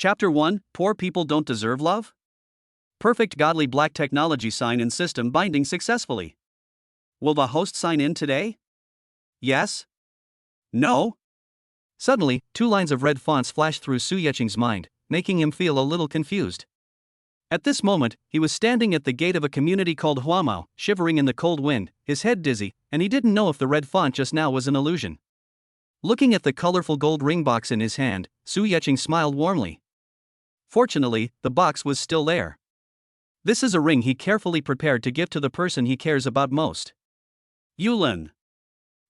Chapter 1 Poor People Don't Deserve Love? Perfect godly black technology sign in system binding successfully. Will the host sign in today? Yes? No? Suddenly, two lines of red fonts flashed through Su Yeching's mind, making him feel a little confused. At this moment, he was standing at the gate of a community called Huamao, shivering in the cold wind, his head dizzy, and he didn't know if the red font just now was an illusion. Looking at the colorful gold ring box in his hand, Su Yeching smiled warmly. Fortunately, the box was still there. This is a ring he carefully prepared to give to the person he cares about most. Yulin.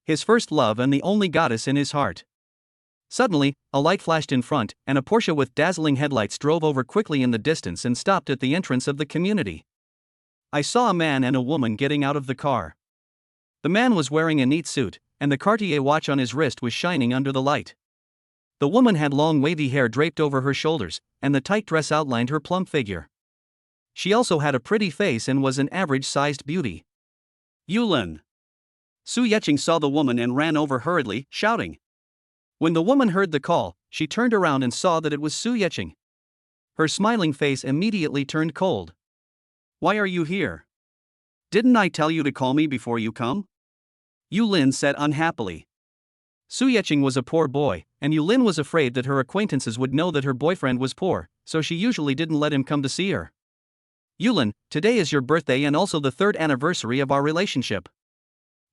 His first love and the only goddess in his heart. Suddenly, a light flashed in front, and a Porsche with dazzling headlights drove over quickly in the distance and stopped at the entrance of the community. I saw a man and a woman getting out of the car. The man was wearing a neat suit, and the Cartier watch on his wrist was shining under the light. The woman had long wavy hair draped over her shoulders, and the tight dress outlined her plump figure. She also had a pretty face and was an average-sized beauty. Yulin. Su Yeching saw the woman and ran over hurriedly, shouting. When the woman heard the call, she turned around and saw that it was Su Yeching. Her smiling face immediately turned cold. Why are you here? Didn't I tell you to call me before you come? Yulin said unhappily. Su Yeching was a poor boy, and Yulin was afraid that her acquaintances would know that her boyfriend was poor, so she usually didn't let him come to see her. Yulin, today is your birthday and also the 3rd anniversary of our relationship.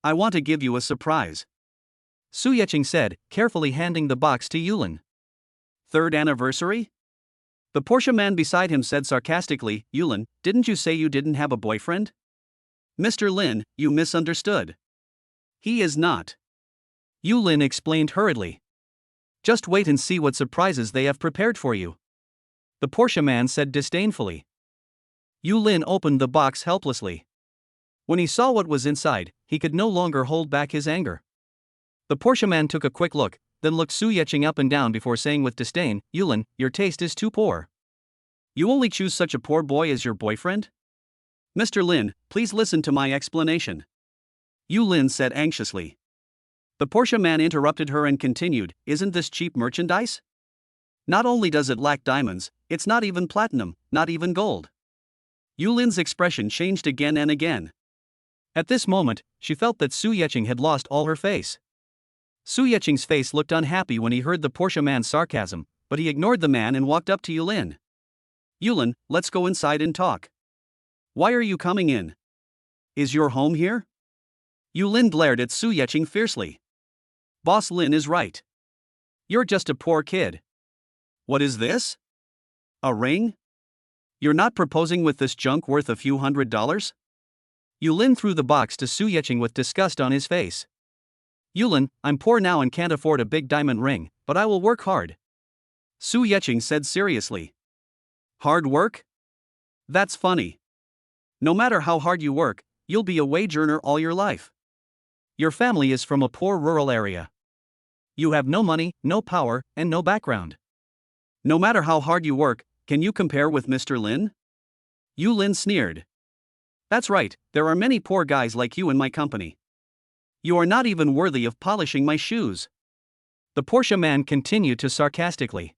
I want to give you a surprise. Su Yeching said, carefully handing the box to Yulin. 3rd anniversary? The Porsche man beside him said sarcastically, Yulin, didn't you say you didn't have a boyfriend? Mr. Lin, you misunderstood. He is not. Yulin explained hurriedly. Just wait and see what surprises they have prepared for you. The Porsche man said disdainfully. Yulin opened the box helplessly. When he saw what was inside, he could no longer hold back his anger. The Porsche man took a quick look, then looked Su Yeching up and down before saying with disdain, Yulin, your taste is too poor. You only choose such a poor boy as your boyfriend? Mr. Lin, please listen to my explanation. Yulin said anxiously. The Porsche man interrupted her and continued, isn't this cheap merchandise? Not only does it lack diamonds, it's not even platinum, not even gold. Yulin's expression changed again and again. At this moment, she felt that Su Yeching had lost all her face. Su Yeching's face looked unhappy when he heard the Porsche man's sarcasm, but he ignored the man and walked up to Yulin. Yulin, let's go inside and talk. Why are you coming in? Is your home here? Yulin glared at Su Yeching fiercely. Boss Lin is right. You're just a poor kid. What is this? A ring? You're not proposing with this junk worth a few $100s? Yulin threw the box to Su Yeching with disgust on his face. Yulin, I'm poor now and can't afford a big diamond ring, but I will work hard. Su Yeching said seriously. Hard work? That's funny. No matter how hard you work, you'll be a wage earner all your life. Your family is from a poor rural area. You have no money, no power, and no background. No matter how hard you work, can you compare with Mr. Lin? Yulin sneered. That's right, there are many poor guys like you in my company. You are not even worthy of polishing my shoes. The Porsche man continued to sarcastically.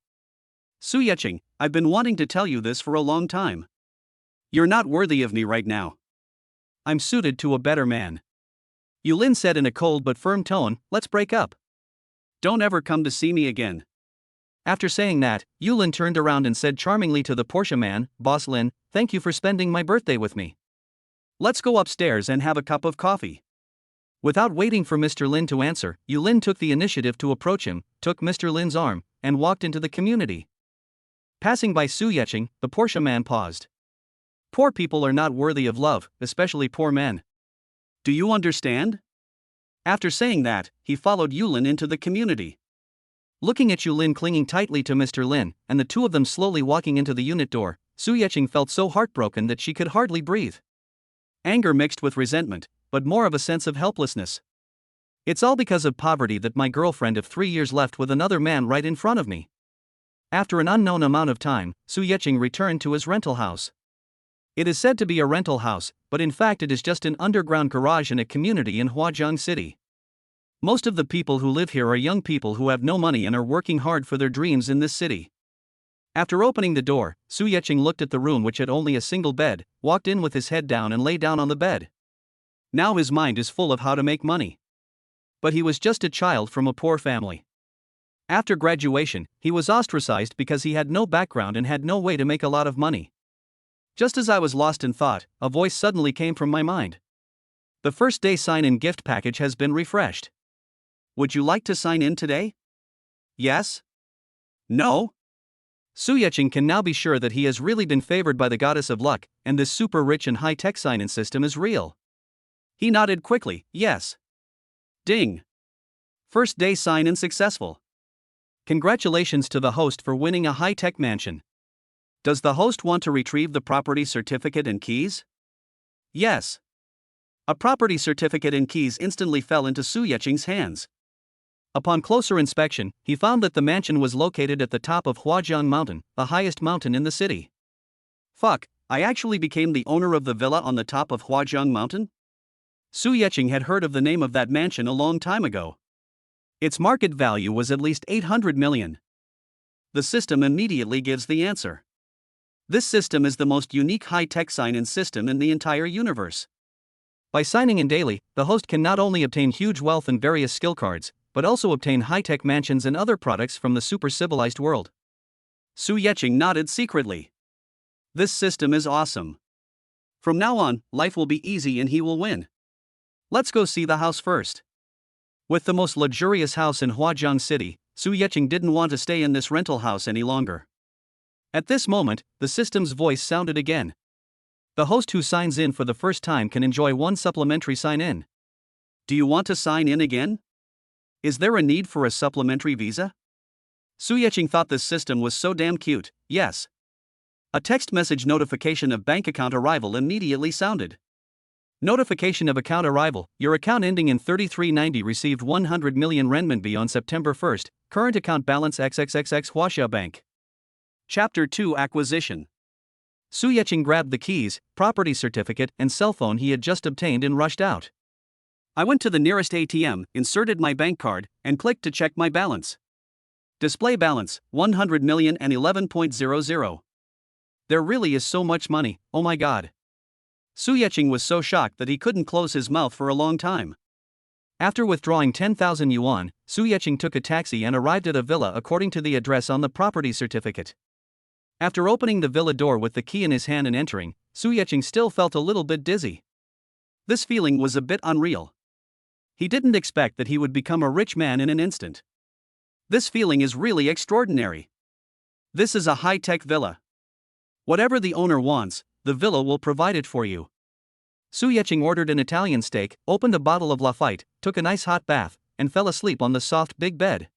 Su Yeching, I've been wanting to tell you this for a long time. You're not worthy of me right now. I'm suited to a better man. Yulin said in a cold but firm tone, let's break up. Don't ever come to see me again. After saying that, Yulin turned around and said charmingly to the Porsche man, Boss Lin, thank you for spending my birthday with me. Let's go upstairs and have a cup of coffee. Without waiting for Mr. Lin to answer, Yulin took the initiative to approach him, took Mr. Lin's arm, and walked into the community. Passing by Su Yeching, the Porsche man paused. Poor people are not worthy of love, especially poor men. Do you understand? After saying that, he followed Yulin into the community. Looking at Yulin clinging tightly to Mr. Lin, and the two of them slowly walking into the unit door, Su Yeching felt so heartbroken that she could hardly breathe. Anger mixed with resentment, but more of a sense of helplessness. It's all because of poverty that my girlfriend of 3 years left with another man right in front of me. After an unknown amount of time, Su Yeching returned to his rental house. It is said to be a rental house, but in fact it is just an underground garage in a community in Huazhang City. Most of the people who live here are young people who have no money and are working hard for their dreams in this city. After opening the door, Su Yeqing looked at the room which had only a single bed, walked in with his head down and lay down on the bed. Now his mind is full of how to make money. But he was just a child from a poor family. After graduation, he was ostracized because he had no background and had no way to make a lot of money. Just as I was lost in thought, a voice suddenly came from my mind. The first day sign-in gift package has been refreshed. Would you like to sign in today? Yes? No? Su Yeqing can now be sure that he has really been favored by the goddess of luck, and this super rich and high-tech sign-in system is real. He nodded quickly, yes. Ding. First day sign-in successful. Congratulations to the host for winning a high-tech mansion. Does the host want to retrieve the property certificate and keys? Yes. A property certificate and keys instantly fell into Su Yeqing's hands. Upon closer inspection, he found that the mansion was located at the top of Huajiang Mountain, the highest mountain in the city. Fuck, I actually became the owner of the villa on the top of Huajiang Mountain? Su Yeqing had heard of the name of that mansion a long time ago. Its market value was at least 800 million. The system immediately gives the answer. This system is the most unique high-tech sign-in system in the entire universe. By signing in daily, the host can not only obtain huge wealth and various skill cards, but also obtain high-tech mansions and other products from the super-civilized world. Su Yeqing nodded secretly. This system is awesome. From now on, life will be easy and he will win. Let's go see the house first. With the most luxurious house in Huajiang City, Su Yeqing didn't want to stay in this rental house any longer. At this moment, the system's voice sounded again. The host who signs in for the first time can enjoy one supplementary sign-in. Do you want to sign in again? Is there a need for a supplementary visa? Su Yeqing thought this system was so damn cute, yes. A text message notification of bank account arrival immediately sounded. Notification of account arrival, your account ending in 3390 received 100 million renminbi on September 1st, current account balance XXXX Huaxia Bank. Chapter 2 Acquisition. Su Yeqing grabbed the keys, property certificate, and cell phone he had just obtained and rushed out. I went to the nearest ATM, inserted my bank card, and clicked to check my balance. Display balance, 100 million and 11.00. There really is so much money, oh my god. Su Yeqing was so shocked that he couldn't close his mouth for a long time. After withdrawing 10,000 yuan, Su Yeqing took a taxi and arrived at a villa according to the address on the property certificate. After opening the villa door with the key in his hand and entering, Su Yeqing still felt a little bit dizzy. This feeling was a bit unreal. He didn't expect that he would become a rich man in an instant. This feeling is really extraordinary. This is a high-tech villa. Whatever the owner wants, the villa will provide it for you. Su Yeqing ordered an Italian steak, opened a bottle of Lafite, took a nice hot bath, and fell asleep on the soft big bed.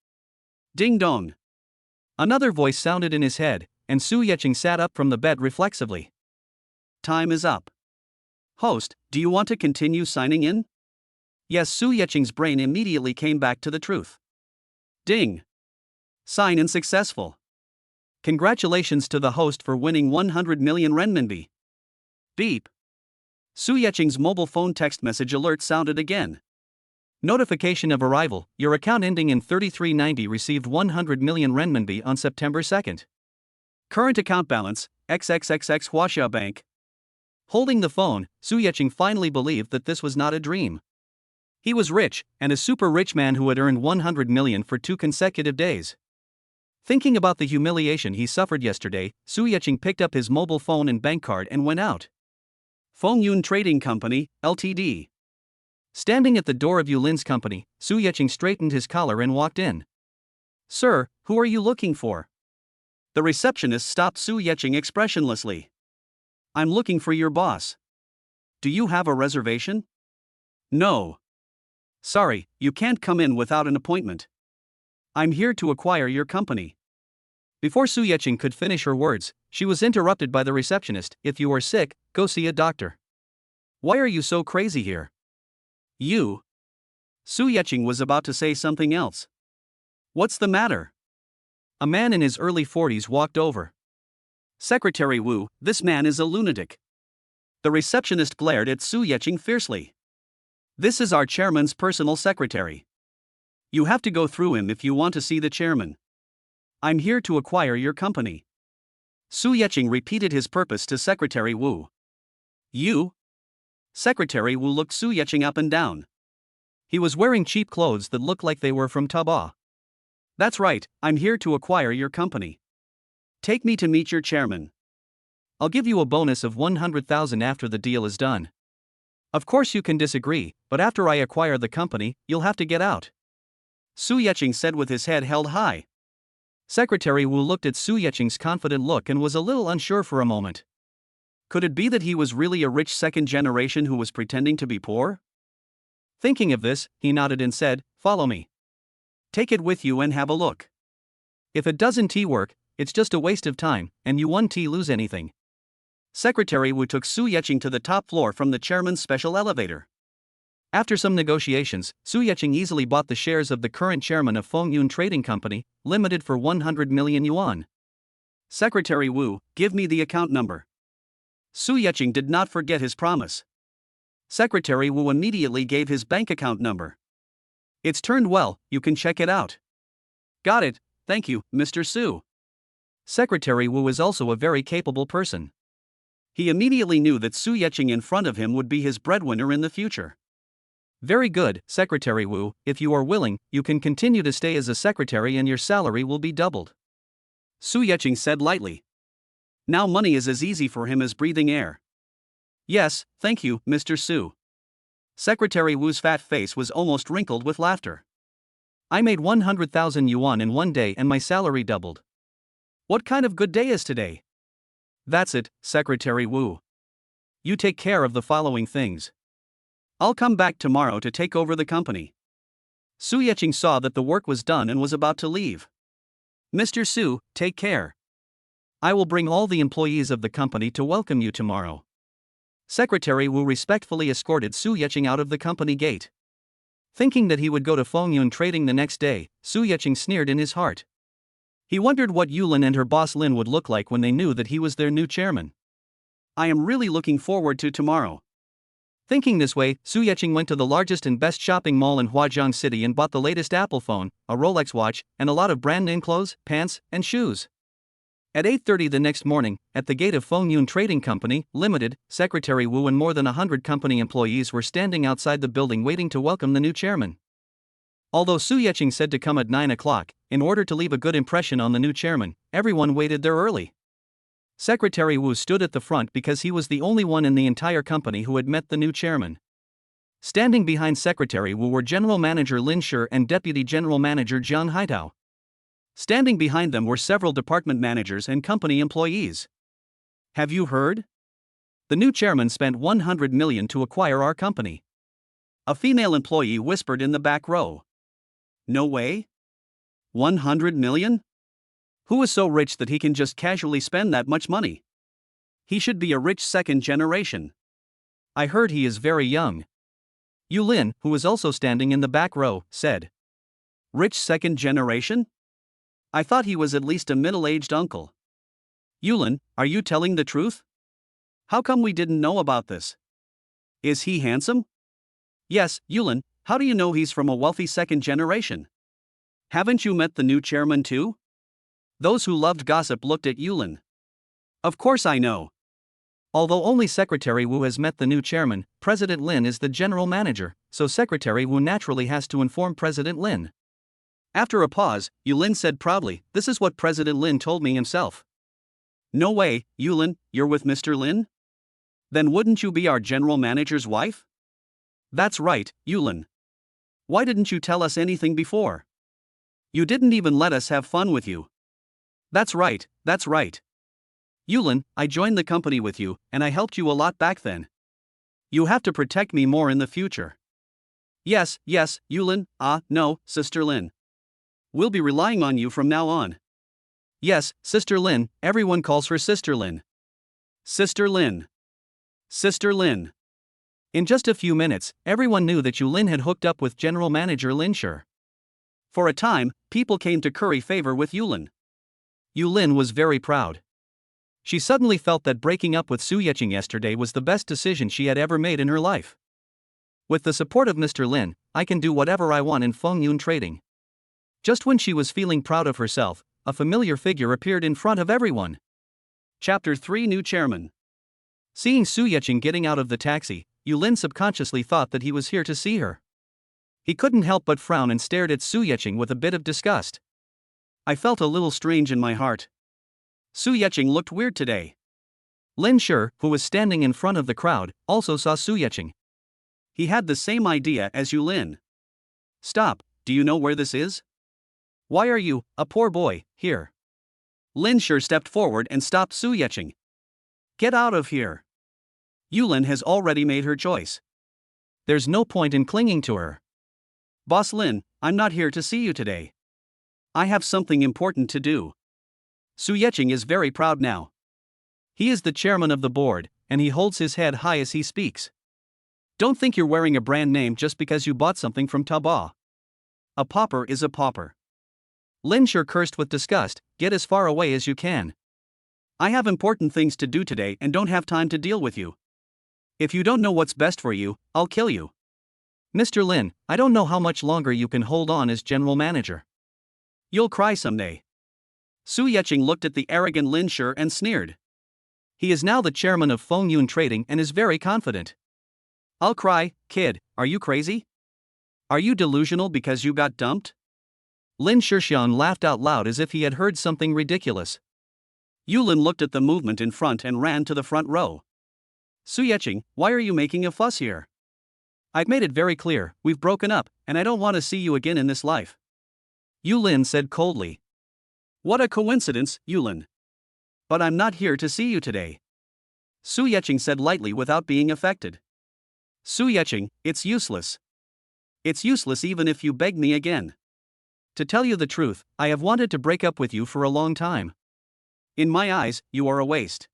Ding dong. Another voice sounded in his head, and Su Yeqing sat up from the bed reflexively. Time is up. Host, do you want to continue signing in? Yes, Su Yeqing's brain immediately came back to the truth. Ding. Sign in successful. Congratulations to the host for winning 100 million renminbi. Beep. Su Yeqing's mobile phone text message alert sounded again. Notification of arrival, your account ending in 3390 received 100 million renminbi on September 2nd. Current account balance, XXXX Huaxia Bank. Holding the phone, Su Yeqing finally believed that this was not a dream. He was rich, and a super rich man who had earned 100 million for 2 consecutive days. Thinking about the humiliation he suffered yesterday, Su Yeqing picked up his mobile phone and bank card and went out. Fengyun Trading Company, Ltd. Standing at the door of Yulin's company, Su Yeqing straightened his collar and walked in. Sir, who are you looking for? The receptionist stopped Su Yeqing expressionlessly. I'm looking for your boss. Do you have a reservation? No. Sorry, you can't come in without an appointment. I'm here to acquire your company. Before Su Yeqing could finish her words, she was interrupted by the receptionist. If you are sick, go see a doctor. Why are you so crazy here? You. Su Yeqing was about to say something else. What's the matter? A man in his early 40s walked over. Secretary Wu, this man is a lunatic. The receptionist glared at Su Yeqing fiercely. This is our chairman's personal secretary. You have to go through him if you want to see the chairman. I'm here to acquire your company. Su Yecheng repeated his purpose to Secretary Wu. You? Secretary Wu looked Su Yecheng up and down. He was wearing cheap clothes that looked like they were from Taobao. That's right, I'm here to acquire your company. Take me to meet your chairman. I'll give you a bonus of 100,000 after the deal is done. Of course you can disagree, but after I acquire the company, you'll have to get out. Su Yecheng said with his head held high. Secretary Wu looked at Su Yecheng's confident look and was a little unsure for a moment. Could it be that he was really a rich second generation who was pretending to be poor? Thinking of this, he nodded and said, "Follow me. Take it with you and have a look. If it doesn't work, it's just a waste of time, and you won't lose anything." Secretary Wu took Su Yecheng to the top floor from the chairman's special elevator. After some negotiations, Su Yecheng easily bought the shares of the current chairman of Fengyun Trading Company, Limited for 100 million yuan. Secretary Wu, give me the account number. Su Yecheng did not forget his promise. Secretary Wu immediately gave his bank account number. It's turned well, you can check it out. Got it, thank you, Mr. Su. Secretary Wu is also a very capable person. He immediately knew that Su Yecheng in front of him would be his breadwinner in the future. Very good, Secretary Wu, if you are willing, you can continue to stay as a secretary and your salary will be doubled. Su Yecheng said lightly. Now money is as easy for him as breathing air. Yes, thank you, Mr. Su. Secretary Wu's fat face was almost wrinkled with laughter. I made 100,000 yuan in one day and my salary doubled. What kind of good day is today? That's it, Secretary Wu. You take care of the following things. I'll come back tomorrow to take over the company. Su Yecheng saw that the work was done and was about to leave. Mr. Su, take care. I will bring all the employees of the company to welcome you tomorrow. Secretary Wu respectfully escorted Su Yecheng out of the company gate. Thinking that he would go to Fengyun Trading the next day, Su Yecheng sneered in his heart. He wondered what Yulin and her boss Lin would look like when they knew that he was their new chairman. I am really looking forward to tomorrow. Thinking this way, Su Yecheng went to the largest and best shopping mall in Huazhang City and bought the latest Apple phone, a Rolex watch, and a lot of brand name clothes, pants, and shoes. At 8:30 the next morning, at the gate of Fengyun Trading Company, Limited, Secretary Wu and more than 100 company employees were standing outside the building waiting to welcome the new chairman. Although Su Yecheng said to come at 9 o'clock, in order to leave a good impression on the new chairman, everyone waited there early. Secretary Wu stood at the front because he was the only one in the entire company who had met the new chairman. Standing behind Secretary Wu were General Manager Lin Shi and Deputy General Manager Jiang Haitao. Standing behind them were several department managers and company employees. Have you heard? The new chairman spent 100 million to acquire our company. A female employee whispered in the back row. No way? 100 million? Who is so rich that he can just casually spend that much money? He should be a rich second generation. I heard he is very young. Yulin, who was also standing in the back row, said. Rich second generation? I thought he was at least a middle-aged uncle. Yulin, are you telling the truth? How come we didn't know about this? Is he handsome? Yes, Yulin, how do you know he's from a wealthy second generation? Haven't you met the new chairman too? Those who loved gossip looked at Yulin. Of course I know. Although only Secretary Wu has met the new chairman, President Lin is the general manager, so Secretary Wu naturally has to inform President Lin. After a pause, Yulin said proudly, this is what President Lin told me himself. No way, Yulin, you're with Mr. Lin? Then wouldn't you be our general manager's wife? That's right, Yulin. Why didn't you tell us anything before? You didn't even let us have fun with you. That's right, that's right. Yulin, I joined the company with you, and I helped you a lot back then. You have to protect me more in the future. Yes, Yulin, no, Sister Lin. We'll be relying on you from now on. Yes, Sister Lin, everyone calls her Sister Lin. Sister Lin. Sister Lin. In just a few minutes, everyone knew that Yulin had hooked up with General Manager Lin Shi. For a time, people came to curry favor with Yulin. Yulin was very proud. She suddenly felt that breaking up with Su Yecheng yesterday was the best decision she had ever made in her life. With the support of Mr. Lin, I can do whatever I want in Fengyun Trading. Just when she was feeling proud of herself, a familiar figure appeared in front of everyone. Chapter 3 New Chairman. Seeing Su Yecheng getting out of the taxi, Yulin subconsciously thought that he was here to see her. He couldn't help but frown and stared at Su Yecheng with a bit of disgust. I felt a little strange in my heart. Su Yecheng looked weird today. Lin Shi, who was standing in front of the crowd, also saw Su Yecheng. He had the same idea as Yulin. Stop, do you know where this is? Why are you, a poor boy, here? Lin Shi stepped forward and stopped Su Yecheng. Get out of here. Yulin has already made her choice. There's no point in clinging to her. Boss Lin, I'm not here to see you today. I have something important to do. Su Yecheng is very proud now. He is the chairman of the board, and he holds his head high as he speaks. Don't think you're wearing a brand name just because you bought something from Taobao. A pauper is a pauper. Lin Shi cursed with disgust. Get as far away as you can. I have important things to do today and don't have time to deal with you. If you don't know what's best for you, I'll kill you. Mr. Lin, I don't know how much longer you can hold on as general manager. You'll cry someday. Su Yecheng looked at the arrogant Lin Shi and sneered. He is now the chairman of Fengyun Trading and is very confident. I'll cry, kid, are you crazy? Are you delusional because you got dumped? Lin Shixian laughed out loud as if he had heard something ridiculous. Yulin looked at the movement in front and ran to the front row. Su Yecheng, why are you making a fuss here? I've made it very clear, we've broken up, and I don't want to see you again in this life. Yulin said coldly. What a coincidence, Yulin. But I'm not here to see you today. Su Yecheng said lightly without being affected. Su Yecheng, it's useless. It's useless even if you beg me again. To tell you the truth, I have wanted to break up with you for a long time. In my eyes, you are a waste.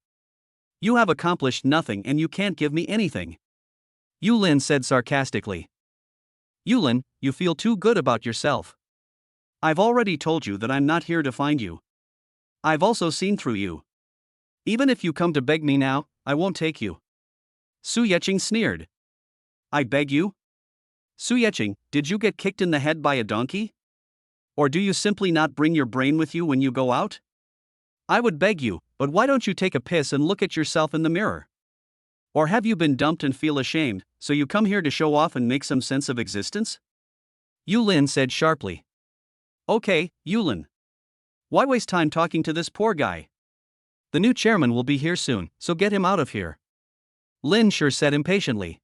You have accomplished nothing and you can't give me anything. Yulin said sarcastically. Yulin, you feel too good about yourself. I've already told you that I'm not here to find you. I've also seen through you. Even if you come to beg me now, I won't take you. Su Yecheng sneered. I beg you? Su Yecheng, did you get kicked in the head by a donkey? Or do you simply not bring your brain with you when you go out? I would beg you, but why don't you take a piss and look at yourself in the mirror? Or have you been dumped and feel ashamed, so you come here to show off and make some sense of existence? Yulin said sharply. Okay, Yulin. Why waste time talking to this poor guy? The new chairman will be here soon, so get him out of here. Lin Shi said impatiently.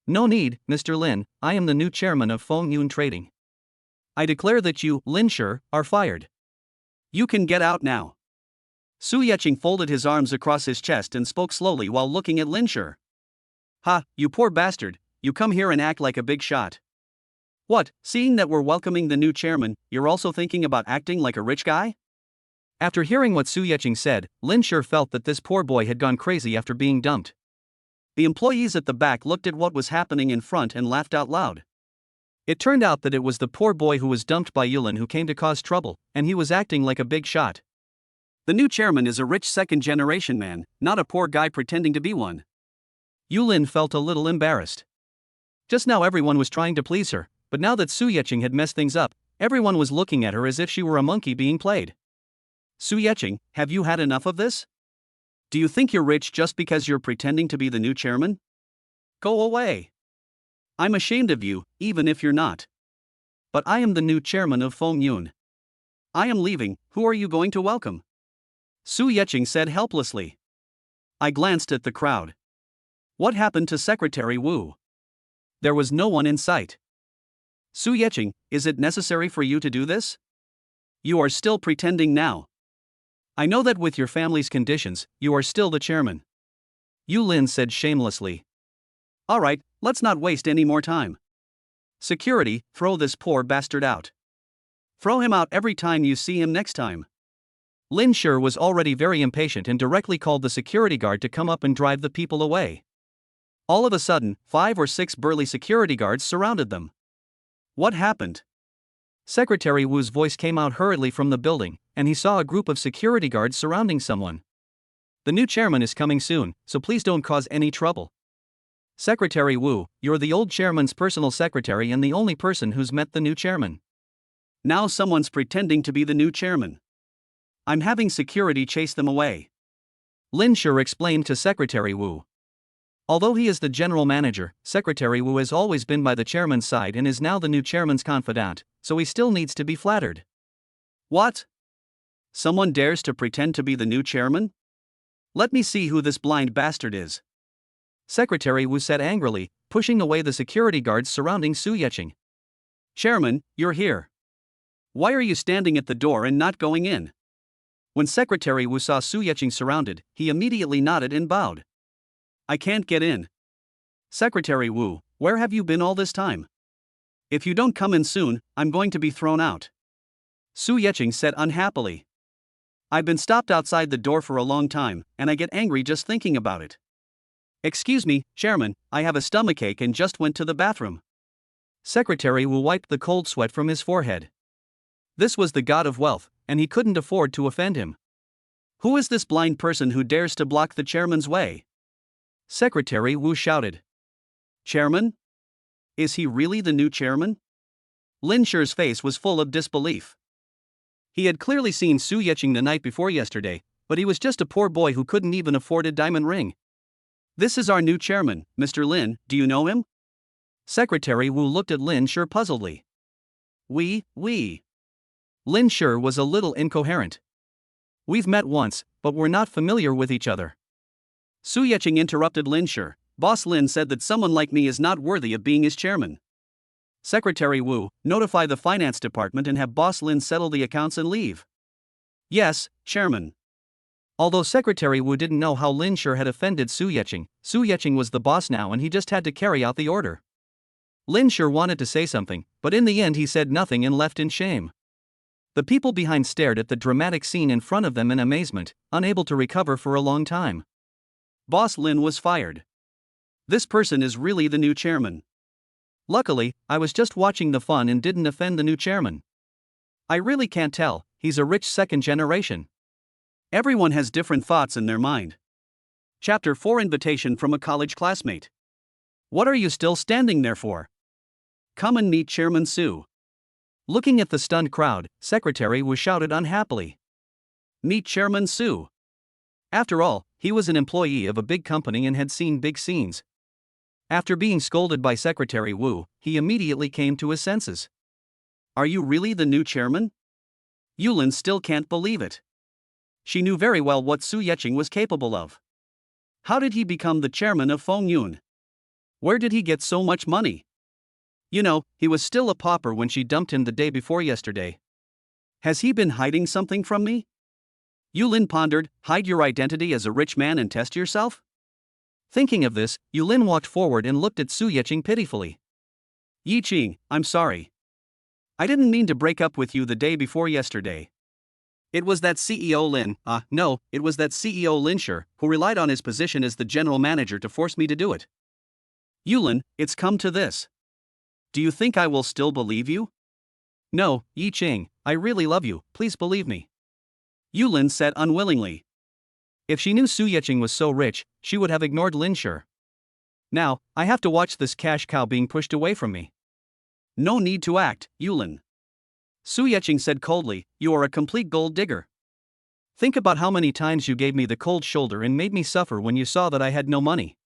No need, Mr. Lin, I am the new chairman of Fengyun Trading. I declare that you, Lin Shi, are fired. You can get out now. Su Yecheng folded his arms across his chest and spoke slowly while looking at Lin Shi. Ha, you poor bastard, you come here and act like a big shot. What, seeing that we're welcoming the new chairman, you're also thinking about acting like a rich guy? After hearing what Su Yecheng said, Lin Shi felt that this poor boy had gone crazy after being dumped. The employees at the back looked at what was happening in front and laughed out loud. It turned out that it was the poor boy who was dumped by Yulin who came to cause trouble, and he was acting like a big shot. The new chairman is a rich second-generation man, not a poor guy pretending to be one. Yulin felt a little embarrassed. Just now everyone was trying to please her, but now that Su Yecheng had messed things up, everyone was looking at her as if she were a monkey being played. Su Yecheng, have you had enough of this? Do you think you're rich just because you're pretending to be the new chairman? Go away. I'm ashamed of you, even if you're not. But I am the new chairman of Fengyun. I am leaving, who are you going to welcome? Su Yecheng said helplessly. I glanced at the crowd. What happened to Secretary Wu? There was no one in sight. Su Yecheng, is it necessary for you to do this? You are still pretending now. I know that with your family's conditions, you are still the chairman. Yulin said shamelessly. Alright, let's not waste any more time. Security, throw this poor bastard out. Throw him out every time you see him next time. Lin Shi was already very impatient and directly called the security guard to come up and drive the people away. All of a sudden, 5 or 6 burly security guards surrounded them. What happened? Secretary Wu's voice came out hurriedly from the building, and he saw a group of security guards surrounding someone. The new chairman is coming soon, so please don't cause any trouble. Secretary Wu, you're the old chairman's personal secretary and the only person who's met the new chairman. Now someone's pretending to be the new chairman. I'm having security chase them away. Lin Shi explained to Secretary Wu. Although he is the general manager, Secretary Wu has always been by the chairman's side and is now the new chairman's confidant, so he still needs to be flattered. What? Someone dares to pretend to be the new chairman? Let me see who this blind bastard is. Secretary Wu said angrily, pushing away the security guards surrounding Su Yeqing. Chairman, you're here. Why are you standing at the door and not going in? When Secretary Wu saw Su Yeqing surrounded, he immediately nodded and bowed. I can't get in. Secretary Wu, where have you been all this time? If you don't come in soon, I'm going to be thrown out. Su Yeqing said unhappily. I've been stopped outside the door for a long time, and I get angry just thinking about it. Excuse me, Chairman, I have a stomachache and just went to the bathroom. Secretary Wu wiped the cold sweat from his forehead. This was the god of wealth, and he couldn't afford to offend him. Who is this blind person who dares to block the chairman's way? Secretary Wu shouted. Chairman? Is he really the new chairman? Lin Shi's face was full of disbelief. He had clearly seen Su Yeqing the night before yesterday, but he was just a poor boy who couldn't even afford a diamond ring. This is our new chairman, Mr. Lin, do you know him? Secretary Wu looked at Lin Shi puzzledly. We. Lin Shi was a little incoherent. We've met once, but we're not familiar with each other. Su Yeqing interrupted Lin Shi. Boss Lin said that someone like me is not worthy of being his chairman. Secretary Wu, notify the finance department and have Boss Lin settle the accounts and leave. Yes, Chairman. Although Secretary Wu didn't know how Lin Shi had offended Su Yeqing was the boss now and he just had to carry out the order. Lin Shi wanted to say something, but in the end he said nothing and left in shame. The people behind stared at the dramatic scene in front of them in amazement, unable to recover for a long time. Boss Lin was fired. This person is really the new chairman. Luckily, I was just watching the fun and didn't offend the new chairman. I really can't tell, he's a rich second generation. Everyone has different thoughts in their mind. Chapter 4 Invitation from a college classmate. What are you still standing there for? Come and meet Chairman Su. Looking at the stunned crowd, Secretary Wu shouted unhappily. Meet Chairman Su. After all, he was an employee of a big company and had seen big scenes. After being scolded by Secretary Wu, he immediately came to his senses. Are you really the new chairman? Yulin still can't believe it. She knew very well what Su Yeqing was capable of. How did he become the chairman of Fengyun? Where did he get so much money? You know, he was still a pauper when she dumped him the day before yesterday. Has he been hiding something from me? Yulin pondered, hide your identity as a rich man and test yourself? Thinking of this, Yulin walked forward and looked at Su Yeqing pitifully. Yiqing, I'm sorry. I didn't mean to break up with you the day before yesterday. It was that CEO Lin, it was that CEO Lin Shi, who relied on his position as the general manager to force me to do it. Yulin, it's come to this. Do you think I will still believe you? No, Yiqing, I really love you, please believe me. Yulin said unwillingly. If she knew Su Yeqing was so rich, she would have ignored Lin Shi. Now, I have to watch this cash cow being pushed away from me. No need to act, Yulin. Su Yeqing said coldly, you are a complete gold digger. Think about how many times you gave me the cold shoulder and made me suffer when you saw that I had no money.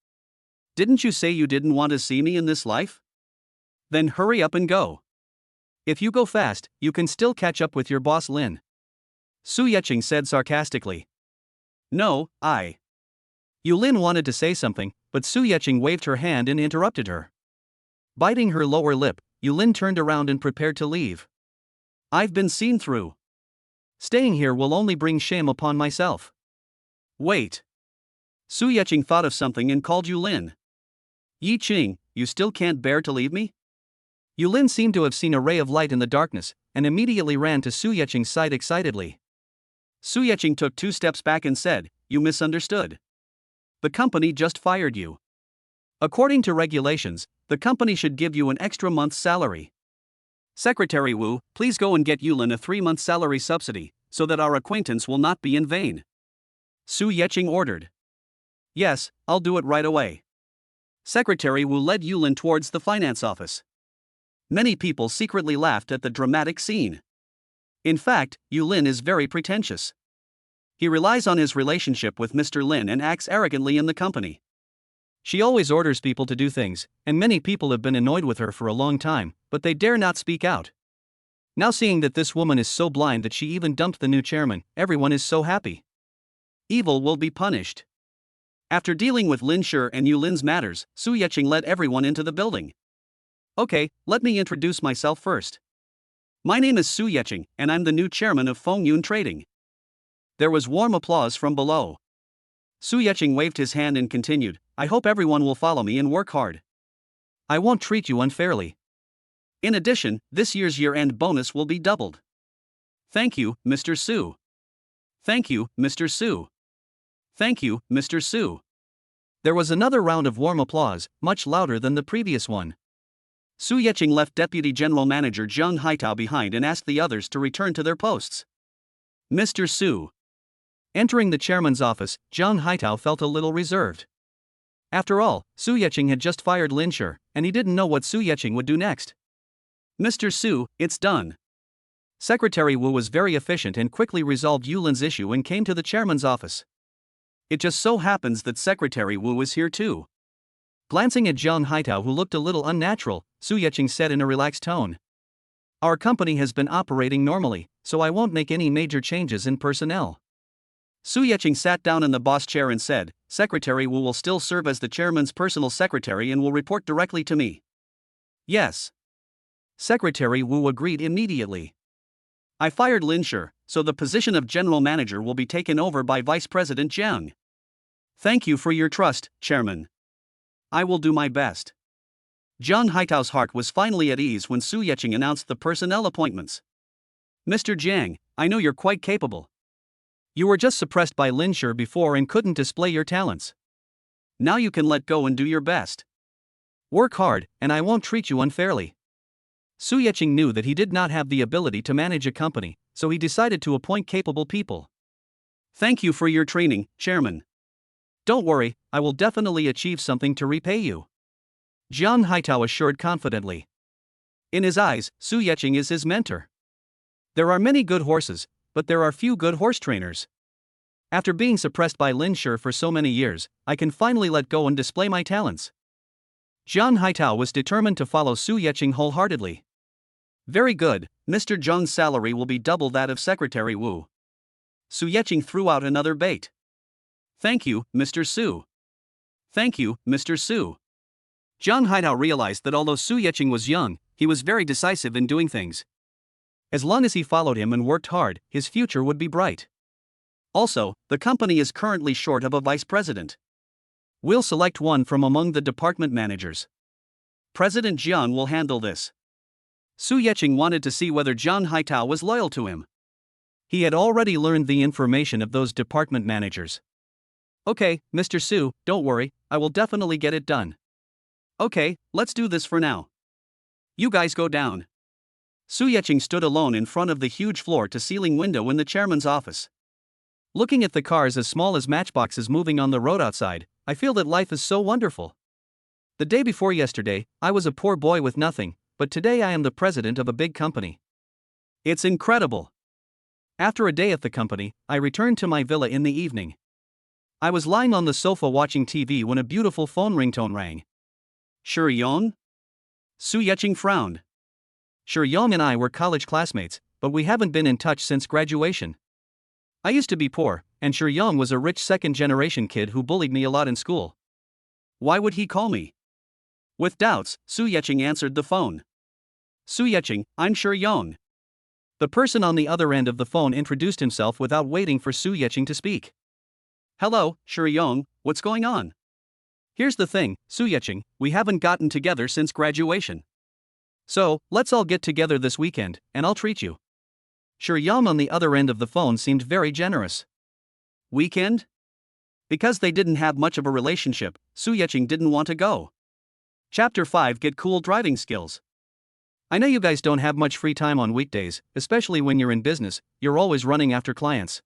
Didn't you say you didn't want to see me in this life? Then hurry up and go. If you go fast, you can still catch up with your boss Lin. Su Yeqing said sarcastically. No, Yulin wanted to say something, but Su Yeqing waved her hand and interrupted her. Biting her lower lip, Yulin turned around and prepared to leave. I've been seen through. Staying here will only bring shame upon myself. Wait. Su Yeqing thought of something and called Yulin. Yiqing, you still can't bear to leave me? Yulin seemed to have seen a ray of light in the darkness, and immediately ran to Su Yeqing's side excitedly. Su Yeqing took 2 steps back and said, you misunderstood. The company just fired you. According to regulations, the company should give you an extra month's salary. Secretary Wu, please go and get Yulin a 3-month salary subsidy, so that our acquaintance will not be in vain. Su Yeqing ordered. Yes, I'll do it right away. Secretary Wu led Yulin towards the finance office. Many people secretly laughed at the dramatic scene. In fact, Yulin is very pretentious. He relies on his relationship with Mr. Lin and acts arrogantly in the company. She always orders people to do things, and many people have been annoyed with her for a long time, but they dare not speak out. Now seeing that this woman is so blind that she even dumped the new chairman, everyone is so happy. Evil will be punished. After dealing with Lin Shi and Yulin's matters, Su Yeqing led everyone into the building. Okay, let me introduce myself first. My name is Su Yeqing, and I'm the new chairman of Fengyun Trading. There was warm applause from below. Su Yeqing waved his hand and continued, I hope everyone will follow me and work hard. I won't treat you unfairly. In addition, this year's year-end bonus will be doubled. Thank you, Mr. Su. Thank you, Mr. Su. Thank you, Mr. Su. There was another round of warm applause, much louder than the previous one. Su Yeqing left Deputy General Manager Zhang Haitao behind and asked the others to return to their posts. Mr. Su. Entering the chairman's office, Zhang Haitao felt a little reserved. After all, Su Yeqing had just fired Lin Shi, and he didn't know what Su Yeqing would do next. Mr. Su, it's done. Secretary Wu was very efficient and quickly resolved Yulin's issue and came to the chairman's office. It just so happens that Secretary Wu is here too. Glancing at Zhang Haitao, who looked a little unnatural, Su Yeqing said in a relaxed tone. Our company has been operating normally, so I won't make any major changes in personnel. Su Yeqing sat down in the boss chair and said, Secretary Wu will still serve as the chairman's personal secretary and will report directly to me. Yes. Secretary Wu agreed immediately. I fired Lin Shi, so the position of general manager will be taken over by Vice President Jang. Thank you for your trust, Chairman. I will do my best. Zhang Haitao's heart was finally at ease when Su Yeqing announced the personnel appointments. Mr. Jang, I know you're quite capable. You were just suppressed by Lin Shi before and couldn't display your talents. Now you can let go and do your best. Work hard, and I won't treat you unfairly. Su Yeqing knew that he did not have the ability to manage a company, so he decided to appoint capable people. Thank you for your training, Chairman. Don't worry, I will definitely achieve something to repay you. Zhang Haitao assured confidently. In his eyes, Su Yeqing is his mentor. There are many good horses, but there are few good horse trainers. After being suppressed by Lin Shi for so many years, I can finally let go and display my talents. Zhang Haitao was determined to follow Su Yeqing wholeheartedly. Very good, Mr. Zhang's salary will be double that of Secretary Wu. Su Yeqing threw out another bait. Thank you, Mr. Su. Thank you, Mr. Su. Zhang Haitao realized that although Su Yeqing was young, he was very decisive in doing things. As long as he followed him and worked hard, his future would be bright. Also, the company is currently short of a vice president. We'll select one from among the department managers. President Jian will handle this. Su Yeqing wanted to see whether Zhang Haitao was loyal to him. He had already learned the information of those department managers. Okay, Mr. Su, don't worry, I will definitely get it done. Okay, let's do this for now. You guys go down. Su Yeqing stood alone in front of the huge floor-to-ceiling window in the chairman's office. Looking at the cars as small as matchboxes moving on the road outside, I feel that life is so wonderful. The day before yesterday, I was a poor boy with nothing, but today I am the president of a big company. It's incredible. After a day at the company, I returned to my villa in the evening. I was lying on the sofa watching TV when a beautiful phone ringtone rang. Shiyong? Su Yeqing frowned. Shiyong and I were college classmates, but we haven't been in touch since graduation. I used to be poor, and Shiyong was a rich second-generation kid who bullied me a lot in school. Why would he call me? With doubts, Su Yeqing answered the phone. Su Yeqing, I'm Shiyong. The person on the other end of the phone introduced himself without waiting for Su Yeqing to speak. Hello, Shiyong, what's going on? Here's the thing, Su Yeqing, we haven't gotten together since graduation. So, let's all get together this weekend, and I'll treat you. Shiyong on the other end of the phone seemed very generous. Weekend? Because they didn't have much of a relationship, Su Yeqing didn't want to go. Chapter 5 Get Cool Driving Skills. I know you guys don't have much free time on weekdays, especially when you're in business, you're always running after clients.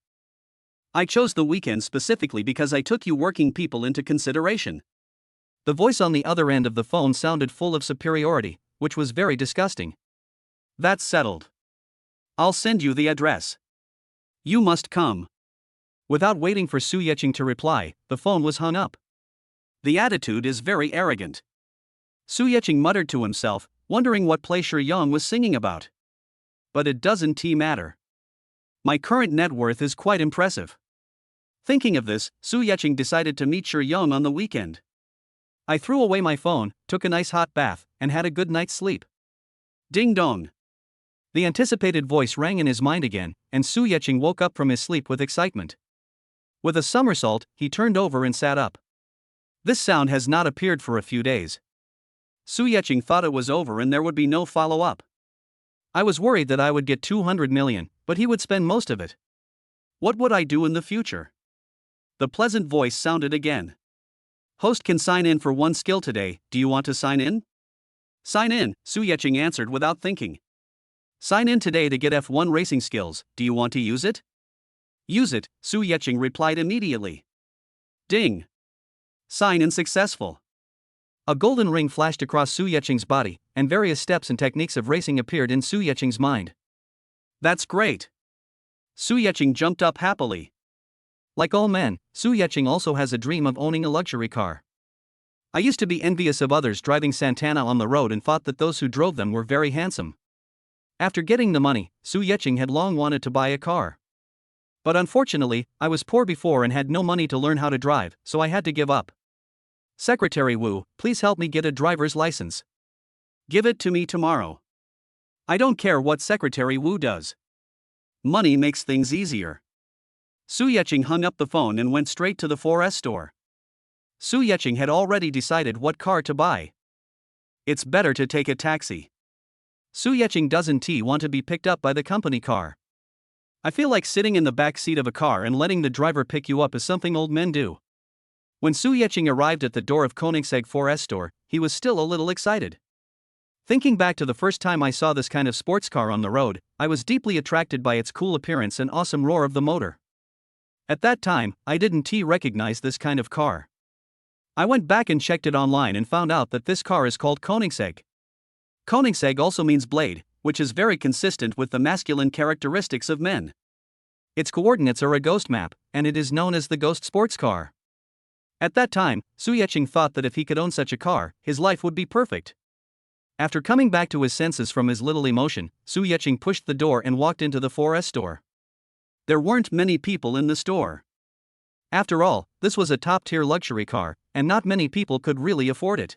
I chose the weekend specifically because I took you working people into consideration. The voice on the other end of the phone sounded full of superiority, which was very disgusting. That's settled. I'll send you the address. You must come. Without waiting for Su Yecheng to reply, the phone was hung up. The attitude is very arrogant. Su Yecheng muttered to himself, wondering what play Shi Yang was singing about. But it doesn't matter. My current net worth is quite impressive. Thinking of this, Su Yecheng decided to meet Shi Yang on the weekend. I threw away my phone, took a nice hot bath, and had a good night's sleep. Ding dong. The anticipated voice rang in his mind again, and Su Yecheng woke up from his sleep with excitement. With a somersault, he turned over and sat up. This sound has not appeared for a few days. Su Yecheng thought it was over and there would be no follow-up. I was worried that I would get 200 million, but he would spend most of it. What would I do in the future? The pleasant voice sounded again. Host can sign in for one skill today, do you want to sign in? Sign in, Su Yecheng answered without thinking. Sign in today to get F1 racing skills, do you want to use it? Use it, Su Yecheng replied immediately. Ding. Sign in successful. A golden ring flashed across Su Yecheng's body, and various steps and techniques of racing appeared in Su Yecheng's mind. That's great. Su Yecheng jumped up happily. Like all men, Su Yecheng also has a dream of owning a luxury car. I used to be envious of others driving Santana on the road and thought that those who drove them were very handsome. After getting the money, Su Yecheng had long wanted to buy a car. But unfortunately, I was poor before and had no money to learn how to drive, so I had to give up. Secretary Wu, please help me get a driver's license. Give it to me tomorrow. I don't care what Secretary Wu does. Money makes things easier. Su Yecheng hung up the phone and went straight to the 4S store. Su Yecheng had already decided what car to buy. It's better to take a taxi. Su Yecheng doesn't want to be picked up by the company car. I feel like sitting in the back seat of a car and letting the driver pick you up is something old men do. When Su Yecheng arrived at the door of Koenigsegg 4S store, he was still a little excited. Thinking back to the first time I saw this kind of sports car on the road, I was deeply attracted by its cool appearance and awesome roar of the motor. At that time, I didn't recognize this kind of car. I went back and checked it online and found out that this car is called Koenigsegg. Koenigsegg also means blade, which is very consistent with the masculine characteristics of men. Its coordinates are a ghost map, and it is known as the ghost sports car. At that time, Su Yecheng thought that if he could own such a car, his life would be perfect. After coming back to his senses from his little emotion, Su Yecheng pushed the door and walked into the 4S store. There weren't many people in the store. After all, this was a top-tier luxury car, and not many people could really afford it.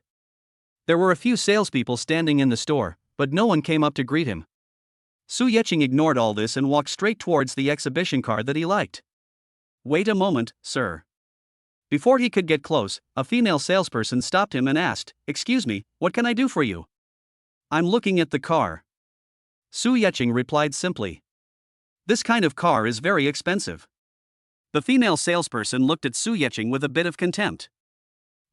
There were a few salespeople standing in the store, but no one came up to greet him. Su Yecheng ignored all this and walked straight towards the exhibition car that he liked. Wait a moment, sir. Before he could get close, a female salesperson stopped him and asked, "Excuse me, what can I do for you?" "I'm looking at the car." Su Yecheng replied simply. "This kind of car is very expensive." The female salesperson looked at Su Yecheng with a bit of contempt.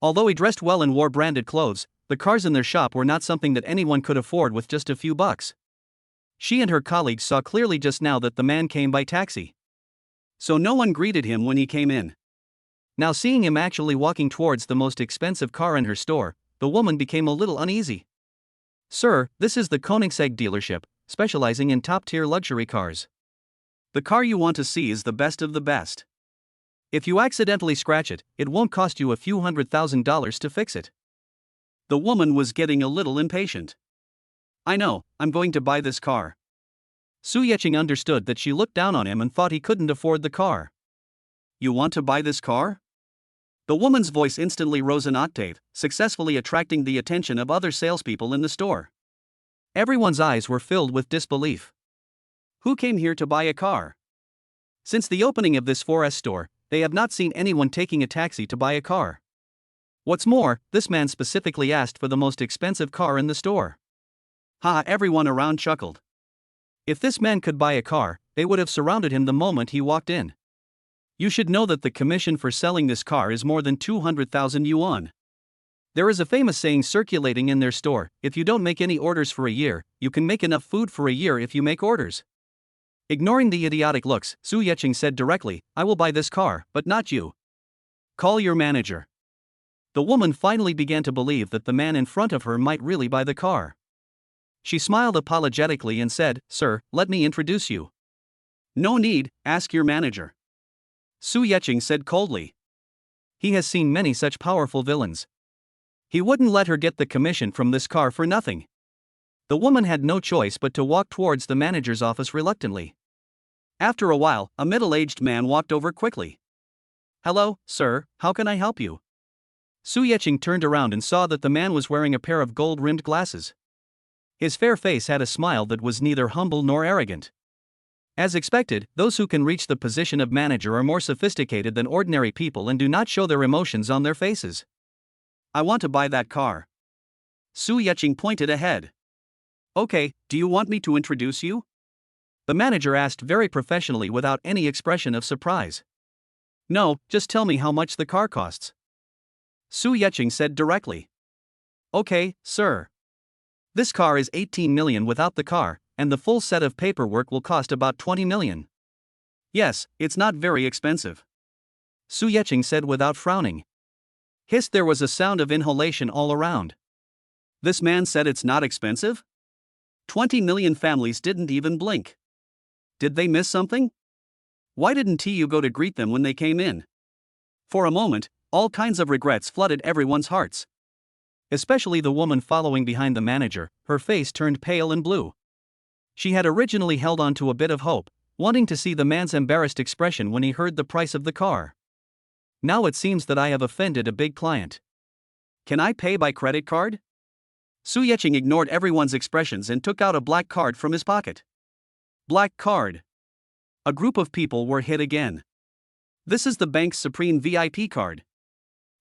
Although he dressed well and wore branded clothes, the cars in their shop were not something that anyone could afford with just a few bucks. She and her colleagues saw clearly just now that the man came by taxi. So no one greeted him when he came in. Now seeing him actually walking towards the most expensive car in her store, the woman became a little uneasy. "Sir, this is the Koenigsegg dealership, specializing in top-tier luxury cars. The car you want to see is the best of the best. If you accidentally scratch it, it won't cost you a few $100,000 to fix it." The woman was getting a little impatient. "I know, I'm going to buy this car." Su Yecheng understood that she looked down on him and thought he couldn't afford the car. "You want to buy this car?" The woman's voice instantly rose an octave, successfully attracting the attention of other salespeople in the store. Everyone's eyes were filled with disbelief. Who came here to buy a car? Since the opening of this 4S store, they have not seen anyone taking a taxi to buy a car. What's more, this man specifically asked for the most expensive car in the store. Everyone around chuckled. If this man could buy a car, they would have surrounded him the moment he walked in. You should know that the commission for selling this car is more than 200,000 yuan. There is a famous saying circulating in their store: if you don't make any orders for a year, you can make enough food for a year if you make orders. Ignoring the idiotic looks, Su Yecheng said directly, "I will buy this car, but not you. Call your manager." The woman finally began to believe that the man in front of her might really buy the car. She smiled apologetically and said, "Sir, let me introduce you." "No need, ask your manager." Su Yecheng said coldly. He has seen many such powerful villains. He wouldn't let her get the commission from this car for nothing. The woman had no choice but to walk towards the manager's office reluctantly. After a while, a middle-aged man walked over quickly. "Hello, sir, how can I help you?" Su Yecheng turned around and saw that the man was wearing a pair of gold-rimmed glasses. His fair face had a smile that was neither humble nor arrogant. As expected, those who can reach the position of manager are more sophisticated than ordinary people and do not show their emotions on their faces. "I want to buy that car." Su Yecheng pointed ahead. "Okay, do you want me to introduce you?" The manager asked very professionally without any expression of surprise. "No, just tell me how much the car costs." Su Yecheng said directly. "Okay, sir. This car is 18 million without the car, and the full set of paperwork will cost about 20 million. Yes, it's not very expensive." Su Yecheng said without frowning. Hissed. There was a sound of inhalation all around. This man said it's not expensive? 20 million families didn't even blink. Did they miss something? Why didn't you go to greet them when they came in? For a moment, all kinds of regrets flooded everyone's hearts. Especially the woman following behind the manager, her face turned pale and blue. She had originally held on to a bit of hope, wanting to see the man's embarrassed expression when he heard the price of the car. Now it seems that I have offended a big client. Can I pay by credit card? Su Yecheng ignored everyone's expressions and took out a black card from his pocket. Black card. A group of people were hit again. This is the bank's Supreme VIP card.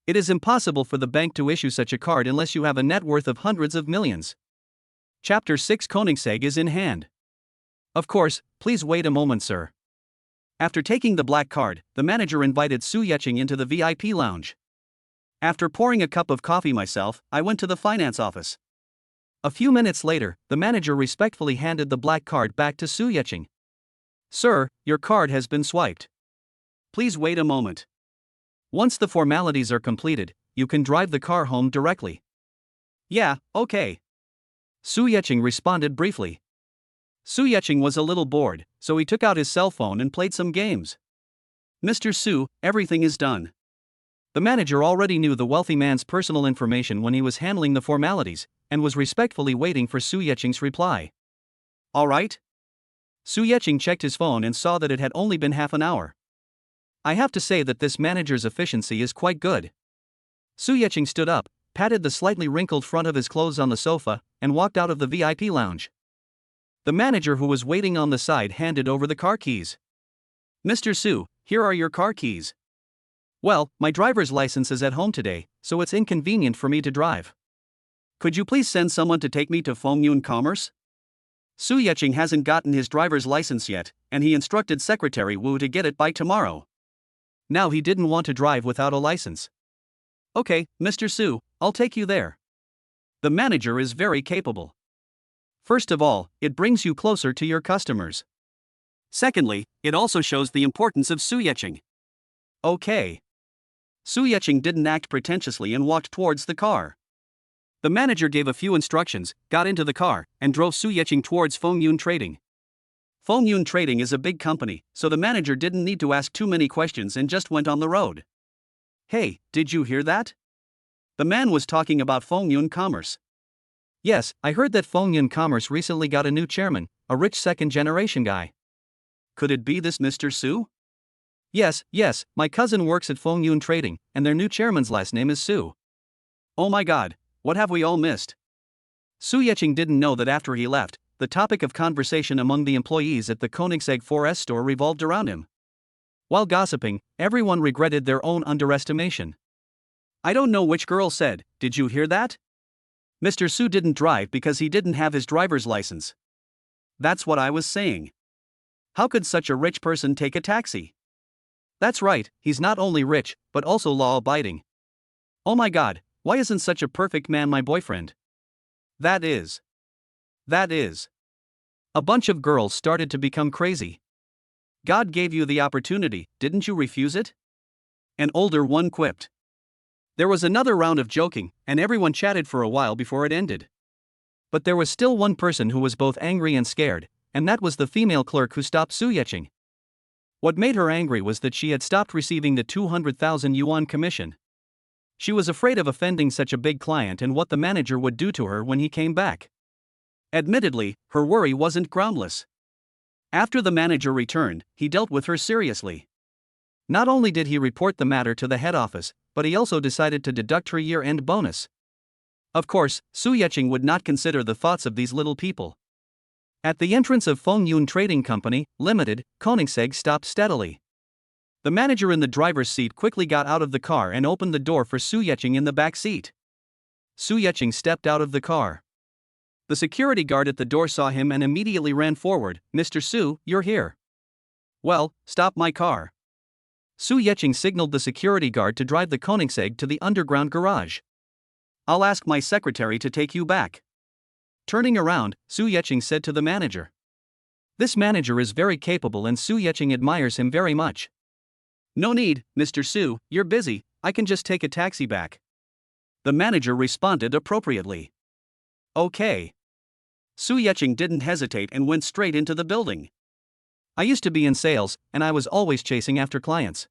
It is impossible for the bank to issue such a card unless you have a net worth of hundreds of millions. Chapter 6 Koenigsegg is in hand. Of course, please wait a moment, sir. After taking the black card, the manager invited Su Yecheng into the VIP lounge. After pouring a cup of coffee myself, I went to the finance office. A few minutes later, the manager respectfully handed the black card back to Su Yecheng. Sir, your card has been swiped. Please wait a moment. Once the formalities are completed, you can drive the car home directly. Yeah, okay. Su Yecheng responded briefly. Su Yecheng was a little bored, so he took out his cell phone and played some games. Mr. Su, everything is done. The manager already knew the wealthy man's personal information when he was handling the formalities, and was respectfully waiting for Su Yecheng's reply. All right. Su Yecheng checked his phone and saw that it had only been half an hour. I have to say that this manager's efficiency is quite good. Su Yecheng stood up, patted the slightly wrinkled front of his clothes on the sofa, and walked out of the VIP lounge. The manager who was waiting on the side handed over the car keys. Mr. Su, here are your car keys. Well, my driver's license is at home today, so it's inconvenient for me to drive. Could you please send someone to take me to Fengyun Commerce? Su Yecheng hasn't gotten his driver's license yet, and he instructed Secretary Wu to get it by tomorrow. Now he didn't want to drive without a license. Okay, Mr. Su, I'll take you there. The manager is very capable. First of all, it brings you closer to your customers. Secondly, it also shows the importance of Su Yecheng. Okay. Su Yecheng didn't act pretentiously and walked towards the car. The manager gave a few instructions, got into the car, and drove Su Yecheng towards Fengyun Trading. Fengyun Trading is a big company, so the manager didn't need to ask too many questions and just went on the road. Hey, did you hear that? The man was talking about Fengyun Commerce. Yes, I heard that Fengyun Commerce recently got a new chairman, a rich second-generation guy. Could it be this Mr. Su? Yes, my cousin works at Fengyun Trading, and their new chairman's last name is Su. Oh my god, what have we all missed? Su Yecheng didn't know that after he left, the topic of conversation among the employees at the Koenigsegg 4S store revolved around him. While gossiping, everyone regretted their own underestimation. I don't know which girl said, did you hear that? Mr. Su didn't drive because he didn't have his driver's license. That's what I was saying. How could such a rich person take a taxi? That's right, he's not only rich, but also law-abiding. Oh my god, why isn't such a perfect man my boyfriend? That is. A bunch of girls started to become crazy. God gave you the opportunity, didn't you refuse it? An older one quipped. There was another round of joking, and everyone chatted for a while before it ended. But there was still one person who was both angry and scared, and that was the female clerk who stopped Su Yecheng. What made her angry was that she had stopped receiving the 200,000 yuan commission. She was afraid of offending such a big client and what the manager would do to her when he came back. Admittedly, her worry wasn't groundless. After the manager returned, he dealt with her seriously. Not only did he report the matter to the head office, but he also decided to deduct her year-end bonus. Of course, Su Yeqing would not consider the thoughts of these little people. At the entrance of Fengyun Trading Company, Limited, Koenigsegg stopped steadily. The manager in the driver's seat quickly got out of the car and opened the door for Su Yeqing in the back seat. Su Yeqing stepped out of the car. The security guard at the door saw him and immediately ran forward. "Mr. Su, you're here." "Well, stop my car." Su Yeqing signaled the security guard to drive the Koenigsegg to the underground garage. "I'll ask my secretary to take you back." Turning around, Su Yeqing said to the manager. This manager is very capable and Su Yeqing admires him very much. "No need, Mr. Su, you're busy, I can just take a taxi back." The manager responded appropriately. "Okay." Su Yeqing didn't hesitate and went straight into the building. "I used to be in sales, and I was always chasing after clients.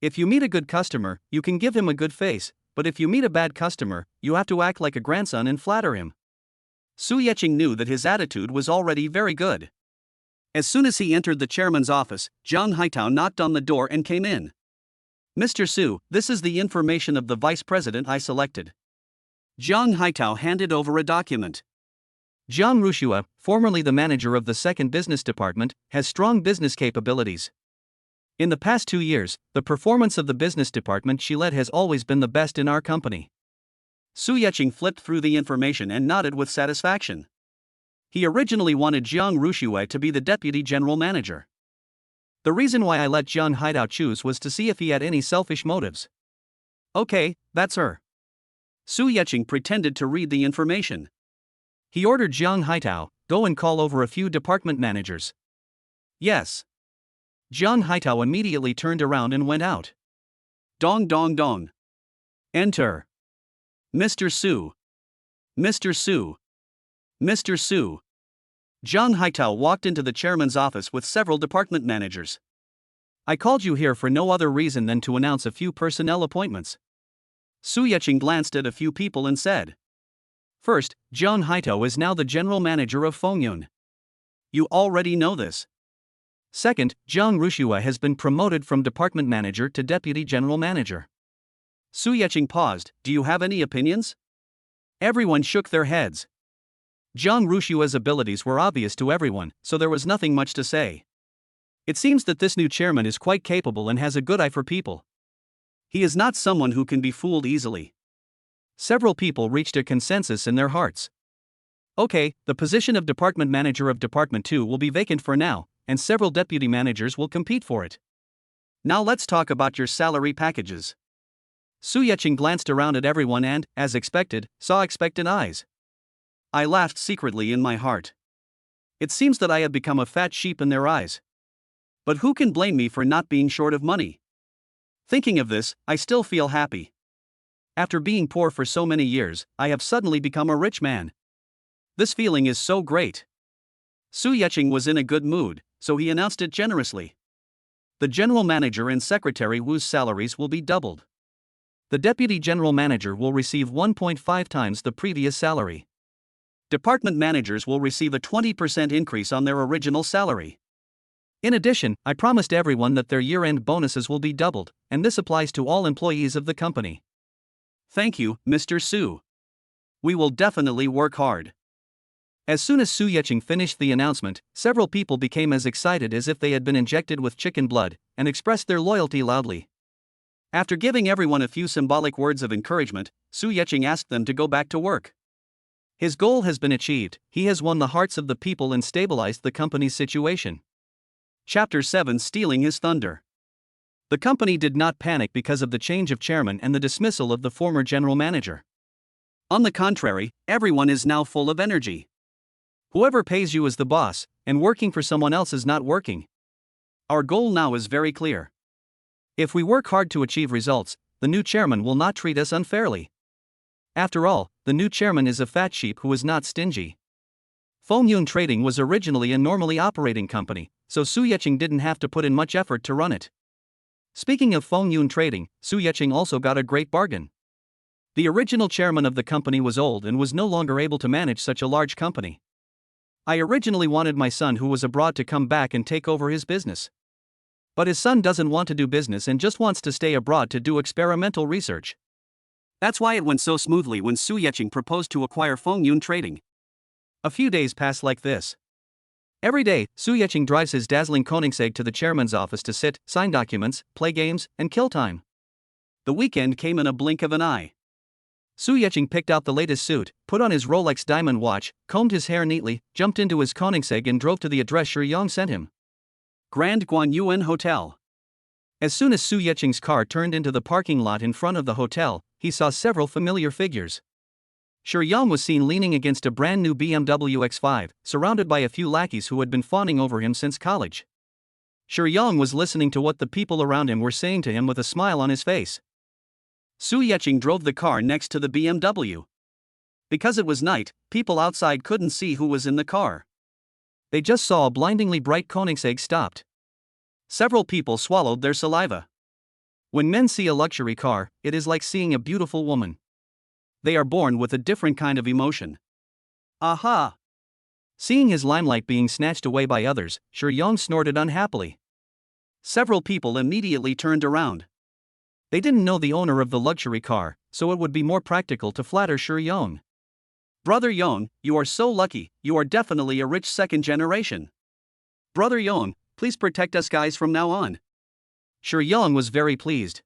If you meet a good customer, you can give him a good face, but if you meet a bad customer, you have to act like a grandson and flatter him." Su Yeqing knew that his attitude was already very good. As soon as he entered the chairman's office, Zhang Haitao knocked on the door and came in. "Mr. Su, this is the information of the vice president I selected." Zhang Haitao handed over a document. Zhang Rushua, formerly the manager of the second business department, has strong business capabilities. In the past 2 years, the performance of the business department she led has always been the best in our company. Su Yeqing flipped through the information and nodded with satisfaction. He originally wanted Zhang Rushua to be the deputy general manager. The reason why I let Zhang Haitao choose was to see if he had any selfish motives. "Okay, that's her." Su Yeqing pretended to read the information. He ordered Zhang Haitao, "Go and call over a few department managers." "Yes." Zhang Haitao immediately turned around and went out. Dong dong dong. "Enter. Mr. Su. Mr. Su. Mr. Su." Zhang Haitao walked into the chairman's office with several department managers. "I called you here for no other reason than to announce a few personnel appointments." Su Yeqing glanced at a few people and said. "First, Zhang Haitao is now the general manager of Fengyun. You already know this. Second, Zhang Rushua has been promoted from department manager to deputy general manager." Su Yeqing paused. "Do you have any opinions?" Everyone shook their heads. Zhang Rushua's abilities were obvious to everyone, so there was nothing much to say. It seems that this new chairman is quite capable and has a good eye for people. He is not someone who can be fooled easily. Several people reached a consensus in their hearts. "Okay, the position of department manager of Department 2 will be vacant for now, and several deputy managers will compete for it. Now let's talk about your salary packages." Su Yeqing glanced around at everyone and, as expected, saw expectant eyes. I laughed secretly in my heart. It seems that I have become a fat sheep in their eyes. But who can blame me for not being short of money? Thinking of this, I still feel happy. After being poor for so many years, I have suddenly become a rich man. This feeling is so great. Su Yeqing was in a good mood, so he announced it generously. The general manager and secretary Wu's salaries will be doubled. The deputy general manager will receive 1.5 times the previous salary. Department managers will receive a 20% increase on their original salary. In addition, I promised everyone that their year-end bonuses will be doubled, and this applies to all employees of the company. Thank you, Mr. Su. We will definitely work hard. As soon as Su Yeqing finished the announcement, several people became as excited as if they had been injected with chicken blood, and expressed their loyalty loudly. After giving everyone a few symbolic words of encouragement, Su Yeqing asked them to go back to work. His goal has been achieved, he has won the hearts of the people and stabilized the company's situation. Chapter 7: Stealing His Thunder. The company did not panic because of the change of chairman and the dismissal of the former general manager. On the contrary, everyone is now full of energy. Whoever pays you is the boss, and working for someone else is not working. Our goal now is very clear. If we work hard to achieve results, the new chairman will not treat us unfairly. After all, the new chairman is a fat sheep who is not stingy. Fengyun Trading was originally a normally operating company, so Su Yeqing didn't have to put in much effort to run it. Speaking of Fengyun Trading, Su Yeqing also got a great bargain. The original chairman of the company was old and was no longer able to manage such a large company. I originally wanted my son who was abroad to come back and take over his business. But his son doesn't want to do business and just wants to stay abroad to do experimental research. That's why it went so smoothly when Su Yeqing proposed to acquire Fengyun Trading. A few days pass like this. Every day, Su Yeqing drives his dazzling Koenigsegg to the chairman's office to sit, sign documents, play games, and kill time. The weekend came in a blink of an eye. Su Yeqing picked out the latest suit, put on his Rolex diamond watch, combed his hair neatly, jumped into his Koenigsegg and drove to the address Shi Yong sent him. Grand Guanyuan Hotel. As soon as Su Yeqing's car turned into the parking lot in front of the hotel, he saw several familiar figures. Shi Yong was seen leaning against a brand new BMW X5, surrounded by a few lackeys who had been fawning over him since college. Shi Yong was listening to what the people around him were saying to him with a smile on his face. Su Yeqing drove the car next to the BMW. Because it was night, people outside couldn't see who was in the car. They just saw a blindingly bright Koenigsegg stopped. Several people swallowed their saliva. When men see a luxury car, it is like seeing a beautiful woman. They are born with a different kind of emotion. Aha! Seeing his limelight being snatched away by others, Shi Yong snorted unhappily. Several people immediately turned around. They didn't know the owner of the luxury car, so it would be more practical to flatter Shi Yong. Brother Yong, you are so lucky, you are definitely a rich second generation. Brother Yong, please protect us guys from now on. Shi Yong was very pleased.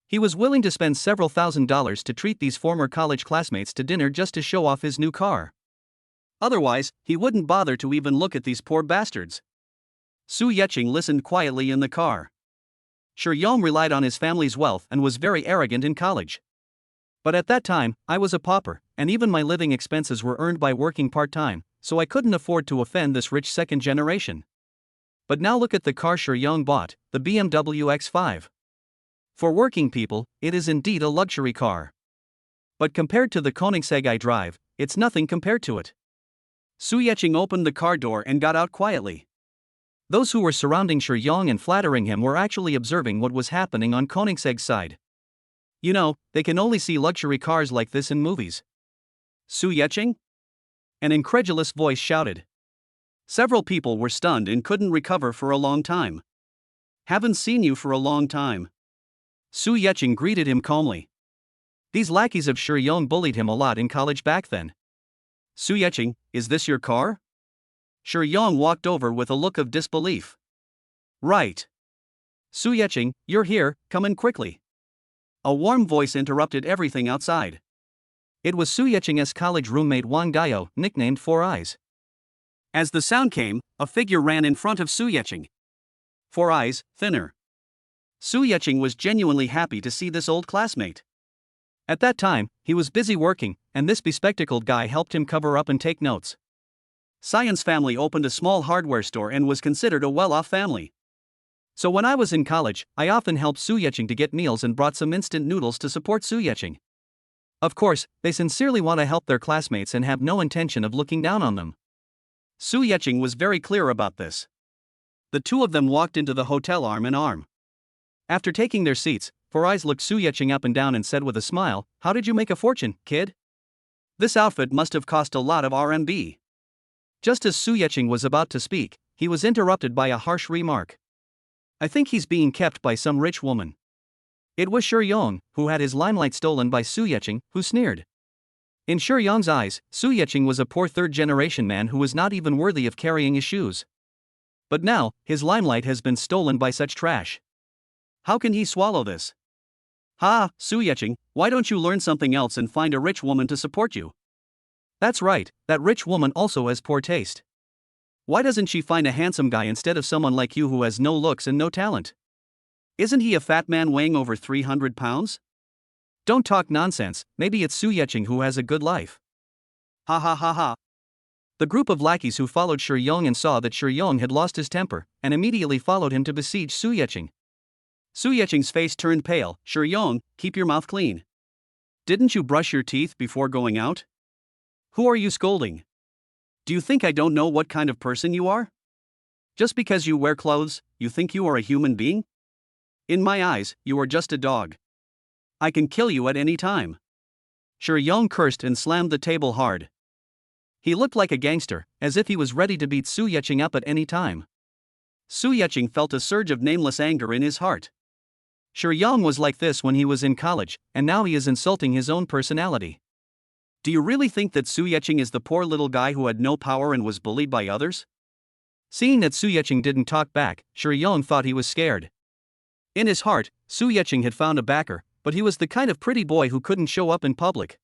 He was willing to spend several $1,000s to treat these former college classmates to dinner just to show off his new car. Otherwise, he wouldn't bother to even look at these poor bastards. Su Yeqing listened quietly in the car. Shi Yong relied on his family's wealth and was very arrogant in college. But at that time, I was a pauper, and even my living expenses were earned by working part-time, so I couldn't afford to offend this rich second generation. But now look at the car Shi Yong bought, the BMW X5. For working people, it is indeed a luxury car. But compared to the Koenigsegg I drive, it's nothing compared to it. Su Yeqing opened the car door and got out quietly. Those who were surrounding Shi Yong and flattering him were actually observing what was happening on Koenigsegg's side. You know, they can only see luxury cars like this in movies. Su Yeqing? An incredulous voice shouted. Several people were stunned and couldn't recover for a long time. Haven't seen you for a long time. Su Yeqing greeted him calmly. These lackeys of Shi Yong bullied him a lot in college back then. Su Yeqing, is this your car? Shi Yong walked over with a look of disbelief. Right. Su Yeqing, you're here, come in quickly. A warm voice interrupted everything outside. It was Su Yeqing's college roommate Wang Dayo, nicknamed Four Eyes. As the sound came, a figure ran in front of Su Yeqing. Four Eyes, thinner. Su Yeqing was genuinely happy to see this old classmate. At that time, he was busy working, and this bespectacled guy helped him cover up and take notes. Sion's family opened a small hardware store and was considered a well-off family. So when I was in college, I often helped Su Yeqing to get meals and brought some instant noodles to support Su Yeqing. Of course, they sincerely want to help their classmates and have no intention of looking down on them. Su Yeqing was very clear about this. The two of them walked into the hotel arm in arm. After taking their seats, Four Eyes looked Su Yeqing up and down and said with a smile, "How did you make a fortune, kid? This outfit must have cost a lot of RMB." Just as Su Yeqing was about to speak, he was interrupted by a harsh remark. I think he's being kept by some rich woman. It was Shi Yong, who had his limelight stolen by Su Yeqing, who sneered. In Shi Yong's eyes, Su Yeqing was a poor third-generation man who was not even worthy of carrying his shoes. But now, his limelight has been stolen by such trash. How can he swallow this? Ha, Su Yeqing, why don't you learn something else and find a rich woman to support you? That's right, that rich woman also has poor taste. Why doesn't she find a handsome guy instead of someone like you who has no looks and no talent? Isn't he a fat man weighing over 300 pounds? Don't talk nonsense, maybe it's Su Yeqing who has a good life. Ha ha ha ha. The group of lackeys who followed Shi Yong and saw that Shi Yong had lost his temper, and immediately followed him to besiege Su Yeqing. Su Yeqing's face turned pale. Shi Yong, keep your mouth clean. Didn't you brush your teeth before going out? Who are you scolding? Do you think I don't know what kind of person you are? Just because you wear clothes, you think you are a human being? In my eyes, you are just a dog. I can kill you at any time. Yong cursed and slammed the table hard. He looked like a gangster, as if he was ready to beat Su Yeching up at any time. Su Yeching felt a surge of nameless anger in his heart. Yong was like this when he was in college, and now he is insulting his own personality. Do you really think that Su Yeching is the poor little guy who had no power and was bullied by others? Seeing that Su Yeching didn't talk back, Yong thought he was scared. In his heart, Su Yeching had found a backer, but he was the kind of pretty boy who couldn't show up in public.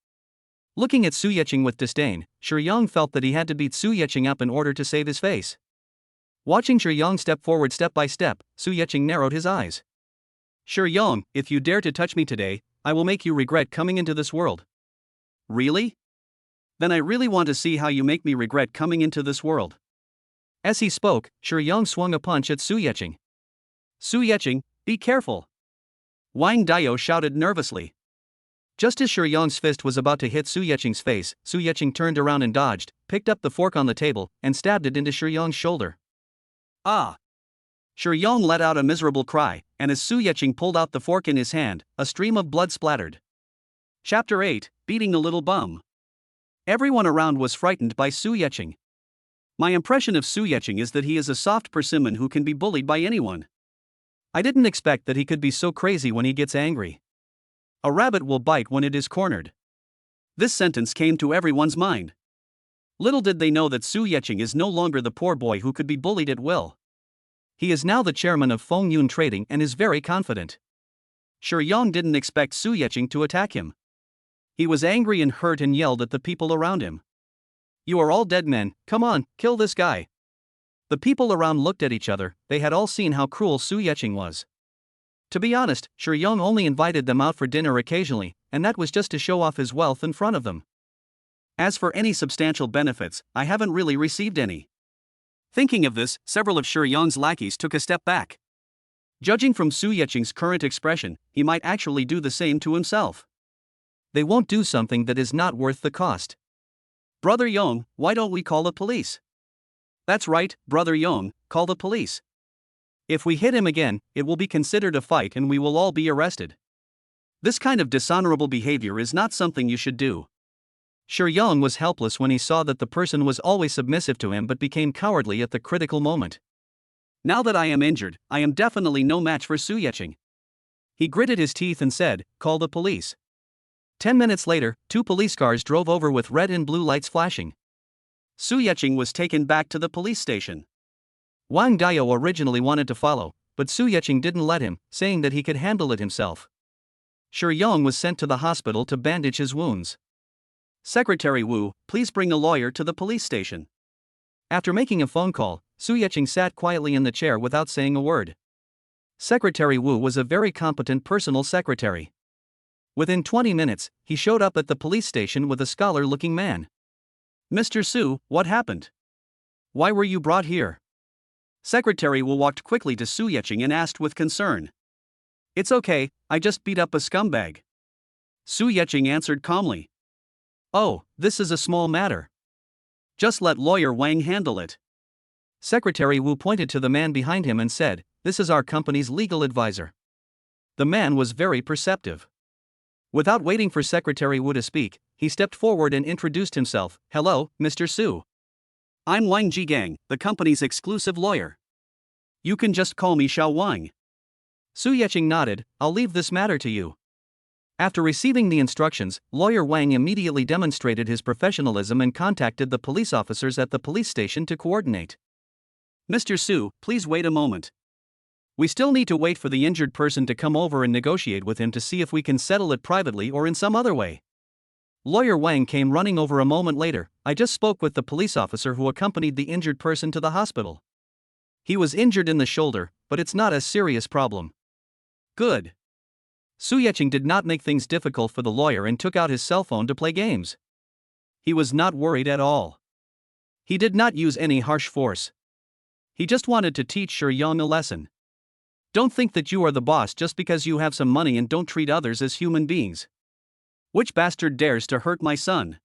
Looking at Su Yeching with disdain, Yong felt that he had to beat Su Yeching up in order to save his face. Watching Yong step forward step by step, Su Yeching narrowed his eyes. Yong, if you dare to touch me today, I will make you regret coming into this world. Really? Then I really want to see how you make me regret coming into this world. As he spoke, Yong swung a punch at Su Yeching. Su Yeching, be careful! Wang Dayo shouted nervously. Just as Yong's fist was about to hit Su Yeching's face, Su Yeching turned around and dodged, picked up the fork on the table, and stabbed it into Yong's shoulder. Ah! Yong let out a miserable cry, and as Su Yeching pulled out the fork in his hand, a stream of blood splattered. Chapter 8, Beating the Little Bum. Everyone around was frightened by Su Yeching. My impression of Su Yeching is that he is a soft persimmon who can be bullied by anyone. I didn't expect that he could be so crazy when he gets angry. A rabbit will bite when it is cornered. This sentence came to everyone's mind. Little did they know that Su Yeching is no longer the poor boy who could be bullied at will. He is now the chairman of Feng Yun Trading and is very confident. Yong didn't expect Su Yeching to attack him. He was angry and hurt and yelled at the people around him. You are all dead men, come on, kill this guy. The people around looked at each other, they had all seen how cruel Su Yeching was. To be honest, Yong only invited them out for dinner occasionally, and that was just to show off his wealth in front of them. As for any substantial benefits, I haven't really received any. Thinking of this, several of Yong's lackeys took a step back. Judging from Su Yeching's current expression, he might actually do the same to himself. They won't do something that is not worth the cost. Brother Yong, why don't we call the police? That's right, Brother Yong, call the police. If we hit him again, it will be considered a fight and we will all be arrested. This kind of dishonorable behavior is not something you should do. Yong was helpless when he saw that the person was always submissive to him but became cowardly at the critical moment. Now that I am injured, I am definitely no match for Su Yeching. He gritted his teeth and said, call the police. 10 minutes later, 2 police cars drove over with red and blue lights flashing. Su Yeching was taken back to the police station. Wang Dayo originally wanted to follow, but Su Yeching didn't let him, saying that he could handle it himself. Yong was sent to the hospital to bandage his wounds. Secretary Wu, please bring a lawyer to the police station. After making a phone call, Su Yeching sat quietly in the chair without saying a word. Secretary Wu was a very competent personal secretary. Within 20 minutes, he showed up at the police station with a scholar-looking man. Mr. Su, what happened? Why were you brought here? Secretary Wu walked quickly to Su Yeching and asked with concern. It's okay, I just beat up a scumbag. Su Yeching answered calmly. Oh, this is a small matter. Just let lawyer Wang handle it. Secretary Wu pointed to the man behind him and said, this is our company's legal advisor. The man was very perceptive. Without waiting for Secretary Wu to speak, he stepped forward and introduced himself. Hello, Mr. Su. I'm Wang Jigang, the company's exclusive lawyer. You can just call me Xiao Wang. Su Yeching nodded, I'll leave this matter to you. After receiving the instructions, lawyer Wang immediately demonstrated his professionalism and contacted the police officers at the police station to coordinate. Mr. Su, please wait a moment. We still need to wait for the injured person to come over and negotiate with him to see if we can settle it privately or in some other way. Lawyer Wang came running over a moment later. I just spoke with the police officer who accompanied the injured person to the hospital. He was injured in the shoulder, but it's not a serious problem. Good. Su Yeching did not make things difficult for the lawyer and took out his cell phone to play games. He was not worried at all. He did not use any harsh force. He just wanted to teach Yong a lesson. Don't think that you are the boss just because you have some money and don't treat others as human beings. Which bastard dares to hurt my son?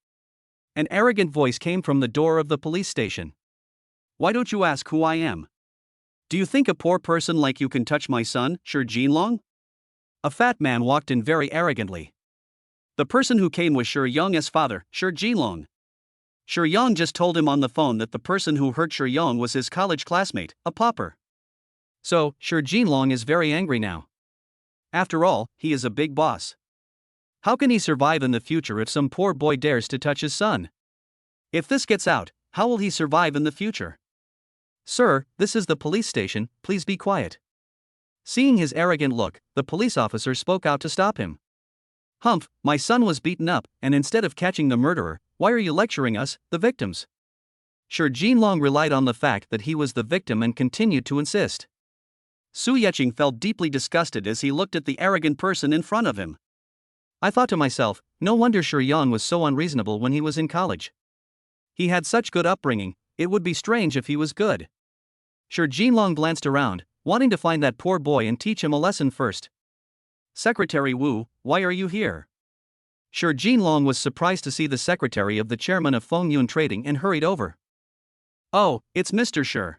An arrogant voice came from the door of the police station. Why don't you ask who I am? Do you think a poor person like you can touch my son, Shi Jinlong? A fat man walked in very arrogantly. The person who came was Shi Yong's father, Shi Jinlong. Shi Yong just told him on the phone that the person who hurt Shi Yong was his college classmate, a pauper. So, Shi Jinlong is very angry now. After all, he is a big boss. How can he survive in the future if some poor boy dares to touch his son? If this gets out, how will he survive in the future? Sir, this is the police station, please be quiet. Seeing his arrogant look, the police officer spoke out to stop him. Humph, my son was beaten up, and instead of catching the murderer, why are you lecturing us, the victims? Shi Jinlong relied on the fact that he was the victim and continued to insist. Su Yeqing felt deeply disgusted as he looked at the arrogant person in front of him. I thought to myself, no wonder Shi Yang was so unreasonable when he was in college. He had such good upbringing, it would be strange if he was good. Shi Jinlong glanced around, wanting to find that poor boy and teach him a lesson first. Secretary Wu, why are you here? Shi Jinlong was surprised to see the secretary of the chairman of Fengyun Trading and hurried over. Oh, it's Mr. Shi.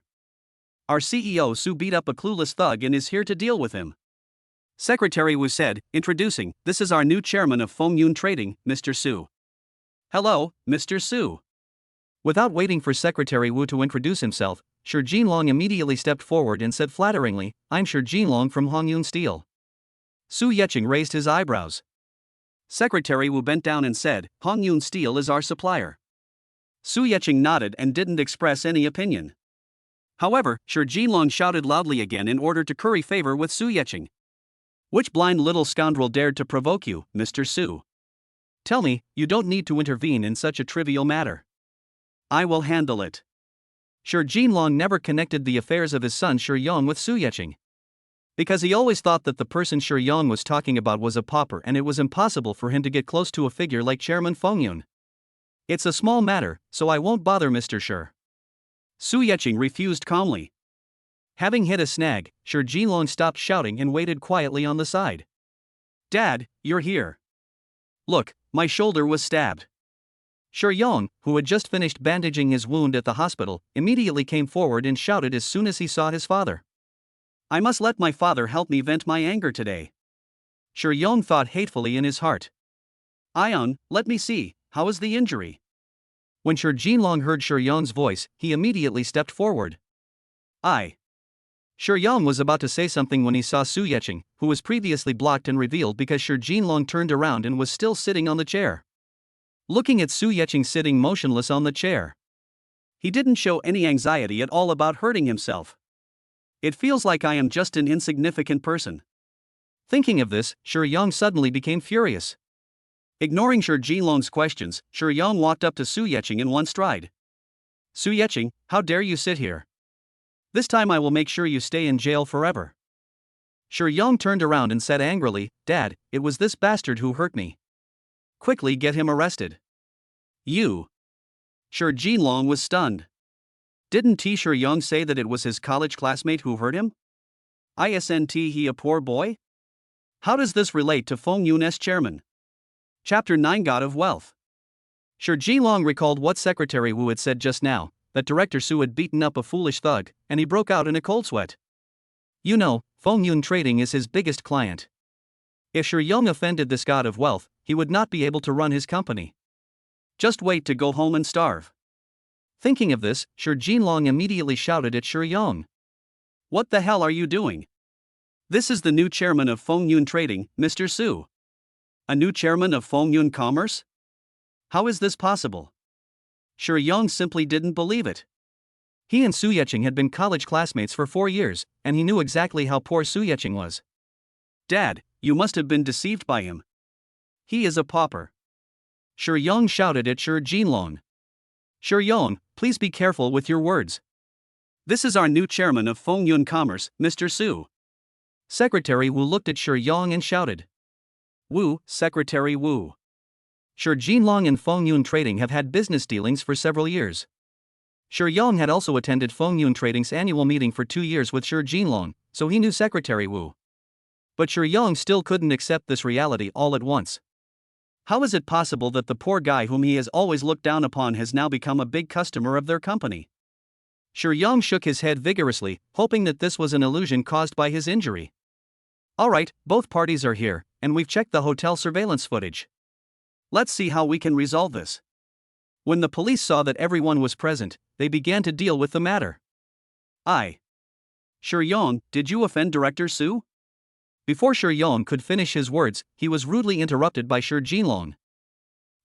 Our CEO Su beat up a clueless thug and is here to deal with him. Secretary Wu said, introducing, this is our new chairman of Fengyun Trading, Mr. Su. Hello, Mr. Su. Without waiting for Secretary Wu to introduce himself, Shi Jinlong immediately stepped forward and said flatteringly, I'm Shi Jinlong from Hongyun Steel. Su Yeqing raised his eyebrows. Secretary Wu bent down and said, Hongyun Steel is our supplier. Su Yeqing nodded and didn't express any opinion. However, Shi Jinlong shouted loudly again in order to curry favor with Su Yeqing. Which blind little scoundrel dared to provoke you, Mr. Su? Tell me, you don't need to intervene in such a trivial matter. I will handle it. Shi Jinlong never connected the affairs of his son Shi Yong with Su Yeqing. Because he always thought that the person Shi Yong was talking about was a pauper and it was impossible for him to get close to a figure like Chairman Fengyun. It's a small matter, so I won't bother Mr. Shi. Su Yeqing refused calmly. Having hit a snag, Shi Jinlong stopped shouting and waited quietly on the side. Dad, you're here. Look, my shoulder was stabbed. Shi Yong, who had just finished bandaging his wound at the hospital, immediately came forward and shouted as soon as he saw his father. I must let my father help me vent my anger today. Shi Yong thought hatefully in his heart. Ion, let me see, how is the injury? When Shi Jinlong heard Shi Yong's voice, he immediately stepped forward. Shi Yong was about to say something when he saw Su Yeqing, who was previously blocked and revealed because Shi Jinlong turned around and was still sitting on the chair. Looking at Su Yeqing sitting motionless on the chair. He didn't show any anxiety at all about hurting himself. It feels like I am just an insignificant person. Thinking of this, Shi Yong suddenly became furious. Ignoring Shi Jinlong's questions, Shi Yong walked up to Su Yeqing in one stride. Su Yeqing, how dare you sit here? This time I will make sure you stay in jail forever. Shi Yong turned around and said angrily, Dad, it was this bastard who hurt me. Quickly get him arrested. You. Shi Jinlong was stunned. Didn't Shi Yong say that it was his college classmate who hurt him? Isn't he a poor boy? How does this relate to Fengyun's chairman? Chapter 9 God of Wealth. Shi Jinlong recalled what Secretary Wu had said just now, that Director Su had beaten up a foolish thug, and he broke out in a cold sweat. You know, Fengyun Trading is his biggest client. If Shi Yong offended this god of wealth, he would not be able to run his company. Just wait to go home and starve. Thinking of this, Shi Jinlong immediately shouted at Shi Yong. What the hell are you doing? This is the new chairman of Fengyun Trading, Mr. Su. A new chairman of Fengyun Commerce? How is this possible? Shi Yong simply didn't believe it. He and Su Yeqing had been college classmates for 4 years, and he knew exactly how poor Su Yeqing was. Dad, you must have been deceived by him. He is a pauper. Shi Yong shouted at Shi Jinlong. Shi Yong, please be careful with your words. This is our new chairman of Fengyun Commerce, Mr. Su. Secretary Wu looked at Shi Yong and shouted. Wu, Secretary Wu. Shi Jinlong and Fengyun Trading have had business dealings for several years. Shi Yong had also attended Fengyun Trading's annual meeting for 2 years with Shi Jinlong, so he knew Secretary Wu. But Shi Yong still couldn't accept this reality all at once. How is it possible that the poor guy whom he has always looked down upon has now become a big customer of their company? Yang shook his head vigorously, hoping that this was an illusion caused by his injury. Alright, both parties are here, and we've checked the hotel surveillance footage. Let's see how we can resolve this. When the police saw that everyone was present, they began to deal with the matter. Yang, did you offend Director Su? Before Yang could finish his words, he was rudely interrupted by Jinlong.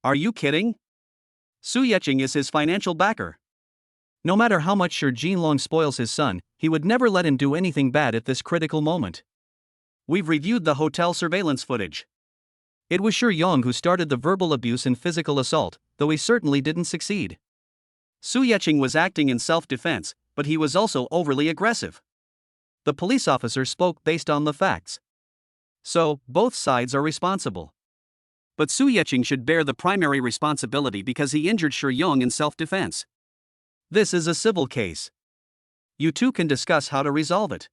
Are you kidding? Su Yeqing is his financial backer. No matter how much Jinlong spoils his son, he would never let him do anything bad at this critical moment. We've reviewed the hotel surveillance footage. It was Yang who started the verbal abuse and physical assault, though he certainly didn't succeed. Su Yeqing was acting in self-defense, but he was also overly aggressive. The police officer spoke based on the facts. So, both sides are responsible. But Su Yeqing should bear the primary responsibility because he injured Yang in self-defense. This is a civil case. You two can discuss how to resolve it.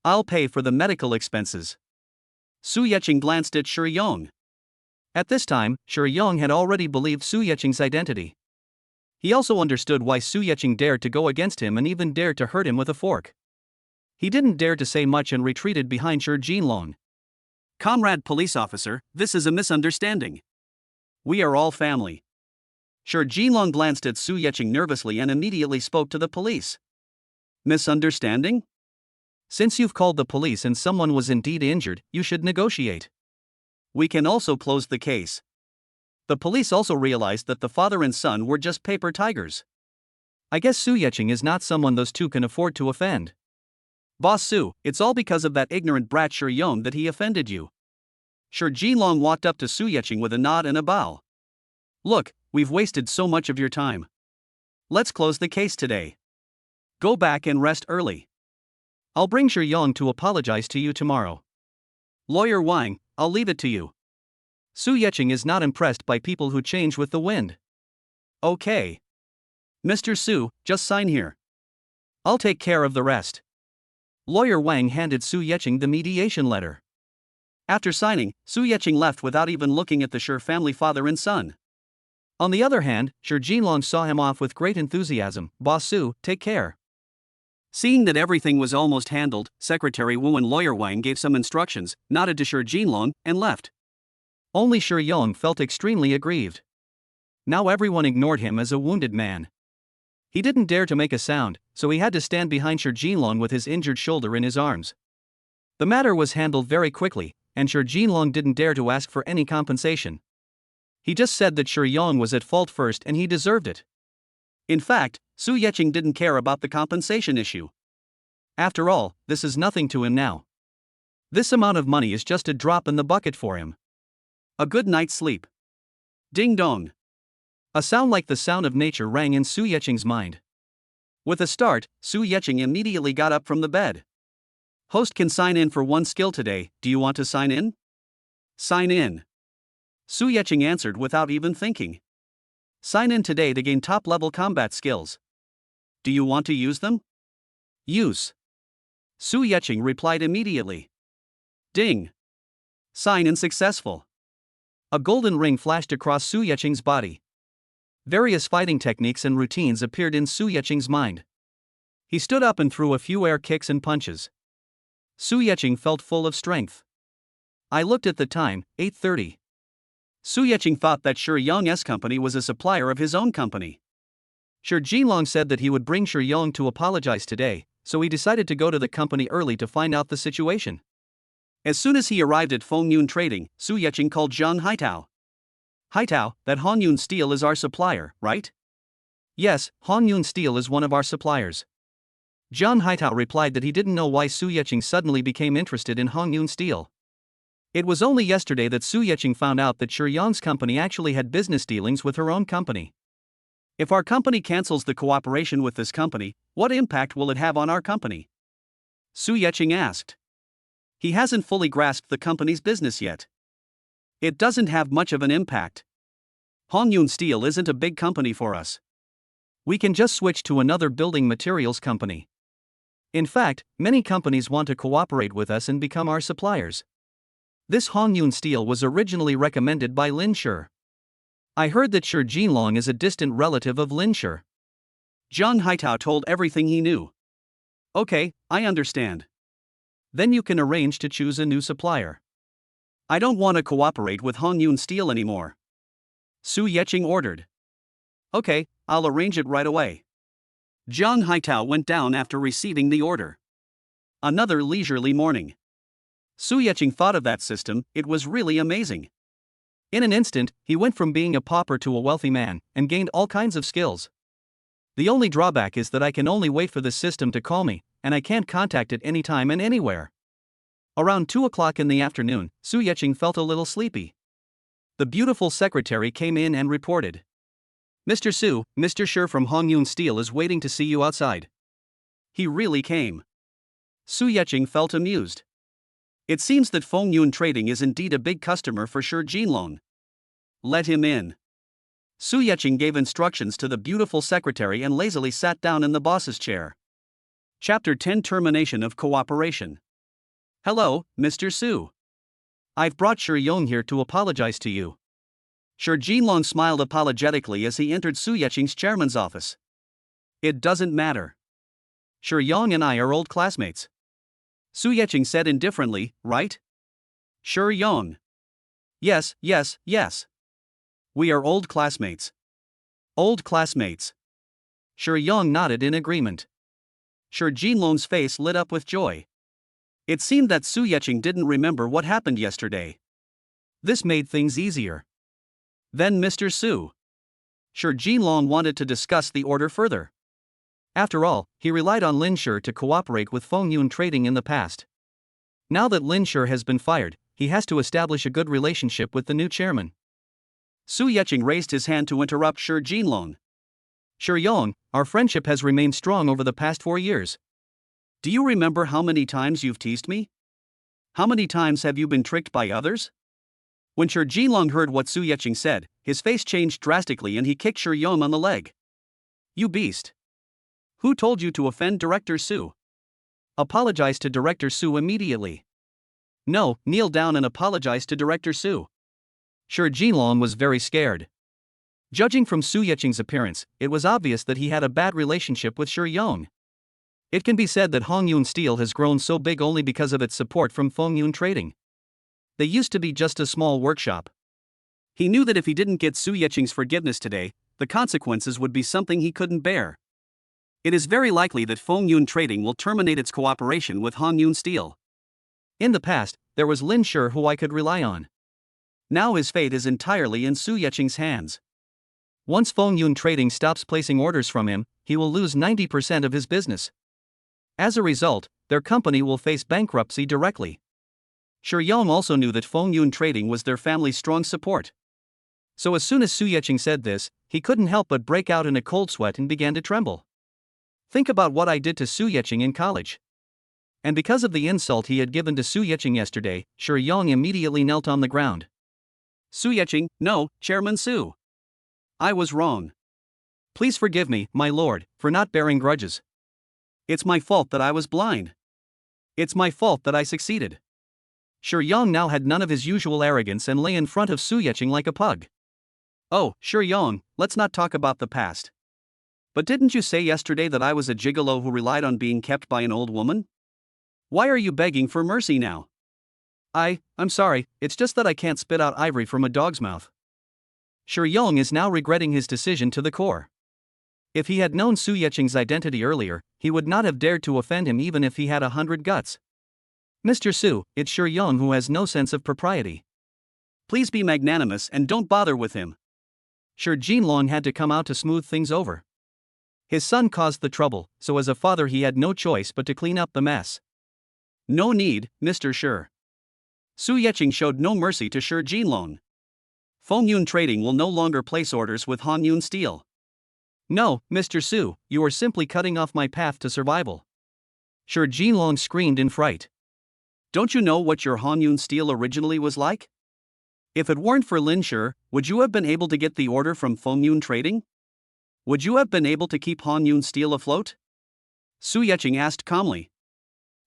I'll pay for the medical expenses. Su Yeqing glanced at Yang. At this time, Yang had already believed Su Yeqing's identity. He also understood why Su Yeqing dared to go against him and even dared to hurt him with a fork. He didn't dare to say much and retreated behind Jinlong. Comrade police officer, this is a misunderstanding. We are all family. Jinlong glanced at Su Yeqing nervously and immediately spoke to the police. Misunderstanding? Since you've called the police and someone was indeed injured, you should negotiate. We can also close the case. The police also realized that the father and son were just paper tigers. I guess Su Yeqing is not someone those two can afford to offend. Boss Su, it's all because of that ignorant brat Yang that he offended you. Jinlong walked up to Su Yeqing with a nod and a bow. Look, we've wasted so much of your time. Let's close the case today. Go back and rest early. I'll bring Yang to apologize to you tomorrow. Lawyer Wang, I'll leave it to you. Su Yeqing is not impressed by people who change with the wind. Okay. Mr. Su, just sign here. I'll take care of the rest. Lawyer Wang handed Su Yeqing the mediation letter. After signing, Su Yeqing left without even looking at the family father and son. On the other hand, Jinlong saw him off with great enthusiasm. Boss Su, take care. Seeing that everything was almost handled, Secretary Wu and Lawyer Wang gave some instructions, nodded to Jinlong, and left. Only Yang felt extremely aggrieved. Now everyone ignored him as a wounded man. He didn't dare to make a sound, so he had to stand behind Jinlong with his injured shoulder in his arms. The matter was handled very quickly, and Jinlong didn't dare to ask for any compensation. He just said that Yang was at fault first and he deserved it. In fact, Su Yeqing didn't care about the compensation issue. After all, this is nothing to him now. This amount of money is just a drop in the bucket for him. A good night's sleep. Ding dong. A sound like the sound of nature rang in Su Yeqing's mind. With a start, Su Yeqing immediately got up from the bed. Host can sign in for one skill today, do you want to sign in? Sign in. Su Yeqing answered without even thinking. Sign in today to gain top-level combat skills. Do you want to use them? Use. Su Yeqing replied immediately. Ding. Sign in successful. A golden ring flashed across Su Yeqing's body. Various fighting techniques and routines appeared in Su Yeqing's mind. He stood up and threw a few air kicks and punches. Su Yeqing felt full of strength. I looked at the time, 8:30. Su Yeqing thought that Yang's company was a supplier of his own company. Jinlong said that he would bring Yang to apologize today, so he decided to go to the company early to find out the situation. As soon as he arrived at Fengyun Trading, Su Yeqing called Zhang Haitao. Haitao, that Hongyun Steel is our supplier, right? Yes, Hongyun Steel is one of our suppliers. Zhang Haitao replied that he didn't know why Su Yeqing suddenly became interested in Hongyun Steel. It was only yesterday that Su Yeqing found out that Yang's company actually had business dealings with her own company. If our company cancels the cooperation with this company, what impact will it have on our company? Su Yeqing asked. He hasn't fully grasped the company's business yet. It doesn't have much of an impact. Hongyun Steel isn't a big company for us. We can just switch to another building materials company. In fact, many companies want to cooperate with us and become our suppliers. This Hongyun steel was originally recommended by Lin Shi. I heard that Shi Jinlong is a distant relative of Lin Shi. Zhang Haitao told everything he knew. Okay, I understand. Then you can arrange to choose a new supplier. I don't want to cooperate with Hongyun Steel anymore. Su Yeqing ordered. Okay, I'll arrange it right away. Zhang Haitao went down after receiving the order. Another leisurely morning. Su Yeqing thought of that system, it was really amazing. In an instant, he went from being a pauper to a wealthy man, and gained all kinds of skills. The only drawback is that I can only wait for the system to call me, and I can't contact it anytime and anywhere. Around 2 o'clock in the afternoon, Su Yeqing felt a little sleepy. The beautiful secretary came in and reported. Mr. Su, Mr. Shi from Hongyun Steel is waiting to see you outside. He really came. Su Yeqing felt amused. It seems that Hongyun Trading is indeed a big customer for Shi Jinlong. Let him in. Su Yeqing gave instructions to the beautiful secretary and lazily sat down in the boss's chair. Chapter 10 Termination of Cooperation. Hello, Mr. Su. I've brought Shi Yong here to apologize to you. Shi Jinlong smiled apologetically as he entered Su Yeqing's chairman's office. It doesn't matter. Shi Yong and I are old classmates. Su Yeqing said indifferently, right? Shi Yong. Yes. We are old classmates. Old classmates. Shi Yong nodded in agreement. Shi Jinlong's face lit up with joy. It seemed that Su Yeqing didn't remember what happened yesterday. This made things easier. Then Mr. Su. Shi Jinlong wanted to discuss the order further. After all, he relied on Lin Shi to cooperate with Hongyun Trading in the past. Now that Lin Shi has been fired, he has to establish a good relationship with the new chairman. Su Yeqing raised his hand to interrupt Shi Jinlong. Shi Yong, our friendship has remained strong over the past 4 years. Do you remember how many times you've teased me? How many times have you been tricked by others? When Shi Jinlong heard what Su Yeqing said, his face changed drastically and he kicked Shi Yong on the leg. You beast! Who told you to offend Director Su? Apologize to Director Su immediately. No, kneel down and apologize to Director Su. Shi Jinlong was very scared. Judging from Su Yeqing's appearance, it was obvious that he had a bad relationship with Shi Yong. It can be said that Hongyun Steel has grown so big only because of its support from Hongyun Trading. They used to be just a small workshop. He knew that if he didn't get Su Yeqing's forgiveness today, the consequences would be something he couldn't bear. It is very likely that Hongyun Trading will terminate its cooperation with Hongyun Steel. In the past, there was Lin Shi who I could rely on. Now his fate is entirely in Su Yeqing's hands. Once Hongyun Trading stops placing orders from him, he will lose 90% of his business. As a result, their company will face bankruptcy directly. Shi Yong also knew that Hongyun Trading was their family's strong support. So as soon as Su Yeqing said this, he couldn't help but break out in a cold sweat and began to tremble. Think about what I did to Su Yeqing in college. And because of the insult he had given to Su Yeqing yesterday, Shi Yong immediately knelt on the ground. Su Yeqing, no, Chairman Su. I was wrong. Please forgive me, my lord, for not bearing grudges. It's my fault that I was blind. It's my fault that I succeeded. Shi Yong now had none of his usual arrogance and lay in front of Su Yeqing like a pug. Oh, Shi Yong, let's not talk about the past. But didn't you say yesterday that I was a gigolo who relied on being kept by an old woman? Why are you begging for mercy now? I'm sorry, it's just that I can't spit out ivory from a dog's mouth. Shi Yong is now regretting his decision to the core. If he had known Su Yeqing's identity earlier, he would not have dared to offend him even if he had 100 guts. Mr. Su, it's Shi Yong who has no sense of propriety. Please be magnanimous and don't bother with him. Shi Jinlong had to come out to smooth things over. His son caused the trouble, so as a father he had no choice but to clean up the mess. No need, Mr. Shi. Su Yeqing showed no mercy to Shi Jinlong. Hongyun Trading will no longer place orders with Hongyun Steel. No, Mr. Su, you are simply cutting off my path to survival. Shi Jinlong screamed in fright. Don't you know what your Hongyun Steel originally was like? If it weren't for Lin Shi, would you have been able to get the order from Hongyun Trading? Would you have been able to keep Hongyun Steel afloat? Su Yeqing asked calmly.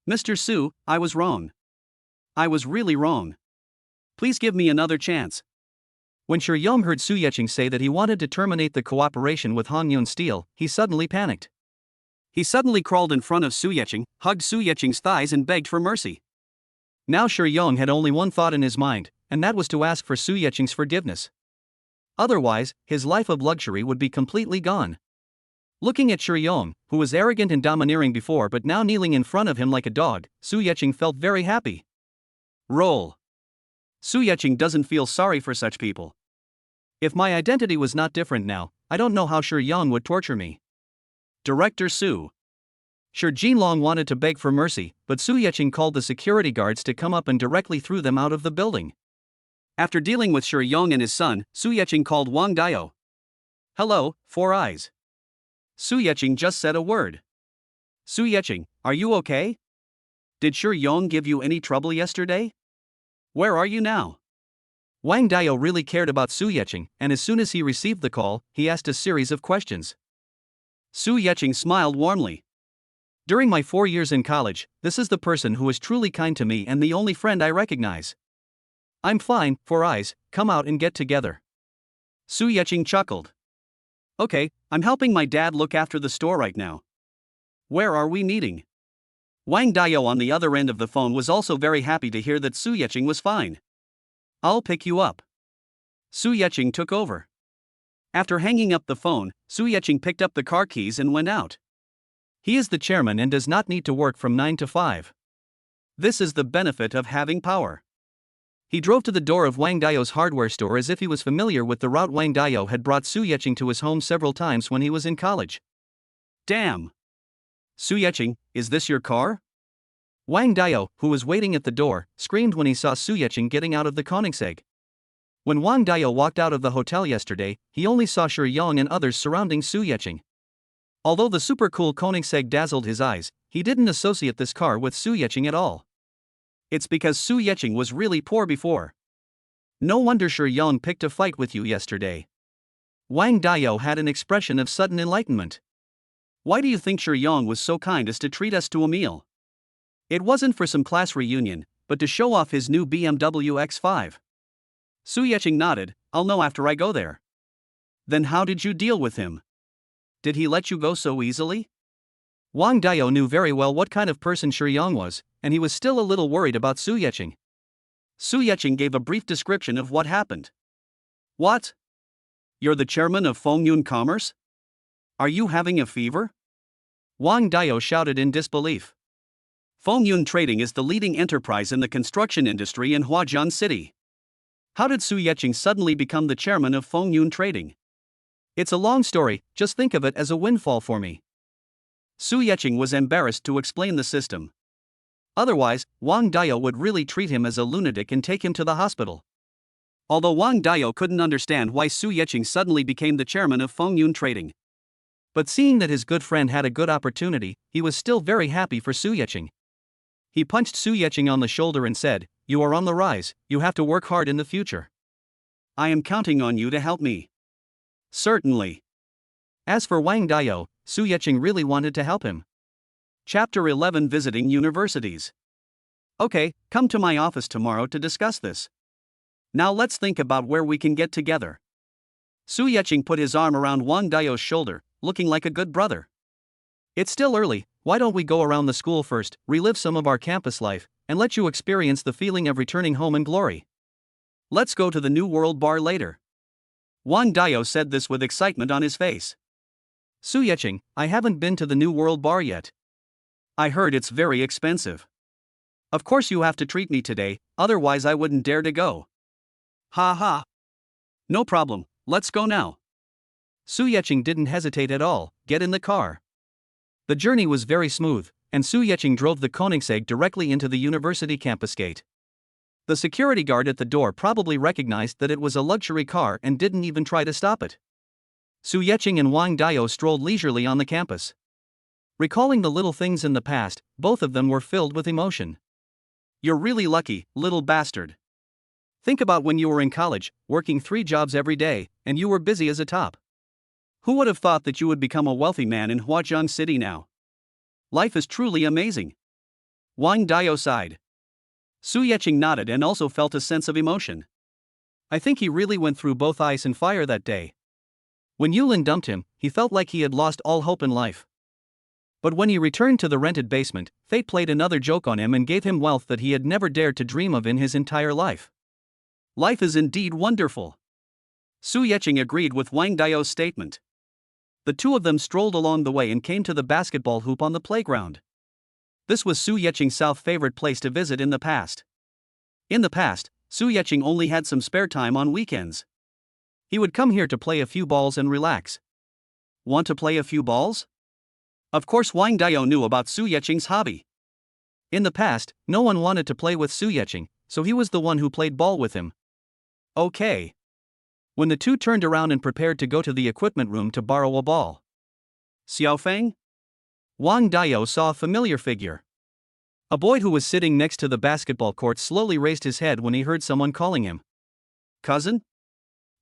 Mr. Su, I was wrong. I was really wrong. Please give me another chance. When Shi Yong heard Su Yecheng say that he wanted to terminate the cooperation with Hong Yun Steel, he suddenly panicked. He suddenly crawled in front of Su Yecheng, hugged Su Yecheng's thighs and begged for mercy. Now Shi Yong had only one thought in his mind, and that was to ask for Su Yecheng's forgiveness. Otherwise, his life of luxury would be completely gone. Looking at Shi Yong, who was arrogant and domineering before but now kneeling in front of him like a dog, Su Yecheng felt very happy. Roll. Su Yecheng doesn't feel sorry for such people. If my identity was not different now, I don't know how Shi Yong would torture me. Director Su. Shi Jinlong wanted to beg for mercy, but Su Yecheng called the security guards to come up and directly threw them out of the building. After dealing with Shi Yong and his son, Su Yecheng called Wang Dao. Hello, Four Eyes. Su Yecheng just said a word. Su Yecheng, are you okay? Did Shi Yong give you any trouble yesterday? Where are you now? Wang Dao really cared about Su Yecheng, and as soon as he received the call, he asked a series of questions. Su Yecheng smiled warmly. During my 4 years in college, this is the person who is truly kind to me and the only friend I recognize. I'm fine, Four Eyes, come out and get together. Su Yecheng chuckled. Okay, I'm helping my dad look after the store right now. Where are we meeting? Wang Dao on the other end of the phone was also very happy to hear that Su Yecheng was fine. I'll pick you up. Su Yecheng took over. After hanging up the phone, Su Yecheng picked up the car keys and went out. He is the chairman and does not need to work from 9 to 5. This is the benefit of having power. He drove to the door of Wang Dao's hardware store as if he was familiar with the route. Wang Dao had brought Su Yecheng to his home several times when he was in college. Damn! Su Yecheng, is this your car? Wang Dao, who was waiting at the door, screamed when he saw Su Yecheng getting out of the Koenigsegg. When Wang Dao walked out of the hotel yesterday, he only saw Shi Yong and others surrounding Su Yecheng. Although the super cool Koenigsegg dazzled his eyes, he didn't associate this car with Su Yecheng at all. It's because Su Yecheng was really poor before. No wonder Shi Yong picked a fight with you yesterday. Wang Dao had an expression of sudden enlightenment. Why do you think Shi Yong was so kind as to treat us to a meal? It wasn't for some class reunion, but to show off his new BMW X5. Su Yecheng nodded, I'll know after I go there. Then how did you deal with him? Did he let you go so easily? Wang Dao knew very well what kind of person Shi Yong was, and he was still a little worried about Su Yecheng. Su Yecheng gave a brief description of what happened. What? You're the chairman of Fengyun Commerce? Are you having a fever? Wang Dao shouted in disbelief. Fengyun Trading is the leading enterprise in the construction industry in Huajian City. How did Su Yecheng suddenly become the chairman of Fengyun Trading? It's a long story, just think of it as a windfall for me. Su Yecheng was embarrassed to explain the system. Otherwise, Wang Dao would really treat him as a lunatic and take him to the hospital. Although Wang Dao couldn't understand why Su Yecheng suddenly became the chairman of Fengyun Trading. But seeing that his good friend had a good opportunity, he was still very happy for Su Yecheng. He punched Su Yecheng on the shoulder and said, You are on the rise, you have to work hard in the future. I am counting on you to help me. Certainly. As for Wang Dao, Su Yecheng really wanted to help him. Chapter 11 Visiting Universities. Okay, come to my office tomorrow to discuss this. Now let's think about where we can get together. Su Yecheng put his arm around Wang Dao's shoulder, looking like a good brother. It's still early, why don't we go around the school first, relive some of our campus life, and let you experience the feeling of returning home in glory. Let's go to the New World Bar later. Wang Dao said this with excitement on his face. Su Yecheng, I haven't been to the New World Bar yet. I heard it's very expensive. Of course you have to treat me today, otherwise I wouldn't dare to go. Ha ha. No problem, let's go now. Su Yecheng didn't hesitate at all, get in the car. The journey was very smooth, and Su Yecheng drove the Koenigsegg directly into the university campus gate. The security guard at the door probably recognized that it was a luxury car and didn't even try to stop it. Su Yecheng and Wang Dao strolled leisurely on the campus. Recalling the little things in the past, both of them were filled with emotion. You're really lucky, little bastard. Think about when you were in college, working 3 jobs every day, and you were busy as a top. Who would have thought that you would become a wealthy man in Huajian City now? Life is truly amazing. Wang Dao sighed. Su Yeching nodded and also felt a sense of emotion. I think he really went through both ice and fire that day. When Yulin dumped him, he felt like he had lost all hope in life. But when he returned to the rented basement, fate played another joke on him and gave him wealth that he had never dared to dream of in his entire life. Life is indeed wonderful. Su Yeching agreed with Wang Dao's statement. The two of them strolled along the way and came to the basketball hoop on the playground. This was Su Yeching's favorite place to visit in the past. In the past, Su Yeching only had some spare time on weekends. He would come here to play a few balls and relax. Want to play a few balls? Of course, Wang Dao knew about Su Yeching's hobby. In the past, no one wanted to play with Su Yeching, so he was the one who played ball with him. Okay. When the two turned around and prepared to go to the equipment room to borrow a ball. Xiaofeng? Wang Dao saw a familiar figure. A boy who was sitting next to the basketball court slowly raised his head when he heard someone calling him. Cousin?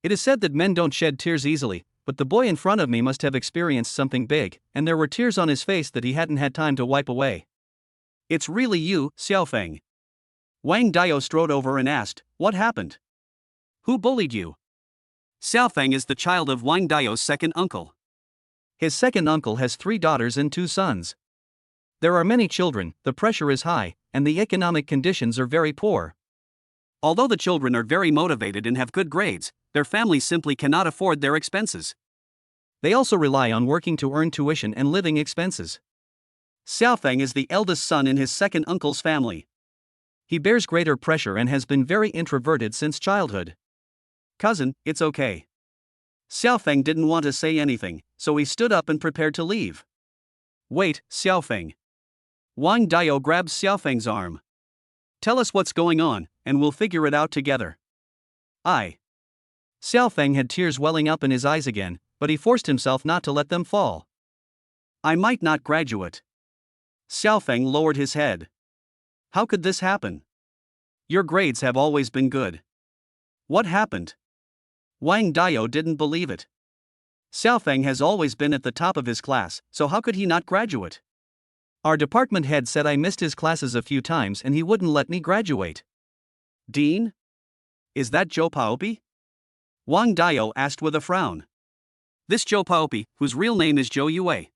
It is said that men don't shed tears easily, but the boy in front of me must have experienced something big, and there were tears on his face that he hadn't had time to wipe away. It's really you, Xiaofeng. Wang Dao strode over and asked, what happened? Who bullied you? Xiaofeng is the child of Wang Dao's second uncle. His second uncle has 3 daughters and 2 sons. There are many children, the pressure is high, and the economic conditions are very poor. Although the children are very motivated and have good grades, their families simply cannot afford their expenses. They also rely on working to earn tuition and living expenses. Xiaofeng is the eldest son in his second uncle's family. He bears greater pressure and has been very introverted since childhood. Cousin, it's okay. Xiaofeng didn't want to say anything, so he stood up and prepared to leave. Wait, Xiaofeng. Wang Dao grabbed Xiaofeng's arm. Tell us what's going on, and we'll figure it out together. Xiaofeng had tears welling up in his eyes again, but he forced himself not to let them fall. I might not graduate. Xiaofeng lowered his head. How could this happen? Your grades have always been good. What happened? Wang Dao didn't believe it. Xiaofeng has always been at the top of his class, so how could he not graduate? Our department head said I missed his classes a few times and he wouldn't let me graduate. Dean? Is that Zhou Paopi? Wang Dao asked with a frown. This Zhou Paopi, whose real name is Zhou Yue.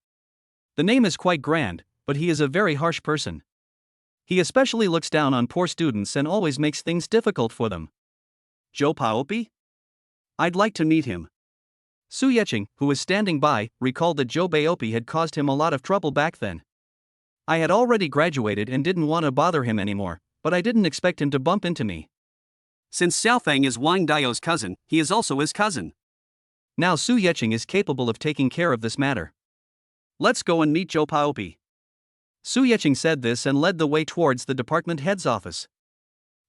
The name is quite grand, but he is a very harsh person. He especially looks down on poor students and always makes things difficult for them. Zhou Paopi? I'd like to meet him. Su Yeching, who was standing by, recalled that Zhou Baopi had caused him a lot of trouble back then. I had already graduated and didn't want to bother him anymore, but I didn't expect him to bump into me. Since Xiaofeng is Wang Dao's cousin, he is also his cousin. Now Su Yeching is capable of taking care of this matter. Let's go and meet Zhou Paopi. Su Yeching said this and led the way towards the department head's office.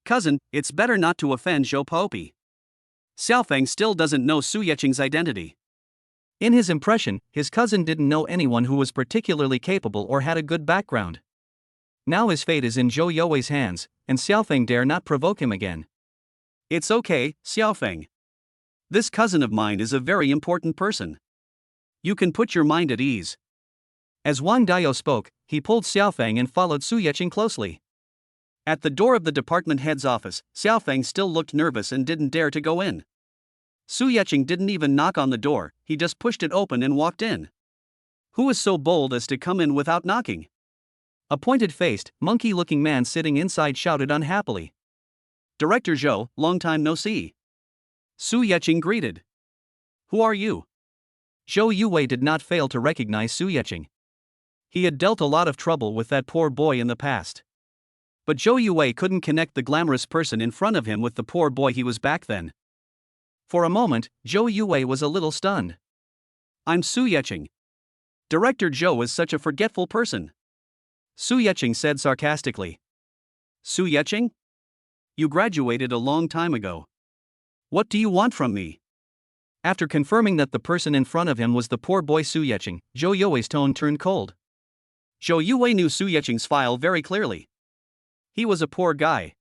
Cousin, it's better not to offend Zhou Paopi. Xiaofeng still doesn't know Su Yeching's identity. In his impression, his cousin didn't know anyone who was particularly capable or had a good background. Now his fate is in Zhou You's hands, and Xiaofeng dare not provoke him again. It's okay, Xiaofeng. This cousin of mine is a very important person. You can put your mind at ease. As Wang Dao spoke, he pulled Xiaofeng and followed Su Yeching closely. At the door of the department head's office, Xiaofeng still looked nervous and didn't dare to go in. Su Yeching didn't even knock on the door, he just pushed it open and walked in. Who was so bold as to come in without knocking? A pointed-faced, monkey-looking man sitting inside shouted unhappily. Director Zhou, long time no see. Su Yeching greeted. Who are you? Zhou Yue did not fail to recognize Su Yeching. He had dealt a lot of trouble with that poor boy in the past. But Zhou Yue couldn't connect the glamorous person in front of him with the poor boy he was back then. For a moment, Zhou Yue was a little stunned. I'm Su Yeching. Director Zhou is such a forgetful person. Su Yeching said sarcastically. Su Yeching? You graduated a long time ago. What do you want from me? After confirming that the person in front of him was the poor boy Su Yeching, Zhou Yue's tone turned cold. Zhou Yue knew Su Yeching's file very clearly. He was a poor guy.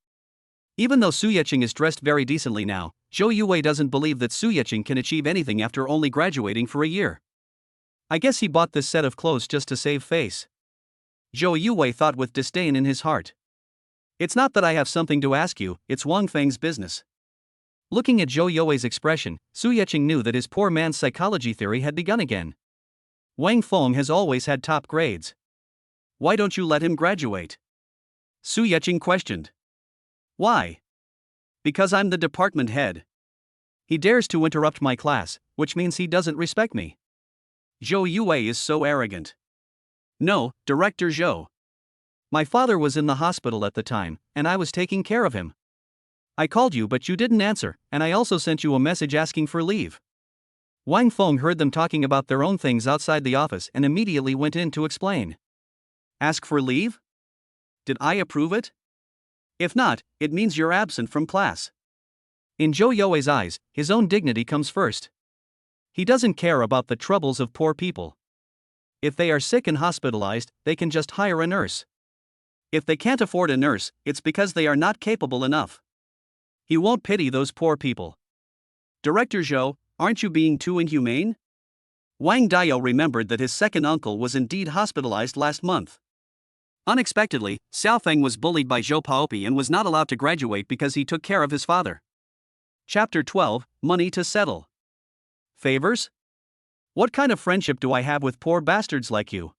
Even though Su Yeching is dressed very decently now, Zhou Yue doesn't believe that Su Yeching can achieve anything after only graduating for a year. I guess he bought this set of clothes just to save face. Zhou Yue thought with disdain in his heart. It's not that I have something to ask you, it's Wang Feng's business. Looking at Zhou You's expression, Su Yeqing knew that his poor man's psychology theory had begun again. Wang Feng has always had top grades. Why don't you let him graduate? Su Yeqing questioned. Why? Because I'm the department head. He dares to interrupt my class, which means he doesn't respect me. Zhou Yue is so arrogant. No, Director Zhou. My father was in the hospital at the time, and I was taking care of him. I called you but you didn't answer, and I also sent you a message asking for leave. Wang Feng heard them talking about their own things outside the office and immediately went in to explain. Ask for leave? Did I approve it? If not, it means you're absent from class. In Zhou You's eyes, his own dignity comes first. He doesn't care about the troubles of poor people. If they are sick and hospitalized, they can just hire a nurse. If they can't afford a nurse, it's because they are not capable enough. He won't pity those poor people. Director Zhou, aren't you being too inhumane? Wang Diao remembered that his second uncle was indeed hospitalized last month. Unexpectedly, Xiaofeng was bullied by Zhou Paopi and was not allowed to graduate because he took care of his father. Chapter 12, Money to Settle. Favors? What kind of friendship do I have with poor bastards like you?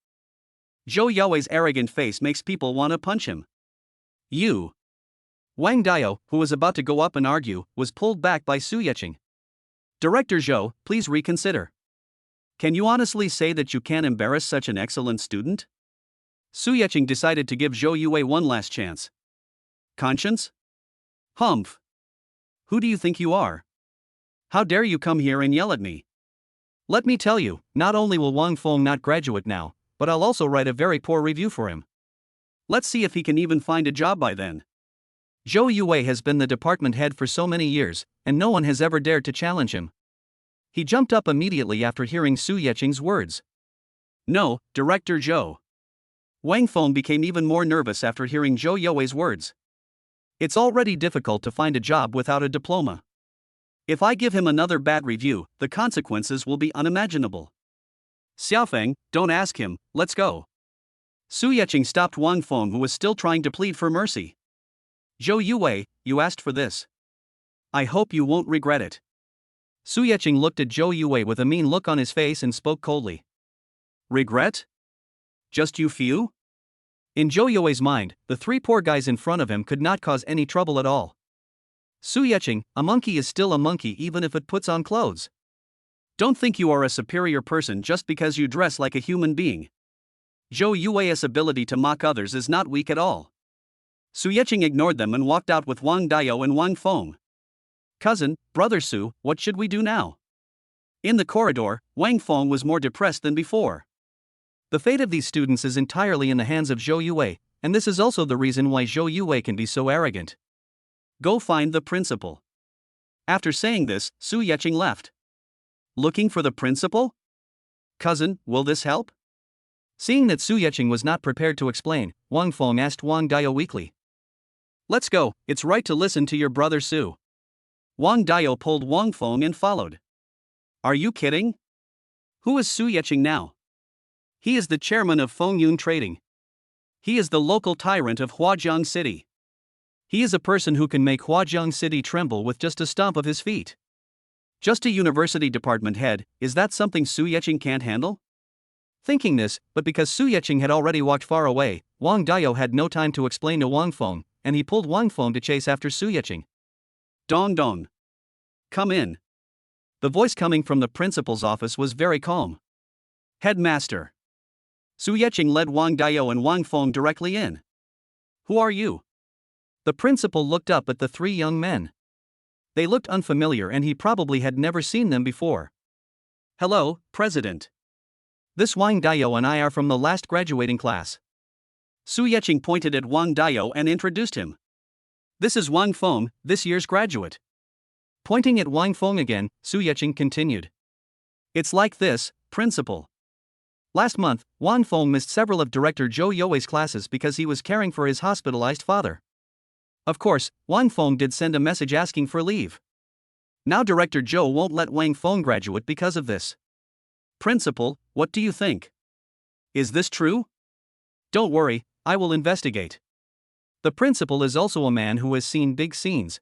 Zhou You's arrogant face makes people want to punch him. You. Wang Diao, who was about to go up and argue, was pulled back by Su Yeqing. Director Zhou, please reconsider. Can you honestly say that you can't embarrass such an excellent student? Su Yeqing decided to give Zhou Yue one last chance. Conscience? Humph. Who do you think you are? How dare you come here and yell at me? Let me tell you, not only will Wang Feng not graduate now, but I'll also write a very poor review for him. Let's see if he can even find a job by then. Zhou Yue has been the department head for so many years, and no one has ever dared to challenge him. He jumped up immediately after hearing Su Yeqing's words. No, Director Zhou. Wang Feng became even more nervous after hearing Zhou You's words. It's already difficult to find a job without a diploma. If I give him another bad review, the consequences will be unimaginable. Xiaofeng, don't ask him, let's go. Su Yeqing stopped Wang Feng, who was still trying to plead for mercy. Zhou Yue, you asked for this. I hope you won't regret it. Su Yeqing looked at Zhou Yue with a mean look on his face and spoke coldly. Regret? Just you few? In Zhou Yue's mind, the three poor guys in front of him could not cause any trouble at all. Su Yeqing, a monkey is still a monkey even if it puts on clothes. Don't think you are a superior person just because you dress like a human being. Zhou Yue's ability to mock others is not weak at all. Su Yeqing ignored them and walked out with Wang Diao and Wang Feng. Cousin, brother Su, what should we do now? In the corridor, Wang Feng was more depressed than before. The fate of these students is entirely in the hands of Zhou Yue, and this is also the reason why Zhou Yue can be so arrogant. Go find the principal. After saying this, Su Yeqing left. Looking for the principal? Cousin, will this help? Seeing that Su Yeqing was not prepared to explain, Wang Feng asked Wang Diao weakly. Let's go, it's right to listen to your brother Su. Wang Diao pulled Wang Feng and followed. Are you kidding? Who is Su Yeqing now? He is the chairman of Fengyun Trading. He is the local tyrant of Huajiang City. He is a person who can make Huajiang City tremble with just a stomp of his feet. Just a university department head, is that something Su Yeqing can't handle? Thinking this, but because Su Yeqing had already walked far away, Wang Diao had no time to explain to Wang Feng, and he pulled Wang Feng to chase after Su Yeqing. Dong dong. Come in. The voice coming from the principal's office was very calm. Headmaster. Su Yeqing led Wang Diao and Wang Feng directly in. Who are you? The principal looked up at the three young men. They looked unfamiliar and he probably had never seen them before. Hello, President. This Wang Diao and I are from the last graduating class. Su Yeqing pointed at Wang Diao and introduced him. This is Wang Feng, this year's graduate. Pointing at Wang Feng again, Su Yeqing continued. It's like this, Principal. Last month, Wang Feng missed several of Director Zhou You's classes because he was caring for his hospitalized father. Of course, Wang Feng did send a message asking for leave. Now Director Zhou won't let Wang Feng graduate because of this. Principal, what do you think? Is this true? Don't worry, I will investigate. The principal is also a man who has seen big scenes.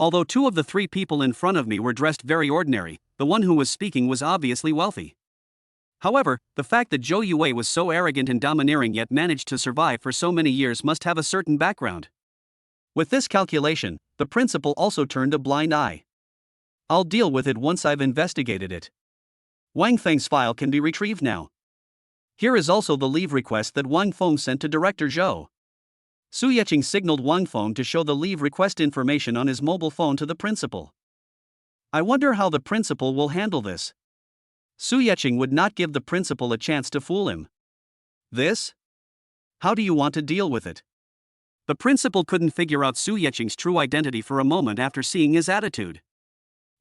Although two of the three people in front of me were dressed very ordinary, the one who was speaking was obviously wealthy. However, the fact that Zhou Yue was so arrogant and domineering yet managed to survive for so many years must have a certain background. With this calculation, the principal also turned a blind eye. I'll deal with it once I've investigated it. Wang Feng's file can be retrieved now. Here is also the leave request that Wang Feng sent to Director Zhou. Su Yeqing signaled Wang Feng to show the leave request information on his mobile phone to the principal. I wonder how the principal will handle this. Su Yeqing would not give the principal a chance to fool him. This? How do you want to deal with it? The principal couldn't figure out Su Yeqing's true identity for a moment after seeing his attitude.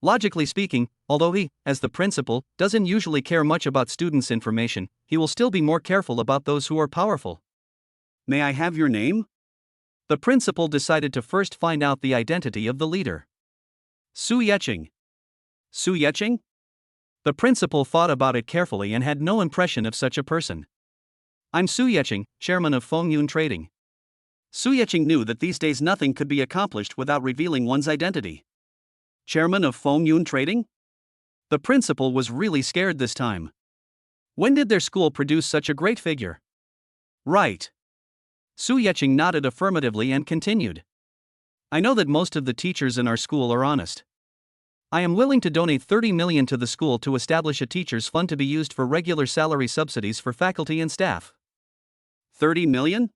Logically speaking, although he, as the principal, doesn't usually care much about students' information, he will still be more careful about those who are powerful. May I have your name? The principal decided to first find out the identity of the leader. Su Yeqing. Su Yeqing? The principal thought about it carefully and had no impression of such a person. I'm Su Yeqing, chairman of Fengyun Trading. Su Yeqing knew that these days nothing could be accomplished without revealing one's identity. Chairman of Fengyun Trading? The principal was really scared this time. When did their school produce such a great figure? Right. Su Yeqing nodded affirmatively and continued. I know that most of the teachers in our school are honest. I am willing to donate 30 million to the school to establish a teacher's fund to be used for regular salary subsidies for faculty and staff. 30 million?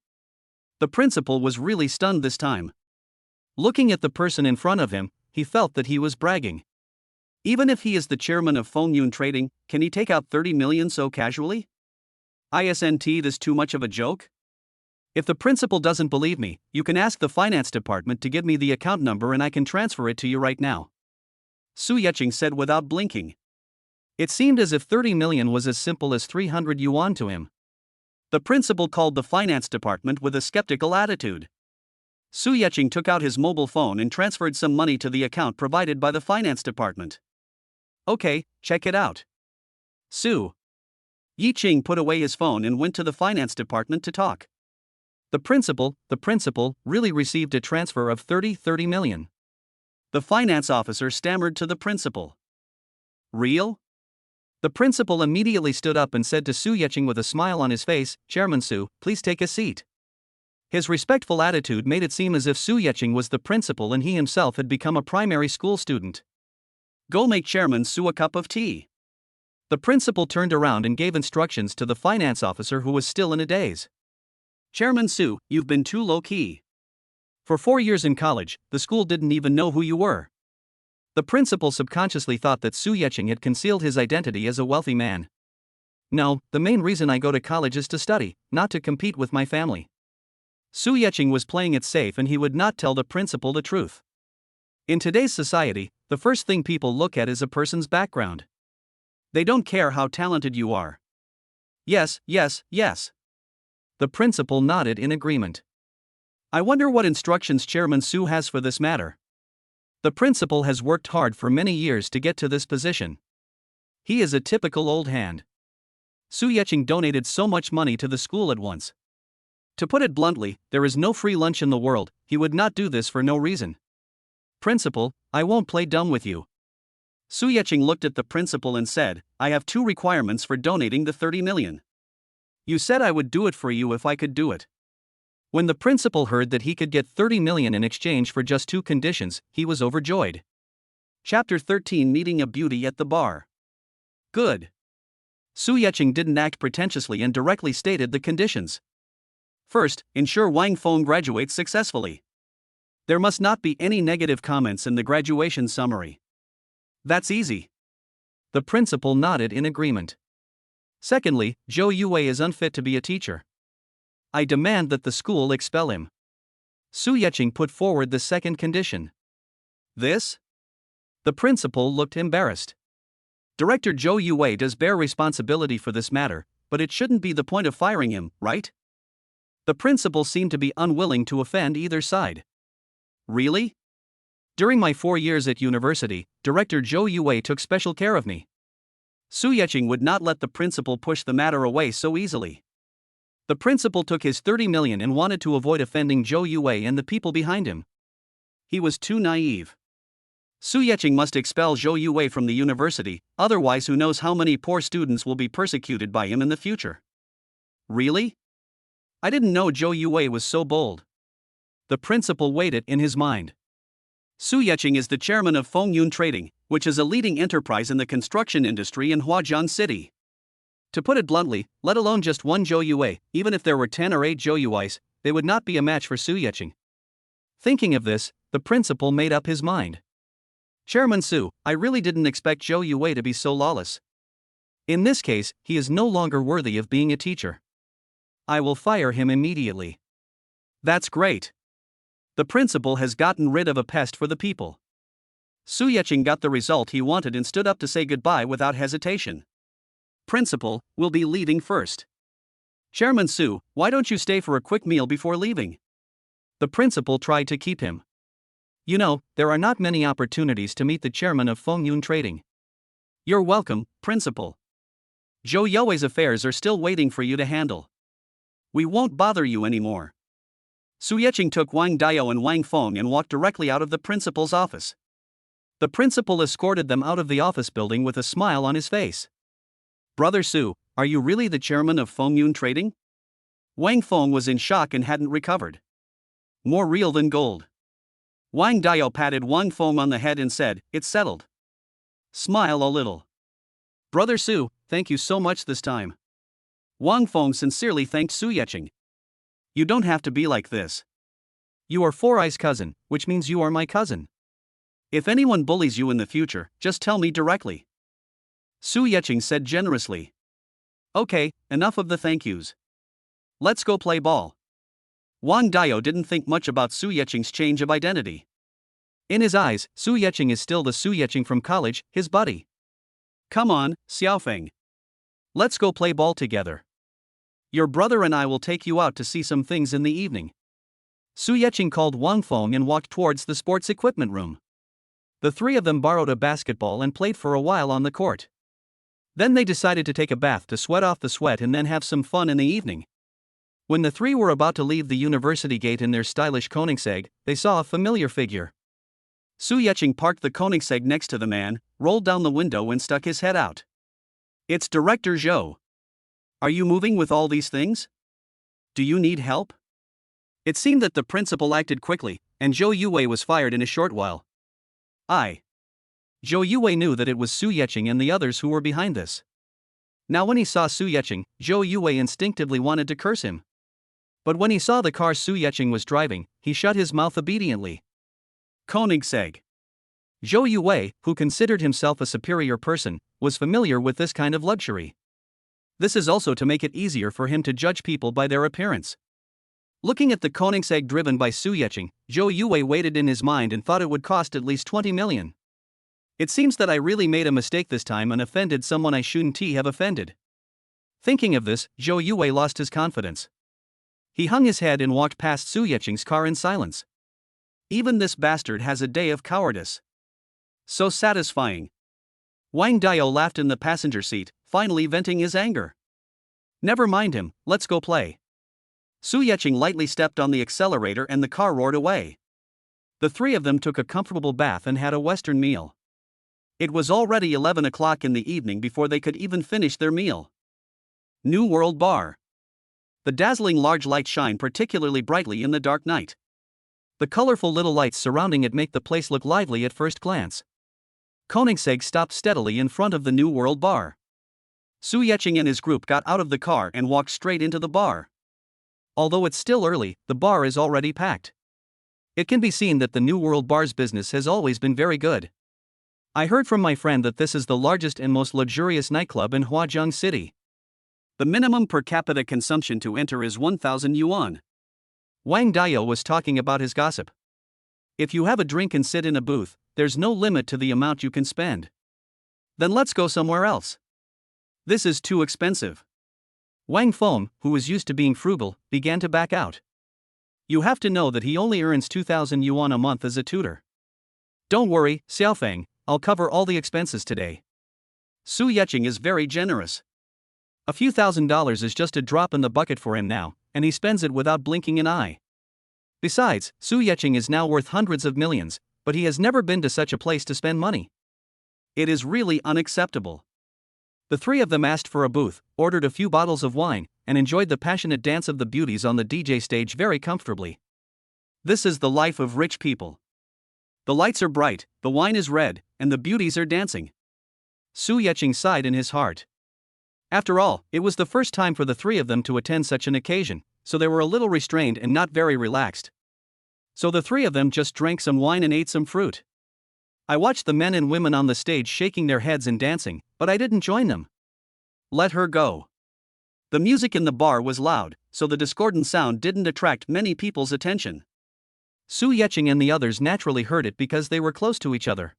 The principal was really stunned this time. Looking at the person in front of him, he felt that he was bragging. Even if he is the chairman of Fengyun Trading, can he take out 30 million so casually? Isn't this too much of a joke? If the principal doesn't believe me, you can ask the finance department to give me the account number and I can transfer it to you right now. Su Yeqing said without blinking. It seemed as if 30 million was as simple as 300 yuan to him. The principal called the finance department with a skeptical attitude. Su Yeqing took out his mobile phone and transferred some money to the account provided by the finance department. Okay, check it out. Su Yeqing put away his phone and went to the finance department to talk. The principal really received a transfer of 30 million. The finance officer stammered to the principal. Real? The principal immediately stood up and said to Su Yeqing with a smile on his face, Chairman Su, please take a seat. His respectful attitude made it seem as if Su Yeqing was the principal and he himself had become a primary school student. Go make Chairman Su a cup of tea. The principal turned around and gave instructions to the finance officer who was still in a daze. Chairman Su, you've been too low-key. For 4 years in college, the school didn't even know who you were. The principal subconsciously thought that Su Yeqing had concealed his identity as a wealthy man. No, the main reason I go to college is to study, not to compete with my family. Su Yeqing was playing it safe and he would not tell the principal the truth. In today's society, the first thing people look at is a person's background. They don't care how talented you are. Yes. The principal nodded in agreement. I wonder what instructions Chairman Su has for this matter. The principal has worked hard for many years to get to this position. He is a typical old hand. Su Yeqing donated so much money to the school at once. To put it bluntly, there is no free lunch in the world, he would not do this for no reason. Principal, I won't play dumb with you. Su Yeqing looked at the principal and said, I have 2 requirements for donating the 30 million. You said I would do it for you if I could do it. When the principal heard that he could get 30 million in exchange for just 2 conditions, he was overjoyed. Chapter 13 Meeting a Beauty at the Bar. Good. Su Yeqing didn't act pretentiously and directly stated the conditions. First, ensure Wang Feng graduates successfully. There must not be any negative comments in the graduation summary. That's easy. The principal nodded in agreement. Secondly, Zhou Yue is unfit to be a teacher. I demand that the school expel him. Su Yeqing put forward the second condition. This? The principal looked embarrassed. Director Zhou Yue does bear responsibility for this matter, but it shouldn't be the point of firing him, right? The principal seemed to be unwilling to offend either side. Really? During my 4 years at university, Director Zhou Yue took special care of me. Su Yeqing would not let the principal push the matter away so easily. The principal took his 30 million and wanted to avoid offending Zhou Yue and the people behind him. He was too naive. Su Yecheng must expel Zhou Yue from the university, otherwise who knows how many poor students will be persecuted by him in the future. Really? I didn't know Zhou Yue was so bold. The principal weighed it in his mind. Su Yecheng is the chairman of Fengyun Trading, which is a leading enterprise in the construction industry in Huajiang City. To put it bluntly, let alone just one Zhou Yue, even if there were 10 or 8 Zhou Yues, they would not be a match for Su Yecheng. Thinking of this, the principal made up his mind. Chairman Su, I really didn't expect Zhou Yue to be so lawless. In this case, he is no longer worthy of being a teacher. I will fire him immediately. That's great. The principal has gotten rid of a pest for the people. Su Yecheng got the result he wanted and stood up to say goodbye without hesitation. Principal, will be leading first. Chairman Su, why don't you stay for a quick meal before leaving? The principal tried to keep him. You know, there are not many opportunities to meet the chairman of Fengyun Trading. You're welcome, principal. Zhou Yue's affairs are still waiting for you to handle. We won't bother you anymore. Su Yecheng took Wang Dao and Wang Feng and walked directly out of the principal's office. The principal escorted them out of the office building with a smile on his face. Brother Su, are you really the chairman of Fengyun Trading? Wang Feng was in shock and hadn't recovered. More real than gold. Wang Dao patted Wang Feng on the head and said, it's settled. Smile a little. Brother Su, thank you so much this time. Wang Feng sincerely thanked Su Yecheng. You don't have to be like this. You are Four Eyes' cousin, which means you are my cousin. If anyone bullies you in the future, just tell me directly. Su Yecheng said generously. Okay, enough of the thank yous. Let's go play ball. Wang Dao didn't think much about Su Yecheng's change of identity. In his eyes, Su Yecheng is still the Su Yecheng from college, his buddy. Come on, Xiaofeng. Let's go play ball together. Your brother and I will take you out to see some things in the evening. Su Yecheng called Wang Feng and walked towards the sports equipment room. The three of them borrowed a basketball and played for a while on the court. Then they decided to take a bath to sweat off the sweat and then have some fun in the evening. When the three were about to leave the university gate in their stylish Koenigsegg, they saw a familiar figure. Su Yecheng parked the Koenigsegg next to the man, rolled down the window and stuck his head out. It's Director Zhou. Are you moving with all these things? Do you need help? It seemed that the principal acted quickly, and Zhou Yue was fired in a short while. Zhou Yue knew that it was Su Yecheng and the others who were behind this. Now when he saw Su Yecheng, Zhou Yue instinctively wanted to curse him. But when he saw the car Su Yecheng was driving, he shut his mouth obediently. Koenigsegg. Zhou Yue, who considered himself a superior person, was familiar with this kind of luxury. This is also to make it easier for him to judge people by their appearance. Looking at the Koenigsegg driven by Su Yecheng, Zhou Yue weighed it in his mind and thought it would cost at least 20 million. It seems that I really made a mistake this time and offended someone I shouldn't have offended. Thinking of this, Zhou Yue lost his confidence. He hung his head and walked past Su Yecheng's car in silence. Even this bastard has a day of cowardice. So satisfying. Wang Dao laughed in the passenger seat, finally venting his anger. Never mind him, let's go play. Su Yecheng lightly stepped on the accelerator and the car roared away. The three of them took a comfortable bath and had a Western meal. It was already 11 o'clock in the evening before they could even finish their meal. New World Bar. The dazzling large lights shine particularly brightly in the dark night. The colorful little lights surrounding it make the place look lively at first glance. Koenigsegg stopped steadily in front of the New World Bar. Su Yecheng and his group got out of the car and walked straight into the bar. Although it's still early, the bar is already packed. It can be seen that the New World Bar's business has always been very good. I heard from my friend that this is the largest and most luxurious nightclub in Huajiang City. The minimum per capita consumption to enter is 1,000 yuan. Wang Dao was talking about his gossip. If you have a drink and sit in a booth, there's no limit to the amount you can spend. Then let's go somewhere else. This is too expensive. Wang Feng, who was used to being frugal, began to back out. You have to know that he only earns 2,000 yuan a month as a tutor. Don't worry, Xiaofeng, I'll cover all the expenses today. Su Yecheng is very generous. A few $1,000s is just a drop in the bucket for him now, and he spends it without blinking an eye. Besides, Su Yecheng is now worth hundreds of millions, but he has never been to such a place to spend money. It is really unacceptable. The three of them asked for a booth, ordered a few bottles of wine, and enjoyed the passionate dance of the beauties on the DJ stage very comfortably. This is the life of rich people. The lights are bright, the wine is red, and the beauties are dancing. Su Yecheng sighed in his heart. After all, it was the first time for the three of them to attend such an occasion, so they were a little restrained and not very relaxed. So the three of them just drank some wine and ate some fruit. I watched the men and women on the stage shaking their heads and dancing, but I didn't join them. Let her go. The music in the bar was loud, so the discordant sound didn't attract many people's attention. Su Yecheng and the others naturally heard it because they were close to each other.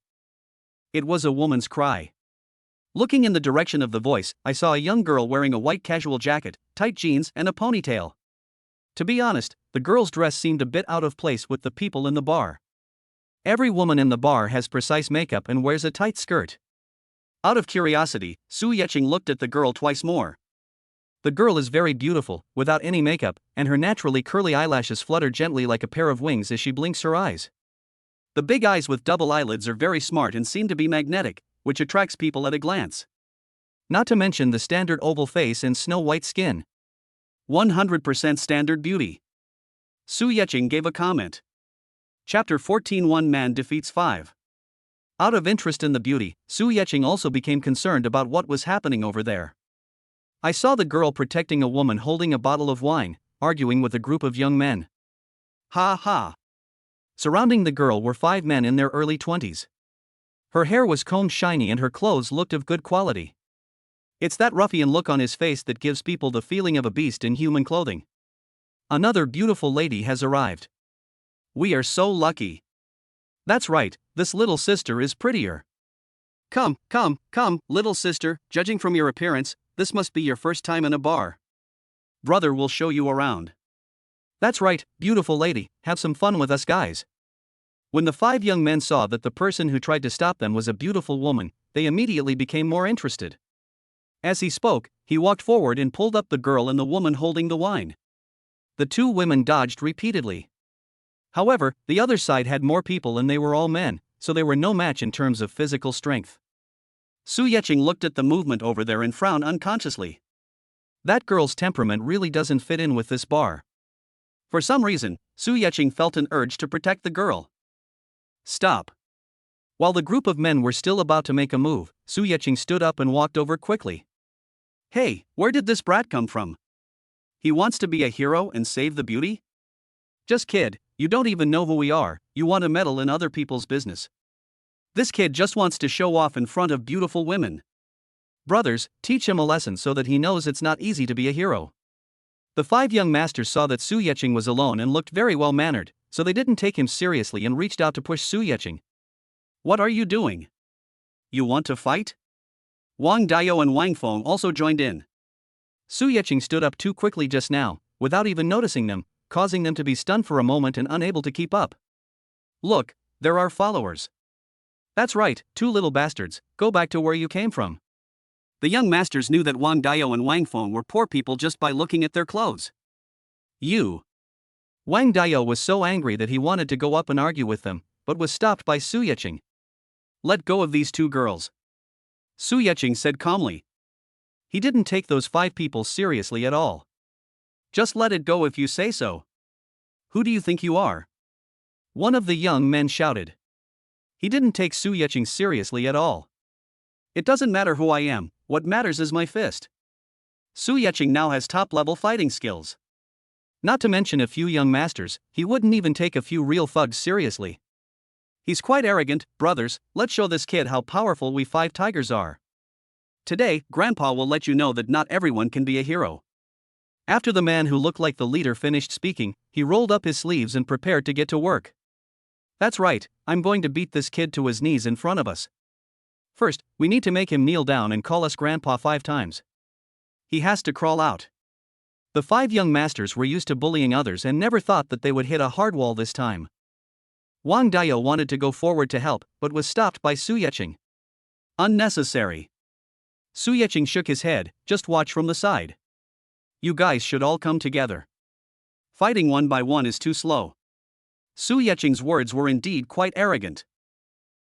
It was a woman's cry. Looking in the direction of the voice, I saw a young girl wearing a white casual jacket, tight jeans, and a ponytail. To be honest, the girl's dress seemed a bit out of place with the people in the bar. Every woman in the bar has precise makeup and wears a tight skirt. Out of curiosity, Su Yecheng looked at the girl twice more. The girl is very beautiful, without any makeup, and her naturally curly eyelashes flutter gently like a pair of wings as she blinks her eyes. The big eyes with double eyelids are very smart and seem to be magnetic, which attracts people at a glance. Not to mention the standard oval face and snow-white skin. 100% standard beauty. Su Yecheng gave a comment. Chapter 14. One man defeats 5. Out of interest in the beauty, Su Yecheng also became concerned about what was happening over there. I saw the girl protecting a woman holding a bottle of wine, arguing with a group of young men. Ha ha. Surrounding the girl were 5 men in their early 20s. Her hair was combed shiny and her clothes looked of good quality. It's that ruffian look on his face that gives people the feeling of a beast in human clothing. Another beautiful lady has arrived. We are so lucky. That's right, this little sister is prettier. Come, little sister, judging from your appearance, this must be your first time in a bar. Brother will show you around. That's right, beautiful lady, have some fun with us guys. When the 5 young men saw that the person who tried to stop them was a beautiful woman, they immediately became more interested. As he spoke, he walked forward and pulled up the girl and the woman holding the wine. The 2 women dodged repeatedly. However, the other side had more people and they were all men, so they were no match in terms of physical strength. Su Yecheng looked at the movement over there and frowned unconsciously. That girl's temperament really doesn't fit in with this bar. For some reason, Su Yecheng felt an urge to protect the girl. Stop. While the group of men were still about to make a move, Su Yecheng stood up and walked over quickly. Hey, where did this brat come from? He wants to be a hero and save the beauty? Just kid, you don't even know who we are, you want to meddle in other people's business. This kid just wants to show off in front of beautiful women. Brothers, teach him a lesson so that he knows it's not easy to be a hero. The 5 young masters saw that Su Yecheng was alone and looked very well mannered, so they didn't take him seriously and reached out to push Su Yecheng. What are you doing? You want to fight? Wang Dayo and Wang Feng also joined in. Su Yecheng stood up too quickly just now, without even noticing them, causing them to be stunned for a moment and unable to keep up. Look, there are followers. That's right, 2 little bastards, go back to where you came from. The young masters knew that Wang Dayo and Wang Feng were poor people just by looking at their clothes. You. Wang Dayo was so angry that he wanted to go up and argue with them, but was stopped by Su Yecheng. Let go of these 2 girls. Su Yecheng said calmly. He didn't take those 5 people seriously at all. Just let it go if you say so. Who do you think you are? One of the young men shouted. He didn't take Su Yecheng seriously at all. It doesn't matter who I am, what matters is my fist. Su Yecheng now has top-level fighting skills. Not to mention a few young masters, he wouldn't even take a few real thugs seriously. He's quite arrogant. Brothers, let's show this kid how powerful we 5 tigers are. Today, Grandpa will let you know that not everyone can be a hero. After the man who looked like the leader finished speaking, he rolled up his sleeves and prepared to get to work. That's right, I'm going to beat this kid to his knees in front of us. First, we need to make him kneel down and call us Grandpa 5 times. He has to crawl out. The 5 young masters were used to bullying others and never thought that they would hit a hard wall this time. Wang Dayo wanted to go forward to help, but was stopped by Su Yecheng. Unnecessary. Su Yecheng shook his head. Just watch from the side. You guys should all come together. Fighting one by one is too slow. Su Yecheng's words were indeed quite arrogant.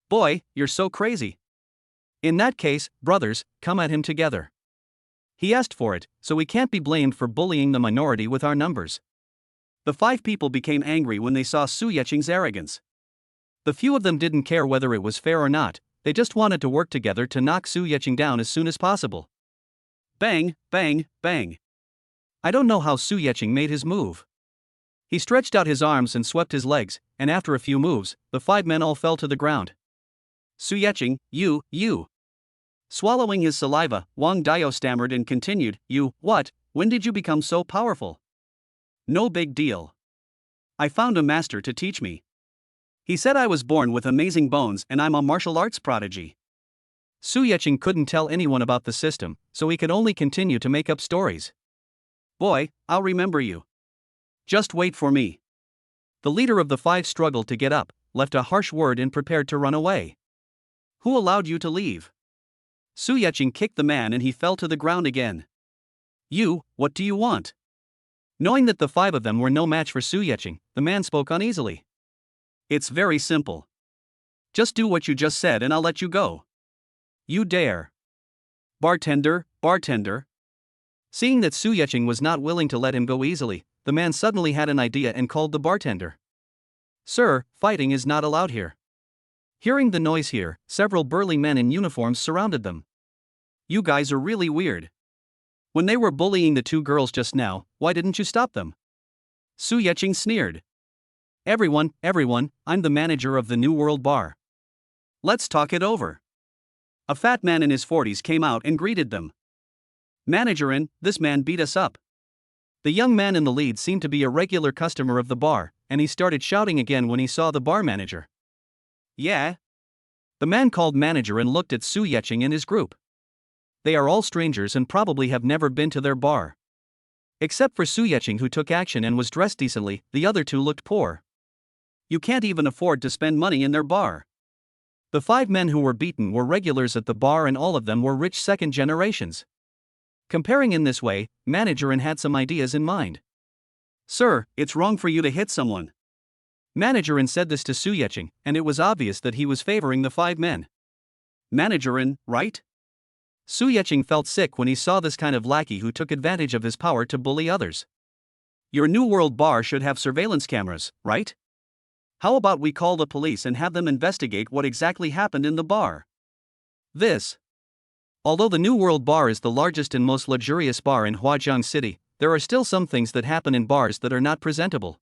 Boy, you're so crazy. In that case, brothers, come at him together. He asked for it, so we can't be blamed for bullying the minority with our numbers. The 5 people became angry when they saw Su Yecheng's arrogance. The few of them didn't care whether it was fair or not, they just wanted to work together to knock Su Yecheng down as soon as possible. Bang, bang, bang. I don't know how Su Yecheng made his move. He stretched out his arms and swept his legs, and after a few moves, the 5 men all fell to the ground. Su Yecheng, you. Swallowing his saliva, Wang Dio stammered and continued, You, what, when did you become so powerful? No big deal. I found a master to teach me. He said I was born with amazing bones and I'm a martial arts prodigy. Su Yecheng couldn't tell anyone about the system, so he could only continue to make up stories. Boy, I'll remember you. Just wait for me. The leader of the 5 struggled to get up, left a harsh word and prepared to run away. Who allowed you to leave? Su Yecheng kicked the man and he fell to the ground again. You, what do you want? Knowing that the 5 of them were no match for Su Yecheng, the man spoke uneasily. It's very simple. Just do what you just said and I'll let you go. You dare. Bartender. Seeing that Su Yecheng was not willing to let him go easily, the man suddenly had an idea and called the bartender. Sir, fighting is not allowed here. Hearing the noise here, several burly men in uniforms surrounded them. You guys are really weird. When they were bullying the 2 girls just now, why didn't you stop them? Su Yecheng sneered. Everyone, I'm the manager of the New World Bar. Let's talk it over. A fat man in his 40s came out and greeted them. Managerin, this man beat us up. The young man in the lead seemed to be a regular customer of the bar, and he started shouting again when he saw the bar manager. Yeah? The man called manager and looked at Su Yecheng and his group. They are all strangers and probably have never been to their bar. Except for Su Yecheng, who took action and was dressed decently, the other 2 looked poor. You can't even afford to spend money in their bar. The 5 men who were beaten were regulars at the bar and all of them were rich second generations. Comparing in this way, Managerin had some ideas in mind. Sir, it's wrong for you to hit someone. Managerin said this to Su Yecheng, and it was obvious that he was favoring the 5 men. Managerin, right? Su Yecheng felt sick when he saw this kind of lackey who took advantage of his power to bully others. Your New World Bar should have surveillance cameras, right? How about we call the police and have them investigate what exactly happened in the bar? Although the New World Bar is the largest and most luxurious bar in Huajiang City, there are still some things that happen in bars that are not presentable.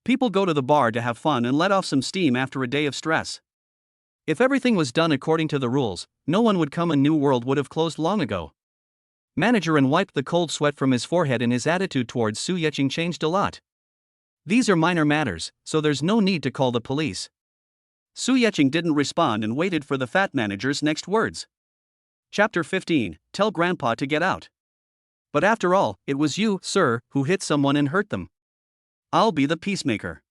People go to the bar to have fun and let off some steam after a day of stress. If everything was done according to the rules, no one would come and New World would have closed long ago. Managerin wiped the cold sweat from his forehead and his attitude towards Su Yecheng changed a lot. These are minor matters, so there's no need to call the police. Su Yecheng didn't respond and waited for the fat manager's next words. Chapter 15, Tell Grandpa to get out. But after all, it was you, sir, who hit someone and hurt them. I'll be the peacemaker.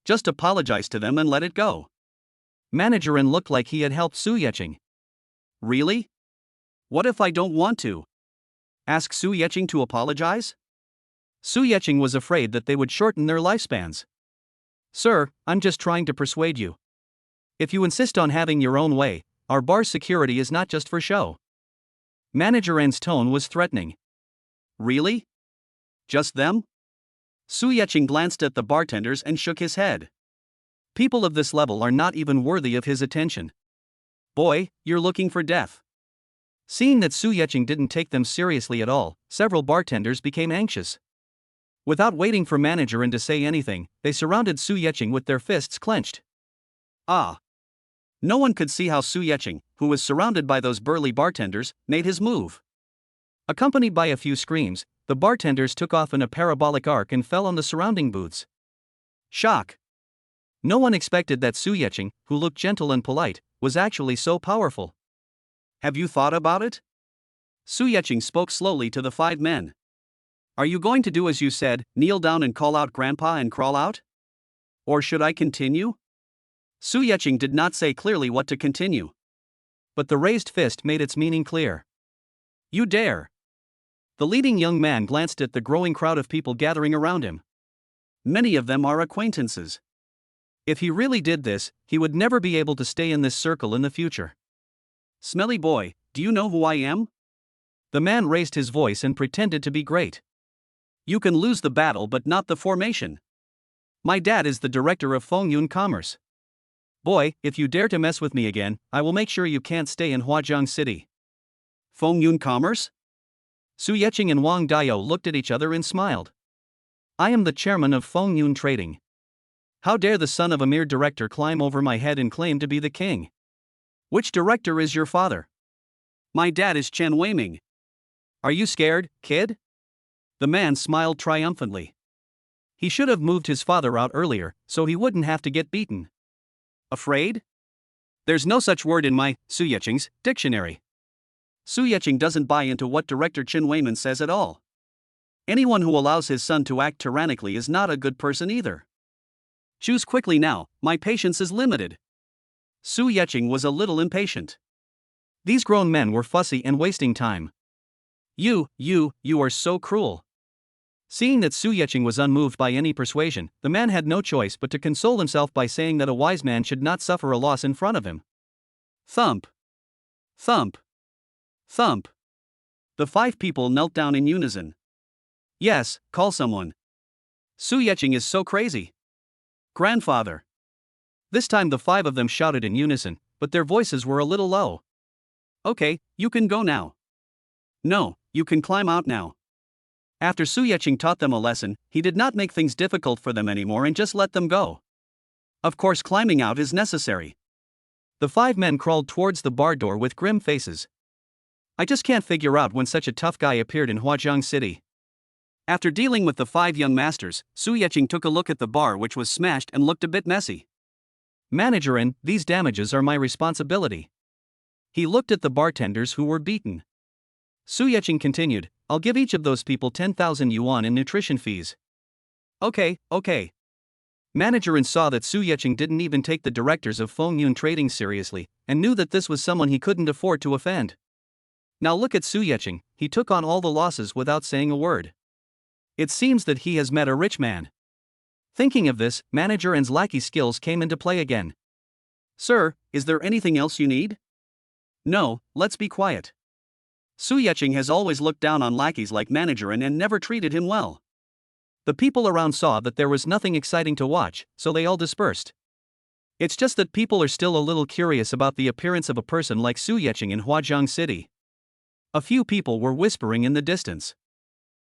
Just apologize to them and let it go. Managerin looked like he had helped Su Yecheng. Really? What if I don't want to? Ask Su Yecheng to apologize? Su Yecheng was afraid that they would shorten their lifespans. Sir, I'm just trying to persuade you. If you insist on having your own way, our bar's security is not just for show. Managerin's tone was threatening. Really? Just them? Su Yecheng glanced at the bartenders and shook his head. People of this level are not even worthy of his attention. Boy, you're looking for death. Seeing that Su Yecheng didn't take them seriously at all, several bartenders became anxious. Without waiting for Managerin to say anything, they surrounded Su Yecheng with their fists clenched. No one could see how Su Yecheng, who was surrounded by those burly bartenders, made his move. Accompanied by a few screams, the bartenders took off in a parabolic arc and fell on the surrounding booths. Shock. No one expected that Su Yecheng, who looked gentle and polite, was actually so powerful. Have you thought about it? Su Yecheng spoke slowly to the 5 men. Are you going to do as you said, kneel down and call out Grandpa and crawl out? Or should I continue? Su Yecheng did not say clearly what to continue. But the raised fist made its meaning clear. You dare! The leading young man glanced at the growing crowd of people gathering around him. Many of them are acquaintances. If he really did this, he would never be able to stay in this circle in the future. Smelly boy, do you know who I am? The man raised his voice and pretended to be great. You can lose the battle but not the formation. My dad is the director of Fengyun Commerce. Boy, if you dare to mess with me again, I will make sure you can't stay in Huazhang City. Fengyun Commerce? Su Yeqing and Wang Dayo looked at each other and smiled. I am the chairman of Fengyun Trading. How dare the son of a mere director climb over my head and claim to be the king? Which director is your father? My dad is Chen Weiming. Are you scared, kid? The man smiled triumphantly. He should have moved his father out earlier, so he wouldn't have to get beaten. Afraid? There's no such word in my, Su Yeqing's, dictionary. Su Yeqing doesn't buy into what Director Chen Weiman says at all. Anyone who allows his son to act tyrannically is not a good person either. Choose quickly now, my patience is limited. Su Yeqing was a little impatient. These grown men were fussy and wasting time. You are so cruel. Seeing that Su Yeqing was unmoved by any persuasion, the man had no choice but to console himself by saying that a wise man should not suffer a loss in front of him. Thump. Thump. Thump. The 5 people knelt down in unison. Yes, call someone. Su Yeqing is so crazy. Grandfather. This time the 5 of them shouted in unison, but their voices were a little low. Okay, you can go now. No, you can climb out now. After Su Yeqing taught them a lesson, he did not make things difficult for them anymore and just let them go. Of course, climbing out is necessary. The 5 men crawled towards the bar door with grim faces. I just can't figure out when such a tough guy appeared in Huazhang City. After dealing with the 5 young masters, Su Yeqing took a look at the bar, which was smashed and looked a bit messy. Manager, and these damages are my responsibility. He looked at the bartenders who were beaten. Su Yeqing continued, I'll give each of those people 10,000 yuan in nutrition fees. Okay. Manager saw that Su Yeqing didn't even take the directors of Fengyun Trading seriously, and knew that this was someone he couldn't afford to offend. Now look at Su Yeqing, he took on all the losses without saying a word. It seems that he has met a rich man. Thinking of this, Manager and's lackey skills came into play again. Sir, is there anything else you need? No, let's be quiet. Su Yeqing has always looked down on lackeys like Manager and never treated him well. The people around saw that there was nothing exciting to watch, so they all dispersed. It's just that people are still a little curious about the appearance of a person like Su Yeqing in Huazhang City. A few people were whispering in the distance.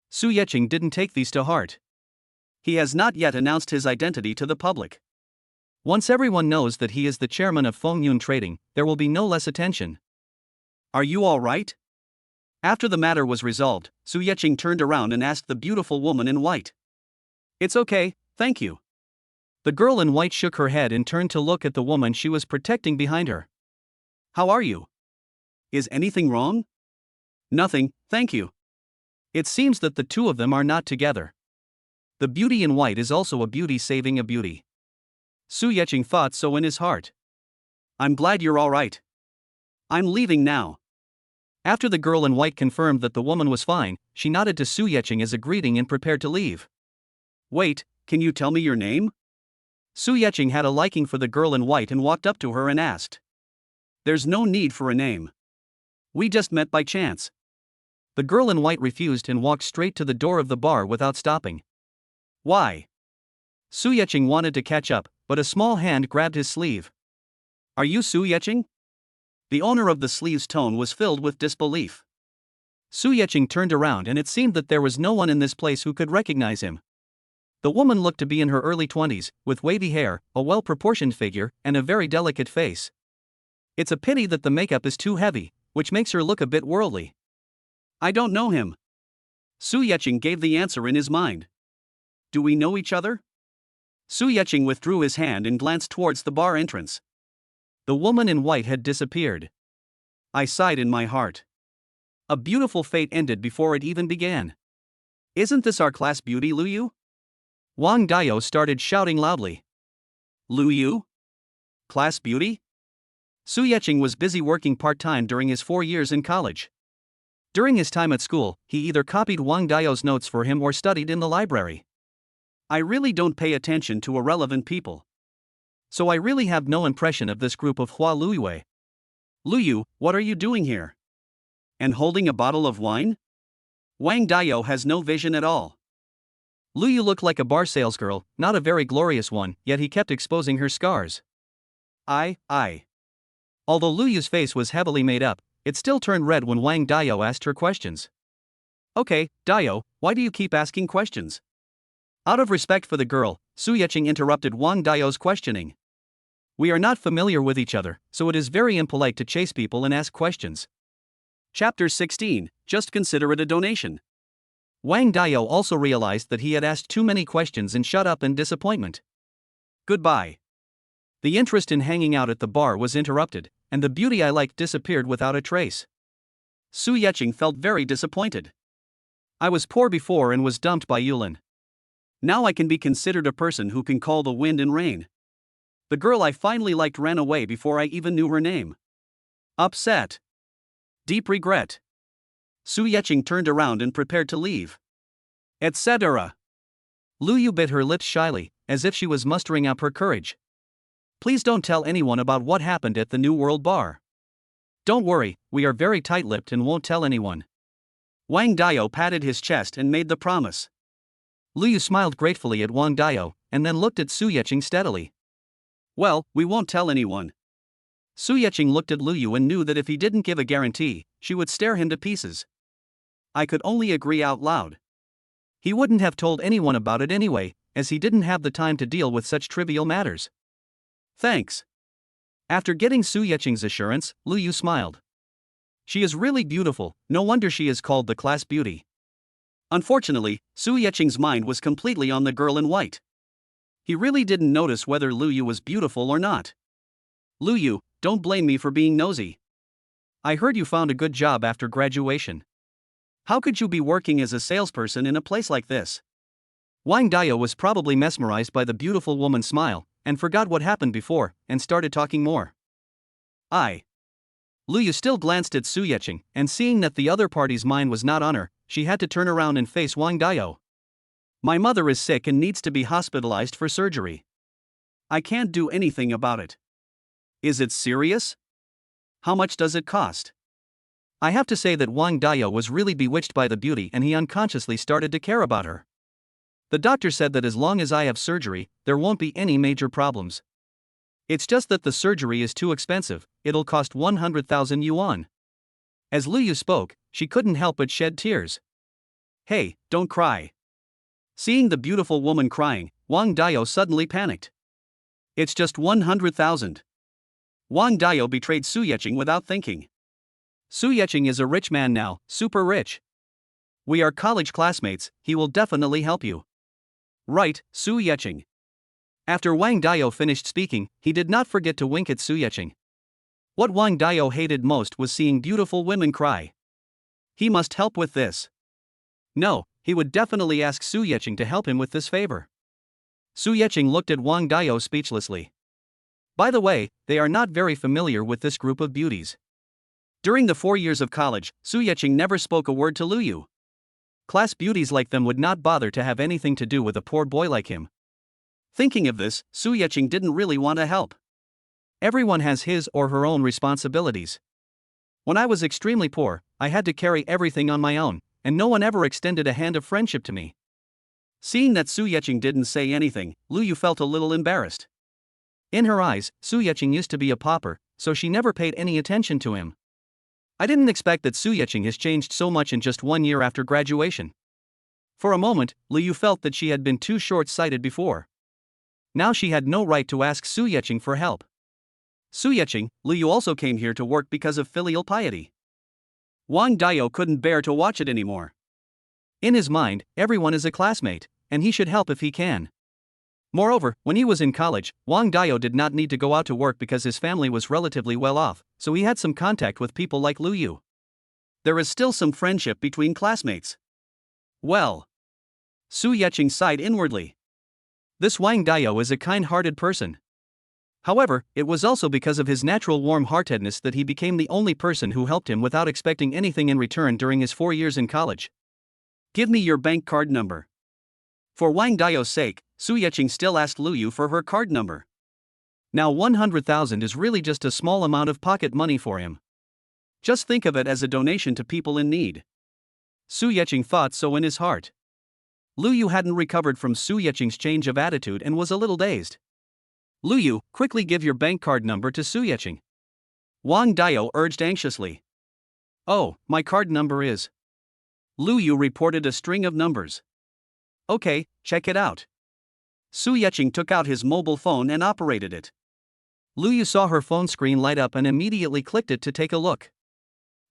Su Yeqing didn't take these to heart. He has not yet announced his identity to the public. Once everyone knows that he is the chairman of Fengyun Trading, there will be no less attention. Are you all right? After the matter was resolved, Su Yeqing turned around and asked the beautiful woman in white. It's okay, thank you. The girl in white shook her head and turned to look at the woman she was protecting behind her. How are you? Is anything wrong? Nothing, thank you. It seems that the 2 of them are not together. The beauty in white is also a beauty saving a beauty. Su Yeqing thought so in his heart. I'm glad you're all right. I'm leaving now. After the girl in white confirmed that the woman was fine, she nodded to Su Yeqing as a greeting and prepared to leave. Wait, can you tell me your name? Su Yeqing had a liking for the girl in white and walked up to her and asked. There's no need for a name. We just met by chance. The girl in white refused and walked straight to the door of the bar without stopping. Why? Su Yeqing wanted to catch up, but a small hand grabbed his sleeve. Are you Su Yeqing? The owner of the sleeve's tone was filled with disbelief. Su Yeqing turned around and it seemed that there was no one in this place who could recognize him. The woman looked to be in her early 20s, with wavy hair, a well-proportioned figure, and a very delicate face. It's a pity that the makeup is too heavy, which makes her look a bit worldly. I don't know him. Su Yeqing gave the answer in his mind. Do we know each other? Su Yeqing withdrew his hand and glanced towards the bar entrance. The woman in white had disappeared. I sighed in my heart. A beautiful fate ended before it even began. Isn't this our class beauty, Lu Yu? Wang Dayo started shouting loudly. Lu Yu? Class beauty? Su Yeqing was busy working part-time during his 4 years in college. During his time at school, he either copied Wang Dao's notes for him or studied in the library. I really don't pay attention to irrelevant people. So I really have no impression of this group of Hua Luyue. Luyu, what are you doing here? And holding a bottle of wine? Wang Dao has no vision at all. Luyu looked like a bar salesgirl, not a very glorious one, yet he kept exposing her scars. I. Although Luyu's face was heavily made up, it still turned red when Wang Dao asked her questions. Okay, Dao, why do you keep asking questions? Out of respect for the girl, Su Yeqing interrupted Wang Dao's questioning. We are not familiar with each other, so it is very impolite to chase people and ask questions. Chapter 16, just consider it a donation. Wang Dao also realized that he had asked too many questions and shut up in disappointment. Goodbye. The interest in hanging out at the bar was interrupted, and the beauty I liked disappeared without a trace. Su Yeqing felt very disappointed. I was poor before and was dumped by Yulin. Now I can be considered a person who can call the wind and rain. The girl I finally liked ran away before I even knew her name. Upset. Deep regret. Su Yeqing turned around and prepared to leave. Etc. Luyu bit her lips shyly, as if she was mustering up her courage. Please don't tell anyone about what happened at the New World Bar. Don't worry, we are very tight-lipped and won't tell anyone. Wang Dao patted his chest and made the promise. Luyu smiled gratefully at Wang Dao, and then looked at Su Yeqing steadily. Well, we won't tell anyone. Su Yeqing looked at Luyu and knew that if he didn't give a guarantee, she would stare him to pieces. I could only agree out loud. He wouldn't have told anyone about it anyway, as he didn't have the time to deal with such trivial matters. Thanks. After getting Su Yeqing's assurance, Luyu smiled. She is really beautiful, no wonder she is called the class beauty. Unfortunately, Su Yeqing's mind was completely on the girl in white. He really didn't notice whether Luyu was beautiful or not. Luyu, don't blame me for being nosy. I heard you found a good job after graduation. How could you be working as a salesperson in a place like this? Wang Dao was probably mesmerized by the beautiful woman's smile, and forgot what happened before, and started talking more. Luyu still glanced at Su Yeqing, and seeing that the other party's mind was not on her, she had to turn around and face Wang Dao. My mother is sick and needs to be hospitalized for surgery. I can't do anything about it. Is it serious? How much does it cost? I have to say that Wang Dao was really bewitched by the beauty and he unconsciously started to care about her. The doctor said that as long as I have surgery, there won't be any major problems. It's just that the surgery is too expensive, it'll cost 100,000 yuan. As Luyu spoke, she couldn't help but shed tears. Hey, don't cry. Seeing the beautiful woman crying, Wang Dao suddenly panicked. It's just 100,000. Wang Dao betrayed Su Yeqing without thinking. Su Yeqing is a rich man now, super rich. We are college classmates, he will definitely help you. Right, Su Yeqing. After Wang Dao finished speaking, he did not forget to wink at Su Yeqing. What Wang Dao hated most was seeing beautiful women cry. He must help with this. No, he would definitely ask Su Yeqing to help him with this favor. Su Yeqing looked at Wang Dao speechlessly. By the way, they are not very familiar with this group of beauties. During the 4 years of college, Su Yeqing never spoke a word to Luyu. Class beauties like them would not bother to have anything to do with a poor boy like him. Thinking of this, Su Yeqing didn't really want to help. Everyone has his or her own responsibilities. When I was extremely poor, I had to carry everything on my own, and no one ever extended a hand of friendship to me. Seeing that Su Yeqing didn't say anything, Luyu felt a little embarrassed. In her eyes, Su Yeqing used to be a pauper, so she never paid any attention to him. I didn't expect that Su Yeqing has changed so much in just 1 year after graduation. For a moment, Luyu felt that she had been too short-sighted before. Now she had no right to ask Su Yeqing for help. Su Yeqing, Luyu also came here to work because of filial piety. Wang Dao couldn't bear to watch it anymore. In his mind, everyone is a classmate, and he should help if he can. Moreover, when he was in college, Wang Dao did not need to go out to work because his family was relatively well off, so he had some contact with people like Luyu. There is still some friendship between classmates. Well. Su Yeqing sighed inwardly. This Wang Dao is a kind-hearted person. However, it was also because of his natural warm-heartedness that he became the only person who helped him without expecting anything in return during his 4 years in college. Give me your bank card number. For Wang Dao's sake, Su Yeqing still asked Lu Yu for her card number. Now 100,000 is really just a small amount of pocket money for him. Just think of it as a donation to people in need. Su Yeqing thought so in his heart. Lu Yu hadn't recovered from Su Yeqing's change of attitude and was a little dazed. Lu Yu, quickly give your bank card number to Su Yeqing. Wang Dao urged anxiously. Oh, my card number is. Lu Yu reported a string of numbers. Okay, check it out. Su Yeqing took out his mobile phone and operated it. Lu Yu saw her phone screen light up and immediately clicked it to take a look.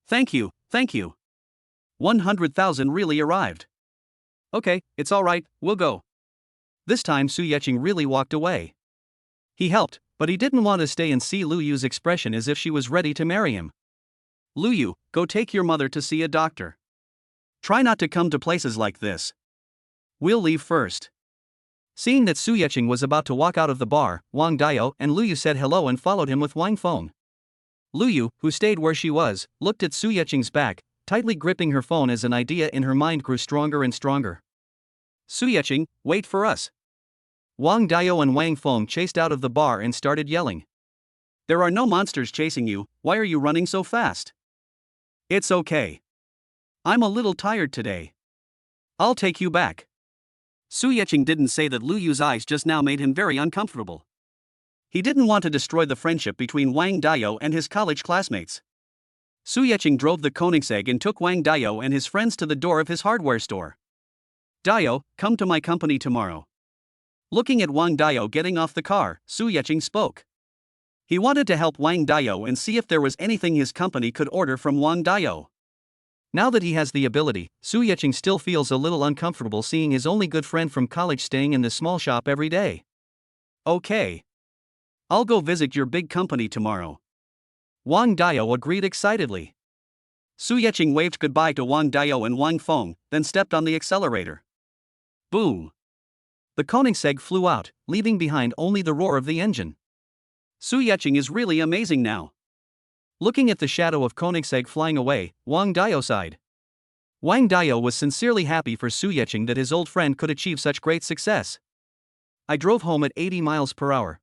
Thank you, thank you. 100,000 really arrived. Okay, it's alright, we'll go. This time Su Yeqing really walked away. He helped, but he didn't want to stay and see Lu Yu's expression as if she was ready to marry him. Lu Yu, go take your mother to see a doctor. Try not to come to places like this. We'll leave first. Seeing that Su Yeqing was about to walk out of the bar, Wang Dao and Lu Yu said hello and followed him with Wang Feng. Lu Yu, who stayed where she was, looked at Su Yeqing's back, tightly gripping her phone as an idea in her mind grew stronger and stronger. Su Yeqing, wait for us. Wang Dao and Wang Feng chased out of the bar and started yelling. There are no monsters chasing you, why are you running so fast? It's okay. I'm a little tired today. I'll take you back. Su Yeqing didn't say that Lu Yu's eyes just now made him very uncomfortable. He didn't want to destroy the friendship between Wang Dao and his college classmates. Su Yeqing drove the Koenigsegg and took Wang Dao and his friends to the door of his hardware store. Dao, come to my company tomorrow. Looking at Wang Dao getting off the car, Su Yeqing spoke. He wanted to help Wang Dao and see if there was anything his company could order from Wang Dao. Now that he has the ability, Su Yeqing still feels a little uncomfortable seeing his only good friend from college staying in this small shop every day. Okay. I'll go visit your big company tomorrow. Wang Dao agreed excitedly. Su Yeqing waved goodbye to Wang Dao and Wang Feng, then stepped on the accelerator. Boom! The Koenigsegg flew out, leaving behind only the roar of the engine. Su Yeqing is really amazing now. Looking at the shadow of Koenigsegg flying away, Wang Dao sighed. Wang Dao was sincerely happy for Su Yeqing that his old friend could achieve such great success. I drove home at 80 miles per hour.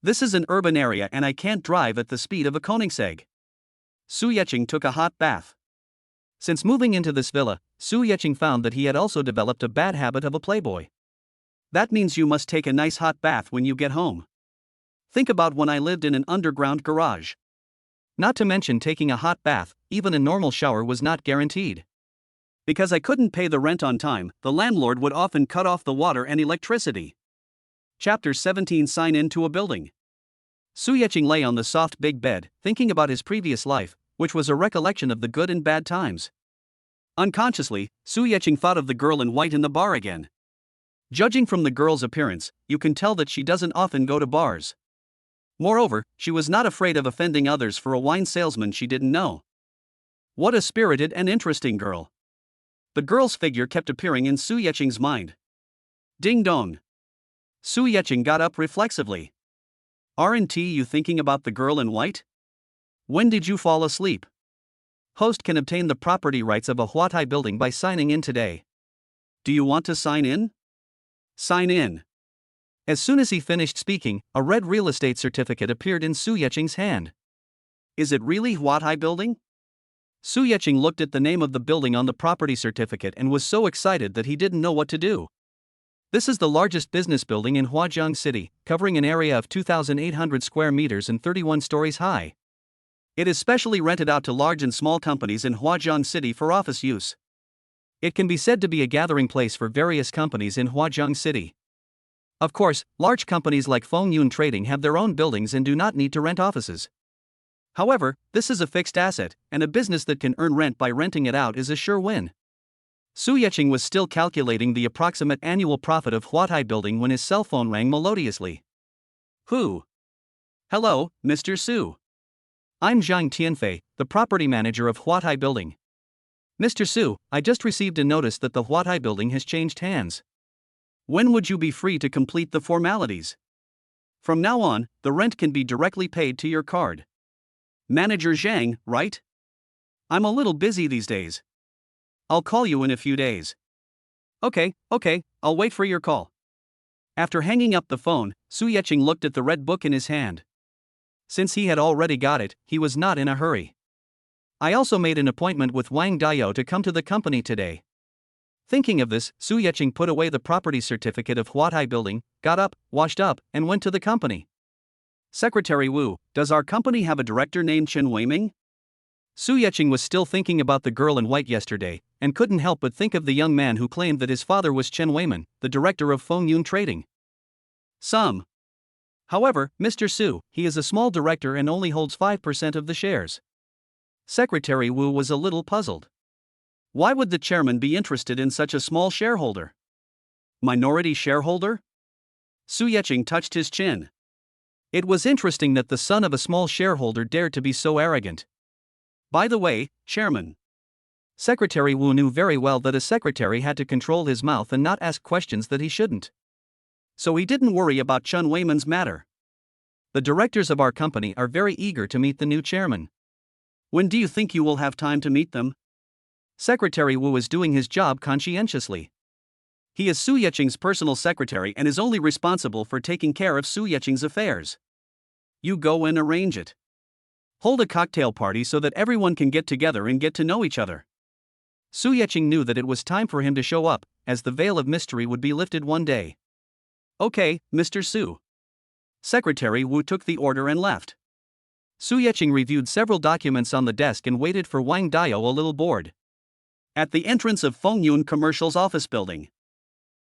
This is an urban area and I can't drive at the speed of a Koenigsegg. Su Yeqing took a hot bath. Since moving into this villa, Su Yeqing found that he had also developed a bad habit of a playboy. That means you must take a nice hot bath when you get home. Think about when I lived in an underground garage. Not to mention taking a hot bath, even a normal shower was not guaranteed. Because I couldn't pay the rent on time, the landlord would often cut off the water and electricity. Chapter 17 Sign in to a building. Su Yeqing lay on the soft big bed, thinking about his previous life, which was a recollection of the good and bad times. Unconsciously, Su Yeqing thought of the girl in white in the bar again. Judging from the girl's appearance, you can tell that she doesn't often go to bars. Moreover, she was not afraid of offending others for a wine salesman she didn't know. What a spirited and interesting girl. The girl's figure kept appearing in Su Yeqing's mind. Ding dong. Su Yeqing got up reflexively. Aren't you thinking about the girl in white? When did you fall asleep? Host can obtain the property rights of a Huatai building by signing in today. Do you want to sign in? Sign in. As soon as he finished speaking, a red real estate certificate appeared in Su Yeqing's hand. Is it really Huatai building? Su Yeqing looked at the name of the building on the property certificate and was so excited that he didn't know what to do. This is the largest business building in Huajiang City, covering an area of 2,800 square meters and 31 stories high. It is specially rented out to large and small companies in Huajiang City for office use. It can be said to be a gathering place for various companies in Huajiang City. Of course, large companies like Fengyun Trading have their own buildings and do not need to rent offices. However, this is a fixed asset, and a business that can earn rent by renting it out is a sure win. Su Yeqing was still calculating the approximate annual profit of Huatai building when his cell phone rang melodiously. Who? Hello, Mr. Su. I'm Zhang Tianfei, the property manager of Huatai building. Mr. Su, I just received a notice that the Huatai building has changed hands. When would you be free to complete the formalities? From now on, the rent can be directly paid to your card. Manager Zhang, right? I'm a little busy these days. I'll call you in a few days. Okay, I'll wait for your call. After hanging up the phone, Su Yeqing looked at the red book in his hand. Since he had already got it, he was not in a hurry. I also made an appointment with Wang Daiyou to come to the company today. Thinking of this, Su Yeqing put away the property certificate of Huatai building, got up, washed up, and went to the company. Secretary Wu, does our company have a director named Chen Weiming? Su Yeqing was still thinking about the girl in white yesterday, and couldn't help but think of the young man who claimed that his father was Chen Weiman, the director of Fengyun Trading. However, Mr. Su, he is a small director and only holds 5% of the shares. Secretary Wu was a little puzzled. Why would the chairman be interested in such a small shareholder? Minority shareholder? Su Yeqing touched his chin. It was interesting that the son of a small shareholder dared to be so arrogant. By the way, Chairman. Secretary Wu knew very well that a secretary had to control his mouth and not ask questions that he shouldn't. So he didn't worry about Chen Weiman's matter. The directors of our company are very eager to meet the new chairman. When do you think you will have time to meet them? Secretary Wu is doing his job conscientiously. He is Su Yeqing's personal secretary and is only responsible for taking care of Su Yeqing's affairs. You go and arrange it. Hold a cocktail party so that everyone can get together and get to know each other. Su Yeqing knew that it was time for him to show up, as the veil of mystery would be lifted one day. Okay, Mr. Su. Secretary Wu took the order and left. Su Yeqing reviewed several documents on the desk and waited for Wang Daiyou a little bored. At the entrance of Fengyun Commercial's office building,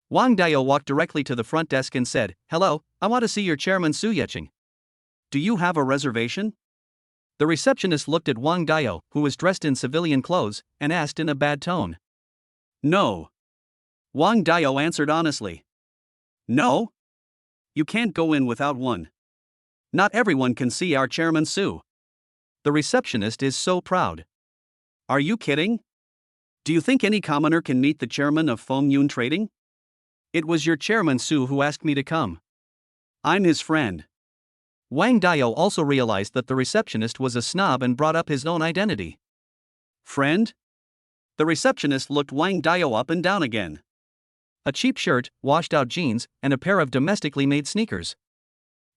Wang Daiyou walked directly to the front desk and said, "Hello, I want to see your chairman Su Yeqing. Do you have a reservation?" The receptionist looked at Wang Daiyou, who was dressed in civilian clothes, and asked in a bad tone. No. Wang Daiyou answered honestly. No? You can't go in without one. Not everyone can see our chairman Su. The receptionist is so proud. Are you kidding? Do you think any commoner can meet the chairman of Fengyun Trading? It was your chairman Su who asked me to come. I'm his friend. Wang Daiyou also realized that the receptionist was a snob and brought up his own identity. Friend? The receptionist looked Wang Daiyou up and down again. A cheap shirt, washed-out jeans, and a pair of domestically made sneakers.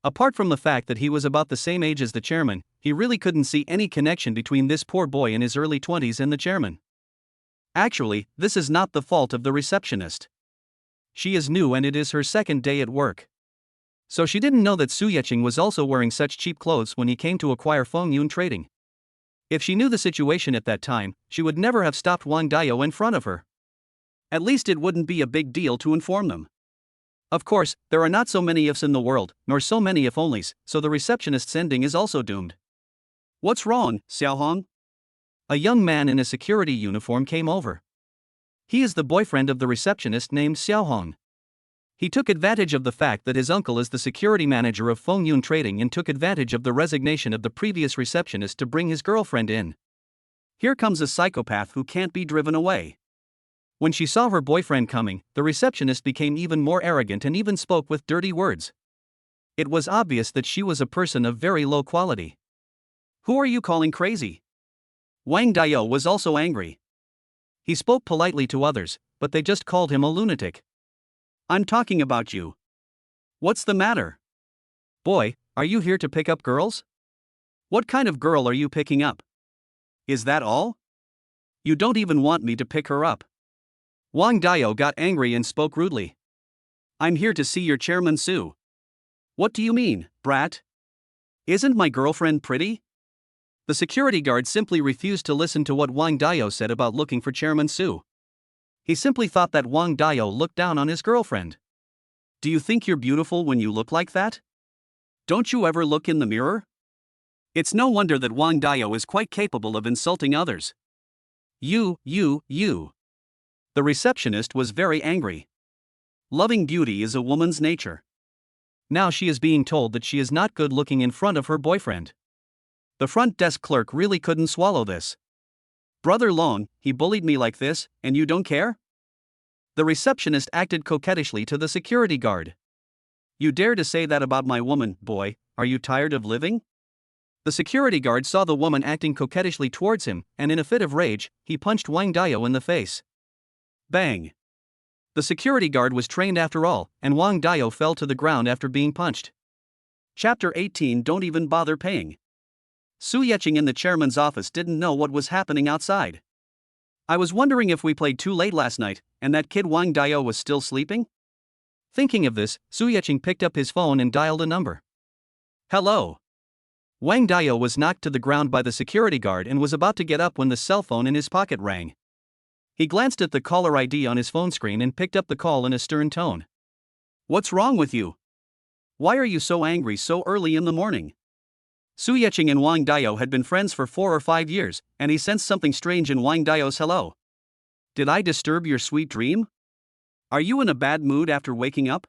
Apart from the fact that he was about the same age as the chairman, he really couldn't see any connection between this poor boy in his early 20s and the chairman. Actually, this is not the fault of the receptionist. She is new and it is her second day at work. So she didn't know that Su Yeqing was also wearing such cheap clothes when he came to acquire Fengyun Trading. If she knew the situation at that time, she would never have stopped Wang Daiyou in front of her. At least it wouldn't be a big deal to inform them. Of course, there are not so many ifs in the world, nor so many if-onlys, so the receptionist's ending is also doomed. What's wrong, Xiaohong? A young man in a security uniform came over. He is the boyfriend of the receptionist named Xiaohong. He took advantage of the fact that his uncle is the security manager of Fengyun Trading and took advantage of the resignation of the previous receptionist to bring his girlfriend in. Here comes a psychopath who can't be driven away. When she saw her boyfriend coming, the receptionist became even more arrogant and even spoke with dirty words. It was obvious that she was a person of very low quality. Who are you calling crazy? Wang Daiyou was also angry. He spoke politely to others, but they just called him a lunatic. I'm talking about you. What's the matter? Boy, are you here to pick up girls? What kind of girl are you picking up? Is that all? You don't even want me to pick her up. Wang Daiyou got angry and spoke rudely. I'm here to see your chairman Su. What do you mean, brat? Isn't my girlfriend pretty? The security guard simply refused to listen to what Wang Daiyou said about looking for Chairman Su. He simply thought that Wang Daiyou looked down on his girlfriend. Do you think you're beautiful when you look like that? Don't you ever look in the mirror? It's no wonder that Wang Daiyou is quite capable of insulting others. You. The receptionist was very angry. Loving beauty is a woman's nature. Now she is being told that she is not good looking in front of her boyfriend. The front desk clerk really couldn't swallow this. Brother Long, he bullied me like this, and you don't care? The receptionist acted coquettishly to the security guard. You dare to say that about my woman, boy, are you tired of living? The security guard saw the woman acting coquettishly towards him, and in a fit of rage, he punched Wang Dao in the face. Bang! The security guard was trained after all, and Wang Dao fell to the ground after being punched. Chapter 18. Don't even bother paying. Su Yeqing in the chairman's office didn't know what was happening outside. I was wondering if we played too late last night, and that kid Wang Dao was still sleeping? Thinking of this, Su Yeqing picked up his phone and dialed a number. Hello. Wang Dao was knocked to the ground by the security guard and was about to get up when the cell phone in his pocket rang. He glanced at the caller ID on his phone screen and picked up the call in a stern tone. What's wrong with you? Why are you so angry so early in the morning? Su Yeqing and Wang Dao had been friends for 4 or 5 years, and he sensed something strange in Wang Dao's hello. Did I disturb your sweet dream? Are you in a bad mood after waking up?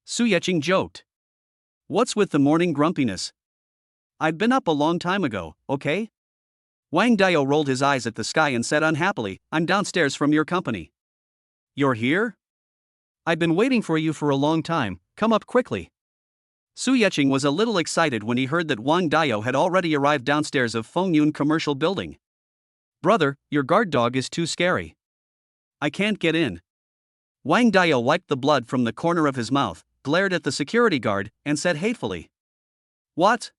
Su Yeqing joked. What's with the morning grumpiness? I'd been up a long time ago, okay? Wang Dao rolled his eyes at the sky and said unhappily, I'm downstairs from your company. You're here? I've been waiting for you for a long time, come up quickly. Su Yeqing was a little excited when he heard that Wang Dao had already arrived downstairs of Fengyun Commercial Building. Brother, your guard dog is too scary. I can't get in. Wang Dao wiped the blood from the corner of his mouth, glared at the security guard, and said hatefully. What?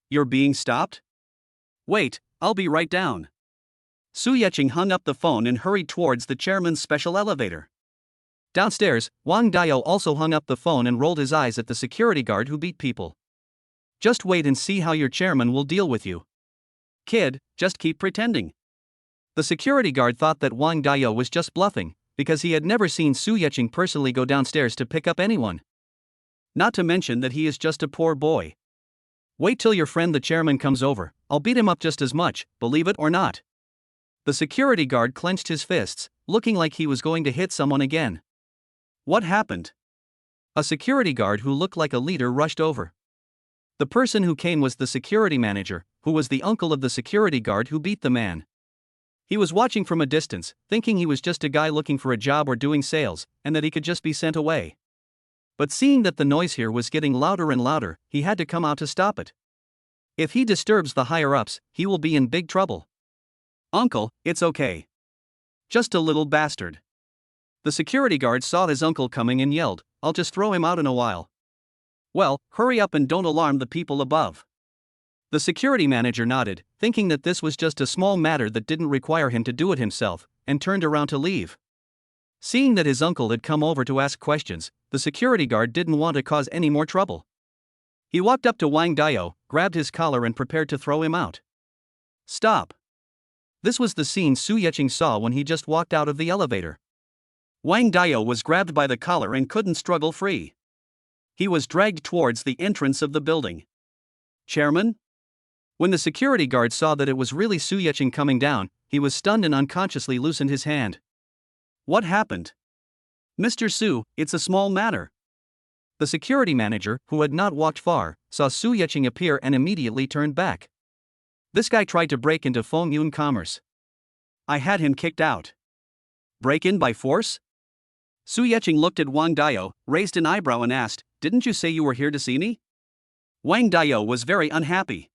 You're being stopped? Wait, I'll be right down. Su Yeqing hung up the phone and hurried towards the chairman's special elevator. Downstairs, Wang Dao also hung up the phone and rolled his eyes at the security guard who beat people. Just wait and see how your chairman will deal with you. Kid, just keep pretending. The security guard thought that Wang Dao was just bluffing, because he had never seen Su Yeqing personally go downstairs to pick up anyone. Not to mention that he is just a poor boy. Wait till your friend the chairman comes over, I'll beat him up just as much, believe it or not. The security guard clenched his fists, looking like he was going to hit someone again. What happened? A security guard who looked like a leader rushed over. The person who came was the security manager, who was the uncle of the security guard who beat the man. He was watching from a distance, thinking he was just a guy looking for a job or doing sales, and that he could just be sent away. But seeing that the noise here was getting louder and louder, he had to come out to stop it. If he disturbs the higher-ups, he will be in big trouble. Uncle, it's okay. Just a little bastard. The security guard saw his uncle coming and yelled, I'll just throw him out in a while. Well, hurry up and don't alarm the people above. The security manager nodded, thinking that this was just a small matter that didn't require him to do it himself, and turned around to leave. Seeing that his uncle had come over to ask questions, the security guard didn't want to cause any more trouble. He walked up to Wang Dao, grabbed his collar and prepared to throw him out. Stop. This was the scene Su Yeqing saw when he just walked out of the elevator. Wang Dao was grabbed by the collar and couldn't struggle free. He was dragged towards the entrance of the building. Chairman? When the security guard saw that it was really Su Yeqing coming down, he was stunned and unconsciously loosened his hand. What happened? Mr. Su, it's a small matter. The security manager, who had not walked far, saw Su Yeqing appear and immediately turned back. This guy tried to break into Fengyun Commerce. I had him kicked out. Break in by force? Su Yeqing looked at Wang Dao, raised an eyebrow and asked, Didn't you say you were here to see me? Wang Dao was very unhappy.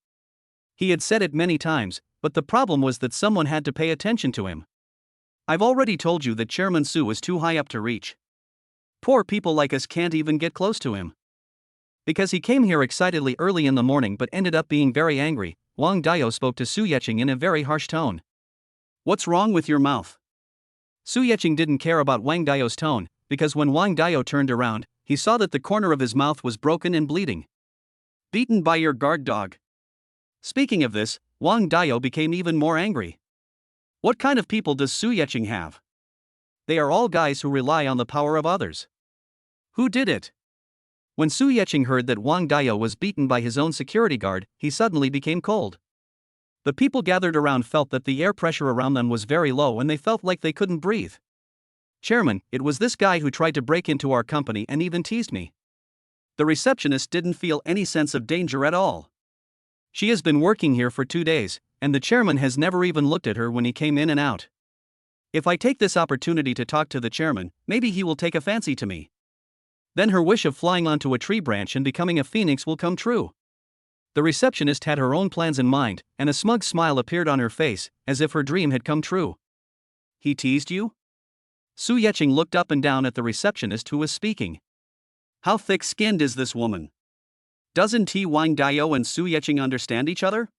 He had said it many times, but the problem was that someone had to pay attention to him. I've already told you that Chairman Su is too high up to reach. Poor people like us can't even get close to him. Because he came here excitedly early in the morning but ended up being very angry, Wang Dao spoke to Su Yeqing in a very harsh tone. What's wrong with your mouth? Su Yeqing didn't care about Wang Dao's tone, because when Wang Dao turned around, he saw that the corner of his mouth was broken and bleeding. Beaten by your guard dog. Speaking of this, Wang Dao became even more angry. What kind of people does Su Yeqing have? They are all guys who rely on the power of others. Who did it? When Su Yeqing heard that Wang Dao was beaten by his own security guard, he suddenly became cold. The people gathered around felt that the air pressure around them was very low and they felt like they couldn't breathe. Chairman, it was this guy who tried to break into our company and even teased me. The receptionist didn't feel any sense of danger at all. She has been working here for 2 days, and the chairman has never even looked at her when he came in and out. If I take this opportunity to talk to the chairman, maybe he will take a fancy to me. Then her wish of flying onto a tree branch and becoming a phoenix will come true. The receptionist had her own plans in mind, and a smug smile appeared on her face, as if her dream had come true. He teased you? Su Yeqing looked up and down at the receptionist who was speaking. How thick-skinned is this woman? Doesn't Wang Dayo and Su Yeqing understand each other?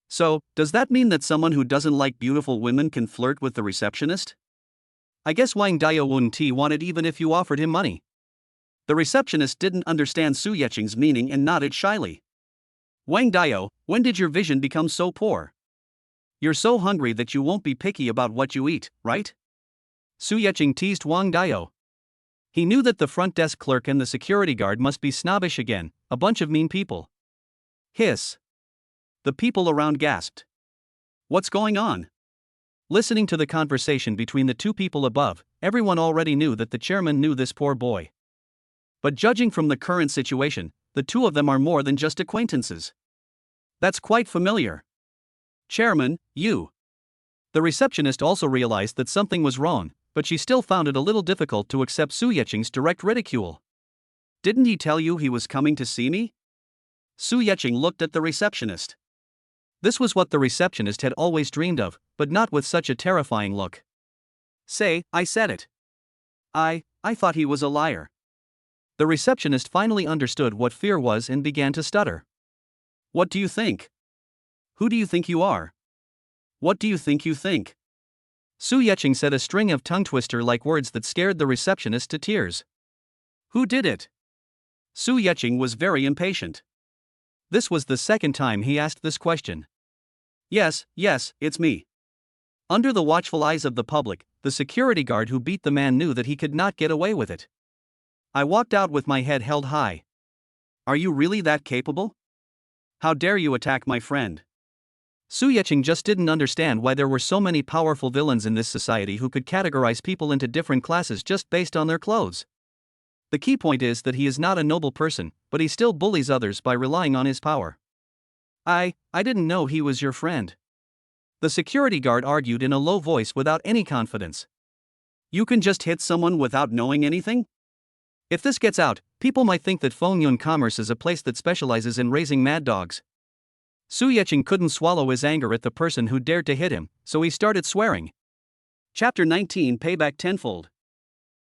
So, does that mean that someone who doesn't like beautiful women can flirt with the receptionist? I guess Wang Dayo wouldn't want it even if you offered him money. The receptionist didn't understand Su Yeqing's meaning and nodded shyly. Wang Dayo, when did your vision become so poor? You're so hungry that you won't be picky about what you eat, right? Su Yeqing teased Wang Dayo. He knew that the front desk clerk and the security guard must be snobbish again, a bunch of mean people. Hiss. The people around gasped. What's going on? Listening to the conversation between the two people above, everyone already knew that the chairman knew this poor boy. But judging from the current situation, the two of them are more than just acquaintances. That's quite familiar. Chairman, you. The receptionist also realized that something was wrong, but she still found it a little difficult to accept Su Yeqing's direct ridicule. Didn't he tell you he was coming to see me? Su Yeqing looked at the receptionist. This was what the receptionist had always dreamed of, but not with such a terrifying look. Say, I said it. I thought he was a liar. The receptionist finally understood what fear was and began to stutter. What do you think? Who do you think you are? What do you think? Su Yeqing said a string of tongue-twister-like words that scared the receptionist to tears. Who did it? Su Yeqing was very impatient. This was the second time he asked this question. Yes, it's me. Under the watchful eyes of the public, the security guard who beat the man knew that he could not get away with it. I walked out with my head held high. Are you really that capable? How dare you attack my friend? Su Yeqing just didn't understand why there were so many powerful villains in this society who could categorize people into different classes just based on their clothes. The key point is that he is not a noble person, but he still bullies others by relying on his power. I didn't know he was your friend. The security guard argued in a low voice without any confidence. You can just hit someone without knowing anything? If this gets out, people might think that Fengyun Commerce is a place that specializes in raising mad dogs. Su Yeqing couldn't swallow his anger at the person who dared to hit him, so he started swearing. Chapter 19 Payback Tenfold.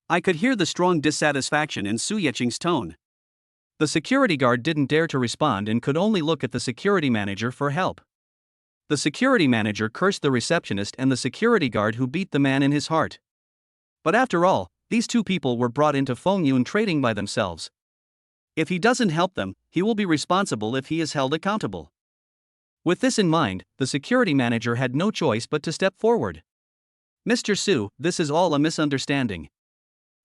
I could hear the strong dissatisfaction in Su Yeqing's tone. The security guard didn't dare to respond and could only look at the security manager for help. The security manager cursed the receptionist and the security guard who beat the man in his heart. But after all, these two people were brought into Fengyun trading by themselves. If he doesn't help them, he will be responsible if he is held accountable. With this in mind, the security manager had no choice but to step forward. Mr. Su, this is all a misunderstanding.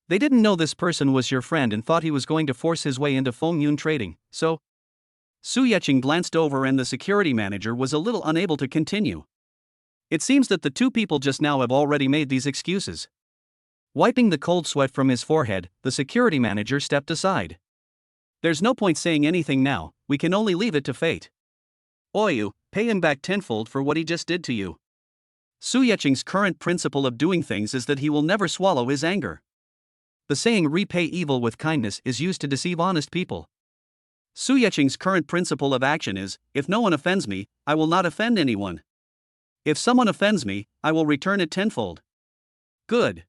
They didn't know this person was your friend and thought he was going to force his way into Fengyun trading, so... Su Yeqing glanced over and the security manager was a little unable to continue. It seems that the two people just now have already made these excuses. Wiping the cold sweat from his forehead, the security manager stepped aside. There's no point saying anything now, we can only leave it to fate. Oyu, pay him back tenfold for what he just did to you. Su Yeqing's current principle of doing things is that he will never swallow his anger. The saying repay evil with kindness is used to deceive honest people. Su Yeqing's current principle of action is, if no one offends me, I will not offend anyone. If someone offends me, I will return it tenfold. Good.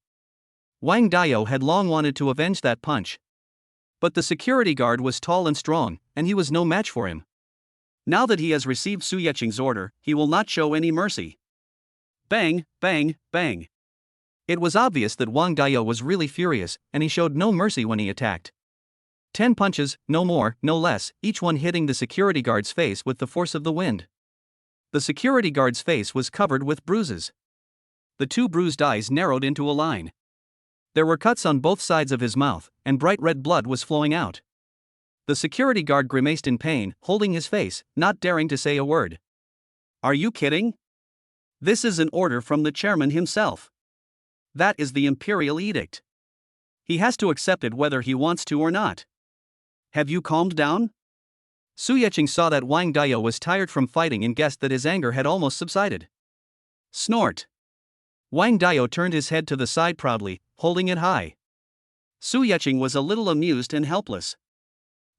Wang Dayo had long wanted to avenge that punch. But the security guard was tall and strong, and he was no match for him. Now that he has received Su Yeqing's order, he will not show any mercy. Bang, bang, bang. It was obvious that Wang Dayo was really furious, and he showed no mercy when he attacked. 10 punches, no more, no less, each one hitting the security guard's face with the force of the wind. The security guard's face was covered with bruises. The two bruised eyes narrowed into a line. There were cuts on both sides of his mouth, and bright red blood was flowing out. The security guard grimaced in pain, holding his face, not daring to say a word. Are you kidding? This is an order from the chairman himself. That is the imperial edict. He has to accept it whether he wants to or not. Have you calmed down? Su Yeqing saw that Wang Dayo was tired from fighting and guessed that his anger had almost subsided. Snort. Wang Dayo turned his head to the side proudly, holding it high. Su Yeqing was a little amused and helpless.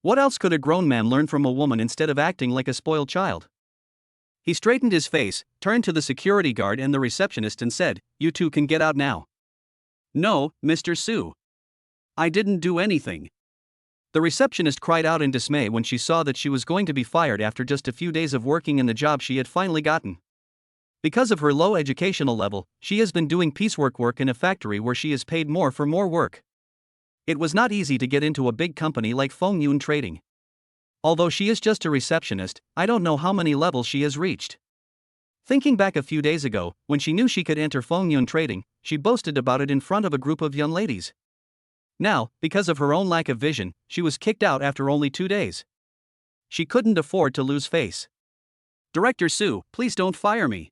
What else could a grown man learn from a woman instead of acting like a spoiled child? He straightened his face, turned to the security guard and the receptionist and said, "You two can get out now." "No, Mr. Su. I didn't do anything." The receptionist cried out in dismay when she saw that she was going to be fired after just a few days of working in the job she had finally gotten. Because of her low educational level, she has been doing piecework work in a factory where she is paid more for more work. It was not easy to get into a big company like Fengyun Trading. Although she is just a receptionist, I don't know how many levels she has reached. Thinking back a few days ago, when she knew she could enter Fengyun Trading, she boasted about it in front of a group of young ladies. Now, because of her own lack of vision, she was kicked out after only 2 days. She couldn't afford to lose face. "Director Su, please don't fire me."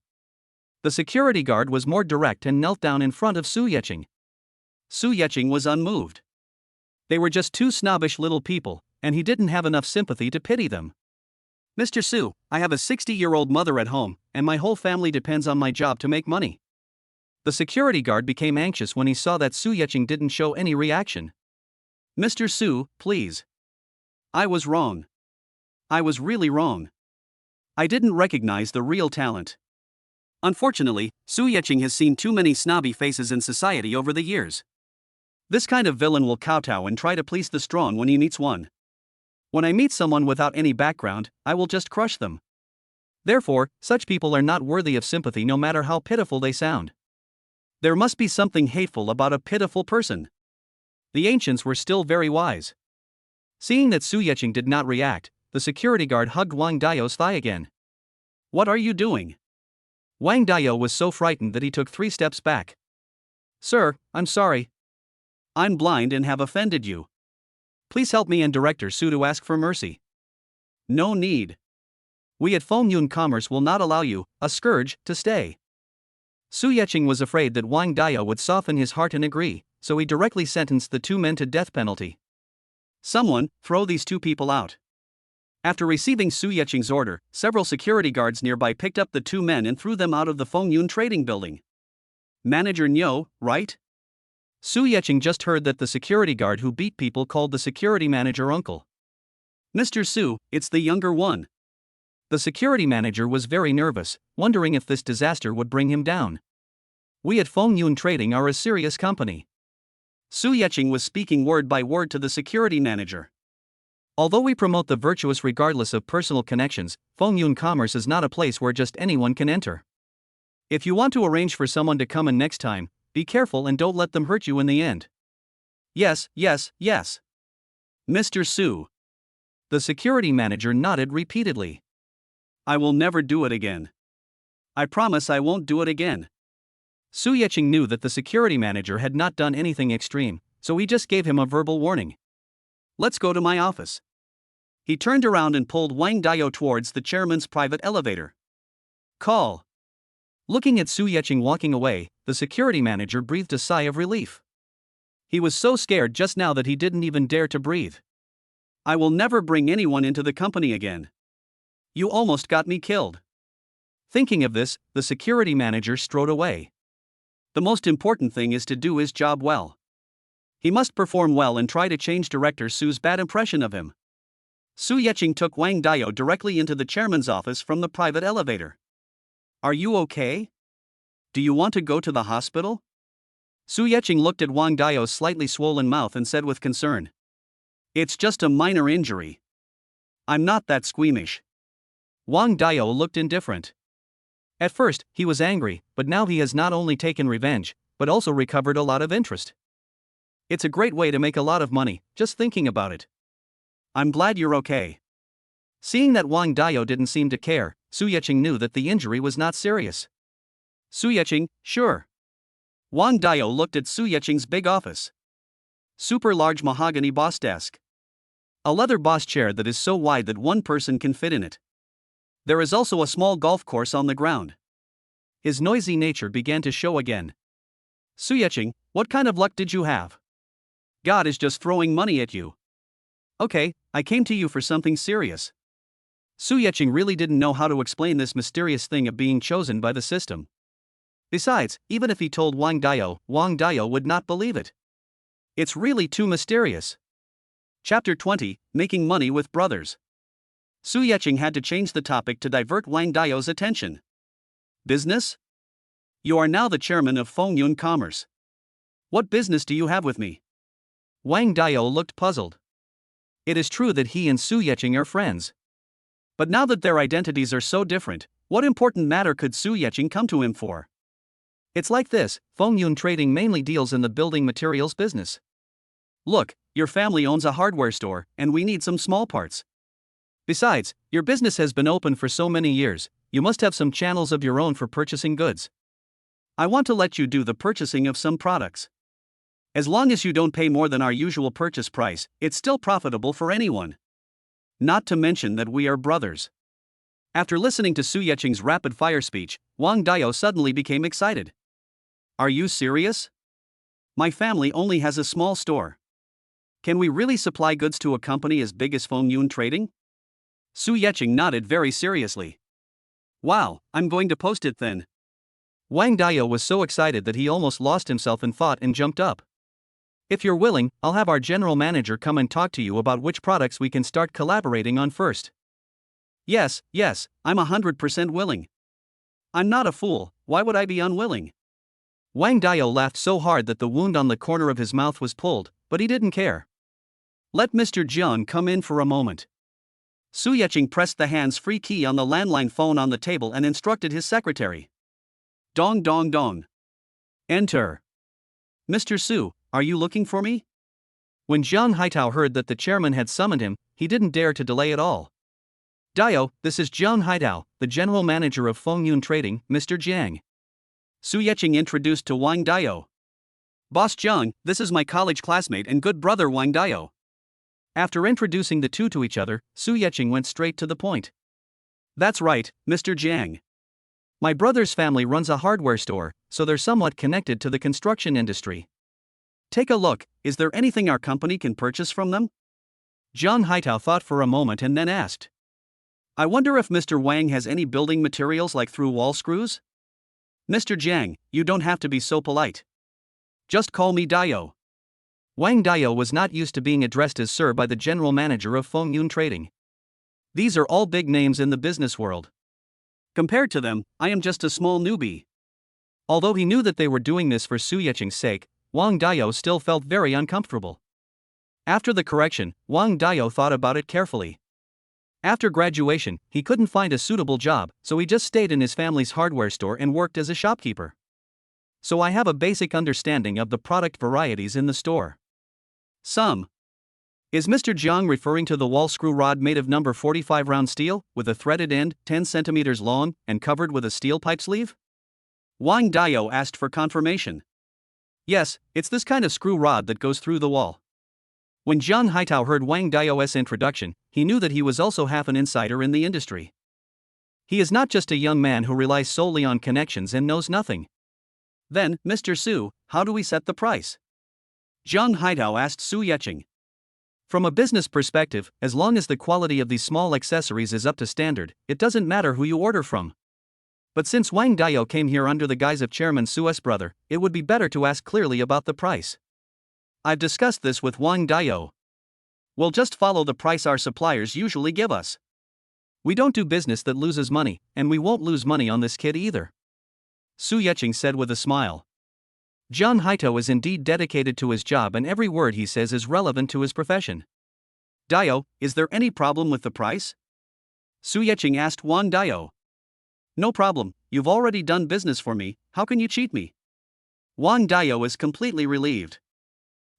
The security guard was more direct and knelt down in front of Su Yeqing. Su Yeqing was unmoved. They were just two snobbish little people, and he didn't have enough sympathy to pity them. "Mr. Su, I have a 60-year-old mother at home, and my whole family depends on my job to make money." The security guard became anxious when he saw that Su Yeqing didn't show any reaction. "Mr. Su, please. I was wrong. I was really wrong. I didn't recognize the real talent." Unfortunately, Su Yeqing has seen too many snobby faces in society over the years. This kind of villain will kowtow and try to please the strong when he meets one. When I meet someone without any background, I will just crush them. Therefore, such people are not worthy of sympathy no matter how pitiful they sound. There must be something hateful about a pitiful person. The ancients were still very wise. Seeing that Su Yeqing did not react, the security guard hugged Wang Dao's thigh again. "What are you doing?" Wang Dao was so frightened that he took 3 steps back. "Sir, I'm sorry. I'm blind and have offended you. Please help me and Director Su to ask for mercy." "No need. We at Fengyun Commerce will not allow you, a scourge, to stay." Su Yeqing was afraid that Wang Dao would soften his heart and agree, so he directly sentenced the 2 men to death penalty. "Someone, throw these 2 people out." After receiving Su Yeqing's order, several security guards nearby picked up the 2 men and threw them out of the Fengyun Trading building. "Manager Nyo, right?" Su Yeqing just heard that the security guard who beat people called the security manager uncle. "Mr. Su, it's the younger one." The security manager was very nervous, wondering if this disaster would bring him down. "We at Fengyun Trading are a serious company." Su Yeqing was speaking word by word to the security manager. "Although we promote the virtuous regardless of personal connections, Fengyun Commerce is not a place where just anyone can enter. If you want to arrange for someone to come in next time, be careful and don't let them hurt you in the end." "Yes, yes, yes. Mr. Su." The security manager nodded repeatedly. "I will never do it again. I promise I won't do it again." Su Yeqing knew that the security manager had not done anything extreme, so he just gave him a verbal warning. "Let's go to my office." He turned around and pulled Wang Dao towards the chairman's private elevator. "Call." Looking at Su Yeqing walking away, the security manager breathed a sigh of relief. He was so scared just now that he didn't even dare to breathe. "I will never bring anyone into the company again. You almost got me killed." Thinking of this, the security manager strode away. The most important thing is to do his job well. He must perform well and try to change Director Su's bad impression of him. Su Yeqing took Wang Dao directly into the chairman's office from the private elevator. "Are you okay? Do you want to go to the hospital?" Su Yeqing looked at Wang Dao's slightly swollen mouth and said with concern. "It's just a minor injury. I'm not that squeamish." Wang Dao looked indifferent. At first, he was angry, but now he has not only taken revenge, but also recovered a lot of interest. It's a great way to make a lot of money, just thinking about it. "I'm glad you're okay." Seeing that Wang Dao didn't seem to care, Su Yeqing knew that the injury was not serious. Su Yeqing, sure. Wang Dao looked at Su Yeqing's big office. Super large mahogany boss desk. A leather boss chair that is so wide that one person can fit in it. There is also a small golf course on the ground. His noisy nature began to show again. "Su Yeqing, what kind of luck did you have? God is just throwing money at you." "Okay, I came to you for something serious." Su Yeqing really didn't know how to explain this mysterious thing of being chosen by the system. Besides, even if he told Wang Dao would not believe it. It's really too mysterious. Chapter 20, Making Money with Brothers. Su Yeqing had to change the topic to divert Wang Dao's attention. Business? You are now the chairman of Fengyun Commerce. What business do you have with me? Wang Dao looked puzzled. It is true that he and Su Yeqing are friends. But now that their identities are so different, what important matter could Su Yeqing come to him for? It's like this, Fengyun Trading mainly deals in the building materials business. Look, your family owns a hardware store, and we need some small parts. Besides, your business has been open for so many years, you must have some channels of your own for purchasing goods. I want to let you do the purchasing of some products. As long as you don't pay more than our usual purchase price, it's still profitable for anyone. Not to mention that we are brothers. After listening to Su Yeqing's rapid-fire speech, Wang Dao suddenly became excited. Are you serious? My family only has a small store. Can we really supply goods to a company as big as Fengyun Trading? Su Yeqing nodded very seriously. Wow, I'm going to post it then. Wang Dao was so excited that he almost lost himself in thought and jumped up. If you're willing, I'll have our general manager come and talk to you about which products we can start collaborating on first. Yes, I'm 100% willing. I'm not a fool, why would I be unwilling? Wang Dao laughed so hard that the wound on the corner of his mouth was pulled, but he didn't care. Let Mr. Jiang come in for a moment. Su Yeqing pressed the hands-free key on the landline phone on the table and instructed his secretary. Dong dong dong. Enter. Mr. Su, are you looking for me? When Zhang Haitao heard that the chairman had summoned him, he didn't dare to delay at all. Dao, this is Zhang Haitao, the general manager of Fengyun Trading, Mr. Jang. Su Yeqing introduced to Wang Dao. Boss Zhang, this is my college classmate and good brother Wang Dao. After introducing the two to each other, Su Yeqing went straight to the point. That's right, Mr. Jang. My brother's family runs a hardware store, so they're somewhat connected to the construction industry. Take a look, is there anything our company can purchase from them? Zhang Haitao thought for a moment and then asked. I wonder if Mr. Wang has any building materials like through-wall screws? Mr. Jang, you don't have to be so polite. Just call me Dao. Wang Dao was not used to being addressed as sir by the general manager of Fengyun Trading. These are all big names in the business world. Compared to them, I am just a small newbie. Although he knew that they were doing this for Su Yeqing's sake, Wang Dao still felt very uncomfortable. After the correction, Wang Dao thought about it carefully. After graduation, he couldn't find a suitable job, so he just stayed in his family's hardware store and worked as a shopkeeper. So I have a basic understanding of the product varieties in the store. Some. Is Mr. Jiang referring to the wall screw rod made of number 45 round steel, with a threaded end, 10 centimeters long, and covered with a steel pipe sleeve? Wang Dao asked for confirmation. Yes, it's this kind of screw rod that goes through the wall. When Zhang Haitao heard Wang Dao's introduction, he knew that he was also half an insider in the industry. He is not just a young man who relies solely on connections and knows nothing. Then, Mr. Su, how do we set the price? Zhang Haitao asked Su Yeqing. From a business perspective, as long as the quality of these small accessories is up to standard, it doesn't matter who you order from. But since Wang Dao came here under the guise of Chairman Su's brother, it would be better to ask clearly about the price. I've discussed this with Wang Dao. We'll just follow the price our suppliers usually give us. We don't do business that loses money, and we won't lose money on this kid either. Su Yeqing said with a smile. Zhang Haitao is indeed dedicated to his job and every word he says is relevant to his profession. Dao, is there any problem with the price? Su Yeqing asked Wang Dao. No problem, you've already done business for me, how can you cheat me? Wang Dao is completely relieved.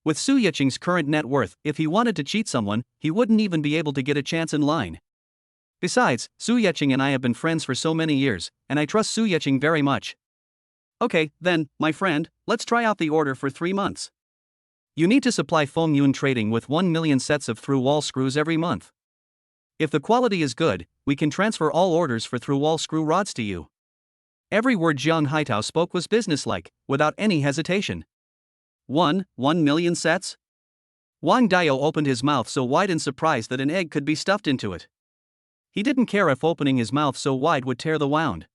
With Su Yeqing's current net worth, if he wanted to cheat someone, he wouldn't even be able to get a chance in line. Besides, Su Yeqing and I have been friends for so many years, and I trust Su Yeqing very much. Okay, then, my friend, let's try out the order for 3 months. You need to supply Fengyun Trading with 1 million sets of through-wall screws every month. If the quality is good, we can transfer all orders for through-wall screw rods to you. Every word Zhang Haitao spoke was businesslike, without any hesitation. 1 million sets? Wang Dao opened his mouth so wide in surprise that an egg could be stuffed into it. He didn't care if opening his mouth so wide would tear the wound.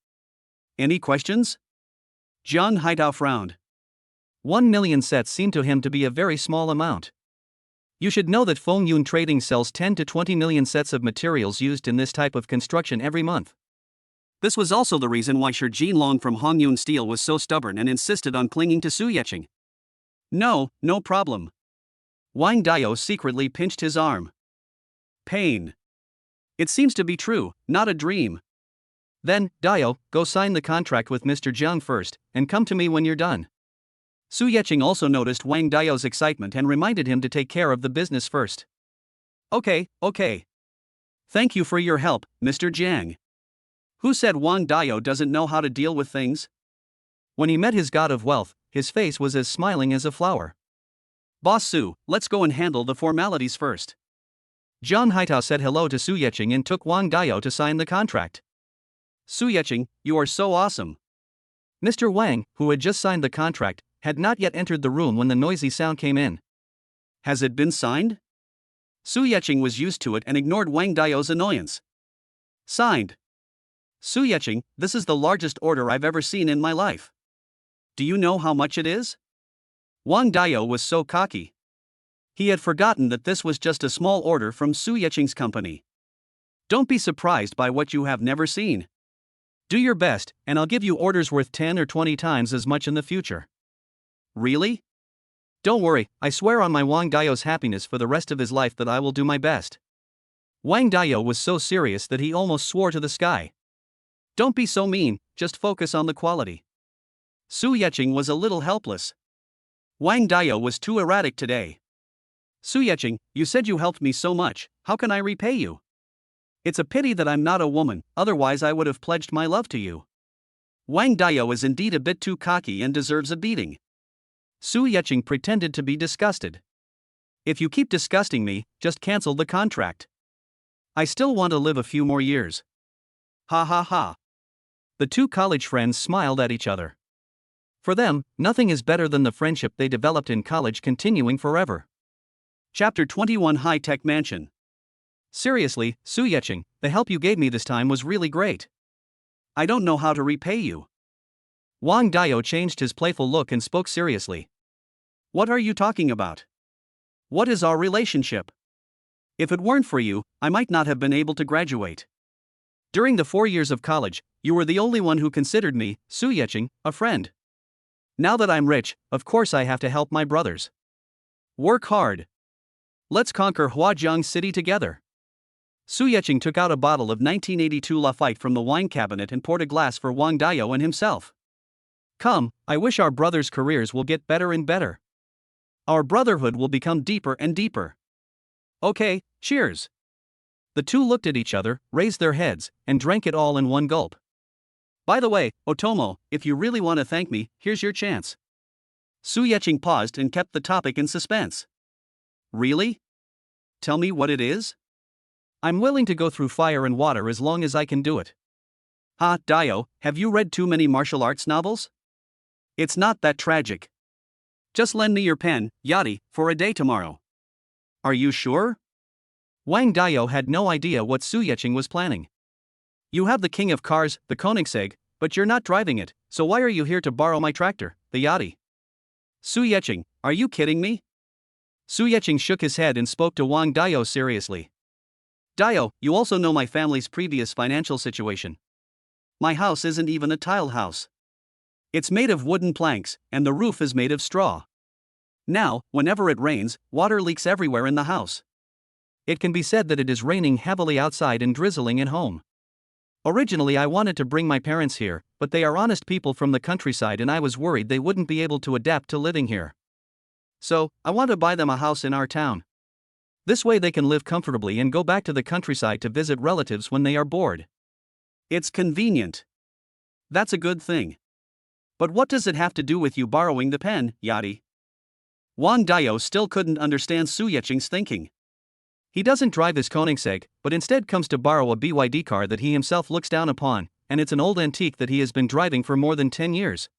Any questions? Zhang Haitao frowned. 1 million sets seemed to him to be a very small amount. You should know that Fengyun Trading sells 10 to 20 million sets of materials used in this type of construction every month. This was also the reason why Shi Jinlong from Hongyun Steel was so stubborn and insisted on clinging to Su Yeqing. No problem. Wang Dao secretly pinched his arm. Pain. It seems to be true, not a dream. Then, Dao, go sign the contract with Mr. Jang first, and come to me when you're done. Su Yeqing also noticed Wang Dao's excitement and reminded him to take care of the business first. Okay. Thank you for your help, Mr. Jang. Who said Wang Dao doesn't know how to deal with things? When he met his god of wealth, his face was as smiling as a flower. Boss Su, let's go and handle the formalities first. Zhang Haitao said hello to Su Yeqing and took Wang Dao to sign the contract. Su Yeqing, you are so awesome. Mr. Wang, who had just signed the contract, had not yet entered the room when the noisy sound came in. Has it been signed? Su Yeqing was used to it and ignored Wang Dao's annoyance. Signed. Su Yeqing, this is the largest order I've ever seen in my life. Do you know how much it is? Wang Dao was so cocky. He had forgotten that this was just a small order from Su Yeqing's company. Don't be surprised by what you have never seen. Do your best, and I'll give you orders worth 10 or 20 times as much in the future. Really? Don't worry, I swear on my Wang Dao's happiness for the rest of his life that I will do my best. Wang Dao was so serious that he almost swore to the sky. Don't be so mean, just focus on the quality. Su Yeqing was a little helpless. Wang Dao was too erratic today. Su Yeqing, you said you helped me so much, how can I repay you? It's a pity that I'm not a woman, otherwise I would have pledged my love to you. Wang Dao is indeed a bit too cocky and deserves a beating. Su Yeqing pretended to be disgusted. If you keep disgusting me, just cancel the contract. I still want to live a few more years. Ha. The two college friends smiled at each other. For them, nothing is better than the friendship they developed in college continuing forever. Chapter 21 High-Tech Mansion. Seriously, Su Yeqing, the help you gave me this time was really great. I don't know how to repay you. Wang Dao changed his playful look and spoke seriously. What are you talking about? What is our relationship? If it weren't for you, I might not have been able to graduate. During the 4 years of college, you were the only one who considered me, Su Yeqing, a friend. Now that I'm rich, of course I have to help my brothers. Work hard. Let's conquer Huajiang City together. Su Yeqing took out a bottle of 1982 Lafite from the wine cabinet and poured a glass for Wang Dao and himself. Come, I wish our brothers' careers will get better and better. Our brotherhood will become deeper and deeper. Okay, cheers. The two looked at each other, raised their heads, and drank it all in one gulp. By the way, Otomo, if you really want to thank me, here's your chance. Su Yeqing paused and kept the topic in suspense. Really? Tell me what it is? I'm willing to go through fire and water as long as I can do it. Ha, Dao, have you read too many martial arts novels? It's not that tragic. Just lend me your pen, Yadi, for a day tomorrow. Are you sure? Wang Dao had no idea what Su Yeqing was planning. You have the king of cars, the Koenigsegg, but you're not driving it, so why are you here to borrow my tractor, the Yadi? Su Yeqing, are you kidding me? Su Yeqing shook his head and spoke to Wang Dao seriously. Dao, you also know my family's previous financial situation. My house isn't even a tile house. It's made of wooden planks, and the roof is made of straw. Now, whenever it rains, water leaks everywhere in the house. It can be said that it is raining heavily outside and drizzling at home. Originally I wanted to bring my parents here, but they are honest people from the countryside and I was worried they wouldn't be able to adapt to living here. So, I want to buy them a house in our town. This way they can live comfortably and go back to the countryside to visit relatives when they are bored. It's convenient. That's a good thing. But what does it have to do with you borrowing the pen, Yadi? Wang Dao still couldn't understand Su Yeqing's thinking. He doesn't drive his Koenigsegg, but instead comes to borrow a BYD car that he himself looks down upon, and it's an old antique that he has been driving for more than 10 years.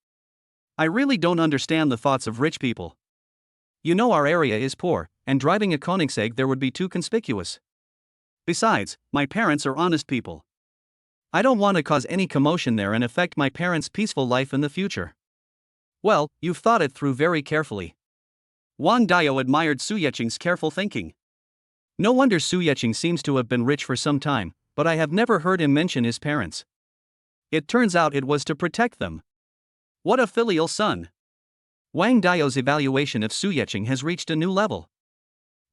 I really don't understand the thoughts of rich people. You know our area is poor, and driving a Koenigsegg there would be too conspicuous. Besides, my parents are honest people. I don't want to cause any commotion there and affect my parents' peaceful life in the future. Well, you've thought it through very carefully. Wang Dao admired Su Yeching's careful thinking. No wonder Su Yeching seems to have been rich for some time, but I have never heard him mention his parents. It turns out it was to protect them. What a filial son. Wang Dao's evaluation of Su Yeching has reached a new level.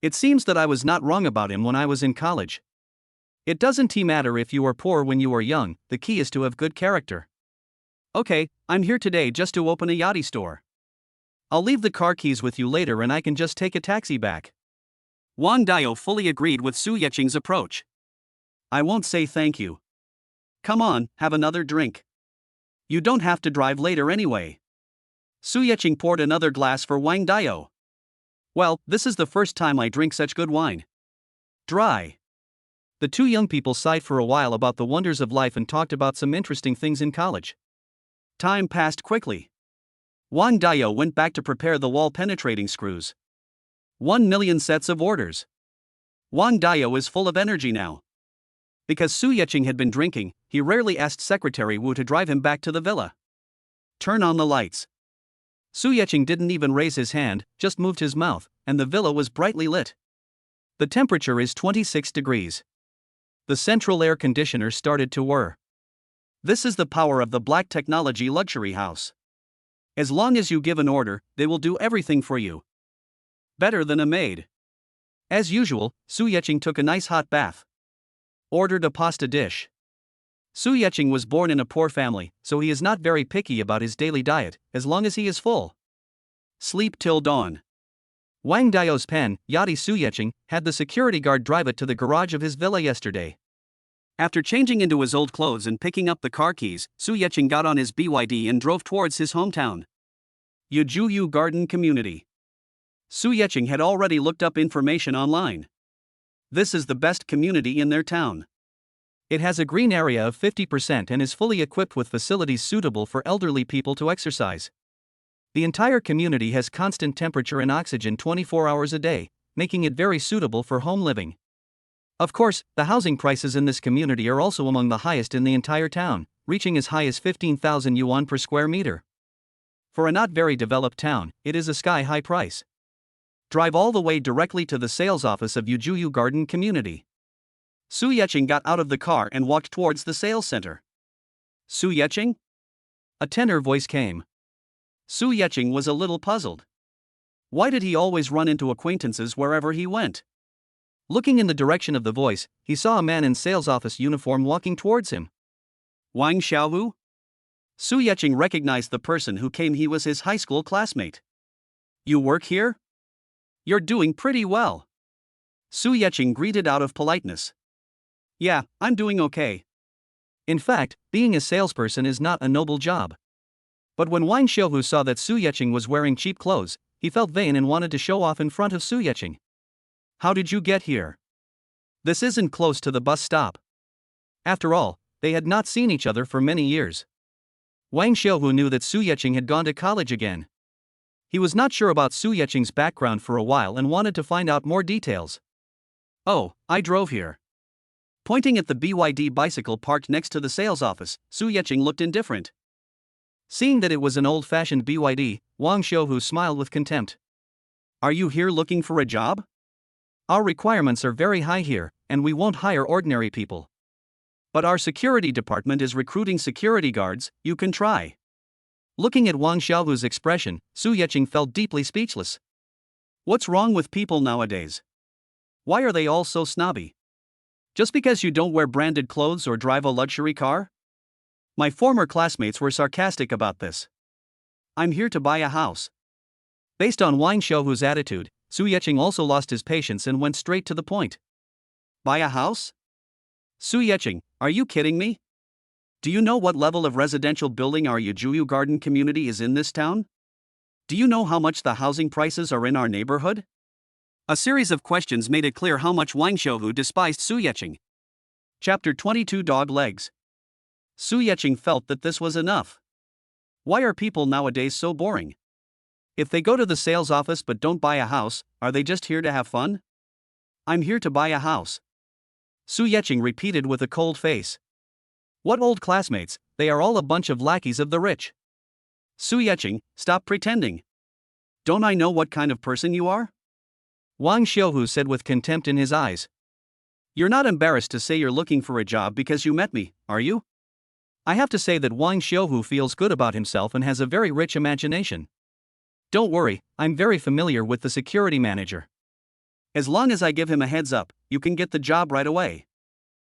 It seems that I was not wrong about him when I was in college. It doesn't matter if you are poor when you are young, the key is to have good character. Okay, I'm here today just to open a yachty store. I'll leave the car keys with you later and I can just take a taxi back. Wang Dao fully agreed with Su Yeching's approach. I won't say thank you. Come on, have another drink. You don't have to drive later anyway. Su Yeching poured another glass for Wang Dao. Well, this is the first time I drink such good wine. Dry. The two young people sighed for a while about the wonders of life and talked about some interesting things in college. Time passed quickly. Wang Dao went back to prepare the wall-penetrating screws. 1,000,000 sets of orders. Wang Dao is full of energy now. Because Su Yeching had been drinking, he rarely asked Secretary Wu to drive him back to the villa. Turn on the lights. Su Yeching didn't even raise his hand, just moved his mouth, and the villa was brightly lit. The temperature is 26 degrees. The central air conditioner started to whir. This is the power of the Black Technology luxury house. As long as you give an order, they will do everything for you. Better than a maid. As usual, Su Yeching took a nice hot bath. Ordered a pasta dish. Su Yeching was born in a poor family, so he is not very picky about his daily diet, as long as he is full. Sleep till dawn. Wang Dao's pen, Yachty Su Yeching, had the security guard drive it to the garage of his villa yesterday. After changing into his old clothes and picking up the car keys, Su Yeching got on his BYD and drove towards his hometown. Yujuyu Garden Community. Su Yeching had already looked up information online. This is the best community in their town. It has a green area of 50% and is fully equipped with facilities suitable for elderly people to exercise. The entire community has constant temperature and oxygen 24 hours a day, making it very suitable for home living. Of course, the housing prices in this community are also among the highest in the entire town, reaching as high as 15,000 yuan per square meter. For a not very developed town, it is a sky-high price. Drive all the way directly to the sales office of Yujuyu Garden Community. Su Yeching got out of the car and walked towards the sales center. Su Yeching? A tenor voice came. Su Yeching was a little puzzled. Why did he always run into acquaintances wherever he went? Looking in the direction of the voice, he saw a man in sales office uniform walking towards him. Wang Xiaowu? Su Yeching recognized the person who came. He was his high school classmate. You work here? You're doing pretty well. Su Yeching greeted out of politeness. Yeah, I'm doing okay. In fact, being a salesperson is not a noble job. But when Wang Xiaohu saw that Su Yeching was wearing cheap clothes, he felt vain and wanted to show off in front of Su Yeching. How did you get here? This isn't close to the bus stop. After all, they had not seen each other for many years. Wang Xiaohu knew that Su Yeching had gone to college again. He was not sure about Su Yeching's background for a while and wanted to find out more details. Oh, I drove here. Pointing at the BYD bicycle parked next to the sales office, Su Yeching looked indifferent. Seeing that it was an old-fashioned BYD, Wang Xiaohu smiled with contempt. Are you here looking for a job? Our requirements are very high here, and we won't hire ordinary people. But our security department is recruiting security guards. You can try. Looking at Wang Xiaohu's expression, Su Yeching felt deeply speechless. What's wrong with people nowadays? Why are they all so snobby? Just because you don't wear branded clothes or drive a luxury car? My former classmates were sarcastic about this. I'm here to buy a house. Based on Wang Xiaohu's attitude, Su Yeching also lost his patience and went straight to the point. Buy a house? Su Yeching, are you kidding me? Do you know what level of residential building our Yujuyu Garden Community is in this town? Do you know how much the housing prices are in our neighborhood? A series of questions made it clear how much Wang Xiaohu despised Su Yeching. Chapter 22 Dog Legs. Su Yeching felt that this was enough. Why are people nowadays so boring? If they go to the sales office but don't buy a house, are they just here to have fun? I'm here to buy a house. Su Yeching repeated with a cold face. What old classmates, they are all a bunch of lackeys of the rich. Su Yeqing, stop pretending. Don't I know what kind of person you are? Wang Xiaohu said with contempt in his eyes. You're not embarrassed to say you're looking for a job because you met me, are you? I have to say that Wang Xiaohu feels good about himself and has a very rich imagination. Don't worry, I'm very familiar with the security manager. As long as I give him a heads up, you can get the job right away.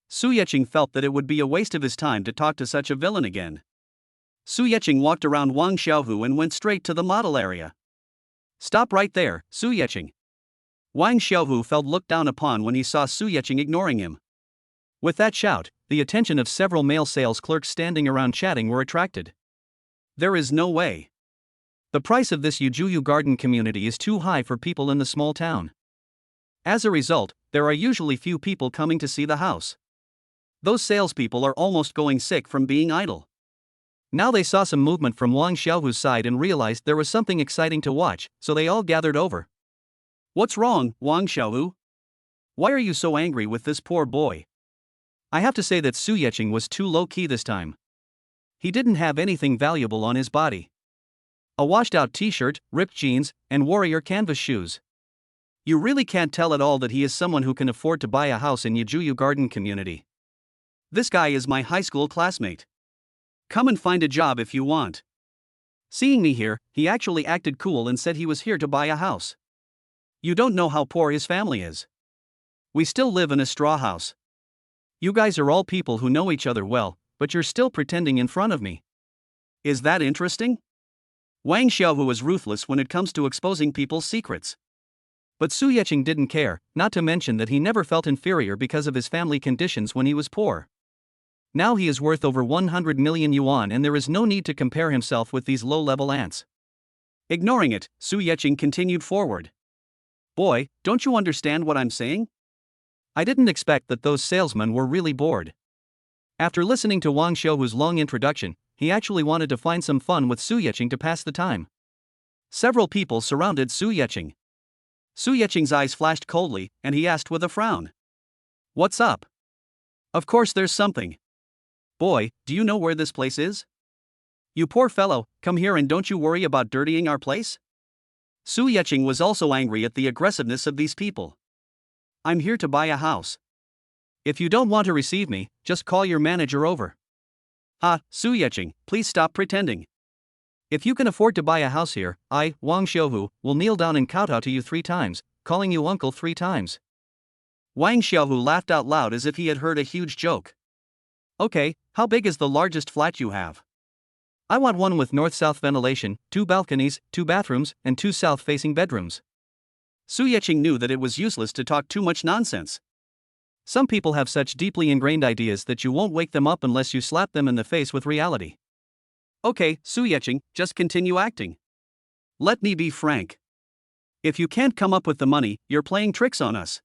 Su Yeqing felt that it would be a waste of his time to talk to such a villain again. Su Yeqing walked around Wang Xiaohu and went straight to the model area. Stop right there, Su Yeqing. Wang Xiaohu felt looked down upon when he saw Su Yeqing ignoring him. With that shout, the attention of several male sales clerks standing around chatting were attracted. There is no way. The price of this Yujuyu garden community is too high for people in the small town. As a result, there are usually few people coming to see the house. Those salespeople are almost going sick from being idle. Now they saw some movement from Wang Xiaohu's side and realized there was something exciting to watch, so they all gathered over. What's wrong, Wang Xiaohu? Why are you so angry with this poor boy? I have to say that Su Yeqing was too low-key this time. He didn't have anything valuable on his body. A washed-out t-shirt, ripped jeans, and warrior canvas shoes. You really can't tell at all that he is someone who can afford to buy a house in Yujuyu garden community. This guy is my high school classmate. Come and find a job if you want. Seeing me here, he actually acted cool and said he was here to buy a house. You don't know how poor his family is. We still live in a straw house. You guys are all people who know each other well, but you're still pretending in front of me. Is that interesting? Wang Xiaohu was ruthless when it comes to exposing people's secrets. But Su Yeqing didn't care, not to mention that he never felt inferior because of his family conditions when he was poor. Now he is worth over 100 million yuan and there is no need to compare himself with these low-level ants. Ignoring it, Su Yeqing continued forward. Boy, don't you understand what I'm saying? I didn't expect that those salesmen were really bored. After listening to Wang Xiaohu's long introduction, he actually wanted to find some fun with Su Yeqing to pass the time. Several people surrounded Su Yeqing. Su Yeqing's eyes flashed coldly, and he asked with a frown. What's up? Of course there's something. Boy, do you know where this place is? You poor fellow, come here and don't you worry about dirtying our place? Su Yeqing was also angry at the aggressiveness of these people. I'm here to buy a house. If you don't want to receive me, just call your manager over. Su Yeqing, please stop pretending. If you can afford to buy a house here, I, Wang Xiaohu, will kneel down and kowtow to you 3 times, calling you uncle 3 times. Wang Xiaohu laughed out loud as if he had heard a huge joke. Okay, how big is the largest flat you have? I want one with north-south ventilation, 2 balconies, 2 bathrooms, and 2 south-facing bedrooms. Su Yeqing knew that it was useless to talk too much nonsense. Some people have such deeply ingrained ideas that you won't wake them up unless you slap them in the face with reality. Okay, Su Yeqing, just continue acting. Let me be frank. If you can't come up with the money, you're playing tricks on us.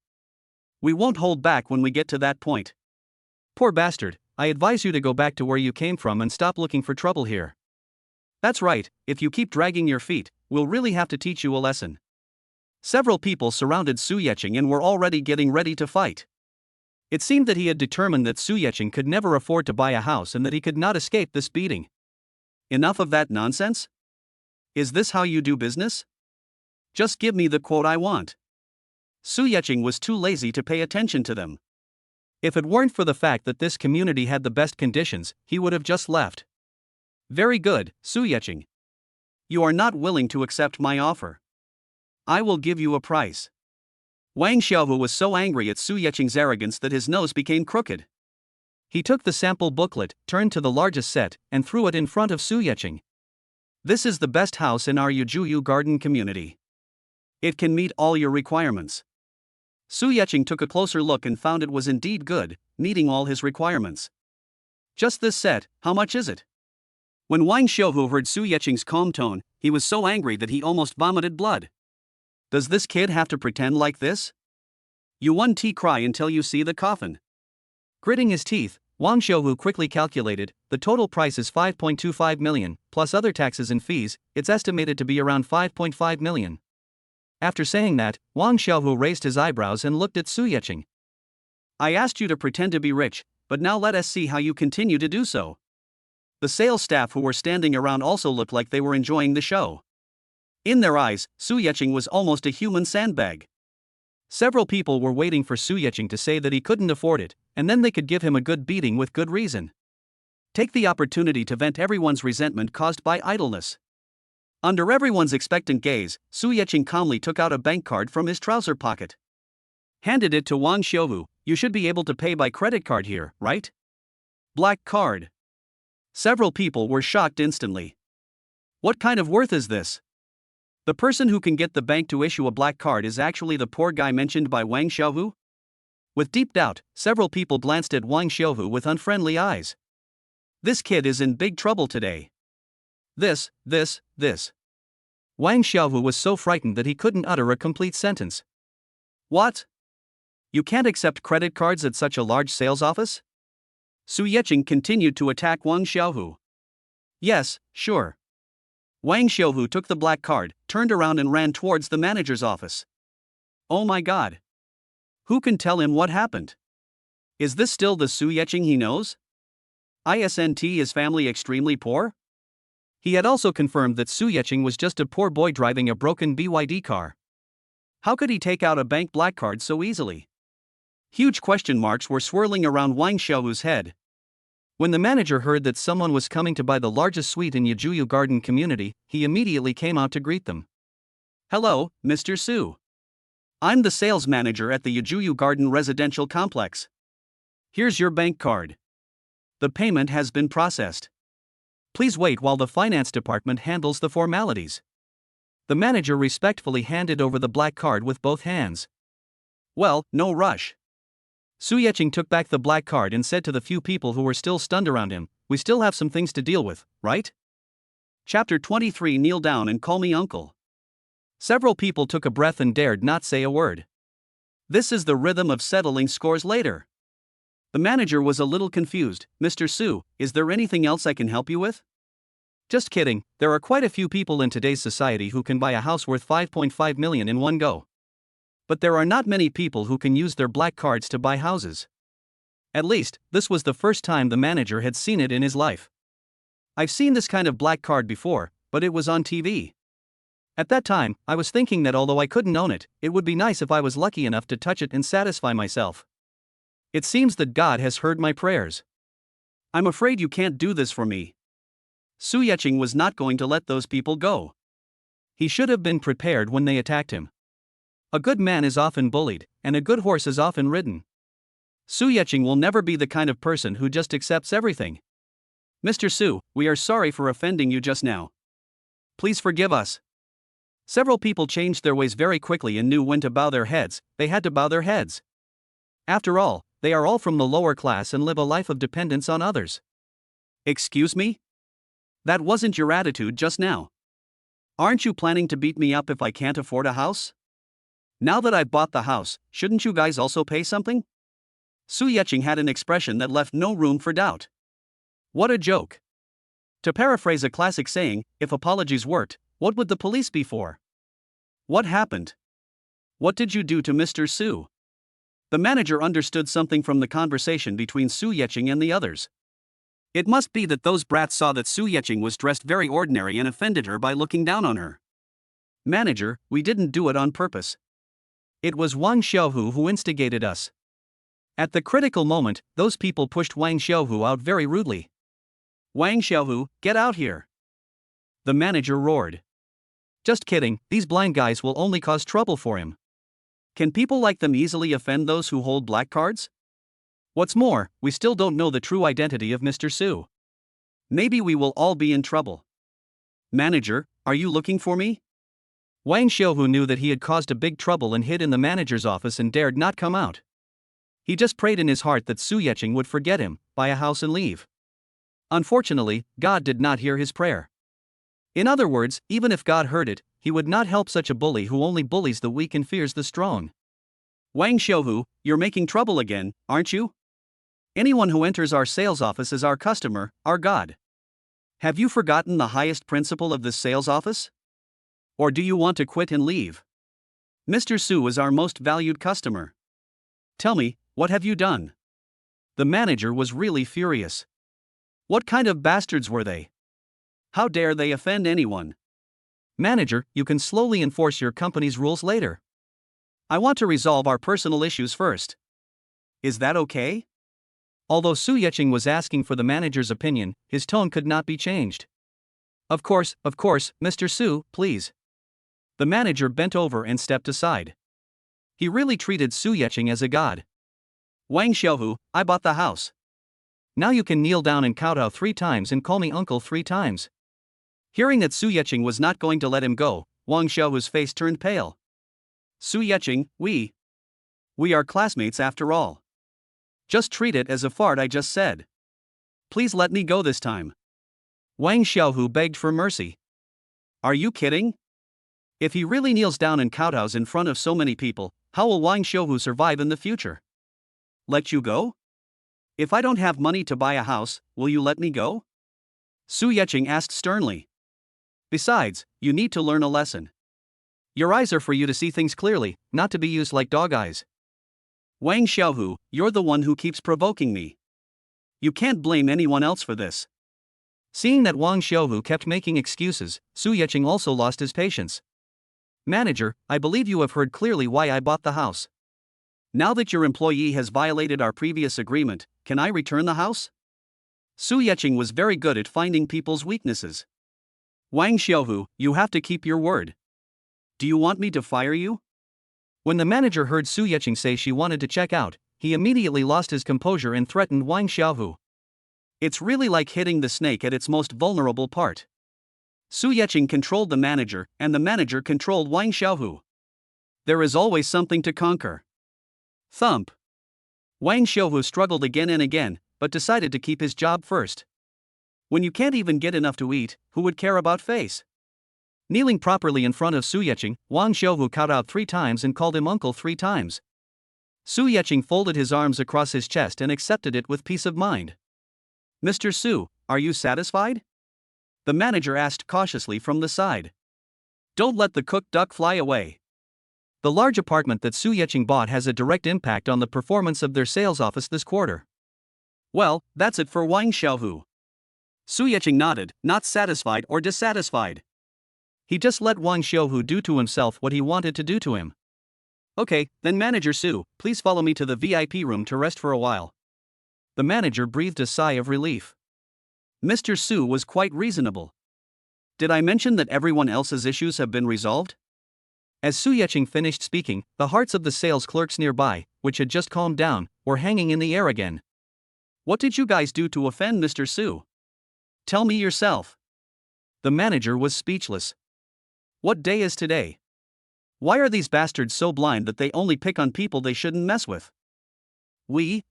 We won't hold back when we get to that point. Poor bastard, I advise you to go back to where you came from and stop looking for trouble here. That's right, if you keep dragging your feet, we'll really have to teach you a lesson. Several people surrounded Su Yeqing and were already getting ready to fight. It seemed that he had determined that Su Yeqing could never afford to buy a house and that he could not escape this beating. Enough of that nonsense? Is this how you do business? Just give me the quote I want. Su Yeqing was too lazy to pay attention to them. If it weren't for the fact that this community had the best conditions, he would have just left. Very good, Su Yeqing. You are not willing to accept my offer. I will give you a price. Wang Xiaohu was so angry at Su Yeqing's arrogance that his nose became crooked. He took the sample booklet, turned to the largest set, and threw it in front of Su Yeqing. This is the best house in our Yujuyu garden community. It can meet all your requirements. Su Yeqing took a closer look and found it was indeed good, meeting all his requirements. Just this set, how much is it? When Wang Xiaohu heard Su Yeqing's calm tone, he was so angry that he almost vomited blood. Does this kid have to pretend like this? You won't cry until you see the coffin. Gritting his teeth, Wang Xiaohu quickly calculated, the total price is 5.25 million, plus other taxes and fees, it's estimated to be around 5.5 million. After saying that, Wang Xiaohu raised his eyebrows and looked at Su Yeqing. I asked you to pretend to be rich, but now let us see how you continue to do so. The sales staff who were standing around also looked like they were enjoying the show. In their eyes, Su Yecheng was almost a human sandbag. Several people were waiting for Su Yecheng to say that he couldn't afford it, and then they could give him a good beating with good reason. Take the opportunity to vent everyone's resentment caused by idleness. Under everyone's expectant gaze, Su Yecheng calmly took out a bank card from his trouser pocket. Handed it to Wang Xiaohu. You should be able to pay by credit card here, right? Black card. Several people were shocked instantly. What kind of worth is this? The person who can get the bank to issue a black card is actually the poor guy mentioned by Wang Xiaohu? With deep doubt, several people glanced at Wang Xiaohu with unfriendly eyes. This kid is in big trouble today. This. Wang Xiaohu was so frightened that he couldn't utter a complete sentence. What? You can't accept credit cards at such a large sales office? Su Yecheng continued to attack Wang Xiaohu. Yes, sure. Wang Xiaohu took the black card, turned around and ran towards the manager's office. Oh my god. Who can tell him what happened? Is this still the Su Yecheng he knows? Isn't his family extremely poor? He had also confirmed that Su Yecheng was just a poor boy driving a broken BYD car. How could he take out a bank black card so easily? Huge question marks were swirling around Wang Xiaohu's head. When the manager heard that someone was coming to buy the largest suite in Yulin Garden community, he immediately came out to greet them. Hello, Mr. Su. I'm the sales manager at the Yulin Garden residential complex. Here's your bank card. The payment has been processed. Please wait while the finance department handles the formalities. The manager respectfully handed over the black card with both hands. Well, no rush. Su Yecheng took back the black card and said to the few people who were still stunned around him, we still have some things to deal with, right? Chapter 23. Kneel down and call me uncle. Several people took a breath and dared not say a word. This is the rhythm of settling scores later. The manager was a little confused. Mr. Su, is there anything else I can help you with? Just kidding, there are quite a few people in today's society who can buy a house worth 5.5 million in one go. But there are not many people who can use their black cards to buy houses. At least, this was the first time the manager had seen it in his life. I've seen this kind of black card before, but it was on TV. At that time, I was thinking that although I couldn't own it, it would be nice if I was lucky enough to touch it and satisfy myself. It seems that God has heard my prayers. I'm afraid you can't do this for me. Su Yecheng was not going to let those people go. He should have been prepared when they attacked him. A good man is often bullied, and a good horse is often ridden. Su Yecheng will never be the kind of person who just accepts everything. Mr. Su, we are sorry for offending you just now. Please forgive us. Several people changed their ways very quickly and knew when to bow their heads. They had to bow their heads. After all, they are all from the lower class and live a life of dependence on others. Excuse me? That wasn't your attitude just now. Aren't you planning to beat me up if I can't afford a house? Now that I've bought the house, shouldn't you guys also pay something? Su Yecheng had an expression that left no room for doubt. What a joke. To paraphrase a classic saying, if apologies worked, what would the police be for? What happened? What did you do to Mr. Su? The manager understood something from the conversation between Su Yecheng and the others. It must be that those brats saw that Su Yecheng was dressed very ordinary and offended her by looking down on her. Manager, we didn't do it on purpose. It was Wang Xiaohu who instigated us. At the critical moment, those people pushed Wang Xiaohu out very rudely. Wang Xiaohu, get out here. The manager roared. Just kidding, these blind guys will only cause trouble for him. Can people like them easily offend those who hold black cards? What's more, we still don't know the true identity of Mr. Su. Maybe we will all be in trouble. Manager, are you looking for me? Wang Xiaohu knew that he had caused a big trouble and hid in the manager's office and dared not come out. He just prayed in his heart that Su Yecheng would forget him, buy a house and leave. Unfortunately, God did not hear his prayer. In other words, even if God heard it, he would not help such a bully who only bullies the weak and fears the strong. Wang Xiaohu, you're making trouble again, aren't you? Anyone who enters our sales office is our customer, our God. Have you forgotten the highest principle of this sales office? Or do you want to quit and leave? Mr. Su is our most valued customer. Tell me, what have you done? The manager was really furious. What kind of bastards were they? How dare they offend anyone? Manager, you can slowly enforce your company's rules later. I want to resolve our personal issues first. Is that okay? Although Su Yecheng was asking for the manager's opinion, his tone could not be changed. Of course, Mr. Su, please. The manager bent over and stepped aside. He really treated Su Yecheng as a god. Wang Xiaohu, I bought the house. Now you can kneel down and kowtow 3 times and call me uncle 3 times. Hearing that Su Yecheng was not going to let him go, Wang Xiaohu's face turned pale. Su Yecheng, we are classmates after all. Just treat it as a fart I just said. Please let me go this time. Wang Xiaohu begged for mercy. Are you kidding? If he really kneels down and kowtows in front of so many people, how will Wang Xiaohu survive in the future? Let you go? If I don't have money to buy a house, will you let me go? Su Yecheng asked sternly. Besides, you need to learn a lesson. Your eyes are for you to see things clearly, not to be used like dog eyes. Wang Xiaohu, you're the one who keeps provoking me. You can't blame anyone else for this. Seeing that Wang Xiaohu kept making excuses, Su Yecheng also lost his patience. Manager, I believe you have heard clearly why I bought the house. Now that your employee has violated our previous agreement, can I return the house? Su Yecheng was very good at finding people's weaknesses. Wang Xiaohu, you have to keep your word. Do you want me to fire you? When the manager heard Su Yecheng say she wanted to check out, he immediately lost his composure and threatened Wang Xiaohu. It's really like hitting the snake at its most vulnerable part. Su Yecheng controlled the manager, and the manager controlled Wang Xiaohu. There is always something to conquer. Thump. Wang Xiaohu struggled again and again, but decided to keep his job first. When you can't even get enough to eat, who would care about face? Kneeling properly in front of Su Yecheng, Wang Xiaohu kowtowed 3 times and called him uncle 3 times. Su Yecheng folded his arms across his chest and accepted it with peace of mind. Mr. Su, are you satisfied? The manager asked cautiously from the side. Don't let the cooked duck fly away. The large apartment that Su Yecheng bought has a direct impact on the performance of their sales office this quarter. Well, that's it for Wang Xiaohu. Su Yecheng nodded, not satisfied or dissatisfied. He just let Wang Xiaohu do to himself what he wanted to do to him. Okay, then Manager Su, please follow me to the VIP room to rest for a while. The manager breathed a sigh of relief. Mr. Su was quite reasonable. Did I mention that everyone else's issues have been resolved? As Su Yecheng finished speaking, the hearts of the sales clerks nearby, which had just calmed down, were hanging in the air again. What did you guys do to offend Mr. Su? Tell me yourself. The manager was speechless. What day is today? Why are these bastards so blind that they only pick on people they shouldn't mess with? We.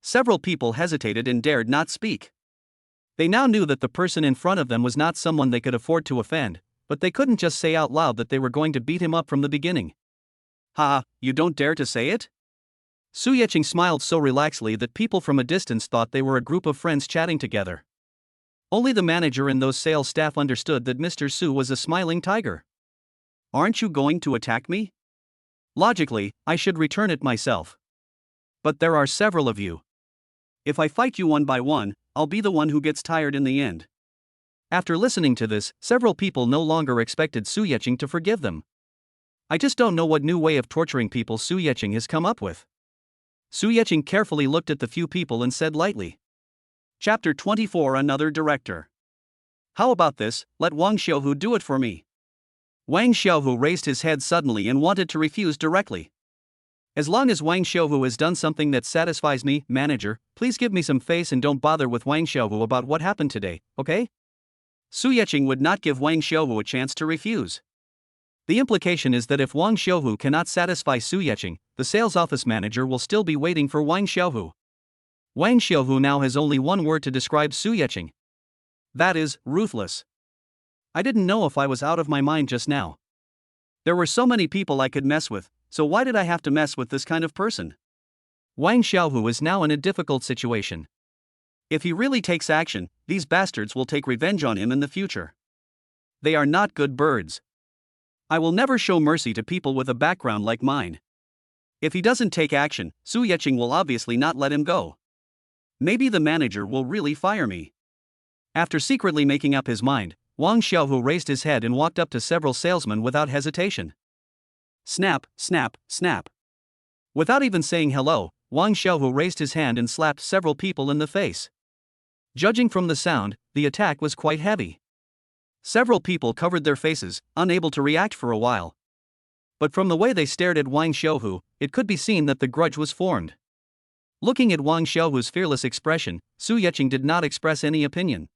Several people hesitated and dared not speak. They now knew that the person in front of them was not someone they could afford to offend, but they couldn't just say out loud that they were going to beat him up from the beginning. Ha, you don't dare to say it? Su Yecheng smiled so relaxedly that people from a distance thought they were a group of friends chatting together. Only the manager and those sales staff understood that Mr. Su was a smiling tiger. Aren't you going to attack me? Logically, I should return it myself. But there are several of you. If I fight you one by one, I'll be the one who gets tired in the end. After listening to this, several people no longer expected Su Yecheng to forgive them. I just don't know what new way of torturing people Su Yecheng has come up with. Su Yecheng carefully looked at the few people and said lightly. Chapter 24. Another director. How about this, let Wang Xiaohu do it for me. Wang Xiaohu raised his head suddenly and wanted to refuse directly. As long as Wang Xiaohu has done something that satisfies me, manager, please give me some face and don't bother with Wang Xiaohu about what happened today, okay? Su Yecheng would not give Wang Xiaohu a chance to refuse. The implication is that if Wang Xiaohu cannot satisfy Su Yecheng, the sales office manager will still be waiting for Wang Xiaohu. Wang Xiaohu now has only one word to describe Su Yecheng. That is, ruthless. I didn't know if I was out of my mind just now. There were so many people I could mess with, so why did I have to mess with this kind of person? Wang Xiaohu is now in a difficult situation. If he really takes action, these bastards will take revenge on him in the future. They are not good birds. I will never show mercy to people with a background like mine. If he doesn't take action, Su Yecheng will obviously not let him go. Maybe the manager will really fire me. After secretly making up his mind, Wang Xiaohu raised his head and walked up to several salesmen without hesitation. Snap, snap, snap. Without even saying hello, Wang Xiaohu raised his hand and slapped several people in the face. Judging from the sound, the attack was quite heavy. Several people covered their faces, unable to react for a while. But from the way they stared at Wang Xiaohu, it could be seen that the grudge was formed. Looking at Wang Xiaohu's fearless expression, Su Yeqing did not express any opinion.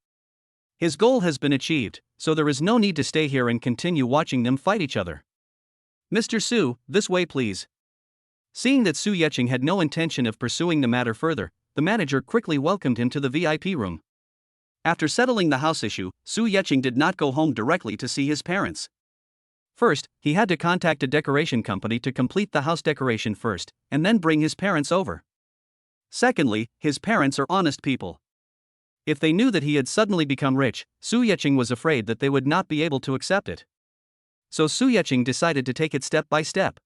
His goal has been achieved, so there is no need to stay here and continue watching them fight each other. Mr. Su, this way please. Seeing that Su Yeqing had no intention of pursuing the matter further, the manager quickly welcomed him to the VIP room. After settling the house issue, Su Yeqing did not go home directly to see his parents. First, he had to contact a decoration company to complete the house decoration first, and then bring his parents over. Secondly, his parents are honest people. If they knew that he had suddenly become rich, Su Yeqing was afraid that they would not be able to accept it. So Su Yeqing decided to take it step by step.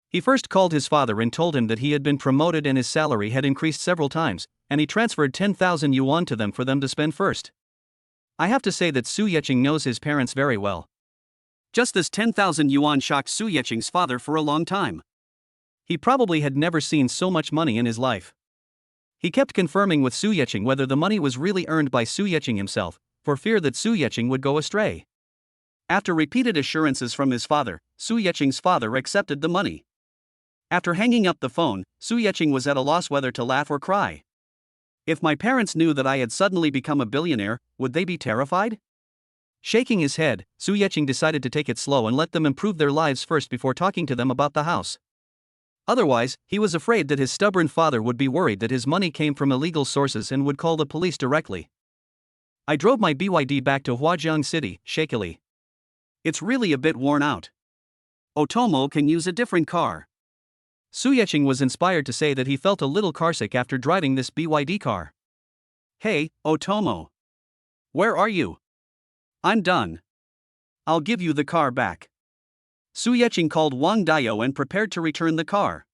He first called his father and told him that he had been promoted and his salary had increased several times, and he transferred 10,000 yuan to them for them to spend first. I have to say that Su Yeqing knows his parents very well. Just this 10,000 yuan shocked Su Yeqing's father for a long time. He probably had never seen so much money in his life. He kept confirming with Su Yeqing whether the money was really earned by Su Yeqing himself, for fear that Su Yeqing would go astray. After repeated assurances from his father, Su Yeqing's father accepted the money. After hanging up the phone, Su Yeqing was at a loss whether to laugh or cry. If my parents knew that I had suddenly become a billionaire, would they be terrified? Shaking his head, Su Yeqing decided to take it slow and let them improve their lives first before talking to them about the house. Otherwise, he was afraid that his stubborn father would be worried that his money came from illegal sources and would call the police directly. I drove my BYD back to Huajiang City, shakily. It's really a bit worn out. Otomo can use a different car. Su Yeqing was inspired to say that he felt a little carsick after driving this BYD car. Hey, Otomo. Where are you? I'm done. I'll give you the car back. Su Yeqing called Wang Dayo and prepared to return the car.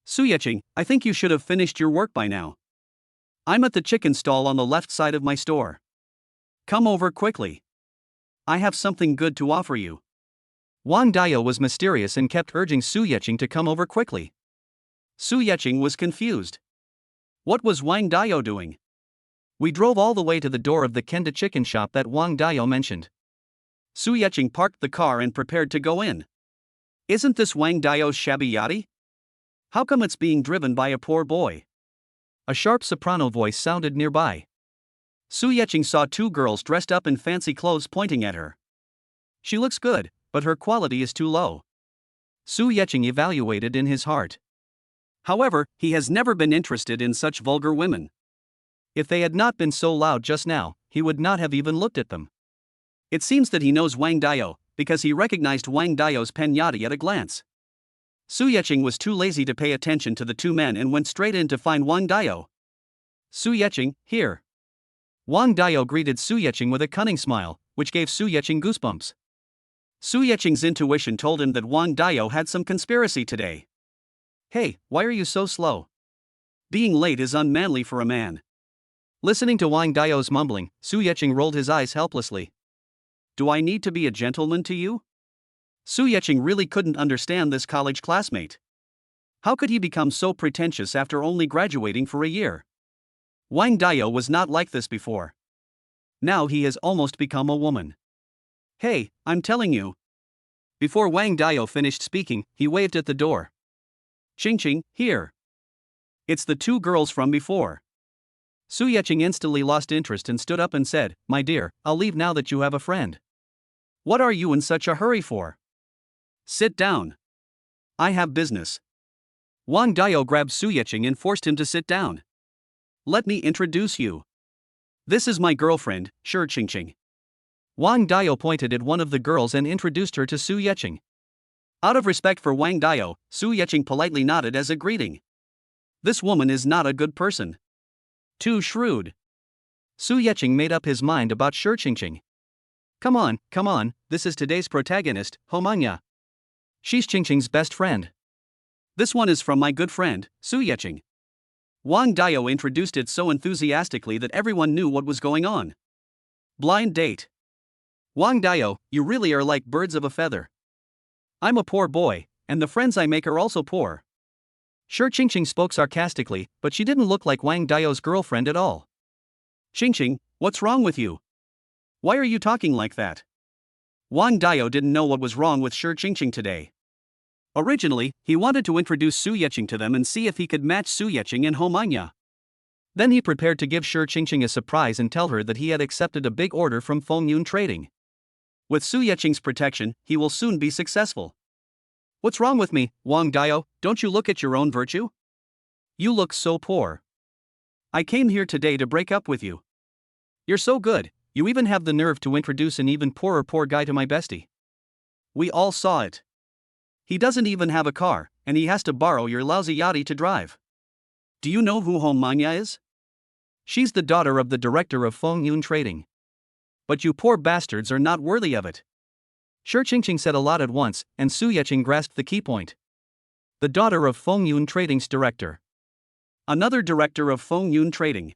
Su Yeqing, I think you should have finished your work by now. I'm at the chicken stall on the left side of my store. Come over quickly. I have something good to offer you. Wang Dayo was mysterious and kept urging Su Yeqing to come over quickly. Su Yeqing was confused. What was Wang Dayo doing? We drove all the way to the door of the Kenda chicken shop that Wang Dayo mentioned. Su Yeqing parked the car and prepared to go in. Isn't this Wang Dayo's shabby yachty? How come it's being driven by a poor boy? A sharp soprano voice sounded nearby. Su Yeqing saw two girls dressed up in fancy clothes pointing at her. She looks good, but her quality is too low. Su Yeqing evaluated in his heart. However, he has never been interested in such vulgar women. If they had not been so loud just now, he would not have even looked at them. It seems that he knows Wang Dayo, because he recognized Wang Dayo's penyati at a glance. Su Yeqing was too lazy to pay attention to the two men and went straight in to find Wang Dayo. Su Yeqing, here. Wang Dayo greeted Su Yeqing with a cunning smile, which gave Su Yeqing goosebumps. Su Yeqing's intuition told him that Wang Dayo had some conspiracy today. Hey, why are you so slow? Being late is unmanly for a man. Listening to Wang Dayo's mumbling, Su Yeqing rolled his eyes helplessly. Do I need to be a gentleman to you? Su Yeqing really couldn't understand this college classmate. How could he become so pretentious after only graduating for a year? Wang Dayo was not like this before. Now he has almost become a woman. Hey, I'm telling you. Before Wang Dayo finished speaking, he waved at the door. Ching, here. It's the two girls from before. Su Yeqing instantly lost interest and stood up and said, My dear, I'll leave now that you have a friend. What are you in such a hurry for? Sit down. I have business. Wang Dayo grabbed Su Yeqing and forced him to sit down. Let me introduce you. This is my girlfriend, Ching. Wang Dayo pointed at one of the girls and introduced her to Su Yeqing. Out of respect for Wang Dayo, Su Yeqing politely nodded as a greeting. This woman is not a good person. Too shrewd. Su Yeqing made up his mind about Ching. Come on, this is today's protagonist, Homanya. She's Ching's best friend. This one is from my good friend, Su Yeqing. Wang Dao introduced it so enthusiastically that everyone knew what was going on. Blind date. Wang Dao, you really are like birds of a feather. I'm a poor boy, and the friends I make are also poor. Shi Qingqing spoke sarcastically, but she didn't look like Wang Dao's girlfriend at all. Qingqing, what's wrong with you? Why are you talking like that? Wang Dao didn't know what was wrong with Shi Qingqing today. Originally, he wanted to introduce Su Yeqing to them and see if he could match Su Yeqing and Hou Manya. Then he prepared to give Shi Qingqing a surprise and tell her that he had accepted a big order from Fengyun Trading. With Su Yeqing's protection, he will soon be successful. What's wrong with me, Wang Dao? Don't you look at your own virtue? You look so poor. I came here today to break up with you. You're so good, you even have the nerve to introduce an even poorer poor guy to my bestie. We all saw it. He doesn't even have a car, and he has to borrow your lousy yachty to drive. Do you know who Hou Manya is? She's the daughter of the director of Fengyun Trading. But you poor bastards are not worthy of it. Shi Qingqing said a lot at once, and Su Yeqing grasped the key point. The daughter of Fengyun Trading's director. Another director of Fengyun Trading.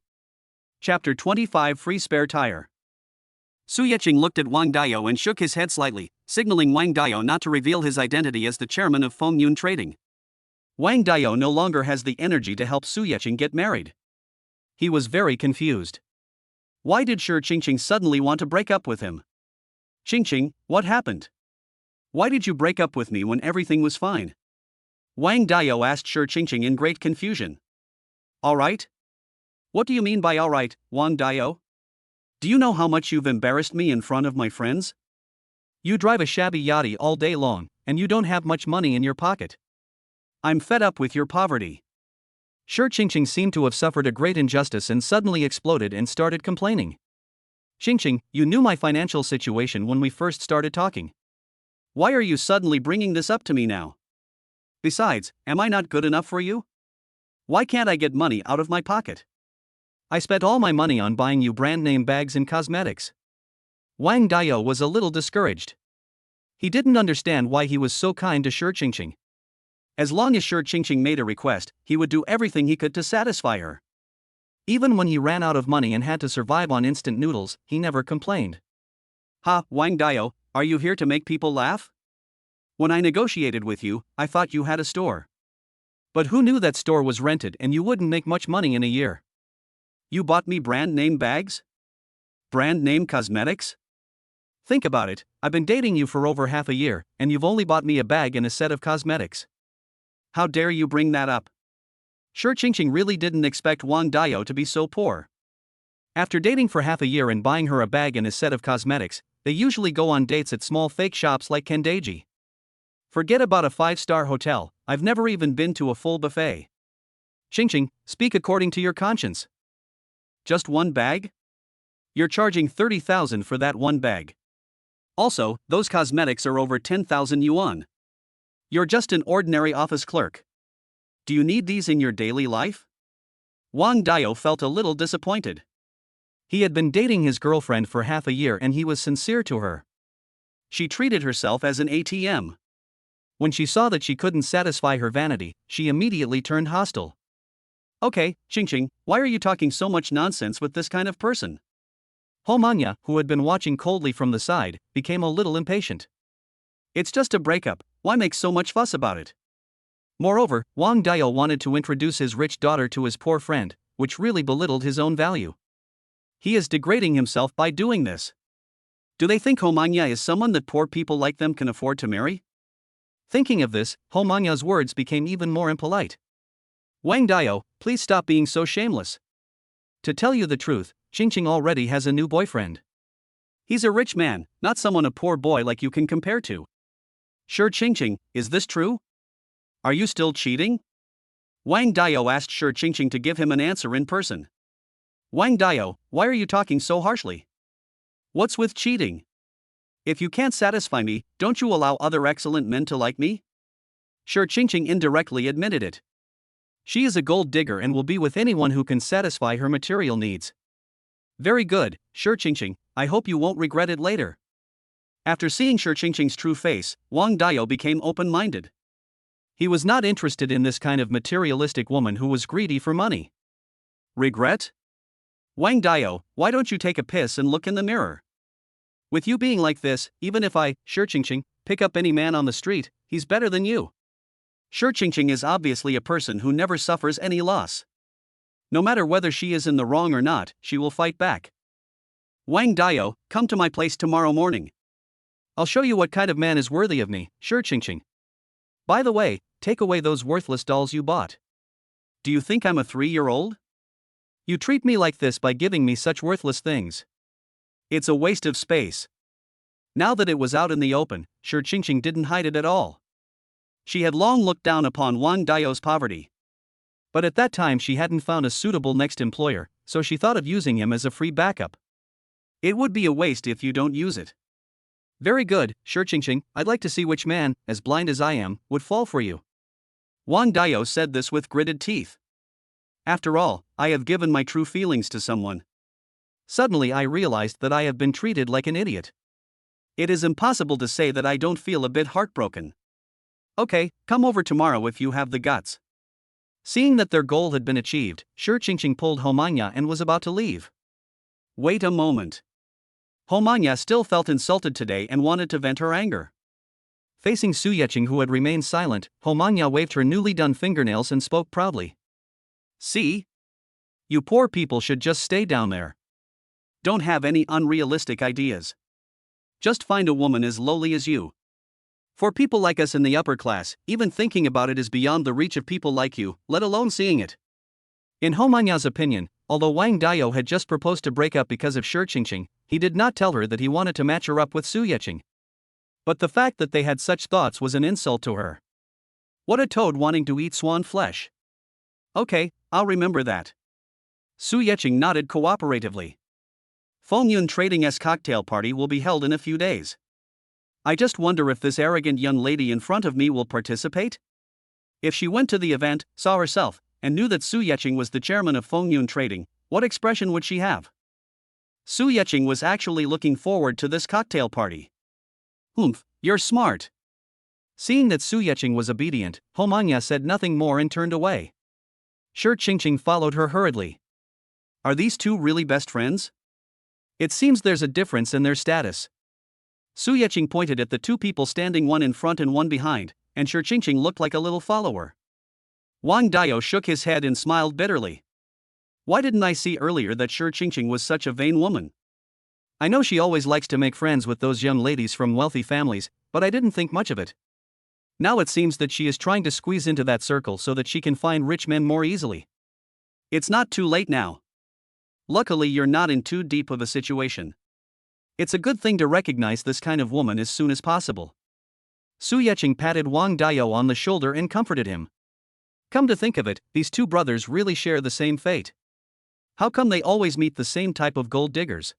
Chapter 25 Free Spare Tire. Su Yeqing looked at Wang Dao and shook his head slightly, signaling Wang Dao not to reveal his identity as the chairman of Fengyun Trading. Wang Dao no longer has the energy to help Su Yeqing get married. He was very confused. Why did Shi Qingqing suddenly want to break up with him? Qingqing, what happened? Why did you break up with me when everything was fine? Wang Dao asked Shi Qingqing in great confusion. Alright? What do you mean by alright, Wang Dao? Do you know how much you've embarrassed me in front of my friends? You drive a shabby yachty all day long, and you don't have much money in your pocket. I'm fed up with your poverty. Shi Qingqing seemed to have suffered a great injustice and suddenly exploded and started complaining. Qingqing, you knew my financial situation when we first started talking. Why are you suddenly bringing this up to me now? Besides, am I not good enough for you? Why can't I get money out of my pocket? I spent all my money on buying you brand name bags and cosmetics. Wang Dao was a little discouraged. He didn't understand why he was so kind to Shi Qingqing. As long as Shi Qingqing made a request, he would do everything he could to satisfy her. Even when he ran out of money and had to survive on instant noodles, he never complained. Ha, Wang Dao, are you here to make people laugh? When I negotiated with you, I thought you had a store. But who knew that store was rented and you wouldn't make much money in a year? You bought me brand name bags? Brand name cosmetics? Think about it, I've been dating you for over half a year, and you've only bought me a bag and a set of cosmetics. How dare you bring that up? Shi Qingqing really didn't expect Wang Dao to be so poor. After dating for half a year and buying her a bag and a set of cosmetics, they usually go on dates at small fake shops like Kendaiji. Forget about a 5-star hotel, I've never even been to a full buffet. Qingqing, speak according to your conscience. Just one bag? You're charging 30,000 for that one bag. Also, those cosmetics are over 10,000 yuan. You're just an ordinary office clerk. Do you need these in your daily life? Wang Dao felt a little disappointed. He had been dating his girlfriend for half a year and he was sincere to her. She treated herself as an ATM. When she saw that she couldn't satisfy her vanity, she immediately turned hostile. Okay, Qingqing, why are you talking so much nonsense with this kind of person? Hou Manya, who had been watching coldly from the side, became a little impatient. It's just a breakup, why make so much fuss about it? Moreover, Wang Dao wanted to introduce his rich daughter to his poor friend, which really belittled his own value. He is degrading himself by doing this. Do they think Hou Manya is someone that poor people like them can afford to marry? Thinking of this, Hou Manya's words became even more impolite. Wang Dao, please stop being so shameless. To tell you the truth, Qingqing already has a new boyfriend. He's a rich man, not someone a poor boy like you can compare to. Shi Qingqing, is this true? Are you still cheating? Wang Dao asked Shi Qingqing to give him an answer in person. Wang Dao, why are you talking so harshly? What's with cheating? If you can't satisfy me, don't you allow other excellent men to like me? Shi Qingqing indirectly admitted it. She is a gold digger and will be with anyone who can satisfy her material needs. Very good, Shi Qingqing, I hope you won't regret it later. After seeing Shi Qingqing's true face, Wang Dao became open-minded. He was not interested in this kind of materialistic woman who was greedy for money. Regret? Wang Dio, why don't you take a piss and look in the mirror? With you being like this, even if I, Shi, pick up any man on the street, he's better than you. Shi is obviously a person who never suffers any loss. No matter whether she is in the wrong or not, she will fight back. Wang Dio, come to my place tomorrow morning. I'll show you what kind of man is worthy of me, Shi. By the way, take away those worthless dolls you bought. Do you think I'm a 3-year-old? You treat me like this by giving me such worthless things. It's a waste of space. Now that it was out in the open, Shi didn't hide it at all. She had long looked down upon Wang Dio's poverty. But at that time she hadn't found a suitable next employer, so she thought of using him as a free backup. It would be a waste if you don't use it. Very good, Shi, I'd like to see which man, as blind as I am, would fall for you. Wang Dio said this with gritted teeth. After all, I have given my true feelings to someone. Suddenly I realized that I have been treated like an idiot. It is impossible to say that I don't feel a bit heartbroken. Okay, come over tomorrow if you have the guts. Seeing that their goal had been achieved, Shi pulled Homanya and was about to leave. Wait a moment. Homanya still felt insulted today and wanted to vent her anger. Facing Su Yeching, who had remained silent, Homanya waved her newly done fingernails and spoke proudly. See? You poor people should just stay down there. Don't have any unrealistic ideas. Just find a woman as lowly as you. For people like us in the upper class, even thinking about it is beyond the reach of people like you, let alone seeing it. In Homanya's opinion, although Wang Dio had just proposed to break up because of Shi, he did not tell her that he wanted to match her up with Su Yeching. But the fact that they had such thoughts was an insult to her. What a toad wanting to eat swan flesh. Okay, I'll remember that. Su Yeching nodded cooperatively. Fengyun Trading's cocktail party will be held in a few days. I just wonder if this arrogant young lady in front of me will participate? If she went to the event, saw herself, and knew that Su Yeching was the chairman of Fengyun Trading, what expression would she have? Su Yeching was actually looking forward to this cocktail party. Humph, you're smart. Seeing that Su Yeching was obedient, Homanya said nothing more and turned away. Shi followed her hurriedly. Are these two really best friends? It seems there's a difference in their status. Su Yeching pointed at the two people standing one in front and one behind, and Shi looked like a little follower. Wang Dio shook his head and smiled bitterly. Why didn't I see earlier that Shi was such a vain woman? I know she always likes to make friends with those young ladies from wealthy families, but I didn't think much of it. Now it seems that she is trying to squeeze into that circle so that she can find rich men more easily. It's not too late now. Luckily you're not in too deep of a situation. It's a good thing to recognize this kind of woman as soon as possible. Su Yeching patted Wang Dio on the shoulder and comforted him. Come to think of it, these two brothers really share the same fate. How come they always meet the same type of gold diggers?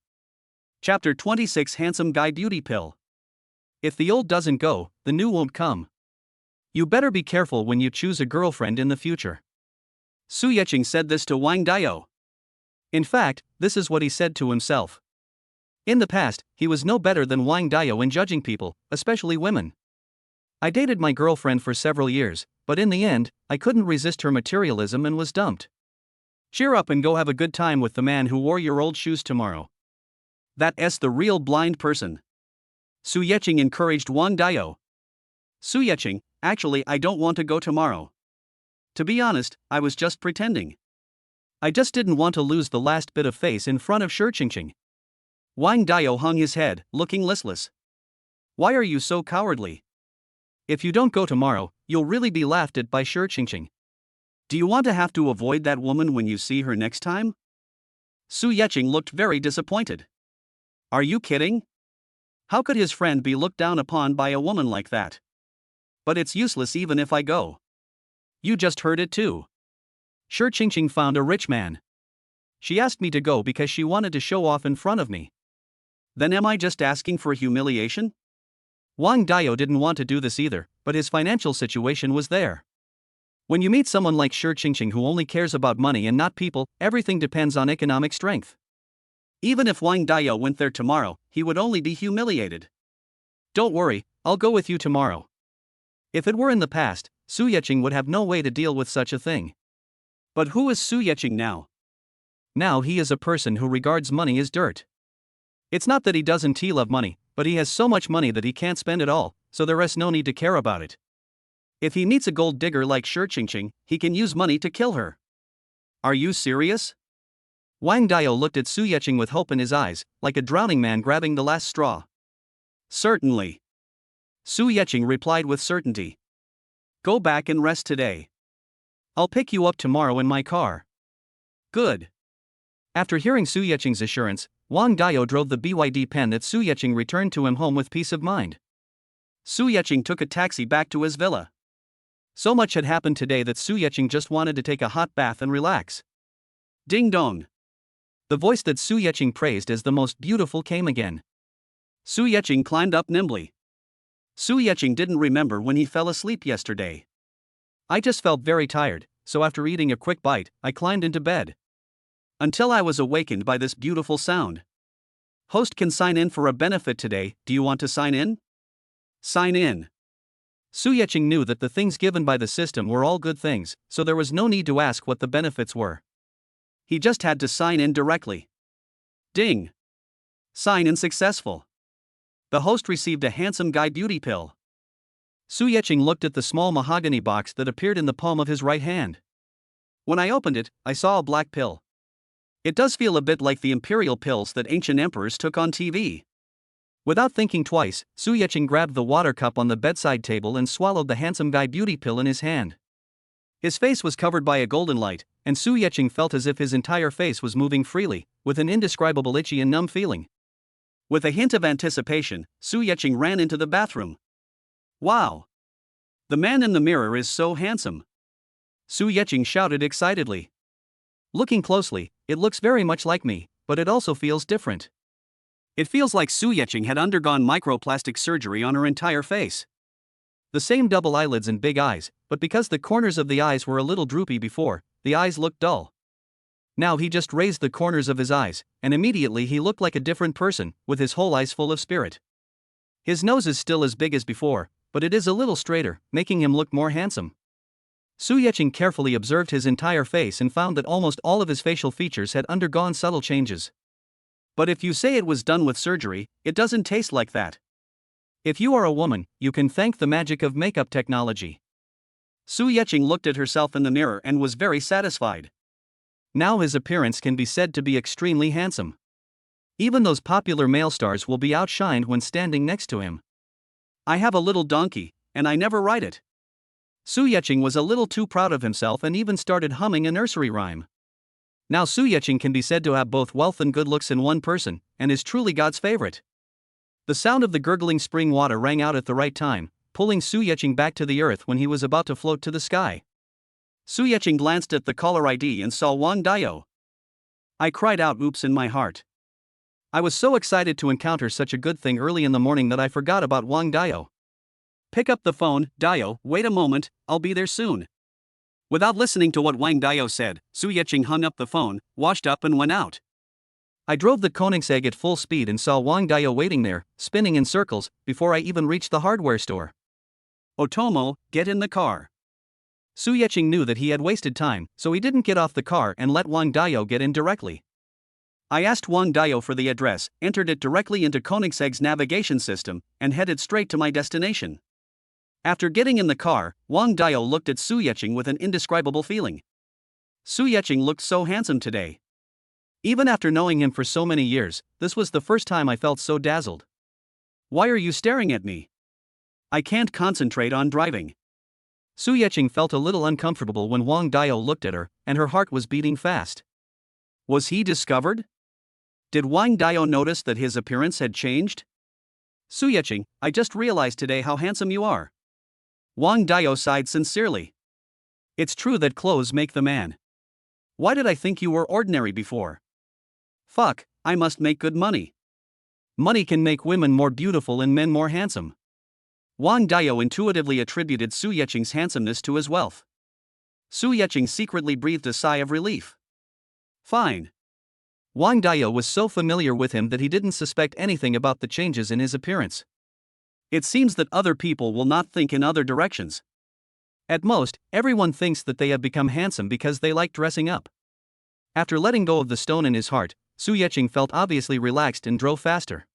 Chapter 26 Handsome Guy Beauty Pill. If the old doesn't go, the new won't come. You better be careful when you choose a girlfriend in the future. Su Yeching said this to Wang Dio. In fact, this is what he said to himself. In the past, he was no better than Wang Dio in judging people, especially women. I dated my girlfriend for several years, but in the end, I couldn't resist her materialism and was dumped. Cheer up and go have a good time with the man who wore your old shoes tomorrow. That's the real blind person. Su Yeching encouraged Wang Dio. Su Yeching, actually I don't want to go tomorrow. To be honest, I was just pretending. I just didn't want to lose the last bit of face in front of Shi. Wang Dio hung his head, looking listless. Why are you so cowardly? If you don't go tomorrow, you'll really be laughed at by Shi. Do you want to have to avoid that woman when you see her next time? Su Yeching looked very disappointed. Are you kidding? How could his friend be looked down upon by a woman like that? But it's useless even if I go. You just heard it too. Shi found a rich man. She asked me to go because she wanted to show off in front of me. Then am I just asking for humiliation? Wang Dio didn't want to do this either, but his financial situation was there. When you meet someone like Shi who only cares about money and not people, everything depends on economic strength. Even if Wang Dio went there tomorrow, he would only be humiliated. Don't worry, I'll go with you tomorrow. If it were in the past, Su Yeching would have no way to deal with such a thing. But who is Su Yeching now? Now he is a person who regards money as dirt. It's not that he doesn't love money, but he has so much money that he can't spend it all, so there is no need to care about it. If he meets a gold digger like Shi Qingqing, he can use money to kill her. Are you serious? Wang Dao looked at Su Yeching with hope in his eyes, like a drowning man grabbing the last straw. Certainly. Su Yeching replied with certainty. Go back and rest today. I'll pick you up tomorrow in my car. Good. After hearing Su Yeching's assurance, Wang Dao drove the BYD pen that Su Yeching returned to him home with peace of mind. Su Yeching took a taxi back to his villa. So much had happened today that Su Yeching just wanted to take a hot bath and relax. Ding dong. The voice that Su Yeching praised as the most beautiful came again. Su Yeching climbed up nimbly. Su Yeching didn't remember when he fell asleep yesterday. I just felt very tired, so after eating a quick bite, I climbed into bed. Until I was awakened by this beautiful sound. Host can sign in for a benefit today. Do you want to sign in? Sign in. Su Yeching knew that the things given by the system were all good things, so there was no need to ask what the benefits were. He just had to sign in directly. Ding. Sign in successful. The host received a handsome guy beauty pill. Su Yeching looked at the small mahogany box that appeared in the palm of his right hand. When I opened it, I saw a black pill. It does feel a bit like the imperial pills that ancient emperors took on TV. Without thinking twice, Su Yeching grabbed the water cup on the bedside table and swallowed the handsome guy beauty pill in his hand. His face was covered by a golden light, and Su Yeching felt as if his entire face was moving freely, with an indescribable itchy and numb feeling. With a hint of anticipation, Su Yeching ran into the bathroom. Wow! The man in the mirror is so handsome! Su Yeching shouted excitedly. Looking closely, it looks very much like me, but it also feels different. It feels like Su Yeching had undergone microplastic surgery on her entire face. The same double eyelids and big eyes, but because the corners of the eyes were a little droopy before, the eyes looked dull. Now he just raised the corners of his eyes, and immediately he looked like a different person, with his whole eyes full of spirit. His nose is still as big as before, but it is a little straighter, making him look more handsome. Su Yeching carefully observed his entire face and found that almost all of his facial features had undergone subtle changes. But if you say it was done with surgery, it doesn't taste like that. If you are a woman, you can thank the magic of makeup technology. Su Yeching looked at herself in the mirror and was very satisfied. Now his appearance can be said to be extremely handsome. Even those popular male stars will be outshined when standing next to him. I have a little donkey, and I never ride it. Su Yeching was a little too proud of himself and even started humming a nursery rhyme. Now Su Yeching can be said to have both wealth and good looks in one person, and is truly God's favorite. The sound of the gurgling spring water rang out at the right time, pulling Su Yeching back to the earth when he was about to float to the sky. Su Yeching glanced at the caller ID and saw Wang Dao. I cried out oops in my heart. I was so excited to encounter such a good thing early in the morning that I forgot about Wang Dao. Pick up the phone, Dao, wait a moment, I'll be there soon. Without listening to what Wang Dao said, Su Yeching hung up the phone, washed up and went out. I drove the Koenigsegg at full speed and saw Wang Dao waiting there, spinning in circles, before I even reached the hardware store. Otomo, get in the car. Su Yeching knew that he had wasted time, so he didn't get off the car and let Wang Dao get in directly. I asked Wang Dao for the address, entered it directly into Koenigsegg's navigation system, and headed straight to my destination. After getting in the car, Wang Dao looked at Su Yeching with an indescribable feeling. Su Yeching looked so handsome today. Even after knowing him for so many years, this was the first time I felt so dazzled. Why are you staring at me? I can't concentrate on driving. Su Yeching felt a little uncomfortable when Wang Dao looked at her, and her heart was beating fast. Was he discovered? Did Wang Dao notice that his appearance had changed? Su Yeching, I just realized today how handsome you are. Wang Dao sighed sincerely. It's true that clothes make the man. Why did I think you were ordinary before? Fuck, I must make good money. Money can make women more beautiful and men more handsome. Wang Dao intuitively attributed Su Yeching's handsomeness to his wealth. Su Yeching secretly breathed a sigh of relief. Fine. Wang Dao was so familiar with him that he didn't suspect anything about the changes in his appearance. It seems that other people will not think in other directions. At most, everyone thinks that they have become handsome because they like dressing up. After letting go of the stone in his heart, Su Yecheng felt obviously relaxed and drove faster.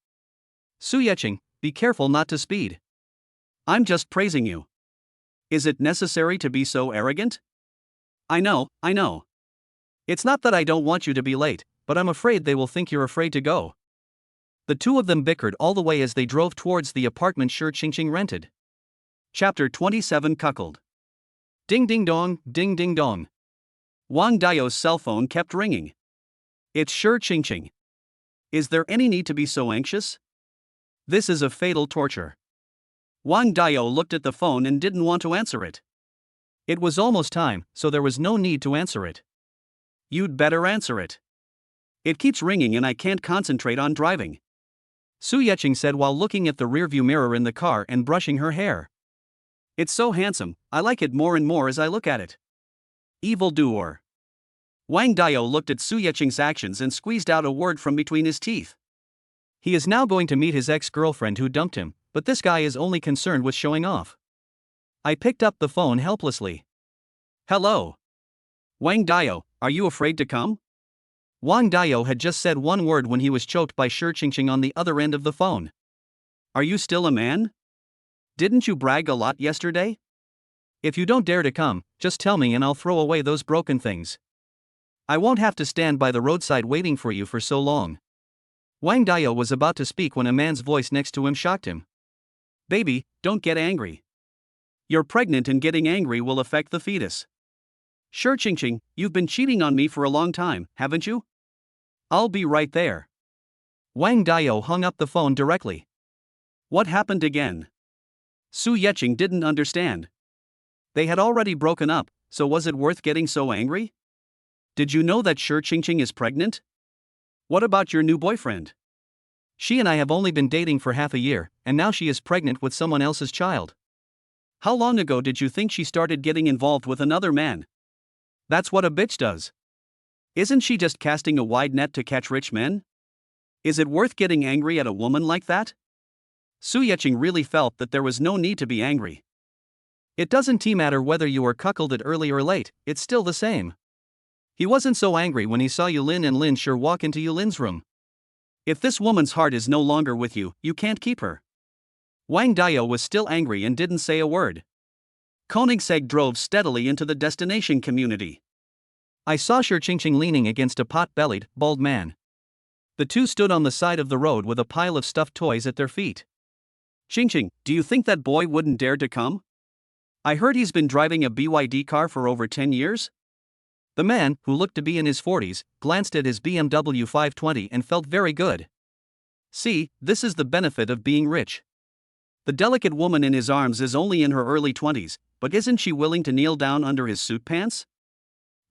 Su Yecheng, be careful not to speed. I'm just praising you. Is it necessary to be so arrogant? I know. It's not that I don't want you to be late, but I'm afraid they will think you're afraid to go. The two of them bickered all the way as they drove towards the apartment Shi Qingqing rented. Chapter 27 Cuckold. Ding ding dong, ding ding dong. Wang Dao's cell phone kept ringing. It's Shi Qingqing. Is there any need to be so anxious? This is a fatal torture. Wang Dao looked at the phone and didn't want to answer it. It was almost time, so there was no need to answer it. You'd better answer it. It keeps ringing and I can't concentrate on driving. Su Yecheng said while looking at the rearview mirror in the car and brushing her hair. It's so handsome, I like it more and more as I look at it. Evildoer. Wang Dao looked at Su Yecheng's actions and squeezed out a word from between his teeth. He is now going to meet his ex-girlfriend who dumped him, but this guy is only concerned with showing off. I picked up the phone helplessly. Hello. Wang Dao, are you afraid to come? Wang Dao had just said one word when he was choked by Shi Qingqing on the other end of the phone. Are you still a man? Didn't you brag a lot yesterday? If you don't dare to come, just tell me and I'll throw away those broken things. I won't have to stand by the roadside waiting for you for so long. Wang Dao was about to speak when a man's voice next to him shocked him. Baby, don't get angry. You're pregnant and getting angry will affect the fetus. Shi Qingqing, you've been cheating on me for a long time, haven't you? I'll be right there. Wang Dao hung up the phone directly. What happened again? Su Yecheng didn't understand. They had already broken up, so was it worth getting so angry? Did you know that Shi Qingqing is pregnant? What about your new boyfriend? She and I have only been dating for half a year, and now she is pregnant with someone else's child. How long ago did you think she started getting involved with another man? That's what a bitch does. Isn't she just casting a wide net to catch rich men? Is it worth getting angry at a woman like that? Su Yecheng really felt that there was no need to be angry. It doesn't matter whether you were cuckolded early or late, it's still the same. He wasn't so angry when he saw Yulin and Lin Shi walk into Yulin's room. If this woman's heart is no longer with you, you can't keep her. Wang Dao was still angry and didn't say a word. Koenigsegg drove steadily into the destination community. I saw Shi Qingqing leaning against a pot-bellied, bald man. The two stood on the side of the road with a pile of stuffed toys at their feet. Qingqing, do you think that boy wouldn't dare to come? I heard he's been driving a BYD car for over 10 years? The man, who looked to be in his 40s, glanced at his BMW 520 and felt very good. See, this is the benefit of being rich. The delicate woman in his arms is only in her early 20s, but isn't she willing to kneel down under his suit pants?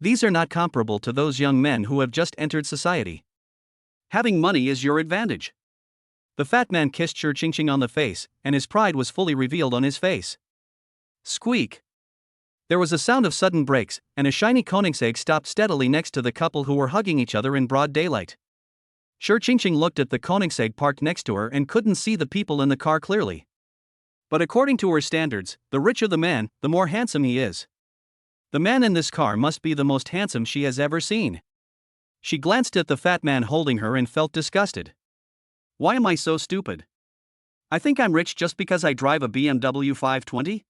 These are not comparable to those young men who have just entered society. Having money is your advantage. The fat man kissed Shi Qingqing on the face, and his pride was fully revealed on his face. Squeak. There was a sound of sudden brakes, and a shiny Koenigsegg stopped steadily next to the couple who were hugging each other in broad daylight. Shi Qingqing looked at the Koenigsegg parked next to her and couldn't see the people in the car clearly. But according to her standards, the richer the man, the more handsome he is. The man in this car must be the most handsome she has ever seen. She glanced at the fat man holding her and felt disgusted. Why am I so stupid? I think I'm rich just because I drive a BMW 520?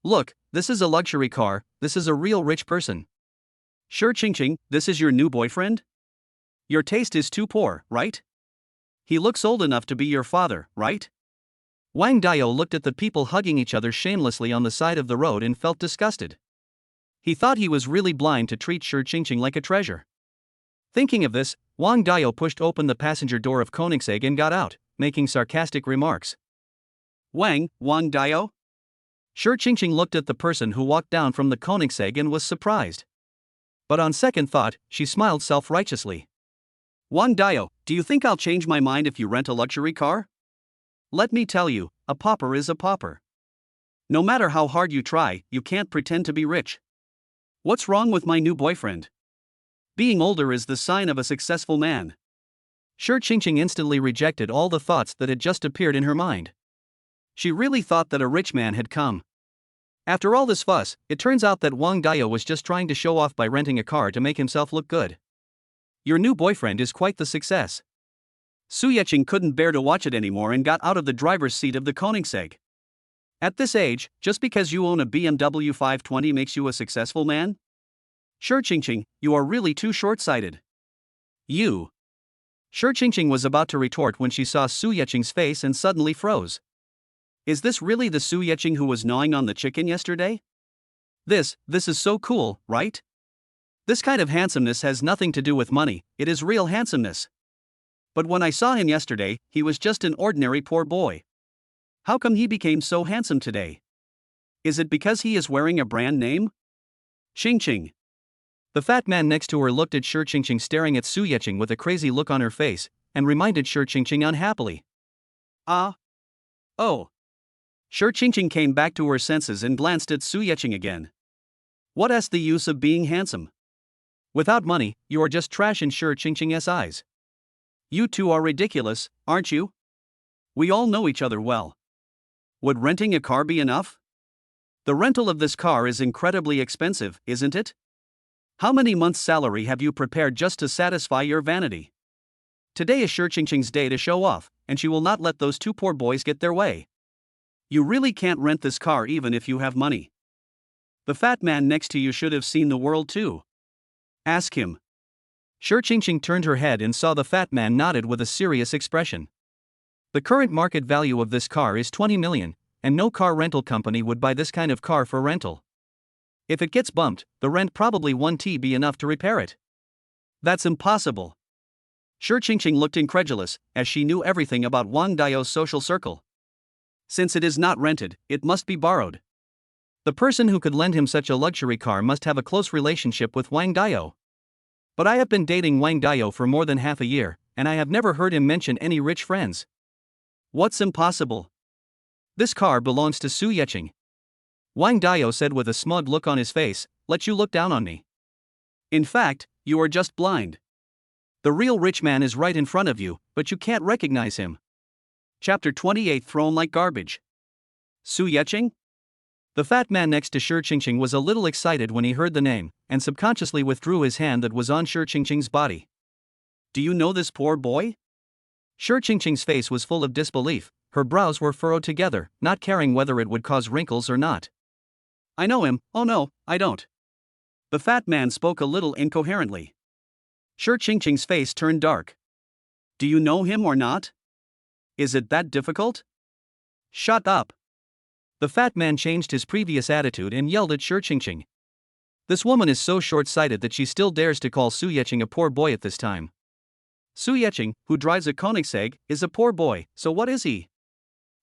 Look, this is a luxury car, this is a real rich person. Shi Qingqing, this is your new boyfriend? Your taste is too poor, right? He looks old enough to be your father, right? Wang Dao looked at the people hugging each other shamelessly on the side of the road and felt disgusted. He thought he was really blind to treat Shi Qingqing like a treasure. Thinking of this, Wang Dao pushed open the passenger door of Koenigsegg and got out, making sarcastic remarks. Wang Dao? Shi Qingqing looked at the person who walked down from the Koenigsegg and was surprised. But on second thought, she smiled self-righteously. Wang Dao, do you think I'll change my mind if you rent a luxury car? Let me tell you, a pauper is a pauper. No matter how hard you try, you can't pretend to be rich. What's wrong with my new boyfriend? Being older is the sign of a successful man. Shi Qingqing instantly rejected all the thoughts that had just appeared in her mind. She really thought that a rich man had come. After all this fuss, it turns out that Wang Dayo was just trying to show off by renting a car to make himself look good. Your new boyfriend is quite the success. Su Yeqing couldn't bear to watch it anymore and got out of the driver's seat of the Koenigsegg. At this age, just because you own a BMW 520 makes you a successful man? Shi Qingqing, you are really too short-sighted. You. Shi Qingqing was about to retort when she saw Su Yeqing's face and suddenly froze. Is this really the Su Yeqing who was gnawing on the chicken yesterday? This is so cool, right? This kind of handsomeness has nothing to do with money, it is real handsomeness. But when I saw him yesterday, he was just an ordinary poor boy. How come he became so handsome today? Is it because he is wearing a brand name? Qingqing. The fat man next to her looked at Shi Qingqing staring at Su Yeqing with a crazy look on her face, and reminded Shi Qingqing unhappily. Ah. Oh. Shi Qingqing came back to her senses and glanced at Su Yeqing again. What is the use of being handsome? Without money, you are just trash in Shi Qingqing's eyes. You two are ridiculous, aren't you? We all know each other well. Would renting a car be enough? The rental of this car is incredibly expensive, isn't it? How many months' salary have you prepared just to satisfy your vanity? Today is Shi Qingqing's day to show off, and she will not let those two poor boys get their way. You really can't rent this car even if you have money. The fat man next to you should have seen the world too. Ask him. Shi Qingqing turned her head and saw the fat man nodded with a serious expression. The current market value of this car is 20 million, and no car rental company would buy this kind of car for rental. If it gets bumped, the rent probably won't be enough to repair it. That's impossible. Shi Qingqing looked incredulous, as she knew everything about Wang Dao's social circle. Since it is not rented, it must be borrowed. The person who could lend him such a luxury car must have a close relationship with Wang Dao. But I have been dating Wang Dao for more than half a year, and I have never heard him mention any rich friends. What's impossible? This car belongs to Su Yeqing. Wang Dao said with a smug look on his face, let you look down on me. In fact, you are just blind. The real rich man is right in front of you, but you can't recognize him. Chapter 28 Thrown like garbage. Su Yeqing? The fat man next to Shi Qingqing was a little excited when he heard the name, and subconsciously withdrew his hand that was on Shi Qingqing's body. Do you know this poor boy? Shi Qingqing's face was full of disbelief, her brows were furrowed together, not caring whether it would cause wrinkles or not. I know him, oh no, I don't. The fat man spoke a little incoherently. Shi Qingqing's face turned dark. Do you know him or not? Is it that difficult? Shut up. The fat man changed his previous attitude and yelled at Shi Qingqing. This woman is so short-sighted that she still dares to call Su Yeqing a poor boy at this time. Su Yeqing, who drives a Koenigsegg, is a poor boy, so what is he?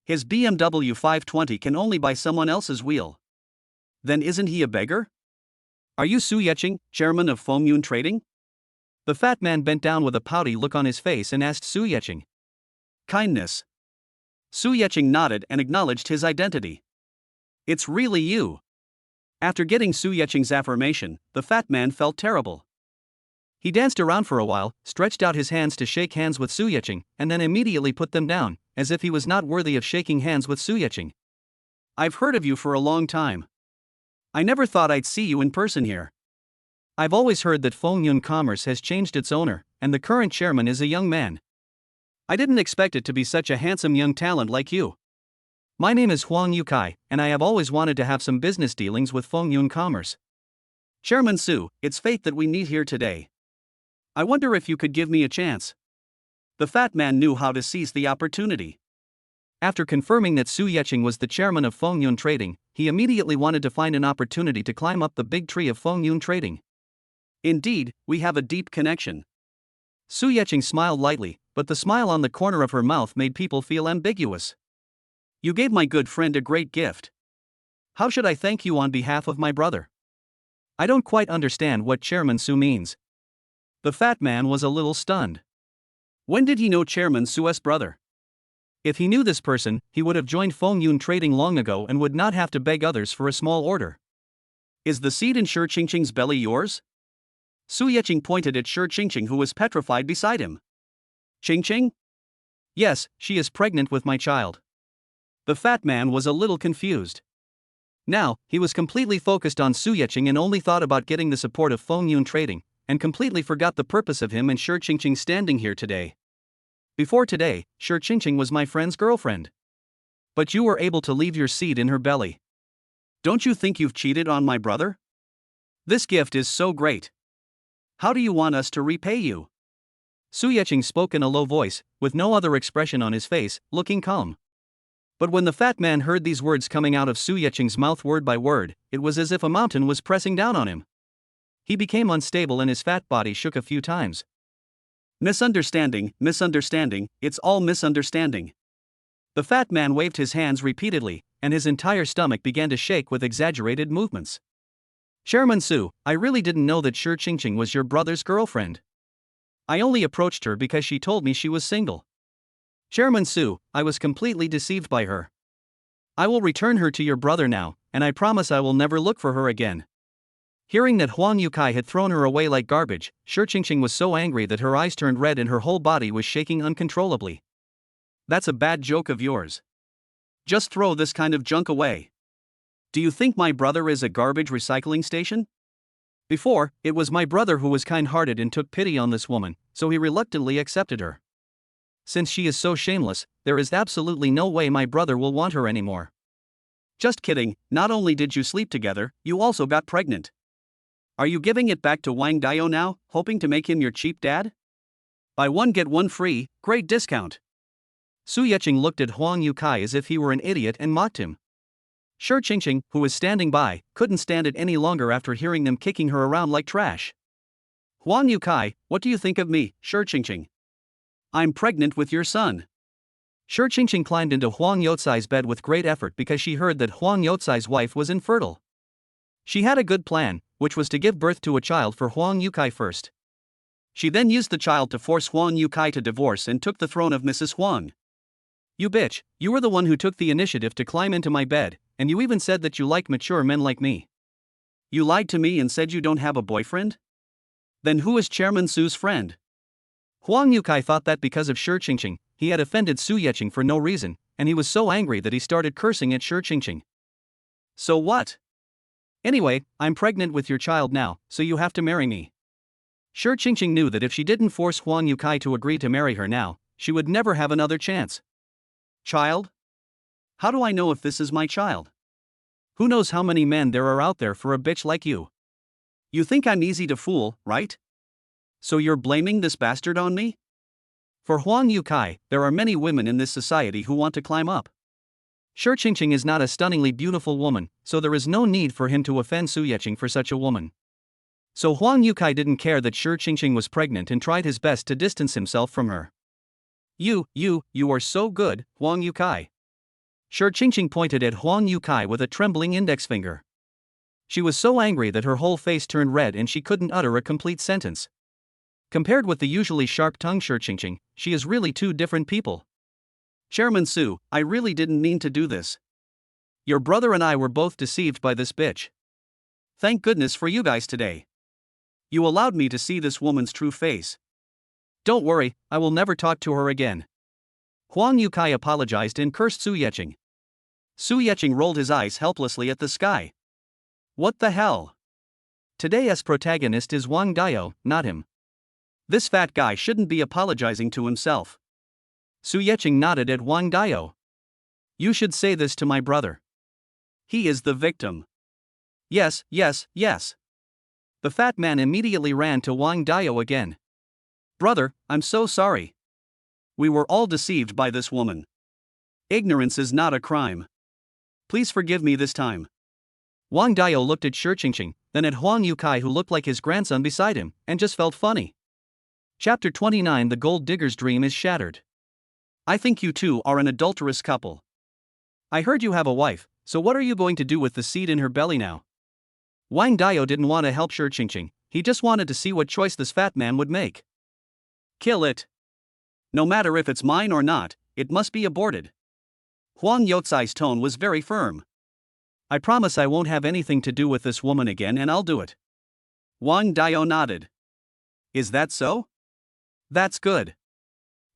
His BMW 520 can only buy someone else's wheel. Then isn't he a beggar? Are you Su Yeqing, chairman of Fengyun Trading? The fat man bent down with a pouty look on his face and asked Su Yeqing. Kindness. Su Yeqing nodded and acknowledged his identity. It's really you. After getting Su Yeqing's affirmation, the fat man felt terrible. He danced around for a while, stretched out his hands to shake hands with Su Yeqing, and then immediately put them down, as if he was not worthy of shaking hands with Su Yeqing. I've heard of you for a long time. I never thought I'd see you in person here. I've always heard that Fengyun Commerce has changed its owner, and the current chairman is a young man. I didn't expect it to be such a handsome young talent like you. My name is Huang Yukai, and I have always wanted to have some business dealings with Fengyun Commerce. Chairman Su, it's fate that we meet here today. I wonder if you could give me a chance. The fat man knew how to seize the opportunity. After confirming that Su Yeqing was the chairman of Fengyun Trading, he immediately wanted to find an opportunity to climb up the big tree of Fengyun Trading. Indeed, we have a deep connection. Su Yeqing smiled lightly, but the smile on the corner of her mouth made people feel ambiguous. You gave my good friend a great gift. How should I thank you on behalf of my brother? I don't quite understand what Chairman Su means. The fat man was a little stunned. When did he know Chairman Su's brother? If he knew this person, he would have joined Fengyun Trading long ago and would not have to beg others for a small order. Is the seed in Shi Qingqing's belly yours? Su Yeqing pointed at Shi Qingqing, who was petrified beside him. Qingqing? Yes, she is pregnant with my child. The fat man was a little confused. Now, he was completely focused on Su Yeqing and only thought about getting the support of Feng Yun Trading, and completely forgot the purpose of him and Shi Qingqing standing here today. Before today, Shi Qingqing was my friend's girlfriend. But you were able to leave your seed in her belly. Don't you think you've cheated on my brother? This gift is so great. How do you want us to repay you? Su Yeqing spoke in a low voice, with no other expression on his face, looking calm. But when the fat man heard these words coming out of Su Yeqing's mouth word by word, it was as if a mountain was pressing down on him. He became unstable and his fat body shook a few times. Misunderstanding, misunderstanding, it's all misunderstanding. The fat man waved his hands repeatedly, and his entire stomach began to shake with exaggerated movements. Chairman Su, I really didn't know that Shi Qingqing was your brother's girlfriend. I only approached her because she told me she was single. Chairman Su, I was completely deceived by her. I will return her to your brother now, and I promise I will never look for her again. Hearing that Huang Yukai had thrown her away like garbage, Shi Qingqing was so angry that her eyes turned red and her whole body was shaking uncontrollably. That's a bad joke of yours. Just throw this kind of junk away. Do you think my brother is a garbage recycling station? Before, it was my brother who was kind-hearted and took pity on this woman, so he reluctantly accepted her. Since she is so shameless, there is absolutely no way my brother will want her anymore. Just kidding, not only did you sleep together, you also got pregnant. Are you giving it back to Wang Dayo now, hoping to make him your cheap dad? Buy one get one free, great discount. Su Yeqing looked at Huang Yukai as if he were an idiot and mocked him. Shi Qingqing, who was standing by, couldn't stand it any longer after hearing them kicking her around like trash. Huang Yukai, what do you think of me, Shi Qingqing? I'm pregnant with your son. Shi Qingqing climbed into Huang Youcai's bed with great effort because she heard that Huang Youcai's wife was infertile. She had a good plan, which was to give birth to a child for Huang Yukai first. She then used the child to force Huang Yukai to divorce and took the throne of Mrs. Huang. You bitch, you were the one who took the initiative to climb into my bed, and you even said that you like mature men like me. You lied to me and said you don't have a boyfriend? Then who is Chairman Su's friend? Huang Yukai thought that because of Shi Qingqing, he had offended Su Yeqing for no reason, and he was so angry that he started cursing at Shi Qingqing. So what? Anyway, I'm pregnant with your child now, so you have to marry me. Shi Qingqing knew that if she didn't force Huang Yukai to agree to marry her now, she would never have another chance. Child? How do I know if this is my child? Who knows how many men there are out there for a bitch like you? You think I'm easy to fool, right? So you're blaming this bastard on me? For Huang Yukai, there are many women in this society who want to climb up. Shi Qingqing is not a stunningly beautiful woman, so there is no need for him to offend Su Yeqing for such a woman. So Huang Yukai didn't care that Shi Qingqing was pregnant and tried his best to distance himself from her. You are so good, Huang Yukai. Shi Qingqing pointed at Huang Yukai with a trembling index finger. She was so angry that her whole face turned red and she couldn't utter a complete sentence. Compared with the usually sharp-tongued Shi Qingqing, she is really two different people. Chairman Su, I really didn't mean to do this. Your brother and I were both deceived by this bitch. Thank goodness for you guys today. You allowed me to see this woman's true face. Don't worry, I will never talk to her again. Huang Yukai apologized and cursed Su Yeqing. Su Yeqing rolled his eyes helplessly at the sky. What the hell? Today's protagonist is Wang Dayo, not him. This fat guy shouldn't be apologizing to himself. Su Yeqing nodded at Wang Dayo. You should say this to my brother. He is the victim. Yes. The fat man immediately ran to Wang Dayo again. Brother, I'm so sorry. We were all deceived by this woman. Ignorance is not a crime. Please forgive me this time. Wang Dayo looked at Shi Qingqing, then at Huang Yukai who looked like his grandson beside him, and just felt funny. Chapter 29 The Gold Digger's Dream is Shattered. I think you two are an adulterous couple. I heard you have a wife, so what are you going to do with the seed in her belly now? Wang Dayo didn't want to help Shi Qingqing, he just wanted to see what choice this fat man would make. Kill it. No matter if it's mine or not, it must be aborted. Huang Youcai's tone was very firm. I promise I won't have anything to do with this woman again and I'll do it. Wang Dayo nodded. Is that so? That's good.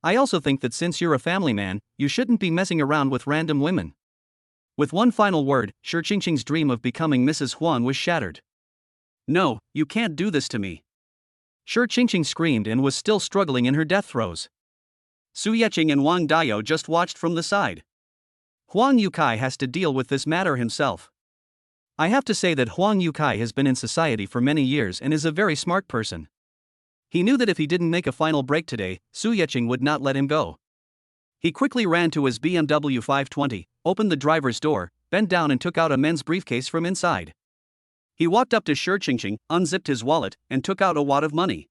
I also think that since you're a family man, you shouldn't be messing around with random women. With one final word, Shi Qingqing's dream of becoming Mrs. Huan was shattered. No, you can't do this to me. Shi Qingqing screamed and was still struggling in her death throes. Su Yeqing and Wang Dao just watched from the side. Huang Yukai has to deal with this matter himself. I have to say that Huang Yukai has been in society for many years and is a very smart person. He knew that if he didn't make a final break today, Su Yeqing would not let him go. He quickly ran to his BMW 520, opened the driver's door, bent down and took out a men's briefcase from inside. He walked up to Shi Qingqing, unzipped his wallet, and took out a wad of money.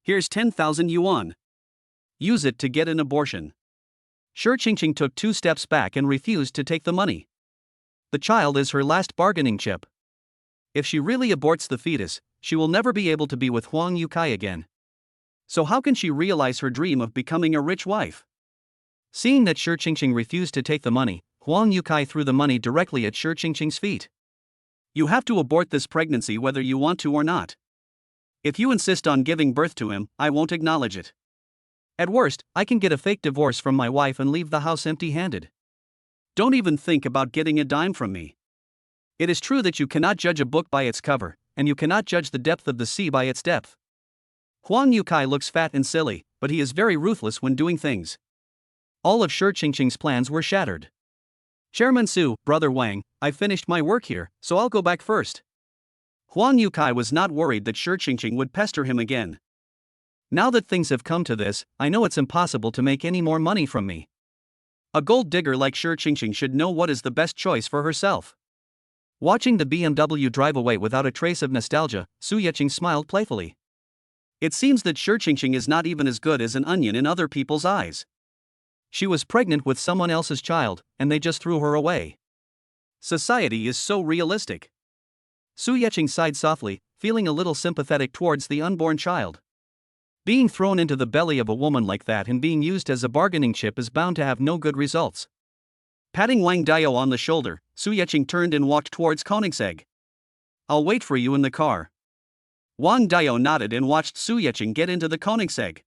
Here's 10,000 yuan. Use it to get an abortion. Shi Qingqing took 2 steps back and refused to take the money. The child is her last bargaining chip. If she really aborts the fetus, she will never be able to be with Huang Yukai again. So how can she realize her dream of becoming a rich wife? Seeing that Shi Qingqing refused to take the money, Huang Yukai threw the money directly at Shi Qingqing's feet. You have to abort this pregnancy whether you want to or not. If you insist on giving birth to him, I won't acknowledge it. At worst, I can get a fake divorce from my wife and leave the house empty-handed. Don't even think about getting a dime from me. It is true that you cannot judge a book by its cover, and you cannot judge the depth of the sea by its depth. Huang Yukai looks fat and silly, but he is very ruthless when doing things. All of Shi Qingqing's plans were shattered. Chairman Su, Brother Wang, I finished my work here, so I'll go back first. Huang Yukai was not worried that Shi Qingqing would pester him again. Now that things have come to this, I know it's impossible to make any more money from me. A gold digger like Shi Qingqing should know what is the best choice for herself. Watching the BMW drive away without a trace of nostalgia, Su Yeqing smiled playfully. It seems that Shi Qingqing is not even as good as an onion in other people's eyes. She was pregnant with someone else's child, and they just threw her away. Society is so realistic. Su Yeqing sighed softly, feeling a little sympathetic towards the unborn child. Being thrown into the belly of a woman like that and being used as a bargaining chip is bound to have no good results. Patting Wang Dao on the shoulder, Su Yeqing turned and walked towards Koenigsegg. I'll wait for you in the car. Wang Dao nodded and watched Su Yeqing get into the Koenigsegg.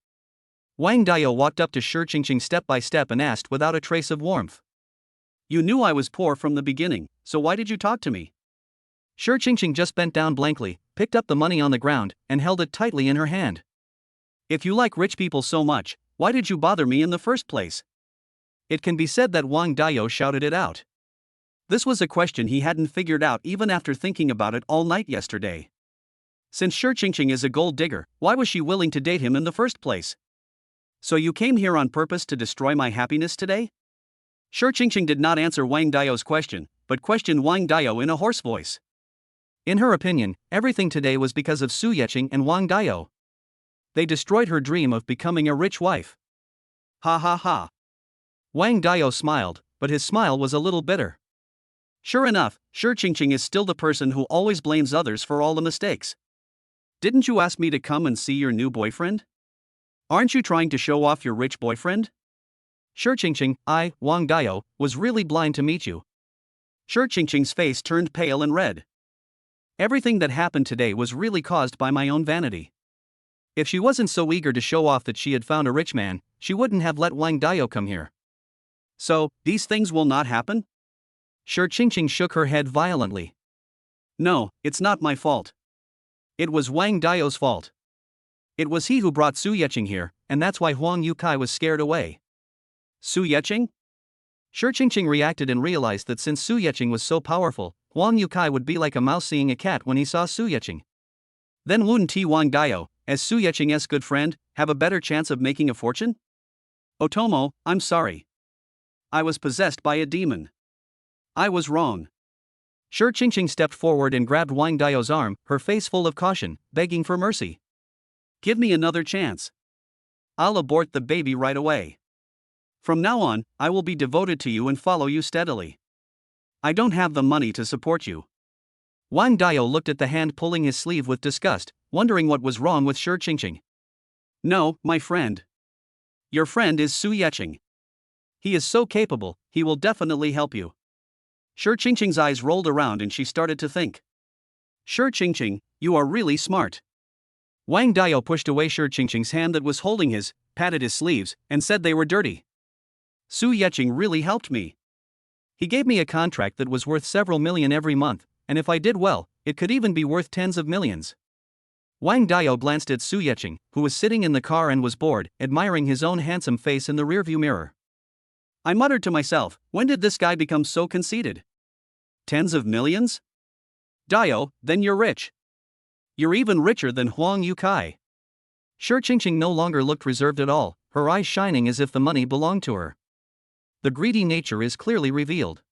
Wang Dao walked up to Shi Qingqing step by step and asked without a trace of warmth. You knew I was poor from the beginning, so why did you talk to me? Shi Qingqing just bent down blankly, picked up the money on the ground, and held it tightly in her hand. If you like rich people so much, why did you bother me in the first place? It can be said that Wang Dao shouted it out. This was a question he hadn't figured out even after thinking about it all night yesterday. Since Shi Qingqing is a gold digger, why was she willing to date him in the first place? So you came here on purpose to destroy my happiness today? Shi Qingqing did not answer Wang Dao's question, but questioned Wang Dao in a hoarse voice. In her opinion, everything today was because of Su Yeqing and Wang Dao. They destroyed her dream of becoming a rich wife. Ha ha ha. Wang Dao smiled, but his smile was a little bitter. Sure enough, Shi Qingqing is still the person who always blames others for all the mistakes. Didn't you ask me to come and see your new boyfriend? Aren't you trying to show off your rich boyfriend? Shi Qingqing, I, Wang Dao, was really blind to meet you. Shi Qingqing's face turned pale and red. Everything that happened today was really caused by my own vanity. If she wasn't so eager to show off that she had found a rich man, she wouldn't have let Wang Dao come here. So, these things will not happen? Shi Qingqing shook her head violently. No, it's not my fault. It was Wang Dao's fault. It was he who brought Su Yeqing here, and that's why Huang Yukai was scared away. Su Yeqing? Shi Qingqing reacted and realized that since Su Yeqing was so powerful, Huang Yukai would be like a mouse seeing a cat when he saw Su Yeqing. Then wouldn't Wang Dao, as Su Yeqing's good friend, have a better chance of making a fortune? Otomo, I'm sorry. I was possessed by a demon. I was wrong. Shi Qingqing stepped forward and grabbed Wang Dao's arm, her face full of caution, begging for mercy. Give me another chance. I'll abort the baby right away. From now on, I will be devoted to you and follow you steadily. I don't have the money to support you. Wang Dao looked at the hand pulling his sleeve with disgust, wondering what was wrong with Shi Qingqing. No, my friend. Your friend is Su Yeqing. He is so capable, he will definitely help you. Shi Qingqing's eyes rolled around and she started to think. Shi Qingqing, you are really smart. Wang Dao pushed away Shi Qingqing's hand that was holding his, patted his sleeves, and said they were dirty. Su Yeqing really helped me. He gave me a contract that was worth several million every month, and if I did well, it could even be worth tens of millions. Wang Dao glanced at Su Yecheng, who was sitting in the car and was bored, admiring his own handsome face in the rearview mirror. I muttered to myself, when did this guy become so conceited? Tens of millions? Dao, then you're rich. You're even richer than Huang Yukai. Shi Qingqing no longer looked reserved at all, her eyes shining as if the money belonged to her. The greedy nature is clearly revealed.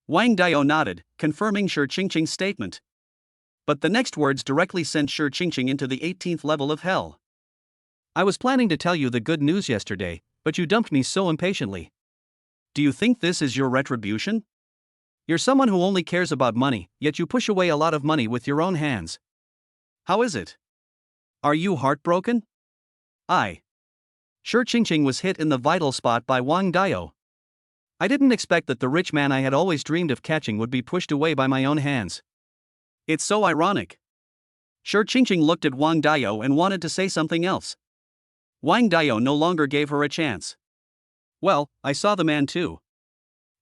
Wang Dao nodded, confirming Shi Qingqing's statement. But the next words directly sent Shi Qingqing into the 18th level of hell. I was planning to tell you the good news yesterday, but you dumped me so impatiently. Do you think this is your retribution? You're someone who only cares about money, yet you push away a lot of money with your own hands. How is it? Are you heartbroken? Shi Qingqing was hit in the vital spot by Wang Dao. I didn't expect that the rich man I had always dreamed of catching would be pushed away by my own hands. It's so ironic. Shi Qingqing looked at Wang Dao and wanted to say something else. Wang Dao no longer gave her a chance. Well, I saw the man too.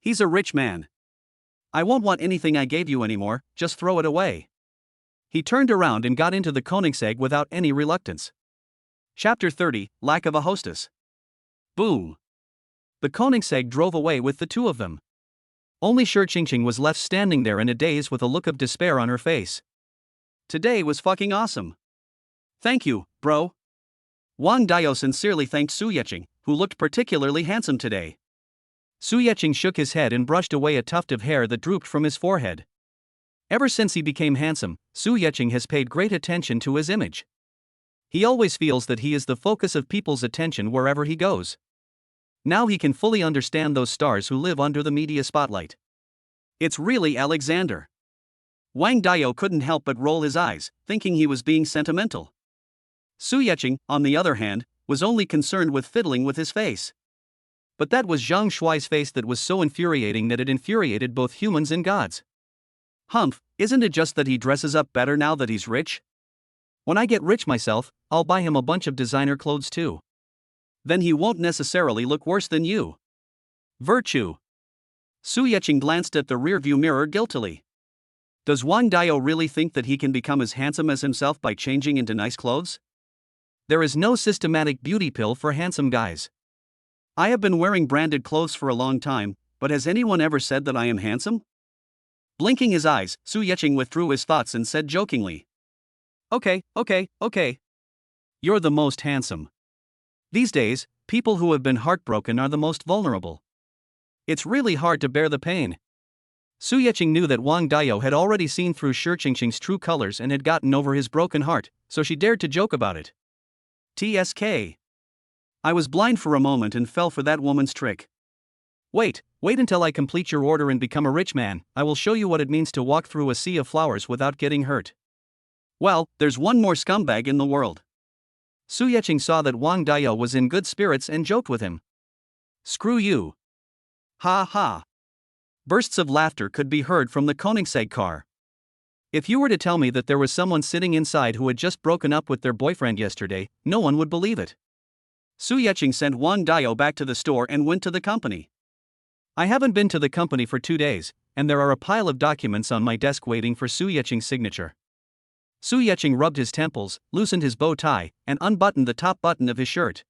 He's a rich man. I won't want anything I gave you anymore, just throw it away. He turned around and got into the Koenigsegg without any reluctance. Chapter 30, Lack of a Hostess. Boom. The Koenigsegg drove away with the two of them. Only Shi Qingqing was left standing there in a daze with a look of despair on her face. Today was fucking awesome. Thank you, bro. Wang Dao sincerely thanked Su Yecheng, who looked particularly handsome today. Su Yecheng shook his head and brushed away a tuft of hair that drooped from his forehead. Ever since he became handsome, Su Yecheng has paid great attention to his image. He always feels that he is the focus of people's attention wherever he goes. Now he can fully understand those stars who live under the media spotlight. It's really Alexander. Wang Dao couldn't help but roll his eyes, thinking he was being sentimental. Su Yecheng, on the other hand, was only concerned with fiddling with his face. But that was Zhang Shuai's face that was so infuriating that it infuriated both humans and gods. Humph, isn't it just that he dresses up better now that he's rich? When I get rich myself, I'll buy him a bunch of designer clothes too. Then he won't necessarily look worse than you. Virtue. Su Yecheng glanced at the rearview mirror guiltily. Does Wang Dao really think that he can become as handsome as himself by changing into nice clothes? There is no systematic beauty pill for handsome guys. I have been wearing branded clothes for a long time, but has anyone ever said that I am handsome? Blinking his eyes, Su Yecheng withdrew his thoughts and said jokingly. Okay. You're the most handsome. These days, people who have been heartbroken are the most vulnerable. It's really hard to bear the pain. Su Yecheng knew that Wang Dao had already seen through Shi Qingqing's true colors and had gotten over his broken heart, so she dared to joke about it. TSK. I was blind for a moment and fell for that woman's trick. Wait until I complete your order and become a rich man. I will show you what it means to walk through a sea of flowers without getting hurt. Well, there's one more scumbag in the world. Su Yecheng saw that Wang Dao was in good spirits and joked with him. Screw you. Ha ha. Bursts of laughter could be heard from the Koenigsegg car. If you were to tell me that there was someone sitting inside who had just broken up with their boyfriend yesterday, no one would believe it. Su Yecheng sent Wang Dao back to the store and went to the company. I haven't been to the company for 2 days, and there are a pile of documents on my desk waiting for Su Yecheng's signature. Su Yecheng rubbed his temples, loosened his bow tie, and unbuttoned the top button of his shirt.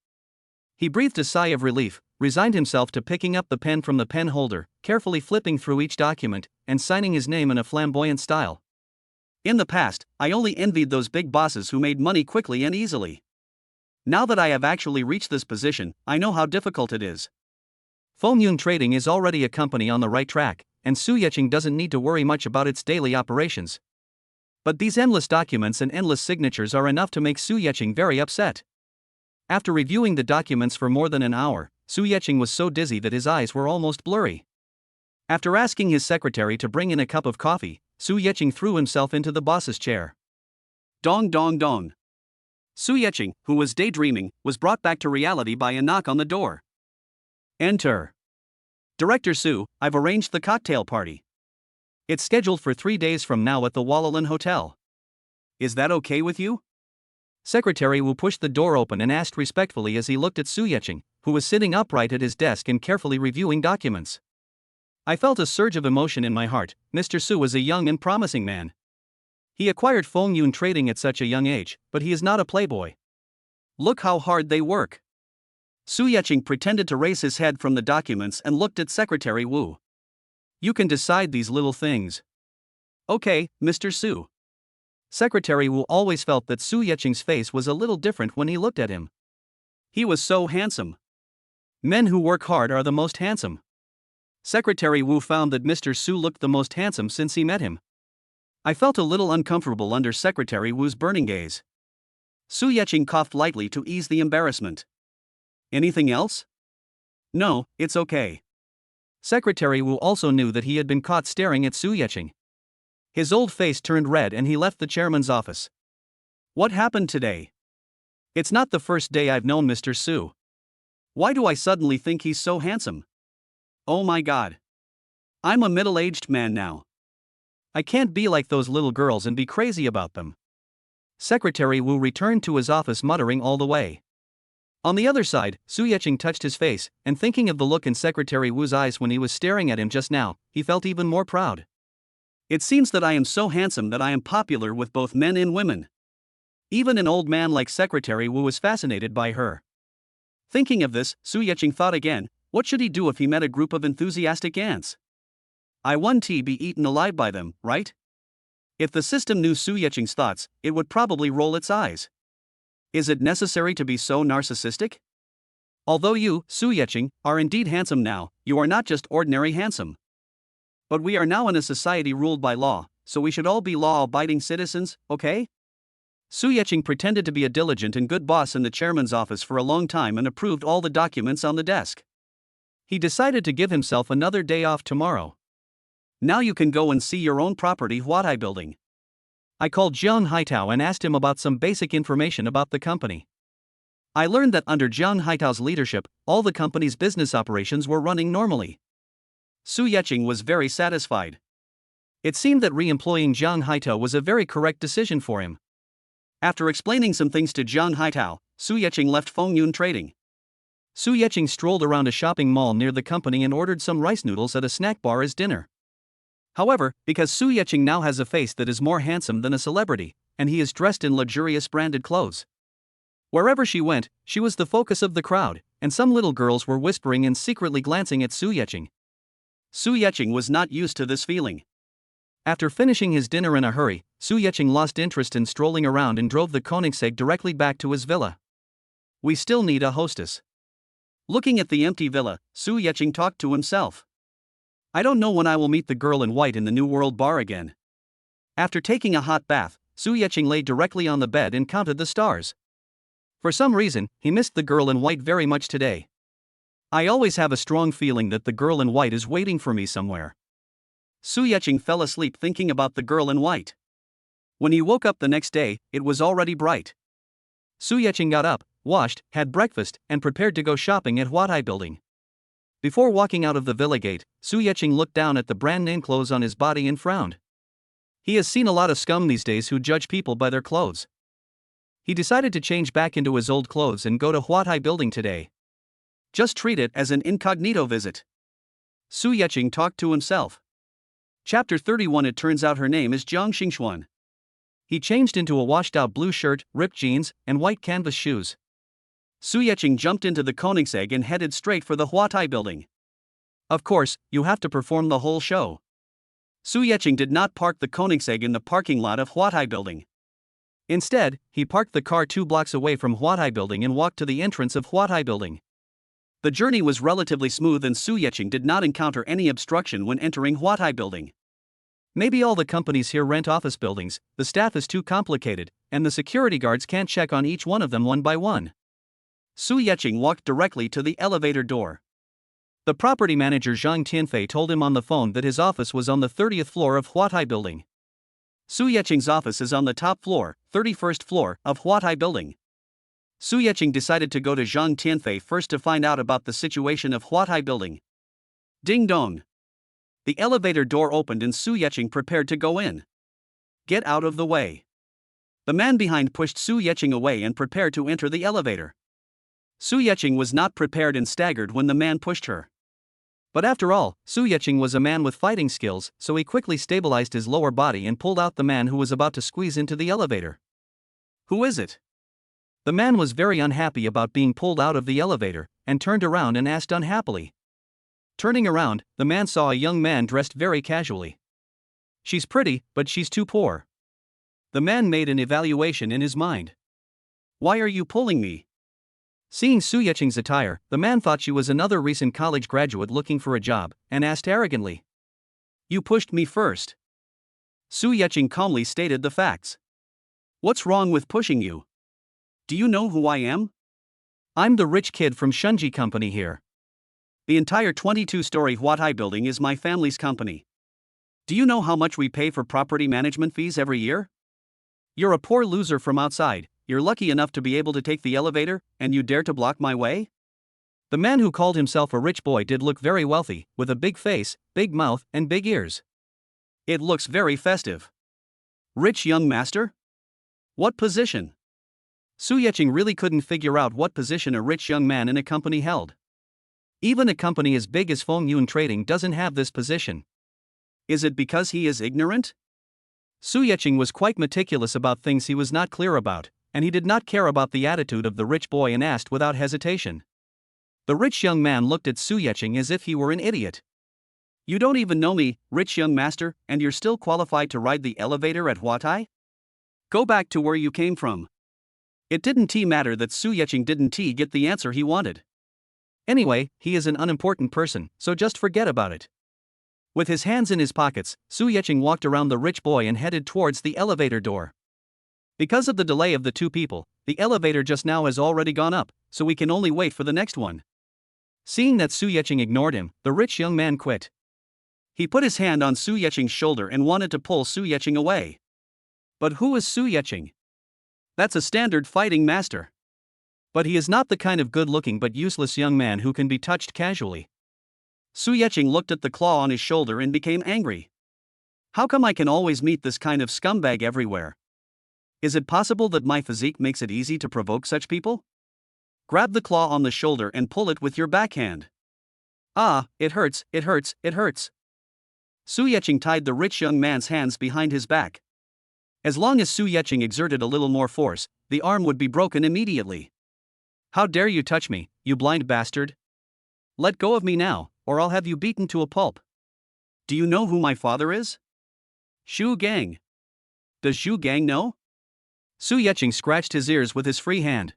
He breathed a sigh of relief, resigned himself to picking up the pen from the pen holder, carefully flipping through each document, and signing his name in a flamboyant style. In the past, I only envied those big bosses who made money quickly and easily. Now that I have actually reached this position, I know how difficult it is. Fengyun Trading is already a company on the right track, and Su Yecheng doesn't need to worry much about its daily operations. But these endless documents and endless signatures are enough to make Su Yecheng very upset. After reviewing the documents for more than an hour, Su Yecheng was so dizzy that his eyes were almost blurry. After asking his secretary to bring in a cup of coffee, Su Yecheng threw himself into the boss's chair. Dong dong dong. Su Yecheng, who was daydreaming, was brought back to reality by a knock on the door. Enter. Director Su, I've arranged the cocktail party. It's scheduled for 3 days from now at the Yulin Hotel. Is that okay with you? Secretary Wu pushed the door open and asked respectfully as he looked at Su Yecheng, who was sitting upright at his desk and carefully reviewing documents. I felt a surge of emotion in my heart. Mr. Su was a young and promising man. He acquired Feng Yun trading at such a young age, but he is not a playboy. Look how hard they work. Su Yecheng pretended to raise his head from the documents and looked at Secretary Wu. You can decide these little things. Okay, Mr. Su. Secretary Wu always felt that Su Yecheng's face was a little different when he looked at him. He was so handsome. Men who work hard are the most handsome. Secretary Wu found that Mr. Su looked the most handsome since he met him. I felt a little uncomfortable under Secretary Wu's burning gaze. Su Yecheng coughed lightly to ease the embarrassment. Anything else? No, it's okay. Secretary Wu also knew that he had been caught staring at Su Yecheng. His old face turned red and he left the chairman's office. What happened today? It's not the first day I've known Mr. Su. Why do I suddenly think he's so handsome? Oh my god. I'm a middle-aged man now. I can't be like those little girls and be crazy about them. Secretary Wu returned to his office muttering all the way. On the other side, Su Yecheng touched his face, and thinking of the look in Secretary Wu's eyes when he was staring at him just now, he felt even more proud. It seems that I am so handsome that I am popular with both men and women. Even an old man like Secretary Wu was fascinated by her. Thinking of this, Su Yecheng thought again, what should he do if he met a group of enthusiastic ants? I wouldn't be eaten alive by them, right? If the system knew Su Yecheng's thoughts, it would probably roll its eyes. Is it necessary to be so narcissistic? Although you, Su Yecheng, are indeed handsome now, you are not just ordinary handsome. But we are now in a society ruled by law, so we should all be law-abiding citizens, okay? Su Yecheng pretended to be a diligent and good boss in the chairman's office for a long time and approved all the documents on the desk. He decided to give himself another day off tomorrow. Now you can go and see your own property Huatai building. I called Jiang Haitao and asked him about some basic information about the company. I learned that under Jiang Haitao's leadership, all the company's business operations were running normally. Su Yecheng was very satisfied. It seemed that re-employing Jiang Haitao was a very correct decision for him. After explaining some things to Jiang Haitao, Su Yecheng left Feng Yun trading. Su Yecheng strolled around a shopping mall near the company and ordered some rice noodles at a snack bar as dinner. However, because Su Yecheng now has a face that is more handsome than a celebrity, and he is dressed in luxurious branded clothes. Wherever she went, she was the focus of the crowd, and some little girls were whispering and secretly glancing at Su Yecheng. Su Yecheng was not used to this feeling. After finishing his dinner in a hurry, Su Yecheng lost interest in strolling around and drove the Koenigsegg directly back to his villa. We still need a hostess. Looking at the empty villa, Su Yecheng talked to himself. I don't know when I will meet the girl in white in the New World Bar again. After taking a hot bath, Su Yecheng lay directly on the bed and counted the stars. For some reason, he missed the girl in white very much today. I always have a strong feeling that the girl in white is waiting for me somewhere. Su Yecheng fell asleep thinking about the girl in white. When he woke up the next day, it was already bright. Su Yecheng got up, washed, had breakfast, and prepared to go shopping at Huatai building. Before walking out of the villa gate, Su Yecheng looked down at the brand name clothes on his body and frowned. He has seen a lot of scum these days who judge people by their clothes. He decided to change back into his old clothes and go to Huatai building today. Just treat it as an incognito visit. Su Yecheng talked to himself. Chapter 31. It turns out her name is Zhang Xingxuan. He changed into a washed-out blue shirt, ripped jeans, and white canvas shoes. Su Yecheng jumped into the Koenigsegg and headed straight for the Huatai building. Of course, you have to perform the whole show. Su Yecheng did not park the Koenigsegg in the parking lot of Huatai building. Instead, he parked the car 2 blocks away from Huatai building and walked to the entrance of Huatai building. The journey was relatively smooth and Su Yecheng did not encounter any obstruction when entering Huatai building. Maybe all the companies here rent office buildings, the staff is too complicated, and the security guards can't check on each one of them one by one. Su Yecheng walked directly to the elevator door. The property manager Zhang Tianfei told him on the phone that his office was on the 30th floor of Huatai building. Su Yecheng's office is on the top floor, 31st floor, of Huatai building. Su Yecheng decided to go to Zhang Tianfei first to find out about the situation of Huatai building. Ding dong. The elevator door opened and Su Yecheng prepared to go in. Get out of the way. The man behind pushed Su Yecheng away and prepared to enter the elevator. Su Yecheng was not prepared and staggered when the man pushed her. But after all, Su Yeching was a man with fighting skills, so he quickly stabilized his lower body and pulled out the man who was about to squeeze into the elevator. Who is it? The man was very unhappy about being pulled out of the elevator, and turned around and asked unhappily. Turning around, the man saw a young man dressed very casually. She's pretty, but she's too poor. The man made an evaluation in his mind. Why are you pulling me? Seeing Su Yeching's attire, the man thought she was another recent college graduate looking for a job, and asked arrogantly. You pushed me first. Su Yeching calmly stated the facts. What's wrong with pushing you? Do you know who I am? I'm the rich kid from Shunji Company here. The entire 22-story Huatai building is my family's company. Do you know how much we pay for property management fees every year? You're a poor loser from outside. You're lucky enough to be able to take the elevator, and you dare to block my way? The man who called himself a rich boy did look very wealthy, with a big face, big mouth, and big ears. It looks very festive. Rich young master? What position? Su Yeching really couldn't figure out what position a rich young man in a company held. Even a company as big as Feng Yun Trading doesn't have this position. Is it because he is ignorant? Su Yeching was quite meticulous about things he was not clear about, and he did not care about the attitude of the rich boy and asked without hesitation. The rich young man looked at Su Yeching as if he were an idiot. You don't even know me, rich young master, and you're still qualified to ride the elevator at Huatai? Go back to where you came from. It didn't matter that Su Yeching didn't get the answer he wanted. Anyway, he is an unimportant person, so just forget about it. With his hands in his pockets, Su Yeching walked around the rich boy and headed towards the elevator door. Because of the delay of the two people, the elevator just now has already gone up, so we can only wait for the next one. Seeing that Su Yeching ignored him, the rich young man quit. He put his hand on Su Yeching's shoulder and wanted to pull Su Yeching away. But who is Su Yeching? That's a standard fighting master. But he is not the kind of good-looking but useless young man who can be touched casually. Su Yeching looked at the claw on his shoulder and became angry. How come I can always meet this kind of scumbag everywhere? Is it possible that my physique makes it easy to provoke such people? Grab the claw on the shoulder and pull it with your backhand. Ah, it hurts, it hurts, it hurts. Su Yeching tied the rich young man's hands behind his back. As long as Su Yeching exerted a little more force, the arm would be broken immediately. How dare you touch me, you blind bastard? Let go of me now, or I'll have you beaten to a pulp. Do you know who my father is? Xu Gang. Does Xu Gang know? Su Yeching scratched his ears with his free hand.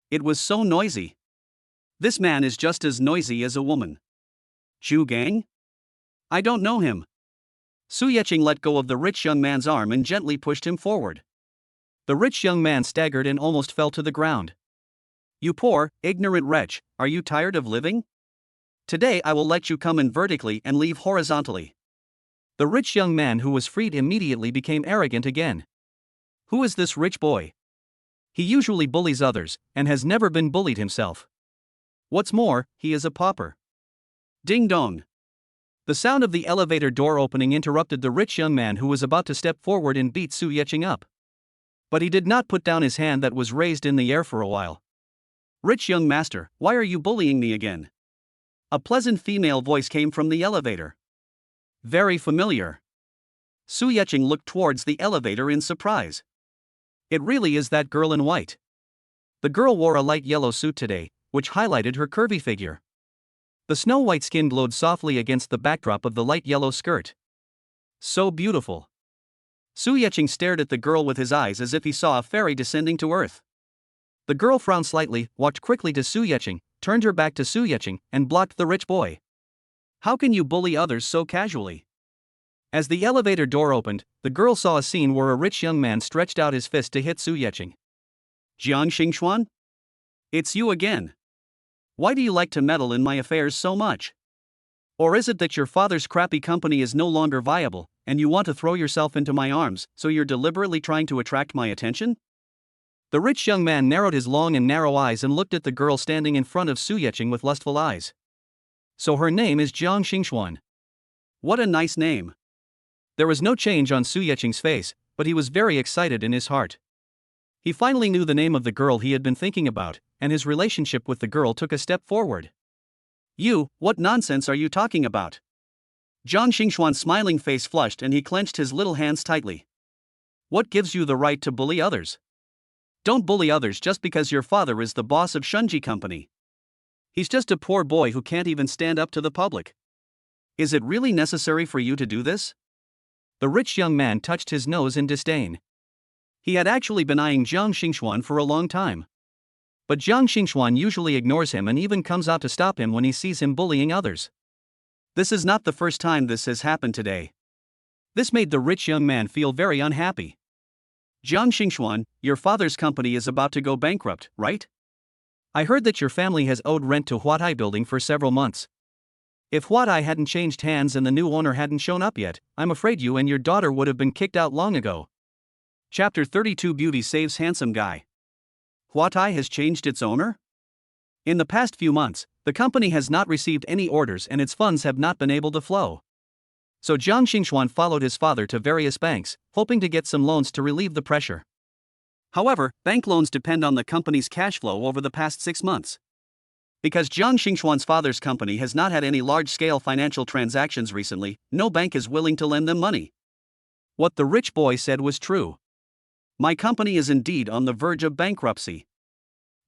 It was so noisy. This man is just as noisy as a woman. Xu Gang? I don't know him. Su Yeching let go of the rich young man's arm and gently pushed him forward. The rich young man staggered and almost fell to the ground. You poor, ignorant wretch, are you tired of living? Today I will let you come in vertically and leave horizontally. The rich young man who was freed immediately became arrogant again. Who is this rich boy? He usually bullies others, and has never been bullied himself. What's more, he is a pauper. Ding dong. The sound of the elevator door opening interrupted the rich young man who was about to step forward and beat Su Yeching up. But he did not put down his hand that was raised in the air for a while. Rich young master, why are you bullying me again? A pleasant female voice came from the elevator. Very familiar. Su Yeching looked towards the elevator in surprise. It really is that girl in white. The girl wore a light yellow suit today, which highlighted her curvy figure. The snow-white skin glowed softly against the backdrop of the light yellow skirt. So beautiful. Su Yeching stared at the girl with his eyes as if he saw a fairy descending to earth. The girl frowned slightly, walked quickly to Su Yeching, turned her back to Su Yeching, and blocked the rich boy. How can you bully others so casually? As the elevator door opened, the girl saw a scene where a rich young man stretched out his fist to hit Su Yeching. Jiang Xingxuan? It's you again. Why do you like to meddle in my affairs so much? Or is it that your father's crappy company is no longer viable, and you want to throw yourself into my arms, so you're deliberately trying to attract my attention? The rich young man narrowed his long and narrow eyes and looked at the girl standing in front of Su Yeching with lustful eyes. So her name is Jiang Xingxuan. What a nice name. There was no change on Su Yeching's face, but he was very excited in his heart. He finally knew the name of the girl he had been thinking about, and his relationship with the girl took a step forward. You, what nonsense are you talking about? Zhang Xingxuan's smiling face flushed and he clenched his little hands tightly. What gives you the right to bully others? Don't bully others just because your father is the boss of Shunji Company. He's just a poor boy who can't even stand up to the public. Is it really necessary for you to do this? The rich young man touched his nose in disdain. He had actually been eyeing Zhang Xingxuan for a long time. But Zhang Xingxuan usually ignores him and even comes out to stop him when he sees him bullying others. This is not the first time this has happened today. This made the rich young man feel very unhappy. Zhang Xingxuan, your father's company is about to go bankrupt, right? I heard that your family has owed rent to Huatai building for several months. If Huatai hadn't changed hands and the new owner hadn't shown up yet, I'm afraid you and your daughter would have been kicked out long ago. Chapter 32 Beauty Saves Handsome Guy. Huatai has changed its owner? In the past few months, the company has not received any orders and its funds have not been able to flow. So Zhang Xingxuan followed his father to various banks, hoping to get some loans to relieve the pressure. However, bank loans depend on the company's cash flow over the past 6 months. Because Zhang Xingxuan's father's company has not had any large-scale financial transactions recently, no bank is willing to lend them money. What the rich boy said was true. My company is indeed on the verge of bankruptcy.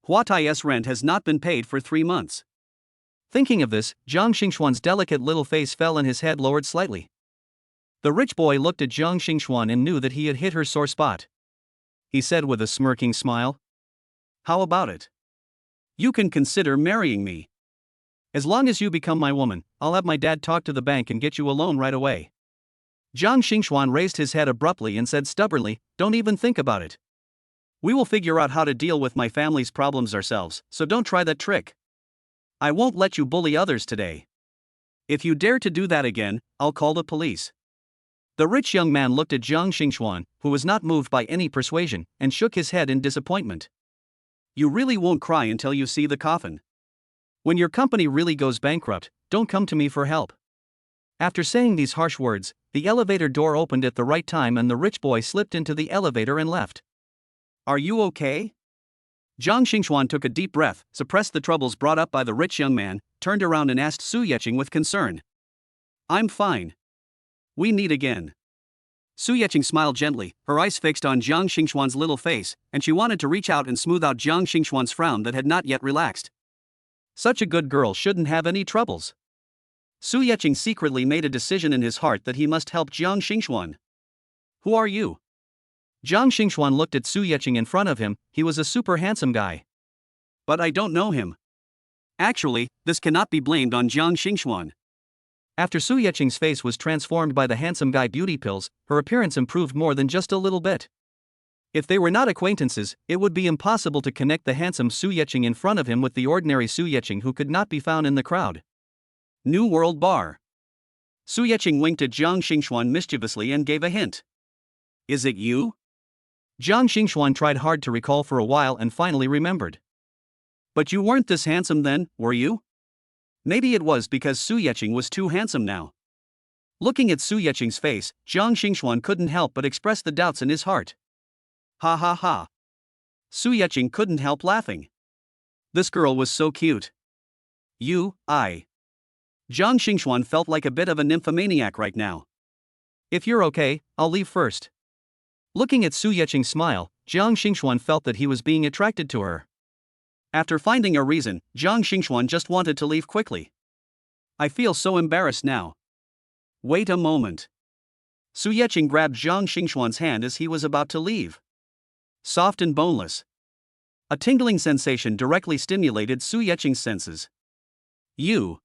Huatai's rent has not been paid for 3 months. Thinking of this, Zhang Xingxuan's delicate little face fell and his head lowered slightly. The rich boy looked at Zhang Xingxuan and knew that he had hit her sore spot. He said with a smirking smile, "How about it? You can consider marrying me. As long as you become my woman, I'll have my dad talk to the bank and get you a loan right away." Zhang Xingxuan raised his head abruptly and said stubbornly, "Don't even think about it. We will figure out how to deal with my family's problems ourselves, so don't try that trick. I won't let you bully others today. If you dare to do that again, I'll call the police." The rich young man looked at Zhang Xingxuan, who was not moved by any persuasion, and shook his head in disappointment. You really won't cry until you see the coffin. When your company really goes bankrupt, don't come to me for help. After saying these harsh words, the elevator door opened at the right time and the rich boy slipped into the elevator and left. Are you okay? Zhang Xingxuan took a deep breath, suppressed the troubles brought up by the rich young man, turned around and asked Su Yeqing with concern. I'm fine. We meet again. Su Yeqing smiled gently, her eyes fixed on Zhang Xingxuan's little face, and she wanted to reach out and smooth out Zhang Xingxuan's frown that had not yet relaxed. Such a good girl shouldn't have any troubles. Su Yeqing secretly made a decision in his heart that he must help Zhang Xingxuan. Who are you? Zhang Xingxuan looked at Su Yeqing in front of him. He was a super handsome guy. But I don't know him. Actually, this cannot be blamed on Zhang Xingxuan. After Su Yeqing's face was transformed by the handsome guy beauty pills, her appearance improved more than just a little bit. If they were not acquaintances, it would be impossible to connect the handsome Su Yeqing in front of him with the ordinary Su Yeqing who could not be found in the crowd. New World Bar. Su Yeqing winked at Zhang Xingxuan mischievously and gave a hint. Is it you? Zhang Xingxuan tried hard to recall for a while and finally remembered. But you weren't this handsome then, were you? Maybe it was because Su Yeqing was too handsome now. Looking at Su Yeqing's face, Zhang Xingxuan couldn't help but express the doubts in his heart. Ha ha ha. Su Yeqing couldn't help laughing. This girl was so cute. Zhang Xingxuan felt like a bit of a nymphomaniac right now. If you're okay, I'll leave first. Looking at Su Yeqing's smile, Zhang Xingxuan felt that he was being attracted to her. After finding a reason, Zhang Xingxuan just wanted to leave quickly. I feel so embarrassed now. Wait a moment. Su Yeqing grabbed Zhang Xingxuan's hand as he was about to leave. Soft and boneless. A tingling sensation directly stimulated Su Yeqing's senses. You.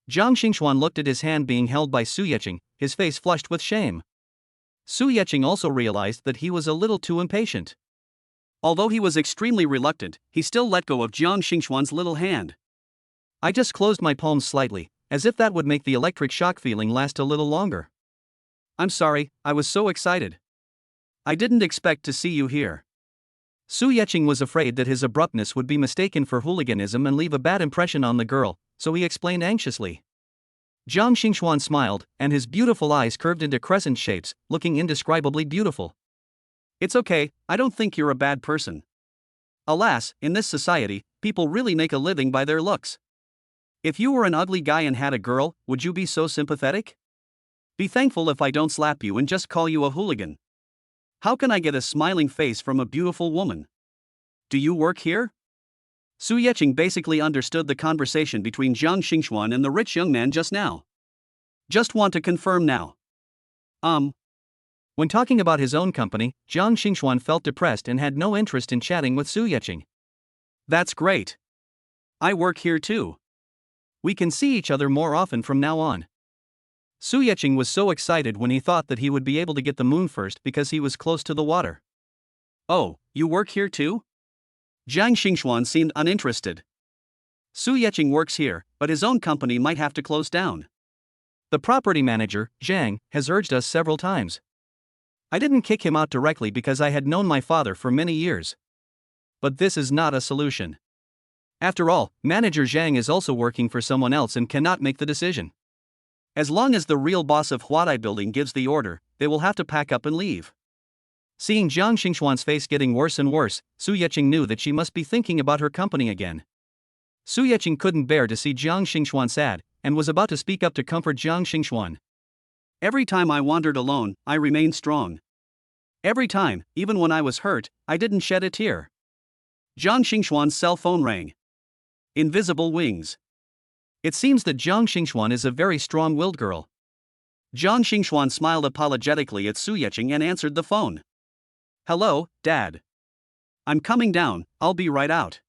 Zhang Xingxuan looked at his hand being held by Su Yeqing, his face flushed with shame. Su Yeqing also realized that he was a little too impatient. Although he was extremely reluctant, he still let go of Zhang Xingxuan's little hand. I just closed my palms slightly, as if that would make the electric shock feeling last a little longer. I'm sorry, I was so excited. I didn't expect to see you here. Su Yeqing was afraid that his abruptness would be mistaken for hooliganism and leave a bad impression on the girl, so he explained anxiously. Zhang Xingxuan smiled, and his beautiful eyes curved into crescent shapes, looking indescribably beautiful. It's okay, I don't think you're a bad person. Alas, in this society, people really make a living by their looks. If you were an ugly guy and had a girl, would you be so sympathetic? Be thankful if I don't slap you and just call you a hooligan. How can I get a smiling face from a beautiful woman? Do you work here? Su Yeqing basically understood the conversation between Jiang Xingxuan and the rich young man just now. Just want to confirm now. When talking about his own company, Jiang Xingxuan felt depressed and had no interest in chatting with Su Yeqing. That's great. I work here too. We can see each other more often from now on. Su Yeqing was so excited when he thought that he would be able to get the moon first because he was close to the water. Oh, you work here too? Jiang Xingxuan seemed uninterested. Su Yeqing works here, but his own company might have to close down. The property manager, Jang, has urged us several times. I didn't kick him out directly because I had known my father for many years. But this is not a solution. After all, Manager Zhang is also working for someone else and cannot make the decision. As long as the real boss of Huatai Building gives the order, they will have to pack up and leave. Seeing Jiang Xingxuan's face getting worse and worse, Su Yeqing knew that she must be thinking about her company again. Su Yeqing couldn't bear to see Jiang Xingxuan sad, and was about to speak up to comfort Jiang Xingxuan. Every time I wandered alone, I remained strong. Every time, even when I was hurt, I didn't shed a tear. Jiang Xingxuan's cell phone rang. Invisible wings. It seems that Jiang Xingxuan is a very strong-willed girl. Jiang Xingxuan smiled apologetically at Su Yeqing and answered the phone. Hello, Dad. I'm coming down, I'll be right out.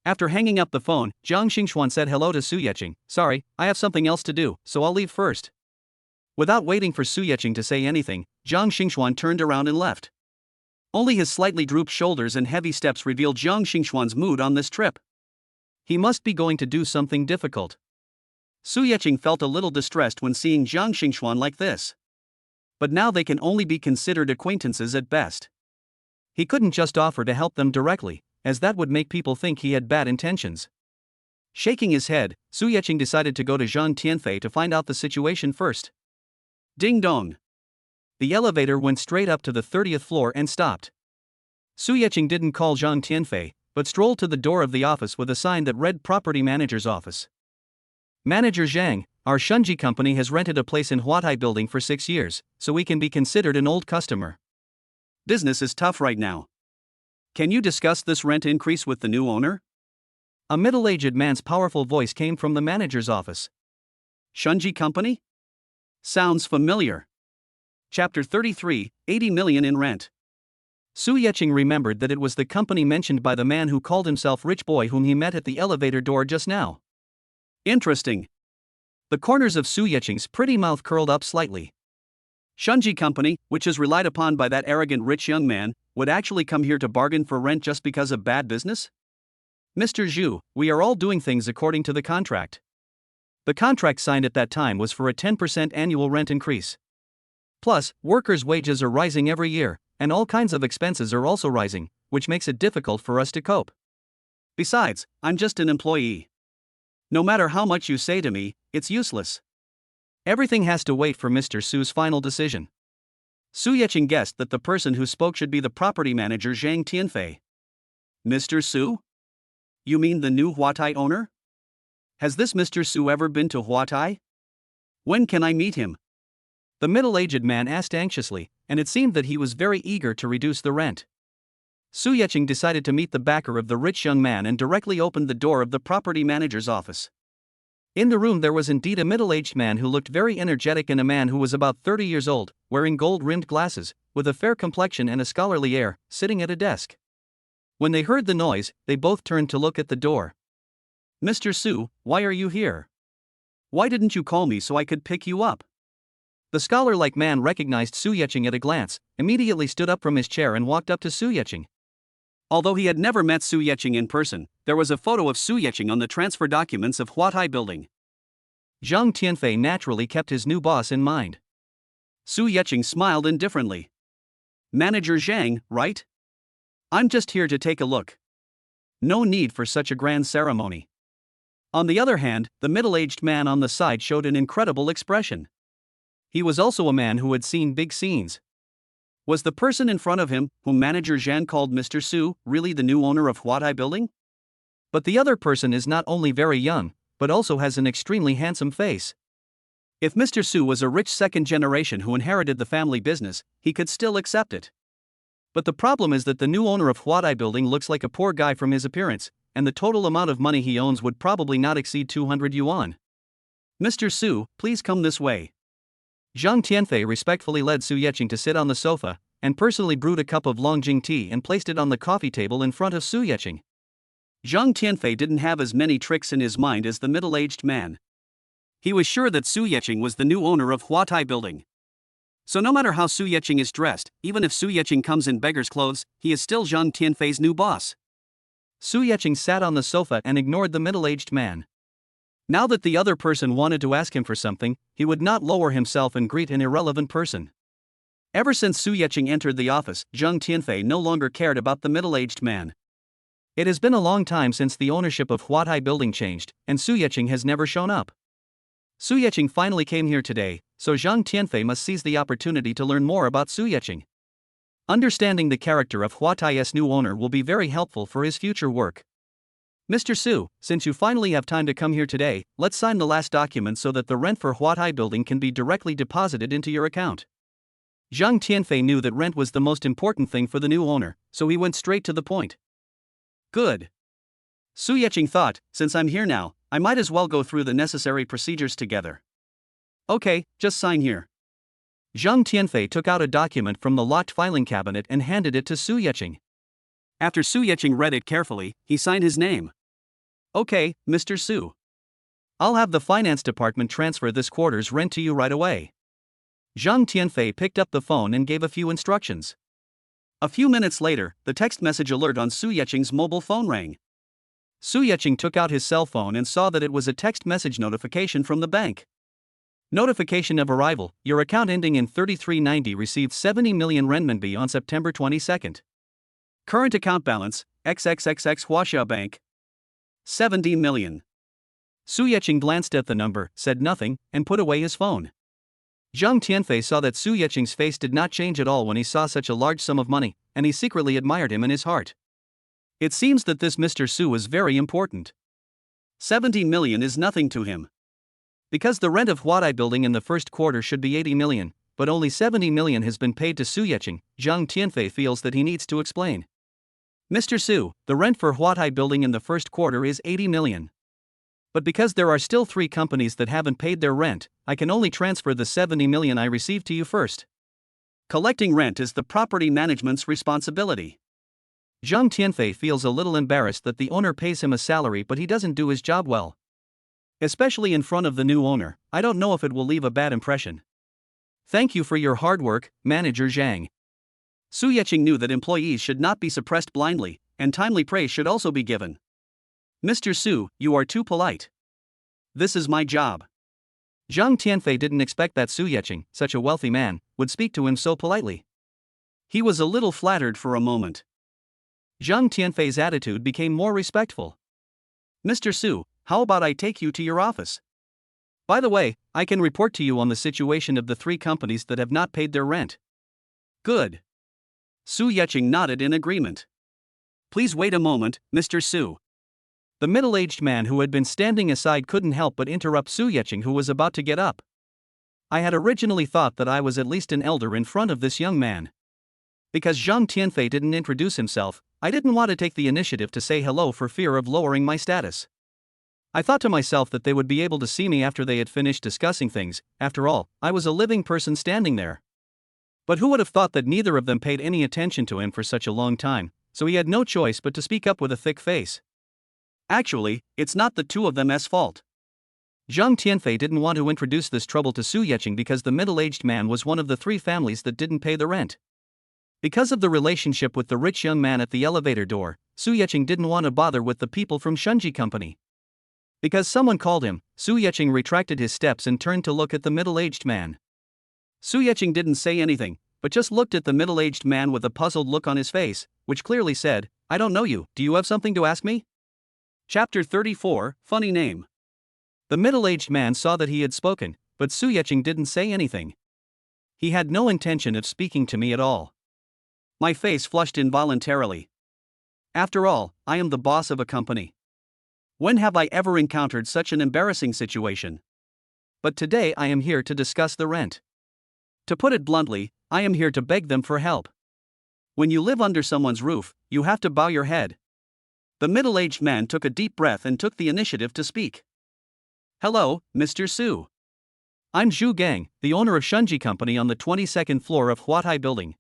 After hanging up the phone, Jiang Xingxuan said hello to Su Yeqing. Sorry, I have something else to do, so I'll leave first. Without waiting for Su Yeqing to say anything, Jiang Xingxuan turned around and left. Only his slightly drooped shoulders and heavy steps revealed Jiang Xingxuan's mood on this trip. He must be going to do something difficult. Su Yeqing felt a little distressed when seeing Jiang Xingxuan like this. But now they can only be considered acquaintances at best. He couldn't just offer to help them directly, as that would make people think he had bad intentions. Shaking his head, Su Yeqing decided to go to Zhang Tianfei to find out the situation first. Ding dong. The elevator went straight up to the 30th floor and stopped. Su Yeqing didn't call Zhang Tianfei, but strolled to the door of the office with a sign that read Property Manager's Office. Manager Zhang, our Shunji company has rented a place in Huatai Building for 6 years, so we can be considered an old customer. Business is tough right now. Can you discuss this rent increase with the new owner? A middle-aged man's powerful voice came from the manager's office. Shunji Company? Sounds familiar. Chapter 33, 80 million in rent. Su Yeqing remembered that it was the company mentioned by the man who called himself Rich Boy whom he met at the elevator door just now. Interesting. The corners of Su Yeqing's pretty mouth curled up slightly. Shunji Company, which is relied upon by that arrogant rich young man, would actually come here to bargain for rent just because of bad business? Mr. Zhu, we are all doing things according to the contract. The contract signed at that time was for a 10% annual rent increase. Plus, workers' wages are rising every year, and all kinds of expenses are also rising, which makes it difficult for us to cope. Besides, I'm just an employee. No matter how much you say to me, it's useless. Everything has to wait for Mr. Su's final decision. Su Yeqing guessed that the person who spoke should be the property manager Zhang Tianfei. Mr. Su? You mean the new Huatai owner? Has this Mr. Su ever been to Huatai? When can I meet him? The middle-aged man asked anxiously, and it seemed that he was very eager to reduce the rent. Su Yeqing decided to meet the backer of the rich young man and directly opened the door of the property manager's office. In the room there was indeed a middle-aged man who looked very energetic and a man who was about 30 years old, wearing gold-rimmed glasses, with a fair complexion and a scholarly air, sitting at a desk. When they heard the noise, they both turned to look at the door. Mr. Su, why are you here? Why didn't you call me so I could pick you up? The scholar-like man recognized Su Yeqing at a glance, immediately stood up from his chair and walked up to Su Yeqing. Although he had never met Su Yeqing in person, there was a photo of Su Yeqing on the transfer documents of Huatai Building. Zhang Tianfei naturally kept his new boss in mind. Su Yeqing smiled indifferently. Manager Zhang, right? I'm just here to take a look. No need for such a grand ceremony. On the other hand, the middle-aged man on the side showed an incredible expression. He was also a man who had seen big scenes. Was the person in front of him, whom Manager Zhang called Mr. Su, really the new owner of Huatai Building? But the other person is not only very young, but also has an extremely handsome face. If Mr. Su was a rich second generation who inherited the family business, he could still accept it. But the problem is that the new owner of Huatai Building looks like a poor guy from his appearance, and the total amount of money he owns would probably not exceed 200 yuan. Mr. Su, please come this way. Zhang Tianfei respectfully led Su Yeqing to sit on the sofa, and personally brewed a cup of Longjing tea and placed it on the coffee table in front of Su Yeqing. Zhang Tianfei didn't have as many tricks in his mind as the middle-aged man. He was sure that Su Yeqing was the new owner of Huatai Building. So no matter how Su Yeqing is dressed, even if Su Yeqing comes in beggar's clothes, he is still Zhang Tianfei's new boss. Su Yeqing sat on the sofa and ignored the middle-aged man. Now that the other person wanted to ask him for something, he would not lower himself and greet an irrelevant person. Ever since Su Yeqing entered the office, Zhang Tianfei no longer cared about the middle-aged man. It has been a long time since the ownership of Huatai Building changed, and Su Yeqing has never shown up. Su Yeqing finally came here today, so Zhang Tianfei must seize the opportunity to learn more about Su Yeqing. Understanding the character of Huatai's new owner will be very helpful for his future work. Mr. Su, since you finally have time to come here today, let's sign the last document so that the rent for Huatai Building can be directly deposited into your account. Zhang Tianfei knew that rent was the most important thing for the new owner, so he went straight to the point. Good. Su Yeqing thought, since I'm here now, I might as well go through the necessary procedures together. Okay, just sign here. Zhang Tianfei took out a document from the locked filing cabinet and handed it to Su Yeqing. After Su Yeqing read it carefully, he signed his name. Okay, Mr. Su. I'll have the finance department transfer this quarter's rent to you right away. Zhang Tianfei picked up the phone and gave a few instructions. A few minutes later, the text message alert on Su Yeqing's mobile phone rang. Su Yeqing took out his cell phone and saw that it was a text message notification from the bank. Notification of arrival: your account ending in 3390 received 70 million renminbi on September 22nd. Current account balance, XXXX Huaxia Bank. 70 million. Su Yeqing glanced at the number, said nothing, and put away his phone. Zhang Tianfei saw that Su Yeqing's face did not change at all when he saw such a large sum of money, and he secretly admired him in his heart. It seems that this Mr. Su is very important. 70 million is nothing to him. Because the rent of Huatai Building in the first quarter should be 80 million, but only 70 million has been paid to Su Yeqing, Zhang Tianfei feels that he needs to explain. Mr. Su, the rent for Huatai Building in the first quarter is 80 million. But because there are still 3 companies that haven't paid their rent, I can only transfer the 70 million I received to you first. Collecting rent is the property management's responsibility. Zhang Tianfei feels a little embarrassed that the owner pays him a salary but he doesn't do his job well. Especially in front of the new owner, I don't know if it will leave a bad impression. Thank you for your hard work, Manager Zhang. Su Yeqing knew that employees should not be suppressed blindly, and timely praise should also be given. Mr. Su, you are too polite. This is my job. Zhang Tianfei didn't expect that Su Yeqing, such a wealthy man, would speak to him so politely. He was a little flattered for a moment. Zhang Tianfei's attitude became more respectful. Mr. Su, how about I take you to your office? By the way, I can report to you on the situation of the 3 companies that have not paid their rent. Good. Su Yeqing nodded in agreement. Please wait a moment, Mr. Su. The middle-aged man who had been standing aside couldn't help but interrupt Su Yeqing, who was about to get up. I had originally thought that I was at least an elder in front of this young man. Because Zhang Tianfei didn't introduce himself, I didn't want to take the initiative to say hello for fear of lowering my status. I thought to myself that they would be able to see me after they had finished discussing things. After all, I was a living person standing there. But who would have thought that neither of them paid any attention to him for such a long time, so he had no choice but to speak up with a thick face. Actually, it's not the 2 of them's fault. Zhang Tianfei didn't want to introduce this trouble to Su Yeqing because the middle-aged man was one of the 3 families that didn't pay the rent. Because of the relationship with the rich young man at the elevator door, Su Yeqing didn't want to bother with the people from Shunji Company. Because someone called him, Su Yeqing retracted his steps and turned to look at the middle-aged man. Su Yeqing didn't say anything, but just looked at the middle-aged man with a puzzled look on his face, which clearly said, I don't know you, do you have something to ask me? Chapter 34, Funny Name. The middle-aged man saw that he had spoken, but Su Yeqing didn't say anything. He had no intention of speaking to me at all. My face flushed involuntarily. After all, I am the boss of a company. When have I ever encountered such an embarrassing situation? But today I am here to discuss the rent. To put it bluntly, I am here to beg them for help. When you live under someone's roof, you have to bow your head. The middle-aged man took a deep breath and took the initiative to speak. Hello, Mr. Su. I'm Zhu Gang, the owner of Shunji Company on the 22nd floor of Huatai Building.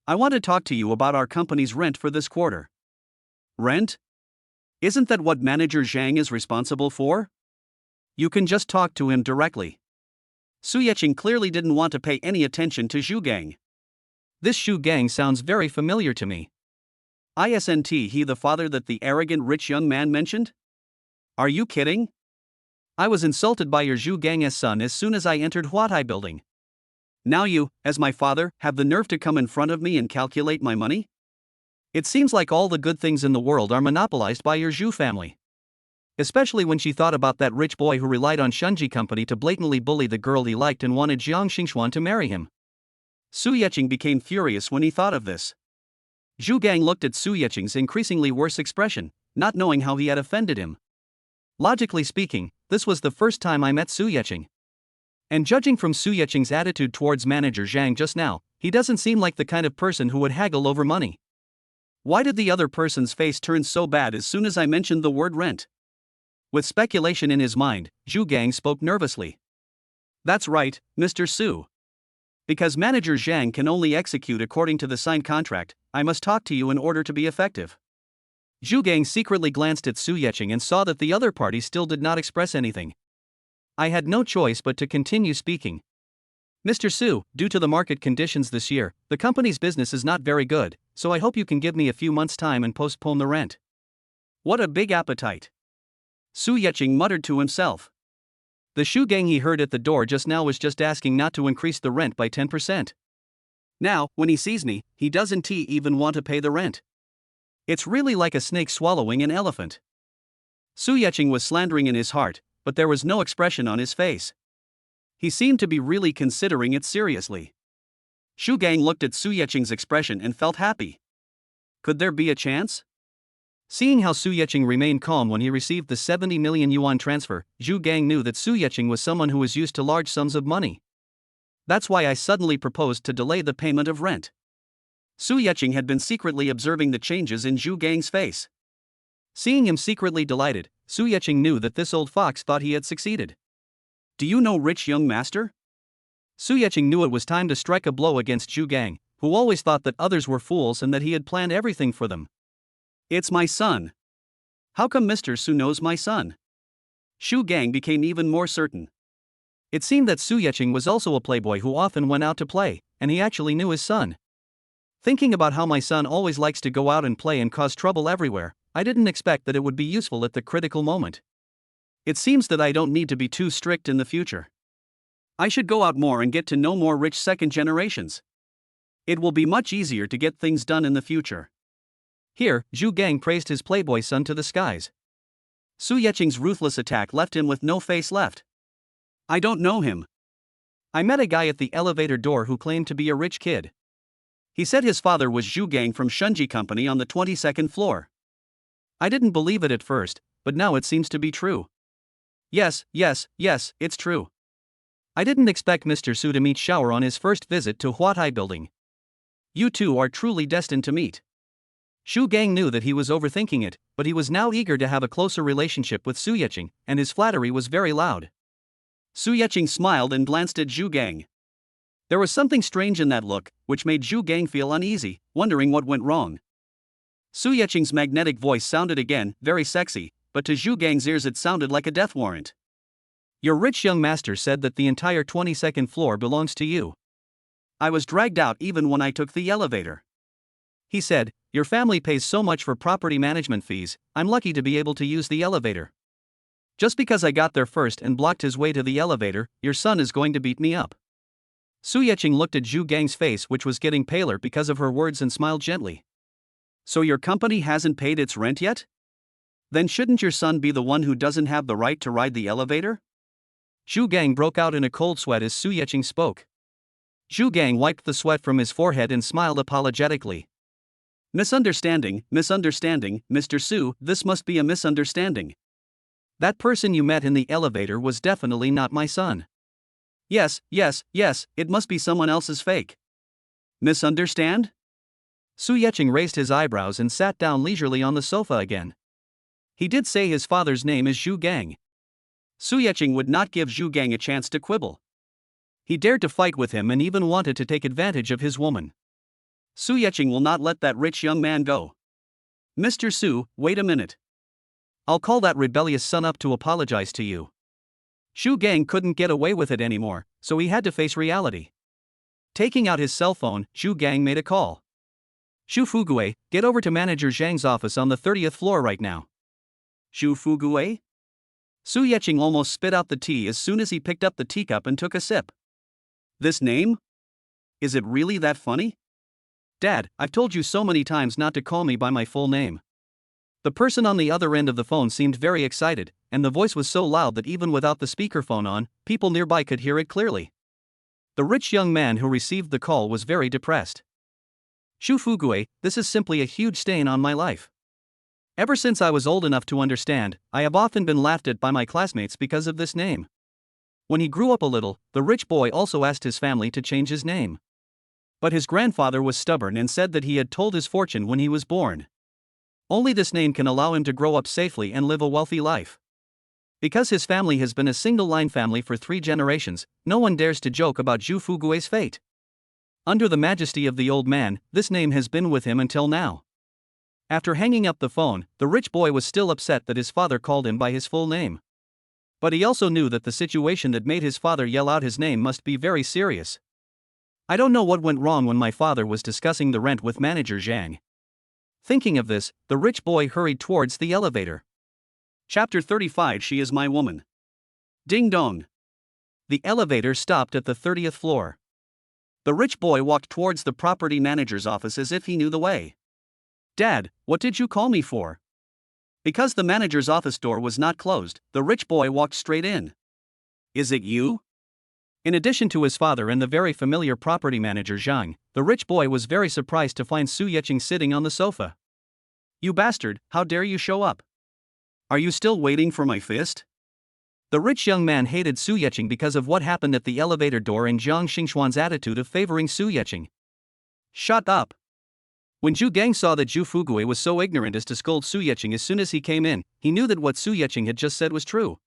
I want to talk to you about our company's rent for this quarter. Rent? Isn't that what manager Jang is responsible for? You can just talk to him directly. Su Yeching clearly didn't want to pay any attention to Zhu Gang. This Zhu Gang sounds very familiar to me. Isn't he the father that the arrogant rich young man mentioned? Are you kidding? I was insulted by your Zhu Gang's son as soon as I entered Huatai Building. Now you, as my father, have the nerve to come in front of me and calculate my money? It seems like all the good things in the world are monopolized by your Zhu family. Especially when she thought about that rich boy who relied on Shunji Company to blatantly bully the girl he liked and wanted Jiang Xingxuan to marry him. Su Yeching became furious when he thought of this. Zhu Gang looked at Su Yeching's increasingly worse expression, not knowing how he had offended him. Logically speaking, this was the first time I met Su Yeching. And judging from Su Yeching's attitude towards manager Zhang just now, he doesn't seem like the kind of person who would haggle over money. Why did the other person's face turn so bad as soon as I mentioned the word rent? With speculation in his mind, Zhu Gang spoke nervously. That's right, Mr. Su. Because manager Zhang can only execute according to the signed contract, I must talk to you in order to be effective. Zhu Gang secretly glanced at Su Yeching and saw that the other party still did not express anything. I had no choice but to continue speaking. Mr. Su, due to the market conditions this year, the company's business is not very good, so I hope you can give me a few months' time and postpone the rent. What a big appetite. Su Yeching muttered to himself. The Zhu Gang he heard at the door just now was just asking not to increase the rent by 10%. Now, when he sees me, he doesn't even want to pay the rent. It's really like a snake swallowing an elephant. Su Yeching was slandering in his heart, but there was no expression on his face. He seemed to be really considering it seriously. Zhu Gang looked at Su Yeching's expression and felt happy. Could there be a chance? Seeing how Su Yeching remained calm when he received the 70 million yuan transfer, Zhu Gang knew that Su Yeching was someone who was used to large sums of money. That's why I suddenly proposed to delay the payment of rent. Su Yeching had been secretly observing the changes in Zhu Gang's face. Seeing him secretly delighted, Su Yeching knew that this old fox thought he had succeeded. Do you know rich young master? Su Yeching knew it was time to strike a blow against Zhu Gang, who always thought that others were fools and that he had planned everything for them. It's my son. How come Mr. Su knows my son? Zhu Gang became even more certain. It seemed that Su Yeching was also a playboy who often went out to play, and he actually knew his son. Thinking about how my son always likes to go out and play and cause trouble everywhere, I didn't expect that it would be useful at the critical moment. It seems that I don't need to be too strict in the future. I should go out more and get to know more rich second generations. It will be much easier to get things done in the future. Here, Zhu Gang praised his playboy son to the skies. Su Yeching's ruthless attack left him with no face left. I don't know him. I met a guy at the elevator door who claimed to be a rich kid. He said his father was Zhu Gang from Shunji Company on the 22nd floor. I didn't believe it at first, but now it seems to be true. Yes, it's true. I didn't expect Mr. Su to meet Shower on his first visit to Huatai Building. You two are truly destined to meet. Zhu Gang knew that he was overthinking it, but he was now eager to have a closer relationship with Su Yeching, and his flattery was very loud. Su Yeching smiled and glanced at Zhu Gang. There was something strange in that look, which made Zhu Gang feel uneasy, wondering what went wrong. Su Yeching's magnetic voice sounded again, very sexy, but to Zhu Gang's ears it sounded like a death warrant. Your rich young master said that the entire 22nd floor belongs to you. I was dragged out even when I took the elevator. He said, your family pays so much for property management fees, I'm lucky to be able to use the elevator. Just because I got there first and blocked his way to the elevator, your son is going to beat me up. Su Yeching looked at Zhu Gang's face, which was getting paler because of her words, and smiled gently. So your company hasn't paid its rent yet? Then shouldn't your son be the one who doesn't have the right to ride the elevator? Zhu Gang broke out in a cold sweat as Su Yeching spoke. Zhu Gang wiped the sweat from his forehead and smiled apologetically. Misunderstanding, Mr. Su, this must be a misunderstanding. That person you met in the elevator was definitely not my son. Yes, it must be someone else's fake. Misunderstand? Su Yeqing raised his eyebrows and sat down leisurely on the sofa again. He did say his father's name is Zhu Gang. Su Yeqing would not give Zhu Gang a chance to quibble. He dared to fight with him and even wanted to take advantage of his woman. Su Yeqing will not let that rich young man go. Mr. Su, wait a minute. I'll call that rebellious son up to apologize to you. Zhu Gang couldn't get away with it anymore, so he had to face reality. Taking out his cell phone, Zhu Gang made a call. Xu Fugue, get over to Manager Zhang's office on the 30th floor right now. Xu Fugue? Su Yeqing almost spit out the tea as soon as he picked up the teacup and took a sip. This name? Is it really that funny? Dad, I've told you so many times not to call me by my full name. The person on the other end of the phone seemed very excited, and the voice was so loud that even without the speakerphone on, people nearby could hear it clearly. The rich young man who received the call was very depressed. Xu Fugue, this is simply a huge stain on my life. Ever since I was old enough to understand, I have often been laughed at by my classmates because of this name. When he grew up a little, the rich boy also asked his family to change his name. But his grandfather was stubborn and said that he had told his fortune when he was born. Only this name can allow him to grow up safely and live a wealthy life. Because his family has been a single-line family for 3 generations, no one dares to joke about Xu Fugue's fate. Under the majesty of the old man, this name has been with him until now. After hanging up the phone, the rich boy was still upset that his father called him by his full name. But he also knew that the situation that made his father yell out his name must be very serious. I don't know what went wrong when my father was discussing the rent with Manager Zhang. Thinking of this, the rich boy hurried towards the elevator. Chapter 35. She is my woman. Ding dong. The elevator stopped at the 30th floor. The rich boy walked towards the property manager's office as if he knew the way. Dad, what did you call me for? Because the manager's office door was not closed, the rich boy walked straight in. Is it you? In addition to his father and the very familiar property manager Jang, the rich boy was very surprised to find Su Yeqing sitting on the sofa. You bastard, how dare you show up? Are you still waiting for my fist? The rich young man hated Su Yeqing because of what happened at the elevator door and Zhang Xingxuan's attitude of favoring Su Yeqing. Shut up. When Zhu Gang saw that Xu Fugue was so ignorant as to scold Su Yeqing as soon as he came in, he knew that what Su Yeqing had just said was true.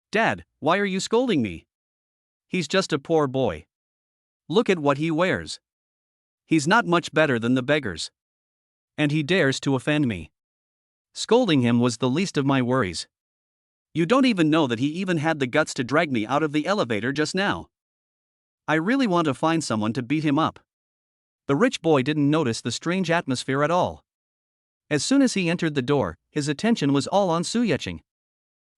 Dad, why are you scolding me? He's just a poor boy. Look at what he wears. He's not much better than the beggars. And he dares to offend me. Scolding him was the least of my worries. You don't even know that he even had the guts to drag me out of the elevator just now. I really want to find someone to beat him up. The rich boy didn't notice the strange atmosphere at all. As soon as he entered the door, his attention was all on Su Yeqing.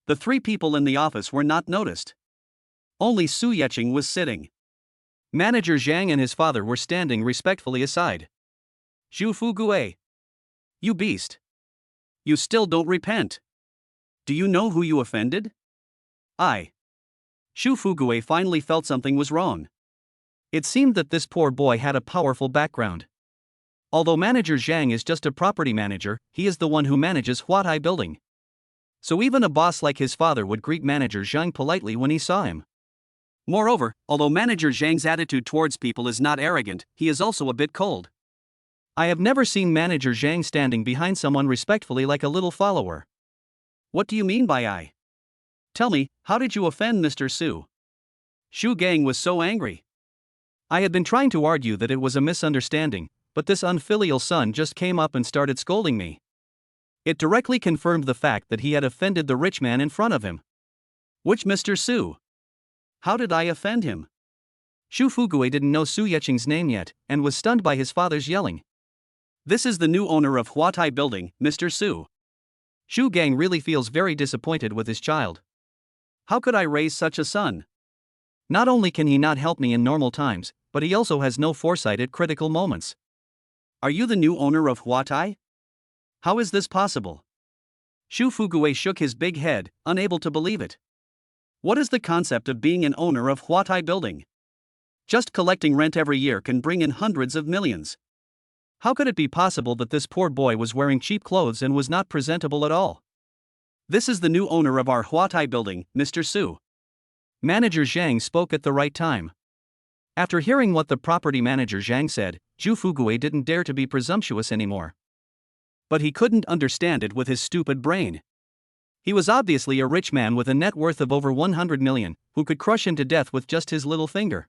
The 3 people in the office were not noticed. Only Su Yeqing was sitting. Manager Zhang and his father were standing respectfully aside. Xu Fugue. You beast. You still don't repent. Do you know who you offended? I. Xu Fugue finally felt something was wrong. It seemed that this poor boy had a powerful background. Although Manager Zhang is just a property manager, he is the one who manages Huatai Building. So even a boss like his father would greet Manager Zhang politely when he saw him. Moreover, although Manager Zhang's attitude towards people is not arrogant, he is also a bit cold. I have never seen Manager Zhang standing behind someone respectfully like a little follower. What do you mean by I? Tell me, how did you offend Mr. Su? Zhu Gang was so angry. I had been trying to argue that it was a misunderstanding, but this unfilial son just came up and started scolding me. It directly confirmed the fact that he had offended the rich man in front of him. Which Mr. Su? How did I offend him? Xu Fugue didn't know Su Yeqing's name yet, and was stunned by his father's yelling. This is the new owner of Huatai Building, Mr. Su. Zhu Gang really feels very disappointed with his child. How could I raise such a son? Not only can he not help me in normal times, but he also has no foresight at critical moments. Are you the new owner of Huatai? How is this possible? Xu Fugue shook his big head, unable to believe it. What is the concept of being an owner of Huatai Building? Just collecting rent every year can bring in hundreds of millions. How could it be possible that this poor boy was wearing cheap clothes and was not presentable at all? This is the new owner of our Huatai building, Mr. Su. Manager Zhang spoke at the right time. After hearing what the property manager Zhang said, Zhu Fugui didn't dare to be presumptuous anymore. But he couldn't understand it with his stupid brain. He was obviously a rich man with a net worth of over 100 million, who could crush him to death with just his little finger.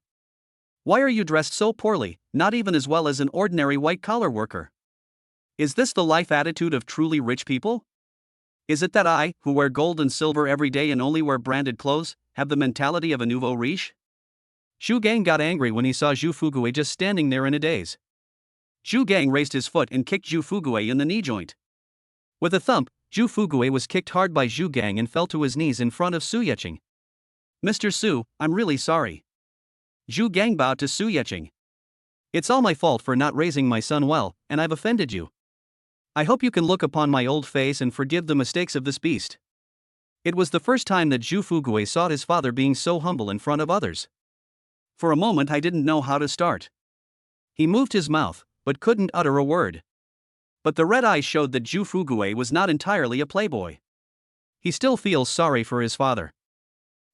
Why are you dressed so poorly, not even as well as an ordinary white-collar worker? Is this the life attitude of truly rich people? Is it that I, who wear gold and silver every day and only wear branded clothes, have the mentality of a nouveau riche? Zhu Gang got angry when he saw Zhu Fugui just standing there in a daze. Zhu Gang raised his foot and kicked Zhu Fugui in the knee joint. With a thump, Zhu Fugui was kicked hard by Zhu Gang and fell to his knees in front of Su Yeqing. Mr. Su, I'm really sorry. Zhu Gang bowed to Su Yeqing. It's all my fault for not raising my son well, and I've offended you. I hope you can look upon my old face and forgive the mistakes of this beast. It was the first time that Zhu Fugui saw his father being so humble in front of others. For a moment I didn't know how to start. He moved his mouth, but couldn't utter a word. But the red eyes showed that Zhu Fugui was not entirely a playboy. He still feels sorry for his father.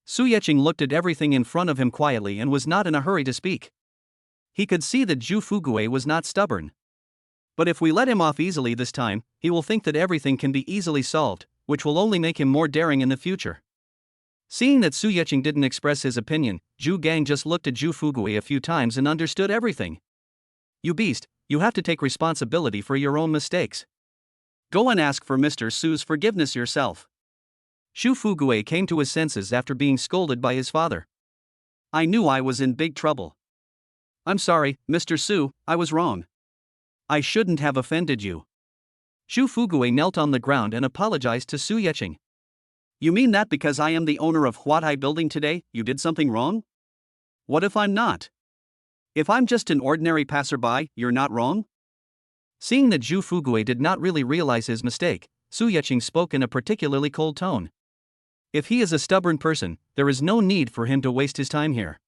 Su Yeqing looked at everything in front of him quietly and was not in a hurry to speak. He could see that Zhu Fugui was not stubborn. But if we let him off easily this time, he will think that everything can be easily solved, which will only make him more daring in the future. Seeing that Su Yeqing didn't express his opinion, Zhu Gang just looked at Zhu Fugui a few times and understood everything. You beast, you have to take responsibility for your own mistakes. Go and ask for Mr. Su's forgiveness yourself. Zhu Fugui came to his senses after being scolded by his father. I knew I was in big trouble. I'm sorry, Mr. Su, I was wrong. I shouldn't have offended you. Zhu Fugui knelt on the ground and apologized to Su Yeqing. You mean that because I am the owner of Huatai building today, you did something wrong? What if I'm not? If I'm just an ordinary passerby, you're not wrong? Seeing that Zhu Fugui did not really realize his mistake, Su Yeqing spoke in a particularly cold tone. If he is a stubborn person, there is no need for him to waste his time here.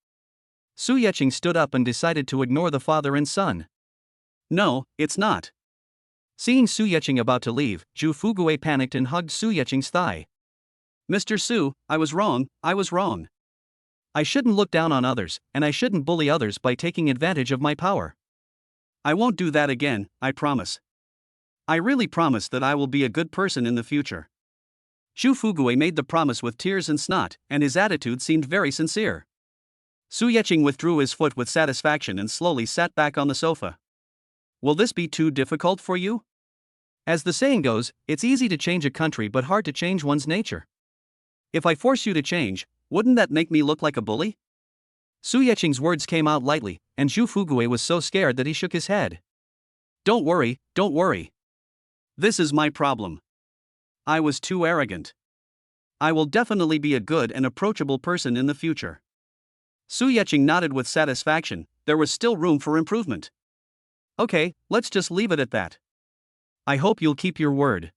Su Yeqing stood up and decided to ignore the father and son. No, it's not. Seeing Su Yeqing about to leave, Zhu Fugui panicked and hugged Su Yeqing's thigh. Mr. Su, I was wrong. I shouldn't look down on others, and I shouldn't bully others by taking advantage of my power. I won't do that again, I promise. I really promise that I will be a good person in the future. Zhu Fugui made the promise with tears and snot, and his attitude seemed very sincere. Su Yeqing withdrew his foot with satisfaction and slowly sat back on the sofa. Will this be too difficult for you? As the saying goes, it's easy to change a country but hard to change one's nature. If I force you to change, wouldn't that make me look like a bully? Su Yeqing's words came out lightly, and Zhu Fugui was so scared that he shook his head. Don't worry. This is my problem. I was too arrogant. I will definitely be a good and approachable person in the future. Su Yeqing nodded with satisfaction. There was still room for improvement. Okay, let's just leave it at that. I hope you'll keep your word.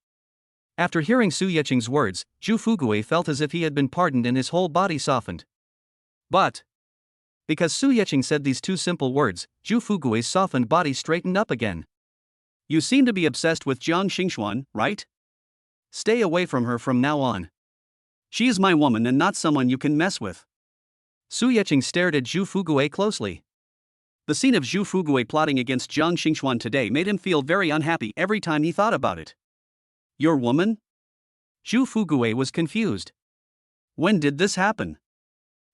After hearing Su Yeqing's words, Zhu Fugui felt as if he had been pardoned and his whole body softened. But because Su Yeqing said these two simple words, Zhu Fugui's softened body straightened up again. You seem to be obsessed with Jiang Xingxuan, right? Stay away from her from now on. She is my woman and not someone you can mess with. Su Yeqing stared at Zhu Fugui closely. The scene of Zhu Fugui plotting against Jiang Xingxuan today made him feel very unhappy every time he thought about it. Your woman? Zhu Fugui was confused. When did this happen?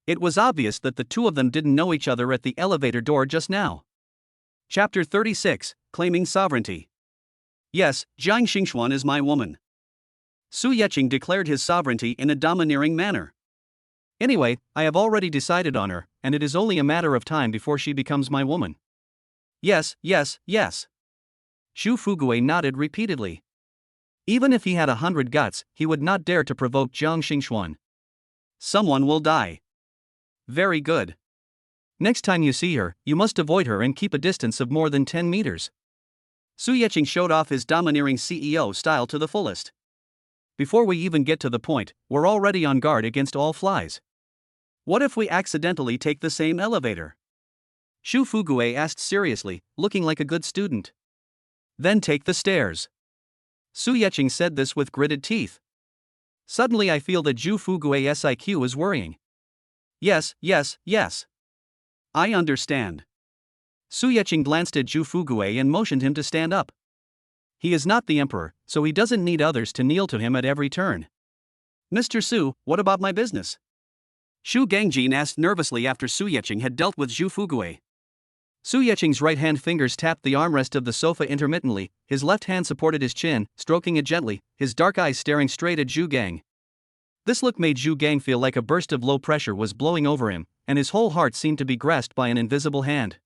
It was obvious that the two of them didn't know each other at the elevator door just now. Chapter 36, Claiming Sovereignty. Yes, Jiang Xingxuan is my woman. Su Yeqing declared his sovereignty in a domineering manner. Anyway, I have already decided on her, and it is only a matter of time before she becomes my woman. Yes. Zhu Fugui nodded repeatedly. Even if he had 100 guts, he would not dare to provoke Jiang Xingxuan. Someone will die. Very good. Next time you see her, you must avoid her and keep a distance of more than 10 meters. Su Yeqing showed off his domineering CEO style to the fullest. Before we even get to the point, we're already on guard against all flies. What if we accidentally take the same elevator? Zhu Fugui asked seriously, looking like a good student. Then take the stairs. Su Yeqing said this with gritted teeth. Suddenly I feel that Zhu Fugui's IQ is worrying. Yes. I understand. Su Yeqing glanced at Zhu Fugui and motioned him to stand up. He is not the emperor, so he doesn't need others to kneel to him at every turn. Mr. Su, what about my business? Xu Gangjin asked nervously after Su Yeqing had dealt with Zhu Fugui. Su Yeqing's right-hand fingers tapped the armrest of the sofa intermittently, his left hand supported his chin, stroking it gently, his dark eyes staring straight at Zhu Gang. This look made Zhu Gang feel like a burst of low pressure was blowing over him, and his whole heart seemed to be grasped by an invisible hand.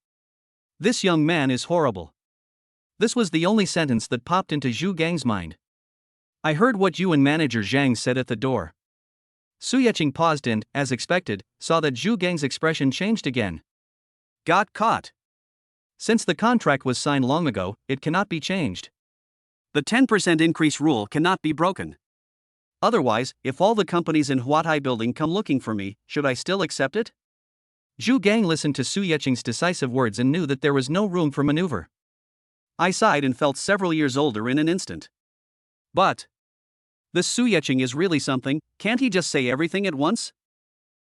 This young man is horrible. This was the only sentence that popped into Zhu Gang's mind. I heard what you and manager Jang said at the door. Su Yeqing paused and, as expected, saw that Zhu Gang's expression changed again. Got caught. Since the contract was signed long ago, it cannot be changed. The 10% increase rule cannot be broken. Otherwise, if all the companies in Huatai building come looking for me, should I still accept it? Zhu Gang listened to Su Yeqing's decisive words and knew that there was no room for maneuver. I sighed and felt several years older in an instant. But this Su Yeqing is really something, can't he just say everything at once?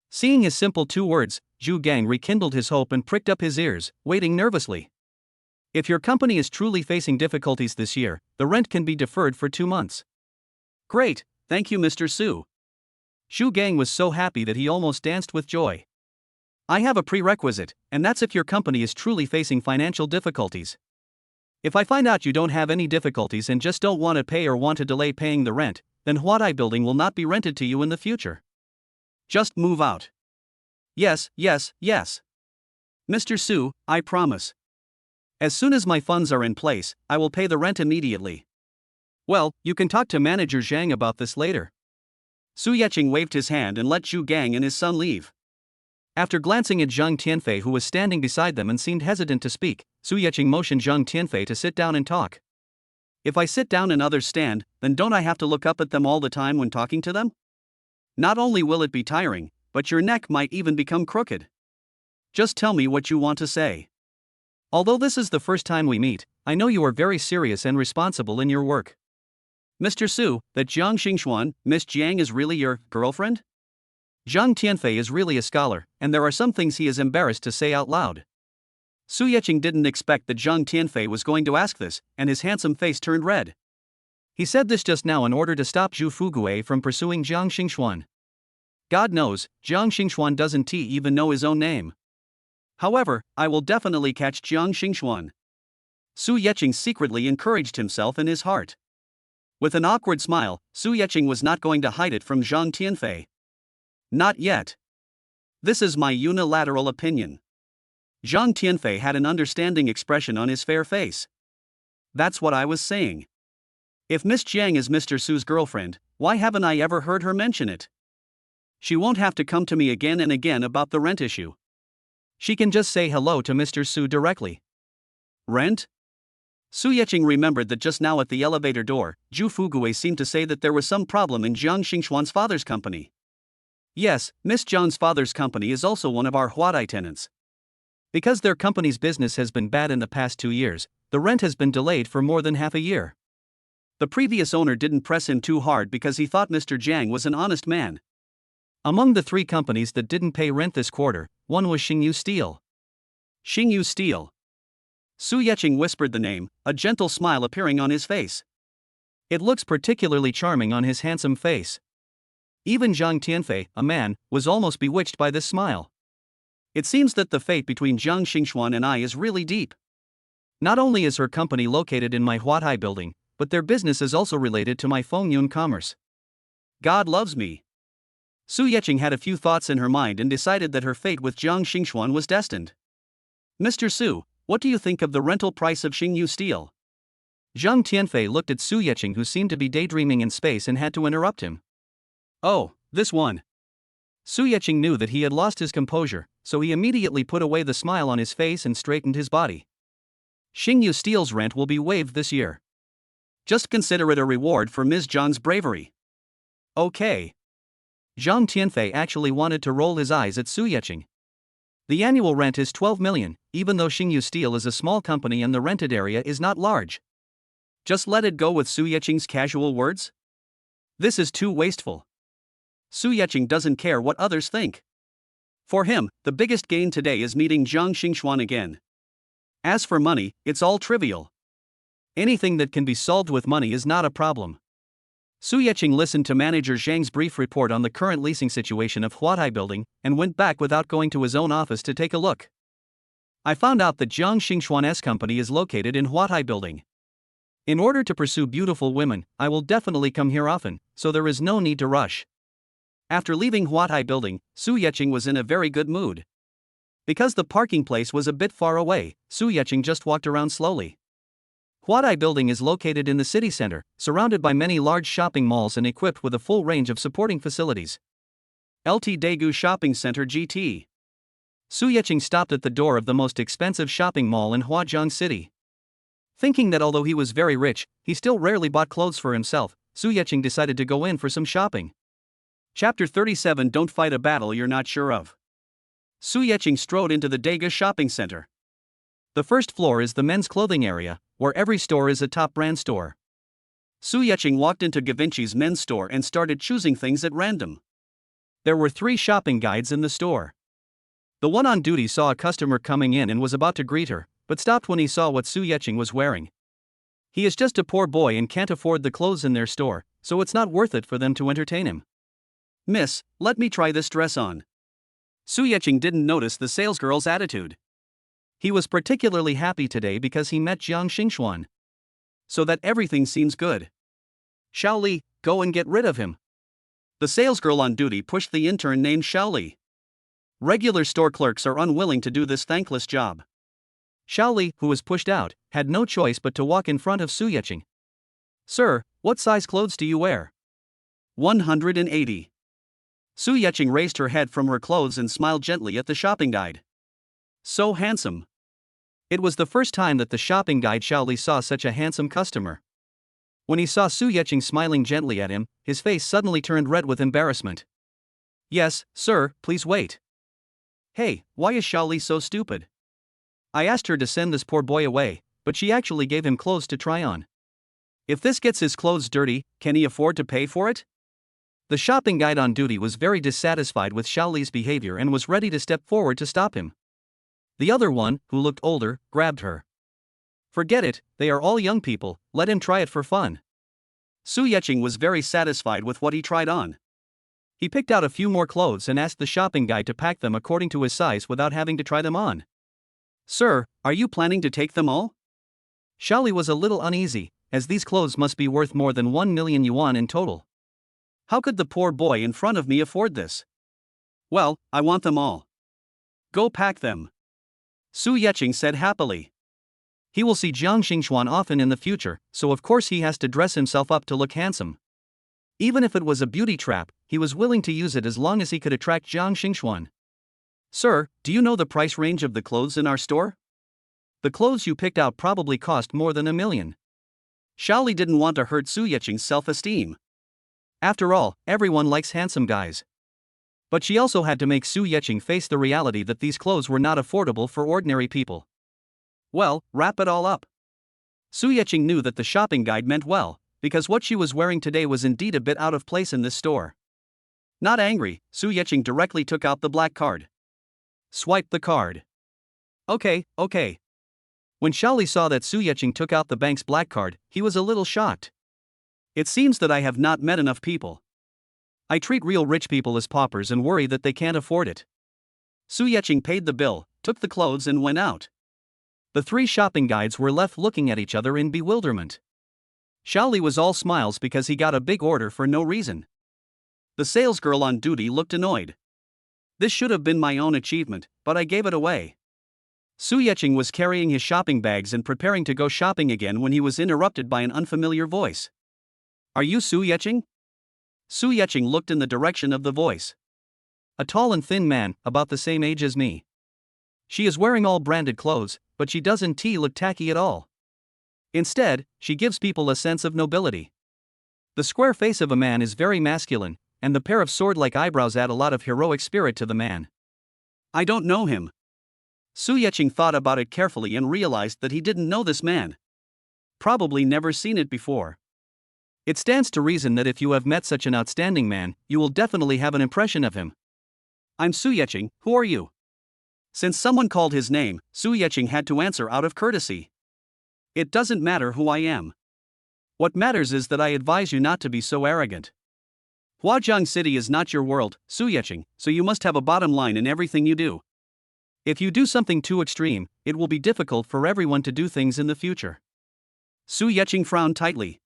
Seeing his simple 2 words, Zhu Gang rekindled his hope and pricked up his ears, waiting nervously. If your company is truly facing difficulties this year, the rent can be deferred for 2 months. Great, thank you Mr. Su. Zhu Gang was so happy that he almost danced with joy. I have a prerequisite, and that's if your company is truly facing financial difficulties. If I find out you don't have any difficulties and just don't want to pay or want to delay paying the rent, then Huatai building will not be rented to you in the future. Just move out. Yes. Mr. Su, I promise. As soon as my funds are in place, I will pay the rent immediately. Well, you can talk to manager Zhang about this later. Su Yeqing waved his hand and let Zhu Gang and his son leave. After glancing at Zhang Tianfei who was standing beside them and seemed hesitant to speak, Su Yeqing motioned Zhang Tianfei to sit down and talk. If I sit down and others stand, then don't I have to look up at them all the time when talking to them? Not only will it be tiring, but your neck might even become crooked. Just tell me what you want to say. Although this is the first time we meet, I know you are very serious and responsible in your work. Mr. Su, that Jiang Xingxuan, Miss Jiang is really your girlfriend? Zhang Tianfei is really a scholar, and there are some things he is embarrassed to say out loud. Su Yeqing didn't expect that Zhang Tianfei was going to ask this, and his handsome face turned red. He said this just now in order to stop Zhu Fugui from pursuing Jiang Xingxuan. God knows, Jiang Xingxuan doesn't even know his own name. However, I will definitely catch Jiang Xingxuan. Su Yeqing secretly encouraged himself in his heart. With an awkward smile, Su Yeqing was not going to hide it from Zhang Tianfei. Not yet. This is my unilateral opinion. Zhang Tianfei had an understanding expression on his fair face. That's what I was saying. If Miss Jiang is Mr. Su's girlfriend, why haven't I ever heard her mention it? She won't have to come to me again and again about the rent issue. She can just say hello to Mr. Su directly. Rent? Su Yeqing remembered that just now at the elevator door, Zhu Fugui seemed to say that there was some problem in Jiang Xingxuan's father's company. Yes, Miss Zhang's father's company is also one of our Huatai tenants. Because their company's business has been bad in the past 2 years, the rent has been delayed for more than half a year. The previous owner didn't press him too hard because he thought Mr. Jang was an honest man. Among the 3 companies that didn't pay rent this quarter, one was Xingyu Steel. Xingyu Steel. Su Yeqing whispered the name, a gentle smile appearing on his face. It looks particularly charming on his handsome face. Even Zhang Tianfei, a man, was almost bewitched by this smile. It seems that the fate between Jiang Xingxuan and I is really deep. Not only is her company located in my Huatai building, but their business is also related to my Fengyun commerce. God loves me. Su Yeqing had a few thoughts in her mind and decided that her fate with Jiang Xingxuan was destined. Mr. Su, what do you think of the rental price of Xingyu Steel? Zhang Tianfei looked at Su Yeqing who seemed to be daydreaming in space and had to interrupt him. Oh, this one. Su Yeqing knew that he had lost his composure, so he immediately put away the smile on his face and straightened his body. Xingyu Steel's rent will be waived this year. Just consider it a reward for Ms. Zhang's bravery. Okay. Zhang Tianfei actually wanted to roll his eyes at Su Yeqing. The annual rent is 12 million, even though Xingyu Steel is a small company and the rented area is not large. Just let it go with Su Yeqing's casual words? This is too wasteful. Su Yecheng doesn't care what others think. For him, the biggest gain today is meeting Zhang Xingxuan again. As for money, it's all trivial. Anything that can be solved with money is not a problem. Su Yecheng listened to manager Zhang's brief report on the current leasing situation of Huatai building and went back without going to his own office to take a look. I found out that Zhang Xingxuan's company is located in Huatai building. In order to pursue beautiful women, I will definitely come here often, so there is no need to rush. After leaving Huatai building, Su Yecheng was in a very good mood. Because the parking place was a bit far away, Su Yecheng just walked around slowly. Huatai building is located in the city center, surrounded by many large shopping malls and equipped with a full range of supporting facilities. LT Daegu Shopping Center GT. Su Yecheng stopped at the door of the most expensive shopping mall in Huajiang City. Thinking that although he was very rich, he still rarely bought clothes for himself, Su Yecheng decided to go in for some shopping. Chapter 37 Don't fight a battle you're not sure of. Su Yecheng strode into the Daegu Shopping Center. The first floor is the men's clothing area, where every store is a top brand store. Su Yecheng walked into Givenchy's men's store and started choosing things at random. There were 3 shopping guides in the store. The one on duty saw a customer coming in and was about to greet her, but stopped when he saw what Su Yecheng was wearing. He is just a poor boy and can't afford the clothes in their store, so it's not worth it for them to entertain him. Miss, let me try this dress on. Su Yecheng didn't notice the salesgirl's attitude. He was particularly happy today because he met Zhang Xingxuan. So that everything seems good. Xiao Li, go and get rid of him. The salesgirl on duty pushed the intern named Xiao Li. Regular store clerks are unwilling to do this thankless job. Xiao Li, who was pushed out, had no choice but to walk in front of Su Yecheng. Sir, what size clothes do you wear? 180. Su Yecheng raised her head from her clothes and smiled gently at the shopping guide. So handsome. It was the first time that the shopping guide Xiao Li saw such a handsome customer. When he saw Su Yecheng smiling gently at him, his face suddenly turned red with embarrassment. Yes, sir, please wait. Hey, why is Xiao Li so stupid? I asked her to send this poor boy away, but she actually gave him clothes to try on. If this gets his clothes dirty, can he afford to pay for it? The shopping guide on duty was very dissatisfied with Xiao Li's behavior and was ready to step forward to stop him. The other one, who looked older, grabbed her. Forget it, they are all young people, let him try it for fun. Su Yecheng was very satisfied with what he tried on. He picked out a few more clothes and asked the shopping guide to pack them according to his size without having to try them on. Sir, are you planning to take them all? Xiao Li was a little uneasy, as these clothes must be worth more than 1 million yuan in total. How could the poor boy in front of me afford this? Well, I want them all. Go pack them. Su Yecheng said happily. He will see Zhang Xingxuan often in the future, so of course he has to dress himself up to look handsome. Even if it was a beauty trap, he was willing to use it as long as he could attract Zhang Xingxuan. Sir, do you know the price range of the clothes in our store? The clothes you picked out probably cost more than 1 million. Xiao Li didn't want to hurt Su Yecheng's self-esteem. After all, everyone likes handsome guys. But she also had to make Su Yecheng face the reality that these clothes were not affordable for ordinary people. Well, wrap it all up. Su Yecheng knew that the shopping guide meant well, because what she was wearing today was indeed a bit out of place in this store. Not angry, Su Yecheng directly took out the black card. Swipe the card. Okay. When Xiao Li saw that Su Yecheng took out the bank's black card, he was a little shocked. It seems that I have not met enough people. I treat real rich people as paupers and worry that they can't afford it. Su Yecheng paid the bill, took the clothes and went out. The 3 shopping guides were left looking at each other in bewilderment. Xiao Li was all smiles because he got a big order for no reason. The salesgirl on duty looked annoyed. This should have been my own achievement, but I gave it away. Su Yecheng was carrying his shopping bags and preparing to go shopping again when he was interrupted by an unfamiliar voice. Are you Su Yecheng? Su Yecheng looked in the direction of the voice. A tall and thin man, about the same age as me. She is wearing all branded clothes, but she doesn't look tacky at all. Instead, she gives people a sense of nobility. The square face of a man is very masculine, and the pair of sword-like eyebrows add a lot of heroic spirit to the man. I don't know him. Su Yecheng thought about it carefully and realized that he didn't know this man. Probably never seen it before. It stands to reason that if you have met such an outstanding man, you will definitely have an impression of him. I'm Su Yeching, who are you? Since someone called his name, Su Yeching had to answer out of courtesy. It doesn't matter who I am. What matters is that I advise you not to be so arrogant. Huajiang City is not your world, Su Yeching, so you must have a bottom line in everything you do. If you do something too extreme, it will be difficult for everyone to do things in the future. Su Yeching frowned tightly.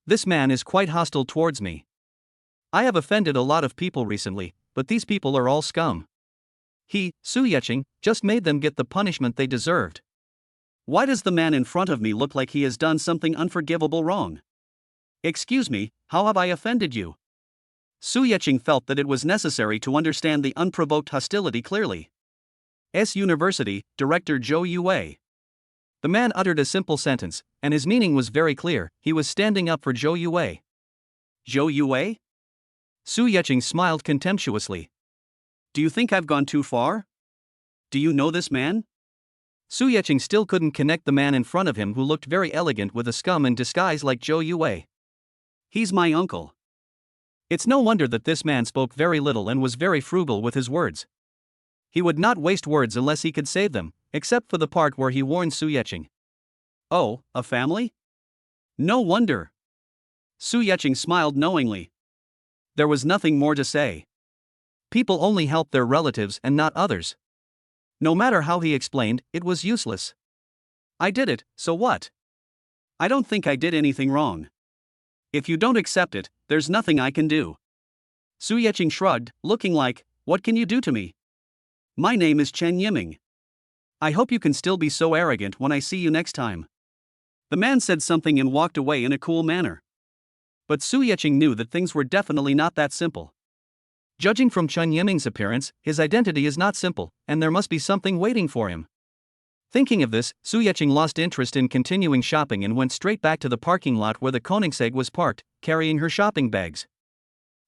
This man is quite hostile towards me. I have offended a lot of people recently, but these people are all scum. He, Su Yeching, just made them get the punishment they deserved. Why does the man in front of me look like he has done something unforgivable wrong? Excuse me, how have I offended you? Su Yeching felt that it was necessary to understand the unprovoked hostility clearly. S University, Director Zhou Yue. The man uttered a simple sentence, and his meaning was very clear. He was standing up for Zhou Yue. Zhou Yue? Su Yeching smiled contemptuously. Do you think I've gone too far? Do you know this man? Su Yeching still couldn't connect the man in front of him who looked very elegant with a scum in disguise like Zhou Yue. He's my uncle. It's no wonder that this man spoke very little and was very frugal with his words. He would not waste words unless he could save them, except for the part where he warned Su Yeching. Oh, a family? No wonder. Su Yeching smiled knowingly. There was nothing more to say. People only help their relatives and not others. No matter how he explained, it was useless. I did it, so what? I don't think I did anything wrong. If you don't accept it, there's nothing I can do. Su Yeching shrugged, looking like, what can you do to me? My name is Chen Yiming. I hope you can still be so arrogant when I see you next time. The man said something and walked away in a cool manner. But Su Yeching knew that things were definitely not that simple. Judging from Chen Yiming's appearance, his identity is not simple, and there must be something waiting for him. Thinking of this, Su Yeching lost interest in continuing shopping and went straight back to the parking lot where the Koenigsegg was parked, carrying her shopping bags.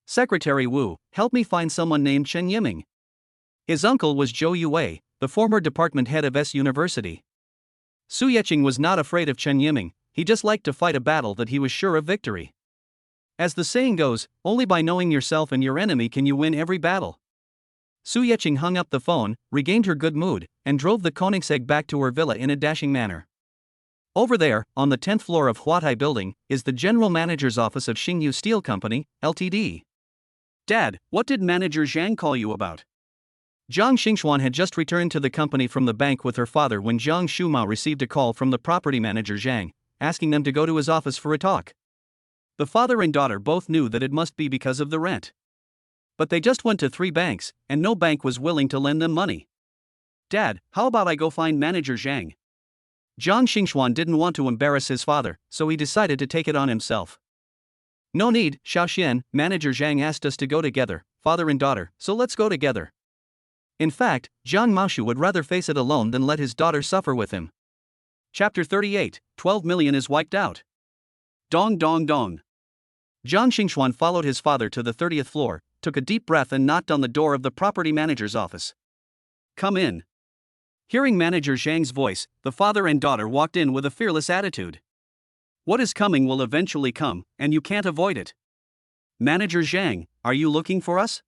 Secretary Wu, help me find someone named Chen Yiming. His uncle was Zhou Yue, the former department head of S University. Su Yeching was not afraid of Chen Yiming, he just liked to fight a battle that he was sure of victory. As the saying goes, only by knowing yourself and your enemy can you win every battle. Su Yeching hung up the phone, regained her good mood, and drove the Koenigsegg back to her villa in a dashing manner. Over there, on the 10th floor of Huatai Building, is the general manager's office of Xingyu Steel Company, Ltd. Dad, what did Manager Zhang call you about? Zhang Xingxuan had just returned to the company from the bank with her father when Zhang Shumao received a call from the property manager Zhang, asking them to go to his office for a talk. The father and daughter both knew that it must be because of the rent. But they just went to 3 banks, and no bank was willing to lend them money. Dad, how about I go find Manager Zhang? Zhang Xingxuan didn't want to embarrass his father, so he decided to take it on himself. No need, Xiaoxian, Manager Zhang asked us to go together, father and daughter, so let's go together. In fact, Zhang Maoshu would rather face it alone than let his daughter suffer with him. Chapter 38, 12 million is wiped out. Dong dong dong. Zhang Xingxuan followed his father to the 30th floor, took a deep breath and knocked on the door of the property manager's office. Come in. Hearing Manager Zhang's voice, the father and daughter walked in with a fearless attitude. What is coming will eventually come, and you can't avoid it. Manager Zhang, are you looking for us?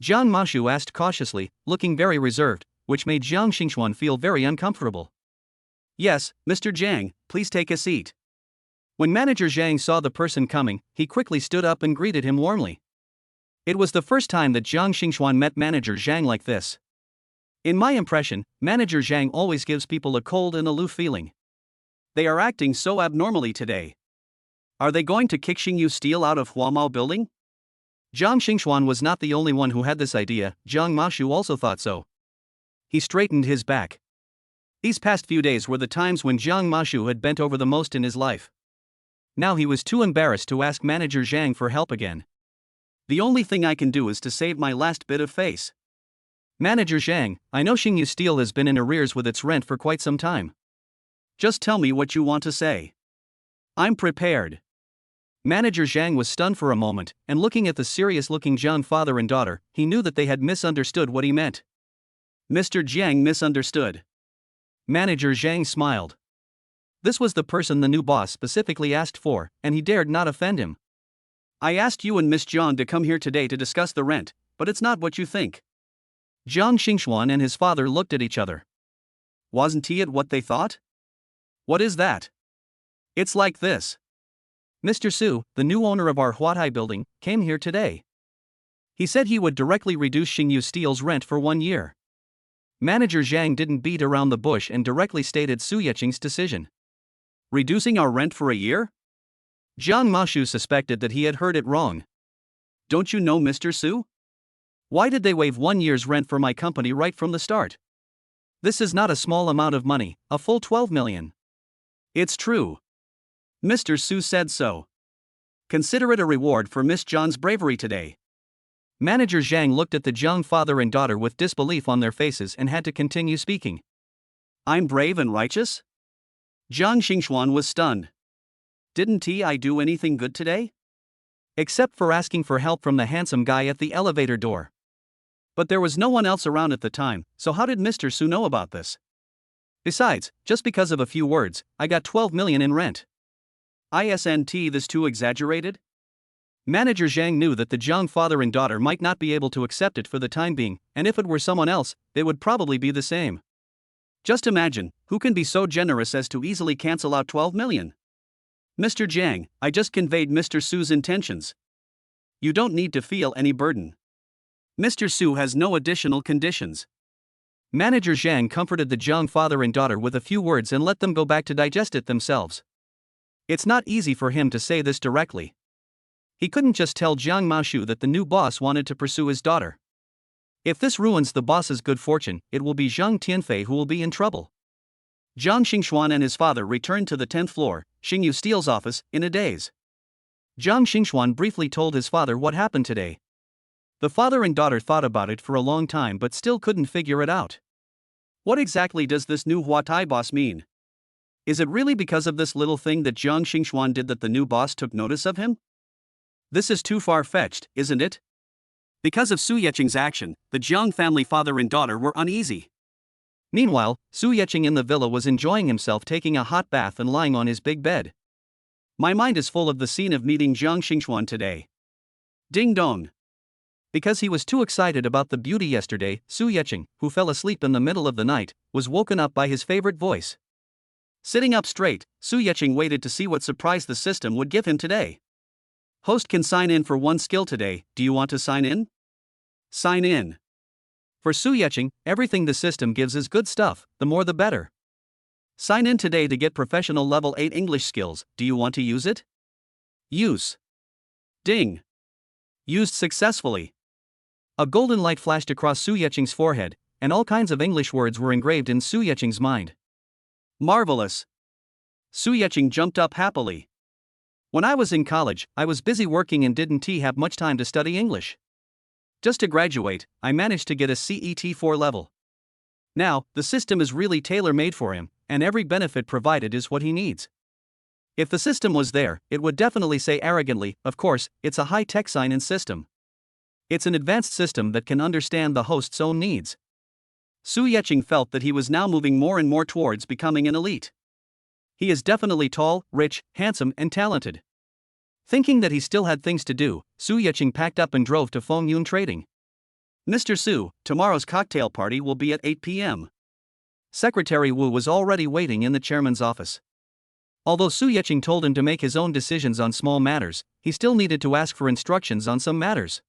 Zhang Maoshu asked cautiously, looking very reserved, which made Zhang Xingxuan feel very uncomfortable. Yes, Mr. Zhang, please take a seat. When Manager Zhang saw the person coming, he quickly stood up and greeted him warmly. It was the first time that Zhang Xingxuan met Manager Zhang like this. In my impression, Manager Zhang always gives people a cold and aloof feeling. They are acting so abnormally today. Are they going to kick Xingyu Steel out of Huamao Building? Zhang Xingxuan was not the only one who had this idea, Zhang Maoshu also thought so. He straightened his back. These past few days were the times when Zhang Maoshu had bent over the most in his life. Now he was too embarrassed to ask Manager Zhang for help again. The only thing I can do is to save my last bit of face. Manager Zhang, I know Xingyu Steel has been in arrears with its rent for quite some time. Just tell me what you want to say. I'm prepared. Manager Zhang was stunned for a moment, and looking at the serious-looking Zhang father and daughter, he knew that they had misunderstood what he meant. Mr. Jiang misunderstood. Manager Zhang smiled. This was the person the new boss specifically asked for, and he dared not offend him. I asked you and Miss John to come here today to discuss the rent, but it's not what you think. Jiang Xingxuan and his father looked at each other. Wasn't it what they thought? What is that? It's like this. Mr. Su, the new owner of our Huatai building, came here today. He said he would directly reduce Xingyu Steel's rent for 1 year. Manager Zhang didn't beat around the bush and directly stated Su Yeching's decision. Reducing our rent for a year? Jiang Maoshu suspected that he had heard it wrong. Don't you know Mr. Su? Why did they waive 1 year's rent for my company right from the start? This is not a small amount of money, a full 12 million. It's true. Mr. Su said so. Consider it a reward for Miss John's bravery today. Manager Zhang looked at the Jiang father and daughter with disbelief on their faces and had to continue speaking. I'm brave and righteous? Jiang Xingxuan was stunned. Didn't I do anything good today? Except for asking for help from the handsome guy at the elevator door. But there was no one else around at the time, so how did Mr. Su know about this? Besides, just because of a few words, I got 12 million in rent. Isn't this too exaggerated? Manager Zhang knew that the Jiang father and daughter might not be able to accept it for the time being, and if it were someone else, they would probably be the same. Just imagine, who can be so generous as to easily cancel out 12 million? Mr. Jang, I just conveyed Mr. Su's intentions. You don't need to feel any burden. Mr. Su has no additional conditions. Manager Zhang comforted the Jiang father and daughter with a few words and let them go back to digest it themselves. It's not easy for him to say this directly. He couldn't just tell Jiang Maoshu that the new boss wanted to pursue his daughter. If this ruins the boss's good fortune, it will be Zhang Tianfei who will be in trouble. Jiang Xingxuan and his father returned to the 10th floor, Xingyu Steel's office, in a daze. Jiang Xingxuan briefly told his father what happened today. The father and daughter thought about it for a long time but still couldn't figure it out. What exactly does this new Huatai boss mean? Is it really because of this little thing that Jiang Xingxuan did that the new boss took notice of him? This is too far-fetched, isn't it? Because of Su Yeching's action, the Jiang family father and daughter were uneasy. Meanwhile, Su Yeching in the villa was enjoying himself taking a hot bath and lying on his big bed. My mind is full of the scene of meeting Jiang Xingxuan today. Ding dong. Because he was too excited about the beauty yesterday, Su Yeching, who fell asleep in the middle of the night, was woken up by his favorite voice. Sitting up straight, Su Yeching waited to see what surprise the system would give him today. Host can sign in for 1 skill today, do you want to sign in? Sign in. For Su Yeching, everything the system gives is good stuff, the more the better. Sign in today to get professional level 8 English skills, do you want to use it? Use. Ding. Used successfully. A golden light flashed across Su Yeching's forehead, and all kinds of English words were engraved in Su Yeching's mind. Marvelous. Su Yeching jumped up happily. When I was in college, I was busy working and didn't have much time to study English. Just to graduate, I managed to get a CET 4 level. Now, the system is really tailor-made for him, and every benefit provided is what he needs. If the system was there, it would definitely say arrogantly, of course, it's a high-tech sign-in system. It's an advanced system that can understand the host's own needs. Su Yeching felt that he was now moving more and more towards becoming an elite. He is definitely tall, rich, handsome, and talented. Thinking that he still had things to do, Su Yeching packed up and drove to Fengyun Trading. Mr. Su, tomorrow's cocktail party will be at 8 p.m. Secretary Wu was already waiting in the chairman's office. Although Su Yeching told him to make his own decisions on small matters, he still needed to ask for instructions on some matters.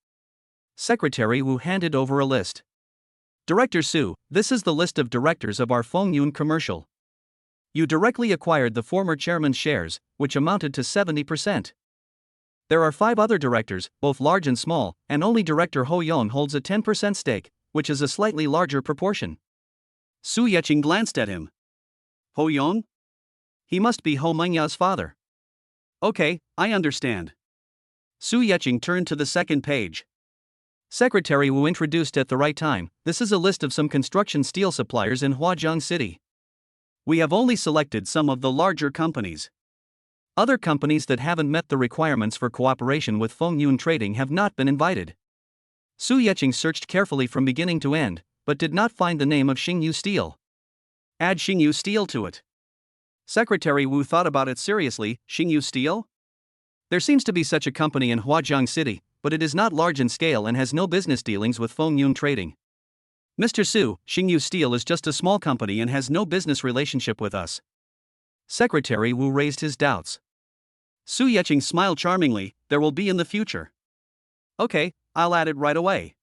Secretary Wu handed over a list. Director Su, this is the list of directors of our Fengyun commercial. You directly acquired the former chairman's shares, which amounted to 70%. There are 5 other directors, both large and small, and only Director Ho Yon holds a 10% stake, which is a slightly larger proportion. Su Yeching glanced at him. Ho Yon? He must be Ho Mengya's father. Okay, I understand. Su Yeching turned to the second page. Secretary Wu introduced at the right time, this is a list of some construction steel suppliers in Huazhang City. We have only selected some of the larger companies. Other companies that haven't met the requirements for cooperation with Fengyun Trading have not been invited. Su Yeching searched carefully from beginning to end, but did not find the name of Xingyu Steel. Add Xingyu Steel to it. Secretary Wu thought about it seriously. Xingyu Steel? There seems to be such a company in Huazhang City, but it is not large in scale and has no business dealings with Fengyun Trading. Mr. Su, Xingyu Steel is just a small company and has no business relationship with us. Secretary Wu raised his doubts. Su Yeqing smiled charmingly. There will be in the future. Okay, I'll add it right away.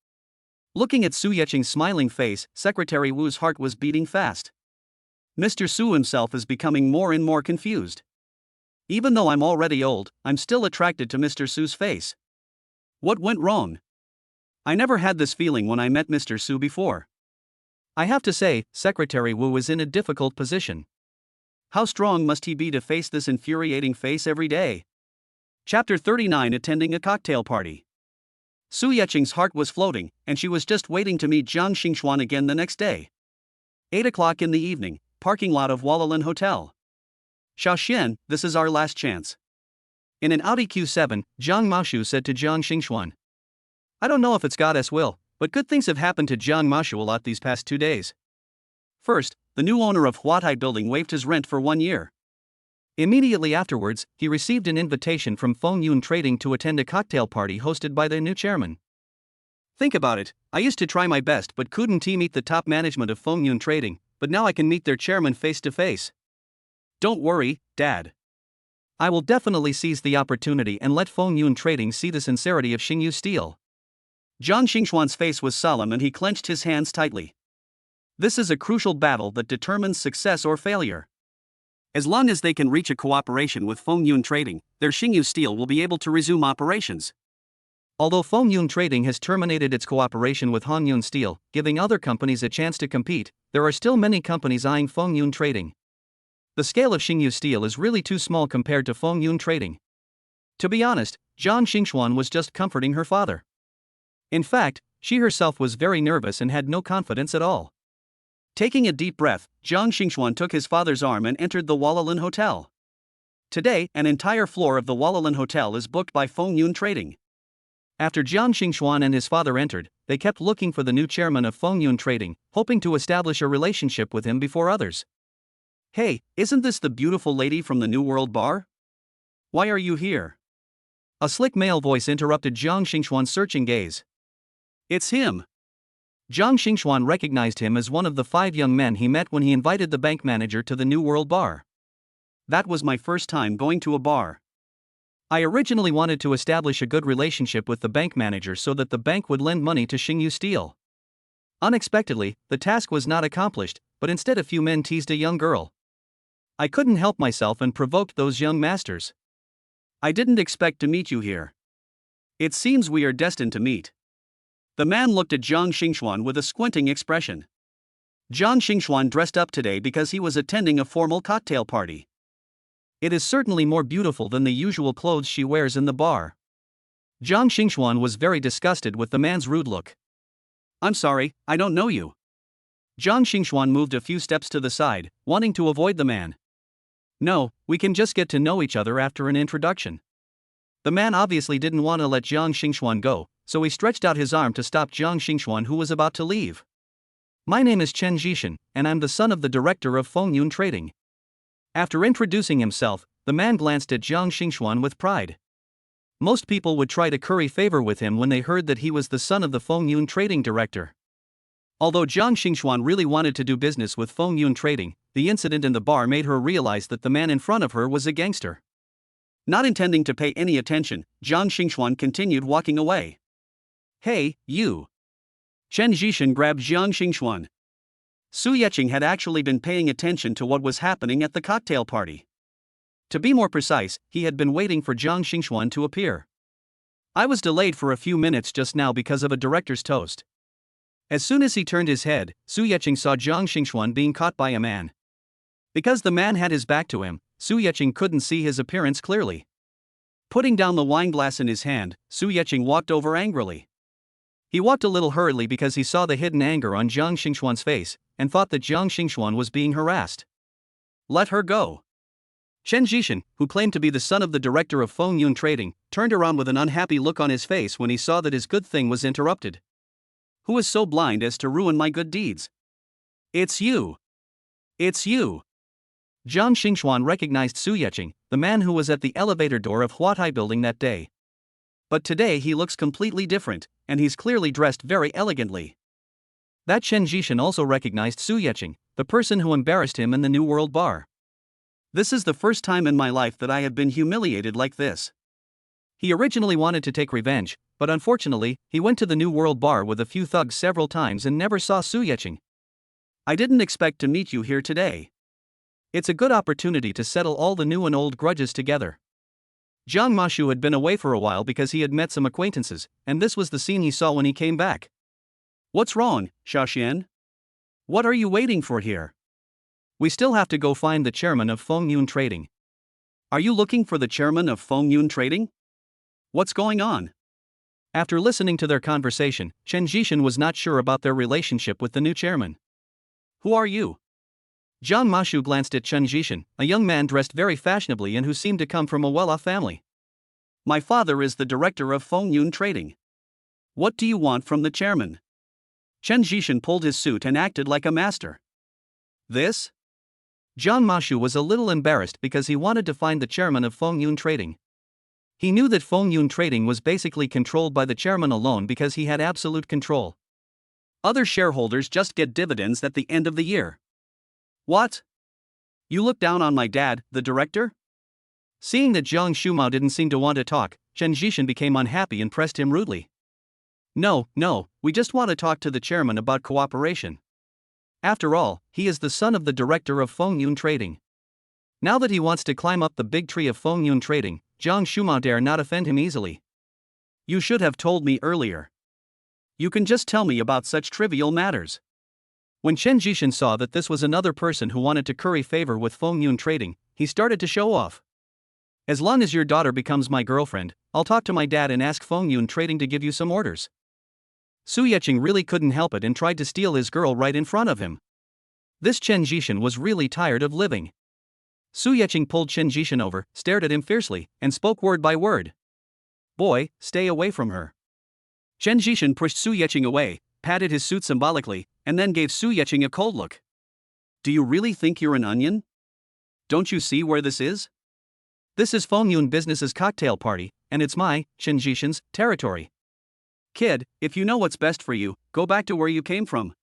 Looking at Su Yeqing's smiling face, Secretary Wu's heart was beating fast. Mr. Su himself is becoming more and more confused. Even though I'm already old, I'm still attracted to Mr. Su's face. What went wrong? I never had this feeling when I met Mr. Su before. I have to say, Secretary Wu is in a difficult position. How strong must he be to face this infuriating face every day? Chapter 39. Attending a cocktail party. Su Yeqing's heart was floating, and she was just waiting to meet Zhang Xingxuan again the next day. 8 o'clock in the evening, parking lot of Yulin Hotel. Xiaoxian, this is our last chance. In an Audi Q7, Zhang Mashu said to Zhang Xingxuan. I don't know if it's God's will, but good things have happened to Zhang Mashu a lot these past 2 days. First, the new owner of Huatai building waived his rent for 1 year. Immediately afterwards, he received an invitation from Fengyun Trading to attend a cocktail party hosted by their new chairman. Think about it, I used to try my best but couldn't meet the top management of Fengyun Trading, but now I can meet their chairman face to face. Don't worry, Dad. I will definitely seize the opportunity and let Fengyun Trading see the sincerity of Xingyu Steel. Zhang Xingxuan's face was solemn and he clenched his hands tightly. This is a crucial battle that determines success or failure. As long as they can reach a cooperation with Fengyun Trading, their Xingyu Steel will be able to resume operations. Although Fengyun Trading has terminated its cooperation with Hanyun Steel, giving other companies a chance to compete, there are still many companies eyeing Fengyun Trading. The scale of Xingyu Steel is really too small compared to Fengyun Trading. To be honest, Zhang Xingxuan was just comforting her father. In fact, she herself was very nervous and had no confidence at all. Taking a deep breath, Zhang Xingxuan took his father's arm and entered the Yulin Hotel. Today, an entire floor of the Yulin Hotel is booked by Fengyun Trading. After Zhang Xingxuan and his father entered, they kept looking for the new chairman of Fengyun Trading, hoping to establish a relationship with him before others. Hey, isn't this the beautiful lady from the New World Bar? Why are you here? A slick male voice interrupted Zhang Xingxuan's searching gaze. It's him. Zhang Xingxuan recognized him as one of the 5 young men he met when he invited the bank manager to the New World Bar. That was my first time going to a bar. I originally wanted to establish a good relationship with the bank manager so that the bank would lend money to Xingyu Steel. Unexpectedly, the task was not accomplished, but instead a few men teased a young girl. I couldn't help myself and provoked those young masters. I didn't expect to meet you here. It seems we are destined to meet. The man looked at Zhang Xingxuan with a squinting expression. Zhang Xingxuan dressed up today because he was attending a formal cocktail party. It is certainly more beautiful than the usual clothes she wears in the bar. Zhang Xingxuan was very disgusted with the man's rude look. I'm sorry, I don't know you. Zhang Xingxuan moved a few steps to the side, wanting to avoid the man. No, we can just get to know each other after an introduction. The man obviously didn't want to let Zhang Xingxuan go, so he stretched out his arm to stop Zhang Xingxuan, who was about to leave. My name is Chen Zhishan, and I'm the son of the director of Fengyun Trading. After introducing himself, the man glanced at Zhang Xingxuan with pride. Most people would try to curry favor with him when they heard that he was the son of the Fengyun Trading director. Although Zhang Xingxuan really wanted to do business with Fengyun Trading, the incident in the bar made her realize that the man in front of her was a gangster. Not intending to pay any attention, Zhang Xingxuan continued walking away. Hey, you! Chen Zhishan grabbed Zhang Xingxuan. Su Yeqing had actually been paying attention to what was happening at the cocktail party. To be more precise, he had been waiting for Zhang Xingxuan to appear. I was delayed for a few minutes just now because of a director's toast. As soon as he turned his head, Su Yeqing saw Zhang Xingxuan being caught by a man. Because the man had his back to him, Su Yeqing couldn't see his appearance clearly. Putting down the wineglass in his hand, Su Yeqing walked over angrily. He walked a little hurriedly because he saw the hidden anger on Zhang Xingxuan's face, and thought that Zhang Xingxuan was being harassed. Let her go. Chen Zhishan, who claimed to be the son of the director of Fengyun Trading, turned around with an unhappy look on his face when he saw that his good thing was interrupted. Who is so blind as to ruin my good deeds? It's you. It's you. Jiang Xingxuan recognized Su Yeqing, the man who was at the elevator door of Huatai building that day. But today he looks completely different, and he's clearly dressed very elegantly. That Chen Jishan also recognized Su Yeqing, the person who embarrassed him in the New World Bar. This is the first time in my life that I have been humiliated like this. He originally wanted to take revenge, but unfortunately, he went to the New World Bar with a few thugs several times and never saw Su Yeqing. I didn't expect to meet you here today. It's a good opportunity to settle all the new and old grudges together. Jiang Mashu had been away for a while because he had met some acquaintances, and this was the scene he saw when he came back. What's wrong, Xiaoxian? What are you waiting for here? We still have to go find the chairman of Fengyun Trading. Are you looking for the chairman of Fengyun Trading? What's going on? After listening to their conversation, Chen Jishan was not sure about their relationship with the new chairman. Who are you? Jiang Mashu glanced at Chen Jishan, a young man dressed very fashionably and who seemed to come from a well-off family. My father is the director of Fengyun Trading. What do you want from the chairman? Chen Jishan pulled his suit and acted like a master. This? Jiang Mashu was a little embarrassed because he wanted to find the chairman of Fengyun Trading. He knew that Fengyun Trading was basically controlled by the chairman alone because he had absolute control. Other shareholders just get dividends at the end of the year. What? You look down on my dad, the director? Seeing that Jiang Shumao didn't seem to want to talk, Chen Jishan became unhappy and pressed him rudely. No, we just want to talk to the chairman about cooperation. After all, he is the son of the director of Fengyun Trading. Now that he wants to climb up the big tree of Fengyun Trading, Jiang Shumao dare not offend him easily. You should have told me earlier. You can just tell me about such trivial matters. When Chen Jishan saw that this was another person who wanted to curry favor with Fengyun Trading, he started to show off. As long as your daughter becomes my girlfriend, I'll talk to my dad and ask Fengyun Trading to give you some orders. Su Yeqing really couldn't help it and tried to steal his girl right in front of him. This Chen Jishan was really tired of living. Su Yeqing pulled Chen Jishan over, stared at him fiercely, and spoke word by word. Boy, stay away from her. Chen Jishan pushed Su Yeqing away, patted his suit symbolically, and then gave Su Yeqing a cold look. Do you really think you're an onion? Don't you see where this is? This is Fengyun Business's cocktail party, and it's my, Chen Jishan's, territory. Kid, if you know what's best for you, go back to where you came from.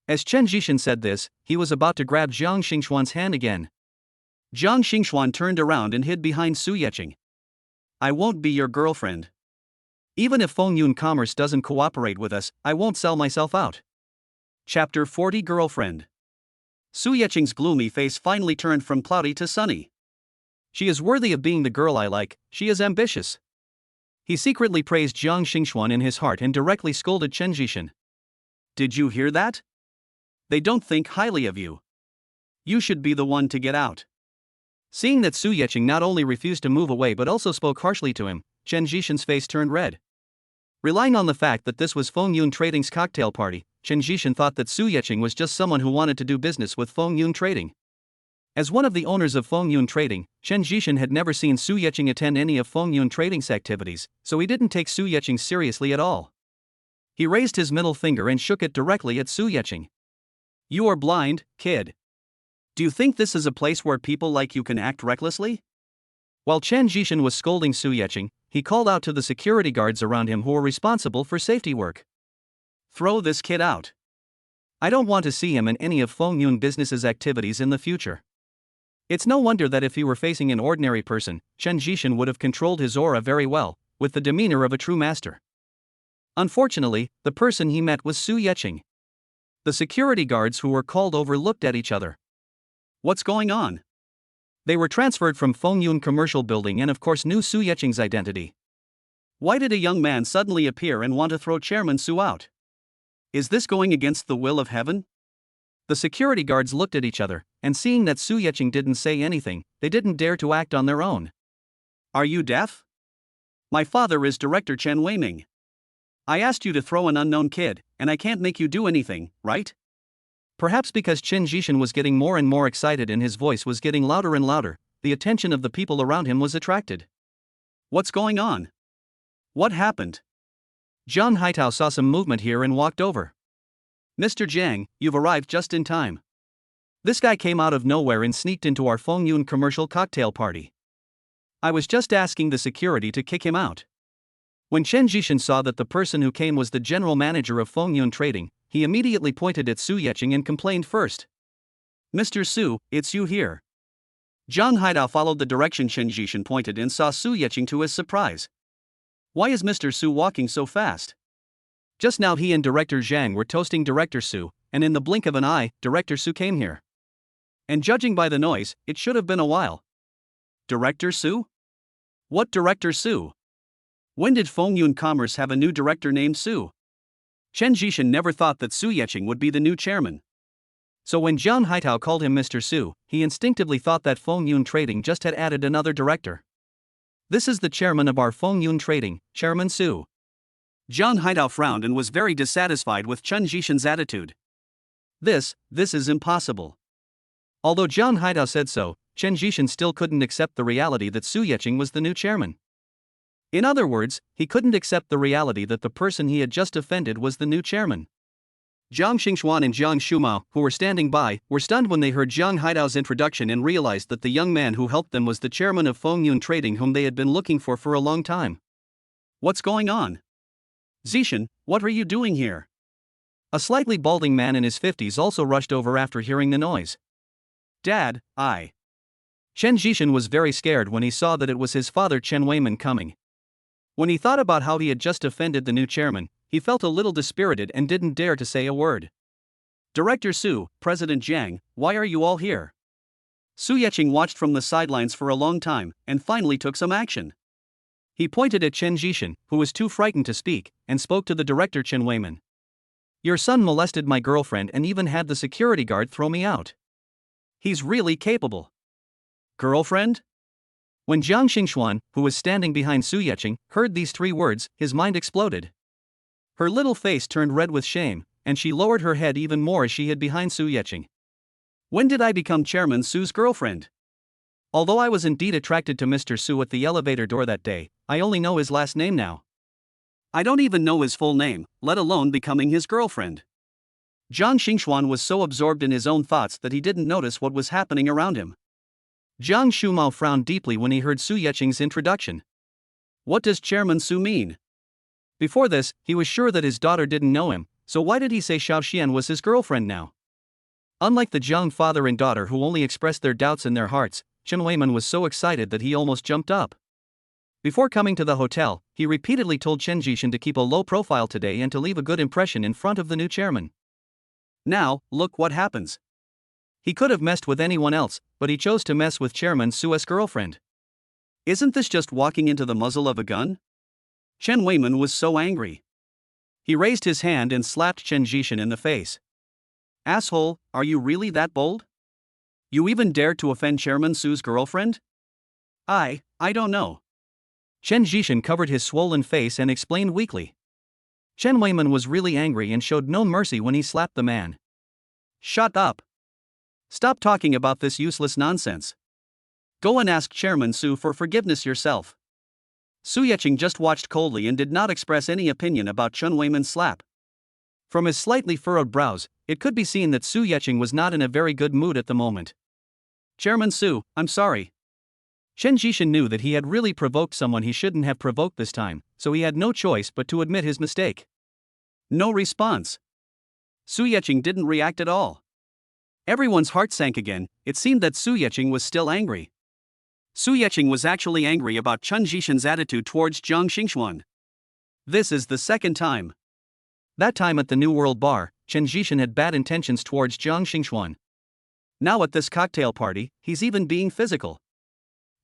As Chen Jishan said this, he was about to grab Jiang Xingxuan's hand again. Jiang Xingxuan turned around and hid behind Su Yeqing. I won't be your girlfriend. Even if Fengyun Commerce doesn't cooperate with us, I won't sell myself out. Chapter 40 Girlfriend. Su Yeqing's gloomy face finally turned from cloudy to sunny. She is worthy of being the girl I like, she is ambitious. He secretly praised Jiang Xingxuan in his heart and directly scolded Chen Jishan. Did you hear that? They don't think highly of you. You should be the one to get out. Seeing that Su Yeqing not only refused to move away but also spoke harshly to him, Chen Jishan's face turned red. Relying on the fact that this was Fengyun Trading's cocktail party, Chen Jishan thought that Su Yeqing was just someone who wanted to do business with Fengyun Trading. As one of the owners of Fengyun Trading, Chen Jishan had never seen Su Yeqing attend any of Fengyun Trading's activities, so he didn't take Su Yeqing seriously at all. He raised his middle finger and shook it directly at Su Yeqing. You are blind, kid. Do you think this is a place where people like you can act recklessly? While Chen Jishan was scolding Su Yeqing, he called out to the security guards around him who were responsible for safety work. Throw this kid out. I don't want to see him in any of Fengyun Business's activities in the future. It's no wonder that if he were facing an ordinary person, Chen Jishan would have controlled his aura very well, with the demeanor of a true master. Unfortunately, the person he met was Su Yeqing. The security guards who were called over looked at each other. What's going on? They were transferred from Fengyun Commercial Building and of course knew Su Yeqing's identity. Why did a young man suddenly appear and want to throw Chairman Su out? Is this going against the will of heaven? The security guards looked at each other, and seeing that Su Yeqing didn't say anything, they didn't dare to act on their own. Are you deaf? My father is Director Chen Weiming. I asked you to throw an unknown kid, and I can't make you do anything, right? Perhaps because Chen Jishan was getting more and more excited and his voice was getting louder and louder, the attention of the people around him was attracted. What's going on? What happened? Zhang Haitao saw some movement here and walked over. Mr. Jang, you've arrived just in time. This guy came out of nowhere and sneaked into our Fengyun commercial cocktail party. I was just asking the security to kick him out. When Chen Jishan saw that the person who came was the general manager of Fengyun Trading, he immediately pointed at Su Yeching and complained first. Mr. Su, it's you here. Zhang Haidao followed the direction Chen Jishan pointed and saw Su Yeching to his surprise. Why is Mr. Su walking so fast? Just now he and Director Zhang were toasting Director Su, and in the blink of an eye, Director Su came here. And judging by the noise, it should have been a while. Director Su? What Director Su? When did Fengyun Commerce have a new director named Su? Chen Jishan never thought that Su Yeching would be the new chairman. So when Zhang Haitao called him Mr. Su, he instinctively thought that Fengyun Trading just had added another director. This is the chairman of our Fengyun Trading, Chairman Su. Zhang Haidao frowned and was very dissatisfied with Chen Jishan's attitude. This is impossible. Although Zhang Haidao said so, Chen Jishan still couldn't accept the reality that Su Yeching was the new chairman. In other words, he couldn't accept the reality that the person he had just offended was the new chairman. Jiang Xingxuan and Jiang Shumao, who were standing by, were stunned when they heard Zhang Haidao's introduction and realized that the young man who helped them was the chairman of Fengyun Trading whom they had been looking for a long time. What's going on? Zishan, what are you doing here? A slightly balding man in his 50s also rushed over after hearing the noise. Dad, Chen Jishan was very scared when he saw that it was his father Chen Weiman coming. When he thought about how he had just offended the new chairman, he felt a little dispirited and didn't dare to say a word. Director Su, President Jang, why are you all here? Su Yeching watched from the sidelines for a long time, and finally took some action. He pointed at Chen Jishan, who was too frightened to speak, and spoke to the director Chen Weiman. Your son molested my girlfriend and even had the security guard throw me out. He's really capable. Girlfriend? When Jiang Xingxuan, who was standing behind Su Yeching, heard these 3 words, his mind exploded. Her little face turned red with shame, and she lowered her head even more as she hid behind Su Yeching. When did I become Chairman Su's girlfriend? Although I was indeed attracted to Mr. Su at the elevator door that day, I only know his last name now. I don't even know his full name, let alone becoming his girlfriend. Jiang Xingxuan was so absorbed in his own thoughts that he didn't notice what was happening around him. Jiang Shumao frowned deeply when he heard Su Yeching's introduction. What does Chairman Su mean? Before this, he was sure that his daughter didn't know him, so why did he say Xiao Xian was his girlfriend now? Unlike the Zhang father and daughter who only expressed their doubts in their hearts, Chen Weiman was so excited that he almost jumped up. Before coming to the hotel, he repeatedly told Chen Jishan to keep a low profile today and to leave a good impression in front of the new chairman. Now, look what happens. He could have messed with anyone else, but he chose to mess with Chairman Su's girlfriend. Isn't this just walking into the muzzle of a gun? Chen Weiman was so angry. He raised his hand and slapped Chen Jishan in the face. Asshole, are you really that bold? You even dared to offend Chairman Su's girlfriend? I don't know. Chen Jishan covered his swollen face and explained weakly. Chen Weiman was really angry and showed no mercy when he slapped the man. Shut up. Stop talking about this useless nonsense. Go and ask Chairman Su for forgiveness yourself. Su Yeching just watched coldly and did not express any opinion about Chen Weiman's slap. From his slightly furrowed brows, it could be seen that Su Yeching was not in a very good mood at the moment. Chairman Su, I'm sorry. Chen Jishan knew that he had really provoked someone he shouldn't have provoked this time, so he had no choice but to admit his mistake. No response. Su Yeching didn't react at all. Everyone's heart sank again. It seemed that Su Yeching was still angry. Su Yeching was actually angry about Chen Jishan's attitude towards Jiang Xingxuan. This is the second time. That time at the New World Bar, Chen Jishan had bad intentions towards Jiang Xingxuan. Now at this cocktail party, he's even being physical.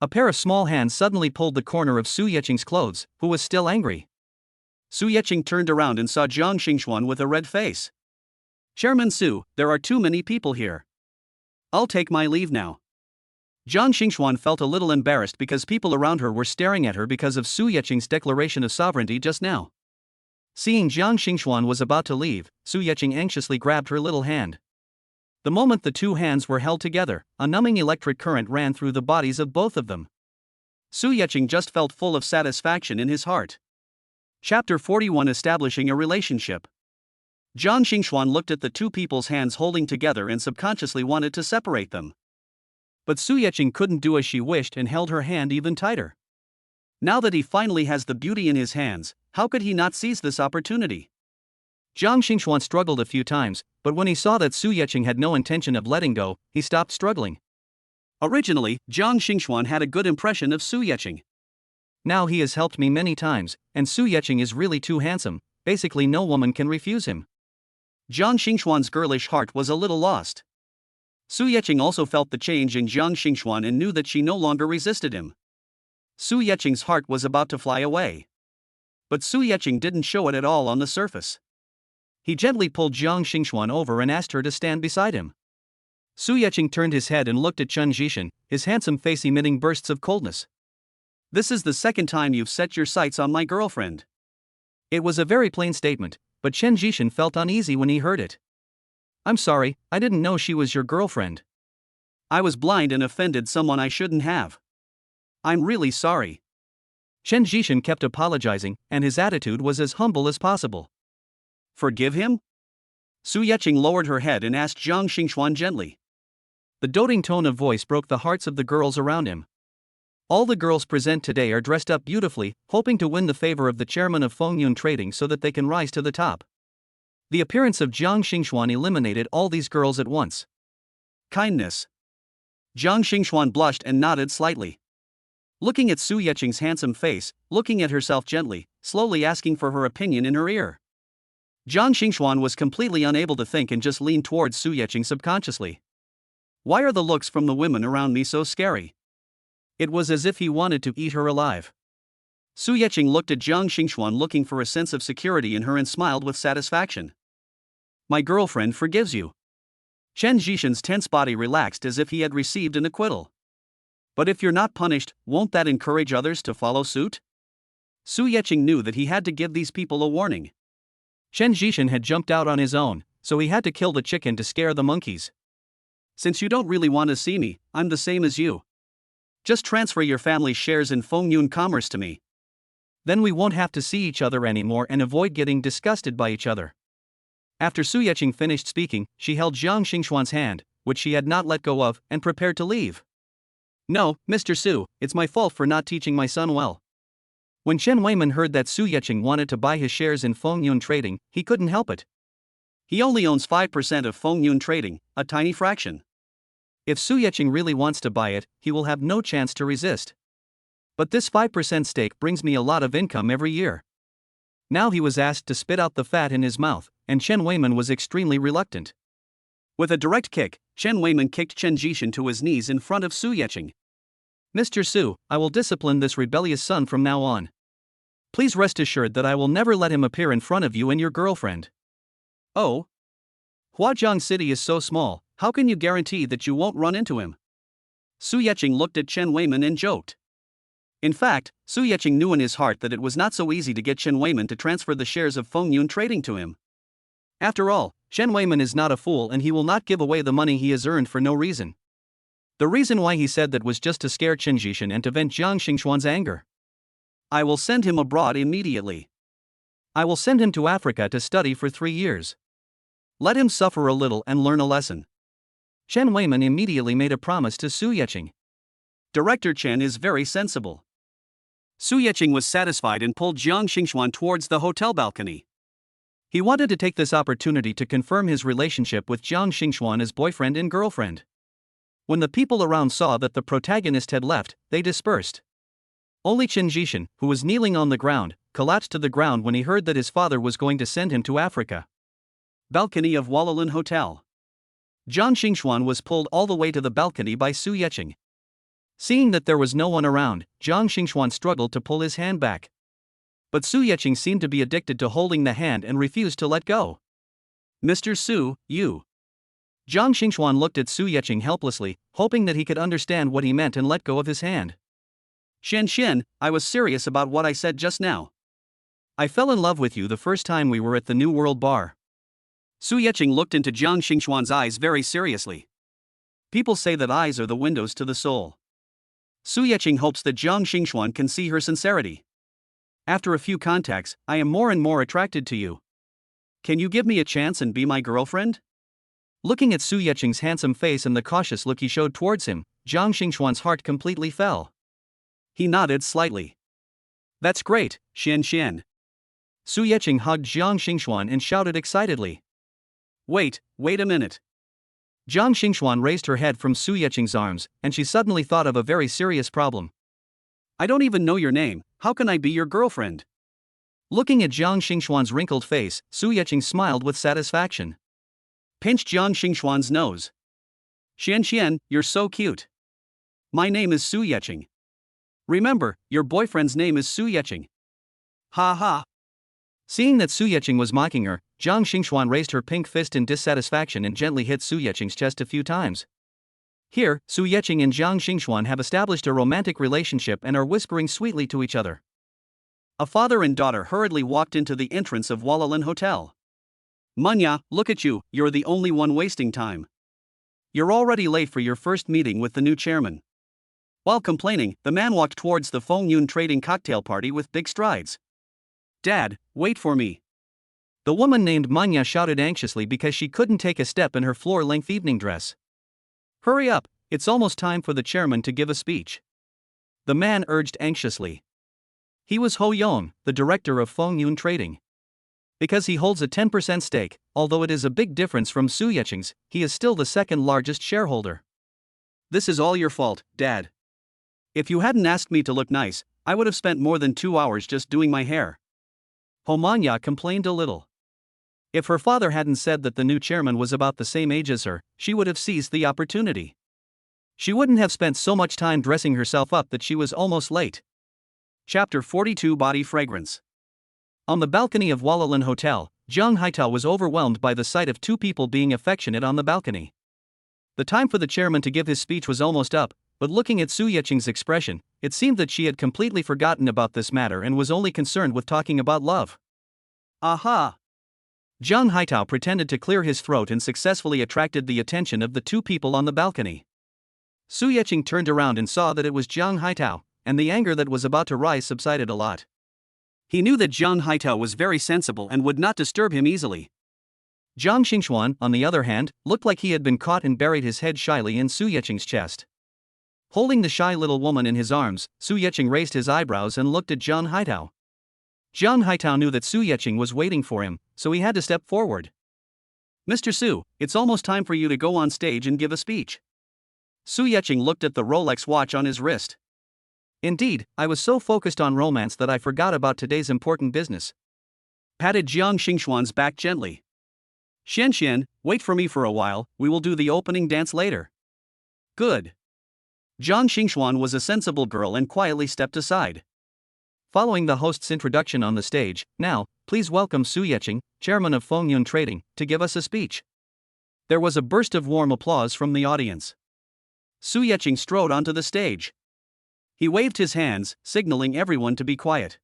A pair of small hands suddenly pulled the corner of Su Yeching's clothes, who was still angry. Su Yeching turned around and saw Jiang Xingxuan with a red face. Chairman Su, there are too many people here. I'll take my leave now. Jiang Xingxuan felt a little embarrassed because people around her were staring at her because of Su Yeching's declaration of sovereignty just now. Seeing Jiang Xingxuan was about to leave, Su Yeching anxiously grabbed her little hand. The moment the two hands were held together, a numbing electric current ran through the bodies of both of them. Su Yeching just felt full of satisfaction in his heart. Chapter 41: Establishing a Relationship. Jiang Xingxuan looked at the two people's hands holding together and subconsciously wanted to separate them. But Su Yeqing couldn't do as she wished and held her hand even tighter. Now that he finally has the beauty in his hands, how could he not seize this opportunity? Jiang Xingxuan struggled a few times, but when he saw that Su Yeqing had no intention of letting go, he stopped struggling. Originally, Jiang Xingxuan had a good impression of Su Yeqing. Now he has helped me many times, and Su Yeqing is really too handsome, basically no woman can refuse him. Jiang Xingxuan's girlish heart was a little lost. Su Yeqing also felt the change in Jiang Xingxuan and knew that she no longer resisted him. Su Yeqing's heart was about to fly away. But Su Yeqing didn't show it at all on the surface. He gently pulled Jiang Xingxuan over and asked her to stand beside him. Su Yeqing turned his head and looked at Chen Jishan, his handsome face emitting bursts of coldness. This is the second time you've set your sights on my girlfriend. It was a very plain statement, but Chen Jishan felt uneasy when he heard it. I'm sorry, I didn't know she was your girlfriend. I was blind and offended someone I shouldn't have. I'm really sorry. Chen Jishan kept apologizing, and his attitude was as humble as possible. Forgive him? Su Yeqing lowered her head and asked Jiang Xingxuan gently. The doting tone of voice broke the hearts of the girls around him. All the girls present today are dressed up beautifully, hoping to win the favor of the chairman of Fengyun Trading so that they can rise to the top. The appearance of Jiang Xingxuan eliminated all these girls at once. Kindness. Jiang Xingxuan blushed and nodded slightly. Looking at Su Yeqing's handsome face, looking at herself gently, slowly asking for her opinion in her ear. Jiang Xingxuan was completely unable to think and just leaned towards Su Yeqing subconsciously. Why are the looks from the women around me so scary? It was as if he wanted to eat her alive. Su Yeqing looked at Jiang Xingxuan looking for a sense of security in her and smiled with satisfaction. My girlfriend forgives you. Chen Jishan's tense body relaxed as if he had received an acquittal. But if you're not punished, won't that encourage others to follow suit? Su Yeqing knew that he had to give these people a warning. Chen Jishan had jumped out on his own, so he had to kill the chicken to scare the monkeys. Since you don't really want to see me, I'm the same as you. Just transfer your family's shares in Fengyun Commerce to me. Then we won't have to see each other anymore and avoid getting disgusted by each other. After Su Yeqing finished speaking, she held Jiang Xingxuan's hand, which she had not let go of, and prepared to leave. No, Mr. Su, it's my fault for not teaching my son well. When Chen Weiman heard that Su Yeqing wanted to buy his shares in Fengyun Trading, he couldn't help it. He only owns 5% of Fengyun Trading, a tiny fraction. If Su Yeqing really wants to buy it, he will have no chance to resist. But this 5% stake brings me a lot of income every year. Now he was asked to spit out the fat in his mouth, and Chen Weiman was extremely reluctant. With a direct kick, Chen Weiman kicked Chen Jishan to his knees in front of Su Yeqing. Mr. Su, I will discipline this rebellious son from now on. Please rest assured that I will never let him appear in front of you and your girlfriend. Oh? Huajiang City is so small, how can you guarantee that you won't run into him? Su Yeqing looked at Chen Weiman and joked. In fact, Su Yeqing knew in his heart that it was not so easy to get Chen Weiman to transfer the shares of Fengyun Trading to him. After all, Chen Weiman is not a fool and he will not give away the money he has earned for no reason. The reason why he said that was just to scare Chen Jishan and to vent Jiang Xingxuan's anger. I will send him abroad immediately. I will send him to Africa to study for 3 years. Let him suffer a little and learn a lesson. Chen Weiman immediately made a promise to Su Yeqing. Director Chen is very sensible. Su Yeqing was satisfied and pulled Jiang Xingxuan towards the hotel balcony. He wanted to take this opportunity to confirm his relationship with Jiang Xingxuan as boyfriend and girlfriend. When the people around saw that the protagonist had left, they dispersed. Only Chen Jishan, who was kneeling on the ground, collapsed to the ground when he heard that his father was going to send him to Africa. Balcony of Yulin Hotel. Jiang Xingxuan was pulled all the way to the balcony by Su Yeqing. Seeing that there was no one around, Jiang Xingxuan struggled to pull his hand back. But Su Yeqing seemed to be addicted to holding the hand and refused to let go. Mr. Su, you. Jiang Xingxuan looked at Su Yeqing helplessly, hoping that he could understand what he meant and let go of his hand. Shen, I was serious about what I said just now. I fell in love with you the first time we were at the New World Bar. Su Yeqing looked into Jiang Xingxuan's eyes very seriously. People say that eyes are the windows to the soul. Su Yeqing hopes that Jiang Xingxuan can see her sincerity. After a few contacts, I am more and more attracted to you. Can you give me a chance and be my girlfriend? Looking at Su Yeching's handsome face and the cautious look he showed towards him, Jiang Xingxuan's heart completely fell. He nodded slightly. That's great, Xian. Su Yeching hugged Jiang Xingxuan and shouted excitedly. Wait a minute. Jiang Xingxuan raised her head from Su Yeching's arms, and she suddenly thought of a very serious problem. I don't even know your name, how can I be your girlfriend? Looking at Jiang Xingxuan's wrinkled face, Su Yeching smiled with satisfaction. Pinched Jiang Xingxuan's nose. Xian, you're so cute. My name is Su Yeching. Remember, your boyfriend's name is Su Yeching. Ha ha. Seeing that Su Yeching was mocking her, Jiang Xingxuan raised her pink fist in dissatisfaction and gently hit Su Yeching's chest a few times. Here, Su Yeching and Jiang Xingxuan have established a romantic relationship and are whispering sweetly to each other. A father and daughter hurriedly walked into the entrance of Yulin Hotel. Munya, look at you, you're the only one wasting time. You're already late for your first meeting with the new chairman. While complaining, the man walked towards the Fengyun trading cocktail party with big strides. Dad, wait for me. The woman named Munya shouted anxiously because she couldn't take a step in her floor-length evening dress. Hurry up, it's almost time for the chairman to give a speech. The man urged anxiously. He was Ho Yong, the director of Fengyun Trading. Because he holds a 10% stake, although it is a big difference from Su Yeching's, he is still the second largest shareholder. This is all your fault, Dad. If you hadn't asked me to look nice, I would have spent more than 2 hours just doing my hair. Ho Manya complained a little. If her father hadn't said that the new chairman was about the same age as her, she would have seized the opportunity. She wouldn't have spent so much time dressing herself up that she was almost late. Chapter 42 Body Fragrance. On the balcony of Yulin Hotel, Zhang Haitao was overwhelmed by the sight of two people being affectionate on the balcony. The time for the chairman to give his speech was almost up, but looking at Su Yeching's expression, it seemed that she had completely forgotten about this matter and was only concerned with talking about love. Aha! Zhang Haitao pretended to clear his throat and successfully attracted the attention of the two people on the balcony. Su Yeching turned around and saw that it was Zhang Haitao, and the anger that was about to rise subsided a lot. He knew that Zhang Haitao was very sensible and would not disturb him easily. Jiang Xingxuan, on the other hand, looked like he had been caught and buried his head shyly in Su Yeching's chest. Holding the shy little woman in his arms, Su Yeching raised his eyebrows and looked at Zhang Haitao. Zhang Haitao knew that Su Yeching was waiting for him, so he had to step forward. Mr. Su, it's almost time for you to go on stage and give a speech. Su Yeching looked at the Rolex watch on his wrist. Indeed, I was so focused on romance that I forgot about today's important business. Patted Jiang Xingxuan's back gently. Xian, wait for me for a while, we will do the opening dance later. Good. Jiang Xingxuan was a sensible girl and quietly stepped aside. Following the host's introduction on the stage, now, please welcome Su Yeching, chairman of Fengyun Trading, to give us a speech. There was a burst of warm applause from the audience. Su Yeching strode onto the stage. He waved his hands, signaling everyone to be quiet.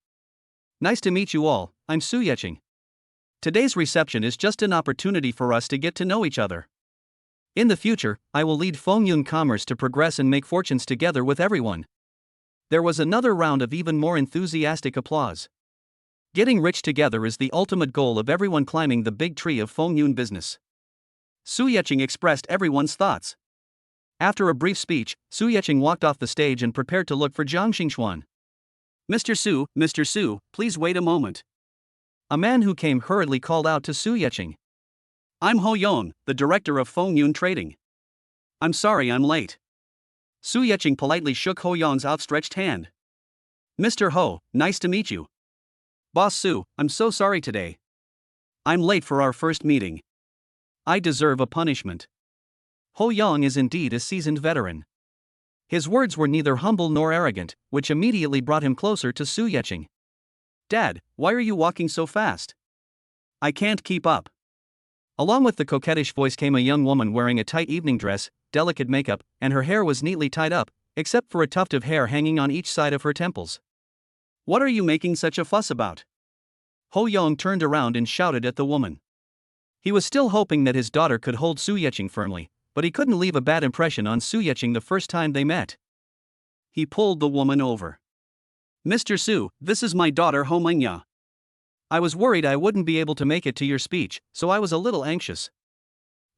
Nice to meet you all, I'm Su Yeching. Today's reception is just an opportunity for us to get to know each other. In the future, I will lead Fengyun Commerce to progress and make fortunes together with everyone. There was another round of even more enthusiastic applause. Getting rich together is the ultimate goal of everyone climbing the big tree of Fengyun business. Su Yeching expressed everyone's thoughts. After a brief speech, Su Yeching walked off the stage and prepared to look for Jiang Xingxuan. Mr. Su, please wait a moment. A man who came hurriedly called out to Su Yeching. I'm Ho Yong, the director of Fengyun Trading. I'm sorry I'm late. Su Yeching politely shook Ho Yong's outstretched hand. Mr. Ho, nice to meet you. Boss Su, I'm so sorry today. I'm late for our first meeting. I deserve a punishment. Ho Yong is indeed a seasoned veteran. His words were neither humble nor arrogant, which immediately brought him closer to Su Yeching. Dad, why are you walking so fast? I can't keep up. Along with the coquettish voice came a young woman wearing a tight evening dress, delicate makeup, and her hair was neatly tied up, except for a tuft of hair hanging on each side of her temples. What are you making such a fuss about? Ho Yong turned around and shouted at the woman. He was still hoping that his daughter could hold Su Yeching firmly, but he couldn't leave a bad impression on Su Yeching the first time they met. He pulled the woman over. Mr. Su, this is my daughter Ho Menya. I was worried I wouldn't be able to make it to your speech, so I was a little anxious.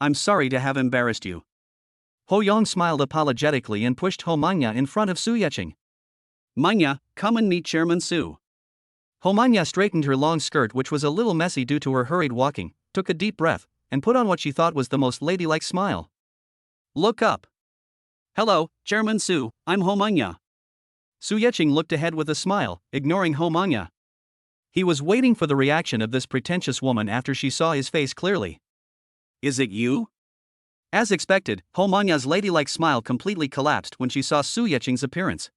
I'm sorry to have embarrassed you. Ho Yong smiled apologetically and pushed Ho Manya in front of Su Yeching. Manya, come and meet Chairman Su. Ho Manya straightened her long skirt, which was a little messy due to her hurried walking, took a deep breath, and put on what she thought was the most ladylike smile. Look up. Hello, Chairman Su, I'm Ho Manya. Su Yeching looked ahead with a smile, ignoring Ho Manya. He was waiting for the reaction of this pretentious woman after she saw his face clearly. Is it you? As expected, Ho Manya's ladylike smile completely collapsed when she saw Su Yeching's appearance.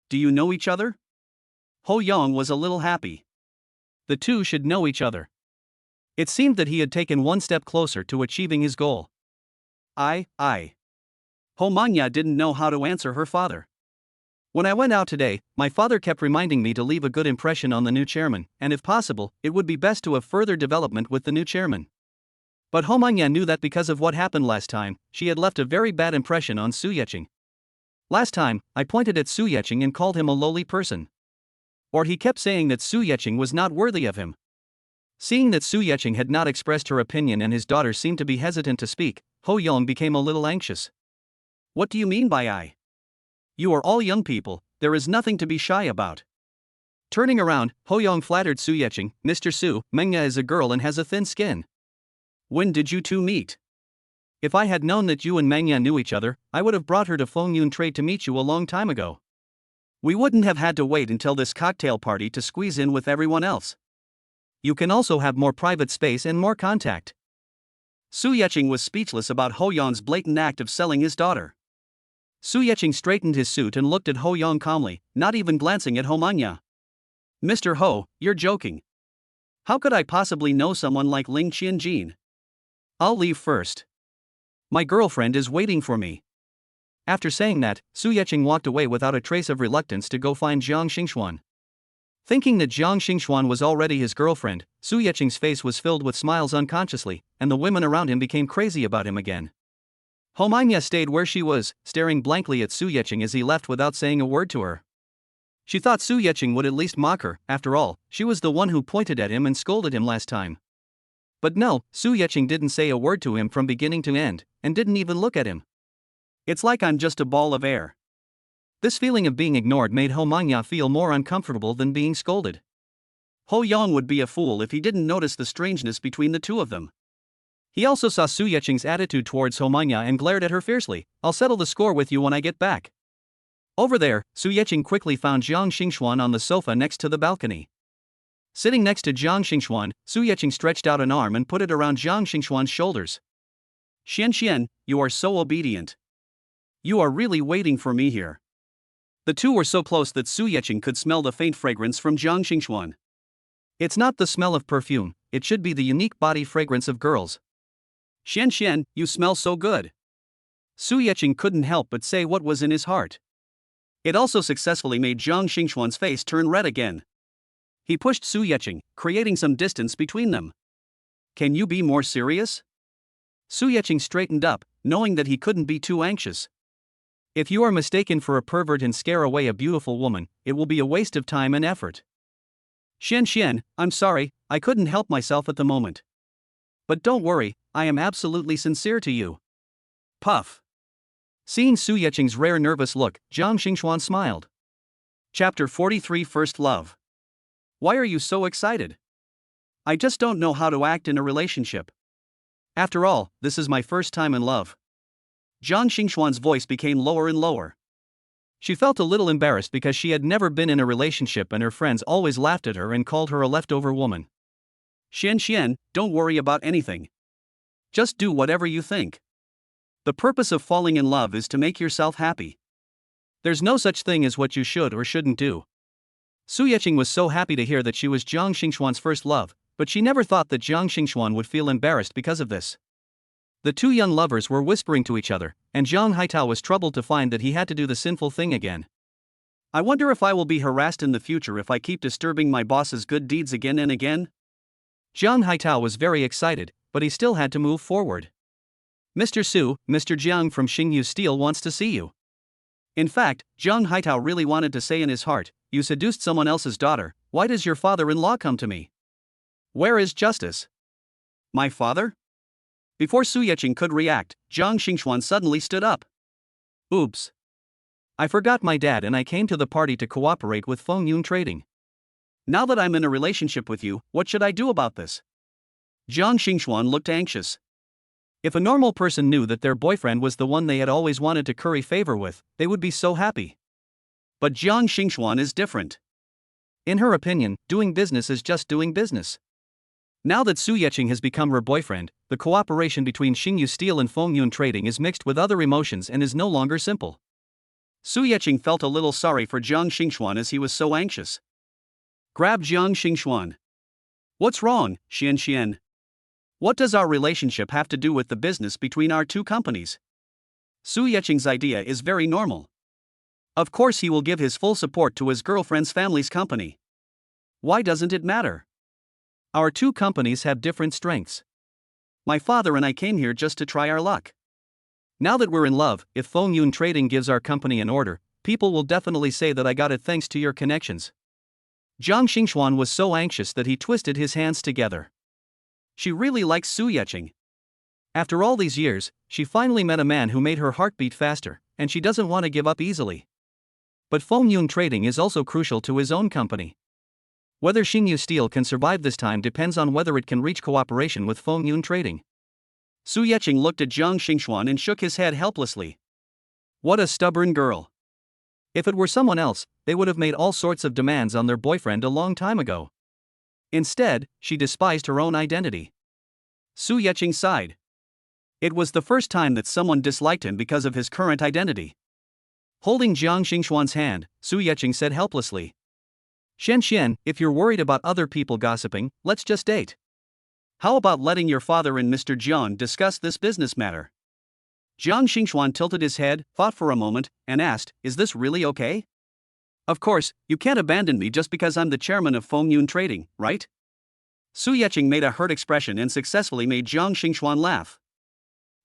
Do you know each other? Ho Yong was a little happy. The two should know each other. It seemed that he had taken one step closer to achieving his goal. Ho Manya didn't know how to answer her father. When I went out today, my father kept reminding me to leave a good impression on the new chairman, and if possible, it would be best to have further development with the new chairman. But Ho Manya knew that because of what happened last time, she had left a very bad impression on Su Yeching. Last time, I pointed at Su Yeching and called him a lowly person. Or he kept saying that Su Yeching was not worthy of him. Seeing that Su Yeching had not expressed her opinion and his daughter seemed to be hesitant to speak, Ho Yong became a little anxious. What do you mean by I? You are all young people, there is nothing to be shy about. Turning around, Ho Yong flattered Su Yeching. Mr. Su, Mengya is a girl and has a thin skin. When did you two meet? If I had known that you and Mengya knew each other, I would have brought her to Fengyun Trade to meet you a long time ago. We wouldn't have had to wait until this cocktail party to squeeze in with everyone else. You can also have more private space and more contact. Su Yeching was speechless about Ho Yong's blatant act of selling his daughter. Su Yeching straightened his suit and looked at Ho Yong calmly, not even glancing at Ho Manya. Mr. Ho, you're joking. How could I possibly know someone like Ling Qianjin? I'll leave first. My girlfriend is waiting for me. After saying that, Su Yeching walked away without a trace of reluctance to go find Jiang Xingxuan. Thinking that Jiang Xingxuan was already his girlfriend, Su Yeching's face was filled with smiles unconsciously, and the women around him became crazy about him again. Ho Manya stayed where she was, staring blankly at Su Yeching as he left without saying a word to her. She thought Su Yeching would at least mock her. After all, she was the one who pointed at him and scolded him last time. But no, Su Yeching didn't say a word to him from beginning to end, and didn't even look at him. It's like I'm just a ball of air. This feeling of being ignored made Ho Manya feel more uncomfortable than being scolded. Ho Yong would be a fool if he didn't notice the strangeness between the two of them. He also saw Su Yeching's attitude towards Ho Manya and glared at her fiercely. I'll settle the score with you when I get back. Over there, Su Yeching quickly found Jiang Xingxuan on the sofa next to the balcony. Sitting next to Jiang Xingxuan, Su Yeching stretched out an arm and put it around Jiang Xingxuan's shoulders. Xian, you are so obedient. You are really waiting for me here. The two were so close that Su Yeching could smell the faint fragrance from Jiang Xingxuan. It's not the smell of perfume, it should be the unique body fragrance of girls. Xian, you smell so good. Su Yeching couldn't help but say what was in his heart. It also successfully made Jiang Xingxuan's face turn red again. He pushed Su Yeching, creating some distance between them. Can you be more serious? Su Yeching straightened up, knowing that he couldn't be too anxious. If you are mistaken for a pervert and scare away a beautiful woman, it will be a waste of time and effort. Xian, I'm sorry, I couldn't help myself at the moment. But don't worry, I am absolutely sincere to you. Puff. Seeing Su Yeching's rare nervous look, Jiang Xingxuan smiled. Chapter 43 First Love. Why are you so excited? I just don't know how to act in a relationship. After all, this is my first time in love. Jiang Xingxuan's voice became lower and lower. She felt a little embarrassed because she had never been in a relationship and her friends always laughed at her and called her a leftover woman. Xian, don't worry about anything. Just do whatever you think. The purpose of falling in love is to make yourself happy. There's no such thing as what you should or shouldn't do. Su Yeching was so happy to hear that she was Jiang Xingxuan's first love, but she never thought that Jiang Xingxuan would feel embarrassed because of this. The two young lovers were whispering to each other, and Zhang Haitao was troubled to find that he had to do the sinful thing again. I wonder if I will be harassed in the future if I keep disturbing my boss's good deeds again and again? Zhang Haitao was very excited, but he still had to move forward. Mr. Su, Mr. Jiang from Xingyu Steel wants to see you. In fact, Zhang Haitao really wanted to say in his heart, you seduced someone else's daughter, why does your father-in-law come to me? Where is justice? My father? Before Su Yeching could react, Jiang Xingxuan suddenly stood up. Oops. I forgot my dad and I came to the party to cooperate with Feng Yun Trading. Now that I'm in a relationship with you, what should I do about this? Jiang Xingxuan looked anxious. If a normal person knew that their boyfriend was the one they had always wanted to curry favor with, they would be so happy. But Jiang Xingxuan is different. In her opinion, doing business is just doing business. Now that Su Yeching has become her boyfriend, the cooperation between Xingyu Steel and Feng Yun Trading is mixed with other emotions and is no longer simple. Su Yeching felt a little sorry for Jiang Xingxuan as he was so anxious. Grab Jiang Xingxuan. What's wrong, Xian? What does our relationship have to do with the business between our two companies? Su Yeching's idea is very normal. Of course he will give his full support to his girlfriend's family's company. Why doesn't it matter? Our two companies have different strengths. My father and I came here just to try our luck. Now that we're in love, if Feng Yun Trading gives our company an order, people will definitely say that I got it thanks to your connections. Jiang Xingxuan was so anxious that he twisted his hands together. She really likes Su Yeching. After all these years, she finally met a man who made her heart beat faster, and she doesn't want to give up easily. But Feng Yun Trading is also crucial to his own company. Whether Xingyu Steel can survive this time depends on whether it can reach cooperation with Feng Yun Trading. Su Yeching looked at Jiang Xingxuan and shook his head helplessly. What a stubborn girl. If it were someone else, they would have made all sorts of demands on their boyfriend a long time ago. Instead, she despised her own identity. Su Yeching sighed. It was the first time that someone disliked him because of his current identity. Holding Jiang Xingxuan's hand, Su Yeching said helplessly. Xian, if you're worried about other people gossiping, let's just date. How about letting your father and Mr. Jiang discuss this business matter? Jiang Xingxuan tilted his head, thought for a moment, and asked, is this really okay? Of course, you can't abandon me just because I'm the chairman of Feng Yun Trading, right? Su Yeching made a hurt expression and successfully made Jiang Xingxuan laugh.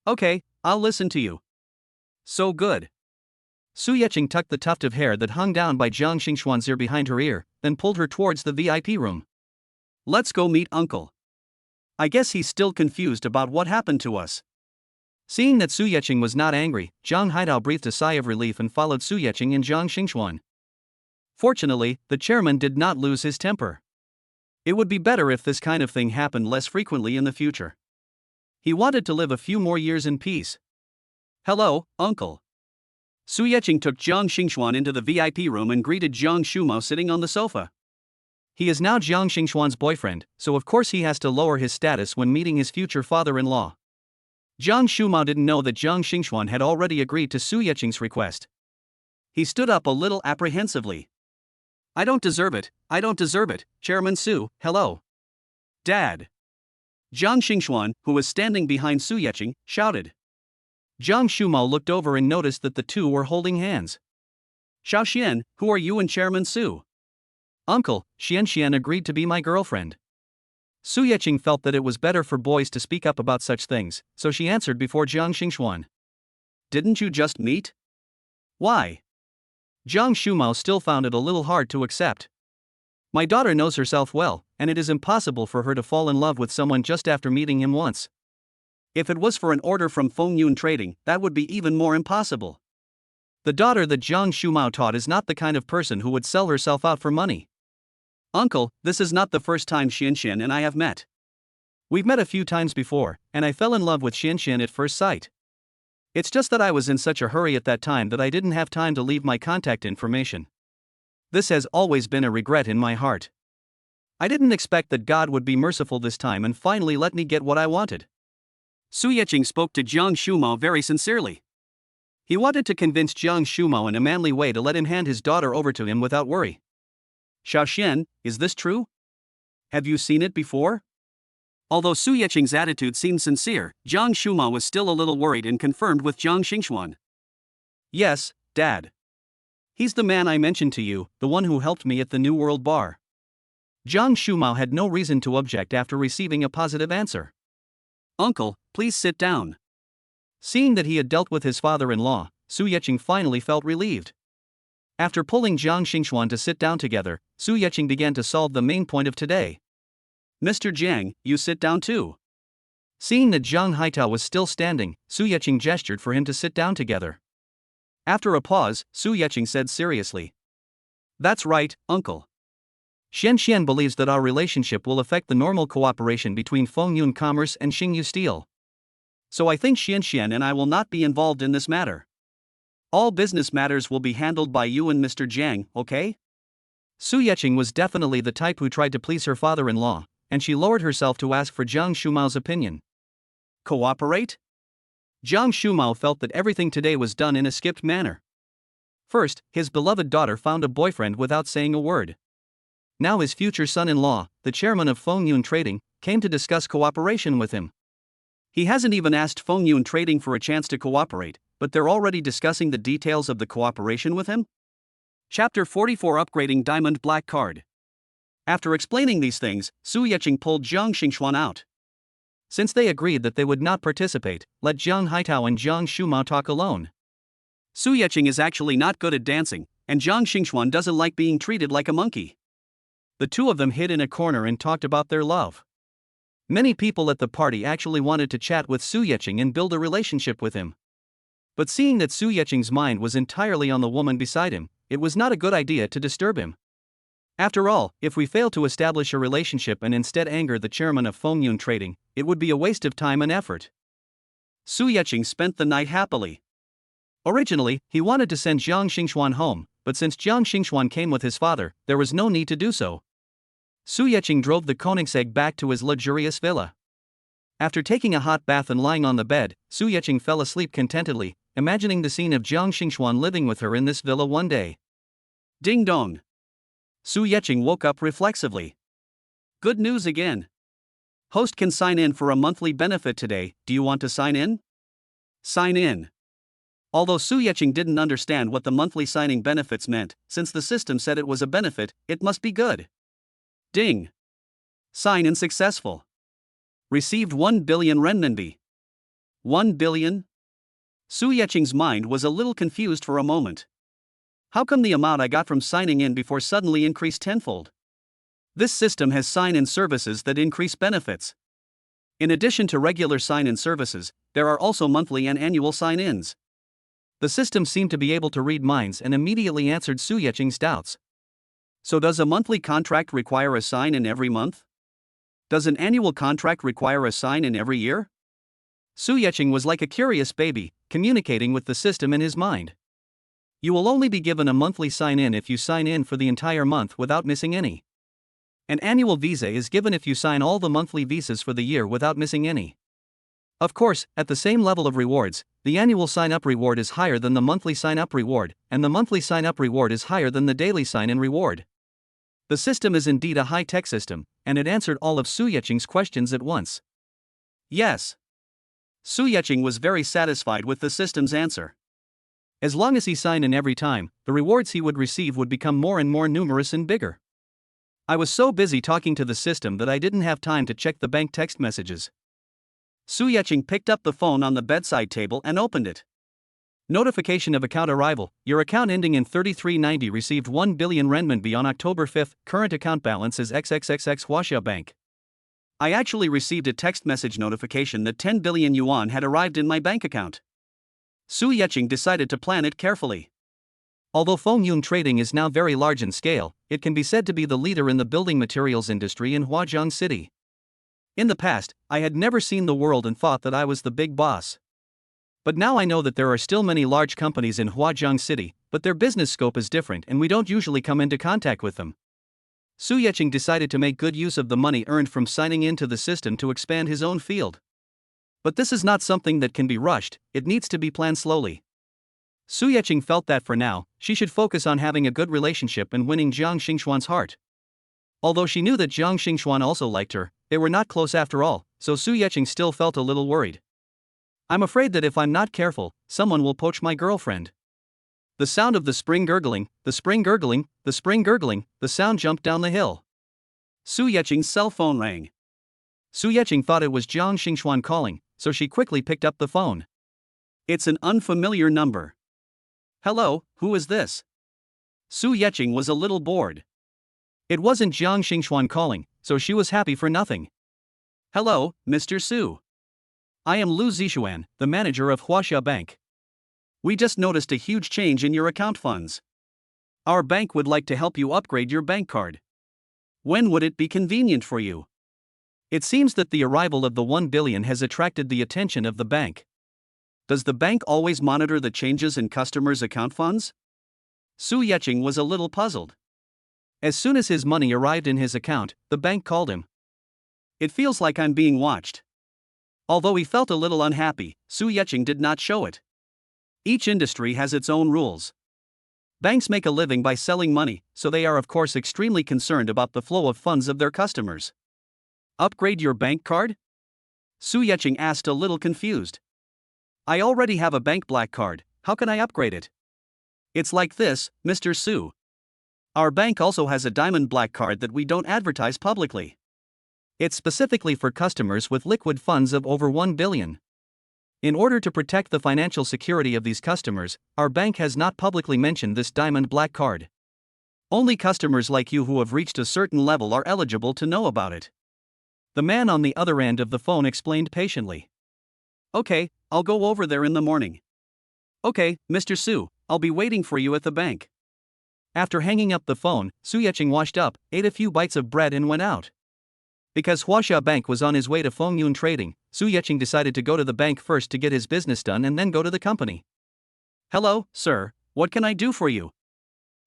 Okay, I'll listen to you. So good. Su Yeching tucked the tuft of hair that hung down by Jiang Xingxuan's ear behind her ear, then pulled her towards the VIP room. Let's go meet Uncle. I guess he's still confused about what happened to us. Seeing that Su Yeching was not angry, Zhang Haidao breathed a sigh of relief and followed Su Yeching and Jiang Xingxuan. Fortunately, the chairman did not lose his temper. It would be better if this kind of thing happened less frequently in the future. He wanted to live a few more years in peace. Hello, Uncle. Su Yeching took Jiang Xingxuan into the VIP room and greeted Jiang Shumo sitting on the sofa. He is now Jiang Xingxuan's boyfriend, so of course he has to lower his status when meeting his future father-in-law. Jiang Shumo didn't know that Jiang Xingxuan had already agreed to Su Yeching's request. He stood up a little apprehensively. I don't deserve it, Chairman Su, hello. Dad. Jiang Xingxuan, who was standing behind Su Yeching, shouted. Jiang Shumo looked over and noticed that the two were holding hands. Xiaoxian, who are you and Chairman Su? Uncle, Xian agreed to be my girlfriend. Su Yeching felt that it was better for boys to speak up about such things, so she answered before Jiang Xingxuan. Didn't you just meet? Why? Jiang Shumo still found it a little hard to accept. My daughter knows herself well, and it is impossible for her to fall in love with someone just after meeting him once. If it was for an order from Feng Yun Trading, that would be even more impossible. The daughter that Jiang Shumo taught is not the kind of person who would sell herself out for money. Uncle, this is not the first time Xian and I have met. We've met a few times before, and I fell in love with Xian at first sight. It's just that I was in such a hurry at that time that I didn't have time to leave my contact information. This has always been a regret in my heart. I didn't expect that God would be merciful this time and finally let me get what I wanted. Su Yeching spoke to Jiang Shumo very sincerely. He wanted to convince Jiang Shumo in a manly way to let him hand his daughter over to him without worry. Xiaoxian, is this true? Have you seen it before? Although Su Yeching's attitude seemed sincere, Jiang Shumo was still a little worried and confirmed with Jiang Xingxuan. Yes, Dad. He's the man I mentioned to you, the one who helped me at the New World Bar. Jiang Shumo had no reason to object after receiving a positive answer. Uncle, please sit down. Seeing that he had dealt with his father-in-law, Su Yeching finally felt relieved. After pulling Jiang Xingxuan to sit down together, Su Yeching began to solve the main point of today. Mr. Jang, you sit down too. Seeing that Zhang Haitao was still standing, Su Yeqing gestured for him to sit down together. After a pause, Su Yeqing said seriously. That's right, uncle. Xian believes that our relationship will affect the normal cooperation between Fengyun Commerce and Xingyu Steel. So I think Xian and I will not be involved in this matter. All business matters will be handled by you and Mr. Jang, okay? Su Yeqing was definitely the type who tried to please her father-in-law, and she lowered herself to ask for Jiang Shumao's opinion. Cooperate? Jiang Shumao felt that everything today was done in a skipped manner. First, his beloved daughter found a boyfriend without saying a word. Now his future son-in-law, the chairman of Fengyun Trading, came to discuss cooperation with him. He hasn't even asked Fengyun Trading for a chance to cooperate, but they're already discussing the details of the cooperation with him? Chapter 44 Upgrading Diamond Black Card. After explaining these things, Su Yeqing pulled Jiang Xingxuan out. Since they agreed that they would not participate, let Zhang Haitao and Jiang Shumao talk alone. Su Yeqing is actually not good at dancing, and Jiang Xingxuan doesn't like being treated like a monkey. The two of them hid in a corner and talked about their love. Many people at the party actually wanted to chat with Su Yeqing and build a relationship with him. But seeing that Su Yeqing's mind was entirely on the woman beside him, it was not a good idea to disturb him. After all, if we fail to establish a relationship and instead anger the chairman of Fengyun Trading, it would be a waste of time and effort. Su Yeqing spent the night happily. Originally, he wanted to send Jiang Xingxuan home, but since Jiang Xingxuan came with his father, there was no need to do so. Su Yeqing drove the Koenigsegg back to his luxurious villa. After taking a hot bath and lying on the bed, Su Yeqing fell asleep contentedly, imagining the scene of Jiang Xingxuan living with her in this villa one day. Ding dong. Su Yeqing woke up reflexively. Good news again. Host can sign in for a monthly benefit today. Do you want to sign in? Sign in. Although Su Yeqing didn't understand what the monthly signing benefits meant, since the system said it was a benefit, it must be good. Ding. Sign in successful. Received 1 billion renminbi. 1 billion? Su Yeqing's mind was a little confused for a moment. How come the amount I got from signing in before suddenly increased tenfold? This system has sign-in services that increase benefits. In addition to regular sign-in services, there are also monthly and annual sign-ins. The system seemed to be able to read minds and immediately answered Su Yeqing's doubts. So does a monthly contract require a sign-in every month? Does an annual contract require a sign-in every year? Su Yeqing was like a curious baby, communicating with the system in his mind. You will only be given a monthly sign-in if you sign in for the entire month without missing any. An annual visa is given if you sign all the monthly visas for the year without missing any. Of course, at the same level of rewards, the annual sign-up reward is higher than the monthly sign-up reward, and the monthly sign-up reward is higher than the daily sign-in reward. The system is indeed a high-tech system, and it answered all of Su Yeqing's questions at once. Yes. Su Yeqing was very satisfied with the system's answer. As long as he signed in every time, the rewards he would receive would become more and more numerous and bigger. I was so busy talking to the system that I didn't have time to check the bank text messages. Su Yeqing picked up the phone on the bedside table and opened it. Notification of account arrival. Your account ending in 3390 received 1 billion renminbi on October 5. Current account balance is XXXX Huaxia Bank. I actually received a text message notification that 10 billion yuan had arrived in my bank account. Su Yeqing decided to plan it carefully. Although Fengyun Trading is now very large in scale, it can be said to be the leader in the building materials industry in Huazhang City. In the past, I had never seen the world and thought that I was the big boss. But now I know that there are still many large companies in Huazhang City, but their business scope is different and we don't usually come into contact with them. Su Yeqing decided to make good use of the money earned from signing into the system to expand his own field. But this is not something that can be rushed, it needs to be planned slowly. Su Yeqing felt that for now, she should focus on having a good relationship and winning Jiang Xingxuan's heart. Although she knew that Jiang Xingxuan also liked her, they were not close after all, so Su Yeqing still felt a little worried. I'm afraid that if I'm not careful, someone will poach my girlfriend. The sound of the spring gurgling, the spring gurgling, the spring gurgling, the sound jumped down the hill. Su Yeqing's cell phone rang. Su Yeqing thought it was Jiang Xingxuan calling, so she quickly picked up the phone. It's an unfamiliar number. Hello, who is this? Su Yeqing was a little bored. It wasn't Jiang Xingxuan calling, so she was happy for nothing. Hello, Mr. Su. I am Lu Zixuan, the manager of Huaxia Bank. We just noticed a huge change in your account funds. Our bank would like to help you upgrade your bank card. When would it be convenient for you? It seems that the arrival of the 1 billion has attracted the attention of the bank. Does the bank always monitor the changes in customers' account funds? Su Yeching was a little puzzled. As soon as his money arrived in his account, the bank called him. It feels like I'm being watched. Although he felt a little unhappy, Su Yeching did not show it. Each industry has its own rules. Banks make a living by selling money, so they are of course extremely concerned about the flow of funds of their customers. Upgrade your bank card? Su Yeching asked, a little confused. I already have a bank black card, how can I upgrade it? It's like this, Mr. Su. Our bank also has a diamond black card that we don't advertise publicly. It's specifically for customers with liquid funds of over 1 billion. In order to protect the financial security of these customers, our bank has not publicly mentioned this diamond black card. Only customers like you who have reached a certain level are eligible to know about it. The man on the other end of the phone explained patiently. Okay, I'll go over there in the morning. Okay, Mr. Su, I'll be waiting for you at the bank. After hanging up the phone, Su Yeching washed up, ate a few bites of bread and went out. Because Huaxia Bank was on his way to Fengyun trading, Su Yeching decided to go to the bank first to get his business done and then go to the company. Hello, sir, what can I do for you?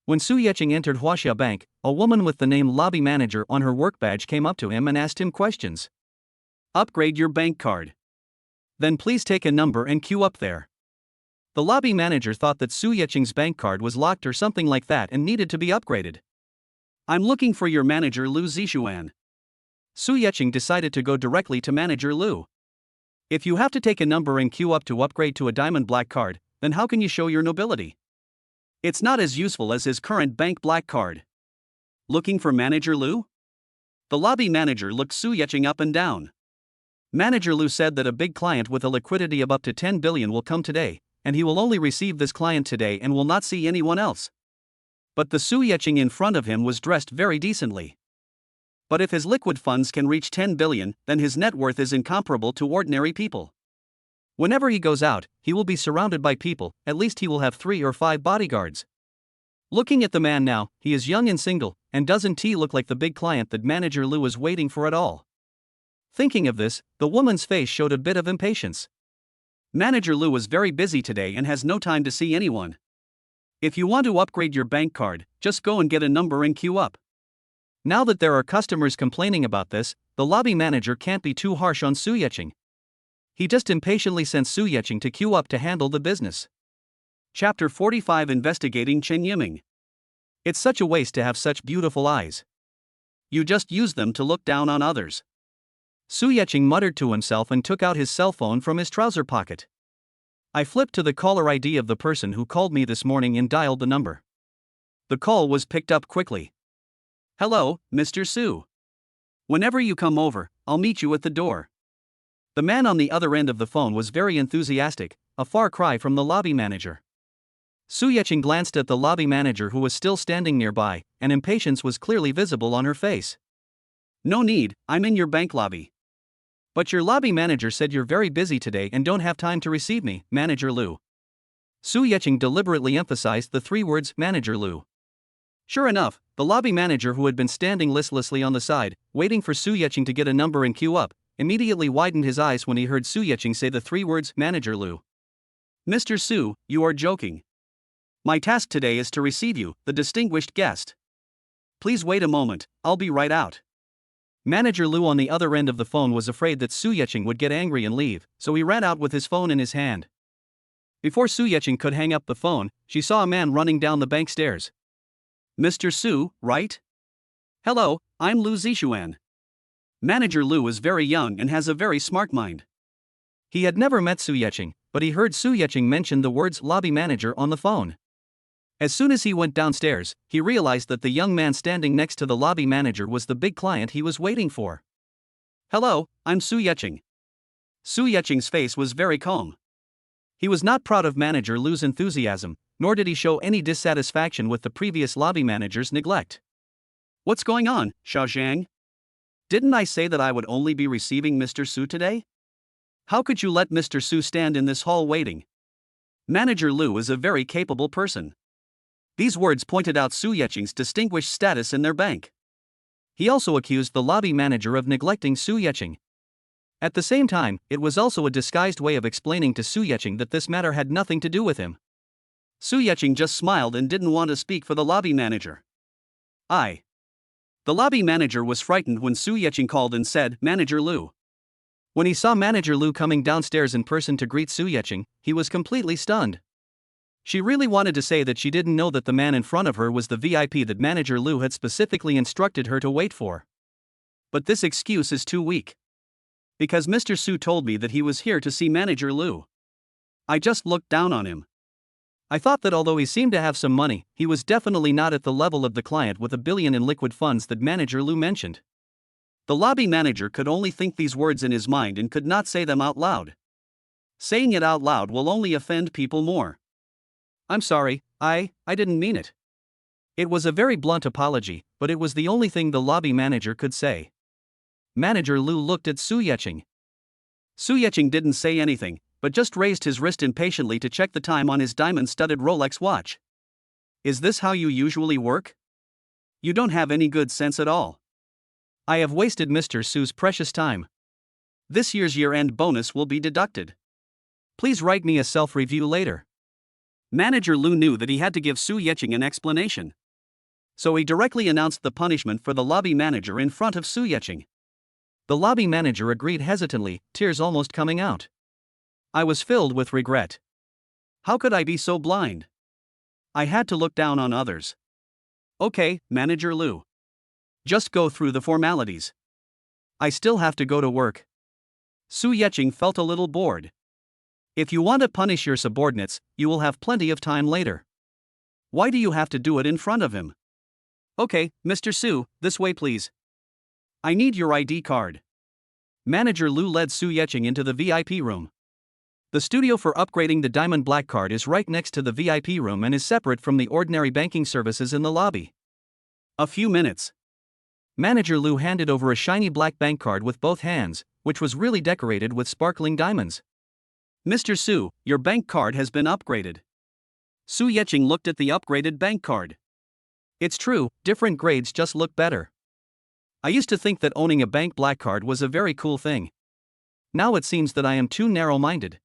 When Su Yeching entered Huaxia Bank, a woman with the name Lobby Manager on her work badge came up to him and asked him questions. Upgrade your bank card. Then please take a number and queue up there. The lobby manager thought that Su Yeching's bank card was locked or something like that and needed to be upgraded. I'm looking for your manager Lu Zixuan. Su Yeching decided to go directly to manager Lu. If you have to take a number and queue up to upgrade to a diamond black card, then how can you show your nobility? It's not as useful as his current bank black card. Looking for manager Lu? The lobby manager looked Su Yeching up and down. Manager Lu said that a big client with a liquidity of up to 10 billion will come today, and he will only receive this client today and will not see anyone else. But the Su Yeching in front of him was dressed very decently. But if his liquid funds can reach 10 billion, then his net worth is incomparable to ordinary people. Whenever he goes out, he will be surrounded by people, at least he will have 3 or 5 bodyguards. Looking at the man now, he is young and single, and doesn't he look like the big client that manager Lu is waiting for at all? Thinking of this, the woman's face showed a bit of impatience. Manager Lu is very busy today and has no time to see anyone. If you want to upgrade your bank card, just go and get a number and queue up. Now that there are customers complaining about this, the lobby manager can't be too harsh on Su Yeching. He just impatiently sent Su Yeching to queue up to handle the business. Chapter 45, Investigating Chen Yiming. It's such a waste to have such beautiful eyes. You just use them to look down on others. Su Yeching muttered to himself and took out his cell phone from his trouser pocket. I flipped to the caller ID of the person who called me this morning and dialed the number. The call was picked up quickly. Hello, Mr. Su. Whenever you come over, I'll meet you at the door. The man on the other end of the phone was very enthusiastic, a far cry from the lobby manager. Su Yeching glanced at the lobby manager who was still standing nearby, and impatience was clearly visible on her face. No need, I'm in your bank lobby. But your lobby manager said you're very busy today and don't have time to receive me, Manager Lu. Su Yeching deliberately emphasized the 3 words, Manager Lu. Sure enough, the lobby manager who had been standing listlessly on the side, waiting for Su Yeching to get a number and queue up, immediately widened his eyes when he heard Su Yeching say the 3 words, Manager Lu. Mr. Su, you are joking. My task today is to receive you, the distinguished guest. Please wait a moment, I'll be right out. Manager Lu on the other end of the phone was afraid that Su Yeching would get angry and leave, so he ran out with his phone in his hand. Before Su Yeching could hang up the phone, she saw a man running down the bank stairs. Mr. Su, right? Hello, I'm Lu Zixuan. Manager Lu is very young and has a very smart mind. He had never met Su Yeching, but he heard Su Yeching mention the words lobby manager on the phone. As soon as he went downstairs, he realized that the young man standing next to the lobby manager was the big client he was waiting for. Hello, I'm Su Yeching. Su Yeching's face was very calm. He was not proud of manager Lu's enthusiasm, nor did he show any dissatisfaction with the previous lobby manager's neglect. What's going on, Xiao Zhang? Didn't I say that I would only be receiving Mr. Su today? How could you let Mr. Su stand in this hall waiting? Manager Lu is a very capable person. These words pointed out Su Yeching's distinguished status in their bank. He also accused the lobby manager of neglecting Su Yeching. At the same time, it was also a disguised way of explaining to Su Yeching that this matter had nothing to do with him. Su Yeching just smiled and didn't want to speak for the lobby manager. The lobby manager was frightened when Su Yeching called and said, "Manager Lu." When he saw Manager Lu coming downstairs in person to greet Su Yeching, he was completely stunned. She really wanted to say that she didn't know that the man in front of her was the VIP that Manager Lu had specifically instructed her to wait for. But this excuse is too weak. Because Mr. Su told me that he was here to see Manager Lu. I just looked down on him. I thought that although he seemed to have some money, he was definitely not at the level of the client with $1 billion in liquid funds that Manager Lu mentioned. The lobby manager could only think these words in his mind and could not say them out loud. Saying it out loud will only offend people more. "I'm sorry, I didn't mean it." It was a very blunt apology, but it was the only thing the lobby manager could say. Manager Lu looked at Su Yeching. Su Yeching didn't say anything, but just raised his wrist impatiently to check the time on his diamond-studded Rolex watch. "Is this how you usually work? You don't have any good sense at all. I have wasted Mr. Su's precious time. This year's year-end bonus will be deducted. Please write me a self-review later." Manager Lu knew that he had to give Su Yeching an explanation. So he directly announced the punishment for the lobby manager in front of Su Yeching. The lobby manager agreed hesitantly, tears almost coming out. I was filled with regret. How could I be so blind? I had to look down on others. Okay, Manager Lu. Just go through the formalities. I still have to go to work. Su Yeching felt a little bored. If you want to punish your subordinates, you will have plenty of time later. Why do you have to do it in front of him? Okay, Mr. Su, this way please. I need your ID card. Manager Lu led Su Yeching into the VIP room. The studio for upgrading the Diamond Black card is right next to the VIP room and is separate from the ordinary banking services in the lobby. A few minutes. Manager Lu handed over a shiny black bank card with both hands, which was really decorated with sparkling diamonds. Mr. Su, your bank card has been upgraded. Su Yeching looked at the upgraded bank card. It's true, different grades just look better. I used to think that owning a bank black card was a very cool thing. Now it seems that I am too narrow-minded.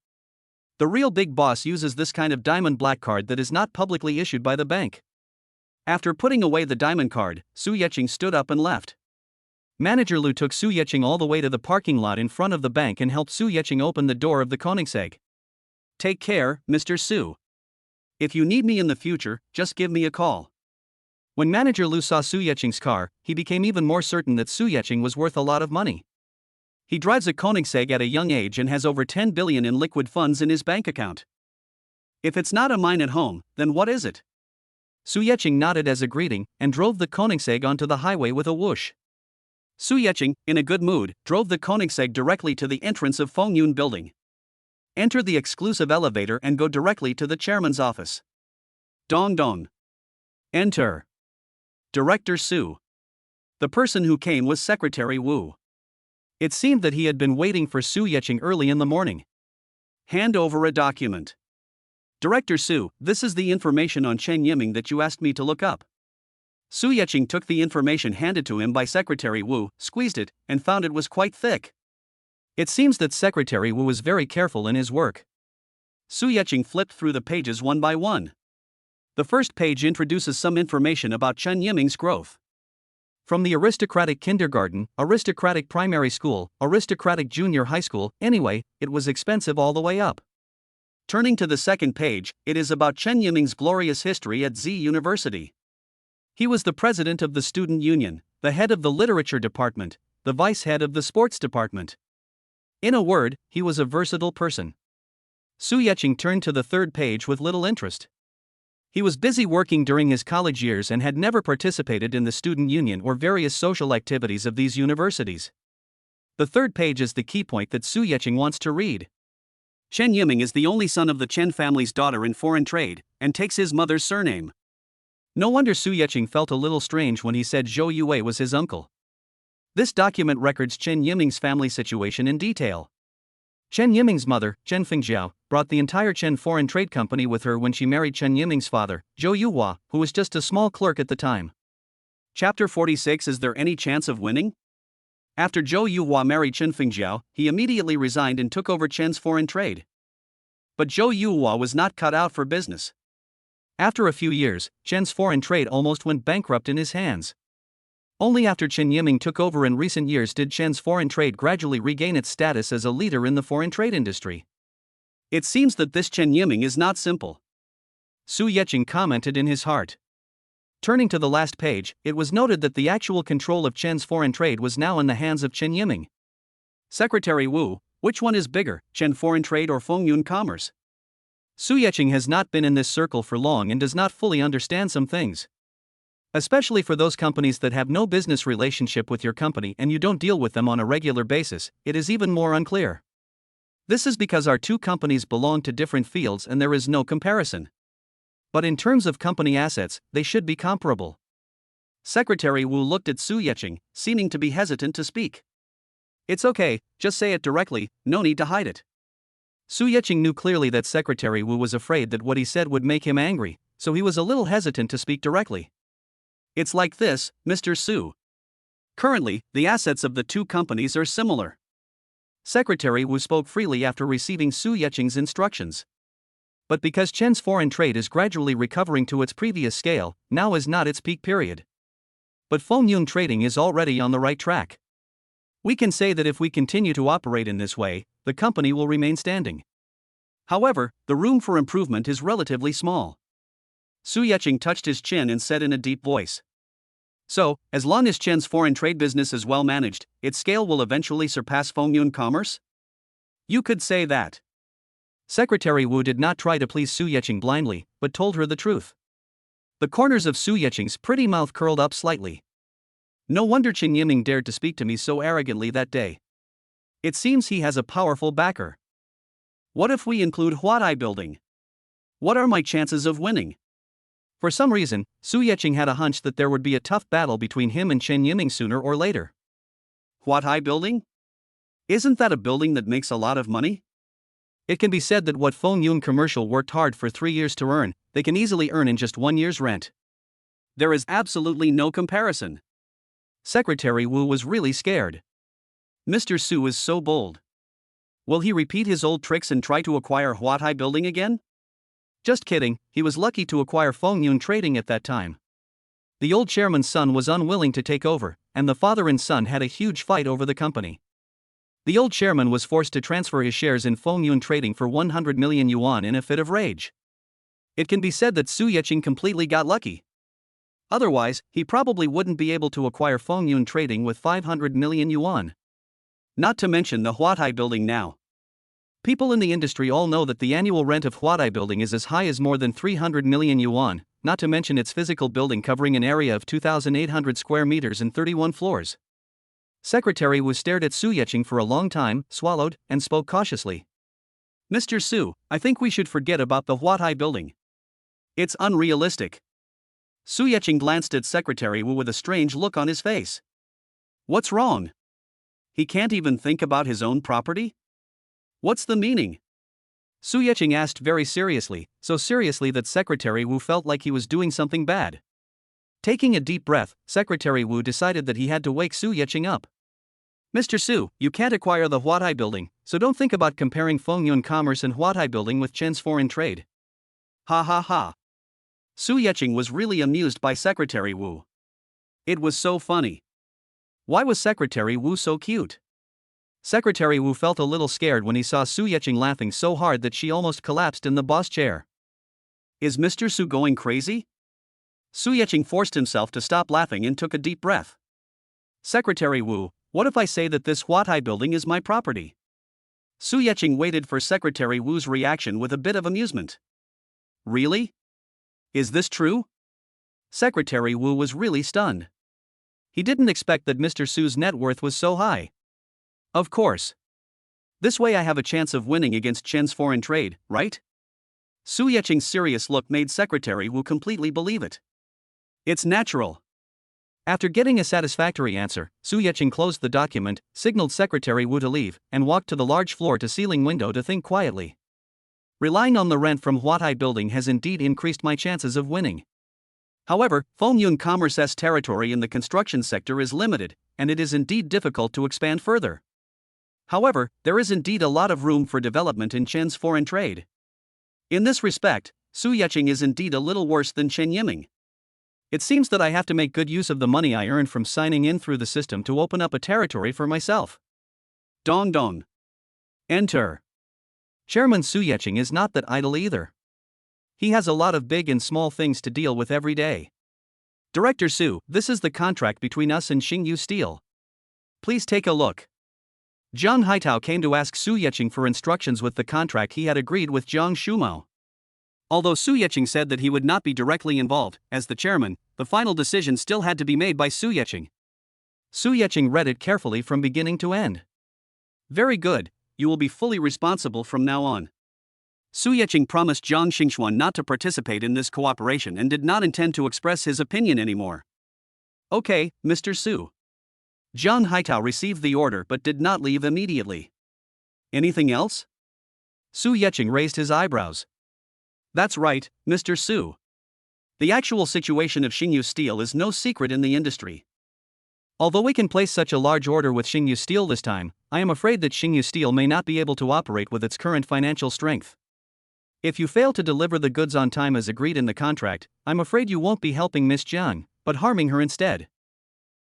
The real big boss uses this kind of diamond black card that is not publicly issued by the bank. After putting away the diamond card, Su Yeching stood up and left. Manager Lu took Su Yeching all the way to the parking lot in front of the bank and helped Su Yeching open the door of the Koenigsegg. Take care, Mr. Su. If you need me in the future, just give me a call. When Manager Lu saw Su Yeching's car, he became even more certain that Su Yeching was worth a lot of money. He drives a Koenigsegg at a young age and has over 10 billion in liquid funds in his bank account. If it's not a mine at home, then what is it? Su Yeching nodded as a greeting and drove the Koenigsegg onto the highway with a whoosh. Su Yeching, in a good mood, drove the Koenigsegg directly to the entrance of Fengyun Building. Enter the exclusive elevator and go directly to the chairman's office. Dong dong. Enter. Director Su. The person who came was Secretary Wu. It seemed that he had been waiting for Su Yeching early in the morning. Hand over a document. Director Su, this is the information on Chen Yiming that you asked me to look up. Su Yeching took the information handed to him by Secretary Wu, squeezed it, and found it was quite thick. It seems that Secretary Wu was very careful in his work. Su Yeching flipped through the pages one by one. The first page introduces some information about Chen Yiming's growth. From the aristocratic kindergarten, aristocratic primary school, aristocratic junior high school, anyway, it was expensive all the way up. Turning to the second page, it is about Chen Yiming's glorious history at Z University. He was the president of the student union, the head of the literature department, the vice head of the sports department. In a word, he was a versatile person. Su Yeching turned to the third page with little interest. He was busy working during his college years and had never participated in the student union or various social activities of these universities. The third page is the key point that Su Yeching wants to read. Chen Yiming is the only son of the Chen family's daughter in foreign trade, and takes his mother's surname. No wonder Su Yeching felt a little strange when he said Zhou Yue was his uncle. This document records Chen Yiming's family situation in detail. Chen Yiming's mother, Chen Fengjiao, brought the entire Chen Foreign Trade Company with her when she married Chen Yiming's father, Zhou Yuhua, who was just a small clerk at the time. Chapter 46. Is there any chance of winning? After Zhou Yuhua married Chen Fengjiao, he immediately resigned and took over Chen's foreign trade. But Zhou Yuhua was not cut out for business. After a few years, Chen's foreign trade almost went bankrupt in his hands. Only after Chen Yiming took over in recent years did Chen's foreign trade gradually regain its status as a leader in the foreign trade industry. It seems that this Chen Yiming is not simple, Su Yeqing commented in his heart. Turning to the last page, it was noted that the actual control of Chen's foreign trade was now in the hands of Chen Yiming. Secretary Wu, which one is bigger, Chen Foreign Trade or Fengyun Commerce? Su Yeqing has not been in this circle for long and does not fully understand some things. Especially for those companies that have no business relationship with your company and you don't deal with them on a regular basis, it is even more unclear. This is because our two companies belong to different fields and there is no comparison. But in terms of company assets, they should be comparable. Secretary Wu looked at Su Yeqing, seeming to be hesitant to speak. It's okay, just say it directly, no need to hide it. Su Yeqing knew clearly that Secretary Wu was afraid that what he said would make him angry, so he was a little hesitant to speak directly. It's like this, Mr. Su. Currently, the assets of the two companies are similar. Secretary Wu spoke freely after receiving Su Yeqing's instructions. But because Chen's foreign trade is gradually recovering to its previous scale, now is not its peak period. But Fengyun trading is already on the right track. We can say that if we continue to operate in this way, the company will remain standing. However, the room for improvement is relatively small. Su Yeqing touched his chin and said in a deep voice. So, as long as Chen's foreign trade business is well managed, its scale will eventually surpass Fengyun Commerce? You could say that. Secretary Wu did not try to please Su Yeqing blindly, but told her the truth. The corners of Su Yeqing's pretty mouth curled up slightly. No wonder Chen Yiming dared to speak to me so arrogantly that day. It seems he has a powerful backer. What if we include Huatai building? What are my chances of winning? For some reason, Su Yeqing had a hunch that there would be a tough battle between him and Chen Yiming sooner or later. Huatai building? Isn't that a building that makes a lot of money? It can be said that what Fengyun Commercial worked hard for 3 years to earn, they can easily earn in just 1 year's rent. There is absolutely no comparison. Secretary Wu was really scared. Mr. Su is so bold. Will he repeat his old tricks and try to acquire Huatai building again? Just kidding, he was lucky to acquire Fengyun Trading at that time. The old chairman's son was unwilling to take over, and the father and son had a huge fight over the company. The old chairman was forced to transfer his shares in Fengyun Trading for 100 million yuan in a fit of rage. It can be said that Su Yeqing completely got lucky. Otherwise, he probably wouldn't be able to acquire Fengyun Trading with 500 million yuan. Not to mention the Huatai building now. People in the industry all know that the annual rent of Huatai building is as high as more than 300 million yuan, not to mention its physical building covering an area of 2,800 square meters and 31 floors. Secretary Wu stared at Su Yeqing for a long time, swallowed, and spoke cautiously. Mr. Su, I think we should forget about the Huatai building. It's unrealistic. Su Yeqing glanced at Secretary Wu with a strange look on his face. What's wrong? He can't even think about his own property? What's the meaning? Su Yeqing asked very seriously, so seriously that Secretary Wu felt like he was doing something bad. Taking a deep breath, Secretary Wu decided that he had to wake Su Yeqing up. Mr. Su, you can't acquire the Huatai building, so don't think about comparing Fengyun Commerce and Huatai building with Chen's foreign trade. Ha ha ha. Su Yeqing was really amused by Secretary Wu. It was so funny. Why was Secretary Wu so cute? Secretary Wu felt a little scared when he saw Su Yeqing laughing so hard that she almost collapsed in the boss chair. Is Mr. Su going crazy? Su Yeqing forced himself to stop laughing and took a deep breath. Secretary Wu, what if I say that this Huatai building is my property? Su Yeqing waited for Secretary Wu's reaction with a bit of amusement. Really? Is this true? Secretary Wu was really stunned. He didn't expect that Mr. Su's net worth was so high. Of course. This way I have a chance of winning against Chen's foreign trade, right? Su Yeqing's serious look made Secretary Wu completely believe it. It's natural. After getting a satisfactory answer, Su Yeqing closed the document, signaled Secretary Wu to leave, and walked to the large floor-to-ceiling window to think quietly. Relying on the rent from Huatai building has indeed increased my chances of winning. However, Fengyun Commerce's territory in the construction sector is limited, and it is indeed difficult to expand further. However, there is indeed a lot of room for development in Chen's foreign trade. In this respect, Su Yeqing is indeed a little worse than Chen Yiming. It seems that I have to make good use of the money I earned from signing in through the system to open up a territory for myself. Dong dong. Enter. Chairman Su Yeqing is not that idle either. He has a lot of big and small things to deal with every day. Director Su, this is the contract between us and Xingyu Steel. Please take a look. Zhang Haitao came to ask Su Yeqing for instructions with the contract he had agreed with Zhang Shumao. Although Su Yeqing said that he would not be directly involved, as the chairman, the final decision still had to be made by Su Yeqing. Su Yeqing read it carefully from beginning to end. Very good, you will be fully responsible from now on. Su Yeqing promised Zhang Xingxuan not to participate in this cooperation and did not intend to express his opinion anymore. Okay, Mr. Su. Zhang Haitao received the order but did not leave immediately. Anything else? Su Yeqing raised his eyebrows. That's right, Mr. Su. The actual situation of Xingyu Steel is no secret in the industry. Although we can place such a large order with Xingyu Steel this time, I am afraid that Xingyu Steel may not be able to operate with its current financial strength. If you fail to deliver the goods on time as agreed in the contract, I'm afraid you won't be helping Miss Zhang, but harming her instead.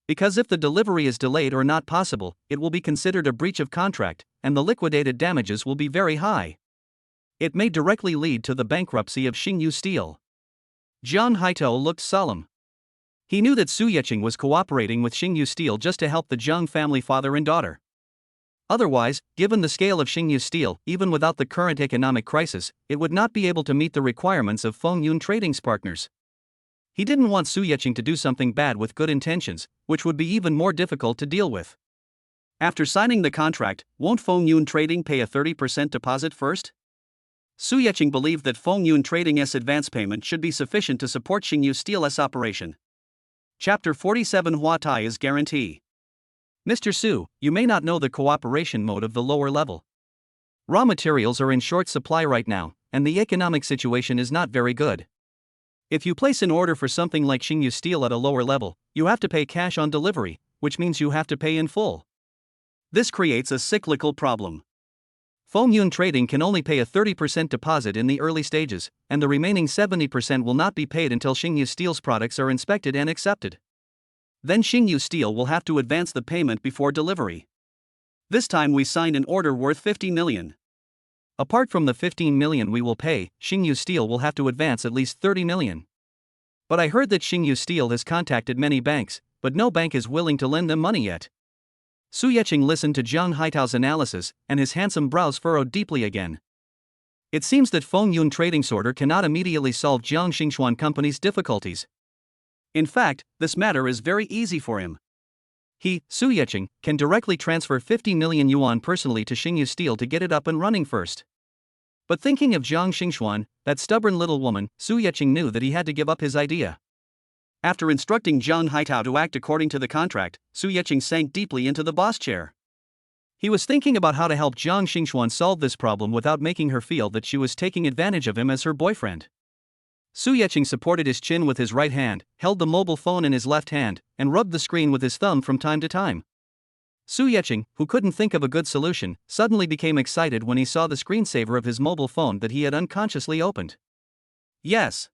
Because if the delivery is delayed or not possible, it will be considered a breach of contract, and the liquidated damages will be very high. It may directly lead to the bankruptcy of Xingyu Steel. Zhang Haitao looked solemn. He knew that Su Yeqing was cooperating with Xingyu Steel just to help the Zhang family father and daughter. Otherwise, given the scale of Xingyu Steel, even without the current economic crisis, it would not be able to meet the requirements of Fengyun Trading's partners. He didn't want Su Yeqing to do something bad with good intentions, which would be even more difficult to deal with. After signing the contract, won't Fengyun Trading pay a 30% deposit first? Su Yeqing believed that Fengyun Trading's advance payment should be sufficient to support Xingyu Steel's operation. Chapter 47 Huatai is guarantee. Mr. Su, you may not know the cooperation mode of the lower level. Raw materials are in short supply right now, and the economic situation is not very good. If you place an order for something like Xingyu Steel at a lower level, you have to pay cash on delivery, which means you have to pay in full. This creates a cyclical problem. Fengyun Trading can only pay a 30% deposit in the early stages, and the remaining 70% will not be paid until Xingyu Steel's products are inspected and accepted. Then Xingyu Steel will have to advance the payment before delivery. This time we signed an order worth 50 million. Apart from the 15 million we will pay, Xingyu Steel will have to advance at least 30 million. But I heard that Xingyu Steel has contacted many banks, but no bank is willing to lend them money yet. Su Yeqing listened to Zhang Haitao's analysis, and his handsome brows furrowed deeply again. It seems that Fengyun Trading's order cannot immediately solve Jiang Xingxuan Company's difficulties. In fact, this matter is very easy for him. He, Su Yeqing, can directly transfer 50 million yuan personally to Xingyu Steel to get it up and running first. But thinking of Jiang Xingxuan, that stubborn little woman, Su Yeqing knew that he had to give up his idea. After instructing Zhang Haitao to act according to the contract, Su Yeqing sank deeply into the boss chair. He was thinking about how to help Jiang Xingxuan solve this problem without making her feel that she was taking advantage of him as her boyfriend. Su Yeqing supported his chin with his right hand, held the mobile phone in his left hand, and rubbed the screen with his thumb from time to time. Su Yeqing, who couldn't think of a good solution, suddenly became excited when he saw the screensaver of his mobile phone that he had unconsciously opened. Yes.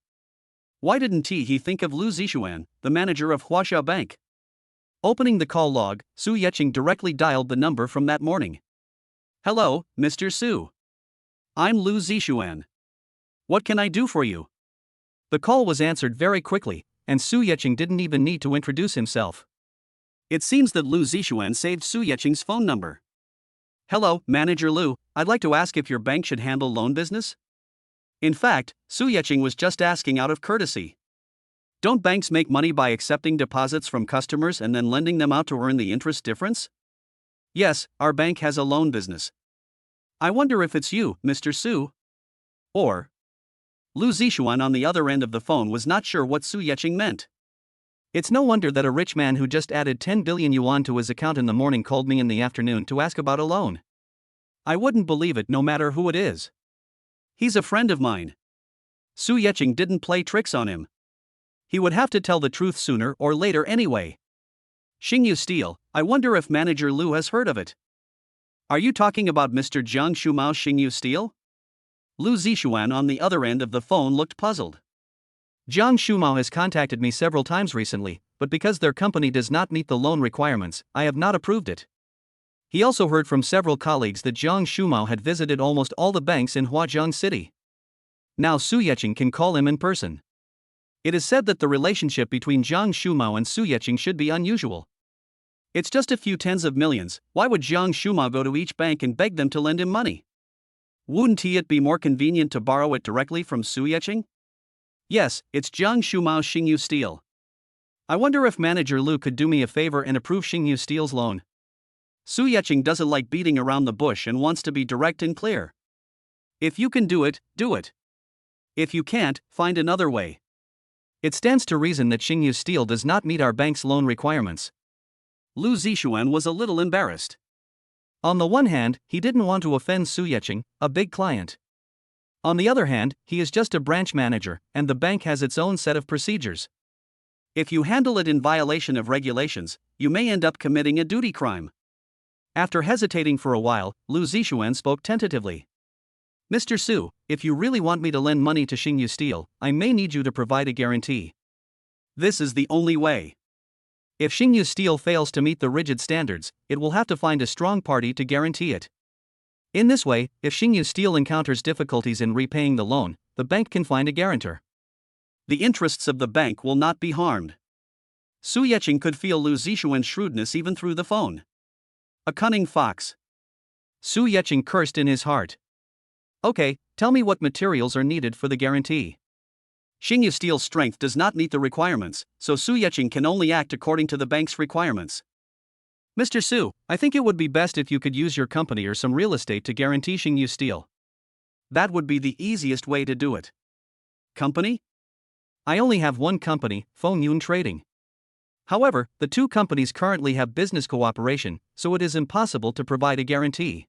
Why didn't he think of Lu Zixuan, the manager of Huaxia Bank? Opening the call log, Su Yeqing directly dialed the number from that morning. Hello, Mr. Su. I'm Lu Zixuan. What can I do for you? The call was answered very quickly, and Su Yeqing didn't even need to introduce himself. It seems that Lu Zixuan saved Su Yeqing's phone number. Hello, Manager Lu, I'd like to ask if your bank should handle loan business? In fact, Su Yeqing was just asking out of courtesy. Don't banks make money by accepting deposits from customers and then lending them out to earn the interest difference? Yes, our bank has a loan business. I wonder if it's you, Mr. Su? Or... Lu Zixuan on the other end of the phone was not sure what Su Yeqing meant. It's no wonder that a rich man who just added 10 billion yuan to his account in the morning called me in the afternoon to ask about a loan. I wouldn't believe it no matter who it is. He's a friend of mine. Su Yeqing didn't play tricks on him. He would have to tell the truth sooner or later anyway. Xingyu Steel, I wonder if Manager Lu has heard of it. Are you talking about Mr. Jiang Shumao Xingyu Steel? Lu Zixuan on the other end of the phone looked puzzled. Jiang Shumao has contacted me several times recently, but because their company does not meet the loan requirements, I have not approved it. He also heard from several colleagues that Jiang Shumao had visited almost all the banks in Huazhang City. Now Su Yeqing can call him in person. It is said that the relationship between Jiang Shumao and Su Yeqing should be unusual. It's just a few tens of millions, why would Jiang Shumao go to each bank and beg them to lend him money? Wouldn't it be more convenient to borrow it directly from Su Yeqing? Yes, it's Jiang Shumao Xingyu Steel. I wonder if Manager Lu could do me a favor and approve Xingyu Steel's loan. Su Yeqing doesn't like beating around the bush and wants to be direct and clear. If you can do it, do it. If you can't, find another way. It stands to reason that Xingyu Steel does not meet our bank's loan requirements. Lu Zixuan was a little embarrassed. On the one hand, he didn't want to offend Su Yeqing, a big client. On the other hand, he is just a branch manager, and the bank has its own set of procedures. If you handle it in violation of regulations, you may end up committing a duty crime. After hesitating for a while, Lu Zixuan spoke tentatively. Mr. Su, if you really want me to lend money to Xingyu Steel, I may need you to provide a guarantee. This is the only way. If Xingyu Steel fails to meet the rigid standards, it will have to find a strong party to guarantee it. In this way, if Xingyu Steel encounters difficulties in repaying the loan, the bank can find a guarantor. The interests of the bank will not be harmed. Su Yeqing could feel Lu Zixuan's shrewdness even through the phone. A cunning fox. Su Yeqing cursed in his heart. Okay, tell me what materials are needed for the guarantee. Xingyu Steel's strength does not meet the requirements, so Su Yeqing can only act according to the bank's requirements. Mr. Su, I think it would be best if you could use your company or some real estate to guarantee Xingyu Steel. That would be the easiest way to do it. Company? I only have one company, Fengyun Trading. However, the two companies currently have business cooperation, so it is impossible to provide a guarantee.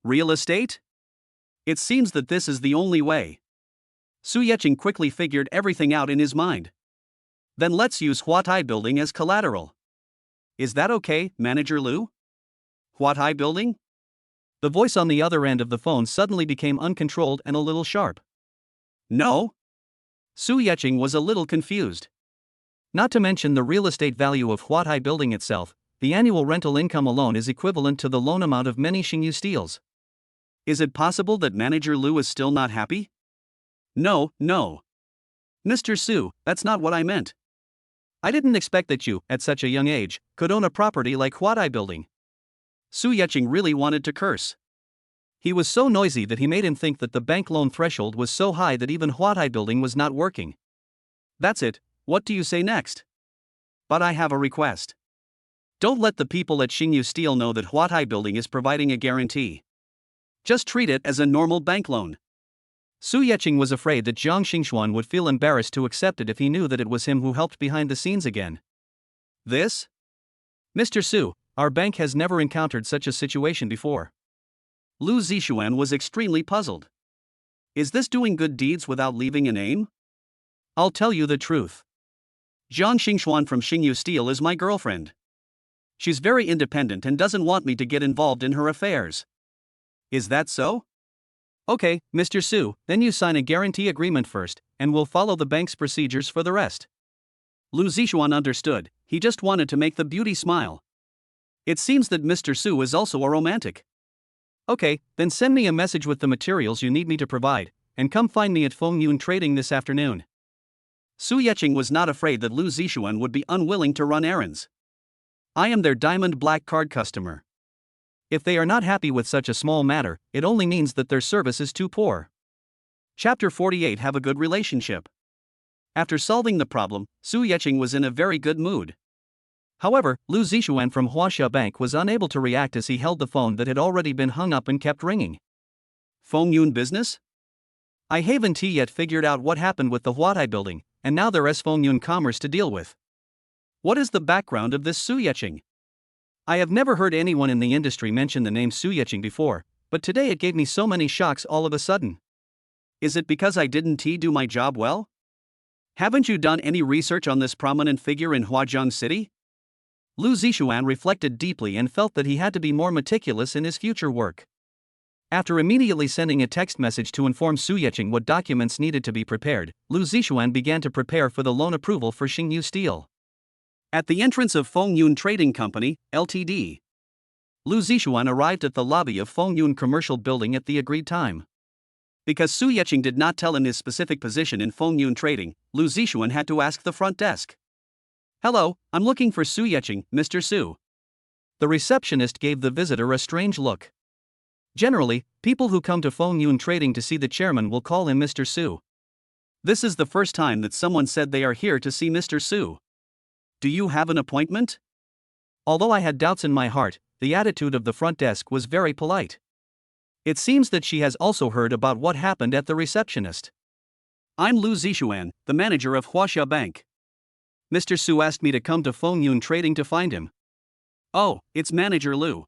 Real estate? It seems that this is the only way. Su Yeqing quickly figured everything out in his mind. Then let's use Huatai Building as collateral. Is that okay, Manager Lu? Huatai Building? The voice on the other end of the phone suddenly became uncontrolled and a little sharp. No? Su Yeqing was a little confused. Not to mention the real estate value of Huatai Building itself, the annual rental income alone is equivalent to the loan amount of many Xingyu Steels. Is it possible that Manager Lu is still not happy? No. Mr. Su, that's not what I meant. I didn't expect that you, at such a young age, could own a property like Huatai Building. Su Yeqing really wanted to curse. He was so noisy that he made him think that the bank loan threshold was so high that even Huatai Building was not working. That's it, what do you say next? But I have a request. Don't let the people at Xingyu Steel know that Huatai Building is providing a guarantee. Just treat it as a normal bank loan. Su Yeqing was afraid that Zhang Xingxuan would feel embarrassed to accept it if he knew that it was him who helped behind the scenes again. This? Mr. Su, our bank has never encountered such a situation before. Lu Zixuan was extremely puzzled. Is this doing good deeds without leaving a name? I'll tell you the truth. Zhang Xingxuan from Xingyu Steel is my girlfriend. She's very independent and doesn't want me to get involved in her affairs. Is that so? Okay, Mr. Su, then you sign a guarantee agreement first, and we'll follow the bank's procedures for the rest. Lu Zixuan understood, he just wanted to make the beauty smile. It seems that Mr. Su is also a romantic. Okay, then send me a message with the materials you need me to provide, and come find me at Fengyun Trading this afternoon. Su Yeqing was not afraid that Lu Zixuan would be unwilling to run errands. I am their Diamond Black Card customer. If they are not happy with such a small matter, it only means that their service is too poor. Chapter 48 Have a good relationship. After solving the problem, Su Yeqing was in a very good mood. However, Lu Zixuan from Huaxia Bank was unable to react as he held the phone that had already been hung up and kept ringing. Fengyun business? I haven't yet figured out what happened with the Huatai Building, and now there is Fengyun Commerce to deal with. What is the background of this Su Yeching? I have never heard anyone in the industry mention the name Su Yeching before, but today it gave me so many shocks all of a sudden. Is it because I didn't do my job well? Haven't you done any research on this prominent figure in Huazhang City? Lu Zishuan reflected deeply and felt that he had to be more meticulous in his future work. After immediately sending a text message to inform Su Yeching what documents needed to be prepared, Lu Zishuan began to prepare for the loan approval for Xingyu Steel. At the entrance of Fengyun Trading Company, Ltd., Lu Zishuan arrived at the lobby of Fengyun Commercial Building at the agreed time. Because Su Yeching did not tell him his specific position in Fengyun Trading, Lu Zishuan had to ask the front desk. "Hello, I'm looking for Su Yeching, Mr. Su." The receptionist gave the visitor a strange look. Generally, people who come to Fengyun Trading to see the chairman will call him Mr. Su. This is the first time that someone said they are here to see Mr. Su. Do you have an appointment? Although I had doubts in my heart, the attitude of the front desk was very polite. It seems that she has also heard about what happened at the receptionist. I'm Lu Zishuan, the manager of Huaxia Bank. Mr. Su asked me to come to Fengyun Trading to find him. Oh, it's Manager Lu.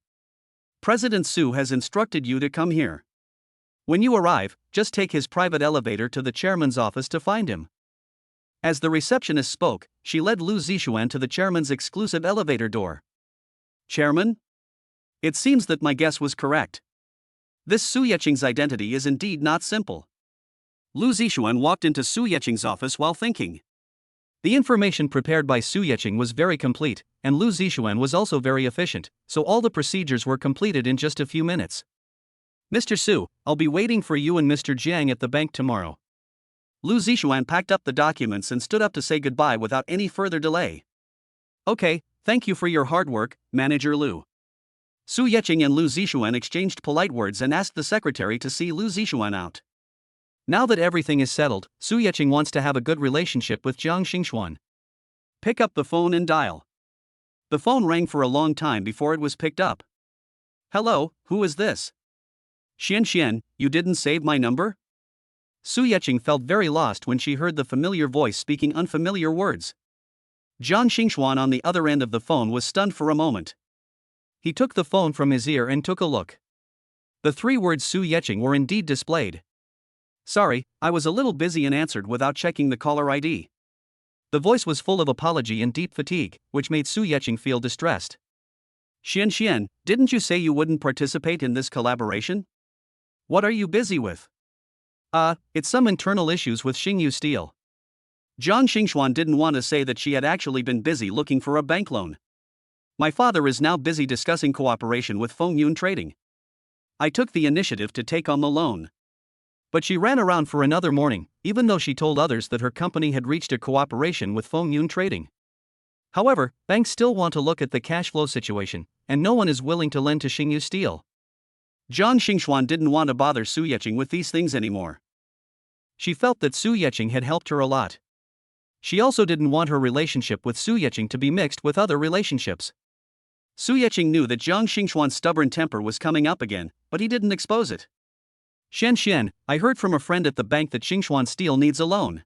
President Su has instructed you to come here. When you arrive, just take his private elevator to the chairman's office to find him. As the receptionist spoke, she led Lu Zishuan to the chairman's exclusive elevator door. Chairman? It seems that my guess was correct. This Su Yeching's identity is indeed not simple. Lu Zishuan walked into Su Yeching's office while thinking. The information prepared by Su Yeching was very complete, and Lu Zishuan was also very efficient, so all the procedures were completed in just a few minutes. Mr. Su, I'll be waiting for you and Mr. Jang at the bank tomorrow. Lu Zishuan packed up the documents and stood up to say goodbye without any further delay. Okay, thank you for your hard work, Manager Lu. Su Yeching and Lu Zishuan exchanged polite words and asked the secretary to see Lu Zishuan out. Now that everything is settled, Su Yeching wants to have a good relationship with Jiang Xingxuan. Pick up the phone and dial. The phone rang for a long time before it was picked up. Hello, who is this? Xian, you didn't save my number? Su Yeching felt very lost when she heard the familiar voice speaking unfamiliar words. Jiang Xingxuan on the other end of the phone was stunned for a moment. He took the phone from his ear and took a look. The 3 words Su Yeching were indeed displayed. Sorry, I was a little busy and answered without checking the caller ID. The voice was full of apology and deep fatigue, which made Su Yeching feel distressed. Xian, didn't you say you wouldn't participate in this collaboration? What are you busy with? It's some internal issues with Xingyu Steel. Jiang Xingxuan didn't want to say that she had actually been busy looking for a bank loan. My father is now busy discussing cooperation with Fengyun Trading. I took the initiative to take on the loan. But she ran around for another morning, even though she told others that her company had reached a cooperation with Fengyun Trading. However, banks still want to look at the cash flow situation, and no one is willing to lend to Xingyu Steel. Jiang Xingxuan didn't want to bother Su Yeching with these things anymore. She felt that Su Yeching had helped her a lot. She also didn't want her relationship with Su Yeching to be mixed with other relationships. Su Yeching knew that Jiang Xingxuan's stubborn temper was coming up again, but he didn't expose it. Xian, I heard from a friend at the bank that Xingxuan Steel needs a loan.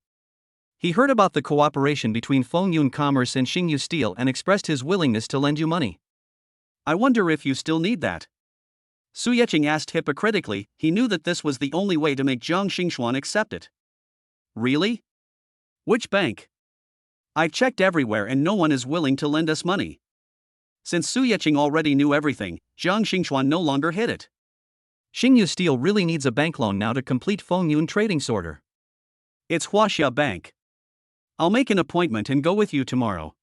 He heard about the cooperation between Fengyun Commerce and Xingyu Steel and expressed his willingness to lend you money. I wonder if you still need that. Su Yeching asked hypocritically. He knew that this was the only way to make Jiang Xingxuan accept it. Really? Which bank? I've checked everywhere and no one is willing to lend us money. Since Su Yeching already knew everything, Jiang Xingxuan no longer hid it. Xingyu Steel really needs a bank loan now to complete Fengyun Trading's order. It's Huaxia Bank. I'll make an appointment and go with you tomorrow.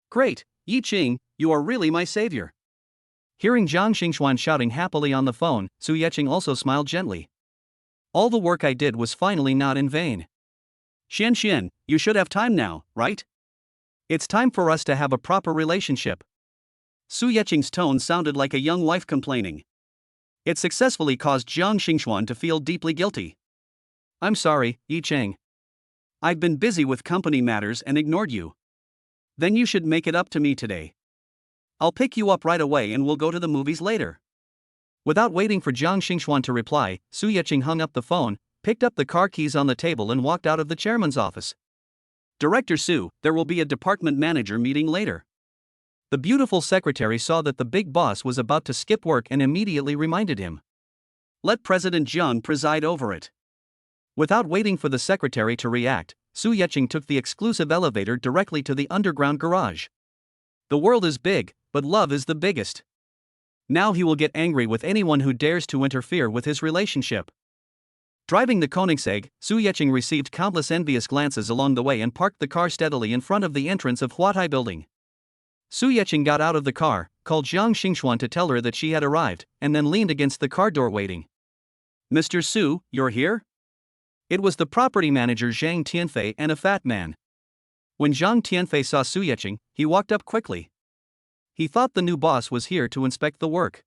Great, Yi Qing, you are really my savior. Hearing Jiang Xingxuan shouting happily on the phone, Su Yeching also smiled gently. All the work I did was finally not in vain. Xian, you should have time now, right? It's time for us to have a proper relationship. Su Yeching's tone sounded like a young wife complaining. It successfully caused Jiang Xingxuan to feel deeply guilty. I'm sorry, Yi Cheng. I've been busy with company matters and ignored you. Then you should make it up to me today. I'll pick you up right away and we'll go to the movies later. Without waiting for Jiang Xingxuan to reply, Su Yeching hung up the phone, picked up the car keys on the table and walked out of the chairman's office. Director Su, there will be a department manager meeting later. The beautiful secretary saw that the big boss was about to skip work and immediately reminded him. Let President Jang preside over it. Without waiting for the secretary to react, Su Yecheng took the exclusive elevator directly to the underground garage. The world is big, but love is the biggest. Now he will get angry with anyone who dares to interfere with his relationship. Driving the Koenigsegg, Su Yecheng received countless envious glances along the way and parked the car steadily in front of the entrance of Huatai building. Su Yecheng got out of the car, called Zhang Xingxuan to tell her that she had arrived, and then leaned against the car door waiting. Mr. Su, you're here? It was the property manager Zhang Tianfei and a fat man. When Zhang Tianfei saw Su Yecheng, he walked up quickly. He thought the new boss was here to inspect the work.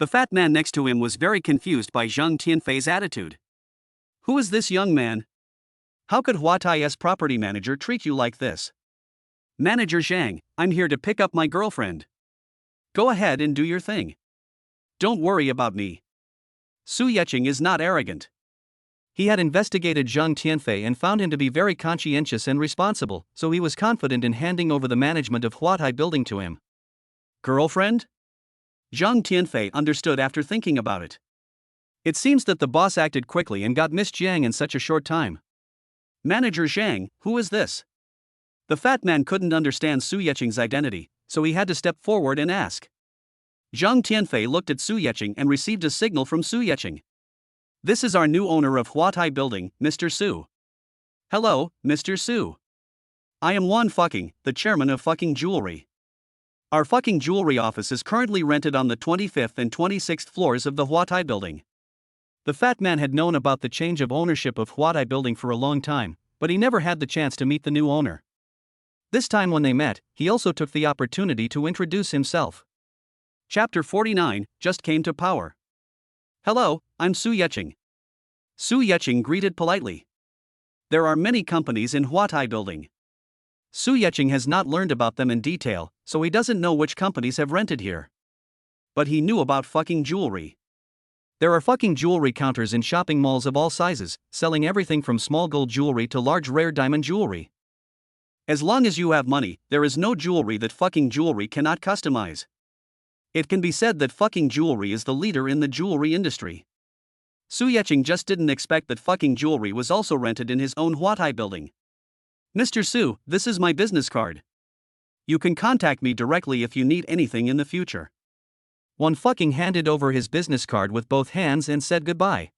The fat man next to him was very confused by Zhang Tianfei's attitude. Who is this young man? How could Huatai's property manager treat you like this? Manager Zhang, I'm here to pick up my girlfriend. Go ahead and do your thing. Don't worry about me. Su Yecheng is not arrogant. He had investigated Zhang Tianfei and found him to be very conscientious and responsible, so he was confident in handing over the management of Huatai building to him. Girlfriend? Zhang Tianfei understood after thinking about it. It seems that the boss acted quickly and got Miss Jiang in such a short time. Manager Zhang, who is this? The fat man couldn't understand Su Yecheng's identity, so he had to step forward and ask. Zhang Tianfei looked at Su Yecheng and received a signal from Su Yecheng. This is our new owner of Huatai building, Mr. Su. Hello, Mr. Su. I am Wan Fucking, the chairman of Fucking Jewelry. Our Fucking Jewelry office is currently rented on the 25th and 26th floors of the Huatai building. The fat man had known about the change of ownership of Huatai building for a long time, but he never had the chance to meet the new owner. This time when they met, he also took the opportunity to introduce himself. Chapter 49, Just Came to Power. Hello, I'm Su Yecheng. Su Yecheng greeted politely. There are many companies in Huatai building. Su Yecheng has not learned about them in detail, so he doesn't know which companies have rented here. But he knew about Fucking Jewelry. There are Fucking jewelry counters in shopping malls of all sizes, selling everything from small gold jewelry to large rare diamond jewelry. As long as you have money, there is no jewelry that Fucking Jewelry cannot customize. It can be said that Fucking Jewelry is the leader in the jewelry industry. Su Yecheng just didn't expect that Fucking Jewelry was also rented in his own Huatai building. Mr. Su, this is my business card. You can contact me directly if you need anything in the future. Wan Fucking handed over his business card with both hands and said goodbye.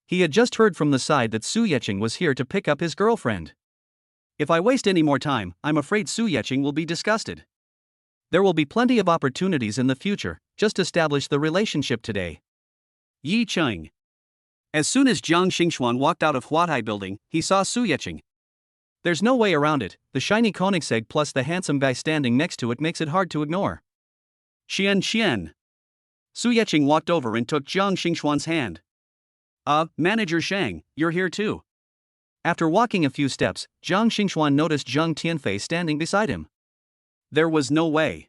He had just heard from the side that Su Yecheng was here to pick up his girlfriend. If I waste any more time, I'm afraid Su Yecheng will be disgusted. There will be plenty of opportunities in the future, just establish the relationship today. Yi Cheng. As soon as Zhang Xingxuan walked out of Huatai building, he saw Su Yecheng. There's no way around it, the shiny Koenigsegg plus the handsome guy standing next to it makes it hard to ignore. Xian. Su Yecheng walked over and took Zhang Xingxuan's hand. Manager Zhang, you're here too. After walking a few steps, Zhang Xingxuan noticed Zhang Tianfei standing beside him. There was no way.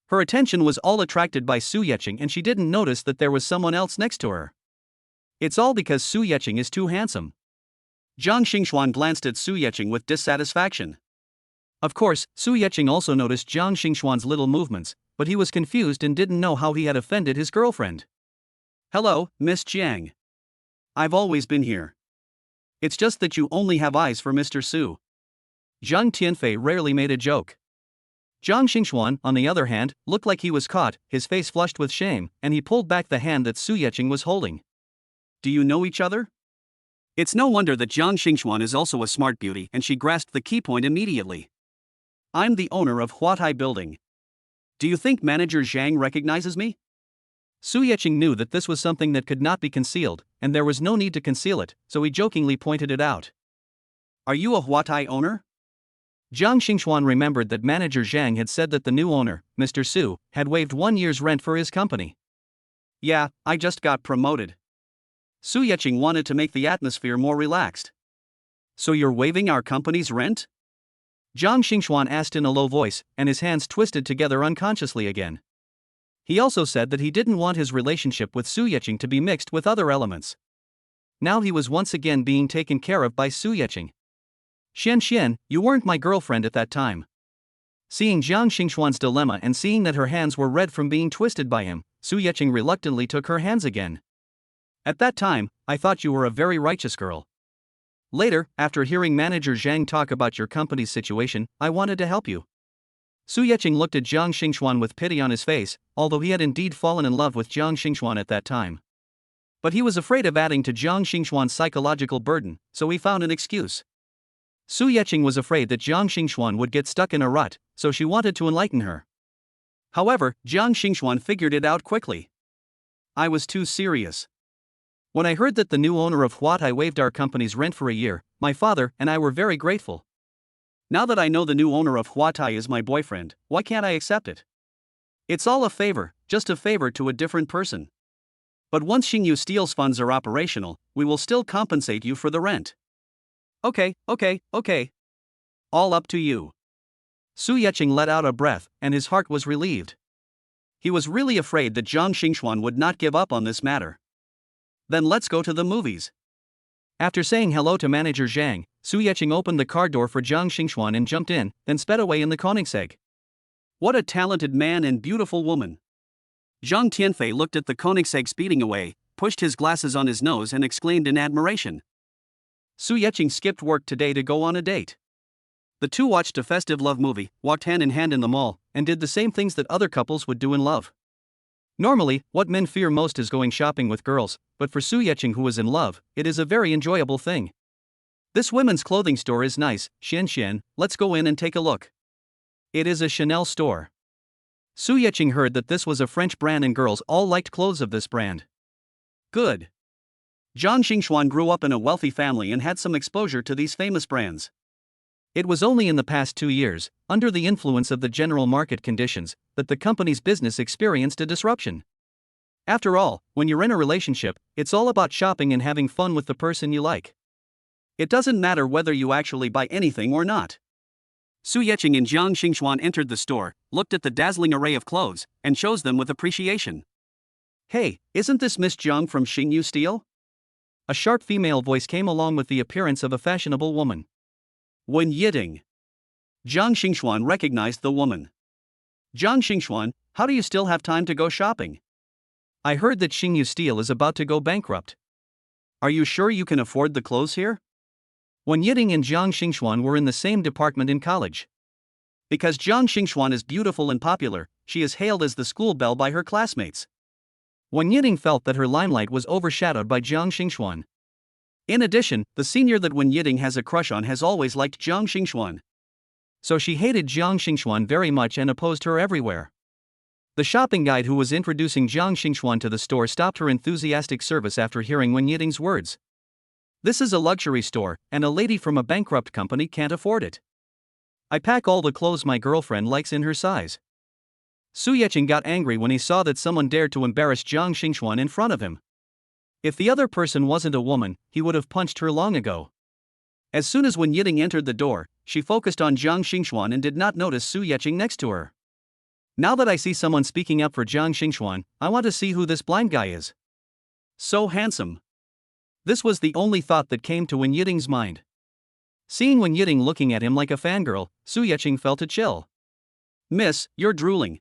Her attention was all attracted by Su Yecheng and she didn't notice that there was someone else next to her. It's all because Su Yecheng is too handsome. Zhang Xingxuan glanced at Su Yecheng with dissatisfaction. Of course, Su Yecheng also noticed Zhang Xingxuan's little movements, but he was confused and didn't know how he had offended his girlfriend. Hello, Miss Jiang. I've always been here. It's just that you only have eyes for Mr. Su. Zhang Tianfei rarely made a joke. Zhang Xingxuan, on the other hand, looked like he was caught, his face flushed with shame, and he pulled back the hand that Su Yecheng was holding. Do you know each other? It's no wonder that Zhang Xingxuan is also a smart beauty and she grasped the key point immediately. I'm the owner of Huatai building. Do you think Manager Zhang recognizes me? Su Yecheng knew that this was something that could not be concealed, and there was no need to conceal it, so he jokingly pointed it out. Are you a Huatai owner? Zhang Xingxuan remembered that Manager Zhang had said that the new owner, Mr. Su, had waived 1 year's rent for his company. Yeah, I just got promoted. Su Yecheng wanted to make the atmosphere more relaxed. So you're waiving our company's rent? Zhang Xingxuan asked in a low voice, and his hands twisted together unconsciously again. He also said that he didn't want his relationship with Su Yecheng to be mixed with other elements. Now he was once again being taken care of by Su Yecheng. Xian, you weren't my girlfriend at that time. Seeing Jiang Xingxuan's dilemma and seeing that her hands were red from being twisted by him, Su Yeqing reluctantly took her hands again. At that time, I thought you were a very righteous girl. Later, after hearing manager Zhang talk about your company's situation, I wanted to help you. Su Yeqing looked at Jiang Xingxuan with pity on his face, although he had indeed fallen in love with Jiang Xingxuan at that time. But he was afraid of adding to Jiang Xingxuan's psychological burden, so he found an excuse. Su Yeqing was afraid that Jiang Xingxuan would get stuck in a rut, so she wanted to enlighten her. However, Jiang Xingxuan figured it out quickly. I was too serious. When I heard that the new owner of Huatai waived our company's rent for a year, my father and I were very grateful. Now that I know the new owner of Huatai is my boyfriend, why can't I accept it? It's all a favor, just a favor to a different person. But once Xingyu Steel's funds are operational, we will still compensate you for the rent. Okay. All up to you. Su Yeqing let out a breath, and his heart was relieved. He was really afraid that Jiang Xingxuan would not give up on this matter. Then let's go to the movies. After saying hello to manager Zhang, Su Yeqing opened the car door for Jiang Xingxuan and jumped in, then sped away in the Koenigsegg. What a talented man and beautiful woman. Zhang Tianfei looked at the Koenigsegg speeding away, pushed his glasses on his nose and exclaimed in admiration. Su Yeqing skipped work today to go on a date. The two watched a festive love movie, walked hand in hand in the mall, and did the same things that other couples would do in love. Normally, what men fear most is going shopping with girls, but for Su Yeqing, who is in love, it is a very enjoyable thing. This women's clothing store is nice, Xian, let's go in and take a look. It is a Chanel store. Su Yeqing heard that this was a French brand and girls all liked clothes of this brand. Good. Jiang Xingxuan grew up in a wealthy family and had some exposure to these famous brands. It was only in the past 2 years, under the influence of the general market conditions, that the company's business experienced a disruption. After all, when you're in a relationship, it's all about shopping and having fun with the person you like. It doesn't matter whether you actually buy anything or not. Su Yeqing and Jiang Xingxuan entered the store, looked at the dazzling array of clothes, and chose them with appreciation. Hey, isn't this Miss Zhang from Xingyu Steel? A sharp female voice came along with the appearance of a fashionable woman. Wen Yiting. Jiang Xingxuan recognized the woman. Jiang Xingxuan, how do you still have time to go shopping? I heard that Xingyu Steel is about to go bankrupt. Are you sure you can afford the clothes here? Wen Yiting and Jiang Xingxuan were in the same department in college. Because Jiang Xingxuan is beautiful and popular, she is hailed as the school belle by her classmates. Wen Yiting felt that her limelight was overshadowed by Jiang Xingxuan. In addition, the senior that Wen Yiting has a crush on has always liked Jiang Xingxuan. So she hated Jiang Xingxuan very much and opposed her everywhere. The shopping guide who was introducing Jiang Xingxuan to the store stopped her enthusiastic service after hearing Wen Yiting's words. This is a luxury store, and a lady from a bankrupt company can't afford it. I pack all the clothes my girlfriend likes in her size. Su Yeqing got angry when he saw that someone dared to embarrass Jiang Xingxuan in front of him. If the other person wasn't a woman, he would have punched her long ago. As soon as Wen Yiting entered the door, she focused on Jiang Xingxuan and did not notice Su Yeqing next to her. Now that I see someone speaking up for Jiang Xingxuan, I want to see who this blind guy is. So handsome. This was the only thought that came to Wen Yiting's mind. Seeing Wen Yiting looking at him like a fangirl, Su Yeqing felt a chill. Miss, you're drooling.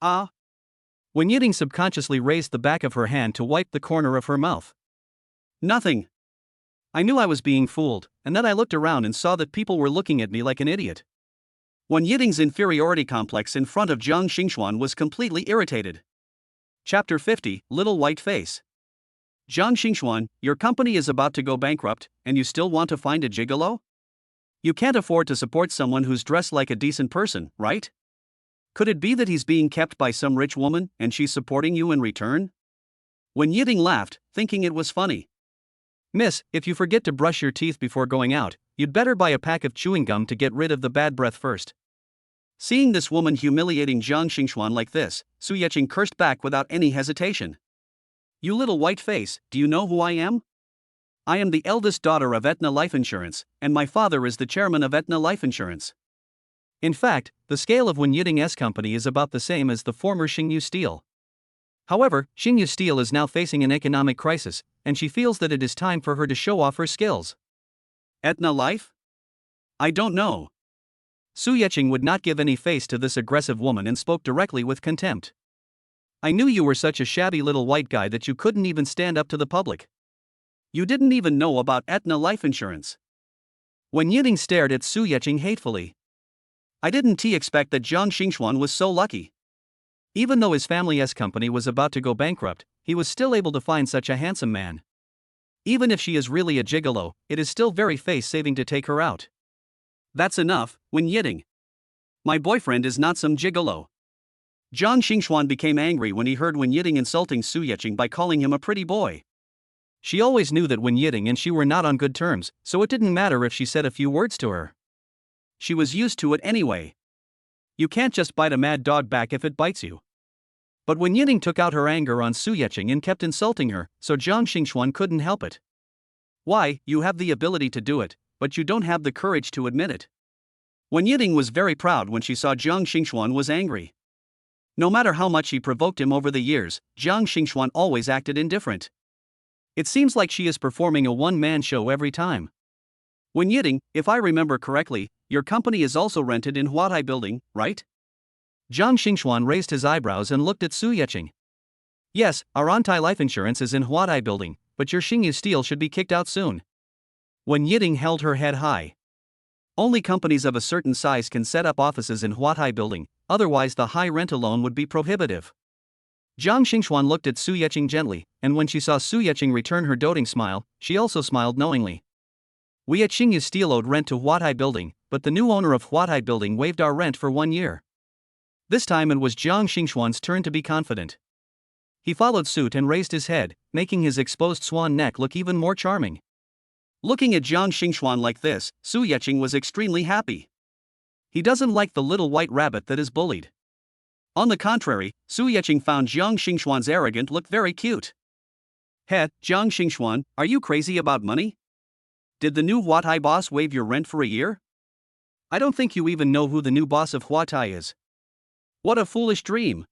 Ah. Wen Yiting subconsciously raised the back of her hand to wipe the corner of her mouth. Nothing. I knew I was being fooled, and then I looked around and saw that people were looking at me like an idiot. Wen Yiting's inferiority complex in front of Jiang Xingxuan was completely irritated. Chapter 50, Little White Face. Jiang Xingxuan, your company is about to go bankrupt, and you still want to find a gigolo? You can't afford to support someone who's dressed like a decent person, right? Could it be that he's being kept by some rich woman, and she's supporting you in return? Wen Yiting laughed, thinking it was funny. Miss, if you forget to brush your teeth before going out, you'd better buy a pack of chewing gum to get rid of the bad breath first. Seeing this woman humiliating Jiang Xingxuan like this, Su Yeqing cursed back without any hesitation. You little white face, do you know who I am? I am the eldest daughter of Aetna Life Insurance, and my father is the chairman of Aetna Life Insurance. In fact, the scale of Wen Yiting's company is about the same as the former Xingyu Steel. However, Xingyu Steel is now facing an economic crisis, and she feels that it is time for her to show off her skills. Aetna Life? I don't know. Su Yeching would not give any face to this aggressive woman and spoke directly with contempt. I knew you were such a shabby little white guy that you couldn't even stand up to the public. You didn't even know about Aetna life insurance. Wen Yiting stared at Su Yeching hatefully. I didn't expect that Jiang Xingxuan was so lucky. Even though his family's company was about to go bankrupt, he was still able to find such a handsome man. Even if she is really a gigolo, it is still very face-saving to take her out. That's enough, Wen Yiting. My boyfriend is not some gigolo. Jiang Xingxuan became angry when he heard Wen Yiting insulting Su Yeching by calling him a pretty boy. She always knew that Wen Yiting and she were not on good terms, so it didn't matter if she said a few words to her. She was used to it anyway. You can't just bite a mad dog back if it bites you. But Wen Yiting took out her anger on Su Yeching and kept insulting her, so Jiang Xingxuan couldn't help it. Why, you have the ability to do it, but you don't have the courage to admit it. Wen Yiting was very proud when she saw Jiang Xingxuan was angry. No matter how much he provoked him over the years, Jiang Xingxuan always acted indifferent. It seems like she is performing a one-man show every time. Wen Yiting, if I remember correctly, your company is also rented in Huatai Building, right? Jiang Xingxuan raised his eyebrows and looked at Su Yeching. Yes, our anti-life insurance is in Huatai Building, but your Xingyu Steel should be kicked out soon. Wen Yiting held her head high. Only companies of a certain size can set up offices in Huatai Building, otherwise the high rent alone would be prohibitive. Jiang Xingxuan looked at Su Yeching gently, and when she saw Su Yeching return her doting smile, she also smiled knowingly. We at Xingyu Steel owed rent to Huatai Building, but the new owner of Huatai Building waived our rent for 1 year. This time it was Jiang Xingxuan's turn to be confident. He followed suit and raised his head, making his exposed swan neck look even more charming. Looking at Jiang Xingxuan like this, Su Yeching was extremely happy. He doesn't like the little white rabbit that is bullied. On the contrary, Su Yeching found Jiang Xingxuan's arrogant look very cute. Heh, Jiang Xingxuan, are you crazy about money? Did the new Huatai boss waive your rent for a year? I don't think you even know who the new boss of Huatai is. What a foolish dream.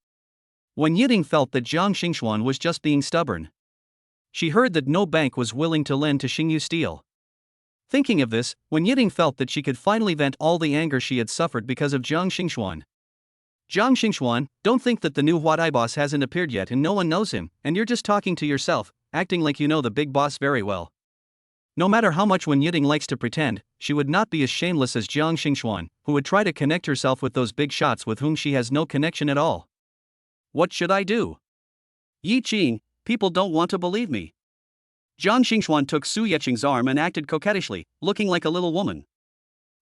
Wen Yiting felt that Jiang Xingxuan was just being stubborn. She heard that no bank was willing to lend to Xingyu Steel. Thinking of this, Wen Yiting felt that she could finally vent all the anger she had suffered because of Jiang Xingxuan. Jiang Xingxuan, don't think that the new Huatai boss hasn't appeared yet and no one knows him, and you're just talking to yourself, acting like you know the big boss very well. No matter how much Wen Yiting likes to pretend, she would not be as shameless as Jiang Xingxuan, who would try to connect herself with those big shots with whom she has no connection at all. What should I do? Yi Qing, people don't want to believe me. Jiang Xingxuan took Su Yeching's arm and acted coquettishly, looking like a little woman.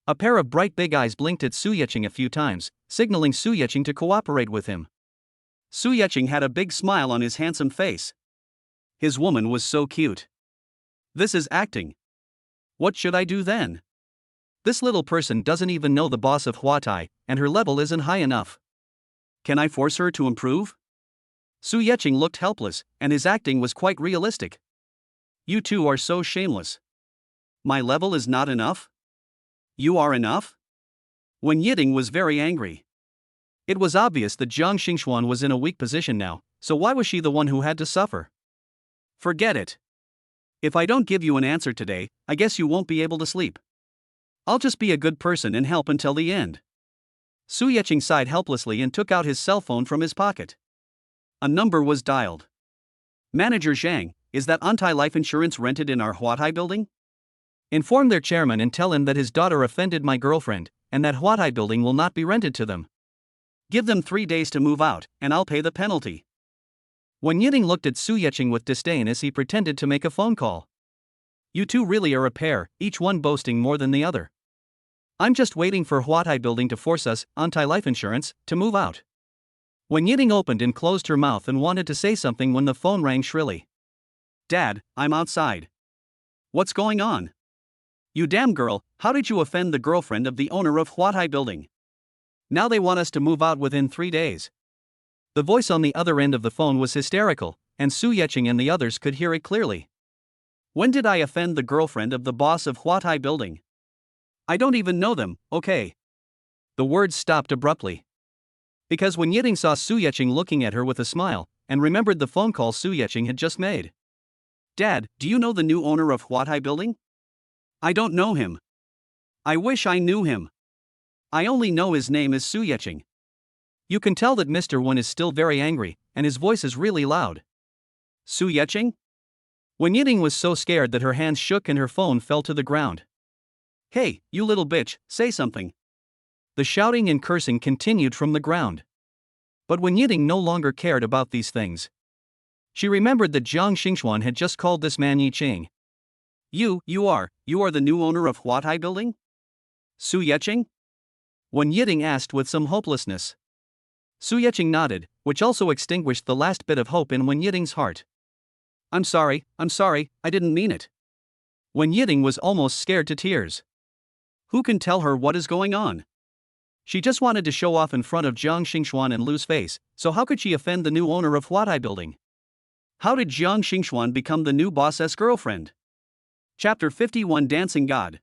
A pair of bright big eyes blinked at Su Yeching a few times, signaling Su Yeching to cooperate with him. Su Yeching had a big smile on his handsome face. His woman was so cute. This is acting. What should I do then? This little person doesn't even know the boss of Huatai, and her level isn't high enough. Can I force her to improve? Su Yeching looked helpless, and his acting was quite realistic. You two are so shameless. My level is not enough? You are enough? Wen Yiting was very angry. It was obvious that Jiang Xingxuan was in a weak position now, so why was she the one who had to suffer? Forget it. If I don't give you an answer today, I guess you won't be able to sleep. I'll just be a good person and help until the end. Su Yeching sighed helplessly and took out his cell phone from his pocket. A number was dialed. Manager Zhang, is that anti-life insurance rented in our Huatai building? Inform their chairman and tell him that his daughter offended my girlfriend, and that Huatai building will not be rented to them. Give them 3 days to move out, and I'll pay the penalty. Wen Yiting looked at Su Yeching with disdain as he pretended to make a phone call. You two really are a pair, each one boasting more than the other. I'm just waiting for Huatai building to force us, anti-life insurance, to move out. Wen Yiting opened and closed her mouth and wanted to say something when the phone rang shrilly. Dad, I'm outside. What's going on? You damn girl, how did you offend the girlfriend of the owner of Huatai building? Now they want us to move out within 3 days. The voice on the other end of the phone was hysterical, and Su Yeching and the others could hear it clearly. When did I offend the girlfriend of the boss of Huatai building? I don't even know them, okay? The words stopped abruptly. Because Wen Yiting saw Su Yeching looking at her with a smile, and remembered the phone call Su Yeching had just made. Dad, do you know the new owner of Huatai building? I don't know him. I wish I knew him. I only know his name is Su Yeching. You can tell that Mr. Wen is still very angry, and his voice is really loud. Su Yeching? Wen Yiting was so scared that her hands shook and her phone fell to the ground. Hey, you little bitch, say something. The shouting and cursing continued from the ground. But Wen Yiting no longer cared about these things. She remembered that Jiang Xingxuan had just called this man Yi Qing. You are the new owner of Huatai building? Su Yeching? Wen Yiting asked with some hopelessness. Su Yeching nodded, which also extinguished the last bit of hope in Wen Yiting's heart. I'm sorry, I didn't mean it. Wen Yiting was almost scared to tears. Who can tell her what is going on? She just wanted to show off in front of Jiang Xingxuan and Lu's face, so how could she offend the new owner of Huatai building? How did Jiang Xingxuan become the new boss's girlfriend? Chapter 51 Dancing God.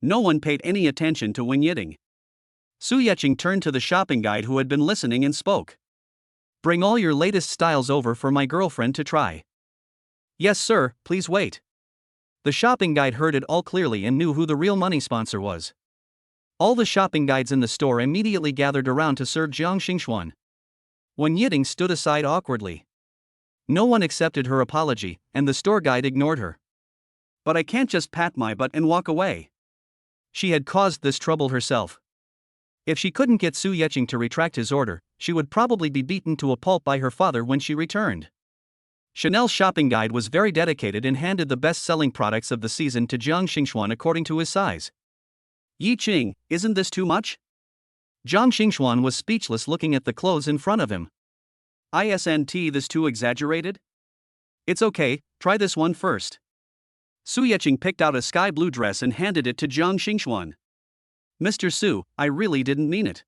No one paid any attention to Wen Yiting. Su Yeching turned to the shopping guide who had been listening and spoke. Bring all your latest styles over for my girlfriend to try. Yes sir, please wait. The shopping guide heard it all clearly and knew who the real money sponsor was. All the shopping guides in the store immediately gathered around to serve Jiang Xingxuan. Wen Yiting stood aside awkwardly. No one accepted her apology, and the store guide ignored her. But I can't just pat my butt and walk away. She had caused this trouble herself. If she couldn't get Su Yeching to retract his order, she would probably be beaten to a pulp by her father when she returned. Chanel's shopping guide was very dedicated and handed the best-selling products of the season to Jiang Xingxuan according to his size. Yi Qing, isn't this too much? Jiang Xingxuan was speechless looking at the clothes in front of him. Isn't this too exaggerated? It's okay, try this one first. Su Yeching picked out a sky blue dress and handed it to Jiang Xingxuan. Mr. Su, I really didn't mean it.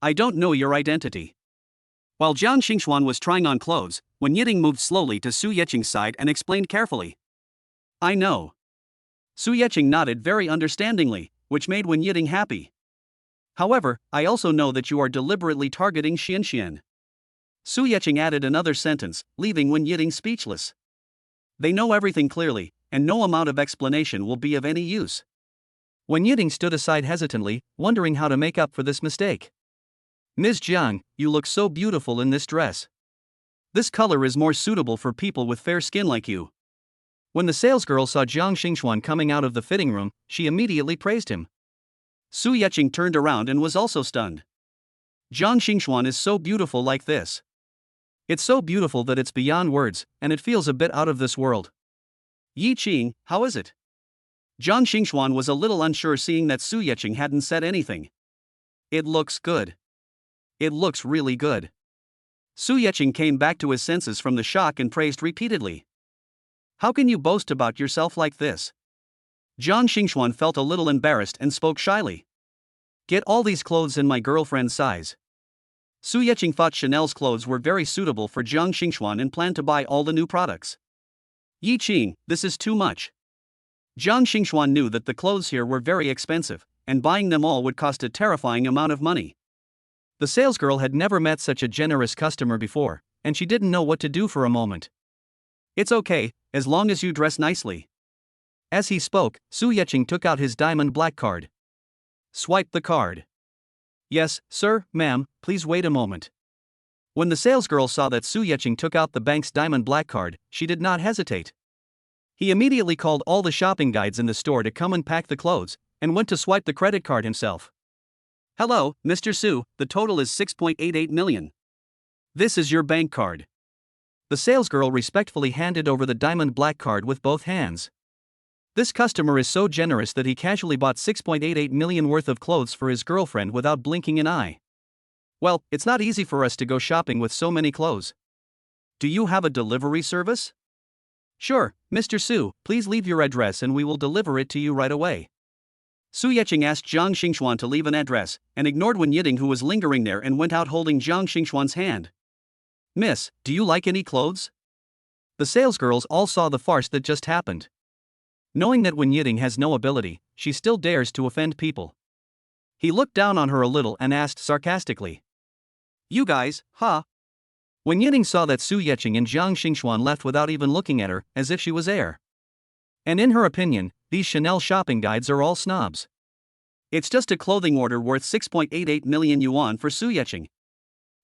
I don't know your identity. While Jiang Xingxuan was trying on clothes, Wen Yiting moved slowly to Su Yeching's side and explained carefully. I know. Su Yeching nodded very understandingly, which made Wen Yiting happy. However, I also know that you are deliberately targeting Xian. Su Yeching added another sentence, leaving Wen Yiting speechless. They know everything clearly, and no amount of explanation will be of any use. Wen Yiting stood aside hesitantly, wondering how to make up for this mistake. Ms. Jiang, you look so beautiful in this dress. This color is more suitable for people with fair skin like you. When the salesgirl saw Jiang Xingxuan coming out of the fitting room, she immediately praised him. Su Yeching turned around and was also stunned. Jiang Xingxuan is so beautiful like this. It's so beautiful that it's beyond words, and it feels a bit out of this world. Yi Qing, how is it? Jiang Xingxuan was a little unsure seeing that Su Yeching hadn't said anything. It looks good. It looks really good. Su Yeching came back to his senses from the shock and praised repeatedly. How can you boast about yourself like this? Jiang Xingxuan felt a little embarrassed and spoke shyly. Get all these clothes in my girlfriend's size. Su Yeching thought Chanel's clothes were very suitable for Jiang Xingxuan and planned to buy all the new products. Yi Qing, this is too much. Jiang Xingxuan knew that the clothes here were very expensive, and buying them all would cost a terrifying amount of money. The salesgirl had never met such a generous customer before, and she didn't know what to do for a moment. It's okay, as long as you dress nicely. As he spoke, Su Yeching took out his diamond black card. Swipe the card. Yes, sir, ma'am, please wait a moment. When the salesgirl saw that Su Yeching took out the bank's diamond black card, she did not hesitate. He immediately called all the shopping guides in the store to come and pack the clothes, and went to swipe the credit card himself. Hello, Mr. Su, the total is 6.88 million. This is your bank card. The salesgirl respectfully handed over the diamond black card with both hands. This customer is so generous that he casually bought 6.88 million worth of clothes for his girlfriend without blinking an eye. Well, it's not easy for us to go shopping with so many clothes. Do you have a delivery service? Sure, Mr. Su, please leave your address and we will deliver it to you right away. Su Yeching asked Jiang Xingxuan to leave an address, and ignored Wen Yiting who was lingering there and went out holding Jiang Xingxuan's hand. Miss, do you like any clothes? The salesgirls all saw the farce that just happened. Knowing that Wen Yiting has no ability, she still dares to offend people. He looked down on her a little and asked sarcastically. You guys, huh? Wen Yiting saw that Su Yeching and Jiang Xingxuan left without even looking at her, as if she was air. And in her opinion, these Chanel shopping guides are all snobs. It's just a clothing order worth 6.88 million yuan for Su Yeching.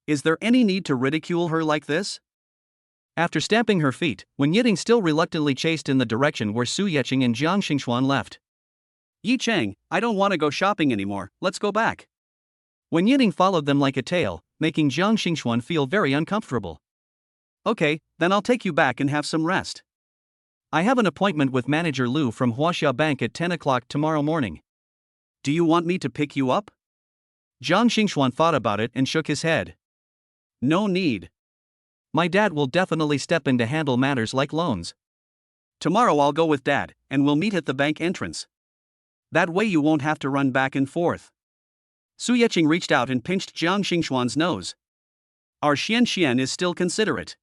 Is there any need to ridicule her like this? After stamping her feet, Wen Yiting still reluctantly chased in the direction where Su Yeching and Jiang Xingxuan left. Yi Cheng, I don't want to go shopping anymore, let's go back. Wen Yiting followed them like a tail, making Jiang Xingxuan feel very uncomfortable. Okay, then I'll take you back and have some rest. I have an appointment with Manager Lu from Huaxia Bank at 10 o'clock tomorrow morning. Do you want me to pick you up? Jiang Xingxuan thought about it and shook his head. No need. My dad will definitely step in to handle matters like loans. Tomorrow I'll go with Dad, and we'll meet at the bank entrance. That way you won't have to run back and forth. Su Yeching reached out and pinched Jiang Xingxuan's nose. Our Xian is still considerate.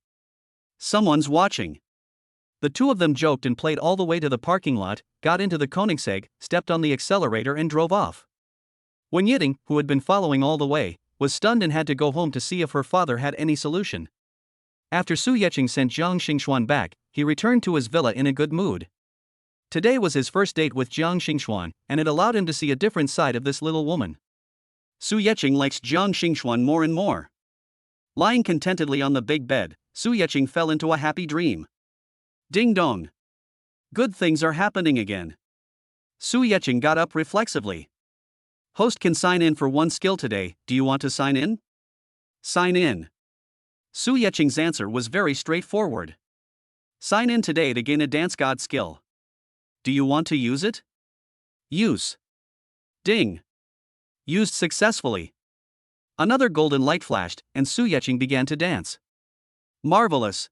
Someone's watching. The two of them joked and played all the way to the parking lot, got into the Koenigsegg, stepped on the accelerator and drove off. Wen Yiting, who had been following all the way, was stunned and had to go home to see if her father had any solution. After Su Yeching sent Jiang Xingxuan back, he returned to his villa in a good mood. Today was his first date with Jiang Xingxuan, and it allowed him to see a different side of this little woman. Su Yeching likes Jiang Xingxuan more and more. Lying contentedly on the big bed, Su Yeching fell into a happy dream. Ding dong. Good things are happening again. Su Yeching got up reflexively. Host can sign in for one skill today, do you want to sign in? Sign in. Su Yeching's answer was very straightforward. Sign in today to gain a dance god skill. Do you want to use it? Use. Ding. Used successfully. Another golden light flashed, and Su Yeching began to dance. Marvelous.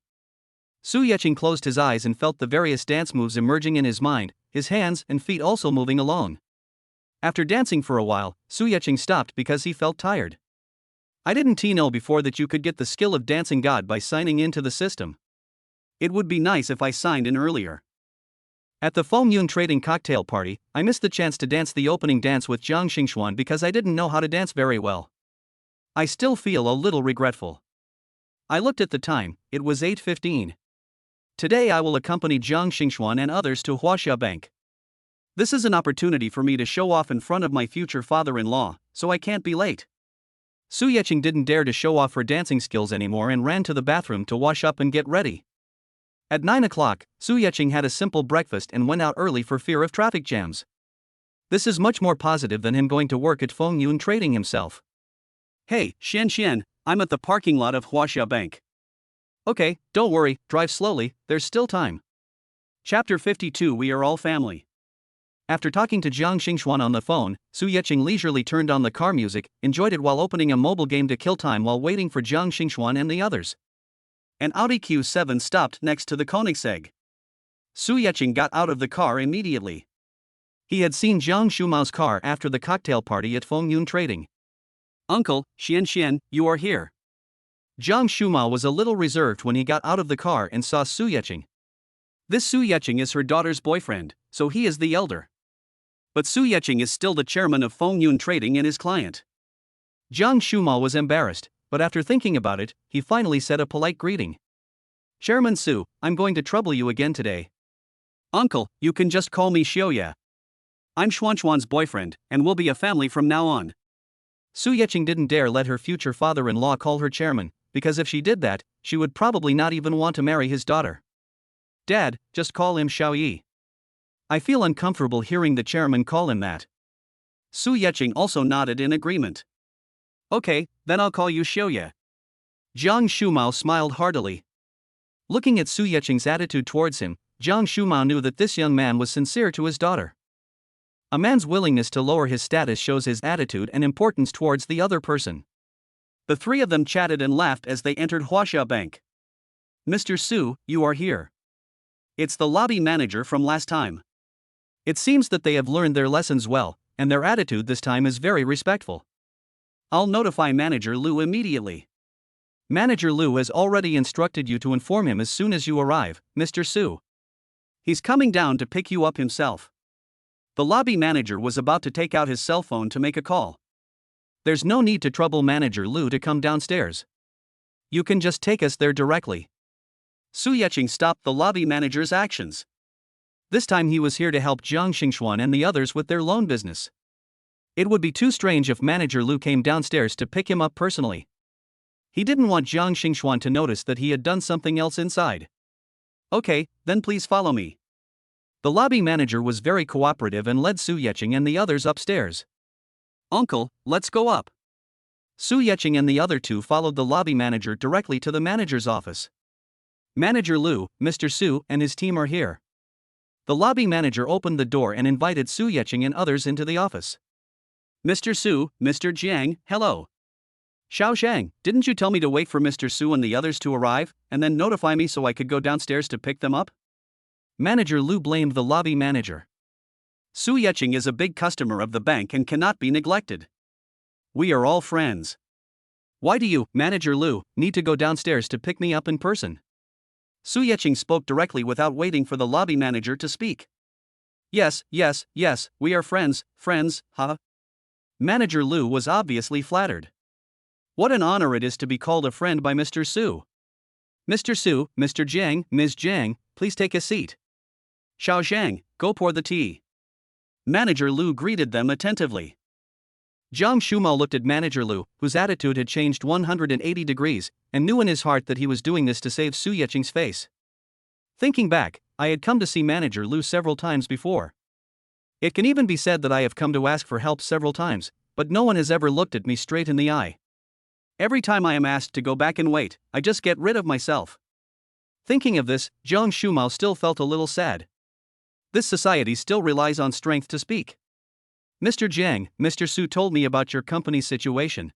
Su Yeching closed his eyes and felt the various dance moves emerging in his mind, his hands and feet also moving along. After dancing for a while, Su Yeching stopped because he felt tired. I didn't know before that you could get the skill of dancing god by signing into the system. It would be nice if I signed in earlier. At the Fengyun trading cocktail party, I missed the chance to dance the opening dance with Jiang Xingxuan because I didn't know how to dance very well. I still feel a little regretful. I looked at the time, it was 8:15. Today I will accompany Jiang Xingxuan and others to Huaxia Bank. This is an opportunity for me to show off in front of my future father-in-law, so I can't be late. Su Yeching didn't dare to show off her dancing skills anymore and ran to the bathroom to wash up and get ready. At 9 o'clock, Su Yeching had a simple breakfast and went out early for fear of traffic jams. This is much more positive than him going to work at Fengyun trading himself. Hey, Xian, I'm at the parking lot of Huaxia Bank. Okay, don't worry, drive slowly, there's still time. Chapter 52. We are all family. After talking to Jiang Xingxuan on the phone, Su Yeching leisurely turned on the car music, enjoyed it while opening a mobile game to kill time while waiting for Jiang Xingxuan and the others. An Audi Q7 stopped next to the Koenigsegg. Su Yeching got out of the car immediately. He had seen Jiang Shumao's car after the cocktail party at Fengyun Trading. Uncle, Xian, you are here. Jiang Shumao was a little reserved when he got out of the car and saw Su Yeching. This Su Yeching is her daughter's boyfriend, so he is the elder. But Su Yeching is still the chairman of Fengyun Trading and his client. Jiang Shumao was embarrassed, but after thinking about it, he finally said a polite greeting. Chairman Su, I'm going to trouble you again today. Uncle, you can just call me Xiaoya. I'm Xuanxuan's boyfriend, and we'll be a family from now on. Su Yeching didn't dare let her future father-in-law call her chairman, because if she did that, she would probably not even want to marry his daughter. Dad, just call him Xiaoyi. I feel uncomfortable hearing the chairman call him that. Su Yeching also nodded in agreement. Okay, then I'll call you Xiaoya. Jiang Shumao smiled heartily. Looking at Su Yeching's attitude towards him, Jiang Shumao knew that this young man was sincere to his daughter. A man's willingness to lower his status shows his attitude and importance towards the other person. The three of them chatted and laughed as they entered Huaxia Bank. Mr. Su, you are here. It's the lobby manager from last time. It seems that they have learned their lessons well, and their attitude this time is very respectful. I'll notify Manager Lu immediately. Manager Lu has already instructed you to inform him as soon as you arrive, Mr. Su. He's coming down to pick you up himself. The lobby manager was about to take out his cell phone to make a call. There's no need to trouble Manager Lu to come downstairs. You can just take us there directly. Su Yeching stopped the lobby manager's actions. This time he was here to help Jiang Xingxuan and the others with their loan business. It would be too strange if Manager Lu came downstairs to pick him up personally. He didn't want Jiang Xingxuan to notice that he had done something else inside. Okay, then please follow me. The lobby manager was very cooperative and led Su Yeqing and the others upstairs. Uncle, let's go up. Su Yeqing and the other two followed the lobby manager directly to the manager's office. Manager Lu, Mr. Su, and his team are here. The lobby manager opened the door and invited Su Yeqing and others into the office. Mr. Su, Mr. Jiang, hello. Xiao Zhang, didn't you tell me to wait for Mr. Su and the others to arrive, and then notify me so I could go downstairs to pick them up? Manager Lu blamed the lobby manager. Su Yeqing is a big customer of the bank and cannot be neglected. We are all friends. Why do you, Manager Lu, need to go downstairs to pick me up in person? Su Yeqing spoke directly without waiting for the lobby manager to speak. Yes, we are friends, huh? Manager Lu was obviously flattered. What an honor it is to be called a friend by Mr. Su. Mr. Su, Mr. Jang, Ms. Jang, please take a seat. Xiao Zhang, go pour the tea. Manager Lu greeted them attentively. Jiang Shumao looked at Manager Lu, whose attitude had changed 180 degrees, and knew in his heart that he was doing this to save Su Yeqing's face. Thinking back, I had come to see Manager Lu several times before. It can even be said that I have come to ask for help several times, but no one has ever looked at me straight in the eye. Every time I am asked to go back and wait, I just get rid of myself. Thinking of this, Jiang Shumao still felt a little sad. This society still relies on strength to speak. Mr. Jiang, Mr. Su told me about your company's situation.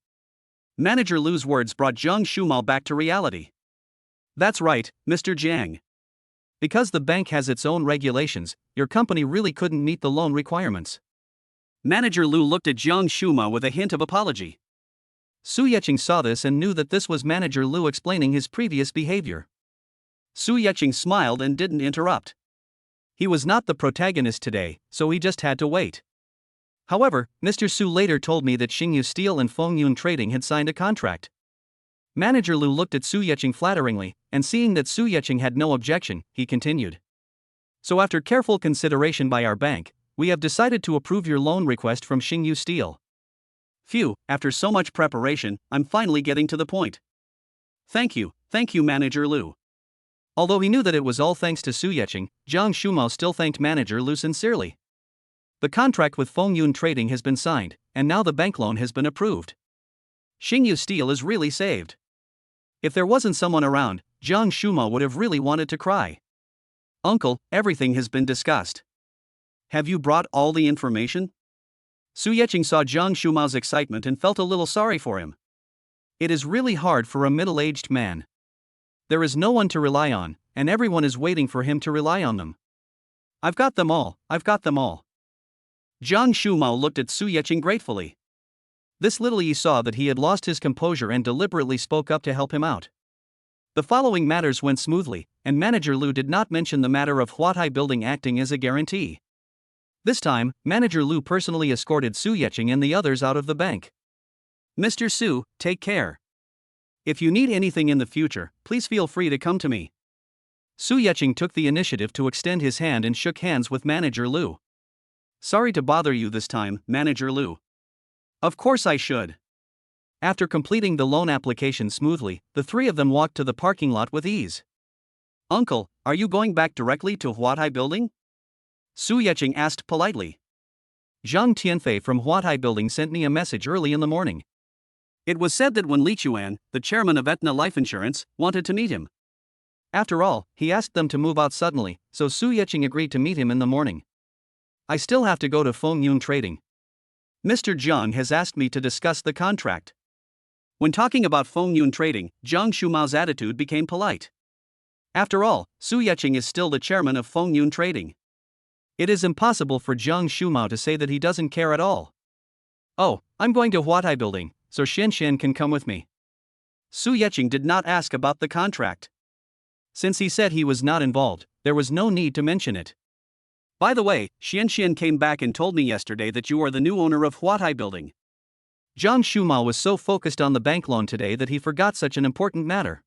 Manager Lu's words brought Jiang Shumao back to reality. That's right, Mr. Jiang. Because the bank has its own regulations, your company really couldn't meet the loan requirements. Manager Lu looked at Jiang Shumao with a hint of apology. Su Yeqing saw this and knew that this was Manager Lu explaining his previous behavior. Su Yeqing smiled and didn't interrupt. He was not the protagonist today, so he just had to wait. However, Mr. Su later told me that Xingyu Steel and Fengyun Trading had signed a contract. Manager Lu looked at Su Yeqing flatteringly, and seeing that Su Yeqing had no objection, he continued. So after careful consideration by our bank, we have decided to approve your loan request from Xingyu Steel. Phew, after so much preparation, I'm finally getting to the point. Thank you, Manager Lu. Although he knew that it was all thanks to Su Yeqing, Jiang Shumao still thanked Manager Lu sincerely. The contract with Fengyun Trading has been signed, and now the bank loan has been approved. Xingyu Steel is really saved. If there wasn't someone around, Jiang Shumao would have really wanted to cry. Uncle, everything has been discussed. Have you brought all the information? Su Yeqing saw Jiang Shumao's excitement and felt a little sorry for him. It is really hard for a middle-aged man. There is no one to rely on, and everyone is waiting for him to rely on them. I've got them all. Jiang Shumao looked at Su Yeqing gratefully. This little he saw that he had lost his composure and deliberately spoke up to help him out. The following matters went smoothly, and Manager Lu did not mention the matter of Huatai Building acting as a guarantee. This time, Manager Lu personally escorted Su Yeqing and the others out of the bank. Mr. Su, take care. If you need anything in the future, please feel free to come to me. Su Yeqing took the initiative to extend his hand and shook hands with Manager Lu. Sorry to bother you this time, Manager Lu. Of course I should. After completing the loan application smoothly, the three of them walked to the parking lot with ease. Uncle, are you going back directly to Huatai Building? Su Yeqing asked politely. Zhang Tianfei from Huatai Building sent me a message early in the morning. It was said that when Li Chuan, the chairman of Aetna Life Insurance, wanted to meet him. After all, he asked them to move out suddenly, so Su Yeqing agreed to meet him in the morning. I still have to go to Fengyun Trading. Mr. Zhang has asked me to discuss the contract. When talking about Fengyun Trading, Jiang Shumao's attitude became polite. After all, Su Yeqing is still the chairman of Fengyun Trading. It is impossible for Jiang Shumao to say that he doesn't care at all. Oh, I'm going to Huatai Building, so Xian can come with me. Su Yeqing did not ask about the contract. Since he said he was not involved, there was no need to mention it. By the way, Xian came back and told me yesterday that you are the new owner of Huatai Building. Jiang Shumao was so focused on the bank loan today that he forgot such an important matter.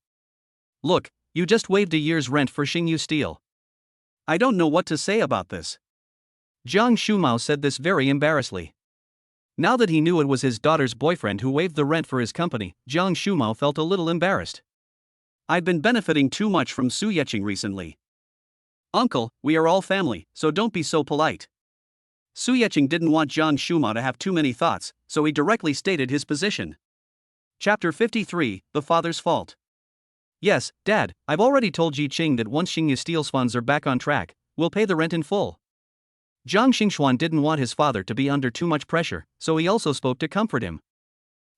Look, you just waived a year's rent for Xingyu Steel. I don't know what to say about this. Jiang Shumao said this very embarrassedly. Now that he knew it was his daughter's boyfriend who waived the rent for his company, Jiang Shumao felt a little embarrassed. I've been benefiting too much from Su Yeqing recently. Uncle, we are all family, so don't be so polite. Su Yeqing didn't want Jiang Shumao to have too many thoughts, so he directly stated his position. Chapter 53, The Father's Fault. Yes, Dad, I've already told Ji Qing that once Xingyu Steel's funds are back on track, we'll pay the rent in full. Zhang Xingxuan didn't want his father to be under too much pressure, so he also spoke to comfort him.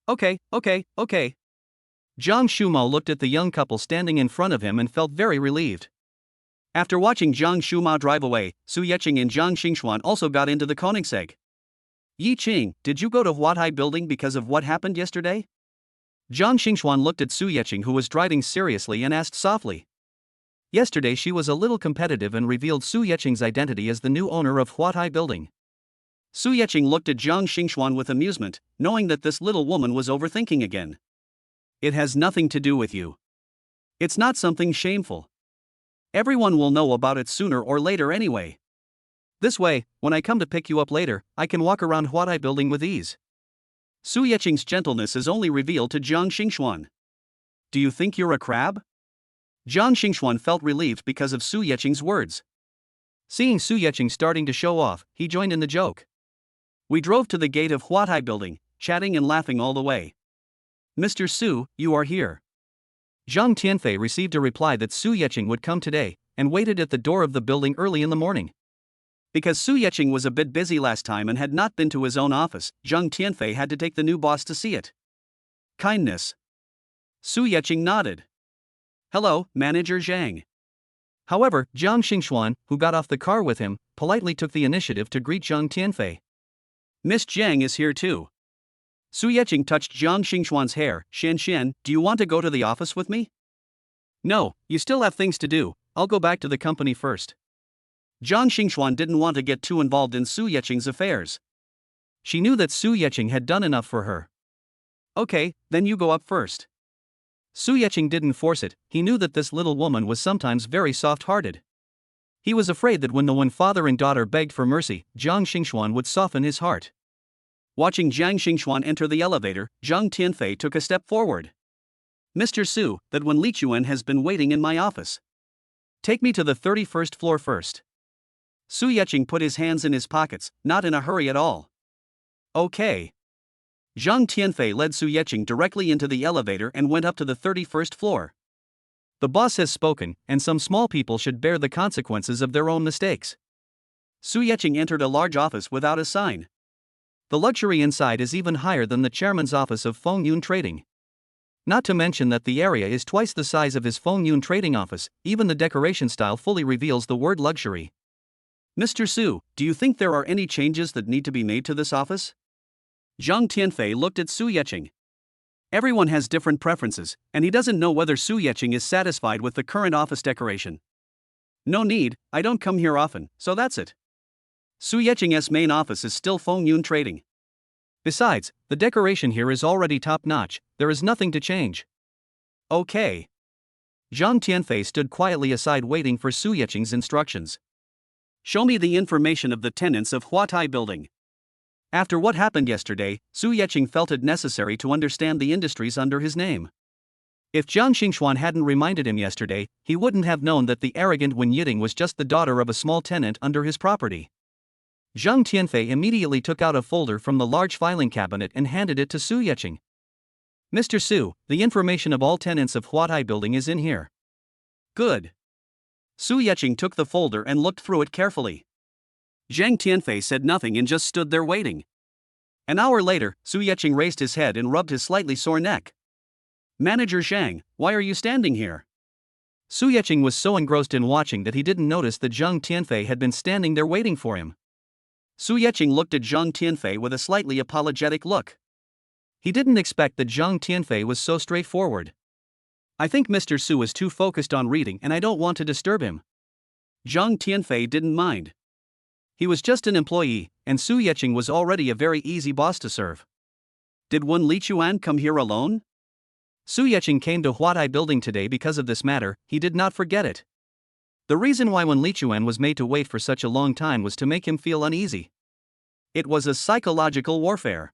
Okay. Jiang Shumao looked at the young couple standing in front of him and felt very relieved. After watching Jiang Shumao drive away, Su Yeqing and Zhang Xingxuan also got into the Koenigsegg. Yi Qing, did you go to Huatai building because of what happened yesterday? Zhang Xingxuan looked at Su Yeqing, who was driving seriously, and asked softly. Yesterday she was a little competitive and revealed Su Yeqing's identity as the new owner of Huatai building. Su Yeqing looked at Zhang Xingxuan with amusement, knowing that this little woman was overthinking again. It has nothing to do with you. It's not something shameful. Everyone will know about it sooner or later anyway. This way, when I come to pick you up later, I can walk around Huatai building with ease. Su Yeqing's gentleness is only revealed to Zhang Xingxuan. Do you think you're a crab? Zhang Xingxuan felt relieved because of Su Yeqing's words. Seeing Su Yeqing starting to show off, he joined in the joke. We drove to the gate of Huatai building, chatting and laughing all the way. Mr. Su, you are here. Zhang Tianfei received a reply that Su Yeqing would come today, and waited at the door of the building early in the morning. Because Su Yeqing was a bit busy last time and had not been to his own office, Zhang Tianfei had to take the new boss to see it. Kindness. Su Yeqing nodded. Hello, Manager Zhang. However, Zhang Xingxuan, who got off the car with him, politely took the initiative to greet Zhang Tianfei. Miss Jang is here too. Su Yeqing touched Zhang Xingxuan's hair. Xian, do you want to go to the office with me? No, you still have things to do, I'll go back to the company first. Zhang Xingxuan didn't want to get too involved in Su Yeqing's affairs. She knew that Su Yeqing had done enough for her. Okay, then you go up first. Su Yeqing didn't force it, he knew that this little woman was sometimes very soft-hearted. He was afraid that when father and daughter begged for mercy, Zhang Xingxuan would soften his heart. Watching Zhang Xingxuan enter the elevator, Zhang Tianfei took a step forward. Mr. Su, that when Li Chuan has been waiting in my office. Take me to the 31st floor first. Su Yeqing put his hands in his pockets, not in a hurry at all. Okay. Zhang Tianfei led Su Yeqing directly into the elevator and went up to the 31st floor. The boss has spoken, and some small people should bear the consequences of their own mistakes. Su Yeqing entered a large office without a sign. The luxury inside is even higher than the chairman's office of Feng Yun Trading. Not to mention that the area is twice the size of his Feng Yun Trading office, even the decoration style fully reveals the word luxury. Mr. Su, do you think there are any changes that need to be made to this office? Zhang Tianfei looked at Su Yeqing. Everyone has different preferences, and he doesn't know whether Su Yeqing is satisfied with the current office decoration. No need, I don't come here often, so that's it. Su Yeqing's main office is still Feng Yun Trading. Besides, the decoration here is already top-notch, there is nothing to change. Okay. Zhang Tianfei stood quietly aside waiting for Su Yeqing's instructions. Show me the information of the tenants of Huatai building. After what happened yesterday, Su Yeqing felt it necessary to understand the industries under his name. If Zhang Xingxuan hadn't reminded him yesterday, he wouldn't have known that the arrogant Wen Yiting was just the daughter of a small tenant under his property. Zhang Tianfei immediately took out a folder from the large filing cabinet and handed it to Su Yeqing. Mr. Su, the information of all tenants of Huatai building is in here. Good. Su Yeqing took the folder and looked through it carefully. Zhang Tianfei said nothing and just stood there waiting. An hour later, Su Yeqing raised his head and rubbed his slightly sore neck. Manager Zhang, why are you standing here? Su Yeqing was so engrossed in watching that he didn't notice that Zhang Tianfei had been standing there waiting for him. Su Yeqing looked at Zhang Tianfei with a slightly apologetic look. He didn't expect that Zhang Tianfei was so straightforward. I think Mr. Su is too focused on reading and I don't want to disturb him. Zhang Tianfei didn't mind. He was just an employee, and Su Yeqing was already a very easy boss to serve. Did Wen Lichuan come here alone? Su Yeqing came to Huatai building today because of this matter, he did not forget it. The reason why Wen Lichuan was made to wait for such a long time was to make him feel uneasy. It was a psychological warfare.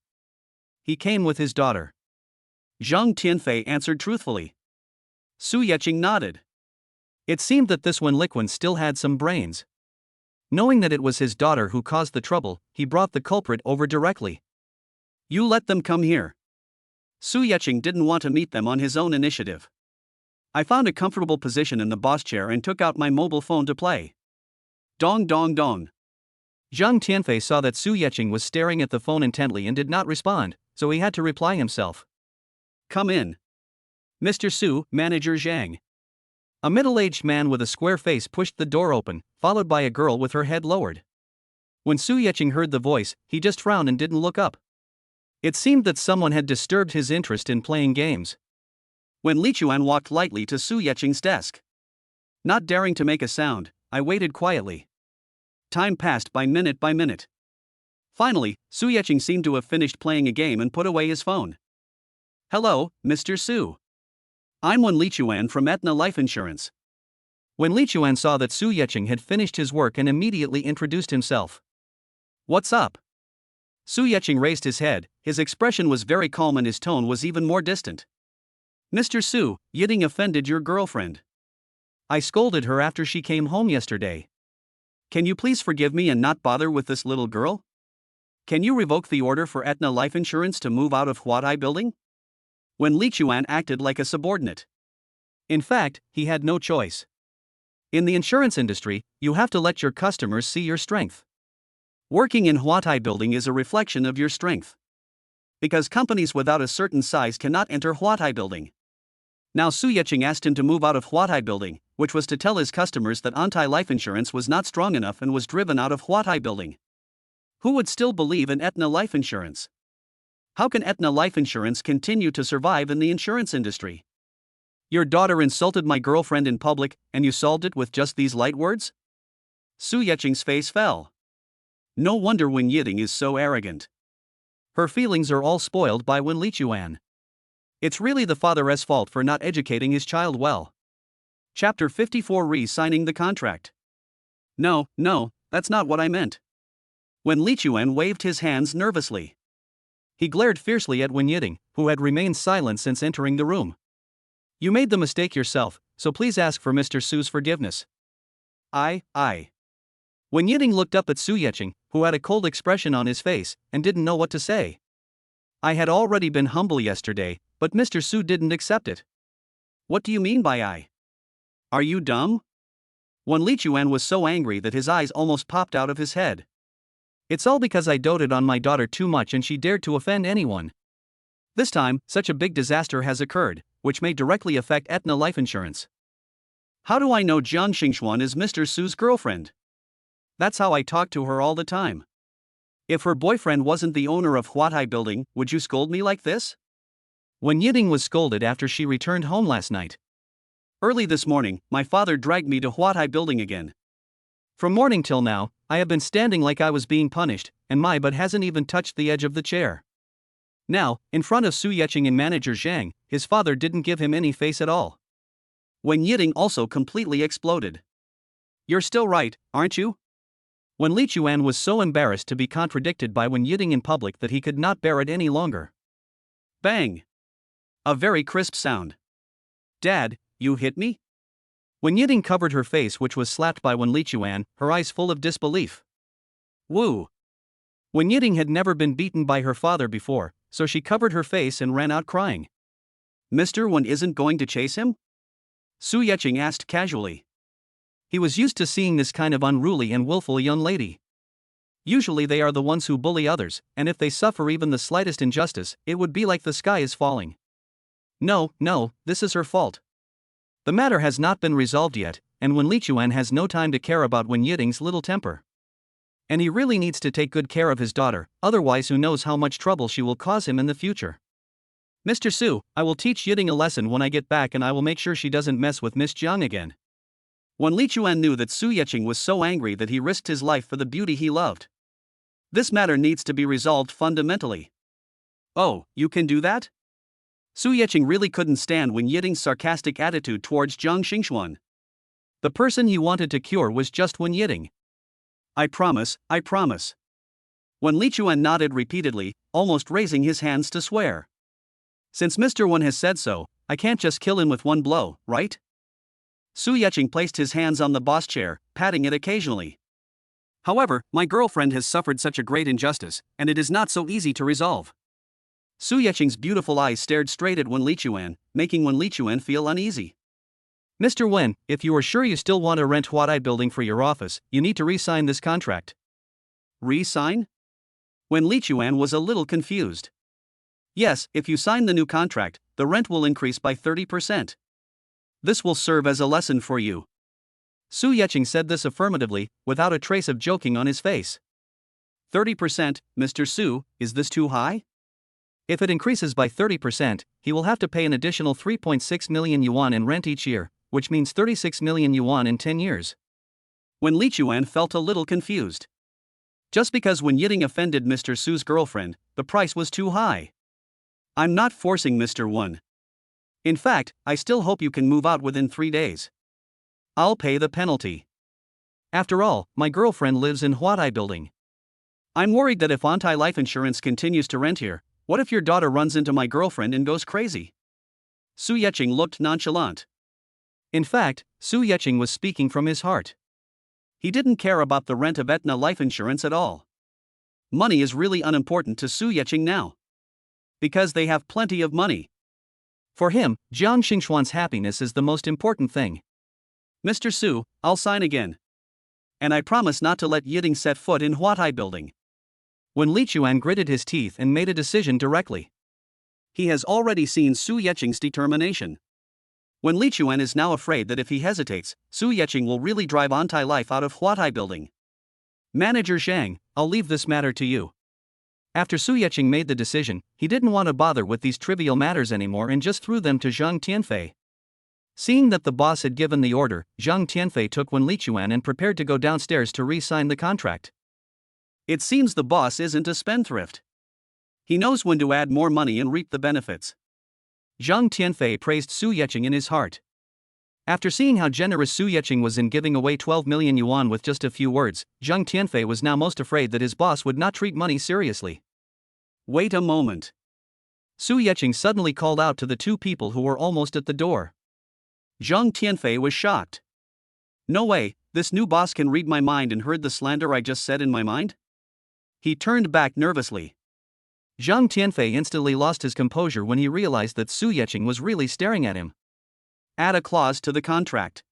He came with his daughter. Zhang Tianfei answered truthfully. Su Yeqing nodded. It seemed that this Wen Liquan still had some brains. Knowing that it was his daughter who caused the trouble, he brought the culprit over directly. You let them come here. Su Yeqing didn't want to meet them on his own initiative. I found a comfortable position in the boss chair and took out my mobile phone to play. Dong dong dong. Zhang Tianfei saw that Su Yeqing was staring at the phone intently and did not respond, so he had to reply himself. Come in. Mr. Su, Manager Zhang. A middle-aged man with a square face pushed the door open, followed by a girl with her head lowered. When Su Yeqing heard the voice, he just frowned and didn't look up. It seemed that someone had disturbed his interest in playing games. When Li Chuan walked lightly to Su Yeqing's desk. Not daring to make a sound, I waited quietly. Time passed by minute by minute. Finally, Su Yeqing seemed to have finished playing a game and put away his phone. Hello, Mr. Su. I'm Li Chuan from Aetna Life Insurance. When Li Chuan saw that Su Yeqing had finished his work and immediately introduced himself. What's up? Su Yeqing raised his head, his expression was very calm and his tone was even more distant. Mr. Su, Yiding offended your girlfriend. I scolded her after she came home yesterday. Can you please forgive me and not bother with this little girl? Can you revoke the order for Aetna Life Insurance to move out of Huatai building? When Li Chuan acted like a subordinate. In fact, he had no choice. In the insurance industry, you have to let your customers see your strength. Working in Huatai building is a reflection of your strength. Because companies without a certain size cannot enter Huatai building. Now Su Yeqing asked him to move out of Huatai building, which was to tell his customers that Antai Life Insurance was not strong enough and was driven out of Huatai building. Who would still believe in Aetna Life Insurance? How can Aetna Life Insurance continue to survive in the insurance industry? Your daughter insulted my girlfriend in public, and you solved it with just these light words? Su Yeqing's face fell. No wonder Wen Yiding is so arrogant. Her feelings are all spoiled by Wen Lichuan. It's really the father's fault for not educating his child well. Chapter 54 Re-signing the contract. No, that's not what I meant. When Li Chuan waved his hands nervously. He glared fiercely at Wen Yiding, who had remained silent since entering the room. You made the mistake yourself, so please ask for Mr. Su's forgiveness. I. Wen Yiding looked up at Su Yeqing, who had a cold expression on his face, and didn't know what to say. I had already been humble yesterday, but Mr. Su didn't accept it. What do you mean by I? Are you dumb? Wen Lichuan was so angry that his eyes almost popped out of his head. It's all because I doted on my daughter too much and she dared to offend anyone. This time, such a big disaster has occurred, which may directly affect Aetna Life Insurance. How do I know Jiang Xingxuan is Mr. Su's girlfriend? That's how I talk to her all the time. If her boyfriend wasn't the owner of Huatai building, would you scold me like this? Wen Yiding was scolded after she returned home last night. Early this morning, my father dragged me to Huatai building again. From morning till now, I have been standing like I was being punished, and my butt hasn't even touched the edge of the chair. Now, in front of Su Yeqing and manager Zhang, his father didn't give him any face at all. Wen Yiding also completely exploded. You're still right, aren't you? Wen Lichuan was so embarrassed to be contradicted by Wen Yiding in public that he could not bear it any longer. Bang! A very crisp sound. Dad, you hit me? Wen Yiding covered her face, which was slapped by Wen Lichuan, her eyes full of disbelief. Woo! Wen Yiding had never been beaten by her father before, so she covered her face and ran out crying. Mr. Wen isn't going to chase him? Su Yeqing asked casually. He was used to seeing this kind of unruly and willful young lady. Usually they are the ones who bully others, and if they suffer even the slightest injustice, it would be like the sky is falling. No, this is her fault. The matter has not been resolved yet, and Wen Lichuan has no time to care about Wen Yiding's little temper. And he really needs to take good care of his daughter, otherwise who knows how much trouble she will cause him in the future. Mr. Su, I will teach Yiding a lesson when I get back, and I will make sure she doesn't mess with Miss Jiang again. Wen Lichuan knew that Su Yeqing was so angry that he risked his life for the beauty he loved. This matter needs to be resolved fundamentally. Oh, you can do that? Su Yeqing really couldn't stand Wen Yiding's sarcastic attitude towards Jiang Xingxuan. The person he wanted to cure was just Wen Yiding. I promise. When Li Chuan nodded repeatedly, almost raising his hands to swear. Since Mr. Wen has said so, I can't just kill him with one blow, right? Su Yecheng placed his hands on the boss chair, patting it occasionally. However, my girlfriend has suffered such a great injustice, and it is not so easy to resolve. Su Yecheng's beautiful eyes stared straight at Wen Lichuan, making Wen Lichuan feel uneasy. Mr. Wen, if you are sure you still want to rent Huadai building for your office, you need to re-sign this contract. Re-sign? Wen Lichuan was a little confused. Yes, if you sign the new contract, the rent will increase by 30%. This will serve as a lesson for you. Su Yecheng said this affirmatively, without a trace of joking on his face. 30%, Mr. Su, is this too high? If it increases by 30%, he will have to pay an additional 3.6 million yuan in rent each year, which means 36 million yuan in 10 years. Wen Lichuan felt a little confused. Just because Wen Yiting offended Mr. Su's girlfriend, the price was too high. I'm not forcing Mr. Wen. In fact, I still hope you can move out within 3 days. I'll pay the penalty. After all, my girlfriend lives in Huadai building. I'm worried that if anti-life insurance continues to rent here, what if your daughter runs into my girlfriend and goes crazy? Su Yecheng looked nonchalant. In fact, Su Yecheng was speaking from his heart. He didn't care about the rent of Aetna life insurance at all. Money is really unimportant to Su Yecheng now. Because they have plenty of money. For him, Jiang Xingxuan's happiness is the most important thing. Mr. Su, I'll sign again. And I promise not to let Yiting set foot in Huatai building. When Li Chuan gritted his teeth and made a decision directly. He has already seen Su Yecheng's determination. When Li Chuan is now afraid that if he hesitates, Su Yecheng will really drive anti-life out of Huatai building. Manager Zhang, I'll leave this matter to you. After Su Yecheng made the decision, he didn't want to bother with these trivial matters anymore and just threw them to Zhang Tianfei. Seeing that the boss had given the order, Zhang Tianfei took Wen Lichuan and prepared to go downstairs to re-sign the contract. It seems the boss isn't a spendthrift. He knows when to add more money and reap the benefits. Zhang Tianfei praised Su Yecheng in his heart. After seeing how generous Su Yecheng was in giving away 12 million yuan with just a few words, Zhang Tianfei was now most afraid that his boss would not treat money seriously. Wait a moment. Su Yecheng suddenly called out to the two people who were almost at the door. Zhang Tianfei was shocked. No way, this new boss can read my mind and heard the slander I just said in my mind? He turned back nervously. Zhang Tianfei instantly lost his composure when he realized that Su Yecheng was really staring at him. Add a clause to the contract.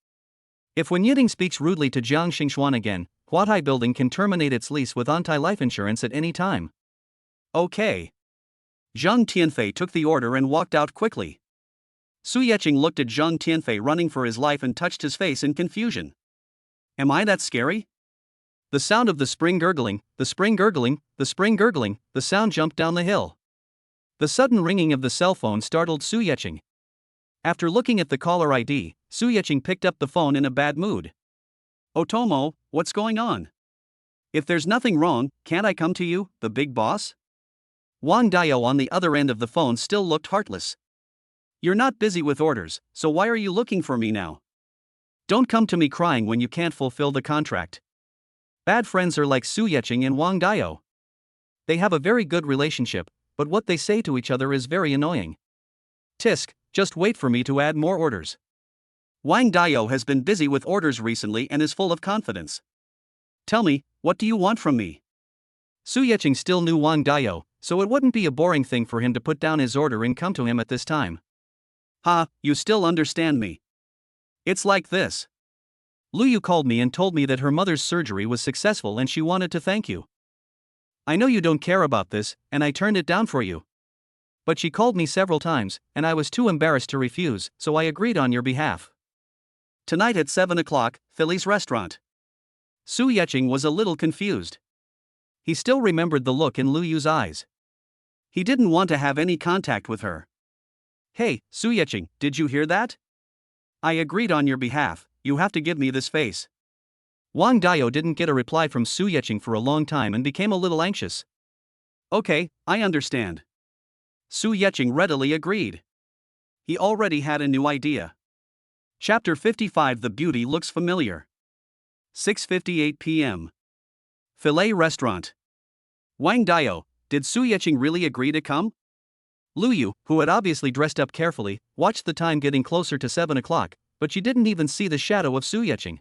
If Wen Yiting speaks rudely to Jiang Xingxuan again, Huatai building can terminate its lease with anti-life insurance at any time. Okay. Zhang Tianfei took the order and walked out quickly. Su Yecheng looked at Zhang Tianfei running for his life and touched his face in confusion. Am I that scary? The sound of the spring gurgling, the spring gurgling, the spring gurgling, the sound jumped down the hill. The sudden ringing of the cell phone startled Su Yecheng. After looking at the caller ID, Su Yecheng picked up the phone in a bad mood. Otomo, what's going on? If there's nothing wrong, can't I come to you, the big boss? Wang Dayo on the other end of the phone still looked heartless. You're not busy with orders, so why are you looking for me now? Don't come to me crying when you can't fulfill the contract. Bad friends are like Su Yecheng and Wang Dayo. They have a very good relationship, but what they say to each other is very annoying. Tisk, just wait for me to add more orders. Wang Dayo has been busy with orders recently and is full of confidence. Tell me, what do you want from me? Su Yecheng still knew Wang Dayo, so it wouldn't be a boring thing for him to put down his order and come to him at this time. Ha, you still understand me. It's like this. Lu Yu called me and told me that her mother's surgery was successful and she wanted to thank you. I know you don't care about this, and I turned it down for you. But she called me several times, and I was too embarrassed to refuse, so I agreed on your behalf. Tonight at 7 o'clock, Philly's restaurant. Su Yecheng was a little confused. He still remembered the look in Lu Yu's eyes. He didn't want to have any contact with her. Hey, Su Yecheng, did you hear that? I agreed on your behalf, you have to give me this face. Wang Dayo didn't get a reply from Su Yecheng for a long time and became a little anxious. Okay, I understand. Su Yecheng readily agreed. He already had a new idea. Chapter 55. The beauty looks familiar. 6:58 p.m. Filet Restaurant. Wang Dao, did Su Yeqing really agree to come? Lu Yu, who had obviously dressed up carefully, watched the time getting closer to 7 o'clock, but she didn't even see the shadow of Su Yeqing.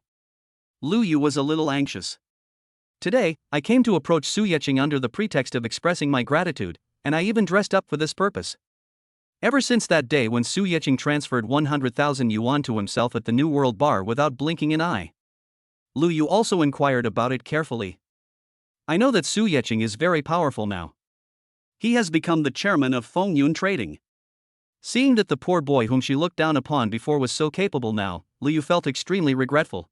Lu Yu was a little anxious. Today, I came to approach Su Yeqing under the pretext of expressing my gratitude, and I even dressed up for this purpose. Ever since that day when Su Yeqing transferred 100,000 yuan to himself at the New World Bar without blinking an eye. Lu Yu also inquired about it carefully. I know that Su Yeqing is very powerful now. He has become the chairman of Fengyun Trading. Seeing that the poor boy whom she looked down upon before was so capable now, Lu Yu felt extremely regretful.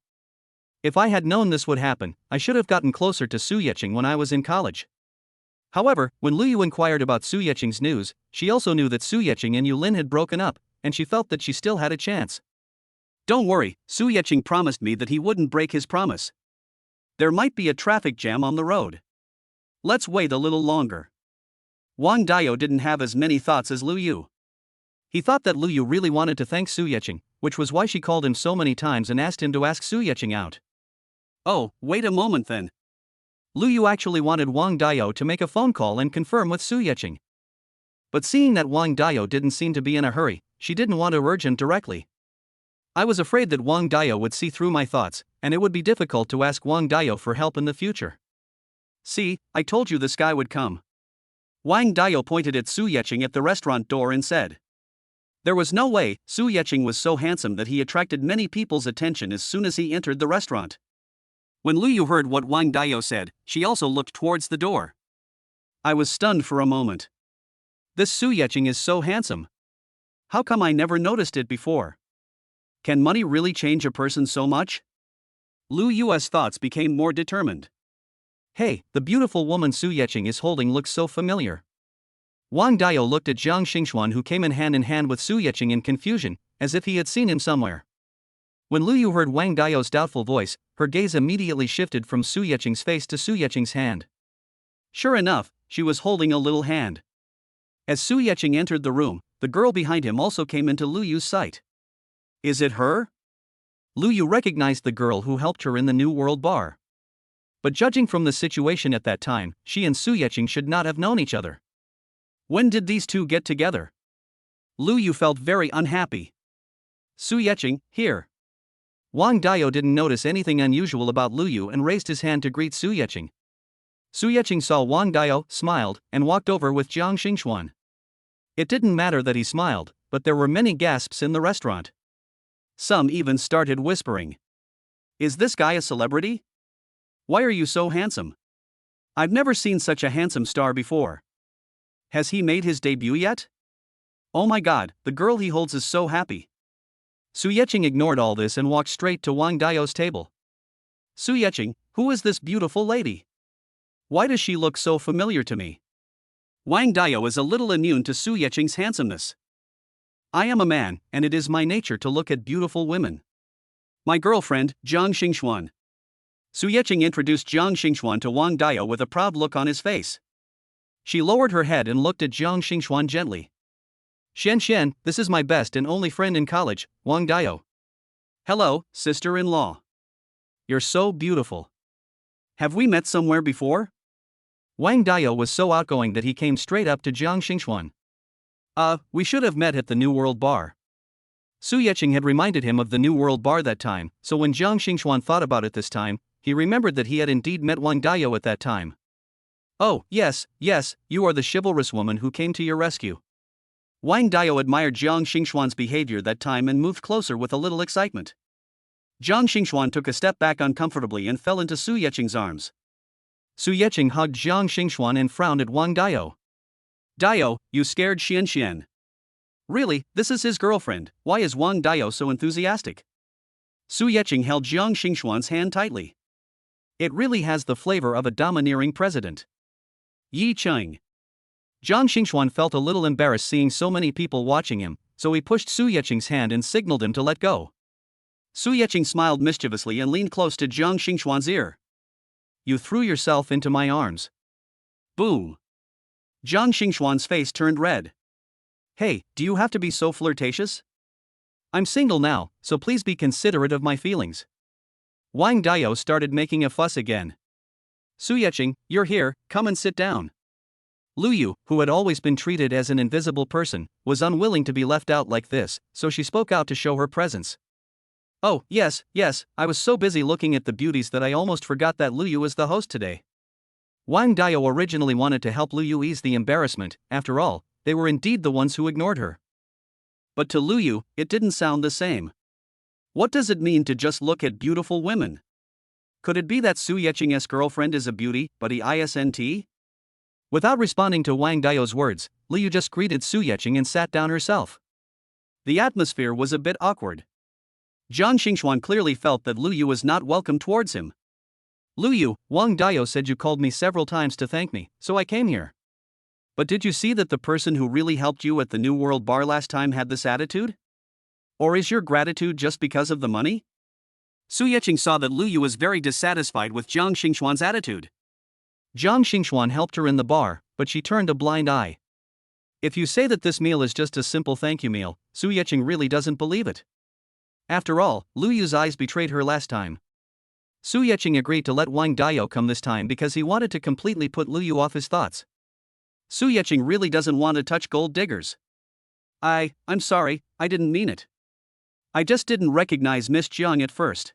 If I had known this would happen, I should have gotten closer to Su Yeqing when I was in college. However, when Lu Yu inquired about Su Yeqing's news, she also knew that Su Yeqing and Yulin had broken up, and she felt that she still had a chance. Don't worry, Su Yeqing promised me that he wouldn't break his promise. There might be a traffic jam on the road. Let's wait a little longer. Wang Dao didn't have as many thoughts as Lu Yu. He thought that Lu Yu really wanted to thank Su Yeqing, which was why she called him so many times and asked him to ask Su Yeqing out. Oh, wait a moment then. Lu Yu actually wanted Wang Dao to make a phone call and confirm with Su Yeqing. But seeing that Wang Dao didn't seem to be in a hurry, she didn't want to urge him directly. I was afraid that Wang Dao would see through my thoughts, and it would be difficult to ask Wang Dao for help in the future. See, I told you this guy would come. Wang Dao pointed at Su Yeqing at the restaurant door and said. There was no way Su Yeqing was so handsome that he attracted many people's attention as soon as he entered the restaurant. When Lu Yu heard what Wang Dao said, she also looked towards the door. I was stunned for a moment. This Su Yeqing is so handsome. How come I never noticed it before? Can money really change a person so much? Lu Yu's thoughts became more determined. Hey, the beautiful woman Su Yeqing is holding looks so familiar. Wang Dao looked at Zhang Xingxuan, who came in hand with Su Yeqing in confusion, as if he had seen him somewhere. When Lu Yu heard Wang Dao's doubtful voice, her gaze immediately shifted from Su Yeqing's face to Su Yeqing's hand. Sure enough, she was holding a little hand. As Su Yeqing entered the room, the girl behind him also came into Lu Yu's sight. Is it her? Lu Yu recognized the girl who helped her in the New World Bar. But judging from the situation at that time, she and Su Yeqing should not have known each other. When did these two get together? Lu Yu felt very unhappy. Su Yeqing, here. Wang Dao didn't notice anything unusual about Lu Yu and raised his hand to greet Su Yeqing. Su Yeqing saw Wang Dao, smiled, and walked over with Zhang Xingxuan. It didn't matter that he smiled, but there were many gasps in the restaurant. Some even started whispering. Is this guy a celebrity? Why are you so handsome? I've never seen such a handsome star before. Has he made his debut yet? Oh my god, the girl he holds is so happy. Su Yeqing ignored all this and walked straight to Wang Dao's table. Su Yeqing, who is this beautiful lady? Why does she look so familiar to me? Wang Dao is a little immune to Su Yeqing's handsomeness. I am a man, and it is my nature to look at beautiful women. My girlfriend, Zhang Xingxuan. Su Yeqing introduced Zhang Xingxuan to Wang Dao with a proud look on his face. She lowered her head and looked at Zhang Xingxuan gently. Shen, this is my best and only friend in college, Wang Dao. Hello, sister-in-law. You're so beautiful. Have we met somewhere before? Wang Dao was so outgoing that he came straight up to Zhang Xingxuan. We should have met at the New World Bar. Su Yeqing had reminded him of the New World Bar that time, so when Zhang Xingxuan thought about it this time, he remembered that he had indeed met Wang Dao at that time. Oh, yes, you are the chivalrous woman who came to your rescue. Wang Dao admired Zhang Xingxuan's behavior that time and moved closer with a little excitement. Zhang Xingxuan took a step back uncomfortably and fell into Su Yeqing's arms. Su Yeqing hugged Zhang Xingxuan and frowned at Wang Dao. Dao, you scared Xian. Really, this is his girlfriend, why is Wang Dao so enthusiastic? Su Yeqing held Zhang Xingxuan's hand tightly. It really has the flavor of a domineering president. Yi Cheng. Zhang Xingxuan felt a little embarrassed seeing so many people watching him, so he pushed Su Yeqing's hand and signaled him to let go. Su Yeqing smiled mischievously and leaned close to Zhang Xingxuan's ear. You threw yourself into my arms. Boom. Zhang Xingxuan's face turned red. Hey, do you have to be so flirtatious? I'm single now, so please be considerate of my feelings. Wang Dao started making a fuss again. Su Yeching, you're here, come and sit down. Lu Yu, who had always been treated as an invisible person, was unwilling to be left out like this, so she spoke out to show her presence. Oh, yes, I was so busy looking at the beauties that I almost forgot that Lu Yu is the host today. Wang Dao originally wanted to help Lu Yu ease the embarrassment, after all, they were indeed the ones who ignored her. But to Lu Yu, it didn't sound the same. What does it mean to just look at beautiful women? Could it be that Su Yeching's girlfriend is a beauty, but he isn't? Without responding to Wang Dao's words, Lu Yu just greeted Su Yeching and sat down herself. The atmosphere was a bit awkward. Zhang Xingxuan clearly felt that Lu Yu was not welcome towards him. Lu Yu, Wang Dao said you called me several times to thank me, so I came here. But did you see that the person who really helped you at the New World Bar last time had this attitude? Or is your gratitude just because of the money? Su Yeching saw that Lu Yu was very dissatisfied with Zhang Xingxuan's attitude. Zhang Xingxuan helped her in the bar, but she turned a blind eye. If you say that this meal is just a simple thank you meal, Su Yeching really doesn't believe it. After all, Lu Yu's eyes betrayed her last time. Su Yeching agreed to let Wang Dao come this time because he wanted to completely put Lu Yu off his thoughts. Su Yeching really doesn't want to touch gold diggers. I'm sorry, I didn't mean it. I just didn't recognize Miss Jiang at first.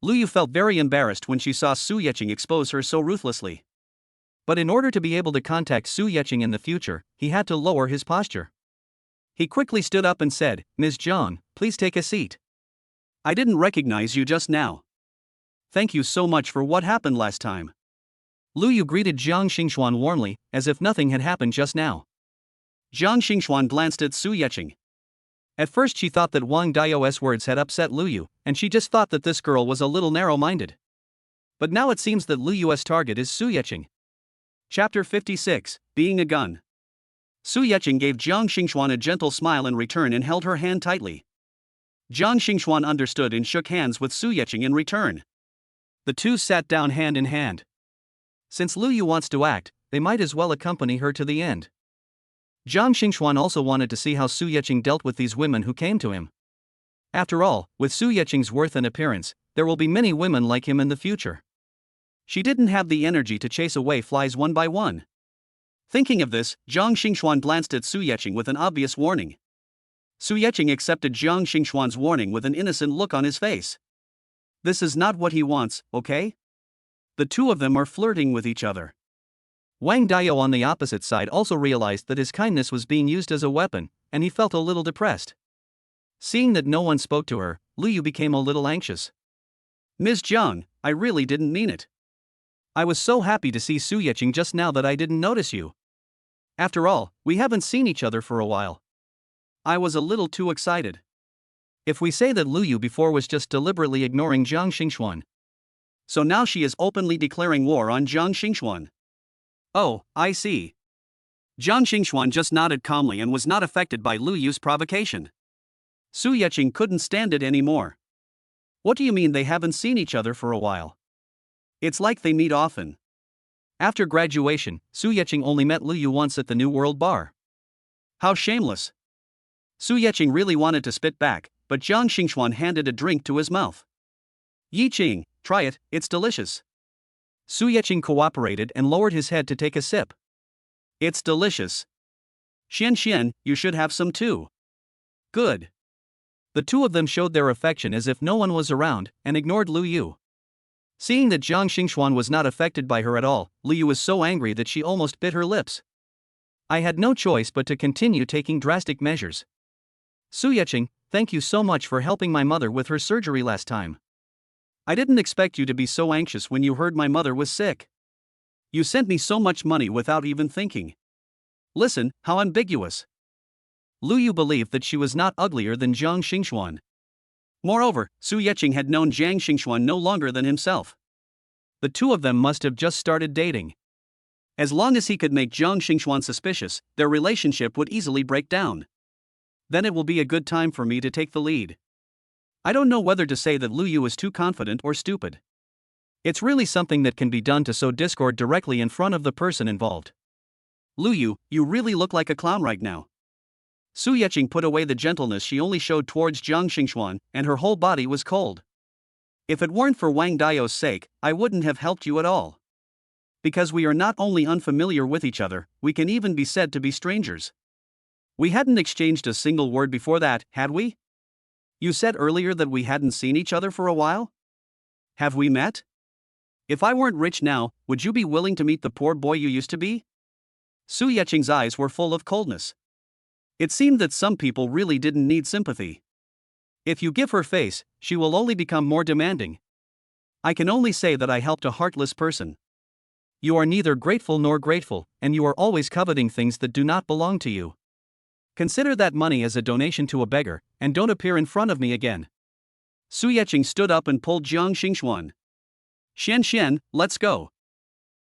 Lu Yu felt very embarrassed when she saw Su Yeching expose her so ruthlessly. But in order to be able to contact Su Yeching in the future, he had to lower his posture. He quickly stood up and said, Ms. Jiang, please take a seat. I didn't recognize you just now. Thank you so much for what happened last time. Lu Yu greeted Zhang Xingxuan warmly, as if nothing had happened just now. Zhang Xingxuan glanced at Su Yeching. At first she thought that Wang Dao's words had upset Lu Yu, and she just thought that this girl was a little narrow-minded. But now it seems that Lu Yu's target is Su Yeching. Chapter 56, Being a Gun. Su Yeching gave Zhang Xingxuan a gentle smile in return and held her hand tightly. Zhang Xingxuan understood and shook hands with Su Yeching in return. The two sat down hand in hand. Since Lu Yu wants to act, they might as well accompany her to the end. Zhang Xingxuan also wanted to see how Su Yeching dealt with these women who came to him. After all, with Su Yeching's worth and appearance, there will be many women like him in the future. She didn't have the energy to chase away flies one by one. Thinking of this, Zhang Xingxuan glanced at Su Yeching with an obvious warning. Su Yeching accepted Zhang Xingxuan's warning with an innocent look on his face. This is not what he wants, okay? The two of them are flirting with each other. Wang Dao on the opposite side also realized that his kindness was being used as a weapon, and he felt a little depressed. Seeing that no one spoke to her, Lu Yu became a little anxious. Ms. Jiang, I really didn't mean it. I was so happy to see Su Yeching just now that I didn't notice you. After all, we haven't seen each other for a while. I was a little too excited. If we say that Lu Yu before was just deliberately ignoring Zhang Xingxuan. So now she is openly declaring war on Zhang Xingxuan. Oh, I see. Zhang Xingxuan just nodded calmly and was not affected by Lu Yu's provocation. Su Yeching couldn't stand it anymore. What do you mean they haven't seen each other for a while? It's like they meet often. After graduation, Su Yeching only met Lu Yu once at the New World Bar. How shameless. Su Yeching really wanted to spit back, but Zhang Xingxuan handed a drink to his mouth. Yi Qing, try it, it's delicious. Su Yeching cooperated and lowered his head to take a sip. It's delicious. Xian, you should have some too. Good. The two of them showed their affection as if no one was around, and ignored Lu Yu. Seeing that Zhang Xingxuan was not affected by her at all, Lu Yu was so angry that she almost bit her lips. I had no choice but to continue taking drastic measures. Su Yeching, thank you so much for helping my mother with her surgery last time. I didn't expect you to be so anxious when you heard my mother was sick. You sent me so much money without even thinking. Listen, how ambiguous. Lu Yu believed that she was not uglier than Zhang Xingxuan. Moreover, Su Yeching had known Zhang Xingxuan no longer than himself. The two of them must have just started dating. As long as he could make Zhang Xingxuan suspicious, their relationship would easily break down. Then it will be a good time for me to take the lead. I don't know whether to say that Lu Yu is too confident or stupid. It's really something that can be done to sow discord directly in front of the person involved. Lu Yu, you really look like a clown right now. Su Yeching put away the gentleness she only showed towards Zhang Xingxuan, and her whole body was cold. If it weren't for Wang Dao's sake, I wouldn't have helped you at all. Because we are not only unfamiliar with each other, we can even be said to be strangers. We hadn't exchanged a single word before that, had we? You said earlier that we hadn't seen each other for a while? Have we met? If I weren't rich now, would you be willing to meet the poor boy you used to be? Su Yeching's eyes were full of coldness. It seemed that some people really didn't need sympathy. If you give her face, she will only become more demanding. I can only say that I helped a heartless person. You are neither grateful nor grateful, and you are always coveting things that do not belong to you. Consider that money as a donation to a beggar, and don't appear in front of me again. Su Yeching stood up and pulled Jiang Xingxuan. Xian, let's go.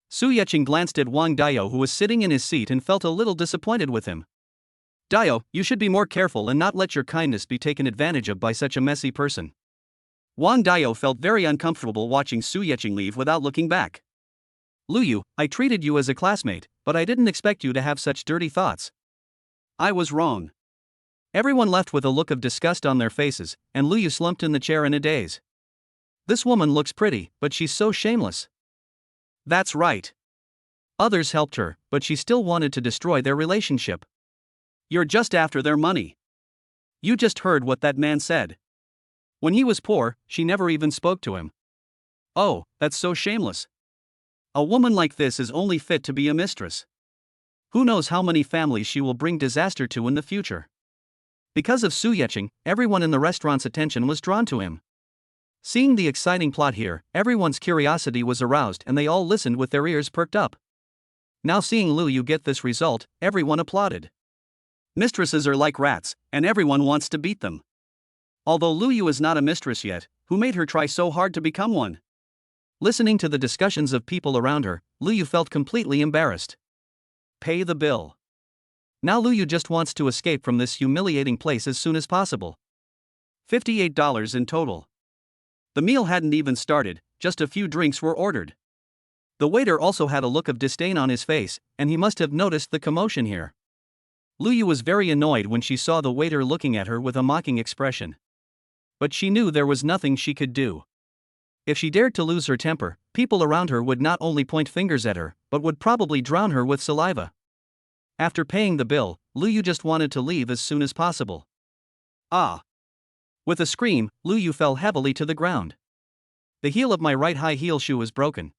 Su Yeching glanced at Wang Dayo, who was sitting in his seat, and felt a little disappointed with him. Dayo, you should be more careful and not let your kindness be taken advantage of by such a messy person. Wang Dayo felt very uncomfortable watching Su Yeching leave without looking back. Luyu, I treated you as a classmate, but I didn't expect you to have such dirty thoughts. I was wrong. Everyone left with a look of disgust on their faces, and Luyu slumped in the chair in a daze. This woman looks pretty, but she's so shameless. That's right. Others helped her, but she still wanted to destroy their relationship. You're just after their money. You just heard what that man said. When he was poor, she never even spoke to him. Oh, that's so shameless. A woman like this is only fit to be a mistress. Who knows how many families she will bring disaster to in the future. Because of Su Yeching, everyone in the restaurant's attention was drawn to him. Seeing the exciting plot here, everyone's curiosity was aroused and they all listened with their ears perked up. Now seeing Luyu get this result, everyone applauded. Mistresses are like rats, and everyone wants to beat them. Although Luyu is not a mistress yet, who made her try so hard to become one? Listening to the discussions of people around her, Luyu felt completely embarrassed. Pay the bill. Now Luyu just wants to escape from this humiliating place as soon as possible. $58 in total. The meal hadn't even started, just a few drinks were ordered. The waiter also had a look of disdain on his face, and he must have noticed the commotion here. Luyu was very annoyed when she saw the waiter looking at her with a mocking expression. But she knew there was nothing she could do. If she dared to lose her temper, people around her would not only point fingers at her, but would probably drown her with saliva. After paying the bill, Luyu just wanted to leave as soon as possible. Ah! With a scream, Luyu fell heavily to the ground. The heel of my right high heel shoe is broken.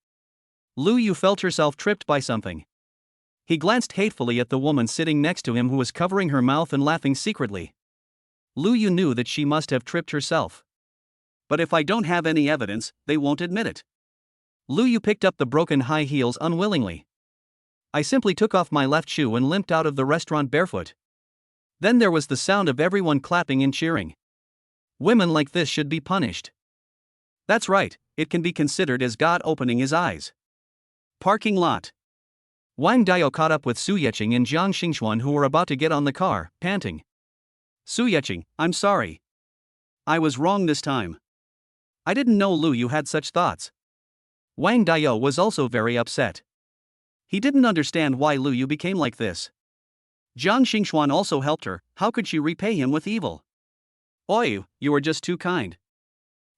Luyu felt herself tripped by something. He glanced hatefully at the woman sitting next to him who was covering her mouth and laughing secretly. Luyu knew that she must have tripped herself. But if I don't have any evidence, they won't admit it. Luyu picked up the broken high heels unwillingly. I simply took off my left shoe and limped out of the restaurant barefoot. Then there was the sound of everyone clapping and cheering. Women like this should be punished. That's right, it can be considered as God opening his eyes. Parking lot. Wang Dayo caught up with Su Yeching and Jiang Xingxuan, who were about to get on the car, panting. Su Yeching, I'm sorry. I was wrong this time. I didn't know Luyu had such thoughts. Wang Dayo was also very upset. He didn't understand why Luyu became like this. Jiang Xingxuan also helped her. How could she repay him with evil? Oyu, you are just too kind.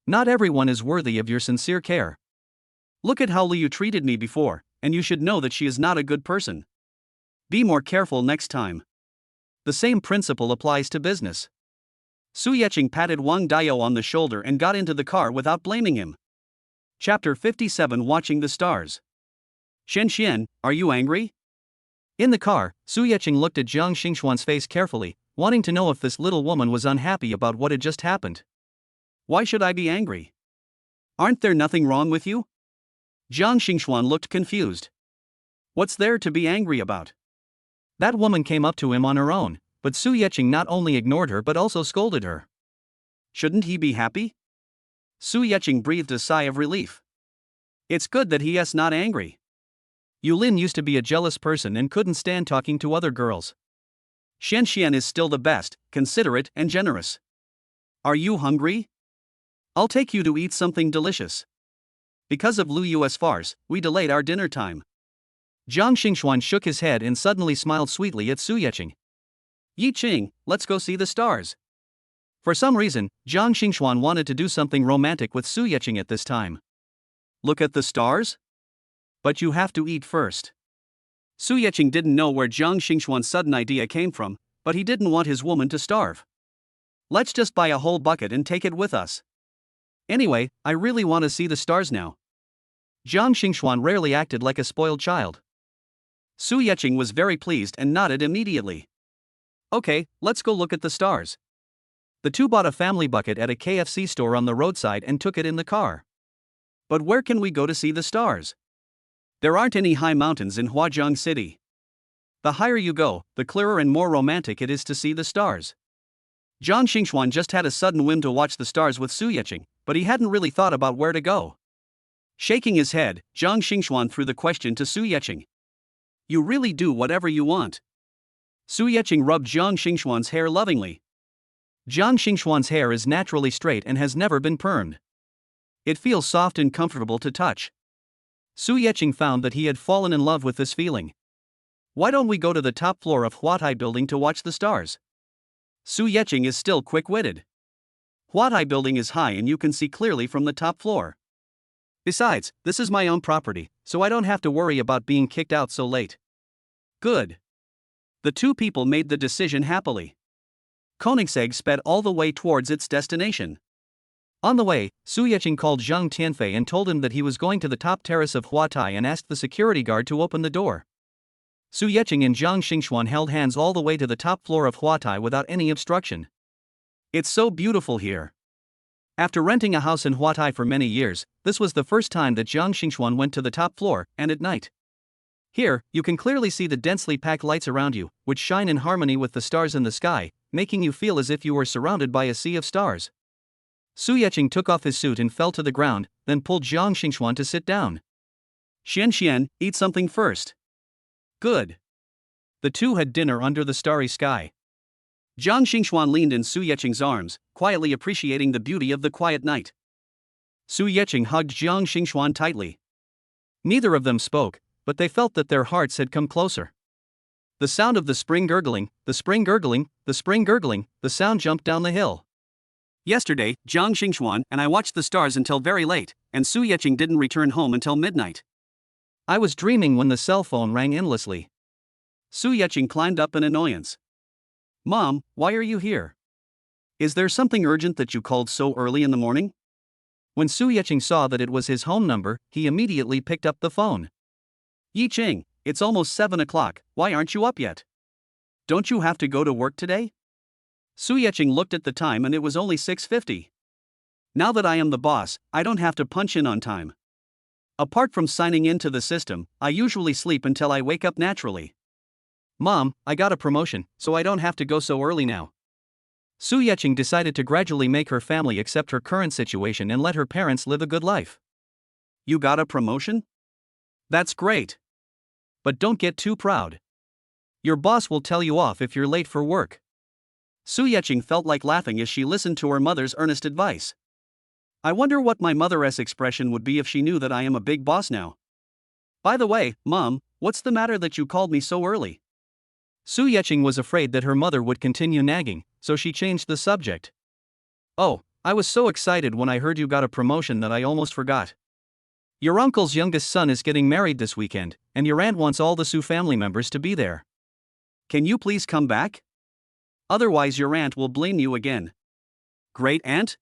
Not everyone is worthy of your sincere care. Look at how Luyu treated me before, and you should know that she is not a good person. Be more careful next time. The same principle applies to business. Su Yeching patted Wang Dayo on the shoulder and got into the car without blaming him. Chapter 57, Watching the Stars. Xian, are you angry? In the car, Su Yeching looked at Jiang Xingxuan's face carefully, wanting to know if this little woman was unhappy about what had just happened. Why should I be angry? Aren't there nothing wrong with you? Jiang Xingxuan looked confused. What's there to be angry about? That woman came up to him on her own, but Su Yeching not only ignored her but also scolded her. Shouldn't he be happy? Su Yeching breathed a sigh of relief. It's good that he is not angry. Yulin used to be a jealous person and couldn't stand talking to other girls. Xian is still the best, considerate and generous. Are you hungry? I'll take you to eat something delicious. Because of Luyu's farce, we delayed our dinner time. Jiang Xingxuan shook his head and suddenly smiled sweetly at Su Yeching. Yi Qing, let's go see the stars. For some reason, Jiang Xingxuan wanted to do something romantic with Su Yeching at this time. Look at the stars? But you have to eat first. Su Yeching didn't know where Jiang Xingxuan's sudden idea came from, but he didn't want his woman to starve. Let's just buy a whole bucket and take it with us. Anyway, I really want to see the stars now. Jiang Xingxuan rarely acted like a spoiled child. Su Yeching was very pleased and nodded immediately. Okay, let's go look at the stars. The two bought a family bucket at a KFC store on the roadside and took it in the car. But where can we go to see the stars? There aren't any high mountains in Huazhang City. The higher you go, the clearer and more romantic it is to see the stars. Jiang Xingxuan just had a sudden whim to watch the stars with Su Yeching, but he hadn't really thought about where to go. Shaking his head, Jiang Xingxuan threw the question to Su Yeching. You really do whatever you want. Su Yeching rubbed Jiang Xingxuan's hair lovingly. Jiang Xingxuan's hair is naturally straight and has never been permed. It feels soft and comfortable to touch. Su Yeching found that he had fallen in love with this feeling. Why don't we go to the top floor of Huatai building to watch the stars? Su Yeching is still quick-witted. Huatai building is high and you can see clearly from the top floor. Besides, this is my own property, so I don't have to worry about being kicked out so late. Good. The two people made the decision happily. Koenigsegg sped all the way towards its destination. On the way, Su Yeching called Zhang Tianfei and told him that he was going to the top terrace of Huatai and asked the security guard to open the door. Su Yeching and Jiang Xingxuan held hands all the way to the top floor of Huatai without any obstruction. It's so beautiful here. After renting a house in Huatai for many years, this was the first time that Jiang Xingxuan went to the top floor, and at night. Here, you can clearly see the densely packed lights around you, which shine in harmony with the stars in the sky, making you feel as if you were surrounded by a sea of stars. Su Yeching took off his suit and fell to the ground, then pulled Jiang Xingxuan to sit down. Xian, eat something first. Good. The two had dinner under the starry sky. Jiang Xingxuan leaned in Su Yeching's arms, quietly appreciating the beauty of the quiet night. Su Yeching hugged Jiang Xingxuan tightly. Neither of them spoke, but they felt that their hearts had come closer. The sound of the spring gurgling, the spring gurgling, the spring gurgling, the sound jumped down the hill. Yesterday, Jiang Xingxuan and I watched the stars until very late, and Su Yeching didn't return home until midnight. I was dreaming when the cell phone rang endlessly. Su Yeching climbed up in annoyance. Mom, why are you here? Is there something urgent that you called so early in the morning? When Su Yeching saw that it was his home number, he immediately picked up the phone. Yiching, it's almost 7 o'clock, why aren't you up yet? Don't you have to go to work today? Su Yeching looked at the time and it was only 6:50. Now that I am the boss, I don't have to punch in on time. Apart from signing into the system, I usually sleep until I wake up naturally. Mom, I got a promotion, so I don't have to go so early now. Su Yeching decided to gradually make her family accept her current situation and let her parents live a good life. You got a promotion? That's great. But don't get too proud. Your boss will tell you off if you're late for work. Su Yeching felt like laughing as she listened to her mother's earnest advice. I wonder what my mother's expression would be if she knew that I am a big boss now. By the way, Mom, what's the matter that you called me so early? Su Yeching was afraid that her mother would continue nagging, so she changed the subject. Oh, I was so excited when I heard you got a promotion that I almost forgot. Your uncle's youngest son is getting married this weekend, and your aunt wants all the Su family members to be there. Can you please come back? Otherwise your aunt will blame you again. Great aunt?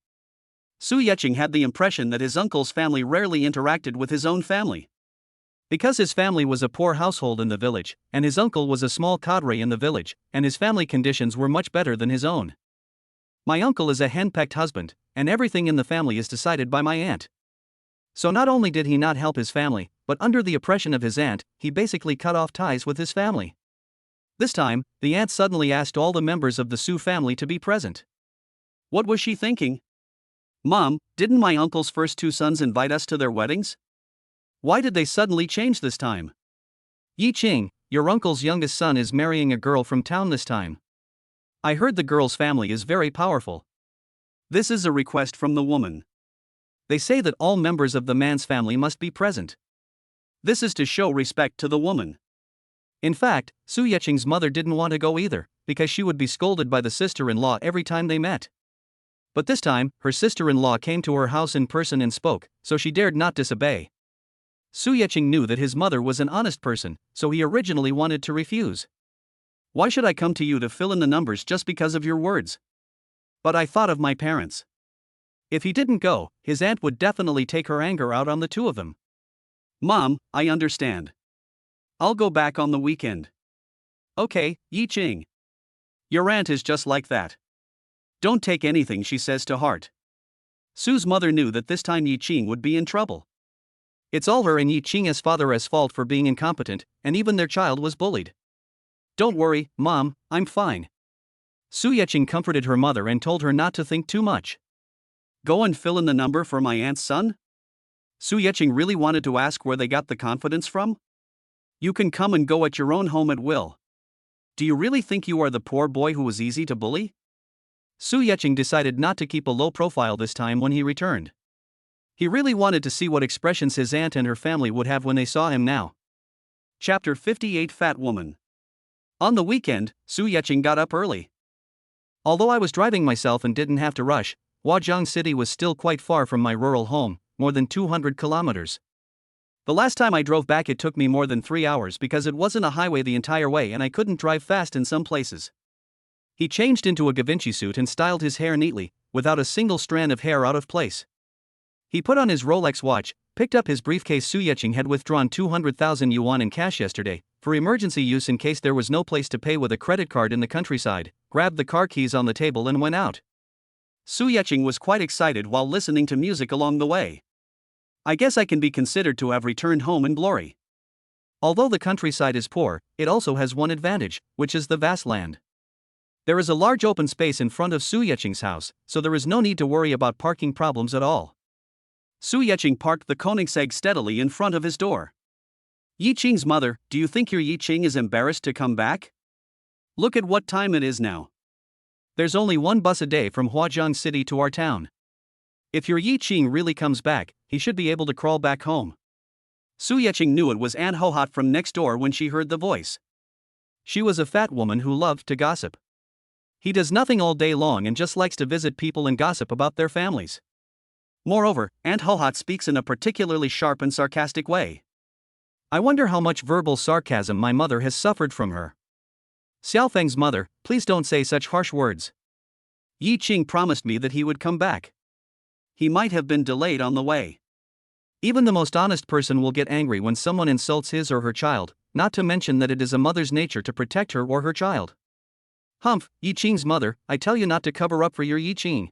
Su Yeching had the impression that his uncle's family rarely interacted with his own family. Because his family was a poor household in the village, and his uncle was a small cadre in the village, and his family conditions were much better than his own. My uncle is a henpecked husband, and everything in the family is decided by my aunt. So not only did he not help his family, but under the oppression of his aunt, he basically cut off ties with his family. This time, the aunt suddenly asked all the members of the Su family to be present. What was she thinking? Mom, didn't my uncle's first two sons invite us to their weddings? Why did they suddenly change this time? Yiching, your uncle's youngest son is marrying a girl from town this time. I heard the girl's family is very powerful. This is a request from the woman. They say that all members of the man's family must be present. This is to show respect to the woman. In fact, Su Yeching's mother didn't want to go either, because she would be scolded by the sister-in-law every time they met. But this time, her sister-in-law came to her house in person and spoke, so she dared not disobey. Su Yeqing knew that his mother was an honest person, so he originally wanted to refuse. Why should I come to you to fill in the numbers just because of your words? But I thought of my parents. If he didn't go, his aunt would definitely take her anger out on the two of them. Mom, I understand. I'll go back on the weekend. Okay, Yi Qing. Your aunt is just like that. Don't take anything she says to heart. Su's mother knew that this time Yi Qing would be in trouble. It's all her and Yi Qing's father's fault for being incompetent, and even their child was bullied. Don't worry, Mom, I'm fine. Su Yeqing comforted her mother and told her not to think too much. Go and fill in the number for my aunt's son? Su Yeqing really wanted to ask where they got the confidence from? You can come and go at your own home at will. Do you really think you are the poor boy who was easy to bully? Su Yeqing decided not to keep a low profile this time when he returned. He really wanted to see what expressions his aunt and her family would have when they saw him now. Chapter 58 Fat Woman. On the weekend, Su Yeqing got up early. Although I was driving myself and didn't have to rush, Huazhang City was still quite far from my rural home, more than 200 kilometers. The last time I drove back it took me more than 3 hours because it wasn't a highway the entire way and I couldn't drive fast in some places. He changed into a Givenchy suit and styled his hair neatly, without a single strand of hair out of place. He put on his Rolex watch, picked up his briefcase. Su Yeqing had withdrawn 200,000 yuan in cash yesterday, for emergency use in case there was no place to pay with a credit card in the countryside, grabbed the car keys on the table and went out. Su Yeqing was quite excited while listening to music along the way. I guess I can be considered to have returned home in glory. Although the countryside is poor, it also has one advantage, which is the vast land. There is a large open space in front of Su Yeqing's house, so there is no need to worry about parking problems at all. Su Yeqing parked the Koenigsegg steadily in front of his door. Yi Qing's mother, do you think your Yi Qing is embarrassed to come back? Look at what time it is now. There's only one bus a day from Huazhang City to our town. If your Yi Qing really comes back, he should be able to crawl back home. Su Yeqing knew it was Aunt Hohat from next door when she heard the voice. She was a fat woman who loved to gossip. He does nothing all day long and just likes to visit people and gossip about their families. Moreover, Aunt Hohat speaks in a particularly sharp and sarcastic way. I wonder how much verbal sarcasm my mother has suffered from her. Xiaofeng's mother, please don't say such harsh words. Yi Qing promised me that he would come back. He might have been delayed on the way. Even the most honest person will get angry when someone insults his or her child, not to mention that it is a mother's nature to protect her or her child. Humph, Yi Qing's mother, I tell you not to cover up for your Yi Qing.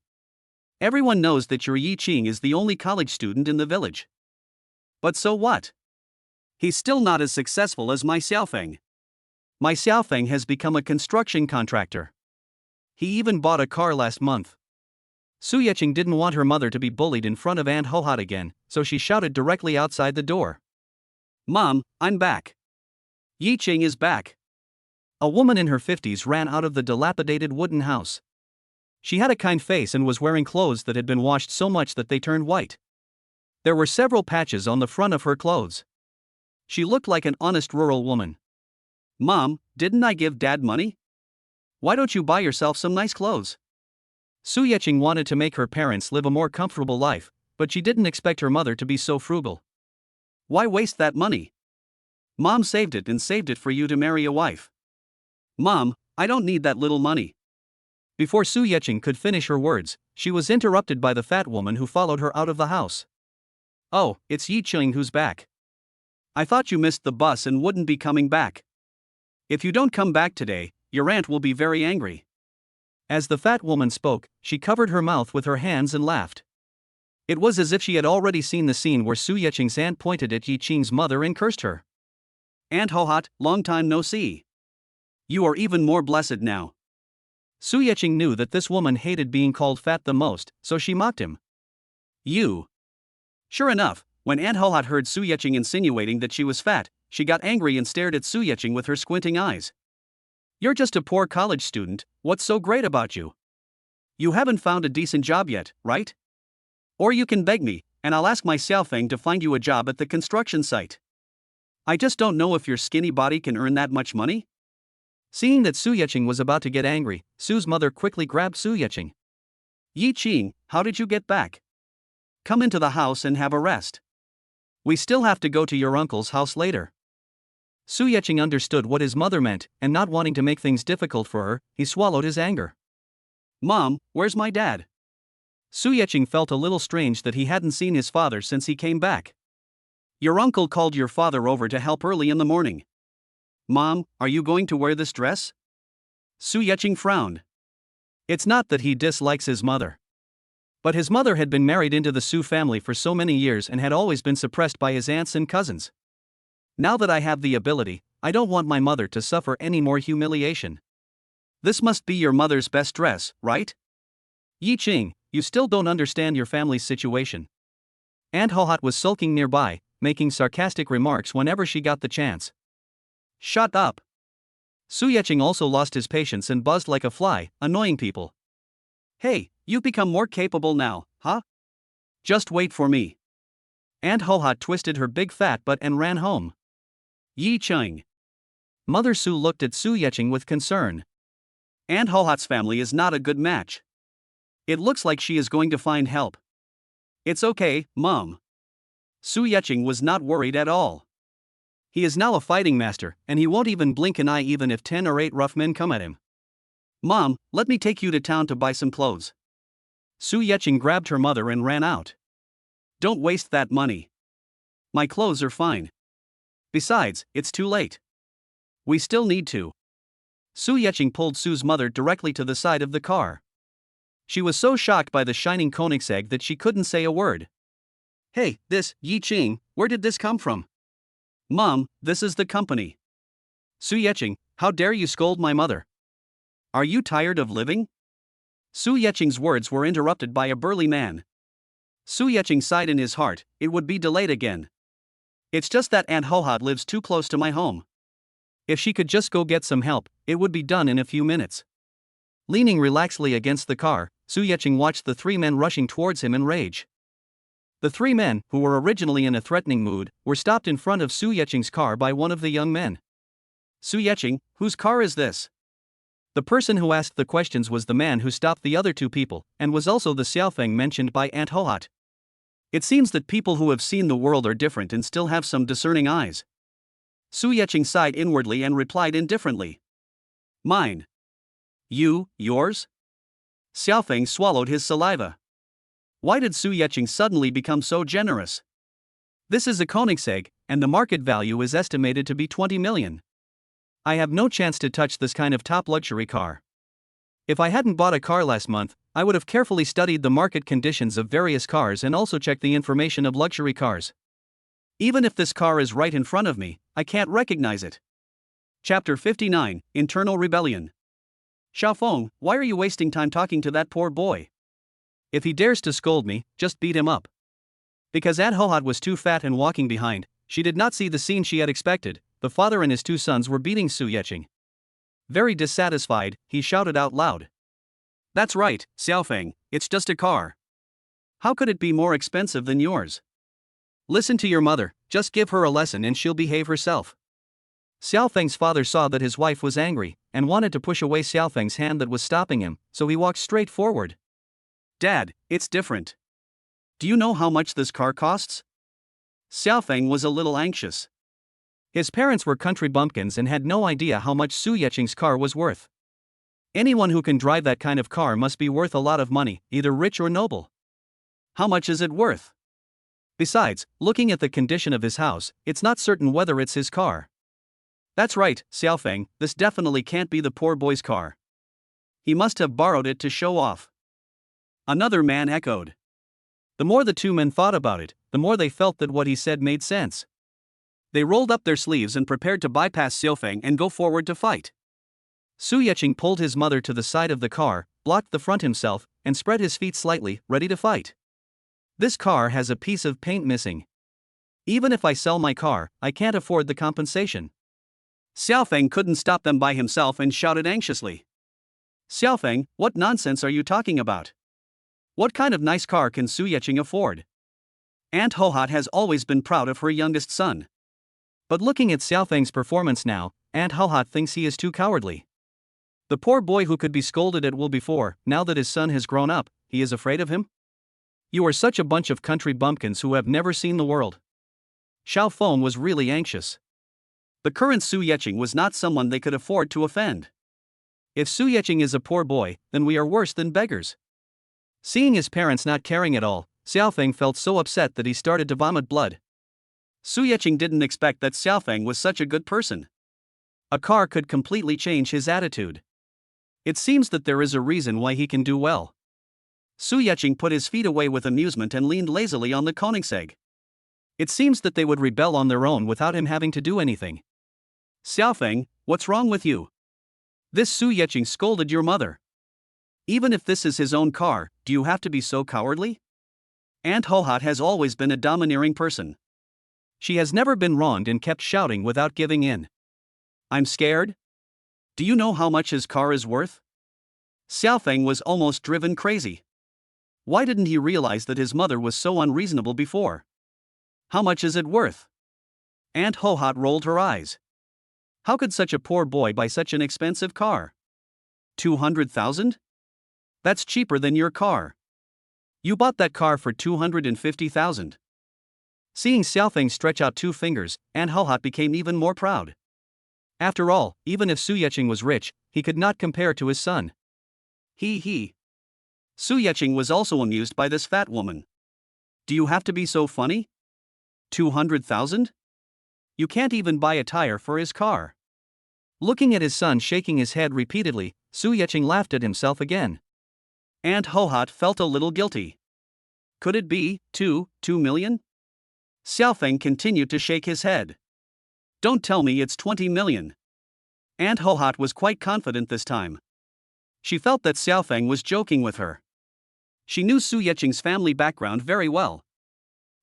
Everyone knows that your Yi Qing is the only college student in the village. But so what? He's still not as successful as my Xiaofeng. My Xiaofeng has become a construction contractor. He even bought a car last month. Su Yeqing didn't want her mother to be bullied in front of Aunt Hohat again, so she shouted directly outside the door. Mom, I'm back. Yi Qing is back. A woman in her 50s ran out of the dilapidated wooden house. She had a kind face and was wearing clothes that had been washed so much that they turned white. There were several patches on the front of her clothes. She looked like an honest rural woman. Mom, didn't I give Dad money? Why don't you buy yourself some nice clothes? Su Yeqing wanted to make her parents live a more comfortable life, but she didn't expect her mother to be so frugal. Why waste that money? Mom saved it and saved it for you to marry a wife. Mom, I don't need that little money. Before Su Yeqing could finish her words, she was interrupted by the fat woman who followed her out of the house. Oh, it's Yi Qing who's back. I thought you missed the bus and wouldn't be coming back. If you don't come back today, your aunt will be very angry. As the fat woman spoke, she covered her mouth with her hands and laughed. It was as if she had already seen the scene where Su Yeqing's aunt pointed at Yi Qing's mother and cursed her. Aunt Hohat, long time no see. You are even more blessed now. Su Yeqing knew that this woman hated being called fat the most, so she mocked him. You. Sure enough, when Aunt Hohat heard Su Yeqing insinuating that she was fat, she got angry and stared at Su Yeqing with her squinting eyes. You're just a poor college student, what's so great about you? You haven't found a decent job yet, right? Or you can beg me, and I'll ask my Xiaofeng to find you a job at the construction site. I just don't know if your skinny body can earn that much money. Seeing that Su Yeqing was about to get angry, Su's mother quickly grabbed Su Yeqing. Yi Qing, how did you get back? Come into the house and have a rest. We still have to go to your uncle's house later. Su Yeching understood what his mother meant, and not wanting to make things difficult for her, he swallowed his anger. Mom, where's my dad? Su Yeching felt a little strange that he hadn't seen his father since he came back. Your uncle called your father over to help early in the morning. Mom, are you going to wear this dress? Su Yeching frowned. It's not that he dislikes his mother. But his mother had been married into the Su family for so many years and had always been suppressed by his aunts and cousins. Now that I have the ability, I don't want my mother to suffer any more humiliation. This must be your mother's best dress, right? Yi Qing, you still don't understand your family's situation. Aunt Hohat was sulking nearby, making sarcastic remarks whenever she got the chance. Shut up. Su Yeching also lost his patience and buzzed like a fly, annoying people. Hey, you've become more capable now, huh? Just wait for me. Aunt Hohat twisted her big fat butt and ran home. Yi Qing. Mother Su looked at Su Yeching with concern. Aunt Hohat's family is not a good match. It looks like she is going to find help. It's okay, Mom. Su Yeching was not worried at all. He is now a fighting master, and he won't even blink an eye even if 10 or 8 rough men come at him. Mom, let me take you to town to buy some clothes. Su Yeching grabbed her mother and ran out. Don't waste that money. My clothes are fine. Besides, it's too late. We still need to. Su Yeching pulled Su's mother directly to the side of the car. She was so shocked by the shining Koenigsegg that she couldn't say a word. Hey, this, Yi Qing, where did this come from? Mom, this is the company. Su Yeching, how dare you scold my mother? Are you tired of living? Su Yeching's words were interrupted by a burly man. Su Yeching sighed in his heart, it would be delayed again. It's just that Aunt Hohat lives too close to my home. If she could just go get some help, it would be done in a few minutes. Leaning relaxedly against the car, Su Yeching watched the 3 men rushing towards him in rage. The 3 men, who were originally in a threatening mood, were stopped in front of Su Yeching's car by one of the young men. Su Yeching, whose car is this? The person who asked the questions was the man who stopped the other 2 people, and was also the Xiaofeng mentioned by Aunt Hohat. It seems that people who have seen the world are different and still have some discerning eyes. Su Yeching sighed inwardly and replied indifferently. Mine. Yours? Xiaofeng swallowed his saliva. Why did Su Yeching suddenly become so generous? This is a Koenigsegg, and the market value is estimated to be 20 million. I have no chance to touch this kind of top luxury car. If I hadn't bought a car last month, I would have carefully studied the market conditions of various cars and also checked the information of luxury cars. Even if this car is right in front of me, I can't recognize it. Chapter 59, Internal Rebellion. Xiaofeng, why are you wasting time talking to that poor boy? If he dares to scold me, just beat him up. Because Aunt Hohat was too fat and walking behind, she did not see the scene she had expected. The father and his 2 sons were beating Su Yeching. Very dissatisfied, he shouted out loud. That's right, Xiaofeng, it's just a car. How could it be more expensive than yours? Listen to your mother, just give her a lesson and she'll behave herself. Xiaofeng's father saw that his wife was angry, and wanted to push away Xiaofeng's hand that was stopping him, so he walked straight forward. Dad, it's different. Do you know how much this car costs? Xiaofeng was a little anxious. His parents were country bumpkins and had no idea how much Su Yeching's car was worth. Anyone who can drive that kind of car must be worth a lot of money, either rich or noble. How much is it worth? Besides, looking at the condition of his house, it's not certain whether it's his car. That's right, Xiaofeng, this definitely can't be the poor boy's car. He must have borrowed it to show off. Another man echoed. The more the 2 men thought about it, the more they felt that what he said made sense. They rolled up their sleeves and prepared to bypass Xiaofeng and go forward to fight. Su Yeching pulled his mother to the side of the car, blocked the front himself, and spread his feet slightly, ready to fight. This car has a piece of paint missing. Even if I sell my car, I can't afford the compensation. Xiaofeng couldn't stop them by himself and shouted anxiously. Xiaofeng, what nonsense are you talking about? What kind of nice car can Su Yeching afford? Aunt Hohat has always been proud of her youngest son. But looking at Xiaofeng's performance now, Aunt Hohat thinks he is too cowardly. The poor boy who could be scolded at will before, now that his son has grown up, he is afraid of him? You are such a bunch of country bumpkins who have never seen the world. Xiao Feng was really anxious. The current Su Yeqing was not someone they could afford to offend. If Su Yeqing is a poor boy, then we are worse than beggars. Seeing his parents not caring at all, Xiaofeng felt so upset that he started to vomit blood. Su Yeqing didn't expect that Xiaofeng was such a good person. A car could completely change his attitude. It seems that there is a reason why he can do well. Su Yeqing put his feet away with amusement and leaned lazily on the Koenigsegg. It seems that they would rebel on their own without him having to do anything. Xiaofeng, what's wrong with you? This Su Yeqing scolded your mother. Even if this is his own car, do you have to be so cowardly? Aunt Hohat has always been a domineering person. She has never been wronged and kept shouting without giving in. I'm scared? Do you know how much his car is worth? Xiaofeng was almost driven crazy. Why didn't he realize that his mother was so unreasonable before? How much is it worth? Aunt Hohat rolled her eyes. How could such a poor boy buy such an expensive car? 200,000? That's cheaper than your car. You bought that car for 250,000. Seeing Xiaofeng stretch out two fingers, Aunt Hohat became even more proud. After all, even if Su Yeqing was rich, he could not compare to his son. He. Su Yeqing was also amused by this fat woman. Do you have to be so funny? 200,000? You can't even buy a tire for his car. Looking at his son shaking his head repeatedly, Su Yeqing laughed at himself again. Aunt Hohat felt a little guilty. Could it be 2 million? Xiaofeng continued to shake his head. Don't tell me it's 20 million. Aunt Hohat was quite confident this time. She felt that Xiaofeng was joking with her. She knew Su Yeqing's family background very well.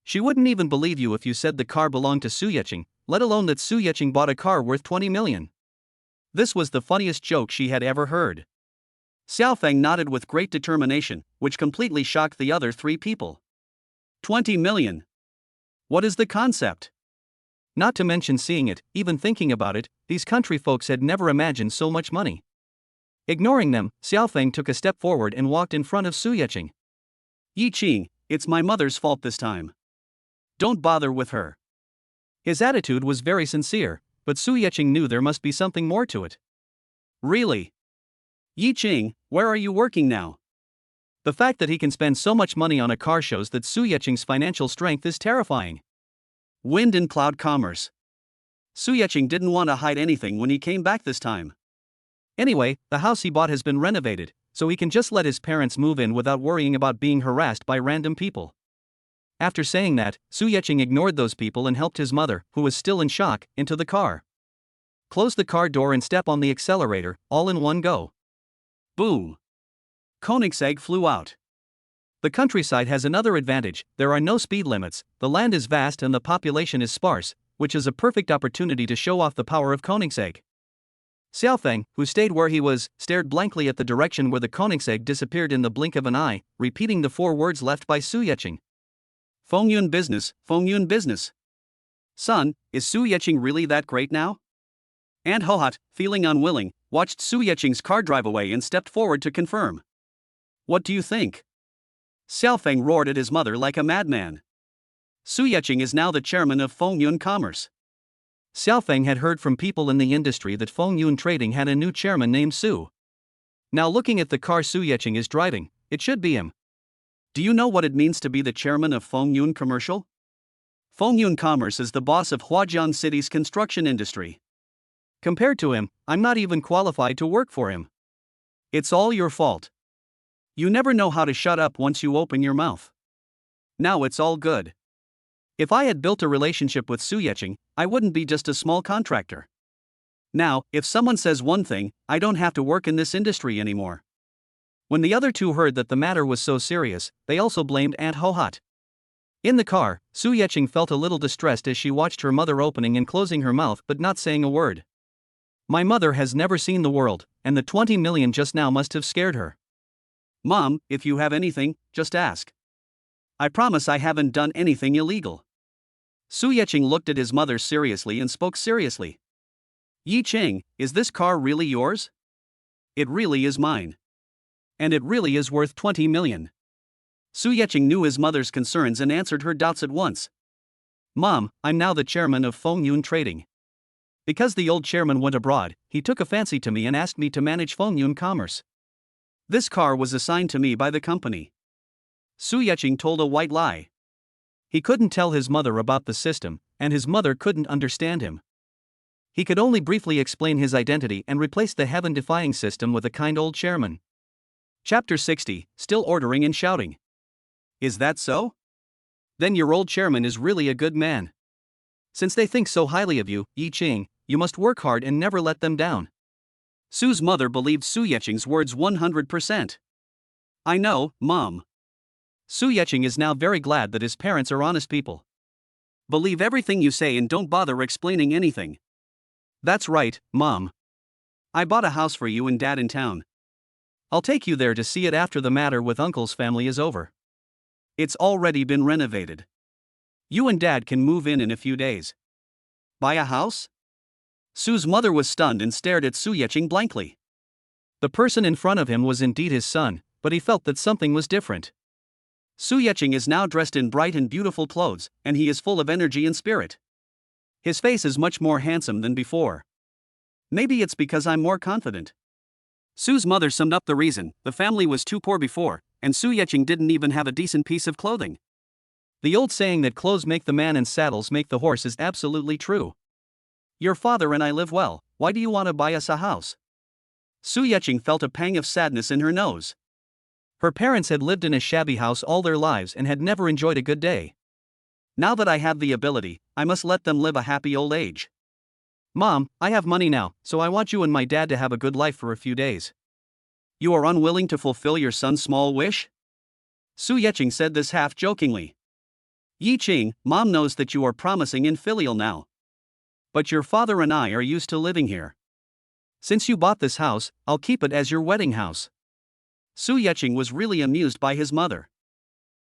She wouldn't even believe you if you said the car belonged to Su Yeqing, let alone that Su Yeqing bought a car worth 20 million. This was the funniest joke she had ever heard. Xiaofeng nodded with great determination, which completely shocked the other three people. 20 million. What is the concept? Not to mention seeing it, even thinking about it, these country folks had never imagined so much money. Ignoring them, Xiaofeng took a step forward and walked in front of Su Yeqing. Yi Qing, it's my mother's fault this time. Don't bother with her. His attitude was very sincere, but Su Yeqing knew there must be something more to it. Really? Yi Qing, where are you working now? The fact that he can spend so much money on a car shows that Su Yeqing's financial strength is terrifying. Wind and cloud commerce. Su Yeqing didn't want to hide anything when he came back this time. Anyway, the house he bought has been renovated, so he can just let his parents move in without worrying about being harassed by random people. After saying that, Su Yeqing ignored those people and helped his mother, who was still in shock, into the car. Close the car door and step on the accelerator, all in one go. Boom! Koenigsegg flew out. The countryside has another advantage: there are no speed limits, the land is vast and the population is sparse, which is a perfect opportunity to show off the power of Koenigsegg. Xiaofeng, who stayed where he was, stared blankly at the direction where the Koenigsegg disappeared in the blink of an eye, repeating the 4 words left by Su Yeqing. Fengyun business, Fengyun business. Son, is Su Yeqing really that great now? Aunt Hohat, feeling unwilling, watched Su Yeqing's car drive away and stepped forward to confirm. What do you think? Xiaofeng roared at his mother like a madman. Su Yeqing is now the chairman of Fengyun Commerce. Xiaofeng had heard from people in the industry that Fengyun Trading had a new chairman named Su. Now looking at the car Su Yeqing is driving, it should be him. Do you know what it means to be the chairman of Fengyun Commercial? Fengyun Commerce is the boss of Huajian City's construction industry. Compared to him, I'm not even qualified to work for him. It's all your fault. You never know how to shut up once you open your mouth. Now it's all good. If I had built a relationship with Su Yeqing, I wouldn't be just a small contractor. Now, if someone says one thing, I don't have to work in this industry anymore. When the other two heard that the matter was so serious, they also blamed Aunt Hohat. In the car, Su Yeqing felt a little distressed as she watched her mother opening and closing her mouth but not saying a word. My mother has never seen the world, and the 20 million just now must have scared her. Mom, if you have anything, just ask. I promise I haven't done anything illegal. Su Yeqing looked at his mother seriously and spoke seriously. Yi Qing, is this car really yours? It really is mine. And it really is worth 20 million. Su Yeqing knew his mother's concerns and answered her doubts at once. Mom, I'm now the chairman of Fengyun Trading. Because the old chairman went abroad, he took a fancy to me and asked me to manage Fengyun commerce. This car was assigned to me by the company. Su Yeqing told a white lie. He couldn't tell his mother about the system, and his mother couldn't understand him. He could only briefly explain his identity and replace the heaven-defying system with a kind old chairman. Chapter 60, Still Ordering and Shouting. Is that so? Then your old chairman is really a good man. Since they think so highly of you, Yi Qing, you must work hard and never let them down. Su's mother believed Su Yeqing's words 100%. I know, Mom. Su Yeqing is now very glad that his parents are honest people. Believe everything you say and don't bother explaining anything. That's right, Mom. I bought a house for you and Dad in town. I'll take you there to see it after the matter with Uncle's family is over. It's already been renovated. You and Dad can move in a few days. Buy a house? Su's mother was stunned and stared at Su Yeqing blankly. The person in front of him was indeed his son, but he felt that something was different. Su Yeqing is now dressed in bright and beautiful clothes, and he is full of energy and spirit. His face is much more handsome than before. Maybe it's because I'm more confident. Su's mother summed up the reason: the family was too poor before, and Su Yeqing didn't even have a decent piece of clothing. The old saying that clothes make the man and saddles make the horse is absolutely true. Your father and I live well, why do you want to buy us a house? Su Yeqing felt a pang of sadness in her nose. Her parents had lived in a shabby house all their lives and had never enjoyed a good day. Now that I have the ability, I must let them live a happy old age. Mom, I have money now, so I want you and my dad to have a good life for a few days. You are unwilling to fulfill your son's small wish? Su Yeqing said this half-jokingly. Yi Qing, Mom knows that you are promising and filial now. But your father and I are used to living here. Since you bought this house, I'll keep it as your wedding house. Su Yeqing was really amused by his mother.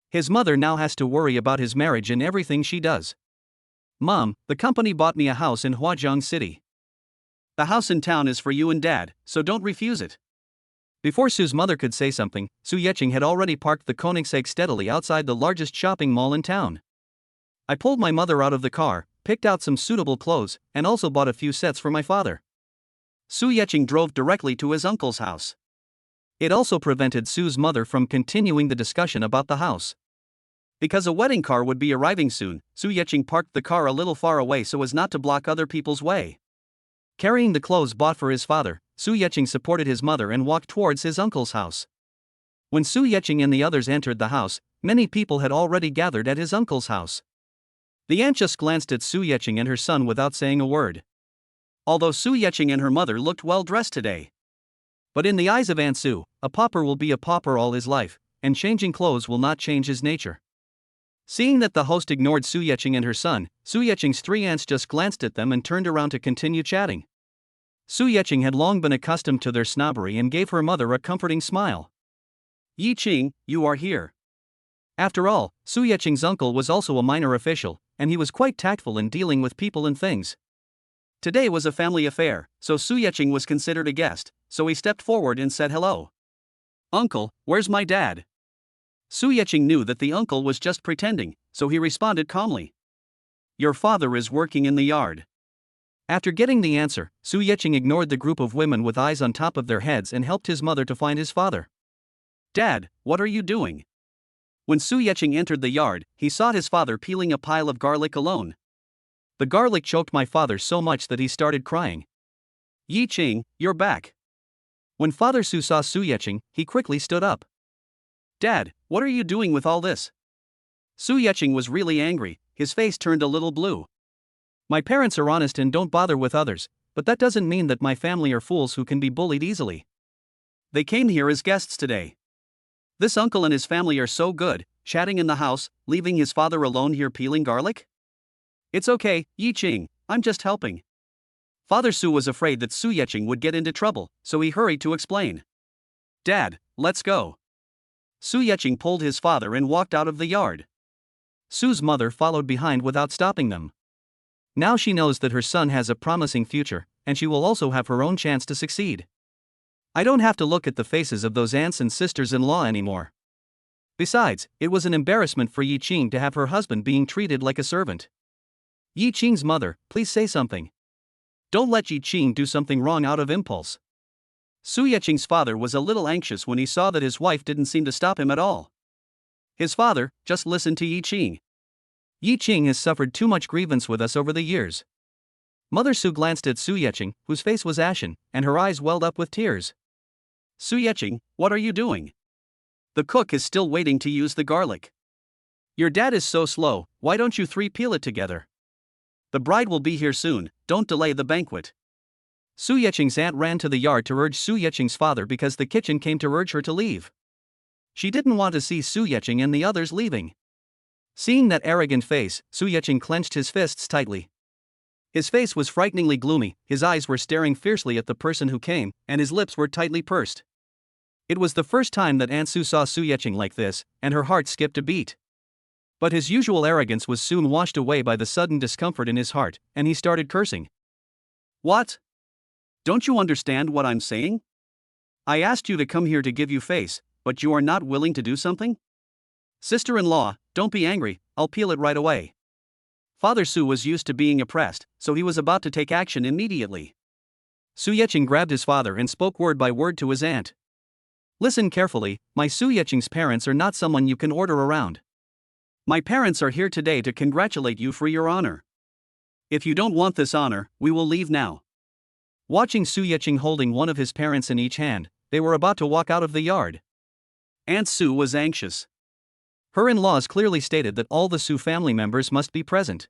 His mother now has to worry about his marriage in everything she does. Mom, the company bought me a house in Huazhang City. The house in town is for you and Dad, so don't refuse it. Before Su's mother could say something, Su Yeqing had already parked the Koenigsegg steadily outside the largest shopping mall in town. I pulled my mother out of the car, picked out some suitable clothes, and also bought a few sets for my father. Su Yeqing drove directly to his uncle's house. It also prevented Su's mother from continuing the discussion about the house. Because a wedding car would be arriving soon, Su Yeqing parked the car a little far away so as not to block other people's way. Carrying the clothes bought for his father, Su Yeqing supported his mother and walked towards his uncle's house. When Su Yeqing and the others entered the house, many people had already gathered at his uncle's house. The aunt just glanced at Su Yeqing and her son without saying a word. Although Su Yeqing and her mother looked well dressed today. But in the eyes of Aunt Su, a pauper will be a pauper all his life, and changing clothes will not change his nature. Seeing that the host ignored Su Yeqing and her son, Su Yeqing's three aunts just glanced at them and turned around to continue chatting. Su Yeqing had long been accustomed to their snobbery and gave her mother a comforting smile. Yi Qing, you are here. After all, Su Yeqing's uncle was also a minor official, and he was quite tactful in dealing with people and things. Today was a family affair, so Su Yeqing was considered a guest, so he stepped forward and said hello. Uncle, where's my dad? Su Yeqing knew that the uncle was just pretending, so he responded calmly. Your father is working in the yard. After getting the answer, Su Yeqing ignored the group of women with eyes on top of their heads and helped his mother to find his father. Dad, what are you doing? When Su Yeqing entered the yard, he saw his father peeling a pile of garlic alone. The garlic choked my father so much that he started crying. Yi Qing, you're back. When Father Su saw Su Yeqing, he quickly stood up. Dad, what are you doing with all this? Su Yeqing was really angry, his face turned a little blue. My parents are honest and don't bother with others, but that doesn't mean that my family are fools who can be bullied easily. They came here as guests today. This uncle and his family are so good, chatting in the house, leaving his father alone here peeling garlic? It's okay, Yi Qing, I'm just helping. Father Su was afraid that Su Yeqing would get into trouble, so he hurried to explain. Dad, let's go. Su Yeqing pulled his father and walked out of the yard. Su's mother followed behind without stopping them. Now she knows that her son has a promising future, and she will also have her own chance to succeed. I don't have to look at the faces of those aunts and sisters-in-law anymore. Besides, it was an embarrassment for Yi Qing to have her husband being treated like a servant. Yi Qing's mother, please say something. Don't let Yi Qing do something wrong out of impulse. Su Yeqing's father was a little anxious when he saw that his wife didn't seem to stop him at all. His father, just listen to Yi Qing. Yi Qing has suffered too much grievance with us over the years. Mother Su glanced at Su Yeqing, whose face was ashen, and her eyes welled up with tears. Su Yeqing, what are you doing? The cook is still waiting to use the garlic. Your dad is so slow, why don't you three peel it together? The bride will be here soon, don't delay the banquet. Su Yeqing's aunt ran to the yard to urge Su Yeqing's father because the kitchen came to urge her to leave. She didn't want to see Su Yeqing and the others leaving. Seeing that arrogant face, Su Yeqing clenched his fists tightly. His face was frighteningly gloomy, his eyes were staring fiercely at the person who came, and his lips were tightly pursed. It was the first time that Aunt Su saw Su Yeqing like this, and her heart skipped a beat. But his usual arrogance was soon washed away by the sudden discomfort in his heart, and he started cursing. What? Don't you understand what I'm saying? I asked you to come here to give you face, but you are not willing to do something? Sister-in-law, don't be angry, I'll peel it right away. Father Su was used to being oppressed, so he was about to take action immediately. Su Yeqing grabbed his father and spoke word by word to his aunt. Listen carefully, my Su Yeqing's parents are not someone you can order around. My parents are here today to congratulate you for your honor. If you don't want this honor, we will leave now. Watching Su Yeqing holding one of his parents in each hand, they were about to walk out of the yard. Aunt Su was anxious. Her in-laws clearly stated that all the Su family members must be present.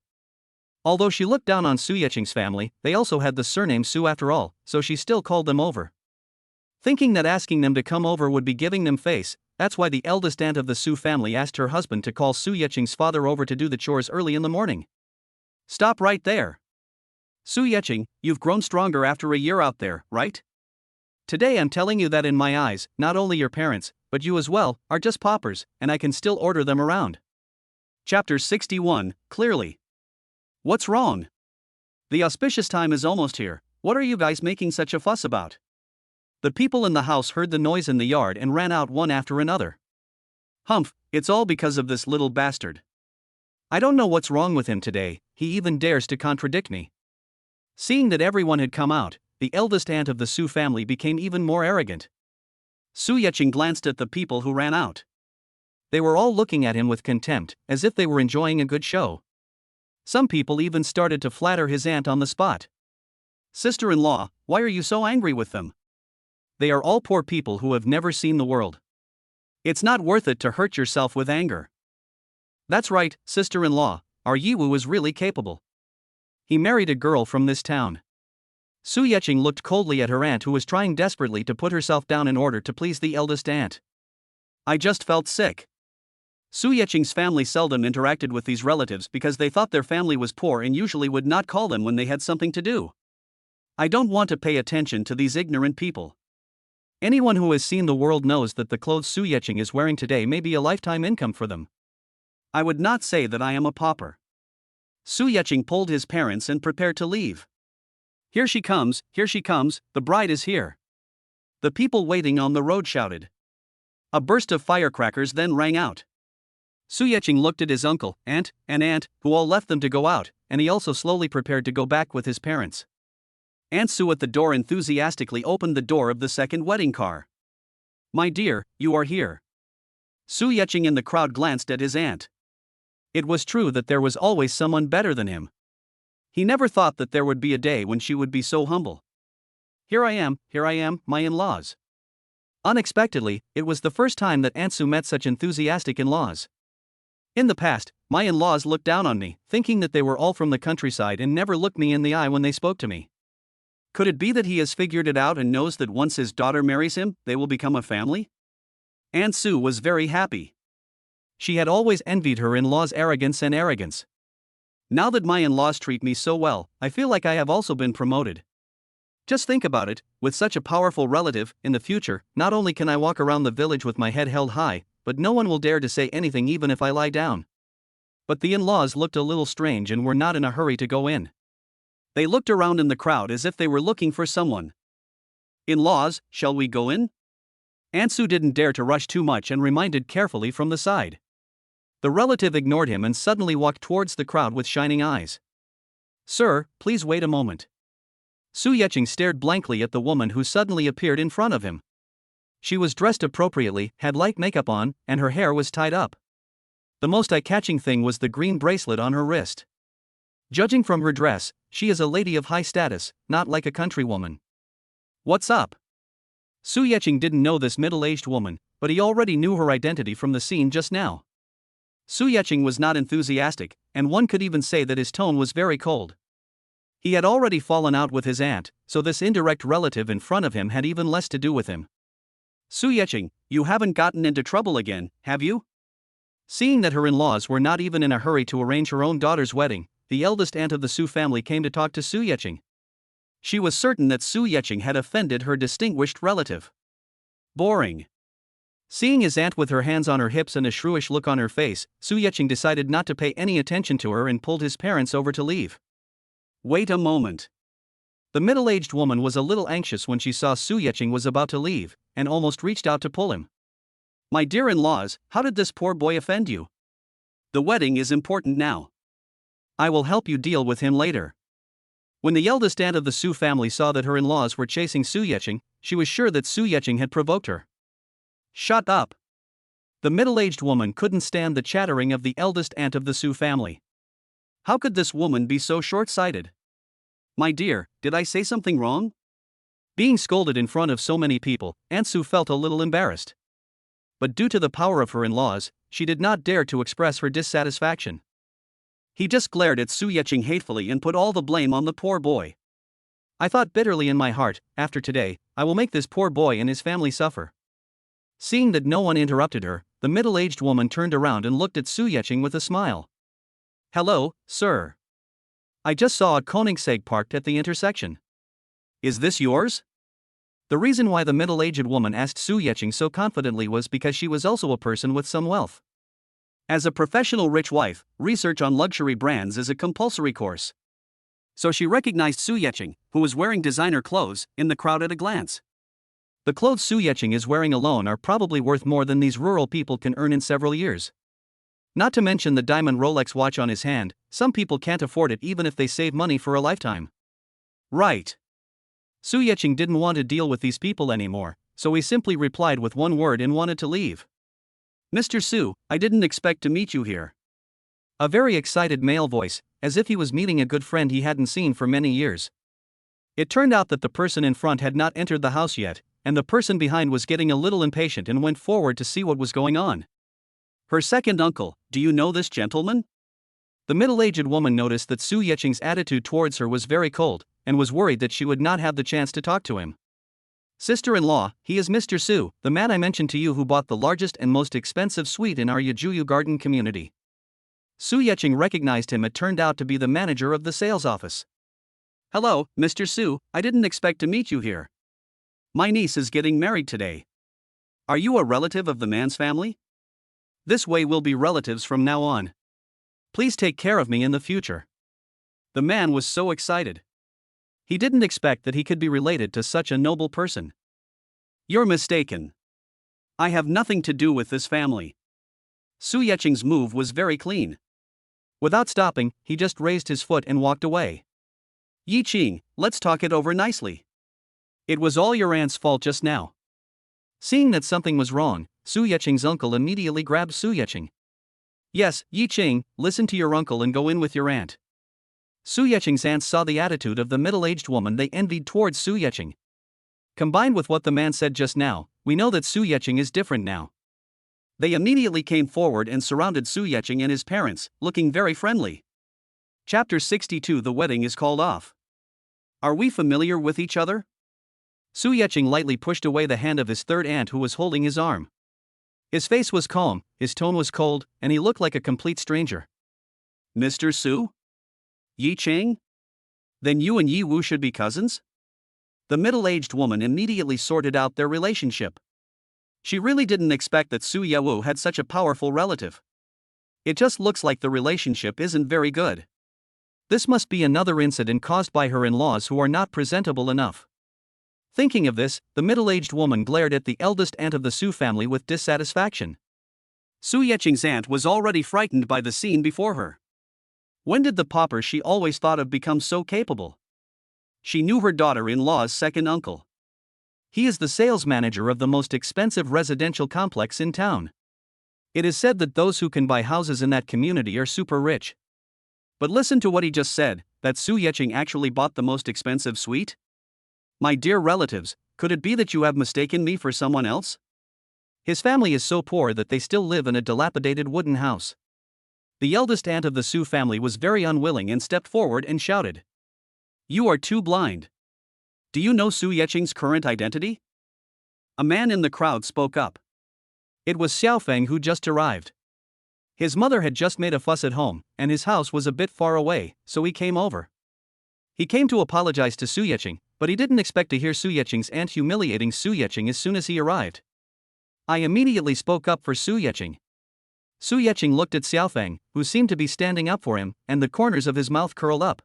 Although she looked down on Su Yeqing's family, they also had the surname Su after all, so she still called them over. Thinking that asking them to come over would be giving them face, that's why the eldest aunt of the Su family asked her husband to call Su Yeqing's father over to do the chores early in the morning. Stop right there. Su Yeqing, you've grown stronger after a year out there, right? Today I'm telling you that in my eyes, not only your parents, but you as well, are just paupers, and I can still order them around. Chapter 61, Clearly. What's wrong? The auspicious time is almost here, what are you guys making such a fuss about? The people in the house heard the noise in the yard and ran out one after another. Humph, it's all because of this little bastard. I don't know what's wrong with him today, he even dares to contradict me. Seeing that everyone had come out, the eldest aunt of the Su family became even more arrogant. Su Yeqing glanced at the people who ran out. They were all looking at him with contempt, as if they were enjoying a good show. Some people even started to flatter his aunt on the spot. Sister-in-law, why are you so angry with them? They are all poor people who have never seen the world. It's not worth it to hurt yourself with anger. That's right, sister-in-law, our Yiwu is really capable. He married a girl from this town. Su Yeqing looked coldly at her aunt who was trying desperately to put herself down in order to please the eldest aunt. I just felt sick. Su Yeqing's family seldom interacted with these relatives because they thought their family was poor and usually would not call them when they had something to do. I don't want to pay attention to these ignorant people. Anyone who has seen the world knows that the clothes Su Yeqing is wearing today may be a lifetime income for them. I would not say that I am a pauper. Su Yeqing pulled his parents and prepared to leave. Here she comes, the bride is here. The people waiting on the road shouted. A burst of firecrackers then rang out. Su Yeqing looked at his uncle, aunt, and aunt, who all left them to go out, and he also slowly prepared to go back with his parents. Aunt Su at the door enthusiastically opened the door of the second wedding car. My dear, you are here. Su Yeqing in the crowd glanced at his aunt. It was true that there was always someone better than him. He never thought that there would be a day when she would be so humble. Here I am, my in-laws. Unexpectedly, it was the first time that Aunt Su met such enthusiastic in-laws. In the past, my in-laws looked down on me, thinking that they were all from the countryside and never looked me in the eye when they spoke to me. Could it be that he has figured it out and knows that once his daughter marries him, they will become a family? Aunt Su was very happy. She had always envied her in-laws' arrogance. Now that my in-laws treat me so well, I feel like I have also been promoted. Just think about it, with such a powerful relative, in the future, not only can I walk around the village with my head held high, but no one will dare to say anything even if I lie down. But the in-laws looked a little strange and were not in a hurry to go in. They looked around in the crowd as if they were looking for someone. In-laws, shall we go in? Aunt Su didn't dare to rush too much and reminded carefully from the side. The relative ignored him and suddenly walked towards the crowd with shining eyes. Sir, please wait a moment. Su Yecheng stared blankly at the woman who suddenly appeared in front of him. She was dressed appropriately, had light makeup on, and her hair was tied up. The most eye-catching thing was the green bracelet on her wrist. Judging from her dress, she is a lady of high status, not like a countrywoman. What's up? Su Yecheng didn't know this middle-aged woman, but he already knew her identity from the scene just now. Su Yecheng was not enthusiastic, and one could even say that his tone was very cold. He had already fallen out with his aunt, so this indirect relative in front of him had even less to do with him. Su Yecheng, you haven't gotten into trouble again, have you? Seeing that her in-laws were not even in a hurry to arrange her own daughter's wedding, the eldest aunt of the Su family came to talk to Su Yecheng. She was certain that Su Yecheng had offended her distinguished relative. Boring. Seeing his aunt with her hands on her hips and a shrewish look on her face, Su Yecheng decided not to pay any attention to her and pulled his parents over to leave. Wait a moment. The middle-aged woman was a little anxious when she saw Su Yecheng was about to leave, and almost reached out to pull him. My dear in-laws, how did this poor boy offend you? The wedding is important now. I will help you deal with him later. When the eldest aunt of the Su family saw that her in-laws were chasing Su Yecheng, she was sure that Su Yecheng had provoked her. Shut up. The middle-aged woman couldn't stand the chattering of the eldest aunt of the Su family. How could this woman be so short-sighted? My dear, did I say something wrong? Being scolded in front of so many people, Aunt Su felt a little embarrassed. But due to the power of her in-laws, she did not dare to express her dissatisfaction. He just glared at Su Yecheng hatefully and put all the blame on the poor boy. I thought bitterly in my heart, after today, I will make this poor boy and his family suffer. Seeing that no one interrupted her, the middle-aged woman turned around and looked at Su Yecheng with a smile. Hello, sir. I just saw a Koenigsegg parked at the intersection. Is this yours? The reason why the middle-aged woman asked Su Yecheng so confidently was because she was also a person with some wealth. As a professional rich wife, research on luxury brands is a compulsory course. So she recognized Su Yecheng, who was wearing designer clothes, in the crowd at a glance. The clothes Su Yecheng is wearing alone are probably worth more than these rural people can earn in several years. Not to mention the diamond Rolex watch on his hand, some people can't afford it even if they save money for a lifetime. Right. Su Yecheng didn't want to deal with these people anymore, so he simply replied with one word and wanted to leave. Mr. Su, I didn't expect to meet you here. A very excited male voice, as if he was meeting a good friend he hadn't seen for many years. It turned out that the person in front had not entered the house yet, and the person behind was getting a little impatient and went forward to see what was going on. Her second uncle, do you know this gentleman? The middle-aged woman noticed that Su Yecheng's attitude towards her was very cold, and was worried that she would not have the chance to talk to him. Sister-in-law, he is Mr. Su, the man I mentioned to you who bought the largest and most expensive suite in our Yajuyu garden community. Su Yecheng recognized him. It turned out to be the manager of the sales office. Hello, Mr. Su, I didn't expect to meet you here. My niece is getting married today. Are you a relative of the man's family? This way we'll be relatives from now on. Please take care of me in the future. The man was so excited. He didn't expect that he could be related to such a noble person. You're mistaken. I have nothing to do with this family. Su Yecheng's move was very clean. Without stopping, he just raised his foot and walked away. Yi Qing, let's talk it over nicely. It was all your aunt's fault just now. Seeing that something was wrong, Su Yecheng's uncle immediately grabbed Su Yecheng. Yes, Yi Qing, listen to your uncle and go in with your aunt. Su Yecheng's aunt saw the attitude of the middle-aged woman they envied towards Su Yecheng. Combined with what the man said just now, we know that Su Yecheng is different now. They immediately came forward and surrounded Su Yecheng and his parents, looking very friendly. Chapter 62. The wedding is called off. Are we familiar with each other? Su Yecheng lightly pushed away the hand of his third aunt who was holding his arm. His face was calm, his tone was cold, and he looked like a complete stranger. Mr. Su? Yi Qing? Then you and Yi Wu should be cousins? The middle-aged woman immediately sorted out their relationship. She really didn't expect that Su Yawu had such a powerful relative. It just looks like the relationship isn't very good. This must be another incident caused by her in-laws who are not presentable enough. Thinking of this, the middle-aged woman glared at the eldest aunt of the Su family with dissatisfaction. Su Yecheng's aunt was already frightened by the scene before her. When did the pauper she always thought of become so capable? She knew her daughter-in-law's second uncle. He is the sales manager of the most expensive residential complex in town. It is said that those who can buy houses in that community are super rich. But listen to what he just said, that Su Yeqing actually bought the most expensive suite? My dear relatives, could it be that you have mistaken me for someone else? His family is so poor that they still live in a dilapidated wooden house. The eldest aunt of the Su family was very unwilling and stepped forward and shouted. You are too blind. Do you know Su Yeqing's current identity? A man in the crowd spoke up. It was Xiaofeng who just arrived. His mother had just made a fuss at home, and his house was a bit far away, so he came over. He came to apologize to Su Yeqing, but he didn't expect to hear Su Yeqing's aunt humiliating Su Yeqing as soon as he arrived. I immediately spoke up for Su Yeqing. Su Yeqing looked at Xiaofeng, who seemed to be standing up for him, and the corners of his mouth curled up.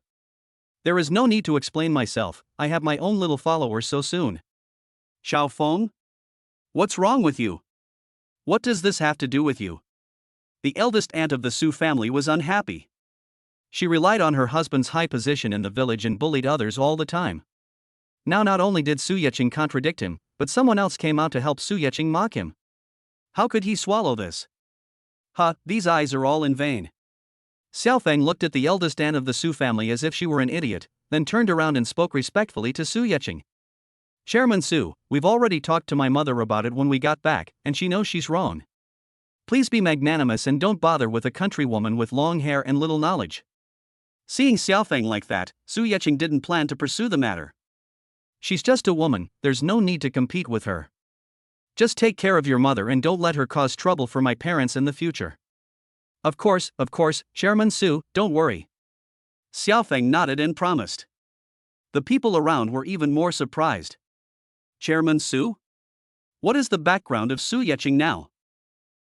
There is no need to explain myself, I have my own little followers so soon. Xiaofeng? What's wrong with you? What does this have to do with you? The eldest aunt of the Su family was unhappy. She relied on her husband's high position in the village and bullied others all the time. Now not only did Su Yeqing contradict him, but someone else came out to help Su Yeqing mock him. How could he swallow this? These eyes are all in vain. Xiaofeng looked at the eldest aunt of the Su family as if she were an idiot, then turned around and spoke respectfully to Su Yeqing. Chairman Su, we've already talked to my mother about it when we got back, and she knows she's wrong. Please be magnanimous and don't bother with a countrywoman with long hair and little knowledge. Seeing Xiaofeng like that, Su Yeqing didn't plan to pursue the matter. She's just a woman, there's no need to compete with her. Just take care of your mother and don't let her cause trouble for my parents in the future. Of course, Chairman Su, don't worry. Xiaofeng nodded and promised. The people around were even more surprised. Chairman Su? What is the background of Su Yeqing now?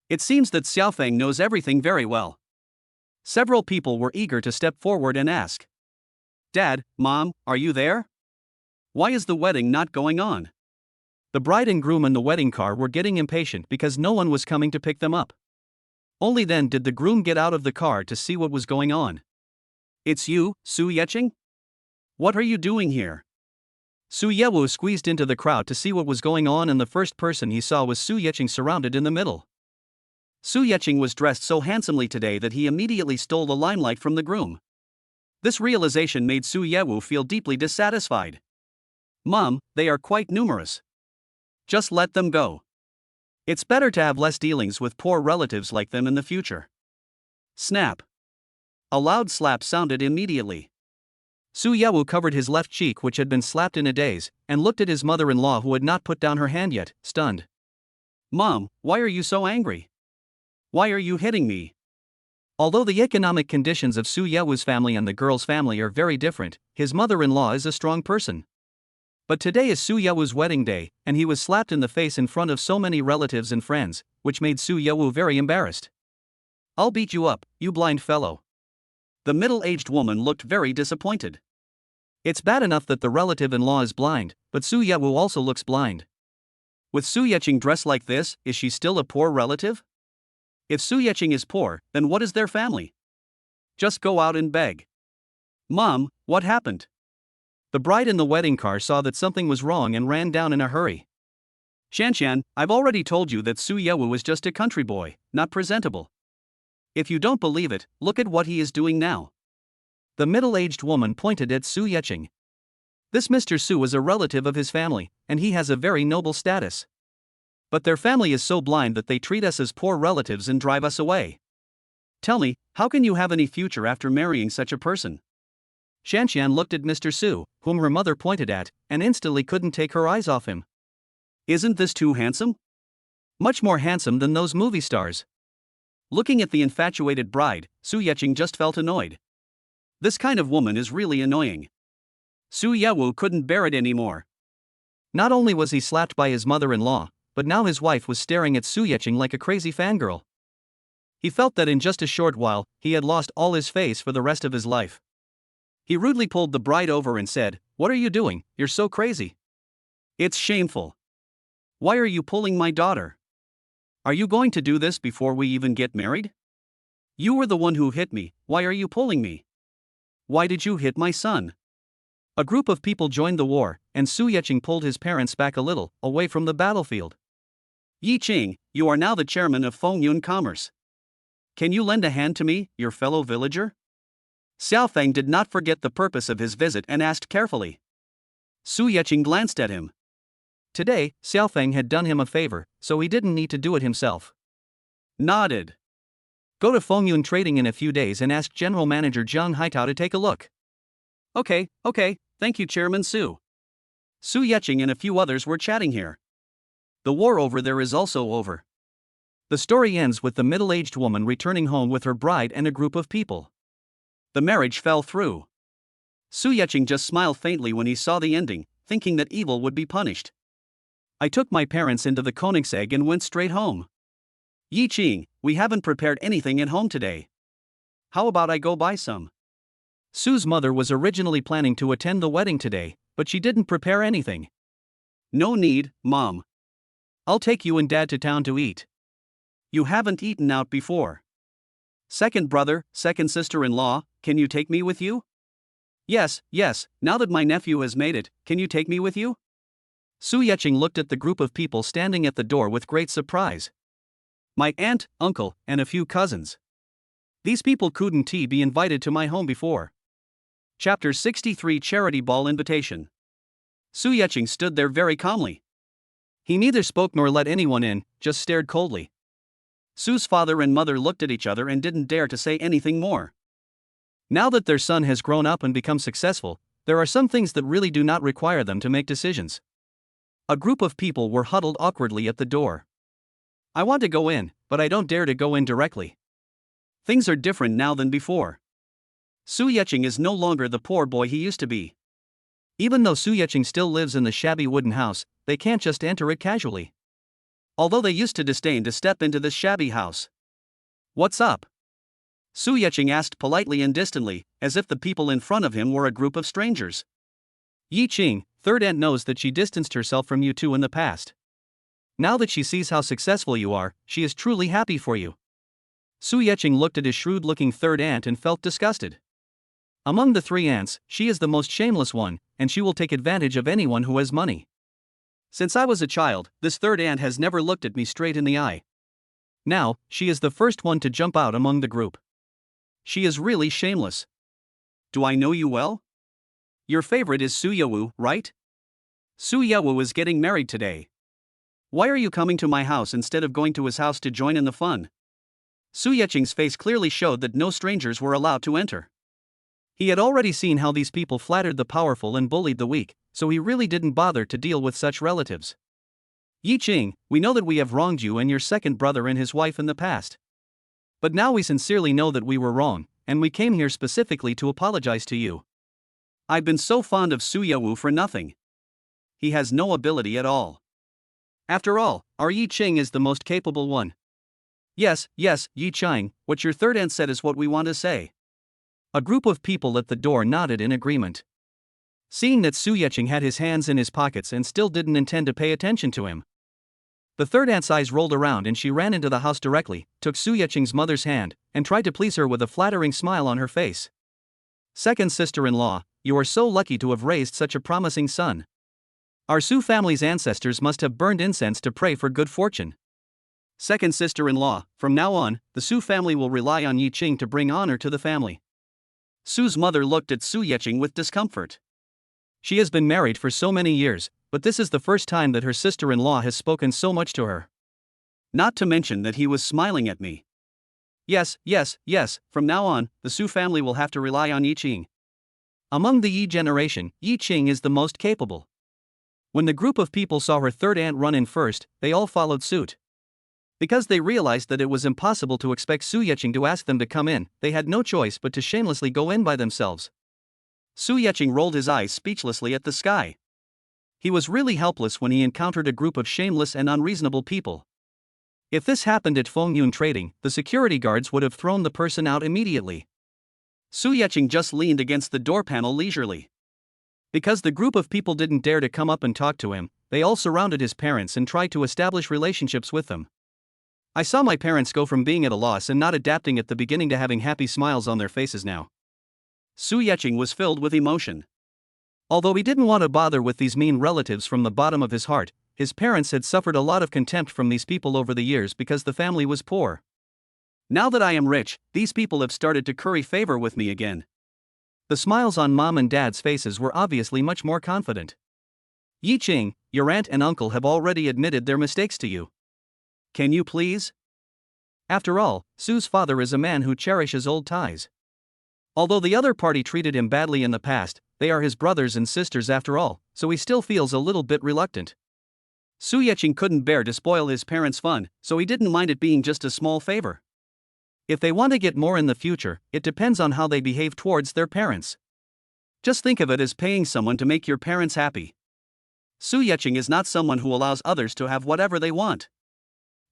It seems that Xiaofeng knows everything very well. Several people were eager to step forward and ask. Dad, Mom, are you there? Why is the wedding not going on? The bride and groom in the wedding car were getting impatient because no one was coming to pick them up. Only then did the groom get out of the car to see what was going on. It's you, Su Yeqing? What are you doing here? Su Yewu squeezed into the crowd to see what was going on, and the first person he saw was Su Yeqing surrounded in the middle. Su Yeqing was dressed so handsomely today that he immediately stole the limelight from the groom. This realization made Su Yewu feel deeply dissatisfied. Mom, they are quite numerous. Just let them go. It's better to have less dealings with poor relatives like them in the future. Snap. A loud slap sounded immediately. Su Yewu covered his left cheek, which had been slapped in a daze, and looked at his mother-in-law, who had not put down her hand yet, stunned. Mom, why are you so angry? Why are you hitting me? Although the economic conditions of Su Yewu's family and the girl's family are very different, his mother-in-law is a strong person. But today is Su Yewu's wedding day, and he was slapped in the face in front of so many relatives and friends, which made Su Yewu very embarrassed. I'll beat you up, you blind fellow. The middle-aged woman looked very disappointed. It's bad enough that the relative-in-law is blind, but Su Yewu also looks blind. With Su Yeqing dressed like this, is she still a poor relative? If Su Yeqing is poor, then what is their family? Just go out and beg. Mom, what happened? The bride in the wedding car saw that something was wrong and ran down in a hurry. Shanshan, I've already told you that Su Yewu is just a country boy, not presentable. If you don't believe it, look at what he is doing now. The middle-aged woman pointed at Su Yeqing. This Mr. Su is a relative of his family, and he has a very noble status. But their family is so blind that they treat us as poor relatives and drive us away. Tell me, how can you have any future after marrying such a person? Shanshan looked at Mr. Su, whom her mother pointed at, and instantly couldn't take her eyes off him. Isn't this too handsome? Much more handsome than those movie stars. Looking at the infatuated bride, Su Yeqing just felt annoyed. This kind of woman is really annoying. Su Yewu couldn't bear it anymore. Not only was he slapped by his mother-in-law, but now his wife was staring at Su Yeqing like a crazy fangirl. He felt that in just a short while, he had lost all his face for the rest of his life. He rudely pulled the bride over and said, "What are you doing? You're so crazy. It's shameful. Why are you pulling my daughter? Are you going to do this before we even get married?" You were the one who hit me, why are you pulling me? Why did you hit my son? A group of people joined the war, and Su Yecheng pulled his parents back a little, away from the battlefield. Yi Qing, you are now the chairman of Fengyun Commerce. Can you lend a hand to me, your fellow villager? Xiaofeng did not forget the purpose of his visit and asked carefully. Su Yecheng glanced at him. Today, Xiaofeng had done him a favor, so he didn't need to do it himself. Nodded. Go to Fengyun Trading in a few days and ask General Manager Zhang Haitao to take a look. Okay, thank you Chairman Su. Su Yecheng and a few others were chatting here. The war over there is also over. The story ends with the middle-aged woman returning home with her bride and a group of people. The marriage fell through. Su Yecheng just smiled faintly when he saw the ending, thinking that evil would be punished. I took my parents into the Koenigsegg and went straight home. Yi Qing, we haven't prepared anything at home today. How about I go buy some? Su's mother was originally planning to attend the wedding today, but she didn't prepare anything. No need, Mom. I'll take you and Dad to town to eat. You haven't eaten out before. Second brother, second sister-in-law, can you take me with you? Yes, now that my nephew has made it, can you take me with you? Su Yecheng looked at the group of people standing at the door with great surprise. My aunt, uncle, and a few cousins. These people couldn't be invited to my home before. Chapter 63 Charity Ball Invitation. Su Yecheng stood there very calmly. He neither spoke nor let anyone in, just stared coldly. Su's father and mother looked at each other and didn't dare to say anything more. Now that their son has grown up and become successful, there are some things that really do not require them to make decisions. A group of people were huddled awkwardly at the door. I want to go in, but I don't dare to go in directly. Things are different now than before. Su Yecheng is no longer the poor boy he used to be. Even though Su Yecheng still lives in the shabby wooden house, they can't just enter it casually. Although they used to disdain to step into this shabby house. What's up? Su Yecheng asked politely and distantly, as if the people in front of him were a group of strangers. Yi Qing, third aunt, knows that she distanced herself from you two in the past. Now that she sees how successful you are, she is truly happy for you. Su Yecheng looked at his shrewd-looking third aunt and felt disgusted. Among the three aunts, she is the most shameless one, and she will take advantage of anyone who has money. Since I was a child, this third aunt has never looked at me straight in the eye. Now, she is the first one to jump out among the group. She is really shameless. Do I know you well? Your favorite is Su Yawu, right? Su Yawu is getting married today. Why are you coming to my house instead of going to his house to join in the fun? Su Yecheng's face clearly showed that no strangers were allowed to enter. He had already seen how these people flattered the powerful and bullied the weak, so he really didn't bother to deal with such relatives. Yi Qing, we know that we have wronged you and your second brother and his wife in the past. But now we sincerely know that we were wrong, and we came here specifically to apologize to you. I've been so fond of Su Yawu for nothing. He has no ability at all. After all, our Yi Qing is the most capable one. Yes, Yi Qing, what your third aunt said is what we want to say. A group of people at the door nodded in agreement. Seeing that Su Yecheng had his hands in his pockets and still didn't intend to pay attention to him, the third aunt's eyes rolled around and she ran into the house directly, took Su Yecheng's mother's hand, and tried to please her with a flattering smile on her face. Second sister-in-law, you are so lucky to have raised such a promising son. Our Su family's ancestors must have burned incense to pray for good fortune. Second sister-in-law, from now on, the Su family will rely on Yi Qing to bring honor to the family. Su's mother looked at Su Yecheng with discomfort. She has been married for so many years, but this is the first time that her sister-in-law has spoken so much to her. Not to mention that he was smiling at me. Yes, from now on, the Su family will have to rely on Yi Qing. Among the Yi generation, Yi Qing is the most capable. When the group of people saw her third aunt run in first, they all followed suit. Because they realized that it was impossible to expect Su Yecheng to ask them to come in, they had no choice but to shamelessly go in by themselves. Su Yecheng rolled his eyes speechlessly at the sky. He was really helpless when he encountered a group of shameless and unreasonable people. If this happened at Fengyun Trading, the security guards would have thrown the person out immediately. Su Yecheng just leaned against the door panel leisurely. Because the group of people didn't dare to come up and talk to him, they all surrounded his parents and tried to establish relationships with them. I saw my parents go from being at a loss and not adapting at the beginning to having happy smiles on their faces now. Su Yecheng was filled with emotion. Although he didn't want to bother with these mean relatives from the bottom of his heart, his parents had suffered a lot of contempt from these people over the years because the family was poor. Now that I am rich, these people have started to curry favor with me again. The smiles on mom and dad's faces were obviously much more confident. Yiqing, your aunt and uncle have already admitted their mistakes to you. Can you please? After all, Su's father is a man who cherishes old ties. Although the other party treated him badly in the past, they are his brothers and sisters after all, so he still feels a little bit reluctant. Su Yecheng couldn't bear to spoil his parents' fun, so he didn't mind it being just a small favor. If they want to get more in the future, it depends on how they behave towards their parents. Just think of it as paying someone to make your parents happy. Su Yecheng is not someone who allows others to have whatever they want.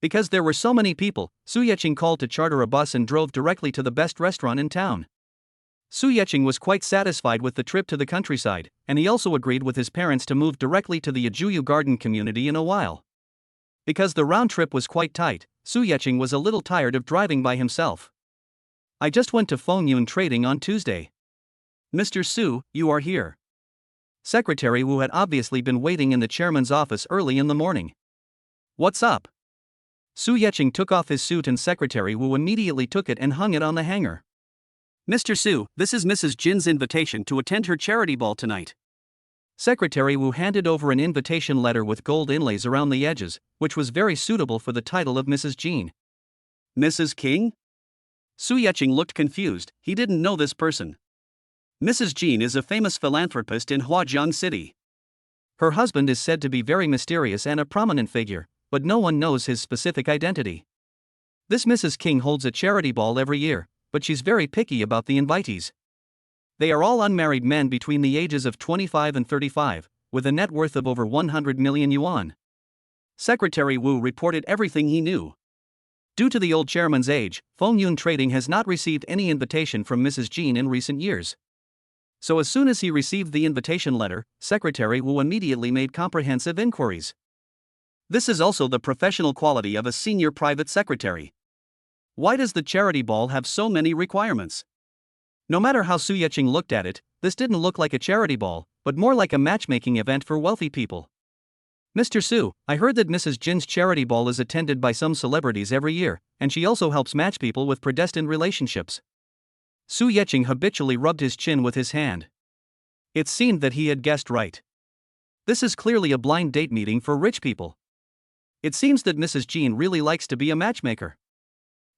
Because there were so many people, Su Yecheng called to charter a bus and drove directly to the best restaurant in town. Su Yecheng was quite satisfied with the trip to the countryside, and he also agreed with his parents to move directly to the Yajuyu garden community in a while. Because the round trip was quite tight, Su Yecheng was a little tired of driving by himself. I just went to Fengyun trading on Tuesday. Mr. Su, you are here. Secretary Wu had obviously been waiting in the chairman's office early in the morning. What's up? Su Yecheng took off his suit and Secretary Wu immediately took it and hung it on the hanger. Mr. Su, this is Mrs. Jin's invitation to attend her charity ball tonight. Secretary Wu handed over an invitation letter with gold inlays around the edges, which was very suitable for the title of Mrs. Jin. Mrs. King? Su Yecheng looked confused, he didn't know this person. Mrs. Jin is a famous philanthropist in Huajiang City. Her husband is said to be very mysterious and a prominent figure, but no one knows his specific identity. This Mrs. King holds a charity ball every year, but she's very picky about the invitees. They are all unmarried men between the ages of 25 and 35, with a net worth of over 100 million yuan. Secretary Wu reported everything he knew. Due to the old chairman's age, Fengyun Trading has not received any invitation from Mrs. Jin in recent years. So as soon as he received the invitation letter, Secretary Wu immediately made comprehensive inquiries. This is also the professional quality of a senior private secretary. Why does the charity ball have so many requirements? No matter how Su Yecheng looked at it, this didn't look like a charity ball, but more like a matchmaking event for wealthy people. Mr. Su, I heard that Mrs. Jin's charity ball is attended by some celebrities every year, and she also helps match people with predestined relationships. Su Yecheng habitually rubbed his chin with his hand. It seemed that he had guessed right. This is clearly a blind date meeting for rich people. It seems that Mrs. Jin really likes to be a matchmaker.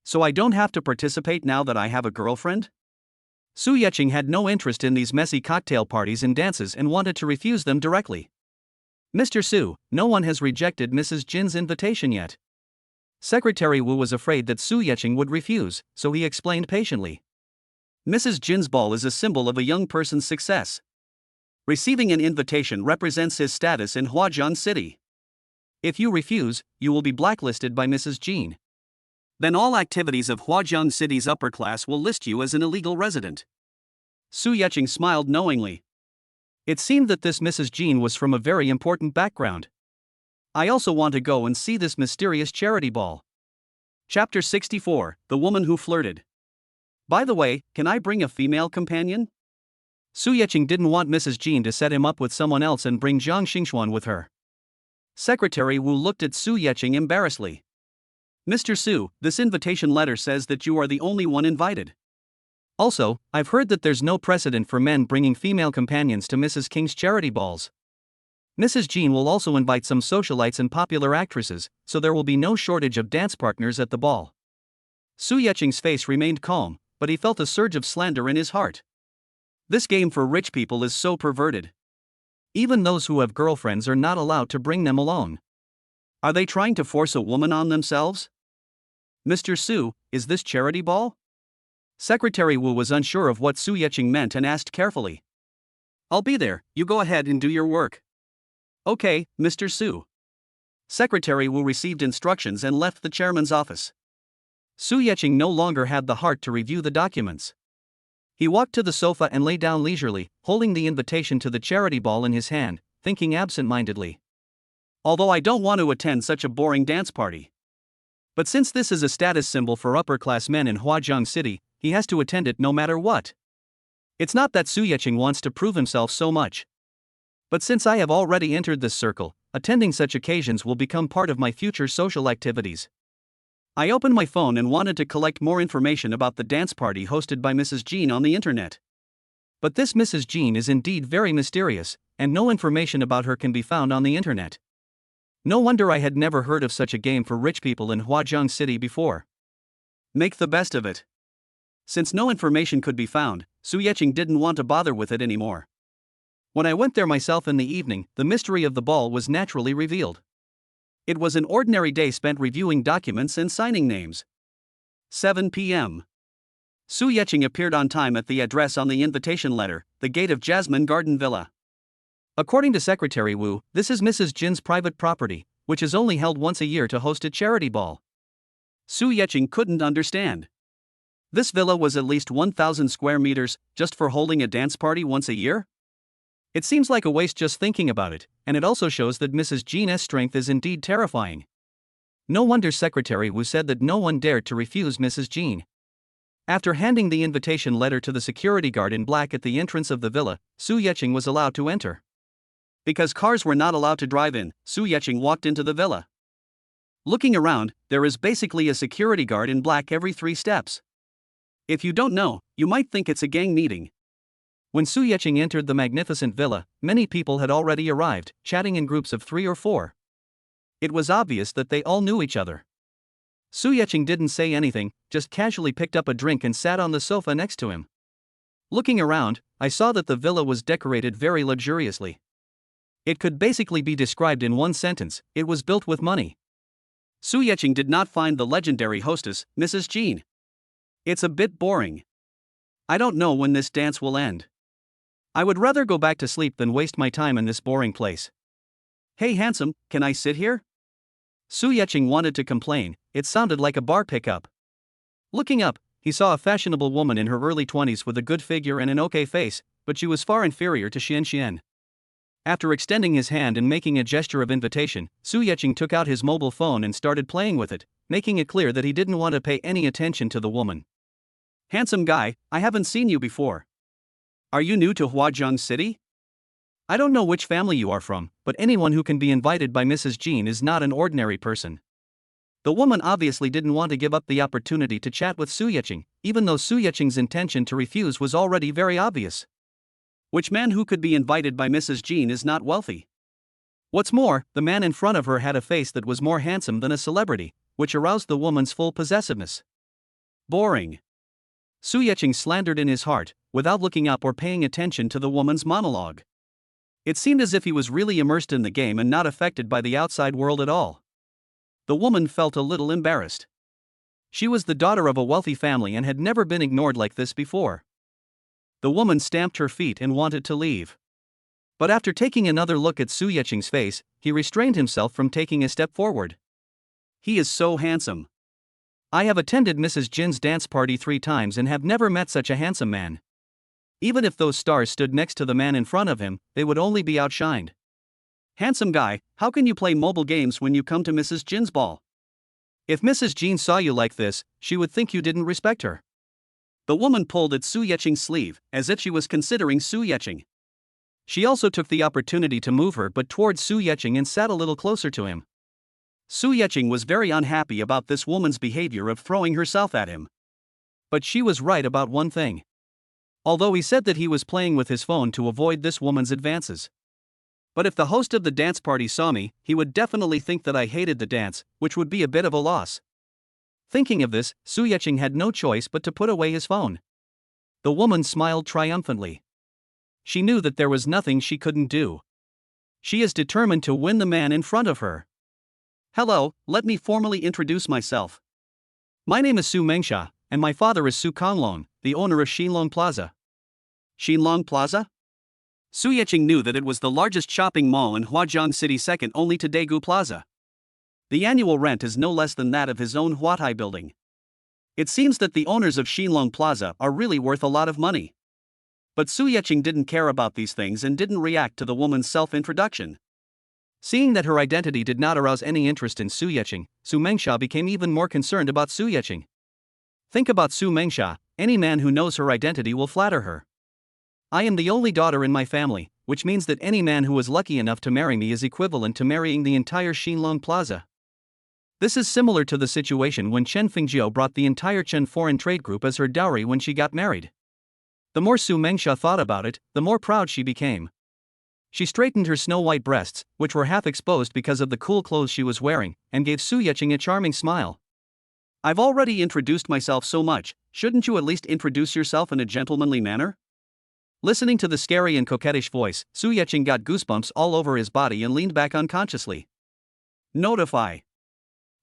So I don't have to participate now that I have a girlfriend? Su Yecheng had no interest in these messy cocktail parties and dances and wanted to refuse them directly. Mr. Su, no one has rejected Mrs. Jin's invitation yet. Secretary Wu was afraid that Su Yecheng would refuse, so he explained patiently. Mrs. Jin's ball is a symbol of a young person's success. Receiving an invitation represents his status in Huajiang City. If you refuse, you will be blacklisted by Mrs. Jin. Then all activities of Huajiang City's upper class will list you as an illegal resident. Su Yecheng smiled knowingly. It seemed that this Mrs. Jin was from a very important background. I also want to go and see this mysterious charity ball. Chapter 64, The Woman Who Flirted. By the way, can I bring a female companion? Su Yecheng didn't want Mrs. Jin to set him up with someone else and bring Zhang Xingxuan with her. Secretary Wu looked at Su Yecheng embarrassedly. Mr. Su, this invitation letter says that you are the only one invited. Also, I've heard that there's no precedent for men bringing female companions to Mrs. King's charity balls. Mrs. Jin will also invite some socialites and popular actresses, so there will be no shortage of dance partners at the ball. Su Yecheng's face remained calm, but he felt a surge of slander in his heart. This game for rich people is so perverted. Even those who have girlfriends are not allowed to bring them along. Are they trying to force a woman on themselves? Mr. Su, is this charity ball? Secretary Wu was unsure of what Su Yecheng meant and asked carefully. I'll be there, you go ahead and do your work. Okay, Mr. Su. Secretary Wu received instructions and left the chairman's office. Su Yecheng no longer had the heart to review the documents. He walked to the sofa and lay down leisurely, holding the invitation to the charity ball in his hand, thinking absent-mindedly. Although I don't want to attend such a boring dance party. But since this is a status symbol for upper-class men in Huazhang City, he has to attend it no matter what. It's not that Su Yecheng wants to prove himself so much. But since I have already entered this circle, attending such occasions will become part of my future social activities. I opened my phone and wanted to collect more information about the dance party hosted by Mrs. Jean on the internet. But this Mrs. Jean is indeed very mysterious, and no information about her can be found on the internet. No wonder I had never heard of such a game for rich people in Huazhang City before. Make the best of it. Since no information could be found, Su Yecheng didn't want to bother with it anymore. When I went there myself in the evening, the mystery of the ball was naturally revealed. It was an ordinary day spent reviewing documents and signing names. 7 p.m. Su Yecheng appeared on time at the address on the invitation letter, the gate of Jasmine Garden Villa. According to Secretary Wu, this is Mrs. Jin's private property, which is only held once a year to host a charity ball. Su Yecheng couldn't understand. This villa was at least 1,000 square meters, just for holding a dance party once a year? It seems like a waste just thinking about it, and it also shows that Mrs. Jin's strength is indeed terrifying. No wonder Secretary Wu said that no one dared to refuse Mrs. Jin. After handing the invitation letter to the security guard in black at the entrance of the villa, Su Yecheng was allowed to enter. Because cars were not allowed to drive in, Su Yecheng walked into the villa. Looking around, there is basically a security guard in black every 3 steps. If you don't know, you might think it's a gang meeting. When Su Yecheng entered the magnificent villa, many people had already arrived, chatting in groups of 3 or 4. It was obvious that they all knew each other. Su Yecheng didn't say anything, just casually picked up a drink and sat on the sofa next to him. Looking around, I saw that the villa was decorated very luxuriously. It could basically be described in one sentence: it was built with money. Su Yecheng did not find the legendary hostess, Mrs. Jean. It's a bit boring. I don't know when this dance will end. I would rather go back to sleep than waste my time in this boring place. Hey handsome, can I sit here? Su Yecheng wanted to complain, it sounded like a bar pickup. Looking up, he saw a fashionable woman in her early 20s with a good figure and an okay face, but she was far inferior to Xian. After extending his hand and making a gesture of invitation, Su Yecheng took out his mobile phone and started playing with it, making it clear that he didn't want to pay any attention to the woman. Handsome guy, I haven't seen you before. Are you new to Huazhang City? I don't know which family you are from, but anyone who can be invited by Mrs. Jean is not an ordinary person. The woman obviously didn't want to give up the opportunity to chat with Su Yecheng, even though Su Yecheng's intention to refuse was already very obvious. Which man who could be invited by Mrs. Jean is not wealthy? What's more, the man in front of her had a face that was more handsome than a celebrity, which aroused the woman's full possessiveness. Boring. Su Yecheng slandered in his heart, without looking up or paying attention to the woman's monologue. It seemed as if he was really immersed in the game and not affected by the outside world at all. The woman felt a little embarrassed. She was the daughter of a wealthy family and had never been ignored like this before. The woman stamped her feet and wanted to leave. But after taking another look at Su Yecheng's face, he restrained himself from taking a step forward. He is so handsome. I have attended Mrs. Jin's dance party 3 times and have never met such a handsome man. Even if those stars stood next to the man in front of him, they would only be outshined. Handsome guy, how can you play mobile games when you come to Mrs. Jin's ball? If Mrs. Jin saw you like this, she would think you didn't respect her. The woman pulled at Su Yecheng's sleeve, as if she was considering Su Yecheng. She also took the opportunity to move her butt towards Su Yecheng and sat a little closer to him. Su Yecheng was very unhappy about this woman's behavior of throwing herself at him. But she was right about one thing. Although he said that he was playing with his phone to avoid this woman's advances. But if the host of the dance party saw me, he would definitely think that I hated the dance, which would be a bit of a loss. Thinking of this, Su Yecheng had no choice but to put away his phone. The woman smiled triumphantly. She knew that there was nothing she couldn't do. She is determined to win the man in front of her. Hello, let me formally introduce myself. My name is Su Mengsha, and my father is Su Konglong, the owner of Xinlong Plaza. Xinlong Plaza? Su Yecheng knew that it was the largest shopping mall in Huazhang City, second only to Daegu Plaza. The annual rent is no less than that of his own Huatai building. It seems that the owners of Xinlong Plaza are really worth a lot of money. But Su Yecheng didn't care about these things and didn't react to the woman's self-introduction. Seeing that her identity did not arouse any interest in Su Yeqing, Su Mengsha became even more concerned about Su Yeqing. Think about Su Mengsha, any man who knows her identity will flatter her. I am the only daughter in my family, which means that any man who is lucky enough to marry me is equivalent to marrying the entire Xinlong Plaza. This is similar to the situation when Chen Fengjiu brought the entire Chen foreign trade group as her dowry when she got married. The more Su Mengsha thought about it, the more proud she became. She straightened her snow-white breasts, which were half exposed because of the cool clothes she was wearing, and gave Su Yeqing a charming smile. I've already introduced myself so much, shouldn't you at least introduce yourself in a gentlemanly manner? Listening to the scary and coquettish voice, Su Yeqing got goosebumps all over his body and leaned back unconsciously. Notify.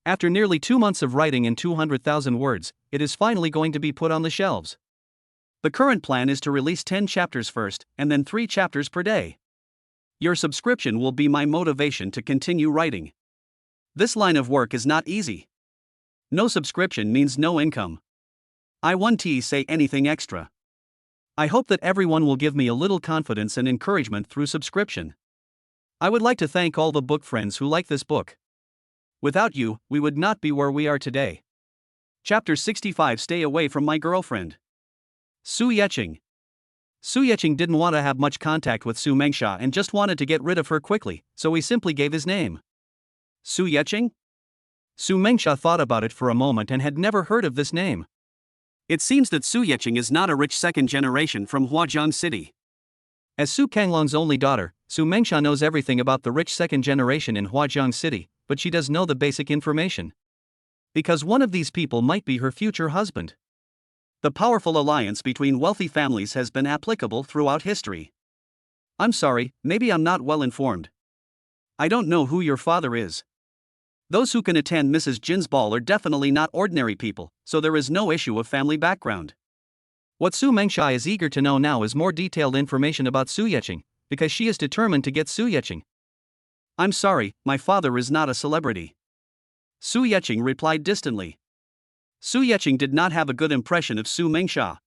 After nearly 2 months of writing in 200,000 words, it is finally going to be put on the shelves. The current plan is to release 10 chapters first, and then 3 chapters per day. Your subscription will be my motivation to continue writing. This line of work is not easy. No subscription means no income. I won't say anything extra. I hope that everyone will give me a little confidence and encouragement through subscription. I would like to thank all the book friends who like this book. Without you, we would not be where we are today. Chapter 65. Stay away from my girlfriend. Su Yeqing. Su Yeqing didn't want to have much contact with Su Mengsha and just wanted to get rid of her quickly, so he simply gave his name. Su Yeqing? Su Mengsha thought about it for a moment and had never heard of this name. It seems that Su Yeqing is not a rich second generation from Huajiang City. As Su Kanglong's only daughter, Su Mengsha knows everything about the rich second generation in Huajiang City, but she does know the basic information. Because one of these people might be her future husband. The powerful alliance between wealthy families has been applicable throughout history. I'm sorry, maybe I'm not well informed. I don't know who your father is. Those who can attend Mrs. Jin's ball are definitely not ordinary people, so there is no issue of family background. What Su Mengsha is eager to know now is more detailed information about Su Yeqing, because she is determined to get Su Yeqing. I'm sorry, my father is not a celebrity. Su Yeqing replied distantly. Su Yeqing did not have a good impression of Su Mengsha.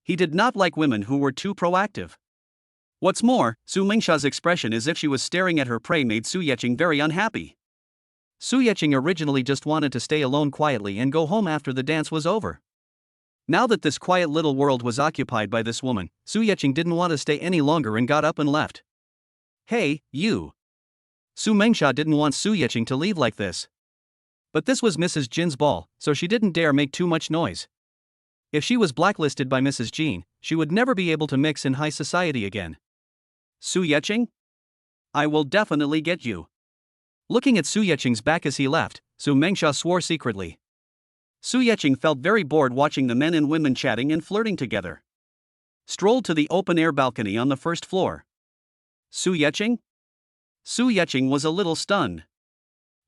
He did not like women who were too proactive. What's more, Su Mengsha's expression as if she was staring at her prey made Su Yeqing very unhappy. Su Yeqing originally just wanted to stay alone quietly and go home after the dance was over. Now that this quiet little world was occupied by this woman, Su Yeqing didn't want to stay any longer and got up and left. Hey, you! Su Mengsha didn't want Su Yeqing to leave like this. But this was Mrs. Jin's ball, so she didn't dare make too much noise. If she was blacklisted by Mrs. Jin, she would never be able to mix in high society again. Su Yeqing? I will definitely get you. Looking at Su Yeqing's back as he left, Su Mengsha swore secretly. Su Yeqing felt very bored watching the men and women chatting and flirting together. Strolled to the open-air balcony on the first floor. Su Yeqing? Su Yeqing was a little stunned.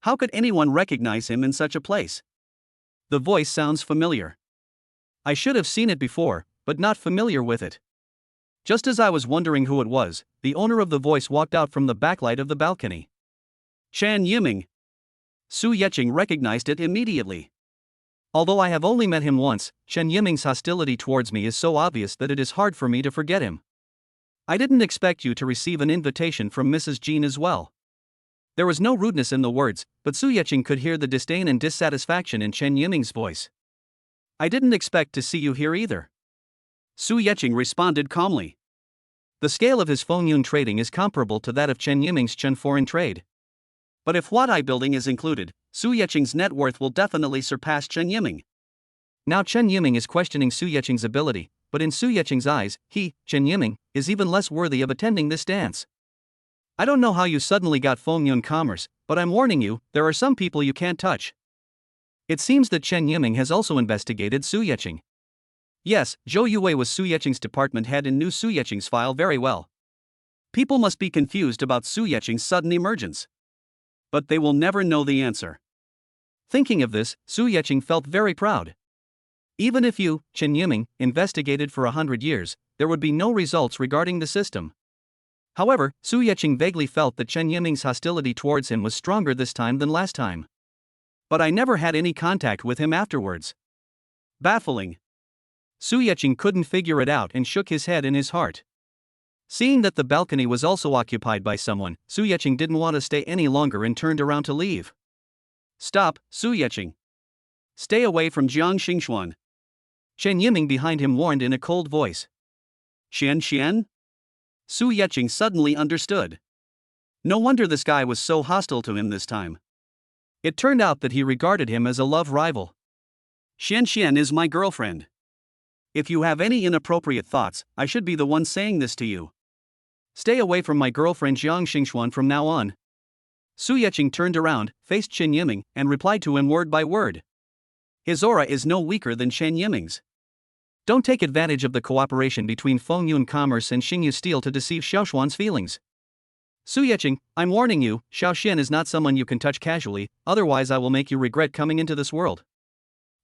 How could anyone recognize him in such a place? The voice sounds familiar. I should have seen it before, but not familiar with it. Just as I was wondering who it was, the owner of the voice walked out from the backlight of the balcony. Chen Yiming. Su Yeqing recognized it immediately. Although I have only met him once, Chen Yiming's hostility towards me is so obvious that it is hard for me to forget him. I didn't expect you to receive an invitation from Mrs. Jin as well. There was no rudeness in the words, but Su Yeqing could hear the disdain and dissatisfaction in Chen Yiming's voice. I didn't expect to see you here either. Su Yeqing responded calmly. The scale of his Fengyun trading is comparable to that of Chen Yiming's Chen foreign trade. But if Huadai building is included, Su Yeqing's net worth will definitely surpass Chen Yiming. Now Chen Yiming is questioning Su Yeqing's ability, but in Su Yeqing's eyes, he, Chen Yiming, is even less worthy of attending this dance. I don't know how you suddenly got Fengyun commerce, but I'm warning you, there are some people you can't touch. It seems that Chen Yiming has also investigated Su Yeqing. Yes, Zhou Yue was Su Yeqing's department head and knew Su Yeqing's file very well. People must be confused about Su Yeqing's sudden emergence. But they will never know the answer. Thinking of this, Su Yeqing felt very proud. Even if you, Chen Yiming, investigated for 100 years, there would be no results regarding the system. However, Su Yeqing vaguely felt that Chen Yiming's hostility towards him was stronger this time than last time. But I never had any contact with him afterwards. Baffling. Su Yeqing couldn't figure it out and shook his head in his heart. Seeing that the balcony was also occupied by someone, Su Yeching didn't want to stay any longer and turned around to leave. Stop, Su Yeching. Stay away from Jiang Xingxuan. Chen Yiming behind him warned in a cold voice. Xian? Su Yeching suddenly understood. No wonder this guy was so hostile to him this time. It turned out that he regarded him as a love rival. Xian is my girlfriend. If you have any inappropriate thoughts, I should be the one saying this to you. Stay away from my girlfriend Jiang Xingxuan from now on. Su Yeching turned around, faced Chen Yiming, and replied to him word by word. His aura is no weaker than Chen Yiming's. Don't take advantage of the cooperation between Fengyun Commerce and Xingyu Steel to deceive Xiaoshuan's feelings. Su Yeching, I'm warning you, Xiaoxian is not someone you can touch casually, otherwise I will make you regret coming into this world.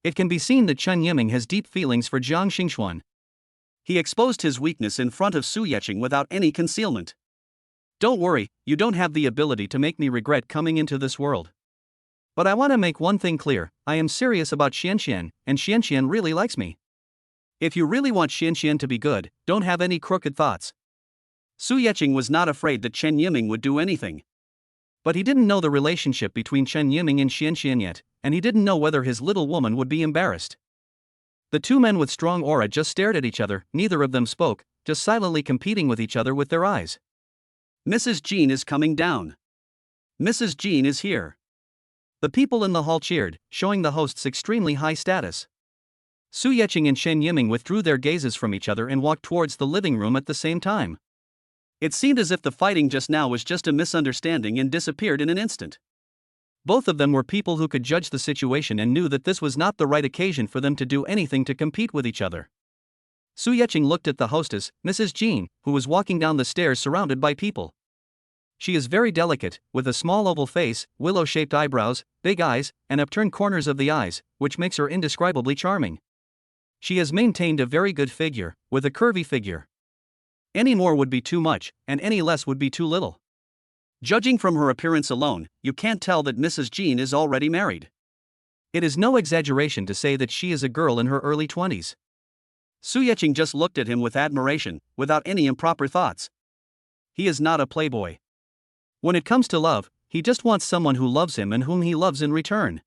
It can be seen that Chen Yiming has deep feelings for Jiang Xingxuan. He exposed his weakness in front of Su Yeching without any concealment. Don't worry, you don't have the ability to make me regret coming into this world. But I want to make one thing clear, I am serious about Xianxian, and Xianxian really likes me. If you really want Xianxian to be good, don't have any crooked thoughts. Su Yeching was not afraid that Chen Yiming would do anything. But he didn't know the relationship between Chen Yiming and Xianxian yet, and he didn't know whether his little woman would be embarrassed. The two men with strong aura just stared at each other, neither of them spoke, just silently competing with each other with their eyes. Mrs. Jean is coming down. Mrs. Jean is here. The people in the hall cheered, showing the host's extremely high status. Su Yeching and Chen Yiming withdrew their gazes from each other and walked towards the living room at the same time. It seemed as if the fighting just now was just a misunderstanding and disappeared in an instant. Both of them were people who could judge the situation and knew that this was not the right occasion for them to do anything to compete with each other. Su Yeching looked at the hostess, Mrs. Jean, who was walking down the stairs surrounded by people. She is very delicate, with a small oval face, willow-shaped eyebrows, big eyes, and upturned corners of the eyes, which makes her indescribably charming. She has maintained a very good figure, with a curvy figure. Any more would be too much, and any less would be too little. Judging from her appearance alone, you can't tell that Mrs. Jean is already married. It is no exaggeration to say that she is a girl in her early 20s. Su Yeching just looked at him with admiration, without any improper thoughts. He is not a playboy. When it comes to love, he just wants someone who loves him and whom he loves in return.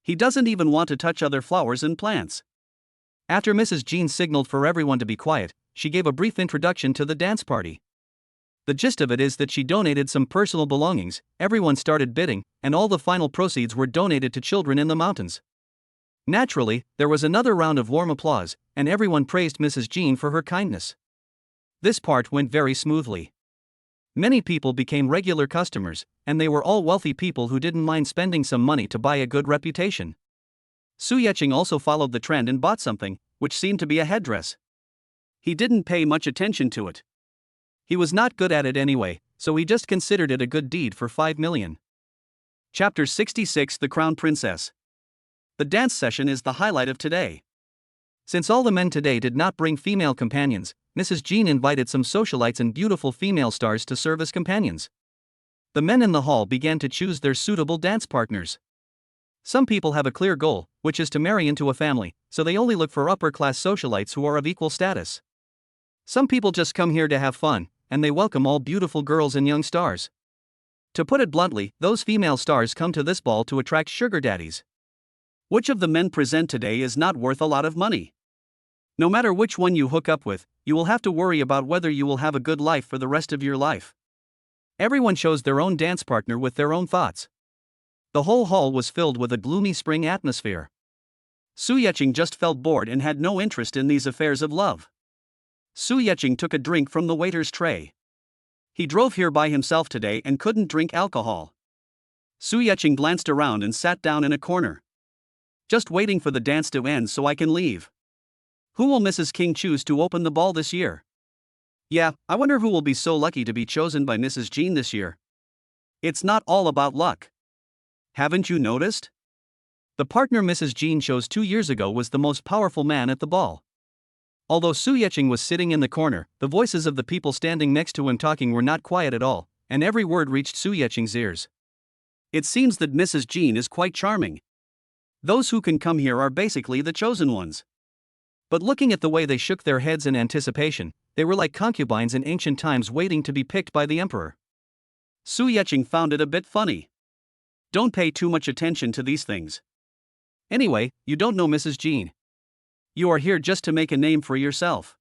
He doesn't even want to touch other flowers and plants. After Mrs. Jean signaled for everyone to be quiet, she gave a brief introduction to the dance party. The gist of it is that she donated some personal belongings, everyone started bidding, and all the final proceeds were donated to children in the mountains. Naturally, there was another round of warm applause, and everyone praised Mrs. Jean for her kindness. This part went very smoothly. Many people became regular customers, and they were all wealthy people who didn't mind spending some money to buy a good reputation. Su Yeching also followed the trend and bought something, which seemed to be a headdress. He didn't pay much attention to it. He was not good at it anyway, so he just considered it a good deed for 5 million. Chapter 66 The Crown Princess. The dance session is the highlight of today. Since all the men today did not bring female companions, Mrs. Jean invited some socialites and beautiful female stars to serve as companions. The men in the hall began to choose their suitable dance partners. Some people have a clear goal, which is to marry into a family, so they only look for upper-class socialites who are of equal status. Some people just come here to have fun, and they welcome all beautiful girls and young stars. To put it bluntly, those female stars come to this ball to attract sugar daddies. Which of the men present today is not worth a lot of money? No matter which one you hook up with, you will have to worry about whether you will have a good life for the rest of your life. Everyone chose their own dance partner with their own thoughts. The whole hall was filled with a gloomy spring atmosphere. Su Yeching just felt bored and had no interest in these affairs of love. Su Yeching took a drink from the waiter's tray. He drove here by himself today and couldn't drink alcohol. Su Yeching glanced around and sat down in a corner. Just waiting for the dance to end so I can leave. Who will Mrs. King choose to open the ball this year? Yeah, I wonder who will be so lucky to be chosen by Mrs. Jean this year. It's not all about luck. Haven't you noticed? The partner Mrs. Jean chose 2 years ago was the most powerful man at the ball. Although Su Yeching was sitting in the corner, the voices of the people standing next to him talking were not quiet at all, and every word reached Su Yeching's ears. It seems that Mrs. Jean is quite charming. Those who can come here are basically the chosen ones. But looking at the way they shook their heads in anticipation, They were like concubines in ancient times waiting to be picked by the emperor. Su Yeqing found it a bit funny. Don't pay too much attention to these things. Anyway, you don't know Mrs. Jean. You are here just to make a name for yourself.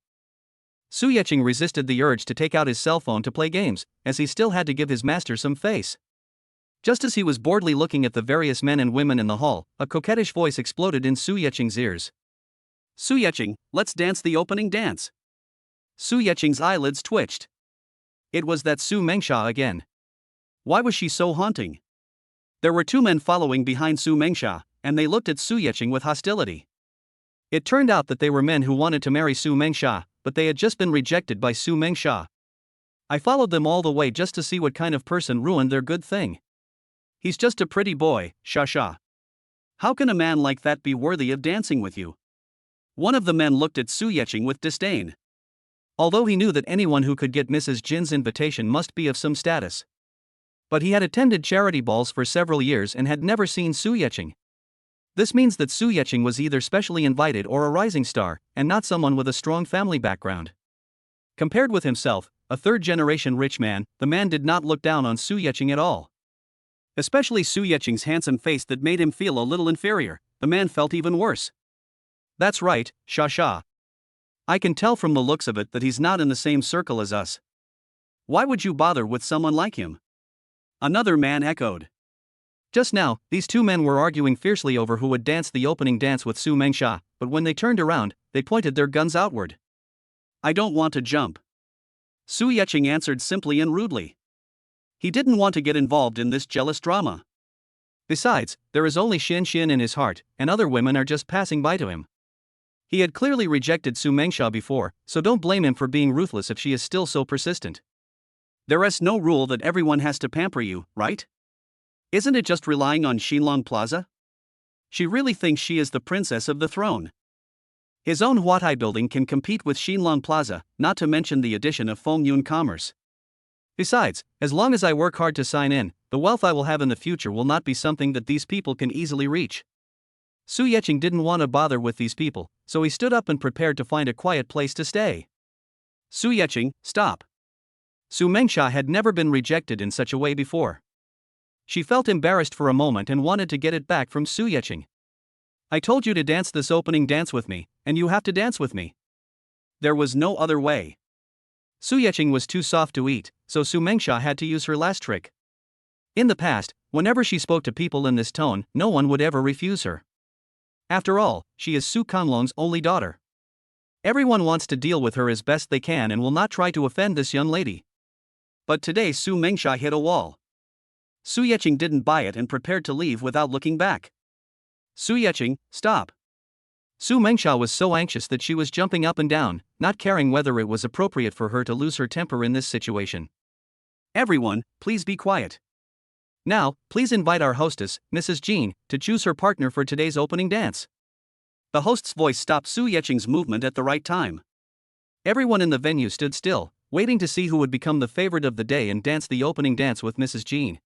Su Yeqing resisted the urge to take out his cell phone to play games, as he still had to give his master some face. Just as he was boredly looking at the various men and women in the hall, a coquettish voice exploded in Su Yeqing's ears. Su Yeqing, let's dance the opening dance. Su Yeqing's eyelids twitched. It was that Su Mengsha again. Why was she so haunting? There were two men following behind Su Mengsha, and they looked at Su Yeqing with hostility. It turned out that they were men who wanted to marry Su Mengsha, but they had just been rejected by Su Mengsha. I followed them all the way just to see what kind of person ruined their good thing. He's just a pretty boy, Sha. How can a man like that be worthy of dancing with you? One of the men looked at Su Yeqing with disdain. Although he knew that anyone who could get Mrs. Jin's invitation must be of some status. But he had attended charity balls for several years and had never seen Su Yeqing. This means that Su Yeqing was either specially invited or a rising star, and not someone with a strong family background. Compared with himself, a third-generation rich man, the man did not look down on Su Yeqing at all. Especially Su Yeqing's handsome face that made him feel a little inferior, the man felt even worse. That's right, Sha. I can tell from the looks of it that he's not in the same circle as us. Why would you bother with someone like him? Another man echoed. Just now, these two men were arguing fiercely over who would dance the opening dance with Su Mengsha, but when they turned around, they pointed their guns outward. I don't want to jump. Su Yeqing answered simply and rudely. He didn't want to get involved in this jealous drama. Besides, there is only Shin in his heart, and other women are just passing by to him. He had clearly rejected Su Mengsha before, so don't blame him for being ruthless if she is still so persistent. There is no rule that everyone has to pamper you, right? Isn't it just relying on Xinlong Plaza? She really thinks she is the princess of the throne. His own Huatai building can compete with Xinlong Plaza, not to mention the addition of Fengyun Commerce. Besides, as long as I work hard to sign in, the wealth I will have in the future will not be something that these people can easily reach. Su Yeqing didn't want to bother with these people, so he stood up and prepared to find a quiet place to stay. Su Yeqing, stop. Su Mengsha had never been rejected in such a way before. She felt embarrassed for a moment and wanted to get it back from Su Yeqing. I told you to dance this opening dance with me, and you have to dance with me. There was no other way. Su Yeqing was too soft to eat, so Su Mengsha had to use her last trick. In the past, whenever she spoke to people in this tone, no one would ever refuse her. After all, she is Su Kanlong's only daughter. Everyone wants to deal with her as best they can and will not try to offend this young lady. But today Su Mengsha hit a wall. Su Yeqing didn't buy it and prepared to leave without looking back. Su Yeqing, stop. Su Mengsha was so anxious that she was jumping up and down, not caring whether it was appropriate for her to lose her temper in this situation. Everyone, please be quiet. Now, please invite our hostess, Mrs. Jean, to choose her partner for today's opening dance. The host's voice stopped Su Yeqing's movement at the right time. Everyone in the venue stood still, waiting to see who would become the favorite of the day and dance the opening dance with Mrs. Jean.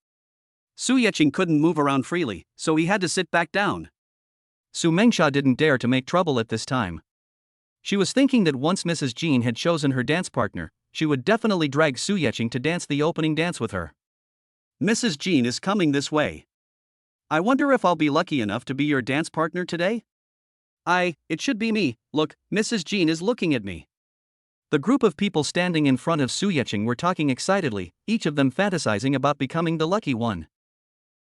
Su Yeqing couldn't move around freely, so he had to sit back down. Su Mengsha didn't dare to make trouble at this time. She was thinking that once Mrs. Jean had chosen her dance partner, she would definitely drag Su Yeqing to dance the opening dance with her. Mrs. Jean is coming this way. I wonder if I'll be lucky enough to be your dance partner today? It should be me. Look, Mrs. Jean is looking at me. The group of people standing in front of Su Yeqing were talking excitedly, each of them fantasizing about becoming the lucky one.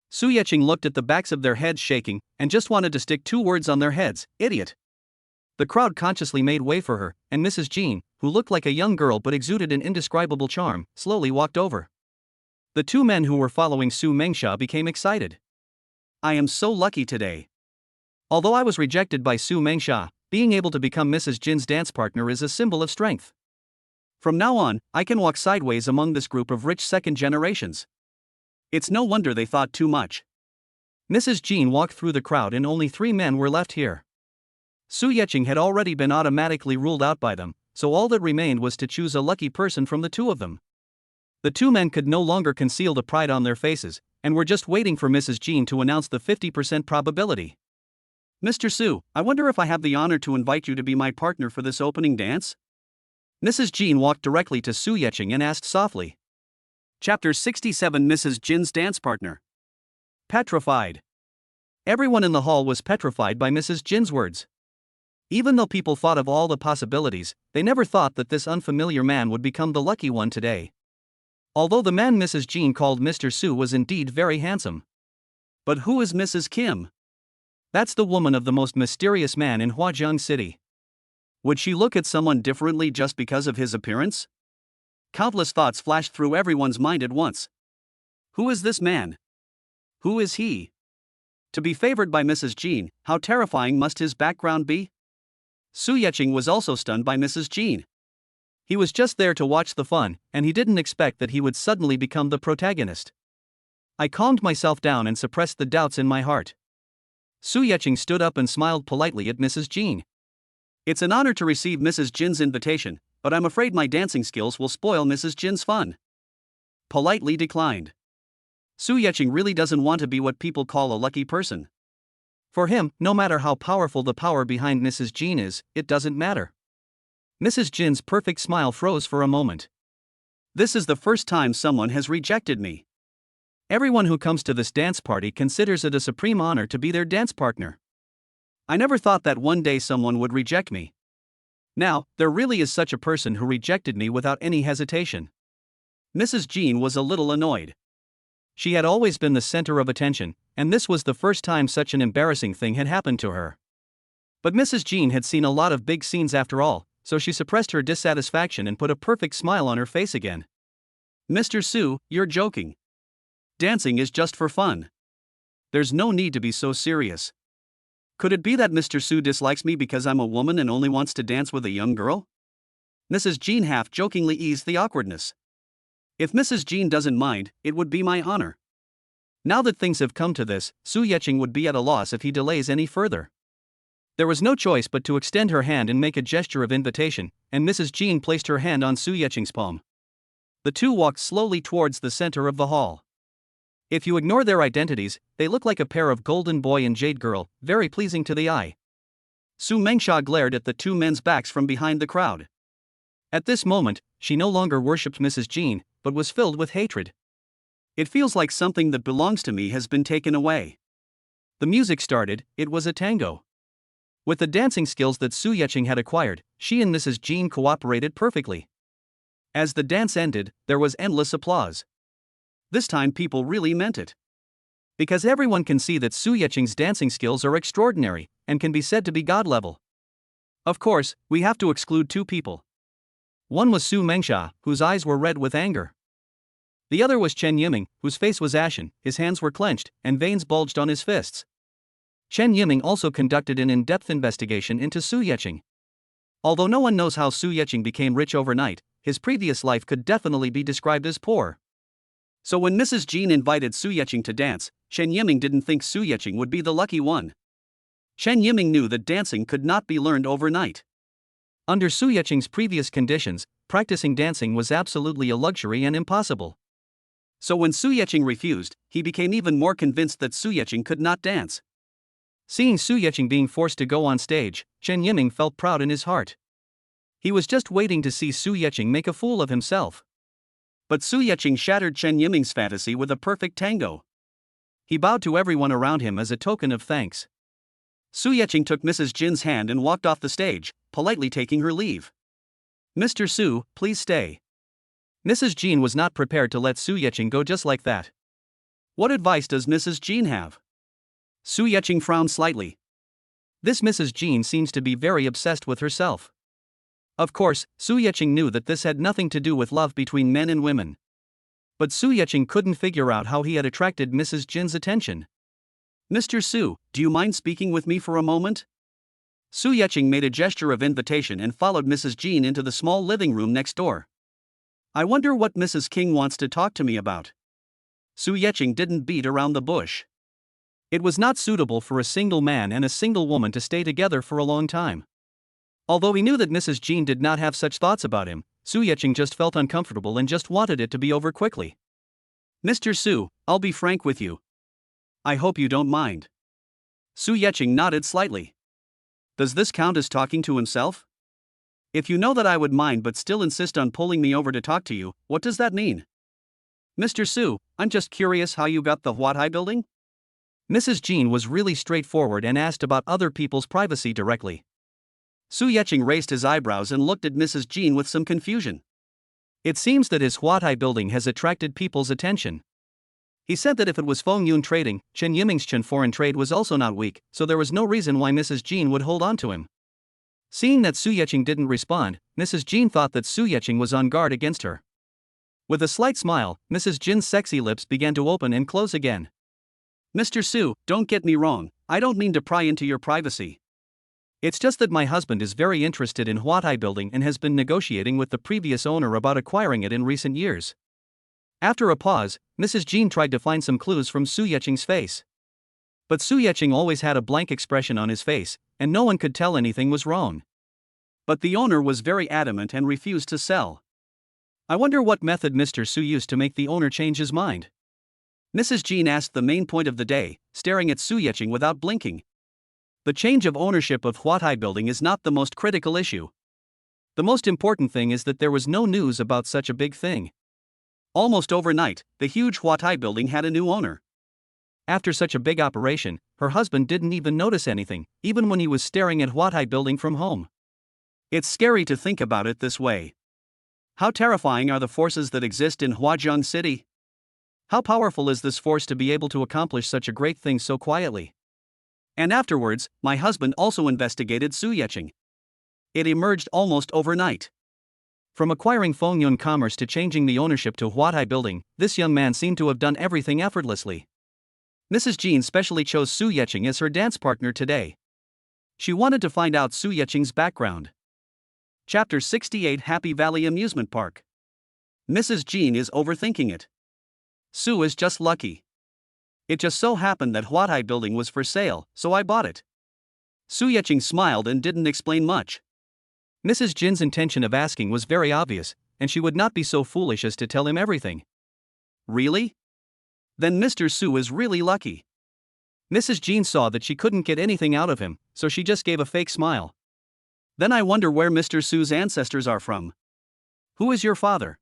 Su Yeqing looked at the backs of their heads shaking, and just wanted to stick two words on their heads: idiot. The crowd consciously made way for her, and Mrs. Jean, who looked like a young girl but exuded an indescribable charm, slowly walked over. The two men who were following Su Mengsha became excited. I am so lucky today. Although I was rejected by Su Mengsha, being able to become Mrs. Jin's dance partner is a symbol of strength. From now on, I can walk sideways among this group of rich second generations. It's no wonder they thought too much. Mrs. Jean walked through the crowd and only 3 men were left here. Su Yeqing had already been automatically ruled out by them, so all that remained was to choose a lucky person from the two of them. The 2 men could no longer conceal the pride on their faces, and were just waiting for Mrs. Jean to announce the 50% probability. Mr. Su, I wonder if I have the honor to invite you to be my partner for this opening dance? Mrs. Jean walked directly to Su Yeching and asked softly. Chapter 67 Mrs. Jin's dance partner. Petrified. Everyone in the hall was petrified by Mrs. Jin's words. Even though people thought of all the possibilities, they never thought that this unfamiliar man would become the lucky one today. Although the man Mrs. Jean called Mr. Su was indeed very handsome. But who is Mrs. Kim? That's the woman of the most mysterious man in Huajiang City. Would she look at someone differently just because of his appearance? Countless thoughts flashed through everyone's mind at once. Who is this man? Who is he? To be favored by Mrs. Jean, how terrifying must his background be? Su Yeching was also stunned by Mrs. Jean. He was just there to watch the fun, and he didn't expect that he would suddenly become the protagonist. I calmed myself down and suppressed the doubts in my heart. Su Yeching stood up and smiled politely at Mrs. Jean. It's an honor to receive Mrs. Jin's invitation, but I'm afraid my dancing skills will spoil Mrs. Jin's fun. Politely declined. Su Yeching really doesn't want to be what people call a lucky person. For him, no matter how powerful the power behind Mrs. Jean is, it doesn't matter. Mrs. Jin's perfect smile froze for a moment. This is the first time someone has rejected me. Everyone who comes to this dance party considers it a supreme honor to be their dance partner. I never thought that one day someone would reject me. Now, there really is such a person who rejected me without any hesitation. Mrs. Jean was a little annoyed. She had always been the center of attention, and this was the first time such an embarrassing thing had happened to her. But Mrs. Jean had seen a lot of big scenes after all, so she suppressed her dissatisfaction and put a perfect smile on her face again. Mr. Su, you're joking. Dancing is just for fun. There's no need to be so serious. Could it be that Mr. Su dislikes me because I'm a woman and only wants to dance with a young girl? Mrs. Jean half-jokingly eased the awkwardness. If Mrs. Jean doesn't mind, it would be my honor. Now that things have come to this, Su Yeching would be at a loss if he delays any further. There was no choice but to extend her hand and make a gesture of invitation, and Mrs. Jean placed her hand on Su Yeching's palm. The two walked slowly towards the center of the hall. If you ignore their identities, they look like a pair of golden boy and jade girl, very pleasing to the eye. Su Mengsha glared at the two men's backs from behind the crowd. At this moment, she no longer worshipped Mrs. Jean, but was filled with hatred. It feels like something that belongs to me has been taken away. The music started. It was a tango. With the dancing skills that Su Yeching had acquired, she and Mrs. Jean cooperated perfectly. As the dance ended, there was endless applause. This time people really meant it. Because everyone can see that Su Yeching's dancing skills are extraordinary, and can be said to be god level. Of course, we have to exclude two people. One was Su Mengsha, whose eyes were red with anger. The other was Chen Yiming, whose face was ashen, his hands were clenched, and veins bulged on his fists. Chen Yiming also conducted an in-depth investigation into Su Yeching. Although no one knows how Su Yeching became rich overnight, his previous life could definitely be described as poor. So when Mrs. Jean invited Su Yeching to dance, Chen Yiming didn't think Su Yeching would be the lucky one. Chen Yiming knew that dancing could not be learned overnight. Under Su Yeching's previous conditions, practicing dancing was absolutely a luxury and impossible. So when Su Yeching refused, he became even more convinced that Su Yeching could not dance. Seeing Su Yeching being forced to go on stage, Chen Yiming felt proud in his heart. He was just waiting to see Su Yeching make a fool of himself. But Su Yeching shattered Chen Yiming's fantasy with a perfect tango. He bowed to everyone around him as a token of thanks. Su Yeching took Mrs. Jin's hand and walked off the stage, politely taking her leave. Mr. Su, please stay. Mrs. Jean was not prepared to let Su Yeching go just like that. What advice does Mrs. Jean have? Su Yeching frowned slightly. This Mrs. Jean seems to be very obsessed with herself. Of course, Su Yeching knew that this had nothing to do with love between men and women. But Su Yeching couldn't figure out how he had attracted Mrs. Jin's attention. Mr. Su, do you mind speaking with me for a moment? Su Yeching made a gesture of invitation and followed Mrs. Jean into the small living room next door. I wonder what Mrs. King wants to talk to me about. Su Yeching didn't beat around the bush. It was not suitable for a single man and a single woman to stay together for a long time. Although he knew that Mrs. Jean did not have such thoughts about him, Su Yeching just felt uncomfortable and just wanted it to be over quickly. Mr. Su, I'll be frank with you. I hope you don't mind. Su Yeching nodded slightly. Does this count as talking to himself? If you know that I would mind but still insist on pulling me over to talk to you, what does that mean? Mr. Su, I'm just curious how you got the Huatai building? Mrs. Jean was really straightforward and asked about other people's privacy directly. Su Yecheng raised his eyebrows and looked at Mrs. Jean with some confusion. It seems that his Huatai building has attracted people's attention. He said that if it was Feng Yun trading, Chen Yiming's Chen foreign trade was also not weak, so there was no reason why Mrs. Jean would hold on to him. Seeing that Su Yecheng didn't respond, Mrs. Jean thought that Su Yecheng was on guard against her. With a slight smile, Mrs. Jin's sexy lips began to open and close again. Mr. Su, don't get me wrong, I don't mean to pry into your privacy. It's just that my husband is very interested in Huatai building and has been negotiating with the previous owner about acquiring it in recent years. After a pause, Mrs. Jean tried to find some clues from Su Yecheng's face. But Su Yecheng always had a blank expression on his face, and no one could tell anything was wrong. But the owner was very adamant and refused to sell. I wonder what method Mr. Su used to make the owner change his mind. Mrs. Jean asked the main point of the day, staring at Su Yecheng without blinking. The change of ownership of Huatai building is not the most critical issue. The most important thing is that there was no news about such a big thing. Almost overnight, the huge Huatai building had a new owner. After such a big operation, her husband didn't even notice anything, even when he was staring at Huatai building from home. It's scary to think about it this way. How terrifying are the forces that exist in Huazhang City? How powerful is this force to be able to accomplish such a great thing so quietly? And afterwards, my husband also investigated Su Yecheng. It emerged almost overnight. From acquiring Feng Yun Commerce to changing the ownership to Huatai building, this young man seemed to have done everything effortlessly. Mrs. Jean specially chose Su Yecheng as her dance partner today. She wanted to find out Su Yecheng's background. Chapter 68 Happy Valley Amusement Park. Mrs. Jean is overthinking it. Su is just lucky. It just so happened that Huatai building was for sale, so I bought it. Su Yecheng smiled and didn't explain much. Mrs. Jin's intention of asking was very obvious, and she would not be so foolish as to tell him everything. Really? Then Mr. Su is really lucky. Mrs. Jean saw that she couldn't get anything out of him, so she just gave a fake smile. Then I wonder where Mr. Su's ancestors are from. Who is your father?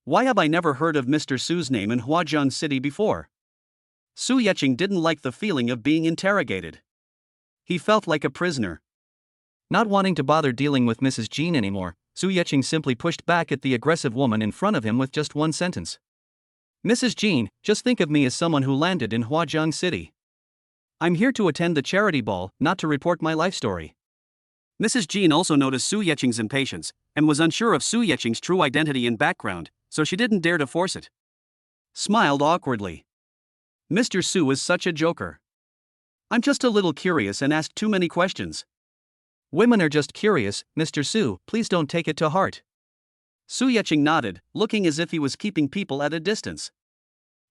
Why have I never heard of Mr. Su's name in Huazhang City before? Su Yecheng didn't like the feeling of being interrogated. He felt like a prisoner. Not wanting to bother dealing with Mrs. Jean anymore, Su Yecheng simply pushed back at the aggressive woman in front of him with just one sentence. Mrs. Jean, just think of me as someone who landed in Huazhang City. I'm here to attend the charity ball, not to report my life story. Mrs. Jean also noticed Su Yecheng's impatience, and was unsure of Su Yecheng's true identity and background, so she didn't dare to force it. Smiled awkwardly. Mr. Su is such a joker. I'm just a little curious and asked too many questions. Women are just curious, Mr. Su, please don't take it to heart. Su Yecheng nodded, looking as if he was keeping people at a distance.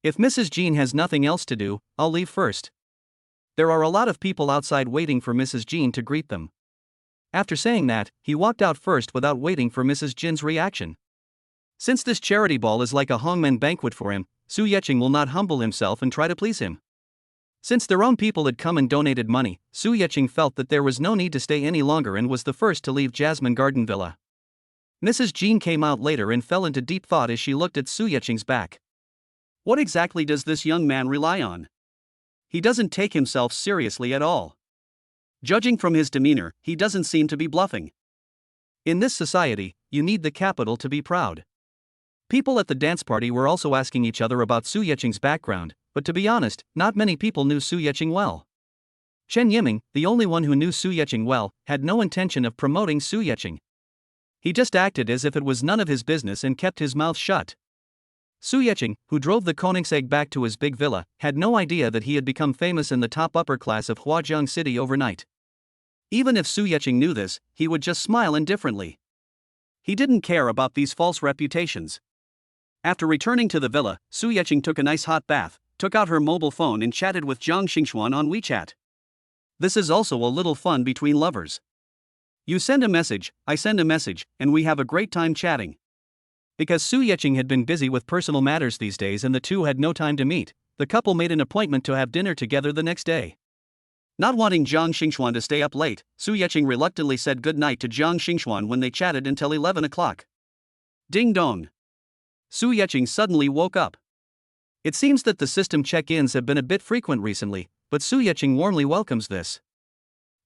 If Mrs. Jean has nothing else to do, I'll leave first. There are a lot of people outside waiting for Mrs. Jean to greet them. After saying that, he walked out first without waiting for Mrs. Jin's reaction. Since this charity ball is like a hangmen banquet for him, Su Yecheng will not humble himself and try to please him. Since their own people had come and donated money, Su Yecheng felt that there was no need to stay any longer and was the first to leave Jasmine Garden Villa. Mrs. Jean came out later and fell into deep thought as she looked at Su Yecheng's back. What exactly does this young man rely on? He doesn't take himself seriously at all. Judging from his demeanor, he doesn't seem to be bluffing. In this society, you need the capital to be proud. People at the dance party were also asking each other about Su Yecheng's background, but to be honest, not many people knew Su Yecheng well. Chen Yiming, the only one who knew Su Yecheng well, had no intention of promoting Su Yecheng. He just acted as if it was none of his business and kept his mouth shut. Su Yecheng, who drove the Koenigsegg back to his big villa, had no idea that he had become famous in the top upper class of Huazhang City overnight. Even if Su Yecheng knew this, he would just smile indifferently. He didn't care about these false reputations. After returning to the villa, Su Yecheng took a nice hot bath, took out her mobile phone and chatted with Jang Shinguan on WeChat. This is also a little fun between lovers. You send a message, I send a message, and we have a great time chatting. Because Su Yecheng had been busy with personal matters these days and the two had no time to meet, the couple made an appointment to have dinner together the next day. Not wanting Jiang Xingxuan to stay up late, Su Yecheng reluctantly said goodnight to Jiang Xingxuan when they chatted until 11 o'clock. Ding dong. Su Yecheng suddenly woke up. It seems that the system check-ins have been a bit frequent recently, but Su Yecheng warmly welcomes this.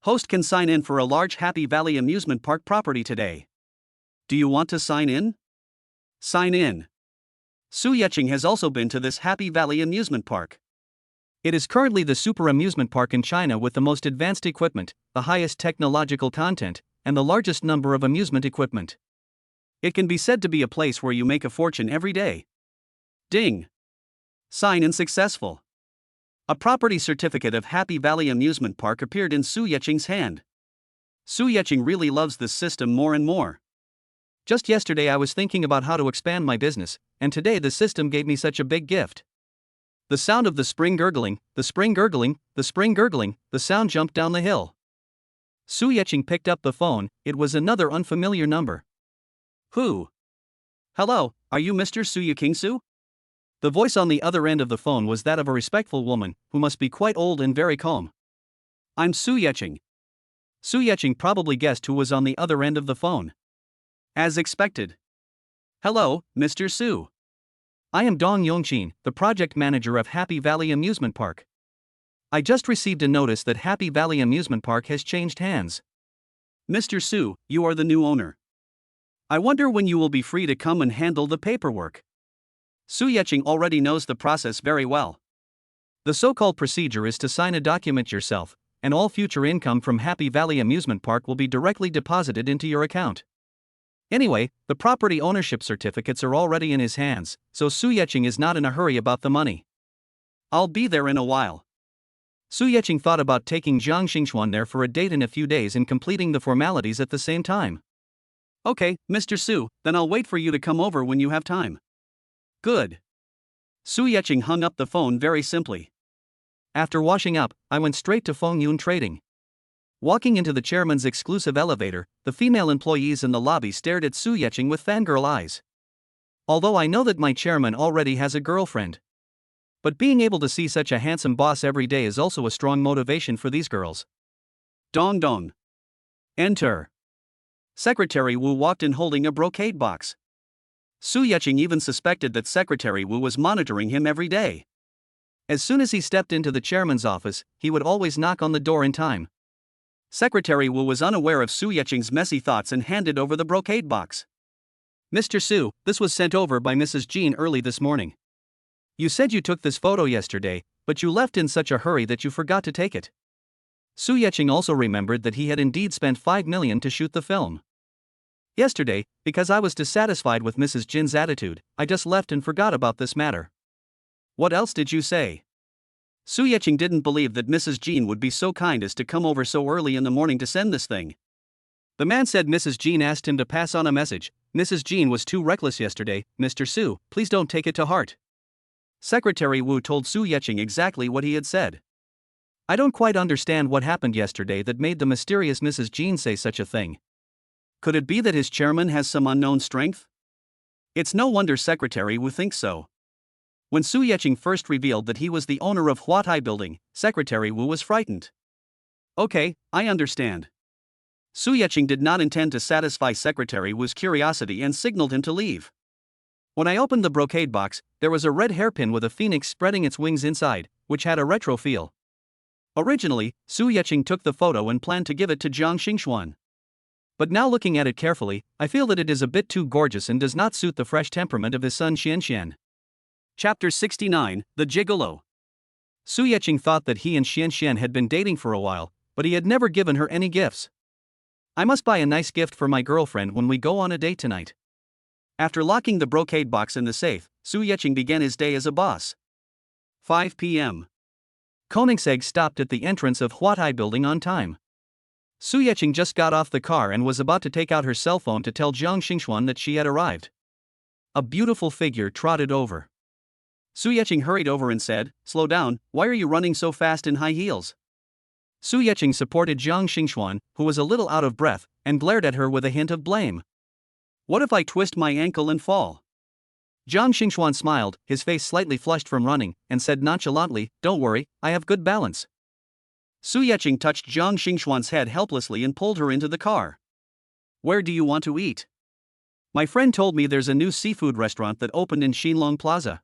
Host can sign in for a large Happy Valley amusement park property today. Do you want to sign in? Sign in. Su Yecheng has also been to this Happy Valley amusement park. It is currently the super amusement park in China with the most advanced equipment, the highest technological content, and the largest number of amusement equipment. It can be said to be a place where you make a fortune every day. Ding. Sign in successful. A property certificate of Happy Valley Amusement Park appeared in Su Yecheng's hand. Su Yecheng really loves this system more and more. Just yesterday I was thinking about how to expand my business, and today the system gave me such a big gift. The sound of the spring gurgling, the spring gurgling, the spring gurgling, the sound jumped down the hill. Su Yecheng picked up the phone. It was another unfamiliar number. Who? Hello, are you Mr. Su Yecheng Su? The voice on the other end of the phone was that of a respectful woman, who must be quite old and very calm. I'm Su Yecheng. Su Yecheng probably guessed who was on the other end of the phone. As expected. Hello, Mr. Su. I am Dong Yongqin, the project manager of Happy Valley Amusement Park. I just received a notice that Happy Valley Amusement Park has changed hands. Mr. Su, you are the new owner. I wonder when you will be free to come and handle the paperwork. Su Yecheng already knows the process very well. The so-called procedure is to sign a document yourself, and all future income from Happy Valley Amusement Park will be directly deposited into your account. Anyway, the property ownership certificates are already in his hands, so Su Yecheng is not in a hurry about the money. I'll be there in a while. Su Yecheng thought about taking Jiang Xingxuan there for a date in a few days and completing the formalities at the same time. Okay, Mr. Su, then I'll wait for you to come over when you have time. Good. Su Yecheng hung up the phone very simply. After washing up, I went straight to Fengyun Trading. Walking into the chairman's exclusive elevator, the female employees in the lobby stared at Su Yecheng with fangirl eyes. Although I know that my chairman already has a girlfriend. But being able to see such a handsome boss every day is also a strong motivation for these girls. Dong dong. Enter. Secretary Wu walked in holding a brocade box. Su Yecheng even suspected that Secretary Wu was monitoring him every day. As soon as he stepped into the chairman's office, he would always knock on the door in time. Secretary Wu was unaware of Su Yecheng's messy thoughts and handed over the brocade box. Mr. Su, this was sent over by Mrs. Jean early this morning. You said you took this photo yesterday, but you left in such a hurry that you forgot to take it. Su Yecheng also remembered that he had indeed spent 5 million to shoot the film. Yesterday, because I was dissatisfied with Mrs. Jin's attitude, I just left and forgot about this matter. What else did you say? Su Yecheng didn't believe that Mrs. Jean would be so kind as to come over so early in the morning to send this thing. The man said Mrs. Jean asked him to pass on a message. Mrs. Jean was too reckless yesterday. Mr. Su, please don't take it to heart. Secretary Wu told Su Yecheng exactly what he had said. I don't quite understand what happened yesterday that made the mysterious Mrs. Jean say such a thing. Could it be that his chairman has some unknown strength? It's no wonder Secretary Wu thinks so. When Su Yecheng first revealed that he was the owner of Huatai Building, Secretary Wu was frightened. Okay, I understand. Su Yecheng did not intend to satisfy Secretary Wu's curiosity and signaled him to leave. When I opened the brocade box, there was a red hairpin with a phoenix spreading its wings inside, which had a retro feel. Originally, Su Yecheng took the photo and planned to give it to Jiang Xingxuan. But now looking at it carefully, I feel that it is a bit too gorgeous and does not suit the fresh temperament of his son Xianxian. Chapter 69, The Gigolo. Su Yecheng thought that he and Xianxian had been dating for a while, but he had never given her any gifts. I must buy a nice gift for my girlfriend when we go on a date tonight. After locking the brocade box in the safe, Su Yecheng began his day as a boss. 5 p.m. Koenigsegg stopped at the entrance of Huatai Building on time. Su Yecheng just got off the car and was about to take out her cell phone to tell Jiang Xingxuan that she had arrived. A beautiful figure trotted over. Su Yecheng hurried over and said, "Slow down, why are you running so fast in high heels?" Su Yecheng supported Jiang Xingxuan, who was a little out of breath, and glared at her with a hint of blame. What if I twist my ankle and fall? Jiang Xingxuan smiled, his face slightly flushed from running, and said nonchalantly, "Don't worry, I have good balance." Su Yecheng touched Zhang Xingxuan's head helplessly and pulled her into the car. Where do you want to eat? My friend told me there's a new seafood restaurant that opened in Xinlong Plaza.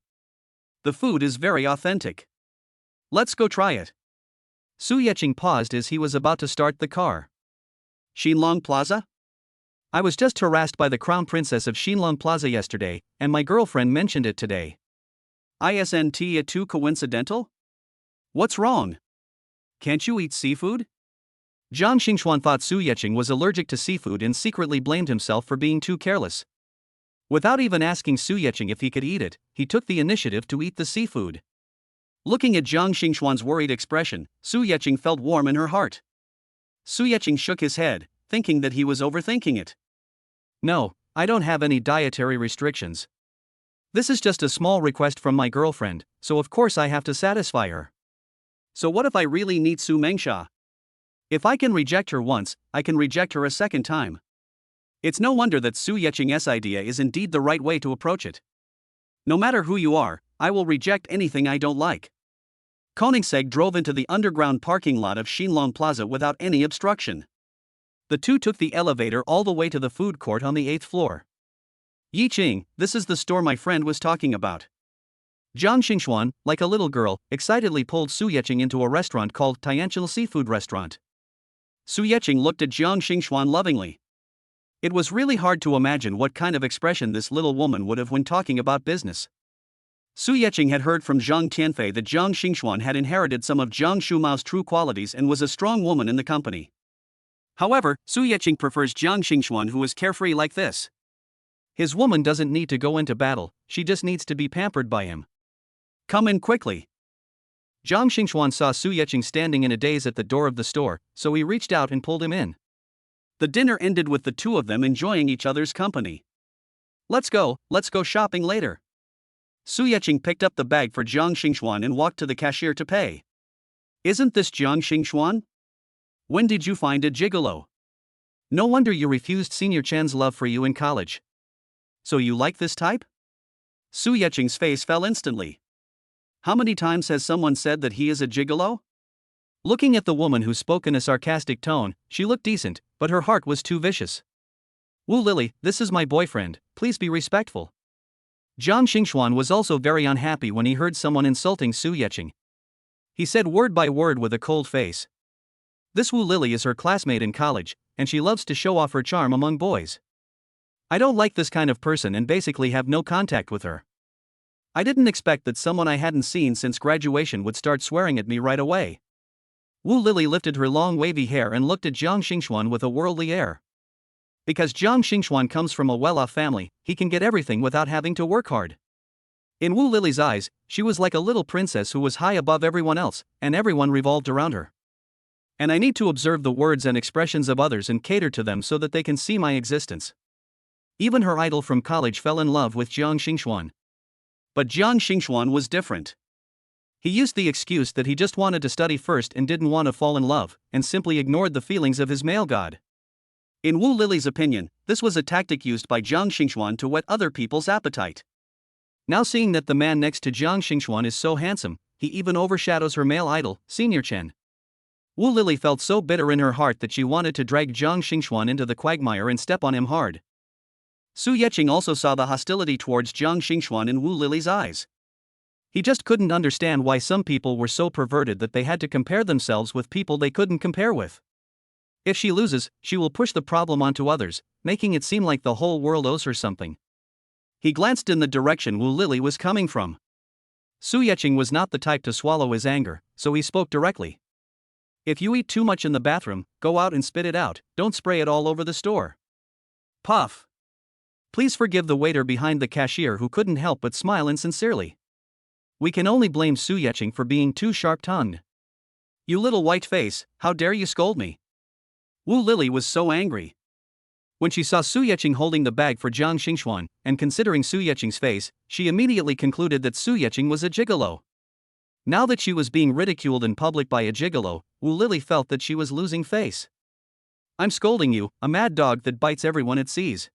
The food is very authentic. Let's go try it. Su Yecheng paused as he was about to start the car. Xinlong Plaza? I was just harassed by the crown princess of Xinlong Plaza yesterday, and my girlfriend mentioned it today. Isn't it too coincidental? What's wrong? Can't you eat seafood? Zhang Xingxuan thought Su Yecheng was allergic to seafood and secretly blamed himself for being too careless. Without even asking Su Yecheng if he could eat it, he took the initiative to eat the seafood. Looking at Zhang Xingxuan's worried expression, Su Yecheng felt warm in her heart. Su Yecheng shook his head, thinking that he was overthinking it. No, I don't have any dietary restrictions. This is just a small request from my girlfriend, so of course I have to satisfy her. So what if I really need Su Mengsha? If I can reject her once, I can reject her a second time. It's no wonder that Su Yecheng's idea is indeed the right way to approach it. No matter who you are, I will reject anything I don't like. Koenigsegg drove into the underground parking lot of Xinlong Plaza without any obstruction. The two took the elevator all the way to the food court on the 8th floor. Yi Qing, this is the store my friend was talking about. Zhang Xingxuan, like a little girl, excitedly pulled Su Yecheng into a restaurant called Tianqian Seafood Restaurant. Su Yecheng looked at Zhang Xingxuan lovingly. It was really hard to imagine what kind of expression this little woman would have when talking about business. Su Yecheng had heard from Zhang Tianfei that Zhang Xingxuan had inherited some of Zhang Shumao's true qualities and was a strong woman in the company. However, Su Yecheng prefers Zhang Xingxuan, who is carefree like this. His woman doesn't need to go into battle, she just needs to be pampered by him. Come in quickly. Zhang Xingxuan saw Su Yecheng standing in a daze at the door of the store, so he reached out and pulled him in. The dinner ended with the two of them enjoying each other's company. Let's go shopping later. Su Yecheng picked up the bag for Zhang Xingxuan and walked to the cashier to pay. Isn't this Zhang Xingxuan? When did you find a gigolo? No wonder you refused Senior Chen's love for you in college. So you like this type? Su Yecheng's face fell instantly. How many times has someone said that he is a gigolo? Looking at the woman who spoke in a sarcastic tone, she looked decent, but her heart was too vicious. Wu Lily, this is my boyfriend, please be respectful. Zhang Xingxuan was also very unhappy when he heard someone insulting Su Yecheng. He said word by word with a cold face. This Wu Lily is her classmate in college, and she loves to show off her charm among boys. I don't like this kind of person and basically have no contact with her. I didn't expect that someone I hadn't seen since graduation would start swearing at me right away. Wu Lily lifted her long wavy hair and looked at Zhang Xingxuan with a worldly air. Because Zhang Xingxuan comes from a well-off family, he can get everything without having to work hard. In Wu Lily's eyes, she was like a little princess who was high above everyone else, and everyone revolved around her. And I need to observe the words and expressions of others and cater to them so that they can see my existence. Even her idol from college fell in love with Zhang Xingxuan. But Zhang Xingxuan was different. He used the excuse that he just wanted to study first and didn't want to fall in love, and simply ignored the feelings of his male god. In Wu Lily's opinion, this was a tactic used by Zhang Xingxuan to whet other people's appetite. Now seeing that the man next to Zhang Xingxuan is so handsome, he even overshadows her male idol, Senior Chen. Wu Lily felt so bitter in her heart that she wanted to drag Zhang Xingxuan into the quagmire and step on him hard. Su Yecheng also saw the hostility towards Zhang Xingxuan in Wu Lily's eyes. He just couldn't understand why some people were so perverted that they had to compare themselves with people they couldn't compare with. If she loses, she will push the problem onto others, making it seem like the whole world owes her something. He glanced in the direction Wu Lily was coming from. Su Yecheng was not the type to swallow his anger, so he spoke directly. If you eat too much in the bathroom, go out and spit it out, don't spray it all over the store. Puff. Please forgive the waiter behind the cashier who couldn't help but smile insincerely. We can only blame Su Yecheng for being too sharp-tongued. You little white face, how dare you scold me? Wu Lily was so angry. When she saw Su Yecheng holding the bag for Zhang Xingxuan, and considering Su Yecheng's face, she immediately concluded that Su Yecheng was a gigolo. Now that she was being ridiculed in public by a gigolo, Wu Lily felt that she was losing face. I'm scolding you, a mad dog that bites everyone it sees.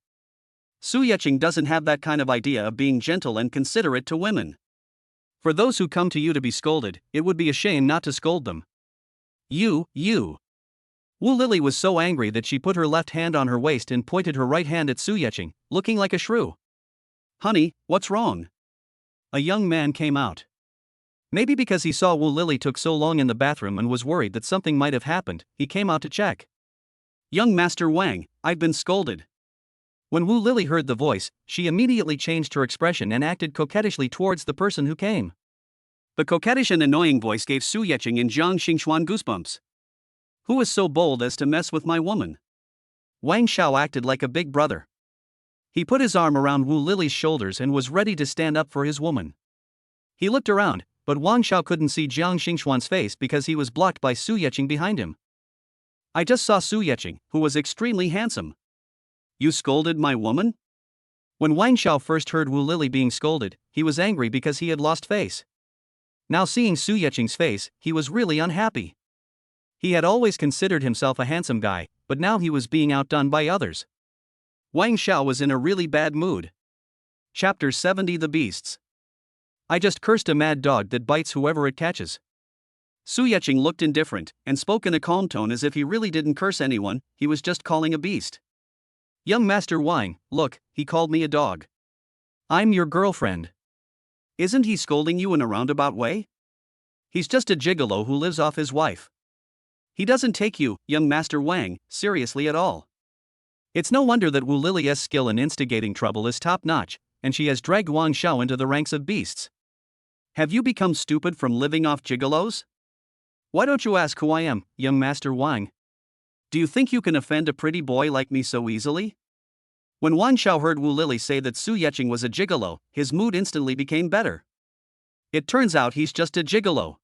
Su Yecheng doesn't have that kind of idea of being gentle and considerate to women. For those who come to you to be scolded, it would be a shame not to scold them. You. Wu Lili was so angry that she put her left hand on her waist and pointed her right hand at Su Yecheng, looking like a shrew. Honey, what's wrong? A young man came out. Maybe because he saw Wu Lili took so long in the bathroom and was worried that something might have happened, he came out to check. Young Master Wang, I've been scolded. When Wu Lili heard the voice, she immediately changed her expression and acted coquettishly towards the person who came. The coquettish and annoying voice gave Su Yecheng and Zhang Xingxuan goosebumps. Who is so bold as to mess with my woman? Wang Xiao acted like a big brother. He put his arm around Wu Lili's shoulders and was ready to stand up for his woman. He looked around, but Wang Xiao couldn't see Jiang Xingxuan's face because he was blocked by Su Yecheng behind him. I just saw Su Yecheng, who was extremely handsome. You scolded my woman? When Wang Xiao first heard Wu Lili being scolded, he was angry because he had lost face. Now seeing Su Yecheng's face, he was really unhappy. He had always considered himself a handsome guy, but now he was being outdone by others. Wang Xiao was in a really bad mood. Chapter 70 The Beasts. I just cursed a mad dog that bites whoever it catches. Su Yecheng looked indifferent and spoke in a calm tone as if he really didn't curse anyone, he was just calling a beast. Young Master Wang, look, he called me a dog. I'm your girlfriend. Isn't he scolding you in a roundabout way? He's just a gigolo who lives off his wife. He doesn't take you, young Master Wang, seriously at all. It's no wonder that Wu Lili's skill in instigating trouble is top-notch, and she has dragged Wang Xiao into the ranks of beasts. Have you become stupid from living off gigolos? Why don't you ask who I am, young Master Wang? Do you think you can offend a pretty boy like me so easily? When Wang Xiao heard Wu Lili say that Su Yecheng was a gigolo, his mood instantly became better. It turns out he's just a gigolo.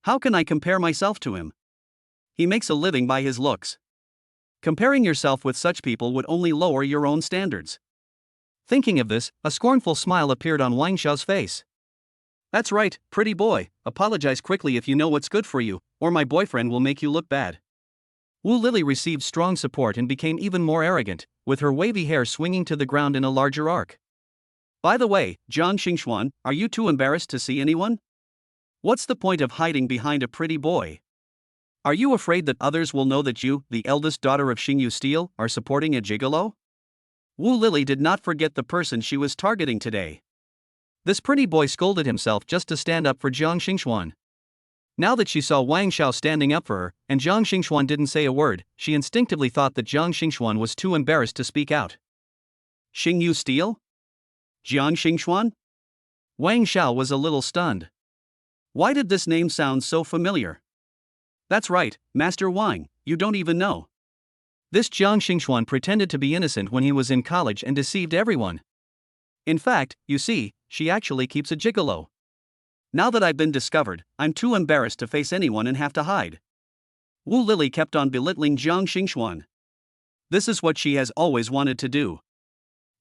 How can I compare myself to him? He makes a living by his looks. Comparing yourself with such people would only lower your own standards. Thinking of this, a scornful smile appeared on Wang Xiao's face. That's right, pretty boy, apologize quickly if you know what's good for you, or my boyfriend will make you look bad. Wu Lili received strong support and became even more arrogant, with her wavy hair swinging to the ground in a larger arc. By the way, Zhang Xingxuan, are you too embarrassed to see anyone? What's the point of hiding behind a pretty boy? Are you afraid that others will know that you, the eldest daughter of Xingyu Steel, are supporting a gigolo? Wu Lili did not forget the person she was targeting today. This pretty boy scolded himself just to stand up for Jiang Xingxuan. Now that she saw Wang Xiao standing up for her, and Jiang Xingxuan didn't say a word, she instinctively thought that Jiang Xingxuan was too embarrassed to speak out. Xingyu Steel? Jiang Xingxuan? Wang Xiao was a little stunned. Why did this name sound so familiar? That's right, Master Wang, you don't even know. This Jiang Xingxuan pretended to be innocent when he was in college and deceived everyone. In fact, you see, she actually keeps a gigolo. Now that I've been discovered, I'm too embarrassed to face anyone and have to hide. Wu Lili kept on belittling Jiang Xingxuan. This is what she has always wanted to do.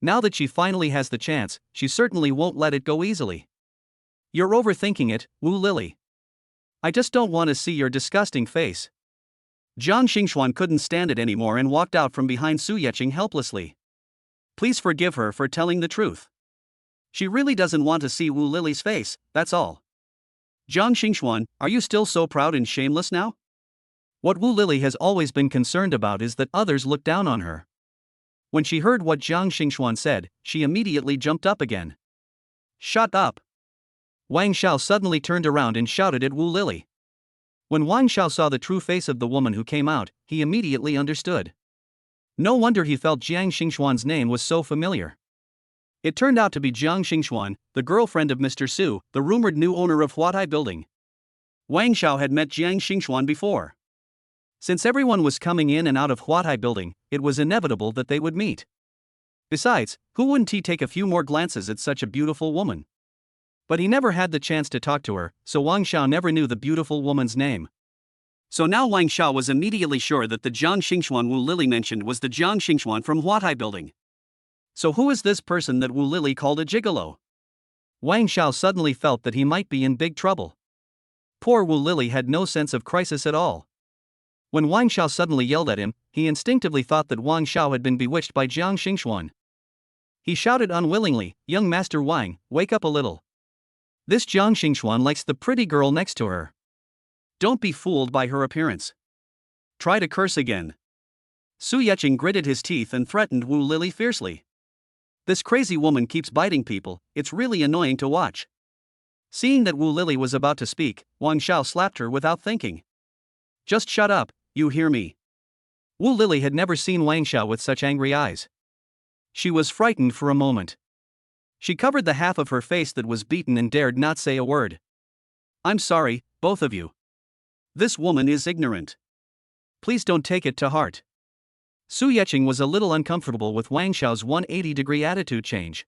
Now that she finally has the chance, she certainly won't let it go easily. You're overthinking it, Wu Lili. I just don't want to see your disgusting face. Jiang Xingxuan couldn't stand it anymore and walked out from behind Su Yecheng helplessly. Please forgive her for telling the truth. She really doesn't want to see Wu Lili's face, that's all. Jiang Xingxuan, are you still so proud and shameless now? What Wu Lili has always been concerned about is that others look down on her. When she heard what Jiang Xingxuan said, she immediately jumped up again. Shut up! Wang Xiao suddenly turned around and shouted at Wu Lili. When Wang Xiao saw the true face of the woman who came out, he immediately understood. No wonder he felt Jiang Xingxuan's name was so familiar. It turned out to be Jiang Xingxuan, the girlfriend of Mr. Su, the rumored new owner of Huatai Building. Wang Xiao had met Jiang Xingxuan before. Since everyone was coming in and out of Huatai Building, it was inevitable that they would meet. Besides, who wouldn't he take a few more glances at such a beautiful woman? But he never had the chance to talk to her, so Wang Xiao never knew the beautiful woman's name. So now Wang Xiao was immediately sure that the Jiang Xingxuan Wu Lili mentioned was the Jiang Xingxuan from Huatai Building. So who is this person that Wu Lili called a gigolo? Wang Xiao suddenly felt that he might be in big trouble. Poor Wu Lili had no sense of crisis at all. When Wang Xiao suddenly yelled at him, he instinctively thought that Wang Xiao had been bewitched by Jiang Xingxuan. He shouted unwillingly, "Young Master Wang, wake up a little. This Jiang Xingxuan likes the pretty girl next to her." Don't be fooled by her appearance. Try to curse again. Su Yecheng gritted his teeth and threatened Wu Lili fiercely. This crazy woman keeps biting people, it's really annoying to watch. Seeing that Wu Lili was about to speak, Wang Xiao slapped her without thinking. Just shut up, you hear me? Wu Lili had never seen Wang Xiao with such angry eyes. She was frightened for a moment. She covered the half of her face that was beaten and dared not say a word. I'm sorry, both of you. This woman is ignorant. Please don't take it to heart. Su Yecheng was a little uncomfortable with Wang Xiao's 180-degree attitude change.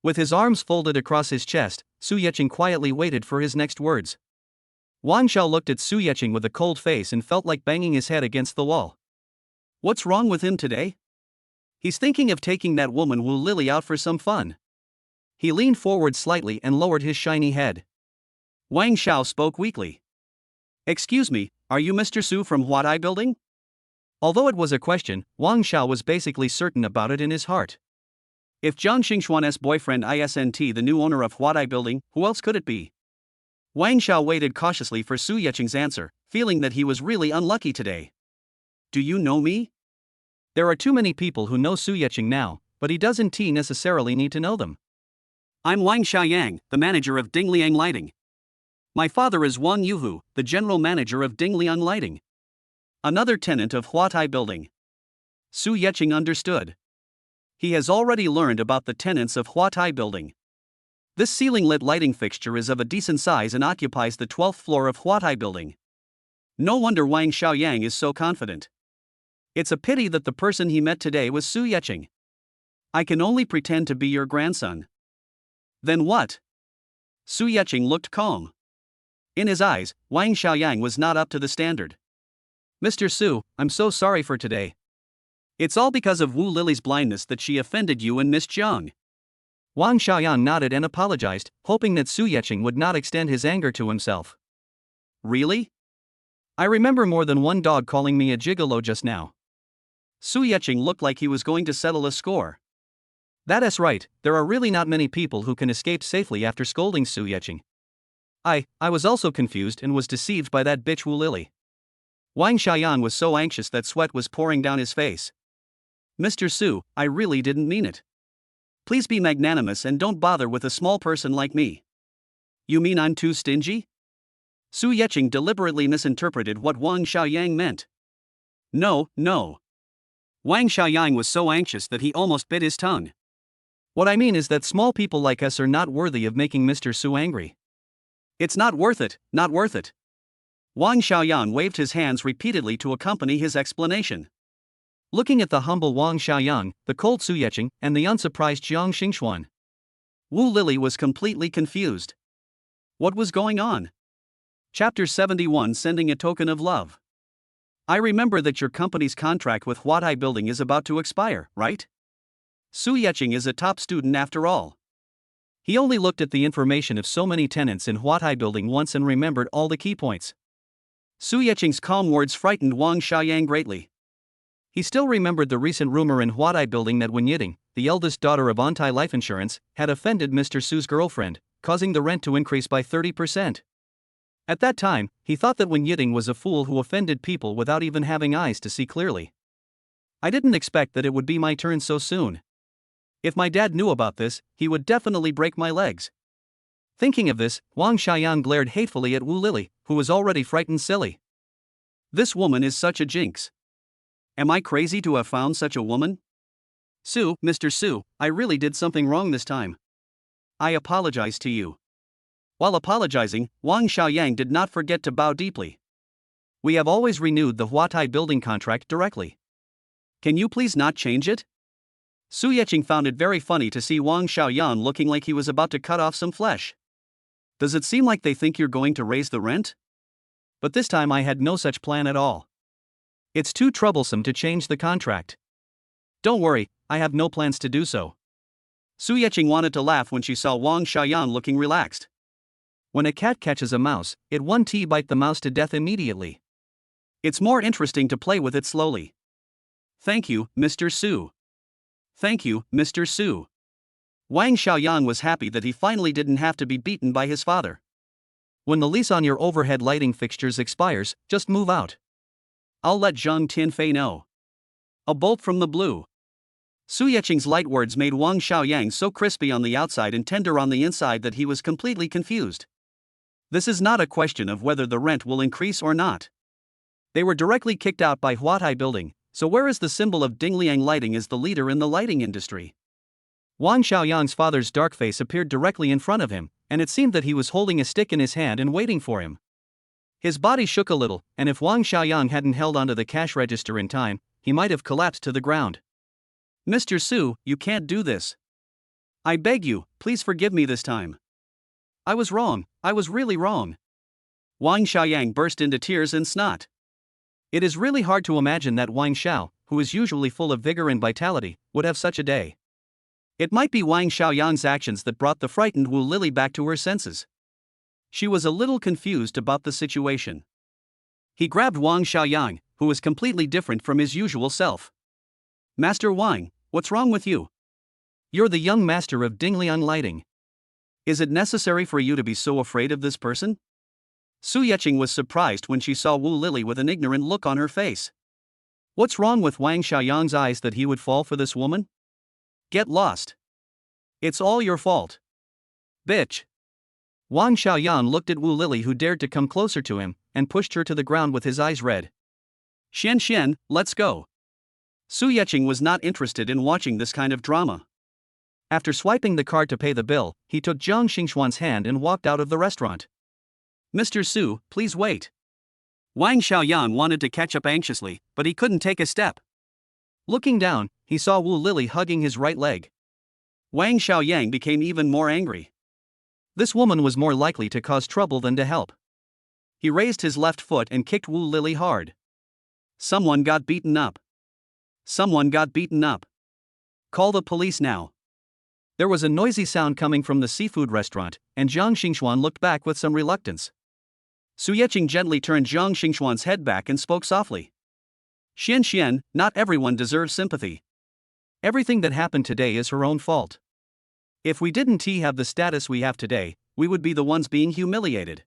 With his arms folded across his chest, Su Yecheng quietly waited for his next words. Wang Xiao looked at Su Yecheng with a cold face and felt like banging his head against the wall. What's wrong with him today? He's thinking of taking that woman Wu Lili out for some fun. He leaned forward slightly and lowered his shiny head. Wang Xiao spoke weakly. Excuse me, are you Mr. Su from Huatai Building? Although it was a question, Wang Xiao was basically certain about it in his heart. If Zhang Xingxuan's boyfriend isn't the new owner of Huatai Building, who else could it be? Wang Xiao waited cautiously for Su Yecheng's answer, feeling that he was really unlucky today. Do you know me? There are too many people who know Su Yecheng now, but he doesn't necessarily need to know them. I'm Wang Xiaoyang, the manager of Dingliang Lighting. My father is Wang Yuhu, the general manager of Dingliang Lighting. Another tenant of Huatai Building. Su Yecheng understood. He has already learned about the tenants of Huatai Building. This ceiling-lit lighting fixture is of a decent size and occupies the 12th floor of Huatai Building. No wonder Wang Xiaoyang is so confident. It's a pity that the person he met today was Su Yecheng. I can only pretend to be your grandson. Then what? Su Yecheng looked calm. In his eyes, Wang Xiaoyang was not up to the standard. Mr. Su, I'm so sorry for today. It's all because of Wu Lili's blindness that she offended you and Miss Zhang. Wang Xiaoyan nodded and apologized, hoping that Su Yecheng would not extend his anger to himself. Really? I remember more than one dog calling me a gigolo just now. Su Yecheng looked like he was going to settle a score. That's right, there are really not many people who can escape safely after scolding Su Yecheng. I was also confused and was deceived by that bitch Wu Lili. Wang Xiaoyan was so anxious that sweat was pouring down his face. Mr. Su, I really didn't mean it. Please be magnanimous and don't bother with a small person like me. You mean I'm too stingy? Su Yecheng deliberately misinterpreted what Wang Xiaoyang meant. No. Wang Xiaoyang was so anxious that he almost bit his tongue. What I mean is that small people like us are not worthy of making Mr. Su angry. It's not worth it, not worth it. Wang Xiaoyan waved his hands repeatedly to accompany his explanation. Looking at the humble Wang Xiaoyang, the cold Su Yecheng, and the unsurprised Zhang Xingxuan, Wu Lili was completely confused. What was going on? Chapter 71, Sending a Token of Love. I remember that your company's contract with Huatai Building is about to expire, right? Su Yecheng is a top student after all. He only looked at the information of so many tenants in Huatai Building once and remembered all the key points. Su Yecheng's calm words frightened Wang Xiaoyang greatly. He still remembered the recent rumor in Huatai Building that Wen Yiting, the eldest daughter of Antai Life Insurance, had offended Mr. Su's girlfriend, causing the rent to increase by 30%. At that time, he thought that Wen Yiting was a fool who offended people without even having eyes to see clearly. I didn't expect that it would be my turn so soon. If my dad knew about this, he would definitely break my legs. Thinking of this, Wang Xiaoyan glared hatefully at Wu Lili, who was already frightened silly. This woman is such a jinx. Am I crazy to have found such a woman? Su, Mr. Su, I really did something wrong this time. I apologize to you. While apologizing, Wang Xiaoyang did not forget to bow deeply. We have always renewed the Huatai Building contract directly. Can you please not change it? Su Yecheng found it very funny to see Wang Xiaoyan looking like he was about to cut off some flesh. Does it seem like they think you're going to raise the rent? But this time I had no such plan at all. It's too troublesome to change the contract. Don't worry, I have no plans to do so. Su Yecheng wanted to laugh when she saw Wang Xiaoyan looking relaxed. When a cat catches a mouse, it won't bite the mouse to death immediately. It's more interesting to play with it slowly. Thank you, Mr. Su. Thank you, Mr. Su. Wang Xiaoyan was happy that he finally didn't have to be beaten by his father. When the lease on your overhead lighting fixtures expires, just move out. I'll let Zhang Tianfei know. A bolt from the blue. Su Yeching's light words made Wang Xiaoyang so crispy on the outside and tender on the inside that he was completely confused. This is not a question of whether the rent will increase or not. They were directly kicked out by Huatai Building, so where is the symbol of Dingliang Lighting as the leader in the lighting industry? Wang Xiaoyang's father's dark face appeared directly in front of him, and it seemed that he was holding a stick in his hand and waiting for him. His body shook a little, and if Wang Xiaoyang hadn't held onto the cash register in time, he might have collapsed to the ground. Mr. Su, you can't do this. I beg you, please forgive me this time. I was wrong, I was really wrong. Wang Xiaoyang burst into tears and snot. It is really hard to imagine that Wang Xiao, who is usually full of vigor and vitality, would have such a day. It might be Wang Xiaoyang's actions that brought the frightened Wu Lily back to her senses. She was a little confused about the situation. He grabbed Wang Xiaoyang, who was completely different from his usual self. Master Wang, what's wrong with you? You're the young master of Dingliang Lighting. Is it necessary for you to be so afraid of this person? Su Yeching was surprised when she saw Wu Lily with an ignorant look on her face. What's wrong with Wang Xiaoyang's eyes that he would fall for this woman? Get lost. It's all your fault. Bitch. Wang Xiaoyang looked at Wu Lily, who dared to come closer to him, and pushed her to the ground with his eyes red. Xian, let's go. Su Yeching was not interested in watching this kind of drama. After swiping the card to pay the bill, he took Zhang Xingxuan's hand and walked out of the restaurant. Mr. Su, please wait. Wang Xiaoyang wanted to catch up anxiously, but he couldn't take a step. Looking down, he saw Wu Lily hugging his right leg. Wang Xiaoyang became even more angry. This woman was more likely to cause trouble than to help. He raised his left foot and kicked Wu Lily hard. Someone got beaten up. Someone got beaten up. Call the police now. There was a noisy sound coming from the seafood restaurant, and Zhang Xingxuan looked back with some reluctance. Su Yeching gently turned Zhang Xingxuan's head back and spoke softly. Xian, not everyone deserves sympathy. Everything that happened today is her own fault. If we didn't have the status we have today, we would be the ones being humiliated.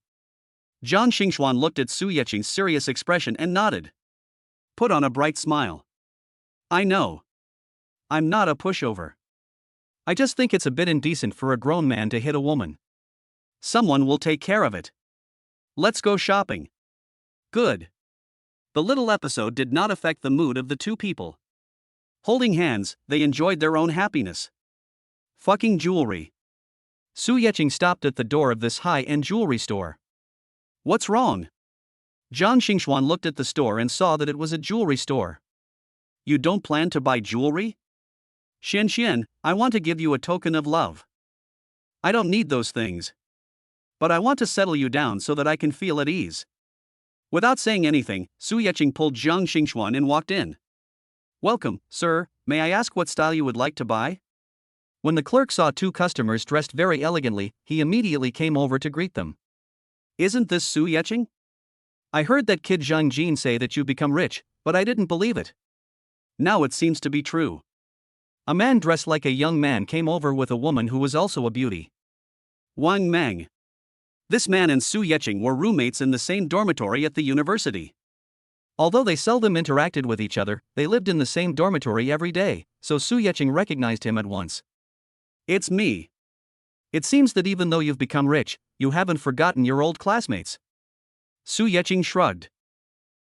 Zhang Xingxuan looked at Su Yeching's serious expression and nodded. Put on a bright smile. I know. I'm not a pushover. I just think it's a bit indecent for a grown man to hit a woman. Someone will take care of it. Let's go shopping. Good. The little episode did not affect the mood of the two people. Holding hands, they enjoyed their own happiness. Fucking jewelry. Su Yeching stopped at the door of this high-end jewelry store. What's wrong? Zhang Xingxuan looked at the store and saw that it was a jewelry store. You don't plan to buy jewelry? Xian, I want to give you a token of love. I don't need those things. But I want to settle you down so that I can feel at ease. Without saying anything, Su Yeching pulled Zhang Xingxuan and walked in. Welcome, sir, may I ask what style you would like to buy? When the clerk saw two customers dressed very elegantly, he immediately came over to greet them. Isn't this Su Yeching? I heard that kid Zhang Jin say that you become rich, but I didn't believe it. Now it seems to be true. A man dressed like a young man came over with a woman who was also a beauty. Wang Meng. This man and Su Yeching were roommates in the same dormitory at the university. Although they seldom interacted with each other, they lived in the same dormitory every day, so Su Yeching recognized him at once. It's me. It seems that even though you've become rich, you haven't forgotten your old classmates. Su Yeching shrugged.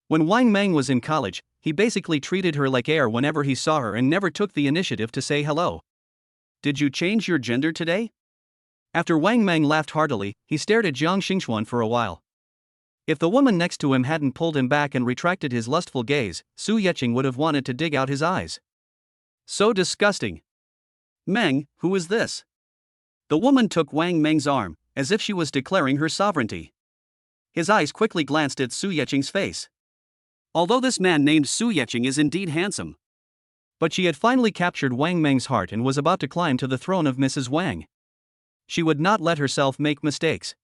When Wang Meng was in college, he basically treated her like air whenever he saw her and never took the initiative to say hello. Did you change your gender today? After Wang Meng laughed heartily, he stared at Zhang Xingxuan for a while. If the woman next to him hadn't pulled him back and retracted his lustful gaze, Su Yeching would have wanted to dig out his eyes. So disgusting. Meng, who is this? The woman took Wang Meng's arm, as if she was declaring her sovereignty. His eyes quickly glanced at Su Yeching's face. Although this man named Su Yeching is indeed handsome. But she had finally captured Wang Meng's heart and was about to climb to the throne of Mrs. Wang. She would not let herself make mistakes.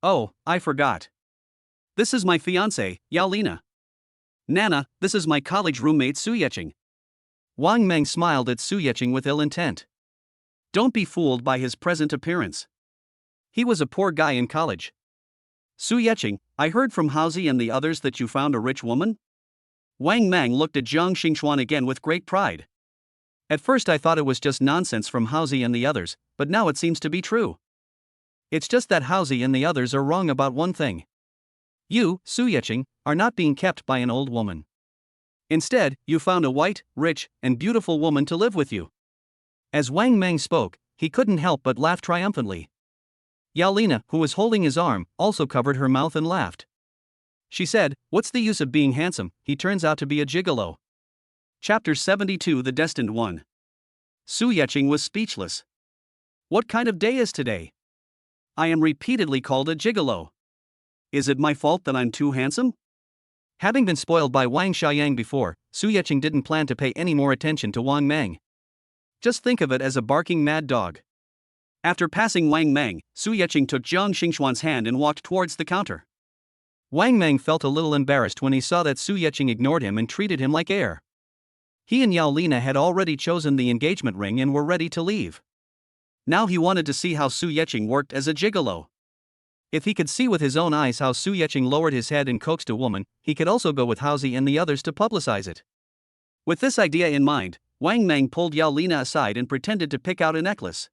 Oh, I forgot. This is my fiancée, Yulin. Nana, this is my college roommate Su Yeching. Wang Meng smiled at Su Yeching with ill intent. Don't be fooled by his present appearance. He was a poor guy in college. Su Yeqing, I heard from Haozi and the others that you found a rich woman? Wang Mang looked at Zhang Xingxuan again with great pride. At first I thought it was just nonsense from Haozi and the others, but now it seems to be true. It's just that Haozi and the others are wrong about one thing. You, Su Yeqing, are not being kept by an old woman. Instead, you found a white, rich, and beautiful woman to live with you. As Wang Mang spoke, he couldn't help but laugh triumphantly. Yulin, who was holding his arm, also covered her mouth and laughed. She said, "What's the use of being handsome? He turns out to be a gigolo." Chapter 72 The Destined One. Su Yeqing was speechless. What kind of day is today? I am repeatedly called a gigolo. Is it my fault that I'm too handsome? Having been spoiled by Wang Xiaoyang before, Su Yeqing didn't plan to pay any more attention to Wang Mang. Just think of it as a barking mad dog. After passing Wang Mang, Su Yeqing took Zhang Xingxuan's hand and walked towards the counter. Wang Mang felt a little embarrassed when he saw that Su Yeqing ignored him and treated him like air. He and Yulin had already chosen the engagement ring and were ready to leave. Now he wanted to see how Su Yeqing worked as a gigolo. If he could see with his own eyes how Su Yeqing lowered his head and coaxed a woman, he could also go with Haozi and the others to publicize it. With this idea in mind, Wang Mang pulled Yulin aside and pretended to pick out a necklace.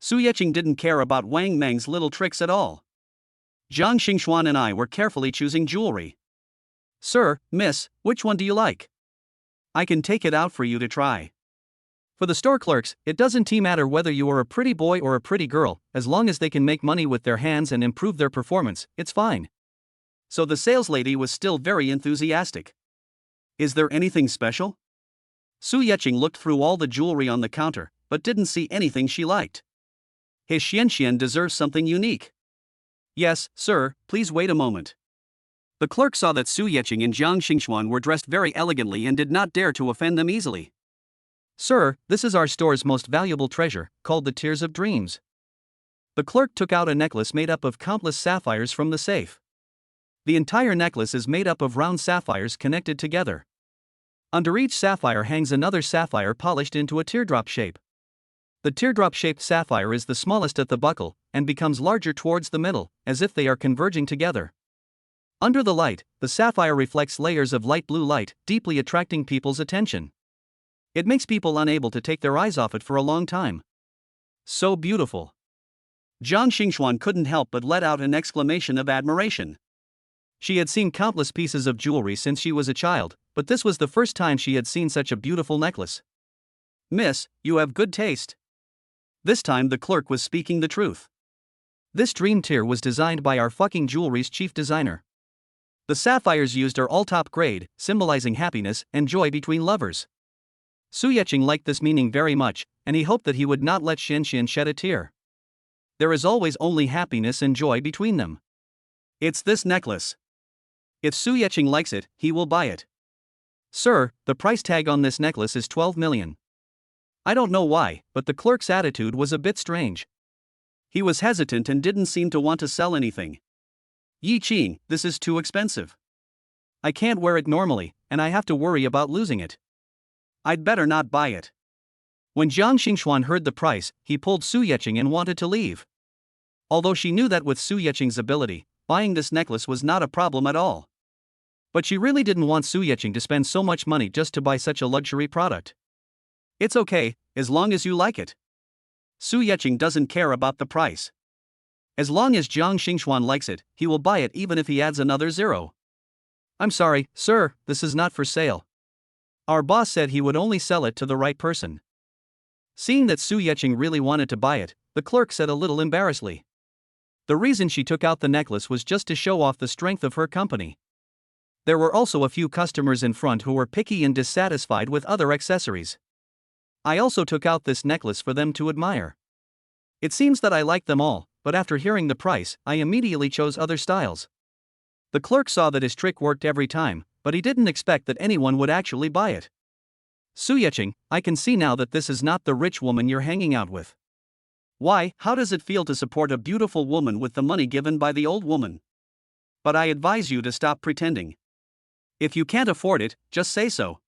Su Yeqing didn't care about Wang Mang's little tricks at all. Zhang Xingxuan and I were carefully choosing jewelry. "Sir, miss, which one do you like? I can take it out for you to try." For the store clerks, it doesn't matter whether you are a pretty boy or a pretty girl, as long as they can make money with their hands and improve their performance, it's fine. So the saleslady was still very enthusiastic. "Is there anything special?" Su Yeqing looked through all the jewelry on the counter, but didn't see anything she liked. His Xianxian deserves something unique. "Yes, sir, please wait a moment." The clerk saw that Su Yeqing and Zhang Xingxuan were dressed very elegantly and did not dare to offend them easily. "Sir, this is our store's most valuable treasure, called the Tears of Dreams." The clerk took out a necklace made up of countless sapphires from the safe. The entire necklace is made up of round sapphires connected together. Under each sapphire hangs another sapphire polished into a teardrop shape. The teardrop-shaped sapphire is the smallest at the buckle, and becomes larger towards the middle, as if they are converging together. Under the light, the sapphire reflects layers of light blue light, deeply attracting people's attention. It makes people unable to take their eyes off it for a long time. So beautiful. Zhang Xingxuan couldn't help but let out an exclamation of admiration. She had seen countless pieces of jewelry since she was a child, but this was the first time she had seen such a beautiful necklace. "Miss, you have good taste." This time the clerk was speaking the truth. "This dream tier was designed by our fucking jewelry's chief designer. The sapphires used are all top grade, symbolizing happiness and joy between lovers." Su Yeqing liked this meaning very much, and he hoped that he would not let Xianxian shed a tear. There is always only happiness and joy between them. "It's this necklace. If Su Yeqing likes it, he will buy it." "Sir, the price tag on this necklace is 12 million. I don't know why, but the clerk's attitude was a bit strange. He was hesitant and didn't seem to want to sell anything. "Yi Qing, this is too expensive. I can't wear it normally, and I have to worry about losing it. I'd better not buy it." When Zhang Xingxuan heard the price, he pulled Su Yeqing and wanted to leave. Although she knew that with Su Yeqing's ability, buying this necklace was not a problem at all. But she really didn't want Su Yeqing to spend so much money just to buy such a luxury product. "It's okay, as long as you like it." Su Yeqing doesn't care about the price. As long as Zhang Xingxuan likes it, he will buy it even if he adds another zero. "I'm sorry, sir, this is not for sale. Our boss said he would only sell it to the right person." Seeing that Su Yeqing really wanted to buy it, the clerk said a little embarrassedly. The reason she took out the necklace was just to show off the strength of her company. There were also a few customers in front who were picky and dissatisfied with other accessories. "I also took out this necklace for them to admire. It seems that I like them all, but after hearing the price, I immediately chose other styles." The clerk saw that his trick worked every time, but he didn't expect that anyone would actually buy it. "Su Yeqing, I can see now that this is not the rich woman you're hanging out with. Why, how does it feel to support a beautiful woman with the money given by the old woman? But I advise you to stop pretending. If you can't afford it, just say so.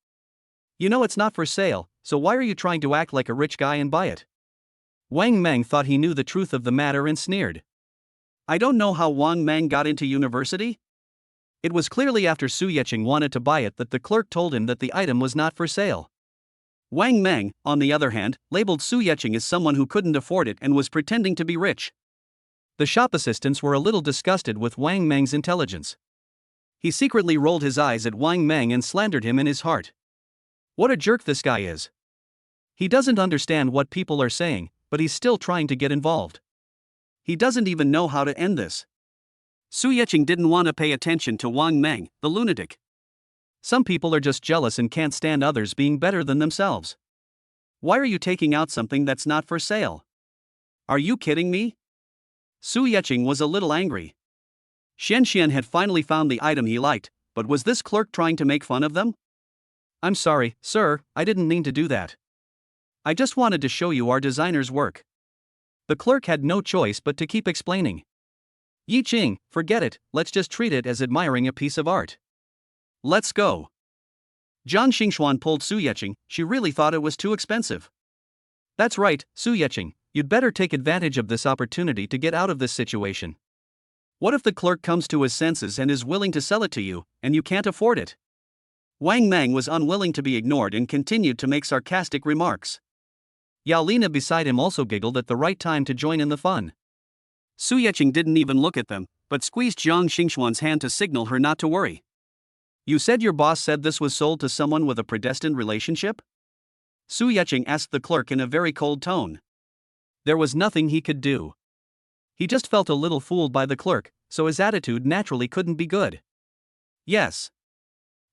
You know it's not for sale, so why are you trying to act like a rich guy and buy it?" Wang Mang thought he knew the truth of the matter and sneered. I don't know how Wang Mang got into university. It was clearly after Su Yecheng wanted to buy it that the clerk told him that the item was not for sale. Wang Mang, on the other hand, labeled Su Yecheng as someone who couldn't afford it and was pretending to be rich. The shop assistants were a little disgusted with Wang Mang's intelligence. He secretly rolled his eyes at Wang Mang and slandered him in his heart. What a jerk this guy is. He doesn't understand what people are saying, but he's still trying to get involved. He doesn't even know how to end this. Su Yecheng didn't want to pay attention to Wang Mang, the lunatic. Some people are just jealous and can't stand others being better than themselves. Why are you taking out something that's not for sale? Are you kidding me? Su Yecheng was a little angry. Xian had finally found the item he liked, but was this clerk trying to make fun of them? I'm sorry, sir, I didn't mean to do that. I just wanted to show you our designer's work. The clerk had no choice but to keep explaining. Yi Qing, forget it, let's just treat it as admiring a piece of art. Let's go. Zhang Xingxuan pulled Su Yecheng, she really thought it was too expensive. That's right, Su Yecheng, you'd better take advantage of this opportunity to get out of this situation. What if the clerk comes to his senses and is willing to sell it to you, and you can't afford it? Wang Mang was unwilling to be ignored and continued to make sarcastic remarks. Yulin beside him also giggled at the right time to join in the fun. Su Yecheng didn't even look at them, but squeezed Zhang Xingxuan's hand to signal her not to worry. You said your boss said this was sold to someone with a predestined relationship? Su Yecheng asked the clerk in a very cold tone. There was nothing he could do. He just felt a little fooled by the clerk, so his attitude naturally couldn't be good. Yes.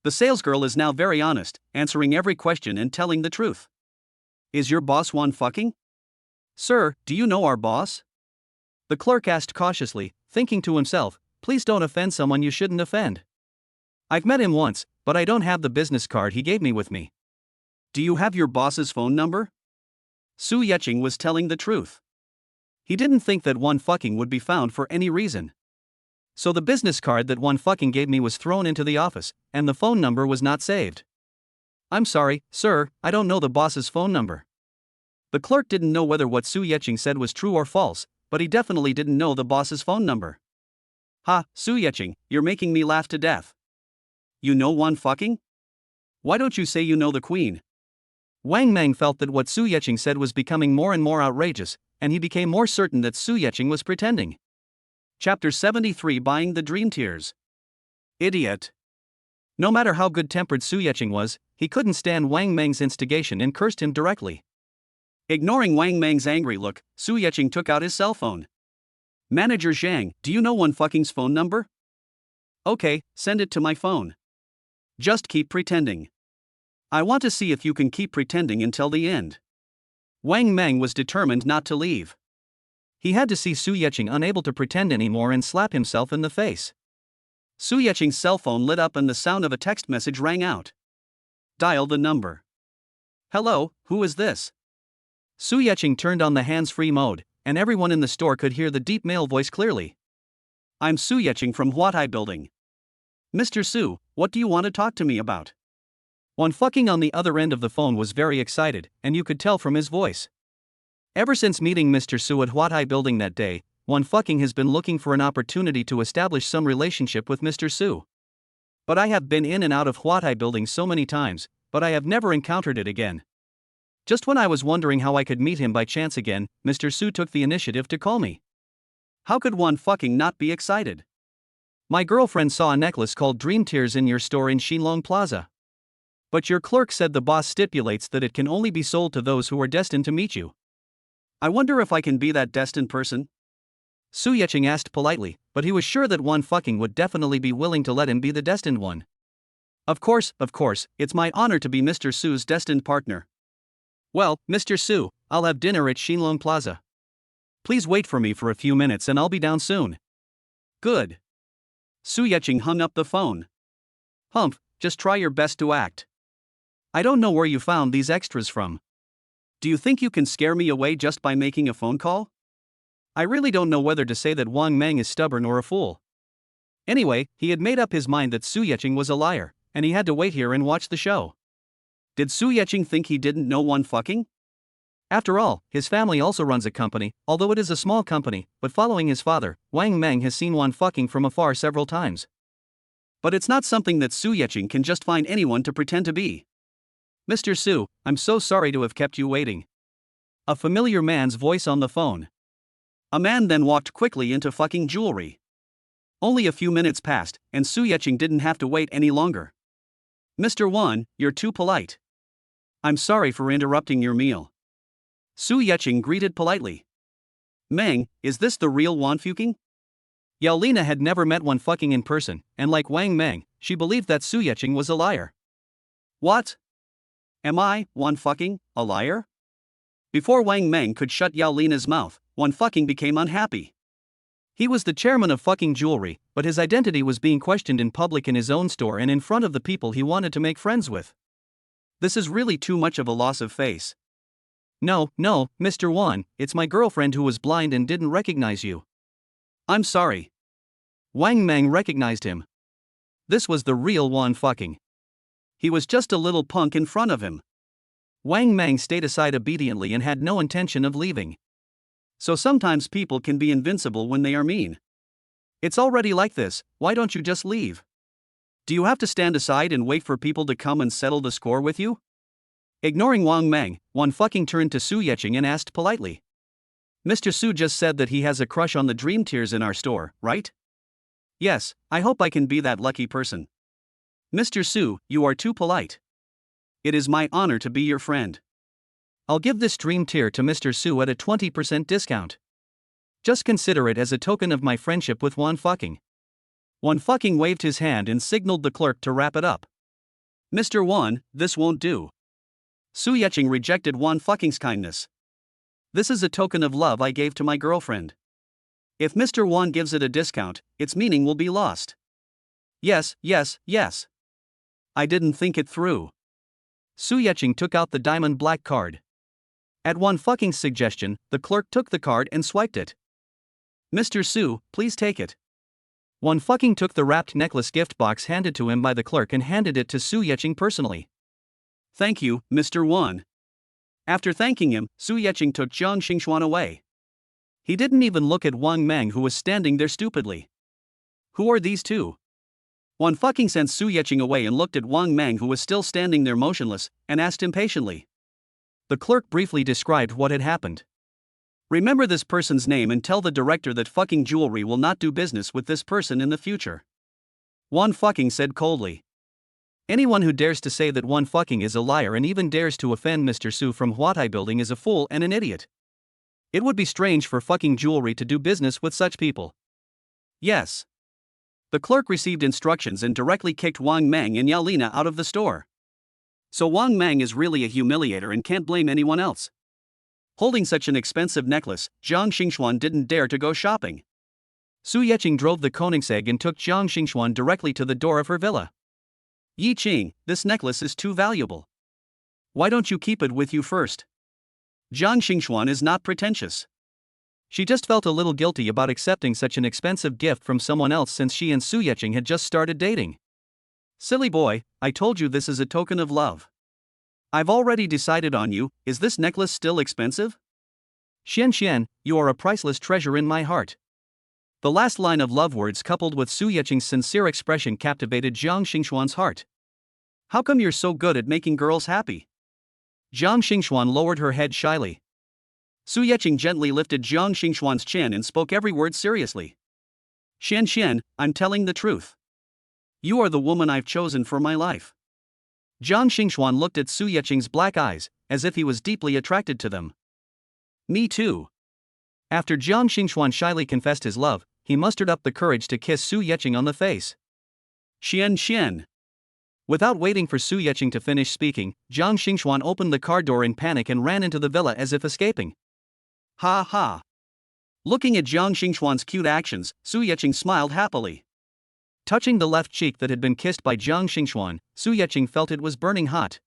The salesgirl is now very honest, answering every question and telling the truth. Is your boss one fucking? Sir, do you know our boss? The clerk asked cautiously, thinking to himself, please don't offend someone you shouldn't offend. I've met him once, but I don't have the business card he gave me with me. Do you have your boss's phone number? Su Yecheng was telling the truth. He didn't think that one fucking would be found for any reason. So the business card that one fucking gave me was thrown into the office, and the phone number was not saved. I'm sorry, sir, I don't know the boss's phone number. The clerk didn't know whether what Su Yecheng said was true or false, but he definitely didn't know the boss's phone number. Ha, Su Yecheng, you're making me laugh to death. You know one fucking? Why don't you say you know the queen? Wang Mang felt that what Su Yecheng said was becoming more and more outrageous, and he became more certain that Su Yecheng was pretending. Chapter 73 Buying the Dream Tears. Idiot. No matter how good-tempered Su Yecheng was, he couldn't stand Wang Mang's instigation and cursed him directly. Ignoring Wang Mang's angry look, Su Yecheng took out his cell phone. Manager Zhang, do you know one fucking's phone number? Okay, send it to my phone. Just keep pretending. I want to see if you can keep pretending until the end. Wang Mang was determined not to leave. He had to see Su Yecheng unable to pretend anymore and slap himself in the face. Su Yecheng's cell phone lit up and the sound of a text message rang out. Dial the number. Hello, who is this? Su Yecheng turned on the hands-free mode, and everyone in the store could hear the deep male voice clearly. I'm Su Yecheng from Huatai Building. Mr. Su, what do you want to talk to me about? One fucking on the other end of the phone was very excited, and you could tell from his voice. Ever since meeting Mr. Su at Huatai Building that day, one fucking has been looking for an opportunity to establish some relationship with Mr. Su. But I have been in and out of Huatai Building so many times, but I have never encountered it again. Just when I was wondering how I could meet him by chance again, Mr. Su took the initiative to call me. How could one fucking not be excited? My girlfriend saw a necklace called Dream Tears in your store in Xinlong Plaza. But your clerk said the boss stipulates that it can only be sold to those who are destined to meet you. I wonder if I can be that destined person? Su Yecheng asked politely, but he was sure that one fucking would definitely be willing to let him be the destined one. Of course, it's my honor to be Mr. Su's destined partner. Well, Mr. Su, I'll have dinner at Xinlong Plaza. Please wait for me for a few minutes and I'll be down soon. Good. Su Yecheng hung up the phone. Humph, just try your best to act. I don't know where you found these extras from. Do you think you can scare me away just by making a phone call? I really don't know whether to say that Wang Mang is stubborn or a fool. Anyway, he had made up his mind that Su Yecheng was a liar, and he had to wait here and watch the show. Did Su Yecheng think he didn't know one fucking? After all, his family also runs a company, although it is a small company, but following his father, Wang Meng has seen Wan fucking from afar several times. But it's not something that Su Yeching can just find anyone to pretend to be. Mr. Su, I'm so sorry to have kept you waiting. A familiar man's voice on the phone. A man then walked quickly into fucking jewelry. Only a few minutes passed, and Su Yeching didn't have to wait any longer. Mr. Wan, you're too polite. I'm sorry for interrupting your meal. Su Yeching greeted politely. Meng, is this the real Wan fucking? Yulin had never met Wan fucking in person, and like Wang Meng, she believed that Su Yeching was a liar. What? Am I, Wan fucking, a liar? Before Wang Meng could shut Yulina's mouth, Wan fucking became unhappy. He was the chairman of fucking jewelry, but his identity was being questioned in public in his own store and in front of the people he wanted to make friends with. This is really too much of a loss of face. No, Mr. Wan, it's my girlfriend who was blind and didn't recognize you. I'm sorry. Wang Meng recognized him. This was the real Wan fucking. He was just a little punk in front of him. Wang Meng stayed aside obediently and had no intention of leaving. So sometimes people can be invincible when they are mean. It's already like this, why don't you just leave? Do you have to stand aside and wait for people to come and settle the score with you? Ignoring Wang Meng, Wan fucking turned to Su Yeching and asked politely. Mr. Su just said that he has a crush on the dream tears in our store, right? Yes, I hope I can be that lucky person. Mr. Su, you are too polite. It is my honor to be your friend. I'll give this dream tier to Mr. Su at a 20% discount. Just consider it as a token of my friendship with Wan fucking. Wan fucking waved his hand and signaled the clerk to wrap it up. Mr. Wan, this won't do. Su Yeching rejected Wan fucking's kindness. This is a token of love I gave to my girlfriend. If Mr. Wan gives it a discount, its meaning will be lost. Yes. I didn't think it through. Su Yeching took out the diamond black card. At Wan fucking's suggestion, the clerk took the card and swiped it. Mr. Su, please take it. Wan fucking took the wrapped necklace gift box handed to him by the clerk and handed it to Su Yeching personally. Thank you, Mr. Wan. After thanking him, Su Yeching took Zhang Xingxuan away. He didn't even look at Wang Meng who was standing there stupidly. Who are these two? Wan fucking sent Su Yeching away and looked at Wang Meng who was still standing there motionless, and asked impatiently. The clerk briefly described what had happened. Remember this person's name and tell the director that fucking jewelry will not do business with this person in the future. Wan fucking said coldly. Anyone who dares to say that Wan fucking is a liar and even dares to offend Mr. Su from Huatai Building is a fool and an idiot. It would be strange for fucking jewelry to do business with such people. Yes. The clerk received instructions and directly kicked Wang Meng and Yulina out of the store. So Wang Meng is really a humiliator and can't blame anyone else. Holding such an expensive necklace, Zhang Xingxuan didn't dare to go shopping. Su Yeching drove the Koenigsegg and took Zhang Xingxuan directly to the door of her villa. Yi Qing, this necklace is too valuable. Why don't you keep it with you first? Zhang Xingxuan is not pretentious. She just felt a little guilty about accepting such an expensive gift from someone else since she and Su Yeching had just started dating. Silly boy, I told you this is a token of love. I've already decided on you, is this necklace still expensive? Xian, you are a priceless treasure in my heart. The last line of love words coupled with Su Yeching's sincere expression captivated Zhang Xingxuan's heart. How come you're so good at making girls happy? Zhang Xingxuan lowered her head shyly. Su Yeching gently lifted Zhang Xingxuan's chin and spoke every word seriously. Xian, I'm telling the truth. You are the woman I've chosen for my life. Zhang Xingxuan looked at Su Yeching's black eyes, as if he was deeply attracted to them. Me too. After Zhang Xingxuan shyly confessed his love, he mustered up the courage to kiss Su Yeching on the face. Xian. Without waiting for Su Yeching to finish speaking, Zhang Xingxuan opened the car door in panic and ran into the villa as if escaping. Ha ha. Looking at Zhang Xingxuan's cute actions, Su Yeching smiled happily. Touching the left cheek that had been kissed by Zhang Xingxuan, Su Yeching felt it was burning hot.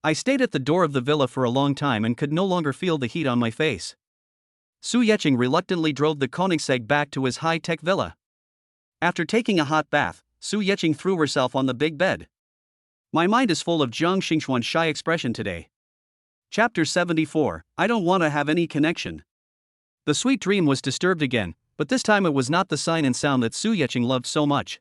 I stayed at the door of the villa for a long time and could no longer feel the heat on my face. Su Yeching reluctantly drove the Koenigsegg back to his high-tech villa. After taking a hot bath, Su Yeching threw herself on the big bed. My mind is full of Zhang Xingxuan's shy expression today. Chapter 74, I don't want to have any connection. The sweet dream was disturbed again, but this time it was not the sign and sound that Su Yeqing loved so much.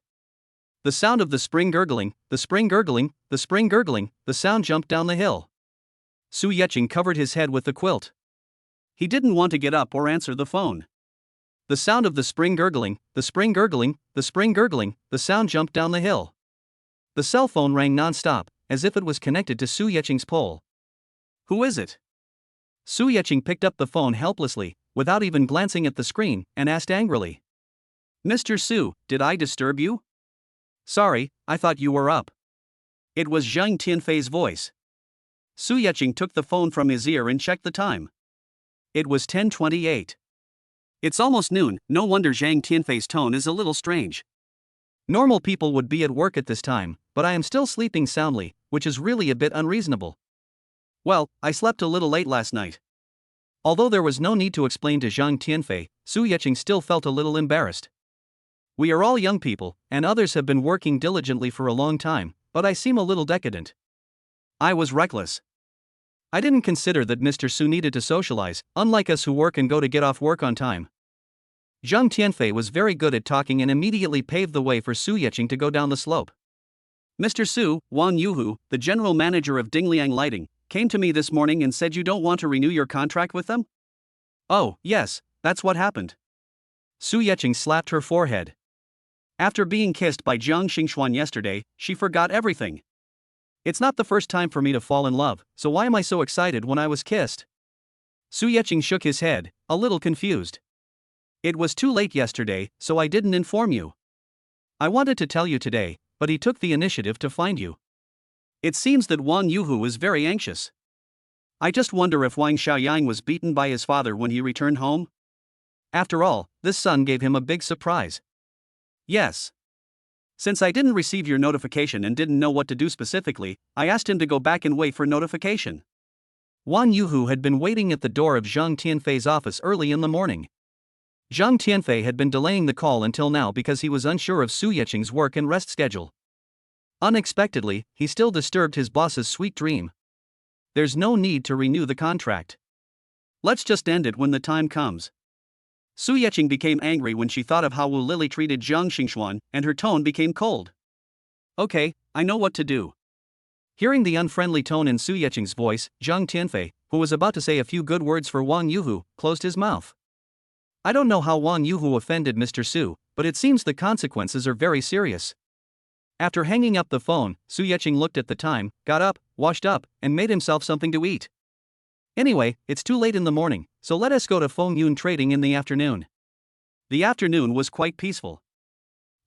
The sound of the spring gurgling, the spring gurgling, the spring gurgling, the sound jumped down the hill. Su Yeqing covered his head with the quilt. He didn't want to get up or answer the phone. The sound of the spring gurgling, the spring gurgling, the spring gurgling, the sound jumped down the hill. The cell phone rang non-stop, as if it was connected to Su Yeqing's pole. Who is it? Su Yeqing picked up the phone helplessly, without even glancing at the screen, and asked angrily. Mr. Su, did I disturb you? Sorry, I thought you were up. It was Zhang Tianfei's voice. Su Yeqing took the phone from his ear and checked the time. It was 10:28. It's almost noon, no wonder Zhang Tianfei's tone is a little strange. Normal people would be at work at this time, but I am still sleeping soundly, which is really a bit unreasonable. Well, I slept a little late last night. Although there was no need to explain to Zhang Tianfei, Su Yeqing still felt a little embarrassed. We are all young people, and others have been working diligently for a long time, but I seem a little decadent. I was reckless. I didn't consider that Mr. Su needed to socialize, unlike us who work and go to get off work on time. Zhang Tianfei was very good at talking and immediately paved the way for Su Yeqing to go down the slope. Mr. Su, Wang Yuhu, the general manager of Dingliang Lighting, came to me this morning and said you don't want to renew your contract with them? Oh, yes, that's what happened. Su Yeqing slapped her forehead. After being kissed by Jiang Xingxuan yesterday, she forgot everything. It's not the first time for me to fall in love, so why am I so excited when I was kissed? Su Yeqing shook his head, a little confused. It was too late yesterday, so I didn't inform you. I wanted to tell you today, but he took the initiative to find you. It seems that Wang Yuhu is very anxious. I just wonder if Wang Xiaoyang was beaten by his father when he returned home? After all, this son gave him a big surprise. Yes. Since I didn't receive your notification and didn't know what to do specifically, I asked him to go back and wait for notification. Wang Yuhu had been waiting at the door of Zhang Tianfei's office early in the morning. Zhang Tianfei had been delaying the call until now because he was unsure of Su Yeqing's work and rest schedule. Unexpectedly, he still disturbed his boss's sweet dream. There's no need to renew the contract. Let's just end it when the time comes. Su Yeqing became angry when she thought of how Wu Lily treated Jiang Xingxuan, and her tone became cold. Okay, I know what to do. Hearing the unfriendly tone in Su Yeqing's voice, Zhang Tianfei, who was about to say a few good words for Wang Yuhu, closed his mouth. I don't know how Wang Yuhu offended Mr. Su, but it seems the consequences are very serious. After hanging up the phone, Su Yeqing looked at the time, got up, washed up, and made himself something to eat. Anyway, it's too late in the morning, so let us go to Fengyun Trading in the afternoon. The afternoon was quite peaceful.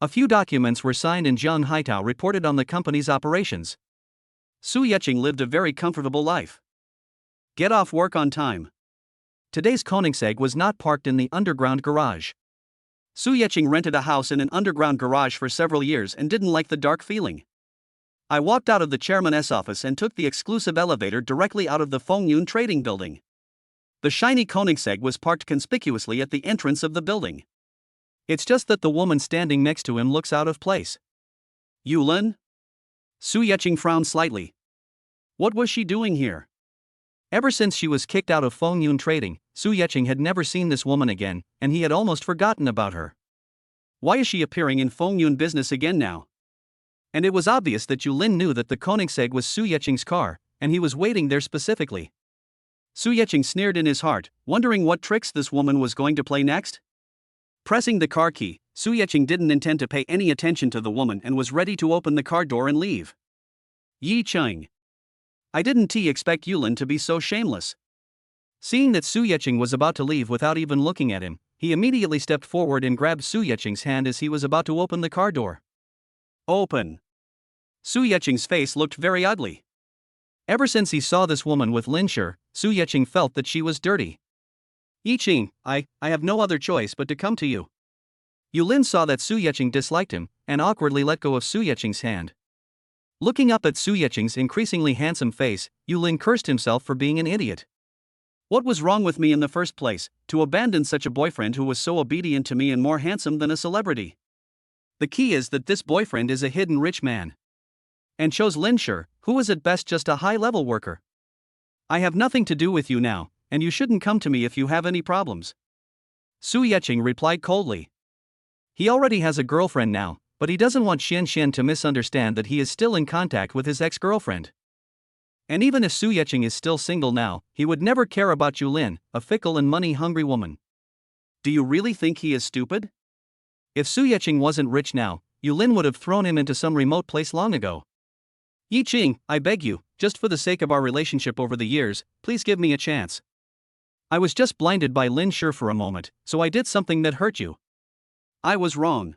A few documents were signed and Zhang Haitao reported on the company's operations. Su Yeqing lived a very comfortable life. Get off work on time. Today's Koenigsegg was not parked in the underground garage. Su Yeqing rented a house in an underground garage for several years and didn't like the dark feeling. I walked out of the chairman's office and took the exclusive elevator directly out of the Fengyun Trading building. The shiny Koenigsegg was parked conspicuously at the entrance of the building. It's just that the woman standing next to him looks out of place. Yulin? Su Yeqing frowned slightly. What was she doing here? Ever since she was kicked out of Fengyun Trading, Su Yeqing had never seen this woman again, and he had almost forgotten about her. Why is she appearing in Fengyun business again now? And it was obvious that Yulin knew that the Koenigsegg was Su Yeqing's car, and he was waiting there specifically. Su Yeqing sneered in his heart, wondering what tricks this woman was going to play next. Pressing the car key, Su Yeqing didn't intend to pay any attention to the woman and was ready to open the car door and leave. Yi Cheng. I didn't expect Yulin to be so shameless. Seeing that Su Yeqing was about to leave without even looking at him, he immediately stepped forward and grabbed Su Yeqing's hand as he was about to open the car door. Open. Su Yeqing's face looked very ugly. Ever since he saw this woman with Lin Shi, Su Yeqing felt that she was dirty. Yiqing, I have no other choice but to come to you. Yulin saw that Su Yeqing disliked him, and awkwardly let go of Su Yeqing's hand. Looking up at Su Yeqing's increasingly handsome face, Yulin cursed himself for being an idiot. What was wrong with me in the first place, to abandon such a boyfriend who was so obedient to me and more handsome than a celebrity? The key is that this boyfriend is a hidden rich man. And chose Lin Shi, who was at best just a high-level worker. I have nothing to do with you now, and you shouldn't come to me if you have any problems. Su Yeqing replied coldly. He already has a girlfriend now, but he doesn't want Xian to misunderstand that he is still in contact with his ex-girlfriend. And even if Su Yeqing is still single now, he would never care about Yulin, a fickle and money-hungry woman. Do you really think he is stupid? If Su Yeqing wasn't rich now, Yulin would have thrown him into some remote place long ago. Yiqing, I beg you, just for the sake of our relationship over the years, please give me a chance. I was just blinded by Lin Shi for a moment, so I did something that hurt you. I was wrong.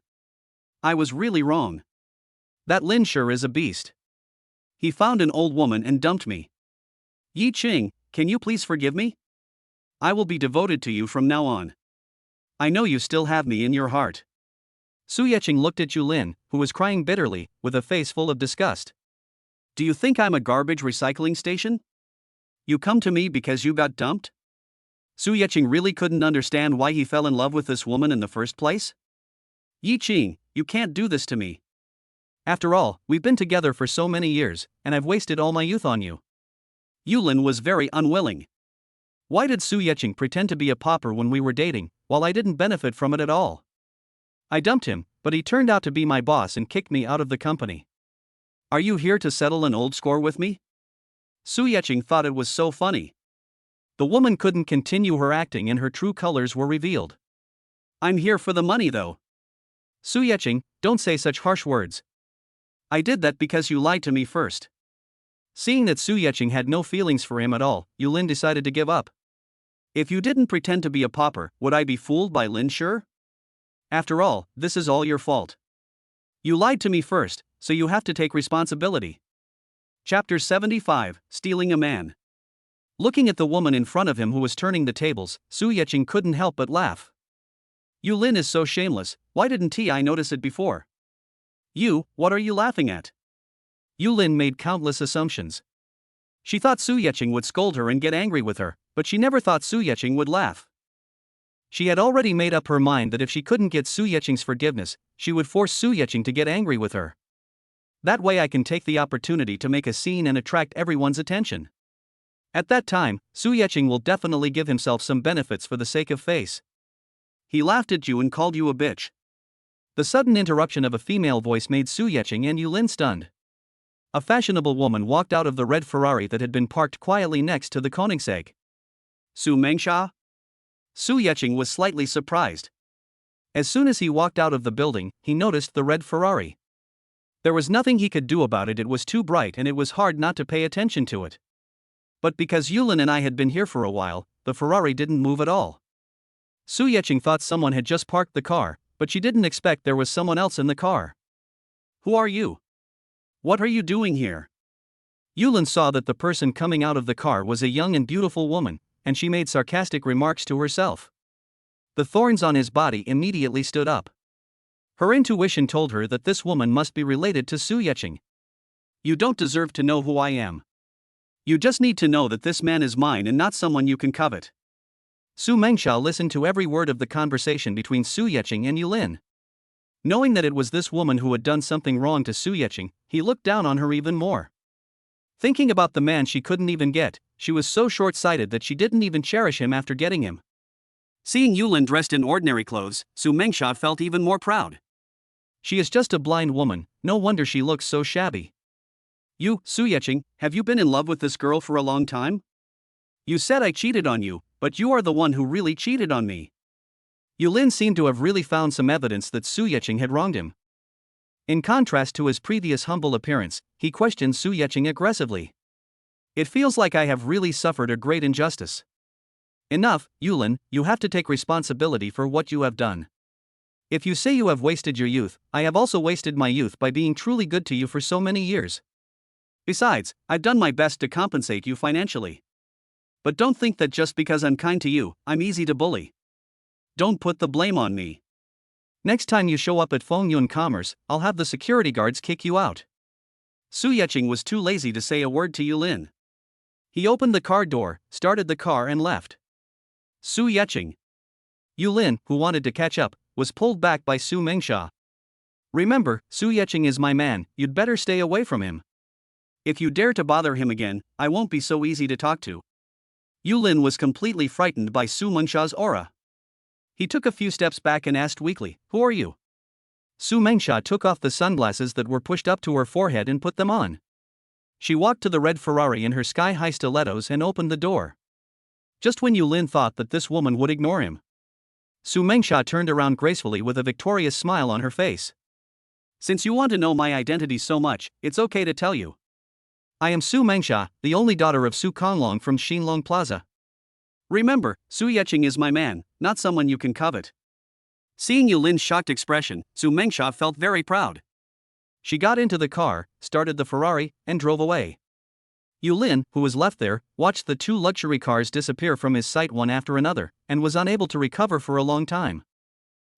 I was really wrong. That Lin Shi is a beast. He found an old woman and dumped me. Yiqing, can you please forgive me? I will be devoted to you from now on. I know you still have me in your heart. Su Yeqing looked at Yulin, who was crying bitterly, with a face full of disgust. Do you think I'm a garbage recycling station? You come to me because you got dumped? Su Yeqing really couldn't understand why he fell in love with this woman in the first place. Yiqing, you can't do this to me. After all, we've been together for so many years, and I've wasted all my youth on you. Yulin was very unwilling. Why did Su Yeqing pretend to be a pauper when we were dating, while I didn't benefit from it at all? I dumped him, but he turned out to be my boss and kicked me out of the company. Are you here to settle an old score with me? Su Yeqing thought it was so funny. The woman couldn't continue her acting and her true colors were revealed. I'm here for the money though. Su Yeqing, don't say such harsh words. I did that because you lied to me first. Seeing that Su Yeqing had no feelings for him at all, Yulin decided to give up. If you didn't pretend to be a pauper, would I be fooled by Lin Shi? After all, this is all your fault. You lied to me first, so you have to take responsibility. Chapter 75, Stealing a Man. Looking at the woman in front of him who was turning the tables, Su Yeqing couldn't help but laugh. Yulin is so shameless, why didn't I notice it before? You, what are you laughing at? Yulin made countless assumptions. She thought Su Yeqing would scold her and get angry with her, but she never thought Su Yeqing would laugh. She had already made up her mind that if she couldn't get Su Yeqing's forgiveness, she would force Su Yeqing to get angry with her. That way I can take the opportunity to make a scene and attract everyone's attention. At that time, Su Yeqing will definitely give himself some benefits for the sake of face. He laughed at you and called you a bitch. The sudden interruption of a female voice made Su Yeqing and Yulin stunned. A fashionable woman walked out of the red Ferrari that had been parked quietly next to the Koenigsegg. Su Mengsha? Su Yeqing was slightly surprised. As soon as he walked out of the building, he noticed the red Ferrari. There was nothing he could do about it, it was too bright and it was hard not to pay attention to it. But because Yulin and I had been here for a while, the Ferrari didn't move at all. Su Yeqing thought someone had just parked the car, but she didn't expect there was someone else in the car. Who are you? What are you doing here? Yulin saw that the person coming out of the car was a young and beautiful woman, and she made sarcastic remarks to herself. The thorns on his body immediately stood up. Her intuition told her that this woman must be related to Su Yeqing. You don't deserve to know who I am. You just need to know that this man is mine and not someone you can covet. Su Mengsha listened to every word of the conversation between Su Yeqing and Yulin. Knowing that it was this woman who had done something wrong to Su Yeqing, he looked down on her even more. Thinking about the man she couldn't even get, she was so short-sighted that she didn't even cherish him after getting him. Seeing Yulin dressed in ordinary clothes, Su Mengsha felt even more proud. She is just a blind woman, no wonder she looks so shabby. You, Su Yeqing, have you been in love with this girl for a long time? You said I cheated on you, but you are the one who really cheated on me. Yulin seemed to have really found some evidence that Su Yeqing had wronged him. In contrast to his previous humble appearance, he questioned Su Yeqing aggressively. It feels like I have really suffered a great injustice. Enough, Yulin, you have to take responsibility for what you have done. If you say you have wasted your youth, I have also wasted my youth by being truly good to you for so many years. Besides, I've done my best to compensate you financially. But don't think that just because I'm kind to you, I'm easy to bully. Don't put the blame on me. Next time you show up at Fengyun Commerce, I'll have the security guards kick you out. Su Yeqing was too lazy to say a word to Yulin. He opened the car door, started the car and left. Su Yeqing. Yulin, who wanted to catch up, was pulled back by Su Mengsha. Remember, Su Yeqing is my man, you'd better stay away from him. If you dare to bother him again, I won't be so easy to talk to. Yulin was completely frightened by Su Mengsha's aura. He took a few steps back and asked weakly, "Who are you?" Su Mengsha took off the sunglasses that were pushed up to her forehead and put them on. She walked to the red Ferrari in her sky-high stilettos and opened the door. Just when Yulin thought that this woman would ignore him, Su Mengsha turned around gracefully with a victorious smile on her face. "Since you want to know my identity so much, it's okay to tell you. I am Su Mengsha, the only daughter of Su Konglong from Xinlong Plaza. Remember, Su Yecheng is my man, not someone you can covet." Seeing Yulin's shocked expression, Su Mengsha felt very proud. She got into the car, started the Ferrari, and drove away. Yulin, who was left there, watched the two luxury cars disappear from his sight one after another, and was unable to recover for a long time.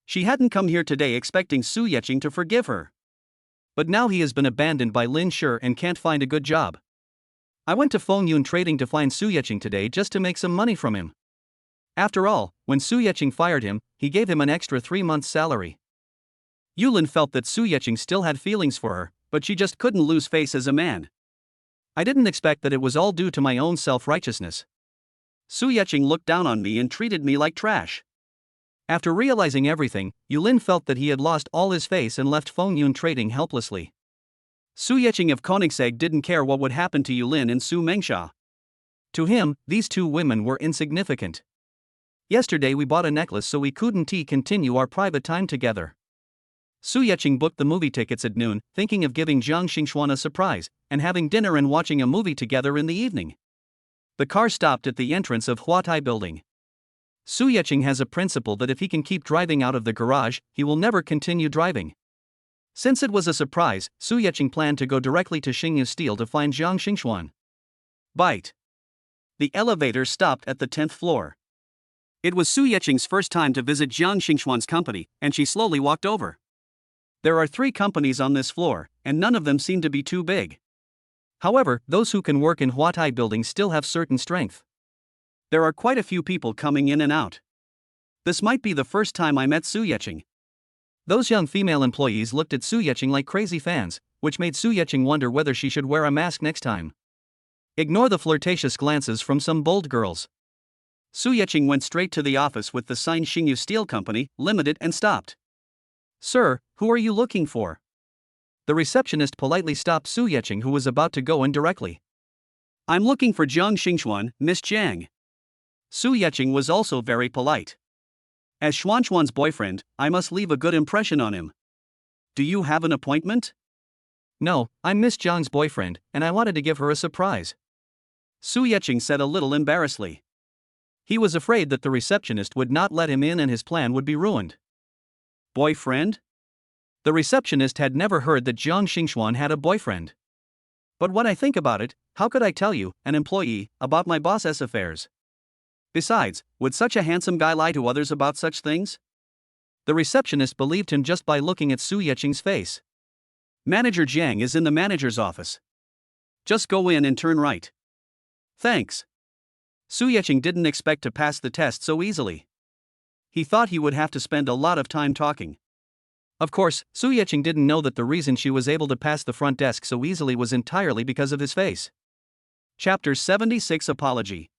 She hadn't come here today expecting Su Yecheng to forgive her. But now he has been abandoned by Lin Shi and can't find a good job. I went to Fengyun Trading to find Su Yecheng today just to make some money from him. After all, when Su Yecheng fired him, he gave him an extra 3 months' salary. Yulin felt that Su Yecheng still had feelings for her, but she just couldn't lose face as a man. "I didn't expect that it was all due to my own self-righteousness. Su Yecheng looked down on me and treated me like trash." After realizing everything, Yulin felt that he had lost all his face and left Fengyun Trading helplessly. Su Yecheng of Koenigsegg didn't care what would happen to Yulin and Su Mengsha. To him, these two women were insignificant. "Yesterday we bought a necklace so we couldn't continue our private time together." Su Yecheng booked the movie tickets at noon, thinking of giving Zhang Xingxuan a surprise, and having dinner and watching a movie together in the evening. The car stopped at the entrance of Huatai Building. Su Yecheng has a principle that if he can keep driving out of the garage, he will never continue driving. Since it was a surprise, Su Yecheng planned to go directly to Xingyu Steel to find Zhang Xingxuan. Bite. The elevator stopped at the 10th floor. It was Su Yecheng's first time to visit Zhang Xingxuan's company, and she slowly walked over. There are 3 companies on this floor, and none of them seem to be too big. However, those who can work in Huatai Building still have certain strength. There are quite a few people coming in and out. This might be the first time I met Su Yecheng. Those young female employees looked at Su Yecheng like crazy fans, which made Su Yecheng wonder whether she should wear a mask next time. Ignore the flirtatious glances from some bold girls. Su Yecheng went straight to the office with the sign Xingyu Steel Company, Limited, and stopped. "Sir, who are you looking for?" The receptionist politely stopped Su Yecheng, who was about to go in directly. "I'm looking for Zhang Xingxuan, Miss Jang." Su Yecheng was also very polite. "As Xuanxuan's boyfriend, I must leave a good impression on him. Do you have an appointment?" "No, I'm Miss Zhang's boyfriend, and I wanted to give her a surprise," Su Yecheng said a little embarrassedly. He was afraid that the receptionist would not let him in and his plan would be ruined. Boyfriend? The receptionist had never heard that Zhang Xingxuan had a boyfriend. "But when I think about it, how could I tell you, an employee, about my boss's affairs? Besides, would such a handsome guy lie to others about such things?" The receptionist believed him just by looking at Su Yecheng's face. "Manager Jang is in the manager's office. Just go in and turn right." "Thanks." Su Yecheng didn't expect to pass the test so easily. He thought he would have to spend a lot of time talking. Of course, Su Yecheng didn't know that the reason she was able to pass the front desk so easily was entirely because of his face. Chapter 76 Apology.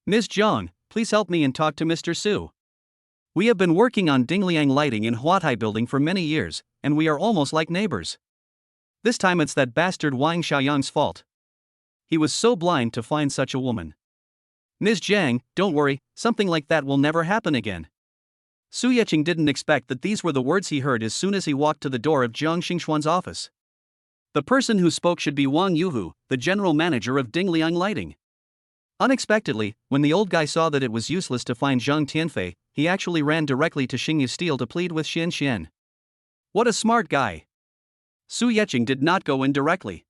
"Ms. Zhang, please help me and talk to Mr. Su. We have been working on Dingliang lighting in Huatai Building for many years, and we are almost like neighbors. This time it's that bastard Wang Xiaoyang's fault. He was so blind to find such a woman. Ms. Zhang, don't worry, something like that will never happen again." Su Yecheng didn't expect that these were the words he heard as soon as he walked to the door of Zhang Xingxuan's office. The person who spoke should be Wang Yuhu, the general manager of Dingliang Lighting. Unexpectedly, when the old guy saw that it was useless to find Zhang Tianfei, he actually ran directly to Xingyu Steel to plead with Xian Xian. What a smart guy! Su Yecheng did not go in directly.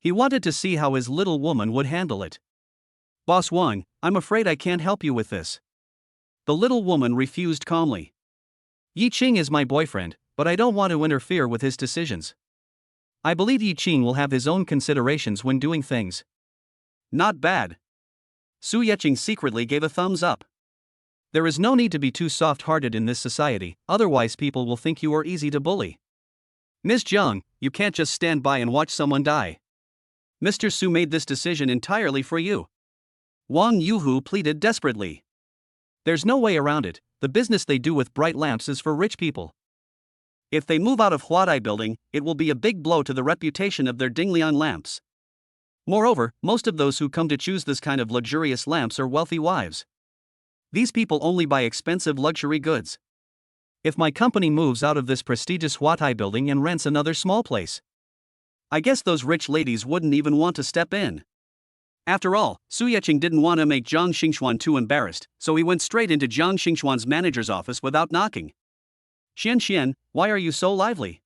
He wanted to see how his little woman would handle it. "Boss Wang, I'm afraid I can't help you with this." The little woman refused calmly. "Yi Qing is my boyfriend, but I don't want to interfere with his decisions. I believe Yi Qing will have his own considerations when doing things." "Not bad." Su Yecheng secretly gave a thumbs up. There is no need to be too soft-hearted in this society, otherwise people will think you are easy to bully. "Ms. Zhang, you can't just stand by and watch someone die. Mr. Su made this decision entirely for you. Wang Yuhu pleaded desperately. There's no way around it, the business they do with bright lamps is for rich people. If they move out of Huadai building, it will be a big blow to the reputation of their Dinglian lamps. Moreover, most of those who come to choose this kind of luxurious lamps are wealthy wives. These people only buy expensive luxury goods. If my company moves out of this prestigious Huatai building and rents another small place, I guess those rich ladies wouldn't even want to step in. After all, Su Yeqing didn't want to make Zhang Xingxuan too embarrassed, so he went straight into Zhang Xingxuan's manager's office without knocking. Xian, why are you so lively?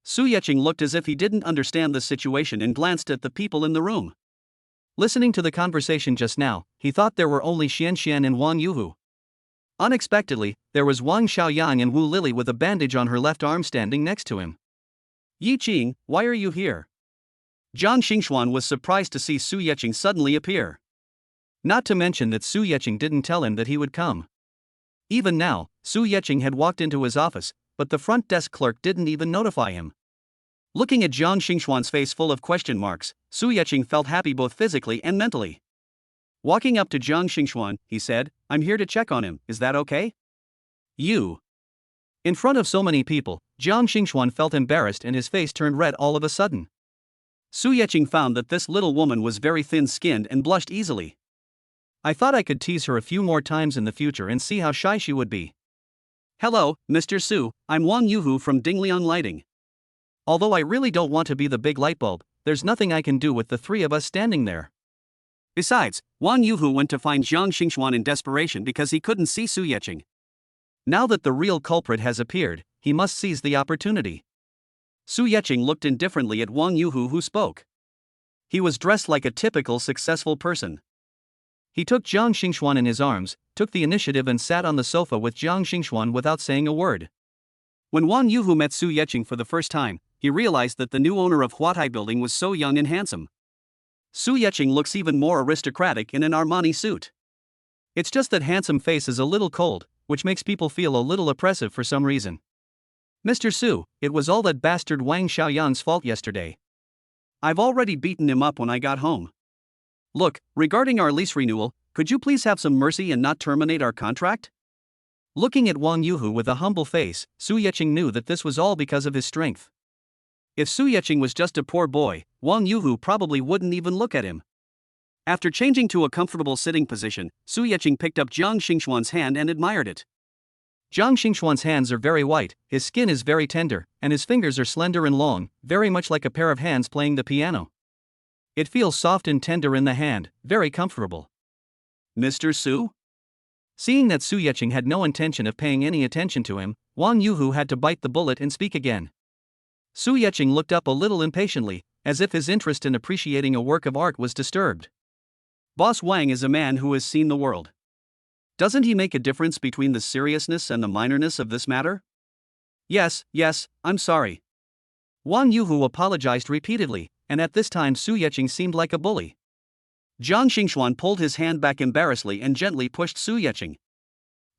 Su Yeqing looked as if he didn't understand the situation and glanced at the people in the room. Listening to the conversation just now, he thought there were only Xian and Wang Yuhu. Unexpectedly, there was Wang Xiaoyang and Wu Lily with a bandage on her left arm standing next to him. Yi Qing, why are you here? Zhang Xingxuan was surprised to see Su Yeqing suddenly appear. Not to mention that Su Yeqing didn't tell him that he would come. Even now, Su Yeqing had walked into his office, but the front desk clerk didn't even notify him. Looking at Zhang Xingxuan's face full of question marks, Su Yeqing felt happy both physically and mentally. Walking up to Zhang Xingxuan, he said, I'm here to check on him, is that okay? You. In front of so many people, Zhang Xingxuan felt embarrassed and his face turned red all of a sudden. Su Yeqing found that this little woman was very thin-skinned and blushed easily. I thought I could tease her a few more times in the future and see how shy she would be. Hello, Mr. Su, I'm Wang Yuhu from Dingliang Lighting. Although I really don't want to be the big light bulb, there's nothing I can do with the three of us standing there. Besides, Wang Yuhu went to find Zhang Xingxuan in desperation because he couldn't see Su Yeqing. Now that the real culprit has appeared, he must seize the opportunity. Su Yeqing looked indifferently at Wang Yuhu who spoke. He was dressed like a typical successful person. He took Zhang Xingxuan in his arms, took the initiative and sat on the sofa with Zhang Xingxuan without saying a word. When Wang Yuhu met Su Yeqing for the first time, he realized that the new owner of Huatai building was so young and handsome. Su Yeqing looks even more aristocratic in an Armani suit. It's just that handsome face is a little cold, which makes people feel a little oppressive for some reason. Mr. Su, it was all that bastard Wang Xiaoyang's fault yesterday. I've already beaten him up when I got home. Look, regarding our lease renewal, could you please have some mercy and not terminate our contract? Looking at Wang Yuhu with a humble face, Su Yeqing knew that this was all because of his strength. If Su Yeqing was just a poor boy, Wang Yuhu probably wouldn't even look at him. After changing to a comfortable sitting position, Su Yeqing picked up Zhang Xingxuan's hand and admired it. Zhang Xingxuan's hands are very white, his skin is very tender, and his fingers are slender and long, very much like a pair of hands playing the piano. It feels soft and tender in the hand, very comfortable. Mr. Su? Seeing that Su Yeqing had no intention of paying any attention to him, Wang Yuhu had to bite the bullet and speak again. Su Yeqing looked up a little impatiently, as if his interest in appreciating a work of art was disturbed. Boss Wang is a man who has seen the world. Doesn't he make a difference between the seriousness and the minorness of this matter? Yes, I'm sorry. Wang Yuhu apologized repeatedly, and at this time Su Yeqing seemed like a bully. Zhang Xingxuan pulled his hand back embarrassedly and gently pushed Su Yeqing.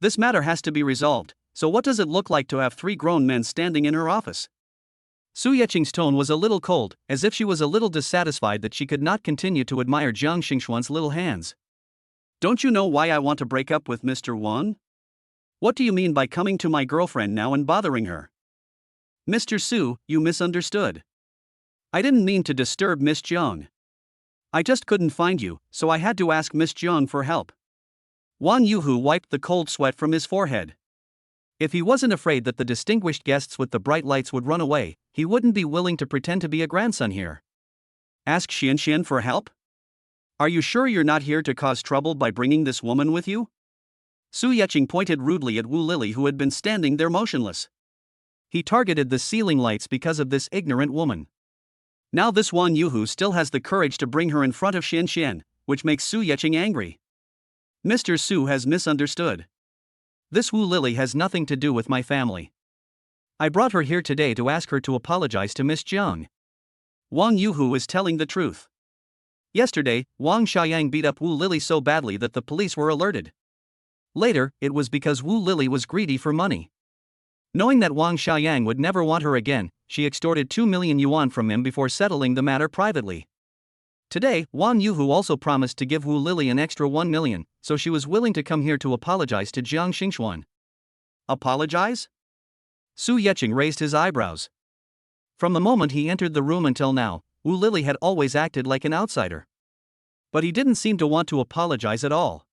This matter has to be resolved, so what does it look like to have three grown men standing in her office? Su Yeqing's tone was a little cold, as if she was a little dissatisfied that she could not continue to admire Zhang Xingxuan's little hands. Don't you know why I want to break up with Mr. Wang? What do you mean by coming to my girlfriend now and bothering her? Mr. Su, you misunderstood. I didn't mean to disturb Miss Zhang. I just couldn't find you, so I had to ask Miss Zhang for help. Wang Yuhu wiped the cold sweat from his forehead. If he wasn't afraid that the distinguished guests with the bright lights would run away, he wouldn't be willing to pretend to be a grandson here. Ask Xian for help? Are you sure you're not here to cause trouble by bringing this woman with you? Su Yeqing pointed rudely at Wu Lily who had been standing there motionless. He targeted the ceiling lights because of this ignorant woman. Now this Wang Yuhu still has the courage to bring her in front of Xian, which makes Su Yeqing angry. Mr. Su has misunderstood. This Wu Lily has nothing to do with my family. I brought her here today to ask her to apologize to Miss Zhang. Wang Yuhu is telling the truth. Yesterday, Wang Xiaoyang beat up Wu Lily so badly that the police were alerted. Later, it was because Wu Lily was greedy for money. Knowing that Wang Xiaoyang would never want her again, she extorted 2 million yuan from him before settling the matter privately. Today, Wang Yuhu also promised to give Wu Lili an extra 1 million, so she was willing to come here to apologize to Jiang Xingxuan. Apologize? Su Yeqing raised his eyebrows. From the moment he entered the room until now, Wu Lili had always acted like an outsider. But he didn't seem to want to apologize at all.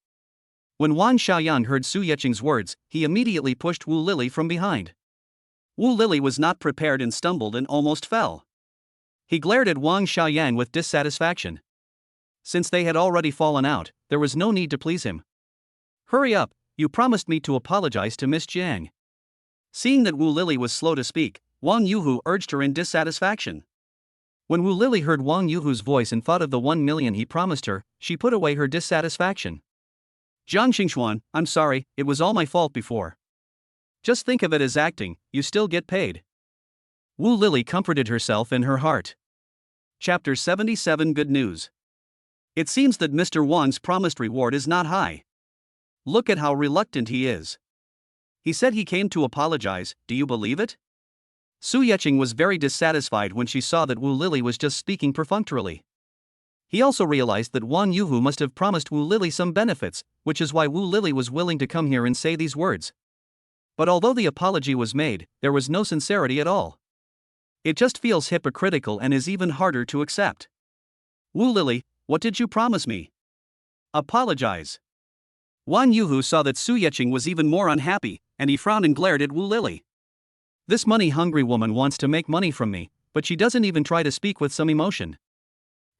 When Wang Xiaoyang heard Su Yeqing's words, he immediately pushed Wu Lili from behind. Wu Lili was not prepared and stumbled and almost fell. He glared at Wang Xiaoyang with dissatisfaction. Since they had already fallen out, there was no need to please him. Hurry up, you promised me to apologize to Miss Jang. Seeing that Wu Lili was slow to speak, Wang Yuhu urged her in dissatisfaction. When Wu Lili heard Wang Yuhu's voice and thought of the 1 million he promised her, she put away her dissatisfaction. Jiang Xingxuan, I'm sorry, it was all my fault before. Just think of it as acting, you still get paid. Wu Lili comforted herself in her heart. Chapter 77 Good News. It seems that Mr. Wang's promised reward is not high. Look at how reluctant he is. He said he came to apologize, do you believe it? Su Yeqing was very dissatisfied when she saw that Wu Lili was just speaking perfunctorily. He also realized that Wang Yuhu must have promised Wu Lili some benefits, which is why Wu Lili was willing to come here and say these words. But although the apology was made, there was no sincerity at all. It just feels hypocritical and is even harder to accept. Wu Lili, what did you promise me? Apologize. Wang Yuhu saw that Su Yeqing was even more unhappy, and he frowned and glared at Wu Lili. This money-hungry woman wants to make money from me, but she doesn't even try to speak with some emotion.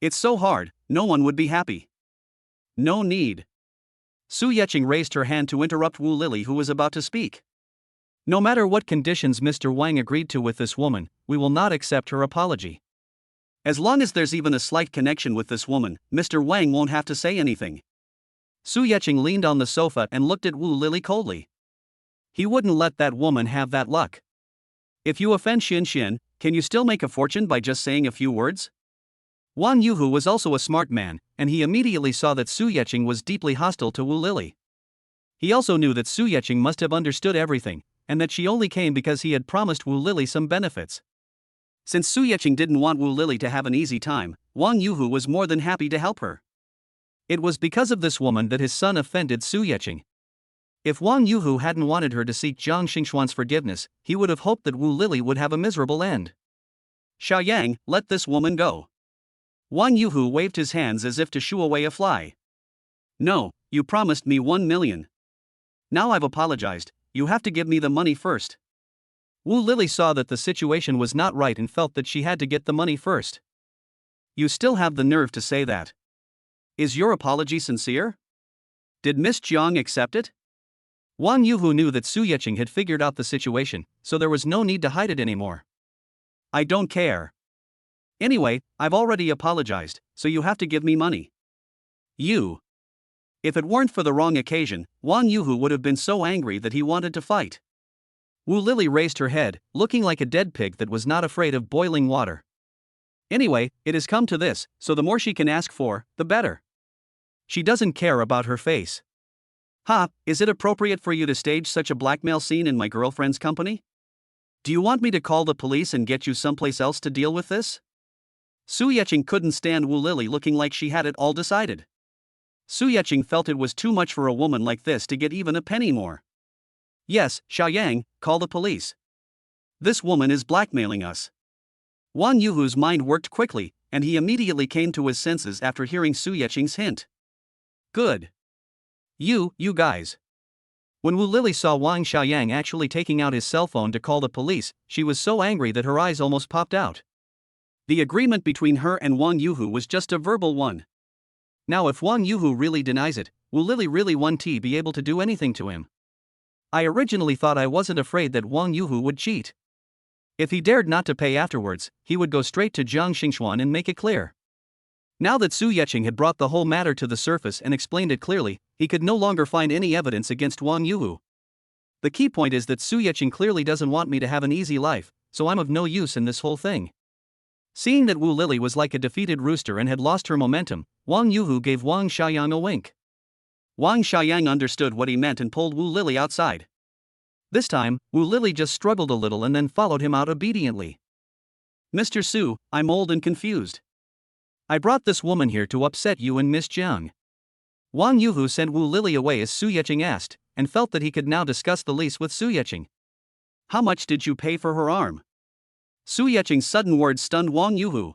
It's so hard, no one would be happy. No need. Su Yeqing raised her hand to interrupt Wu Lili, who was about to speak. No matter what conditions Mr. Wang agreed to with this woman, we will not accept her apology. As long as there's even a slight connection with this woman, Mr. Wang won't have to say anything. Su Yeqing leaned on the sofa and looked at Wu Lili coldly. He wouldn't let that woman have that luck. If you offend Xin, can you still make a fortune by just saying a few words? Wang Yuhu was also a smart man, and he immediately saw that Su Yeqing was deeply hostile to Wu Lili. He also knew that Su Yeqing must have understood everything, and that she only came because he had promised Wu Lili some benefits. Since Su Yeqing didn't want Wu Lili to have an easy time, Wang Yuhu was more than happy to help her. It was because of this woman that his son offended Su Yeqing. If Wang Yuhu hadn't wanted her to seek Jiang Xingxuan's forgiveness, he would have hoped that Wu Lili would have a miserable end. Xiaoyang, let this woman go. Wang Yuhu waved his hands as if to shoo away a fly. No, you promised me 1 million. Now I've apologized, you have to give me the money first. Wu Lili saw that the situation was not right and felt that she had to get the money first. You still have the nerve to say that. Is your apology sincere? Did Miss Jiang accept it? Wang Yuhu knew that Su Yeqing had figured out the situation, so there was no need to hide it anymore. I don't care. Anyway, I've already apologized, so you have to give me money. You. If it weren't for the wrong occasion, Wang Yuhu would have been so angry that he wanted to fight. Wu Lili raised her head, looking like a dead pig that was not afraid of boiling water. Anyway, it has come to this, so the more she can ask for, the better. She doesn't care about her face. Ha, is it appropriate for you to stage such a blackmail scene in my girlfriend's company? Do you want me to call the police and get you someplace else to deal with this? Su Yeqing couldn't stand Wu Lili looking like she had it all decided. Su Yeqing felt it was too much for a woman like this to get even a penny more. Yes, Xiaoyang, call the police. This woman is blackmailing us. Wang Yuhu's mind worked quickly, and he immediately came to his senses after hearing Su Yeqing's hint. Good. You guys. When Wu Lili saw Wang Xiaoyang actually taking out his cell phone to call the police, she was so angry that her eyes almost popped out. The agreement between her and Wang Yuhu was just a verbal one. Now if Wang Yuhu really denies it, will Lili really won't be able to do anything to him? I originally thought I wasn't afraid that Wang Yuhu would cheat. If he dared not to pay afterwards, he would go straight to Jiang Xingxuan and make it clear. Now that Su Yeqing had brought the whole matter to the surface and explained it clearly, he could no longer find any evidence against Wang Yuhu. The key point is that Su Yeqing clearly doesn't want me to have an easy life, so I'm of no use in this whole thing. Seeing that Wu Lili was like a defeated rooster and had lost her momentum, Wang Yuhu gave Wang Xiaoyang a wink. Wang Xiaoyang understood what he meant and pulled Wu Lili outside. This time, Wu Lili just struggled a little and then followed him out obediently. Mr. Su, I'm old and confused. I brought this woman here to upset you and Miss Jang. Wang Yuhu sent Wu Lily away as Su Yeqing asked, and felt that he could now discuss the lease with Su Yeqing. How much did you pay for her arm? Su Yeqing's sudden words stunned Wang Yuhu.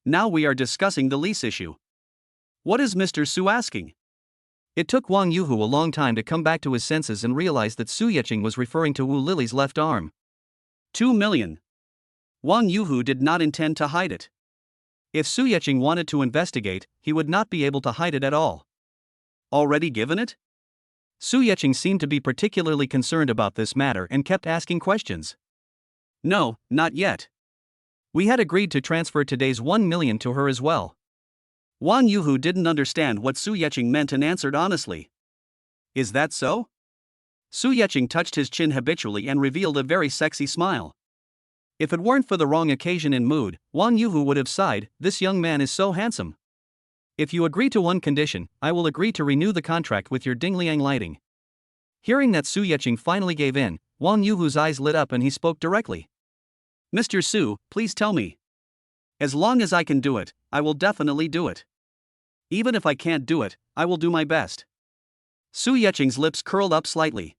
Now we are discussing the lease issue. What is Mr. Su asking? It took Wang Yuhu a long time to come back to his senses and realize that Su Yeqing was referring to Wu Lily's left arm. 2 million. Wang Yuhu did not intend to hide it. If Su Yeqing wanted to investigate, he would not be able to hide it at all. Already given it? Su Yeqing seemed to be particularly concerned about this matter and kept asking questions. No, not yet. We had agreed to transfer today's 1 million to her as well. Wang Yuhu didn't understand what Su Yeqing meant and answered honestly. Is that so? Su Yeqing touched his chin habitually and revealed a very sexy smile. If it weren't for the wrong occasion and mood, Wang Yuhu would have sighed, this young man is so handsome. If you agree to one condition, I will agree to renew the contract with your Dingliang Lighting. Hearing that Su Yeqing finally gave in, Wang Yuhu's eyes lit up and he spoke directly. Mr. Su, please tell me. As long as I can do it, I will definitely do it. Even if I can't do it, I will do my best. Su Yeqing's lips curled up slightly.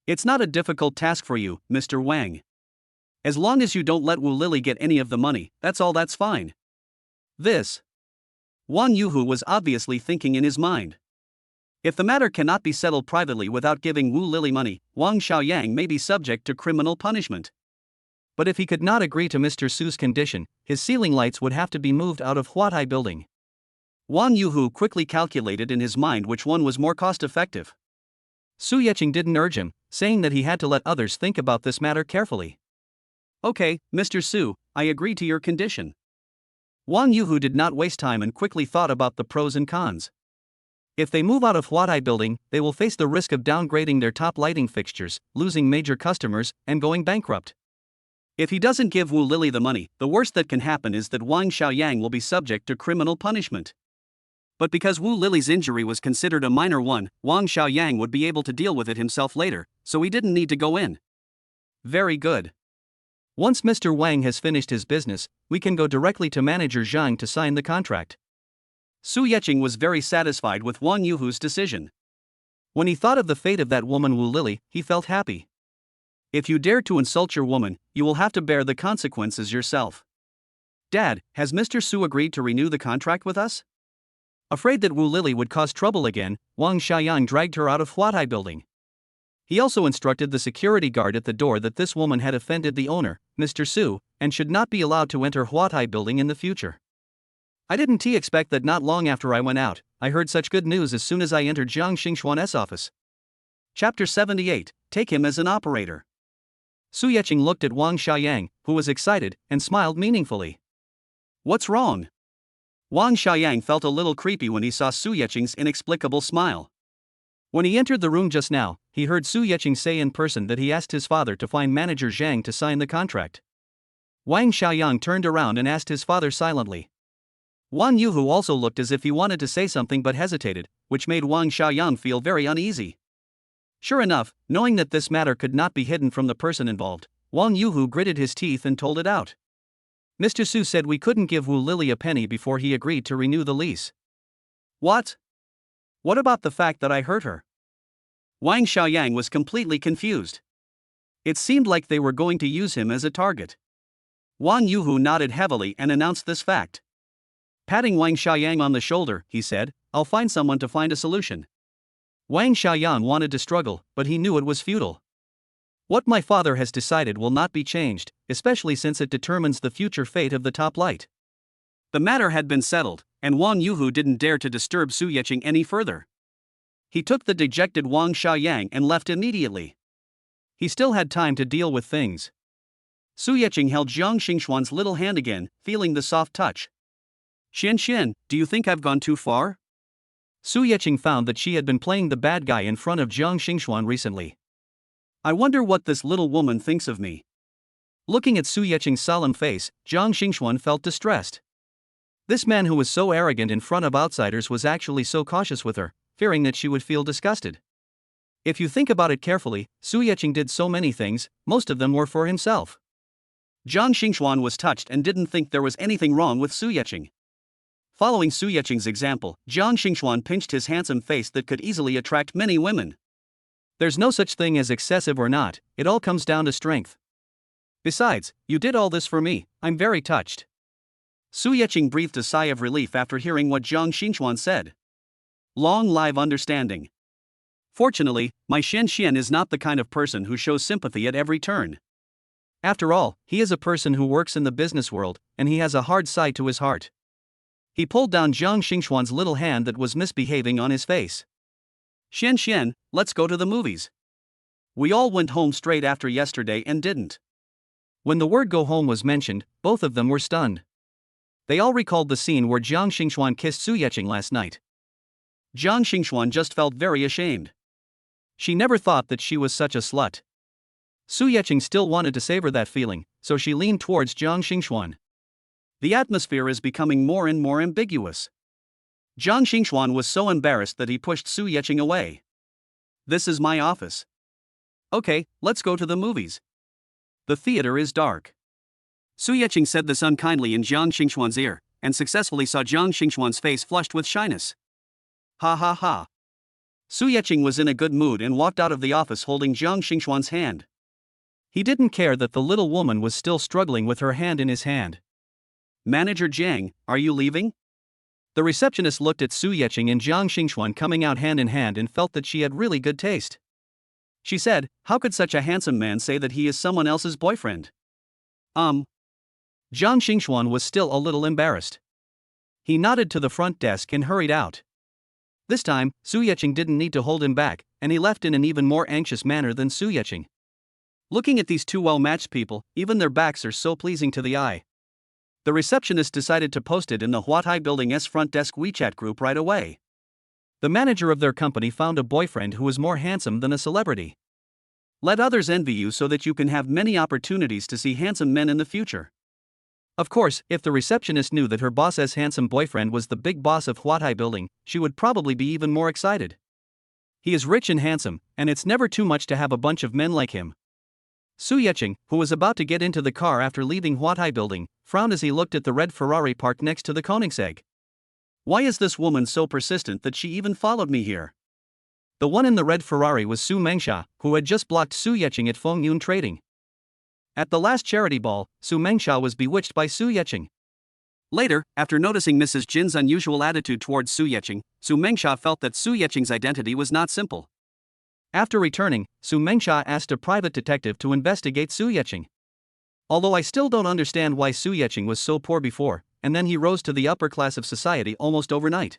It's not a difficult task for you, Mr. Wang. As long as you don't let Wu Lily get any of the money, that's fine. This. Wang Yuhu was obviously thinking in his mind. If the matter cannot be settled privately without giving Wu Lily money, Wang Xiaoyang may be subject to criminal punishment. But if he could not agree to Mr. Su's condition, his ceiling lights would have to be moved out of Huatai building. Wang Yuhu quickly calculated in his mind which one was more cost-effective. Su Yeqing didn't urge him, saying that he had to let others think about this matter carefully. Okay, Mr. Su, I agree to your condition. Wang Yuhu did not waste time and quickly thought about the pros and cons. If they move out of Huatai building, they will face the risk of downgrading their top lighting fixtures, losing major customers, and going bankrupt. If he doesn't give Wu Lily the money, the worst that can happen is that Wang Xiaoyang will be subject to criminal punishment. But because Wu Lily's injury was considered a minor one, Wang Xiaoyang would be able to deal with it himself later, so he didn't need to go in. Very good. Once Mr. Wang has finished his business, we can go directly to Manager Zhang to sign the contract. Su Yeqing was very satisfied with Wang Yuhu's decision. When he thought of the fate of that woman Wu Lily, he felt happy. If you dare to insult your woman, you will have to bear the consequences yourself. Dad, has Mr. Su agreed to renew the contract with us? Afraid that Wu Lily would cause trouble again, Wang Xiaoyang dragged her out of Huatai building. He also instructed the security guard at the door that this woman had offended the owner, Mr. Su, and should not be allowed to enter Huatai building in the future. I didn't expect that not long after I went out, I heard such good news as soon as I entered Jiang Xingxuan's office. Chapter 78, Take him as an operator. Su Yeqing looked at Wang Xiaoyang, who was excited, and smiled meaningfully. What's wrong? Wang Xiaoyang felt a little creepy when he saw Su Yeqing's inexplicable smile. When he entered the room just now, he heard Su Yeqing say in person that he asked his father to find Manager Zhang to sign the contract. Wang Xiaoyang turned around and asked his father silently. Wang Yuhu also looked as if he wanted to say something but hesitated, which made Wang Xiaoyang feel very uneasy. Sure enough, knowing that this matter could not be hidden from the person involved, Wang Yuhu gritted his teeth and told it out. Mr. Su said we couldn't give Wu Lily a penny before he agreed to renew the lease. What? What about the fact that I hurt her? Wang Xiaoyang was completely confused. It seemed like they were going to use him as a target. Wang Yuhu nodded heavily and announced this fact. Patting Wang Xiaoyang on the shoulder, he said, I'll find someone to find a solution. Wang Xiaoyang wanted to struggle, but he knew it was futile. What my father has decided will not be changed, especially since it determines the future fate of the top light. The matter had been settled, and Wang Yuhu didn't dare to disturb Su Yeqing any further. He took the dejected Wang Xiaoyang and left immediately. He still had time to deal with things. Su Yeqing held Jiang Xingxuan's little hand again, feeling the soft touch. Xian, do you think I've gone too far? Su Yeqing found that she had been playing the bad guy in front of Jiang Xingxuan recently. I wonder what this little woman thinks of me. Looking at Su Yeqing's solemn face, Jiang Xingxuan felt distressed. This man who was so arrogant in front of outsiders was actually so cautious with her, fearing that she would feel disgusted. If you think about it carefully, Su Yeqing did so many things, most of them were for himself. Jiang Xingxuan was touched and didn't think there was anything wrong with Su Yeqing. Following Su Yeching's example, Jiang Xingxuan pinched his handsome face that could easily attract many women. There's no such thing as excessive or not, it all comes down to strength. Besides, you did all this for me, I'm very touched. Su Yeching breathed a sigh of relief after hearing what Jiang Xingxuan said. Long live understanding. Fortunately, my Shen Xian is not the kind of person who shows sympathy at every turn. After all, he is a person who works in the business world, and he has a hard side to his heart. He pulled down Jiang Xingxuan's little hand that was misbehaving on his face. Shen Xian, let's go to the movies. We all went home straight after yesterday and didn't. When the word go home was mentioned, both of them were stunned. They all recalled the scene where Jiang Xingxuan kissed Su Yeching last night. Jiang Xingxuan just felt very ashamed. She never thought that she was such a slut. Su Yeching still wanted to savor that feeling, so she leaned towards Jiang Xingxuan. The atmosphere is becoming more and more ambiguous. Jiang Xingxuan was so embarrassed that he pushed Su Yeching away. This is my office. Okay, let's go to the movies. The theater is dark. Su Yeching said this unkindly in Jiang Xingxuan's ear, and successfully saw Jiang Xingxuan's face flushed with shyness. Ha ha ha. Su Yeching was in a good mood and walked out of the office holding Jiang Xingxuan's hand. He didn't care that the little woman was still struggling with her hand in his hand. Manager Jang, are you leaving? The receptionist looked at Su Yeching and Jiang Xingxuan coming out hand in hand and felt that she had really good taste. She said, how could such a handsome man say that he is someone else's boyfriend? Jiang Xingxuan was still a little embarrassed. He nodded to the front desk and hurried out. This time, Su Yeching didn't need to hold him back, and he left in an even more anxious manner than Su Yeching. Looking at these two well-matched people, even their backs are so pleasing to the eye. The receptionist decided to post it in the Huatai Building's front desk WeChat group right away. The manager of their company found a boyfriend who was more handsome than a celebrity. Let others envy you so that you can have many opportunities to see handsome men in the future. Of course, if the receptionist knew that her boss's handsome boyfriend was the big boss of Huatai Building, she would probably be even more excited. He is rich and handsome, and it's never too much to have a bunch of men like him. Su Yeching, who was about to get into the car after leaving Huatai Building, frowned as he looked at the red Ferrari parked next to the Koenigsegg. Why is this woman so persistent that she even followed me here? The one in the red Ferrari was Su Mengsha, who had just blocked Su Yeching at Fengyun Trading. At the last charity ball, Su Mengsha was bewitched by Su Yeching. Later, after noticing Mrs. Jin's unusual attitude towards Su Yeching, Su Mengsha felt that Su Yeching's identity was not simple. After returning, Su Mengsha asked a private detective to investigate Su Yeching. Although I still don't understand why Su Yeching was so poor before, and then he rose to the upper class of society almost overnight.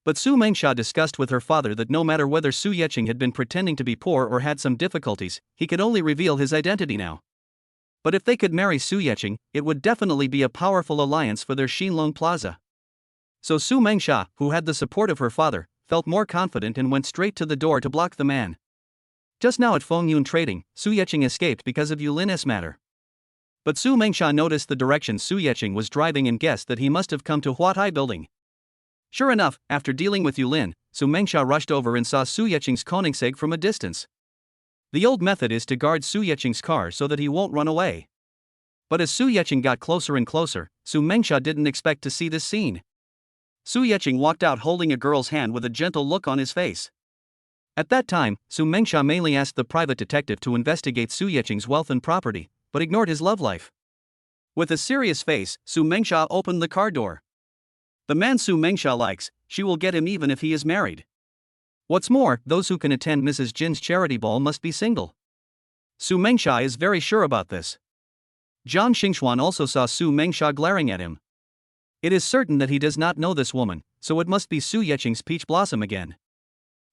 But Su Mengsha discussed with her father that no matter whether Su Yeching had been pretending to be poor or had some difficulties, he could only reveal his identity now. But if they could marry Su Yeching, it would definitely be a powerful alliance for their Xinlong Plaza. So Su Mengsha, who had the support of her father, felt more confident and went straight to the door to block the man. Just now at Fengyun Trading, Su Yeching escaped because of Yulin's matter. But Su Mengsha noticed the direction Su Yeching was driving and guessed that he must have come to Huatai Building. Sure enough, after dealing with Yulin, Su Mengsha rushed over and saw Su Yeching's Koenigsegg from a distance. The old method is to guard Su Yeching's car so that he won't run away. But as Su Yeching got closer and closer, Su Mengsha didn't expect to see this scene. Su Yeching walked out holding a girl's hand with a gentle look on his face. At that time, Su Mengsha mainly asked the private detective to investigate Su Yeching's wealth and property, but ignored his love life. With a serious face, Su Mengsha opened the car door. The man Su Mengsha likes, she will get him even if he is married. What's more, those who can attend Mrs. Jin's charity ball must be single. Su Mengsha is very sure about this. Jiang Xingxuan also saw Su Mengsha glaring at him. It is certain that he does not know this woman, so it must be Su Yeching's peach blossom again.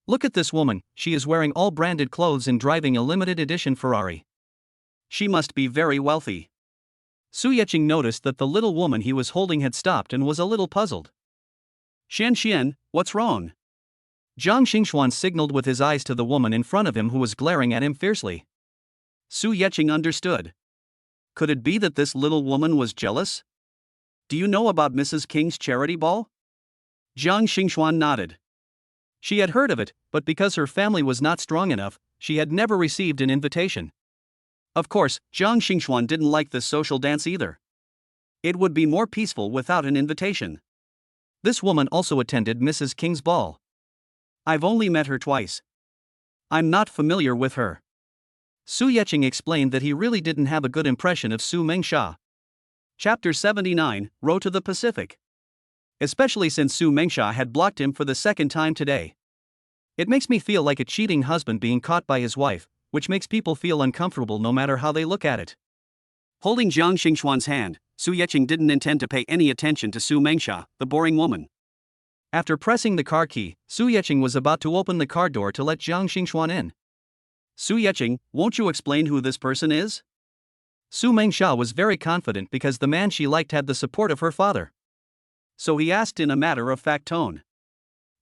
Look at this woman, she is wearing all branded clothes and driving a limited edition Ferrari. She must be very wealthy. Su Yeching noticed that the little woman he was holding had stopped and was a little puzzled. Shen Xian, what's wrong? Jiang Xingxuan signaled with his eyes to the woman in front of him who was glaring at him fiercely. Su Yeching understood. Could it be that this little woman was jealous? Do you know about Mrs. King's charity ball? Jiang Xingxuan nodded. She had heard of it, but because her family was not strong enough, she had never received an invitation. Of course, Jiang Xingxuan didn't like this social dance either. It would be more peaceful without an invitation. This woman also attended Mrs. King's ball. I've only met her twice. I'm not familiar with her. Su Yeqing explained that he really didn't have a good impression of Su Mengsha. Chapter 79, Row to the Pacific. Especially since Su Mengsha had blocked him for the second time today. It makes me feel like a cheating husband being caught by his wife, which makes people feel uncomfortable no matter how they look at it. Holding Jiang Xingxuan's hand, Su Yeqing didn't intend to pay any attention to Su Mengsha, the boring woman. After pressing the car key, Su Yeqing was about to open the car door to let Jiang Xingxuan in. Su Yeqing, won't you explain who this person is? Su Mengsha was very confident because the man she liked had the support of her father. So he asked in a matter-of-fact tone.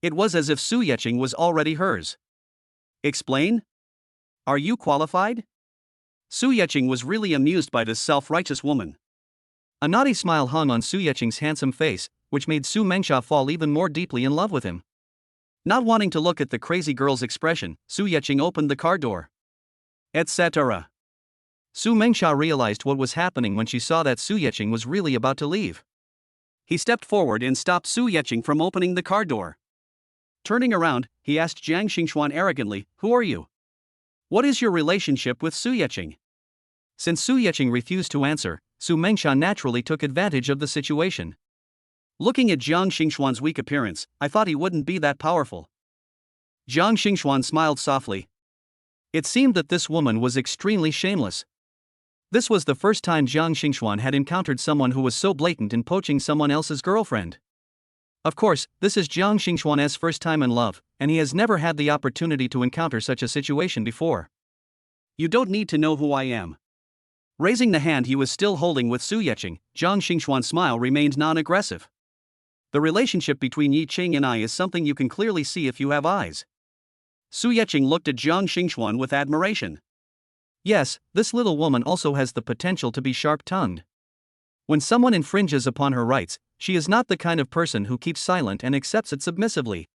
It was as if Su Yeqing was already hers. Explain? Are you qualified? Su Yeqing was really amused by this self-righteous woman. A naughty smile hung on Su Yeqing's handsome face, which made Su Mengsha fall even more deeply in love with him. Not wanting to look at the crazy girl's expression, Su Yeqing opened the car door. Etc. Su Mengsha realized what was happening when she saw that Su Yeqing was really about to leave. He stepped forward and stopped Su Yeqing from opening the car door. Turning around, he asked Jiang Xingxuan arrogantly, "Who are you? What is your relationship with Su Yeqing?" Since Su Yeqing refused to answer, Su Mengsha naturally took advantage of the situation. Looking at Jiang Xingxuan's weak appearance, I thought he wouldn't be that powerful. Jiang Xingxuan smiled softly. It seemed that this woman was extremely shameless. This was the first time Jiang Xingxuan had encountered someone who was so blatant in poaching someone else's girlfriend. Of course, this is Jiang Xingxuan's first time in love, and he has never had the opportunity to encounter such a situation before. You don't need to know who I am. Raising the hand he was still holding with Su Yeqing, Jiang Xingxuan's smile remained non-aggressive. The relationship between Yi Qing and I is something you can clearly see if you have eyes. Su Yeqing looked at Jiang Xingxuan with admiration. Yes, this little woman also has the potential to be sharp-tongued. When someone infringes upon her rights, she is not the kind of person who keeps silent and accepts it submissively.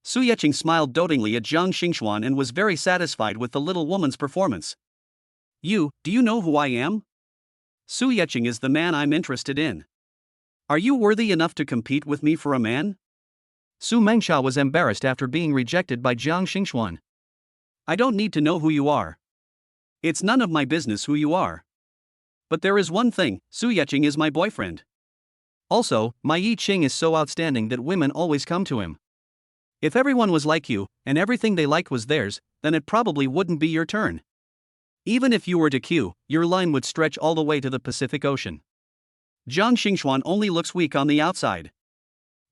Su Yeqing smiled dotingly at Jiang Xingxuan and was very satisfied with the little woman's performance. Do you know who I am? Su Yeqing is the man I'm interested in. Are you worthy enough to compete with me for a man? Su Mengsha was embarrassed after being rejected by Jiang Xingxuan. I don't need to know who you are. It's none of my business who you are. But there is one thing, Su Yeqing is my boyfriend. Also, my Yi Qing is so outstanding that women always come to him. If everyone was like you, and everything they liked was theirs, then it probably wouldn't be your turn. Even if you were to queue, your line would stretch all the way to the Pacific Ocean. Jiang Xingxuan only looks weak on the outside.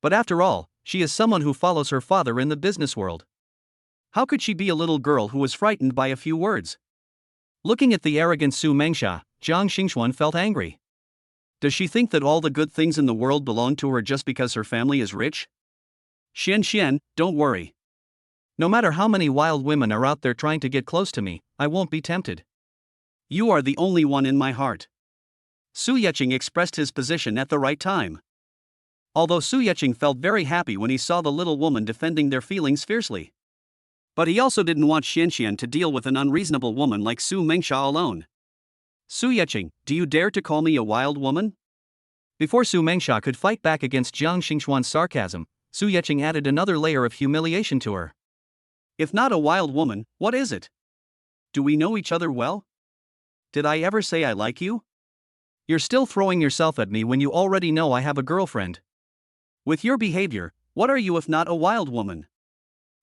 But after all, she is someone who follows her father in the business world. How could she be a little girl who was frightened by a few words? Looking at the arrogant Su Mengsha, Jiang Xingxuan felt angry. Does she think that all the good things in the world belong to her just because her family is rich? Xian, don't worry. No matter how many wild women are out there trying to get close to me, I won't be tempted. You are the only one in my heart. Su Yeqing expressed his position at the right time. Although Su Yeqing felt very happy when he saw the little woman defending their feelings fiercely. But he also didn't want Xian to deal with an unreasonable woman like Su Mengsha alone. Su Yeqing, do you dare to call me a wild woman? Before Su Mengsha could fight back against Jiang Xingxuan's sarcasm, Su Yeqing added another layer of humiliation to her. If not a wild woman, what is it? Do we know each other well? Did I ever say I like you? You're still throwing yourself at me when you already know I have a girlfriend. With your behavior, what are you if not a wild woman?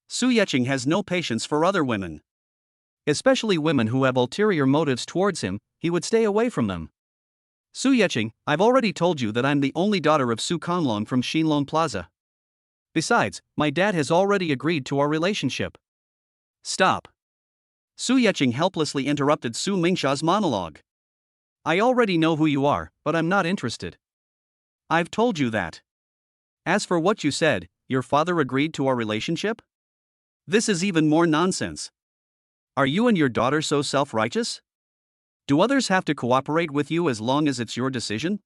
Su Yeqing has no patience for other women. Especially women who have ulterior motives towards him, he would stay away from them. Su Yeqing, I've already told you that I'm the only daughter of Su Conglong from Xinlong Plaza. Besides, my dad has already agreed to our relationship. Stop. Su Yeqing helplessly interrupted Su Mengsha's monologue. I already know who you are, but I'm not interested. I've told you that. As for what you said, your father agreed to our relationship? This is even more nonsense. Are you and your daughter so self-righteous? Do others have to cooperate with you as long as it's your decision?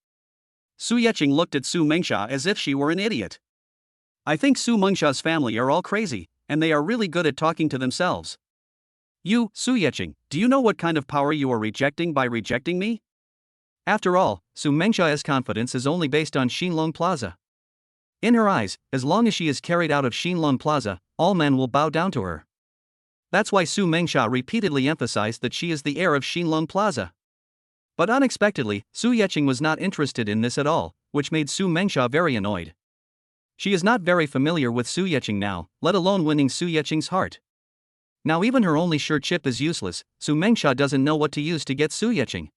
Su Yeqing looked at Su Mengsha as if she were an idiot. I think Su Mengsha's family are all crazy, and they are really good at talking to themselves. You, Su Yeqing, do you know what kind of power you are rejecting by rejecting me? After all, Su Mengsha's confidence is only based on Xinlong Plaza. In her eyes, as long as she is carried out of Shinlong Plaza, all men will bow down to her. That's why Su Mengsha repeatedly emphasized that she is the heir of Shinlong Plaza. But unexpectedly, Su Yeqing was not interested in this at all, which made Su Mengsha very annoyed. She is not very familiar with Su Yeqing now, let alone winning Su Yeqing's heart. Now even her only sure chip is useless, Su Mengsha doesn't know what to use to get Su Yeqing.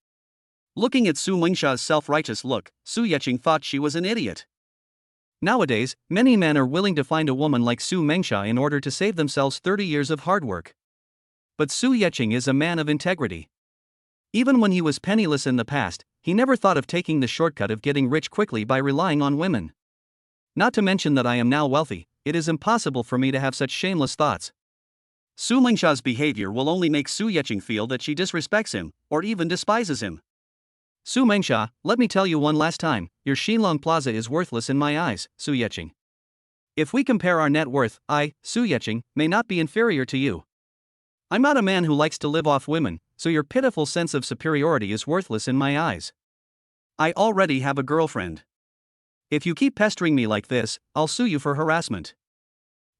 Looking at Su Mengsha's self-righteous look, Su Yeqing thought she was an idiot. Nowadays, many men are willing to find a woman like Su Mengsha in order to save themselves 30 years of hard work. But Su Yeqing is a man of integrity. Even when he was penniless in the past, he never thought of taking the shortcut of getting rich quickly by relying on women. Not to mention that I am now wealthy, it is impossible for me to have such shameless thoughts. Su Mengsha's behavior will only make Su Yeqing feel that she disrespects him, or even despises him. Su Mengsha, let me tell you one last time, your Shinlong Plaza is worthless in my eyes, Su Yeqing. If we compare our net worth, I, Su Yeqing, may not be inferior to you. I'm not a man who likes to live off women, so your pitiful sense of superiority is worthless in my eyes. I already have a girlfriend. If you keep pestering me like this, I'll sue you for harassment.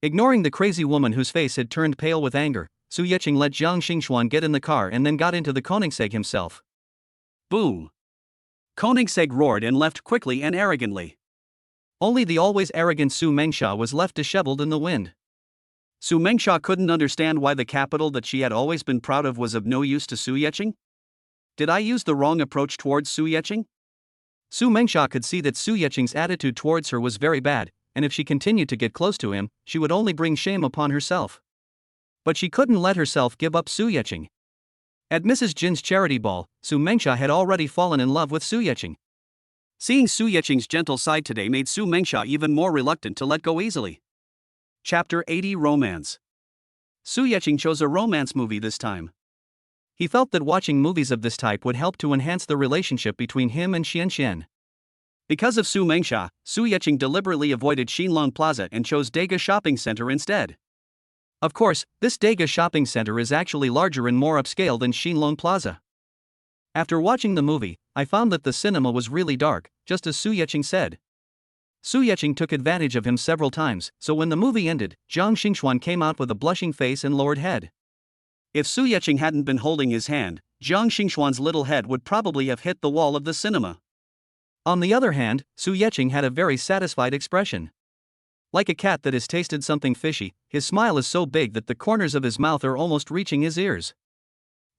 Ignoring the crazy woman whose face had turned pale with anger, Su Yeqing let Jiang Xingxuan get in the car and then got into the Koenigsegg himself. Boom! Koenigsegg roared and left quickly and arrogantly. Only the always arrogant Su Mengsha was left disheveled in the wind. Su Mengsha couldn't understand why the capital that she had always been proud of was of no use to Su Yeqing. Did I use the wrong approach towards Su Yeqing? Su Mengsha could see that Su Yeqing's attitude towards her was very bad, and if she continued to get close to him, she would only bring shame upon herself. But she couldn't let herself give up Su Yeqing. At Mrs. Jin's charity ball, Su Mengsha had already fallen in love with Su Yeqing. Seeing Su Yeqing's gentle side today made Su Mengsha even more reluctant to let go easily. Chapter 80 Romance. Su Yeqing chose a romance movie this time. He felt that watching movies of this type would help to enhance the relationship between him and Xian. Because of Su Mengsha, Su Yeqing deliberately avoided Shinlong Plaza and chose Daga Shopping Center instead. Of course, this Daga Shopping Center is actually larger and more upscale than Shinlong Plaza. After watching the movie, I found that the cinema was really dark, just as Su Yeqing said. Su Yeqing took advantage of him several times, so when the movie ended, Jiang Xingxuan came out with a blushing face and lowered head. If Su Yeqing hadn't been holding his hand, Jiang Xingxuan's little head would probably have hit the wall of the cinema. On the other hand, Su Yeqing had a very satisfied expression. Like a cat that has tasted something fishy, his smile is so big that the corners of his mouth are almost reaching his ears.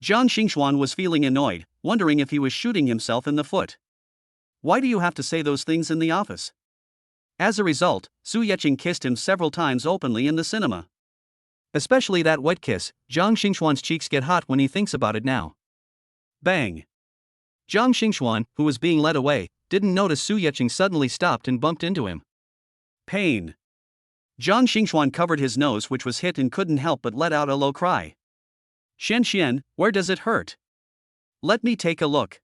Jiang Xingxuan was feeling annoyed, wondering if he was shooting himself in the foot. Why do you have to say those things in the office? As a result, Su Yeqing kissed him several times openly in the cinema. Especially that wet kiss, Jiang Xingxuan's cheeks get hot when he thinks about it now. Bang! Jiang Xingxuan, who was being led away, didn't notice Su Yeqing suddenly stopped and bumped into him. Pain! Jiang Xingxuan covered his nose, which was hit, and couldn't help but let out a low cry. Xian, where does it hurt? Let me take a look.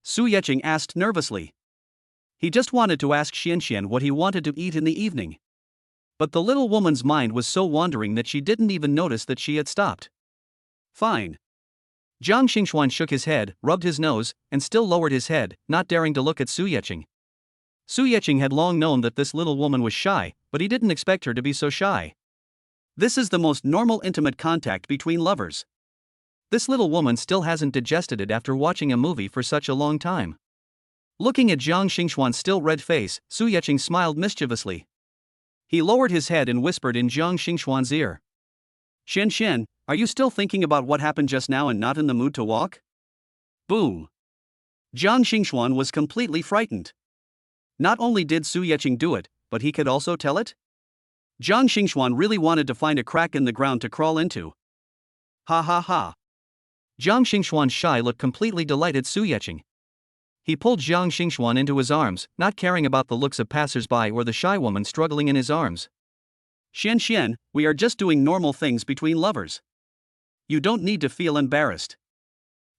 Su Yeqing asked nervously. He just wanted to ask Xian what he wanted to eat in the evening. But the little woman's mind was so wandering that she didn't even notice that she had stopped. Fine. Jiang Xingxuan shook his head, rubbed his nose, and still lowered his head, not daring to look at Su Yeqing. Su Yeqing had long known that this little woman was shy, but he didn't expect her to be so shy. This is the most normal intimate contact between lovers. This little woman still hasn't digested it after watching a movie for such a long time. Looking at Jiang Xingxuan's still red face, Su Yeqing smiled mischievously. He lowered his head and whispered in Jiang Xingxuan's ear. Xian, are you still thinking about what happened just now and not in the mood to walk? Boom! Jiang Xingxuan was completely frightened. Not only did Su Yeqing do it, but he could also tell it? Jiang Xingxuan really wanted to find a crack in the ground to crawl into. Ha ha ha! Jiang Xingxuan's shy look completely delighted Su Yeqing. He pulled Jiang Xingxuan into his arms, not caring about the looks of passers-by or the shy woman struggling in his arms. Xian, we are just doing normal things between lovers. You don't need to feel embarrassed.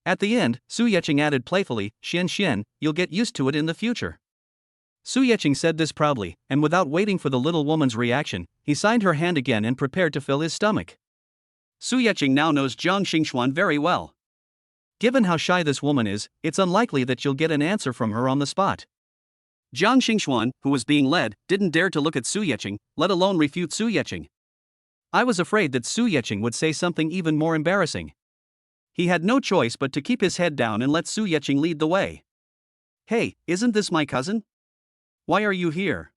At the end, Su Yeqing added playfully, Xian, you'll get used to it in the future. Su Yeqing said this proudly, and without waiting for the little woman's reaction, he signed her hand again and prepared to fill his stomach. Su Yeqing now knows Jiang Xingxuan very well. Given how shy this woman is, it's unlikely that you'll get an answer from her on the spot. Jiang Xingxuan, who was being led, didn't dare to look at Su Yeqing, let alone refute Su Yeqing. I was afraid that Su Yeqing would say something even more embarrassing. He had no choice but to keep his head down and let Su Yeqing lead the way. Hey, isn't this my cousin? Why are you here?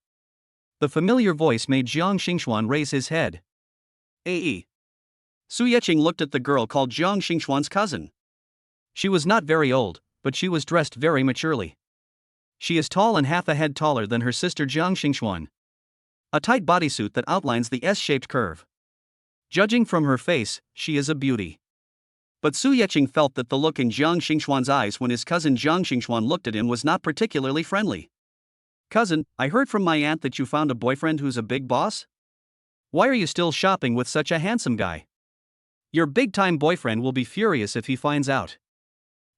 The familiar voice made Jiang Xingxuan raise his head. Ae. Su Yeqing looked at the girl called Jiang Xingxuan's cousin. She was not very old, but she was dressed very maturely. She is tall and half a head taller than her sister Jiang Xingxuan. A tight bodysuit that outlines the S-shaped curve. Judging from her face, she is a beauty. But Su Yeqing felt that the look in Jiang Xingxuan's eyes when his cousin Jiang Xingxuan looked at him was not particularly friendly. Cousin, I heard from my aunt that you found a boyfriend who's a big boss? Why are you still shopping with such a handsome guy? Your big-time boyfriend will be furious if he finds out.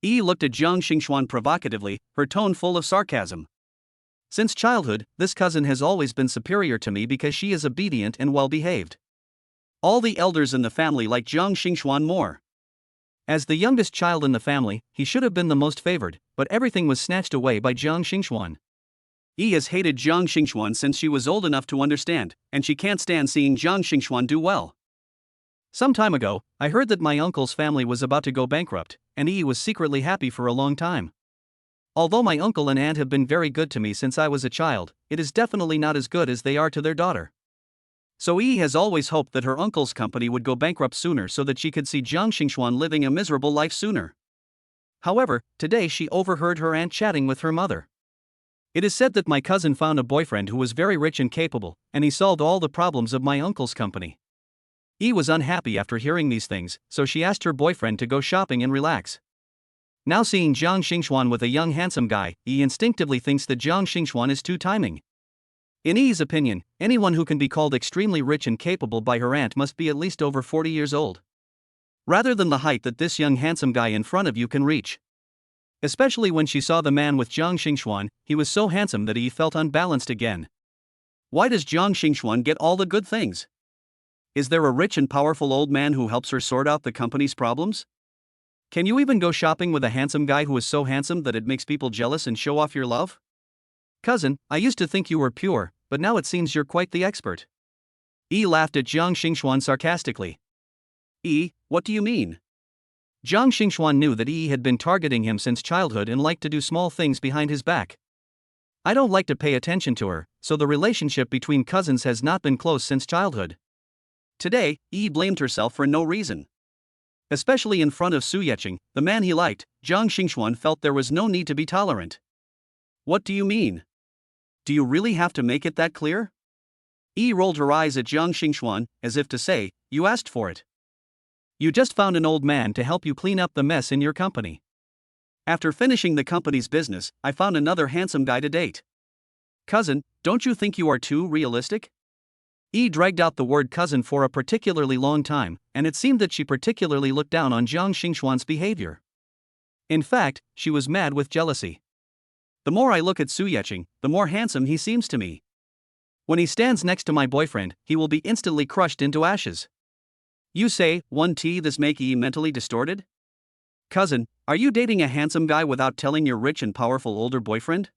Yi looked at Jiang Xingxuan provocatively, her tone full of sarcasm. Since childhood, this cousin has always been superior to me because she is obedient and well-behaved. All the elders in the family like Jiang Xingxuan more. As the youngest child in the family, he should have been the most favored, but everything was snatched away by Jiang Xingxuan. Yi has hated Jiang Xingxuan since she was old enough to understand, and she can't stand seeing Jiang Xingxuan do well. Some time ago, I heard that my uncle's family was about to go bankrupt, and Yi was secretly happy for a long time. Although my uncle and aunt have been very good to me since I was a child, it is definitely not as good as they are to their daughter. So Yi has always hoped that her uncle's company would go bankrupt sooner so that she could see Jiang Xingxuan living a miserable life sooner. However, today she overheard her aunt chatting with her mother. It is said that my cousin found a boyfriend who was very rich and capable, and he solved all the problems of my uncle's company. Yi was unhappy after hearing these things, so she asked her boyfriend to go shopping and relax. Now seeing Jiang Xingxuan with a young handsome guy, Yi instinctively thinks that Jiang Xingxuan is too timing. In Yi's opinion, anyone who can be called extremely rich and capable by her aunt must be at least over 40 years old. Rather than the height that this young handsome guy in front of you can reach. Especially when she saw the man with Jiang Xingxuan, he was so handsome that Yi felt unbalanced again. Why does Jiang Xingxuan get all the good things? Is there a rich and powerful old man who helps her sort out the company's problems? Can you even go shopping with a handsome guy who is so handsome that it makes people jealous and show off your love? Cousin, I used to think you were pure, but now it seems you're quite the expert. Yi laughed at Jiang Xingxuan sarcastically. Yi, what do you mean? Jiang Xingxuan knew that Yi had been targeting him since childhood and liked to do small things behind his back. I don't like to pay attention to her, so the relationship between cousins has not been close since childhood. Today, Yi blamed herself for no reason. Especially in front of Su Yeqing, the man he liked, Jiang Xingxuan felt there was no need to be tolerant. What do you mean? Do you really have to make it that clear? Yi rolled her eyes at Jiang Xingxuan, as if to say, you asked for it. You just found an old man to help you clean up the mess in your company. After finishing the company's business, I found another handsome guy to date. Cousin, don't you think you are too realistic? Yi dragged out the word cousin for a particularly long time, and it seemed that she particularly looked down on Jiang Xingxuan's behavior. In fact, she was mad with jealousy. The more I look at Su Yeqing, the more handsome he seems to me. When he stands next to my boyfriend, he will be instantly crushed into ashes. You say, this make Yi mentally distorted? Cousin, are you dating a handsome guy without telling your rich and powerful older boyfriend?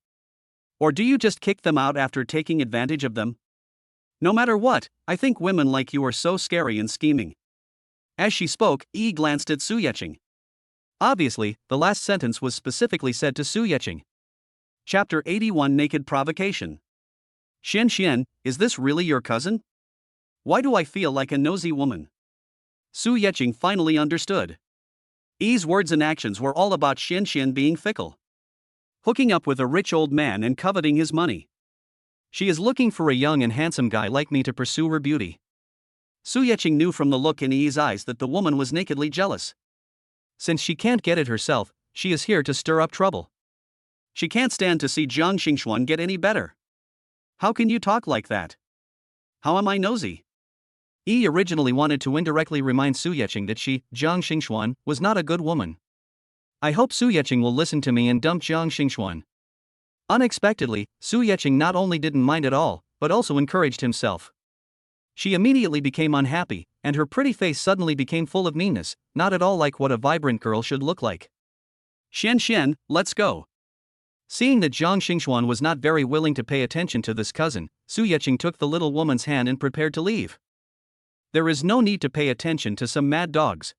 Or do you just kick them out after taking advantage of them? No matter what, I think women like you are so scary and scheming. As she spoke, Yi glanced at Su Yeqing. Obviously, the last sentence was specifically said to Su Yeqing. Chapter 81 Naked Provocation. Xian, is this really your cousin? Why do I feel like a nosy woman? Su Yeqing finally understood. Yi's words and actions were all about Xian being fickle. Hooking up with a rich old man and coveting his money. She is looking for a young and handsome guy like me to pursue her beauty. Su Yeqing knew from the look in Yi's eyes that the woman was nakedly jealous. Since she can't get it herself, she is here to stir up trouble. She can't stand to see Jiang Xingxuan get any better. How can you talk like that? How am I nosy? Yi originally wanted to indirectly remind Su Yeqing that she, Jiang Xingxuan, was not a good woman. I hope Su Yeqing will listen to me and dump Jiang Xingxuan. Unexpectedly, Su Yeqing not only didn't mind at all, but also encouraged himself. She immediately became unhappy, and her pretty face suddenly became full of meanness, not at all like what a vibrant girl should look like. Xian, let's go. Seeing that Zhang Xingxuan was not very willing to pay attention to this cousin, Su Yeqing took the little woman's hand and prepared to leave. There is no need to pay attention to some mad dogs.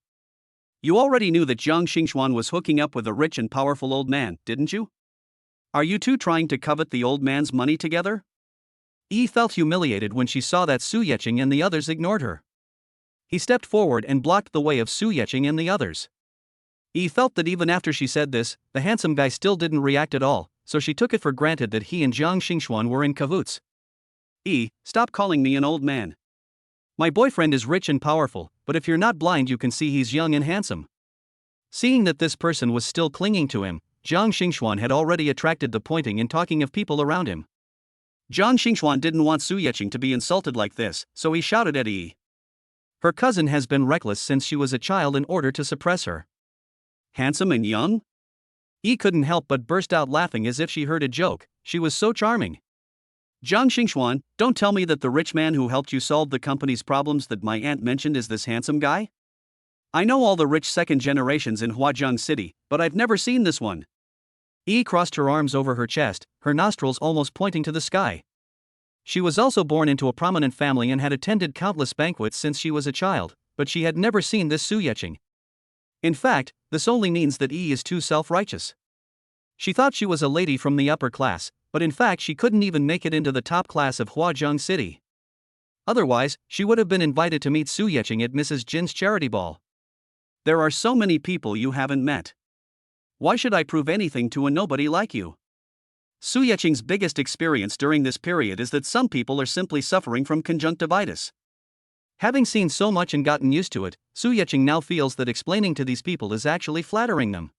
You already knew that Zhang Xingxuan was hooking up with a rich and powerful old man, didn't you? Are you two trying to covet the old man's money together? Yi felt humiliated when she saw that Su Yeqing and the others ignored her. He stepped forward and blocked the way of Su Yeqing and the others. Yi felt that even after she said this, the handsome guy still didn't react at all, so she took it for granted that he and Zhang Xingxuan were in cahoots. Yi, stop calling me an old man. My boyfriend is rich and powerful, but if you're not blind you can see he's young and handsome. Seeing that this person was still clinging to him, Zhang Xingxuan had already attracted the pointing and talking of people around him. Zhang Xingxuan didn't want Su Yeqing to be insulted like this, so he shouted at Yi. Her cousin has been reckless since she was a child in order to suppress her. Handsome and young? Yi couldn't help but burst out laughing as if she heard a joke. She was so charming. Zhang Xingxuan, don't tell me that the rich man who helped you solve the company's problems that my aunt mentioned is this handsome guy? I know all the rich second generations in Huazhang City, but I've never seen this one. Yi crossed her arms over her chest, her nostrils almost pointing to the sky. She was also born into a prominent family and had attended countless banquets since she was a child, but she had never seen this Su Yeqing. In fact, this only means that Yi is too self-righteous. She thought she was a lady from the upper class, but in fact she couldn't even make it into the top class of Huazhang City. Otherwise, she would have been invited to meet Su Yeqing at Mrs. Jin's charity ball. There are so many people you haven't met. Why should I prove anything to a nobody like you? Su Yeqing's biggest experience during this period is that some people are simply suffering from conjunctivitis. Having seen so much and gotten used to it, Su Yeqing now feels that explaining to these people is actually flattering them.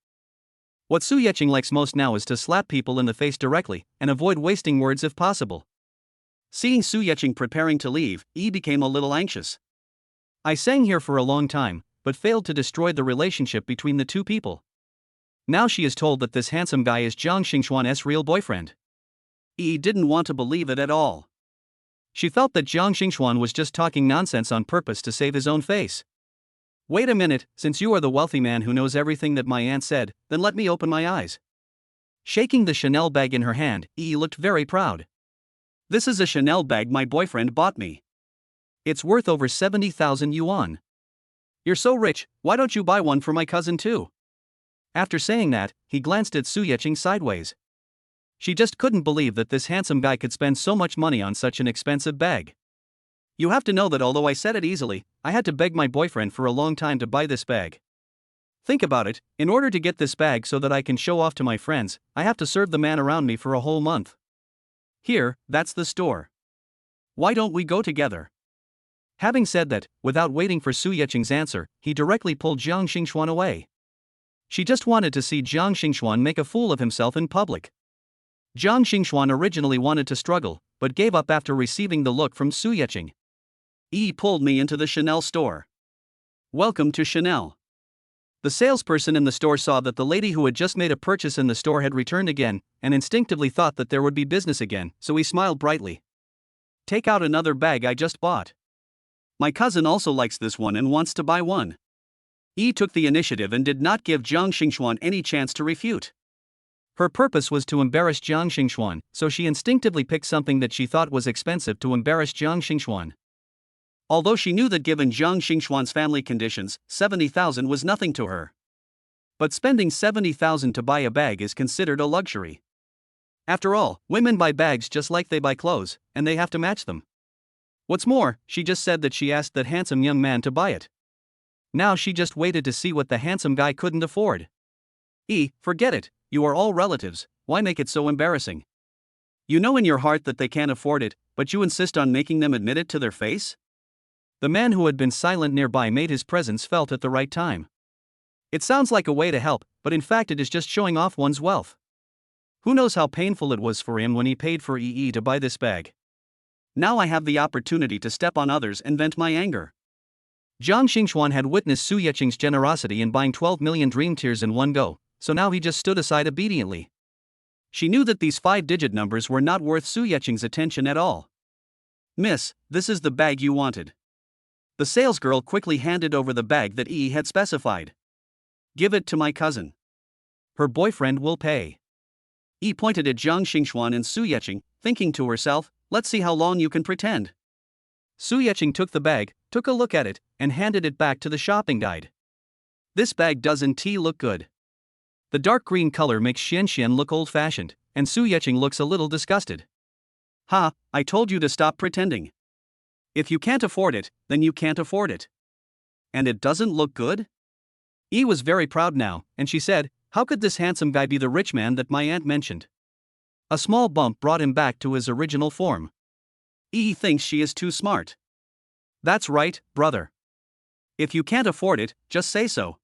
What Su Yeqing likes most now is to slap people in the face directly, and avoid wasting words if possible. Seeing Su Yeqing preparing to leave, Yi became a little anxious. I sang here for a long time, but failed to destroy the relationship between the two people. Now she is told that this handsome guy is Zhang Xingxuan's real boyfriend. Yi didn't want to believe it at all. She felt that Zhang Xingxuan was just talking nonsense on purpose to save his own face. Wait a minute, since you are the wealthy man who knows everything that my aunt said, then let me open my eyes. Shaking the Chanel bag in her hand, Yi looked very proud. This is a Chanel bag my boyfriend bought me. It's worth over 70,000 yuan. You're so rich, why don't you buy one for my cousin too? After saying that, he glanced at Su Yeqing sideways. She just couldn't believe that this handsome guy could spend so much money on such an expensive bag. You have to know that although I said it easily, I had to beg my boyfriend for a long time to buy this bag. Think about it, in order to get this bag so that I can show off to my friends, I have to serve the man around me for a whole month. Here, that's the store. Why don't we go together? Having said that, without waiting for Su Yeqing's answer, he directly pulled Zhang Xingxuan away. She just wanted to see Zhang Xingxuan make a fool of himself in public. Zhang Xingxuan originally wanted to struggle, but gave up after receiving the look from Su Yeqing. Yi pulled me into the Chanel store. Welcome to Chanel. The salesperson in the store saw that the lady who had just made a purchase in the store had returned again, and instinctively thought that there would be business again, so he smiled brightly. Take out another bag I just bought. My cousin also likes this one and wants to buy one. Yi took the initiative and did not give Zhang Xingxuan any chance to refute. Her purpose was to embarrass Zhang Xingxuan, so she instinctively picked something that she thought was expensive to embarrass Zhang Xingxuan. Although she knew that given Zhang Xingxuan's family conditions, 70,000 was nothing to her. But spending 70,000 to buy a bag is considered a luxury. After all, women buy bags just like they buy clothes, and they have to match them. What's more, she just said that she asked that handsome young man to buy it. Now she just waited to see what the handsome guy couldn't afford. Yi, forget it, you are all relatives, why make it so embarrassing? You know in your heart that they can't afford it, but you insist on making them admit it to their face? The man who had been silent nearby made his presence felt at the right time. It sounds like a way to help, but in fact it is just showing off one's wealth. Who knows how painful it was for him when he paid for EE to buy this bag. Now I have the opportunity to step on others and vent my anger. Zhang Xingxuan had witnessed Su Yeqing's generosity in buying 12 million dream tears in one go, so now he just stood aside obediently. She knew that these 5-digit numbers were not worth Su Yeqing's attention at all. Miss, this is the bag you wanted. The salesgirl quickly handed over the bag that E had specified. Give it to my cousin. Her boyfriend will pay. Yi pointed at Jiang Xingxuan and Su Yecheng, thinking to herself, let's see how long you can pretend. Su Yecheng took the bag, took a look at it, and handed it back to the shopping guide. This bag doesn't look good. The dark green color makes Xian look old-fashioned, and Su Yecheng looks a little disgusted. Ha, I told you to stop pretending. If you can't afford it, then you can't afford it. And it doesn't look good? Yi was very proud now, and she said, how could this handsome guy be the rich man that my aunt mentioned? A small bump brought him back to his original form. Yi thinks she is too smart. That's right, brother. If you can't afford it, just say so.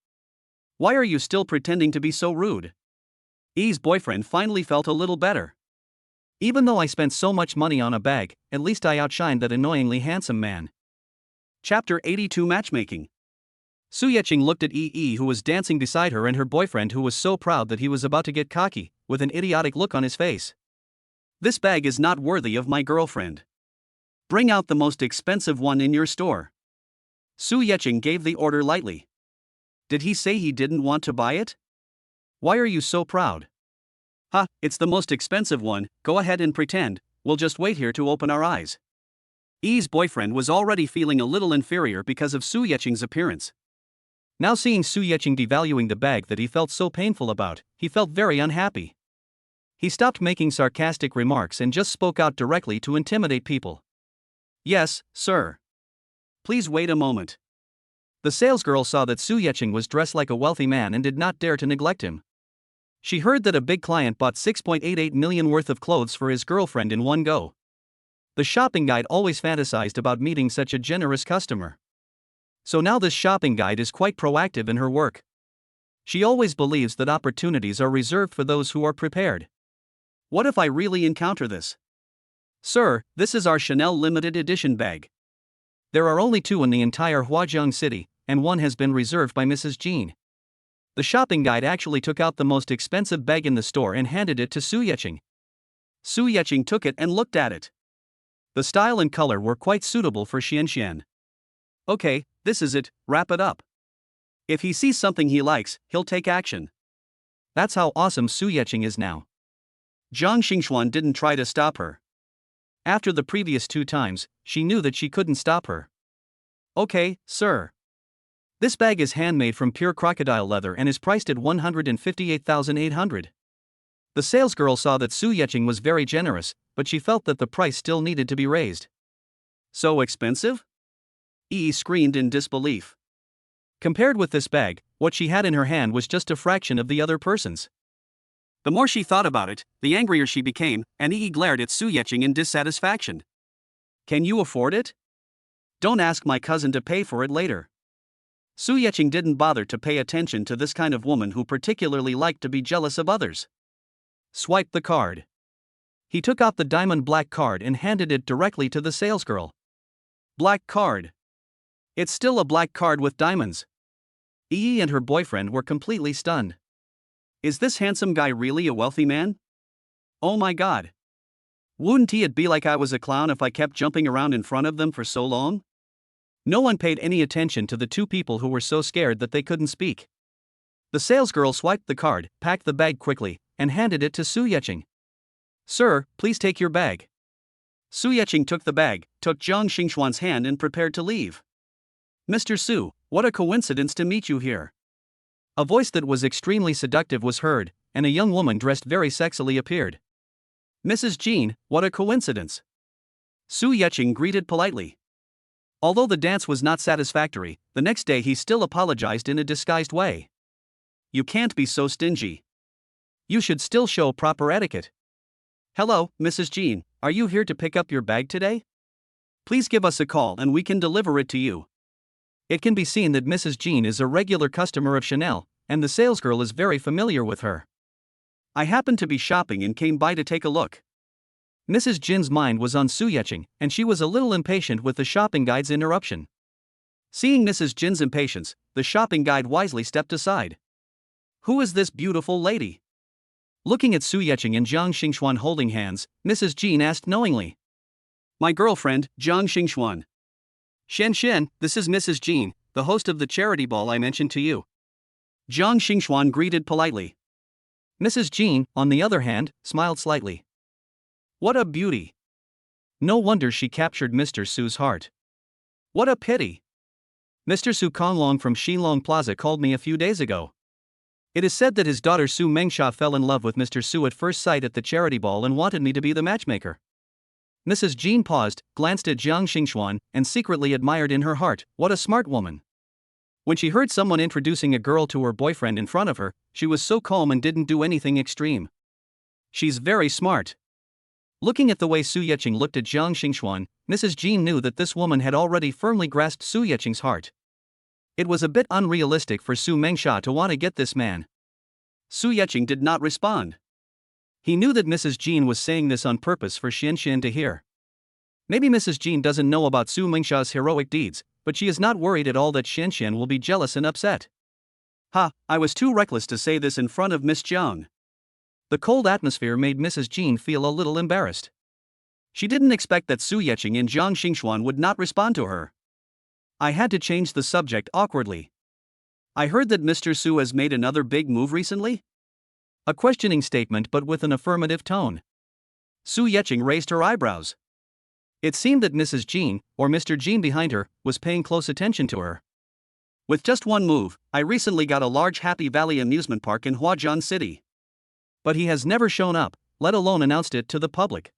Why are you still pretending to be so rude? Yi's boyfriend finally felt a little better. Even though I spent so much money on a bag, at least I outshined that annoyingly handsome man. Chapter 82 Matchmaking. Su Yecheng looked at Yi, who was dancing beside her, and her boyfriend, who was so proud that he was about to get cocky, with an idiotic look on his face. This bag is not worthy of my girlfriend. Bring out the most expensive one in your store. Su Yecheng gave the order lightly. Did he say he didn't want to buy it? Why are you so proud? Ha, it's the most expensive one, go ahead and pretend, we'll just wait here to open our eyes. Yi's boyfriend was already feeling a little inferior because of Su Yecheng's appearance. Now seeing Su Yecheng devaluing the bag that he felt so painful about, he felt very unhappy. He stopped making sarcastic remarks and just spoke out directly to intimidate people. Yes, sir. Please wait a moment. The salesgirl saw that Su Yecheng was dressed like a wealthy man and did not dare to neglect him. She heard that a big client bought 6.88 million worth of clothes for his girlfriend in one go. The shopping guide always fantasized about meeting such a generous customer. So now this shopping guide is quite proactive in her work. She always believes that opportunities are reserved for those who are prepared. What if I really encounter this? Sir, this is our Chanel limited edition bag. There are only 2 in the entire Huajiang city, and one has been reserved by Mrs. Jean. The shopping guide actually took out the most expensive bag in the store and handed it to Su Yecheng. Su Yecheng took it and looked at it. The style and color were quite suitable for Xian. Okay, this is it, wrap it up. If he sees something he likes, he'll take action. That's how awesome Su Yecheng is now. Jiang Xingxuan didn't try to stop her. After the previous 2 times, she knew that she couldn't stop her. Okay, sir. This bag is handmade from pure crocodile leather and is priced at 158,800. The salesgirl saw that Su Yecheng was very generous, but she felt that the price still needed to be raised. So expensive? Yi screamed in disbelief. Compared with this bag, what she had in her hand was just a fraction of the other person's. The more she thought about it, the angrier she became, and Yi glared at Su Yecheng in dissatisfaction. Can you afford it? Don't ask my cousin to pay for it later. Su Yecheng didn't bother to pay attention to this kind of woman who particularly liked to be jealous of others. Swipe the card. He took out the diamond black card and handed it directly to the salesgirl. Black card. It's still a black card with diamonds. Yi and her boyfriend were completely stunned. Is this handsome guy really a wealthy man? Oh my god. Wouldn't it be like I was a clown if I kept jumping around in front of them for so long? No one paid any attention to the 2 people who were so scared that they couldn't speak. The salesgirl swiped the card, packed the bag quickly, and handed it to Su Yecheng. Sir, please take your bag. Su Yecheng took the bag, took Jiang Xingxuan's hand and prepared to leave. Mr. Su, what a coincidence to meet you here. A voice that was extremely seductive was heard, and a young woman dressed very sexily appeared. Mrs. Jean, what a coincidence. Su Yecheng greeted politely. Although the dance was not satisfactory, the next day he still apologized in a disguised way. You can't be so stingy. You should still show proper etiquette. Hello, Mrs. Jean, are you here to pick up your bag today? Please give us a call and we can deliver it to you. It can be seen that Mrs. Jean is a regular customer of Chanel, and the salesgirl is very familiar with her. I happened to be shopping and came by to take a look. Mrs. Jin's mind was on Su Yecheng, and she was a little impatient with the shopping guide's interruption. Seeing Mrs. Jin's impatience, the shopping guide wisely stepped aside. Who is this beautiful lady? Looking at Su Yecheng and Jiang Xingxuan holding hands, Mrs. Jin asked knowingly. My girlfriend, Jiang Xingxuan. Shen, this is Mrs. Jean, the host of the charity ball I mentioned to you. Jiang Xingxuan greeted politely. Mrs. Jean, on the other hand, smiled slightly. What a beauty! No wonder she captured Mr. Su's heart. What a pity! Mr. Su Konglong from Xilong Plaza called me a few days ago. It is said that his daughter Su Mengsha fell in love with Mr. Su at first sight at the charity ball and wanted me to be the matchmaker. Mrs. Jean paused, glanced at Jiang Xingxuan, and secretly admired in her heart, what a smart woman. When she heard someone introducing a girl to her boyfriend in front of her, she was so calm and didn't do anything extreme. She's very smart. Looking at the way Su Yeqing looked at Jiang Xingxuan, Mrs. Jean knew that this woman had already firmly grasped Su Yeqing's heart. It was a bit unrealistic for Su Mengsha to want to get this man. Su Yeqing did not respond. He knew that Mrs. Jean was saying this on purpose for Xianxian to hear. Maybe Mrs. Jean doesn't know about Su Mengsha's heroic deeds, but she is not worried at all that Xianxian will be jealous and upset. Ha, I was too reckless to say this in front of Miss Jiang. The cold atmosphere made Mrs. Jean feel a little embarrassed. She didn't expect that Su Yeqing and Jiang Xingxuan would not respond to her. I had to change the subject awkwardly. I heard that Mr. Su has made another big move recently? A questioning statement but with an affirmative tone. Su Yeqing raised her eyebrows. It seemed that Mrs. Jean, or Mr. Jean behind her, was paying close attention to her. With just one move, I recently got a large Happy Valley amusement park in Huajiang City. But he has never shown up, let alone announced it to the public.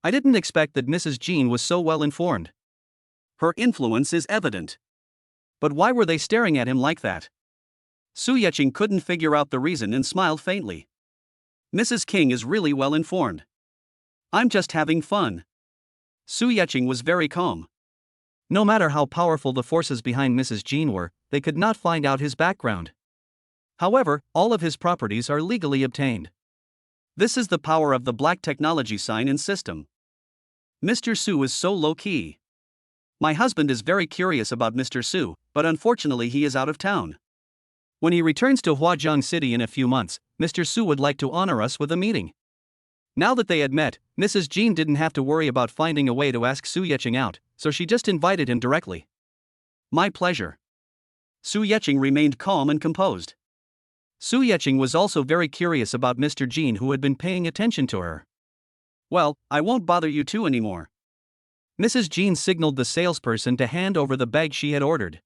I didn't expect that Mrs. Jean was so well informed. Her influence is evident. But why were they staring at him like that? Su Yeqing couldn't figure out the reason and smiled faintly. Mrs. King is really well informed. I'm just having fun. Su Yeqing was very calm. No matter how powerful the forces behind Mrs. Jean were, they could not find out his background. However, all of his properties are legally obtained. This is the power of the black technology sign and system. Mr. Su is so low-key. My husband is very curious about Mr. Su, but unfortunately he is out of town. When he returns to Huajiang City in a few months, Mr. Su would like to honor us with a meeting. Now that they had met, Mrs. Jean didn't have to worry about finding a way to ask Su Yeqing out, so she just invited him directly. My pleasure. Su Yeqing remained calm and composed. Su Yeqing was also very curious about Mr. Jean, who had been paying attention to her. Well, I won't bother you two anymore. Mrs. Jean signaled the salesperson to hand over the bag she had ordered.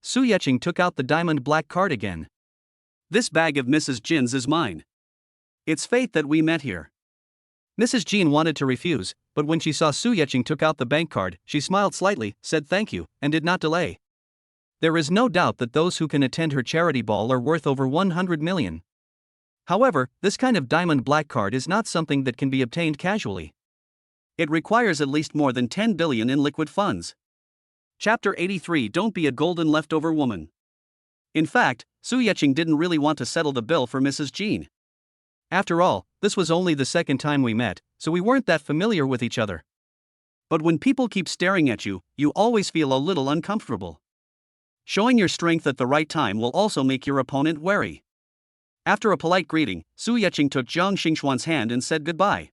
Su Yeqing took out the diamond black card again. This bag of Mrs. Jin's is mine. It's fate that we met here. Mrs. Jean wanted to refuse, but when she saw Su Yeqing took out the bank card, she smiled slightly, said thank you, and did not delay. There is no doubt that those who can attend her charity ball are worth over 100 million. However, this kind of diamond black card is not something that can be obtained casually. It requires at least more than 10 billion in liquid funds. Chapter 83. Don't be a golden leftover woman. In fact, Su Yeqing didn't really want to settle the bill for Mrs. Jean. After all, this was only the second time we met, so we weren't that familiar with each other. But when people keep staring at you, you always feel a little uncomfortable. Showing your strength at the right time will also make your opponent wary. After a polite greeting, Su Yeqing took Jiang Xingxuan's hand and said goodbye.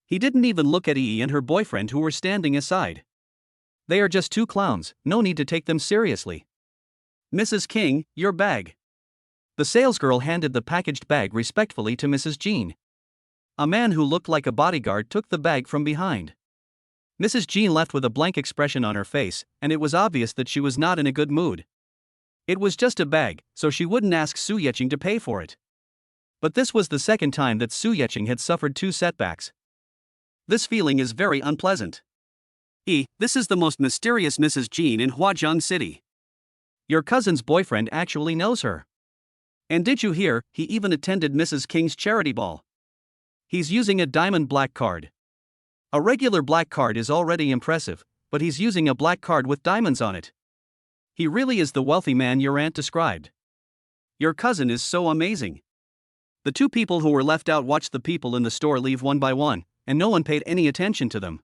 He didn't even look at Yi and her boyfriend who were standing aside. They are just two clowns, no need to take them seriously. Mrs. King, your bag. The salesgirl handed the packaged bag respectfully to Mrs. Jean. A man who looked like a bodyguard took the bag from behind. Mrs. Jean left with a blank expression on her face, and it was obvious that she was not in a good mood. It was just a bag, so she wouldn't ask Su Yeqing to pay for it. But this was the second time that Su Yeqing had suffered two setbacks. This feeling is very unpleasant. This is the most mysterious Mrs. Jean in Huajiang City. Your cousin's boyfriend actually knows her. And did you hear, he even attended Mrs. King's charity ball. He's using a diamond black card. A regular black card is already impressive, but he's using a black card with diamonds on it. He really is the wealthy man your aunt described. Your cousin is so amazing. The two people who were left out watched the people in the store leave one by one, and no one paid any attention to them.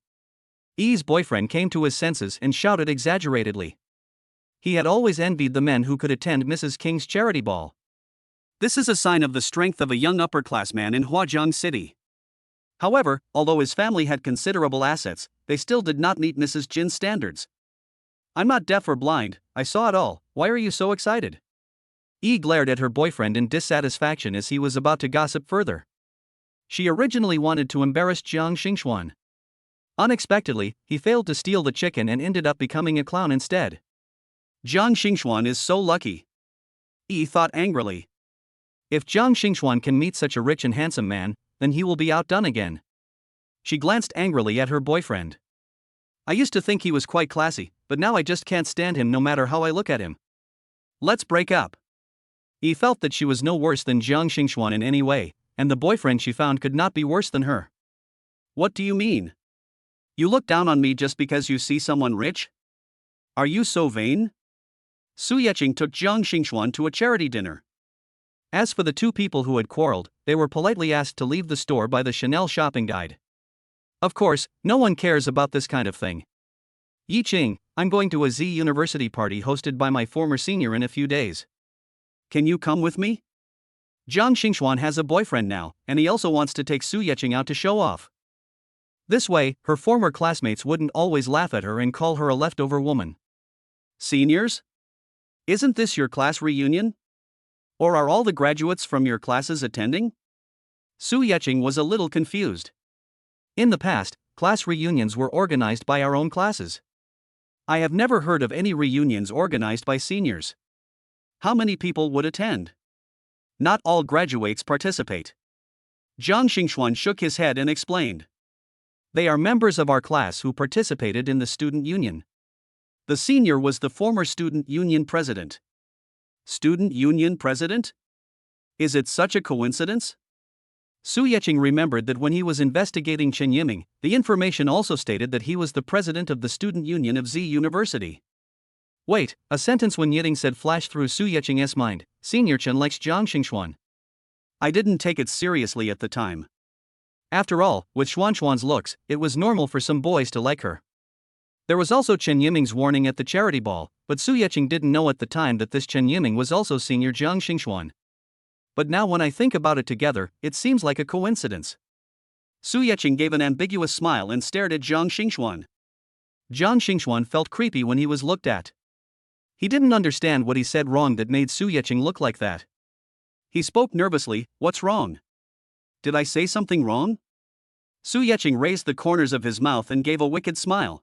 Yi's boyfriend came to his senses and shouted exaggeratedly. He had always envied the men who could attend Mrs. King's charity ball. This is a sign of the strength of a young upper-class man in Huajiang City. However, although his family had considerable assets, they still did not meet Mrs. Jin's standards. I'm not deaf or blind, I saw it all, why are you so excited? Yi glared at her boyfriend in dissatisfaction as he was about to gossip further. She originally wanted to embarrass Jiang Xingxuan. Unexpectedly, he failed to steal the chicken and ended up becoming a clown instead. Jiang Xingxuan is so lucky. Yi thought angrily. If Jiang Xingxuan can meet such a rich and handsome man, then he will be outdone again. She glanced angrily at her boyfriend. I used to think he was quite classy, but now I just can't stand him no matter how I look at him. Let's break up. He felt that she was no worse than Jiang Xingxuan in any way, and the boyfriend she found could not be worse than her. What do you mean? You look down on me just because you see someone rich? Are you so vain? Su Yeqing took Jiang Xingxuan to a charity dinner. As for the two people who had quarreled, they were politely asked to leave the store by the Chanel shopping guide. Of course, no one cares about this kind of thing. Yi Qing, I'm going to a Z University party hosted by my former senior in a few days. Can you come with me? Jiang Xingxuan has a boyfriend now, and he also wants to take Su Yeqing out to show off. This way, her former classmates wouldn't always laugh at her and call her a leftover woman. Seniors? Isn't this your class reunion? Or are all the graduates from your classes attending? Su Yeqing was a little confused. In the past, class reunions were organized by our own classes. I have never heard of any reunions organized by seniors. How many people would attend? Not all graduates participate. Jiang Xingxuan shook his head and explained. They are members of our class who participated in the student union. The senior was the former student union president. Student union president? Is it such a coincidence? Su Yeqing remembered that when he was investigating Chen Yiming, the information also stated that he was the president of the student union of Z University. Wait, a sentence Wen Yiting said flashed through Su Yeqing's mind. Senior Chen likes Jiang Xingxuan. I didn't take it seriously at the time. After all, with Xuanxuan's looks, it was normal for some boys to like her. There was also Chen Yiming's warning at the charity ball, but Su Yeqing didn't know at the time that this Chen Yiming was also senior Jiang Xingxuan. But now when I think about it together, it seems like a coincidence. Su Yeqing gave an ambiguous smile and stared at Jiang Xingxuan. Jiang Xingxuan felt creepy when he was looked at. He didn't understand what he said wrong that made Su Yeqing look like that. He spoke nervously. What's wrong? Did I say something wrong? Su Yeqing raised the corners of his mouth and gave a wicked smile.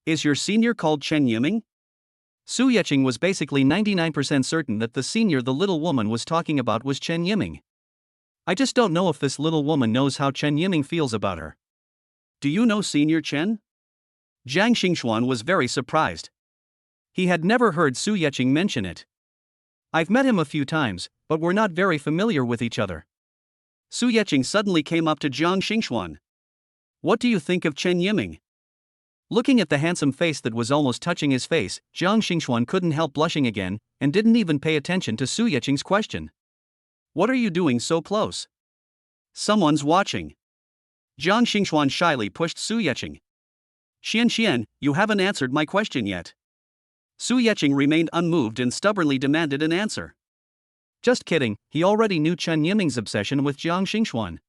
Is your senior called Chen Yiming? Su Yeqing was basically 99% certain that the senior the little woman was talking about was Chen Yiming. I just don't know if this little woman knows how Chen Yiming feels about her. Do you know Senior Chen? Jiang Xingxuan was very surprised. He had never heard Su Yeqing mention it. I've met him a few times, but we're not very familiar with each other. Su Yeqing suddenly came up to Jiang Xingxuan. What do you think of Chen Yiming? Looking at the handsome face that was almost touching his face, Jiang Xingxuan couldn't help blushing again, and didn't even pay attention to Su Yeqing's question. What are you doing so close? Someone's watching. Jiang Xingxuan shyly pushed Su Yeqing. Xian, you haven't answered my question yet. Su Yeqing remained unmoved and stubbornly demanded an answer. Just kidding, he already knew Chen Yiming's obsession with Jiang Xingxuan.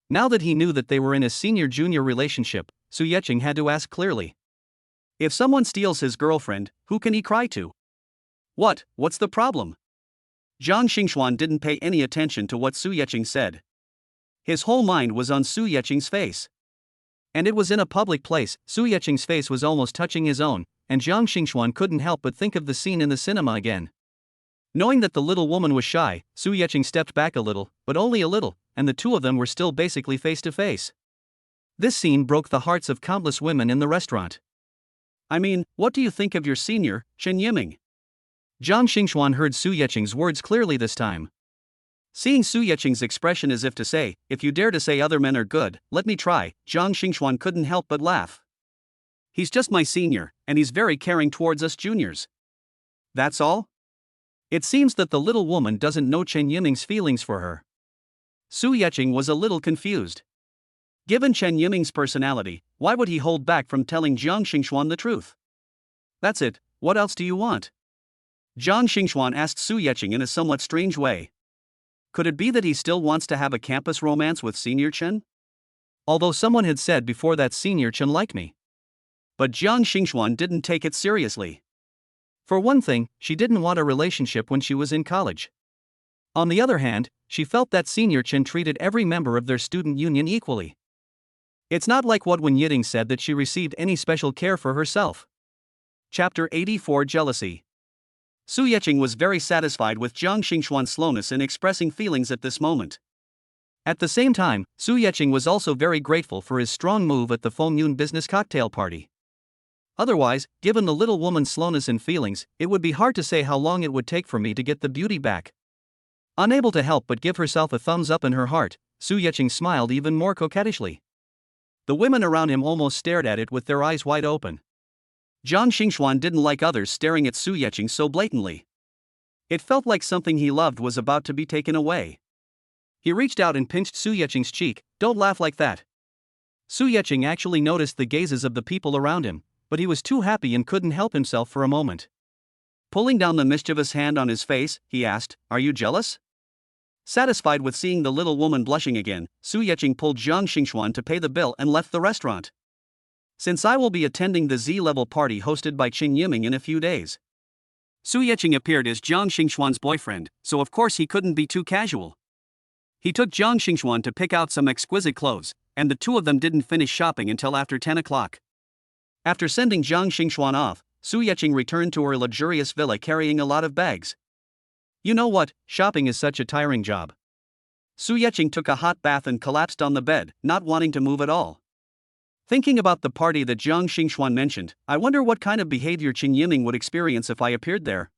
Now that he knew that they were in a senior-junior relationship, Su Yeqing had to ask clearly. If someone steals his girlfriend, who can he cry to? What's the problem? Jiang Xingxuan didn't pay any attention to what Su Yeqing said. His whole mind was on Su Yeqing's face. And it was in a public place. Su Yeqing's face was almost touching his own, and Jiang Xingxuan couldn't help but think of the scene in the cinema again. Knowing that the little woman was shy, Su Yeqing stepped back a little, but only a little, and the two of them were still basically face to face. This scene broke the hearts of countless women in the restaurant. I mean, what do you think of your senior, Chen Yiming? Jiang Xingxuan heard Su Yeqing's words clearly this time. Seeing Su Yeqing's expression as if to say, if you dare to say other men are good, let me try, Jiang Xingxuan couldn't help but laugh. He's just my senior, and he's very caring towards us juniors. That's all? It seems that the little woman doesn't know Chen Yiming's feelings for her. Su Yeqing was a little confused. Given Chen Yiming's personality, why would he hold back from telling Jiang Xingxuan the truth? That's it, what else do you want? Jiang Xingxuan asked Su Yeqing in a somewhat strange way. Could it be that he still wants to have a campus romance with Senior Chen? Although someone had said before that Senior Chen liked me. But Jiang Xingxuan didn't take it seriously. For one thing, she didn't want a relationship when she was in college. On the other hand, she felt that Senior Chen treated every member of their student union equally. It's not like what when Yiting said that she received any special care for herself. Chapter 84 Jealousy. Su Yeqing was very satisfied with Jiang Xingxuan's slowness in expressing feelings at this moment. At the same time, Su Yeqing was also very grateful for his strong move at the Fengyun business cocktail party. Otherwise, given the little woman's slowness in feelings, it would be hard to say how long it would take for me to get the beauty back. Unable to help but give herself a thumbs up in her heart, Su Yeqing smiled even more coquettishly. The women around him almost stared at it with their eyes wide open. Jiang Xingxuan didn't like others staring at Su Yeqing so blatantly. It felt like something he loved was about to be taken away. He reached out and pinched Su Yeqing's cheek. "Don't laugh like that." Su Yeqing actually noticed the gazes of the people around him, but he was too happy and couldn't help himself for a moment. Pulling down the mischievous hand on his face, he asked, "Are you jealous?" Satisfied with seeing the little woman blushing again, Su Yeqing pulled Jiang Xingxuan to pay the bill and left the restaurant. "Since I will be attending the Z-level party hosted by Qin Yiming in a few days." Su Yeqing appeared as Jiang Xingxuan's boyfriend, so of course he couldn't be too casual. He took Jiang Xingxuan to pick out some exquisite clothes, and the two of them didn't finish shopping until after 10 o'clock. After sending Jiang Xingxuan off, Su Yeqing returned to her luxurious villa carrying a lot of bags. You know what, shopping is such a tiring job. Su Yeqing took a hot bath and collapsed on the bed, not wanting to move at all. Thinking about the party that Jiang Xingxuan mentioned, I wonder what kind of behavior Qin Yiming would experience if I appeared there.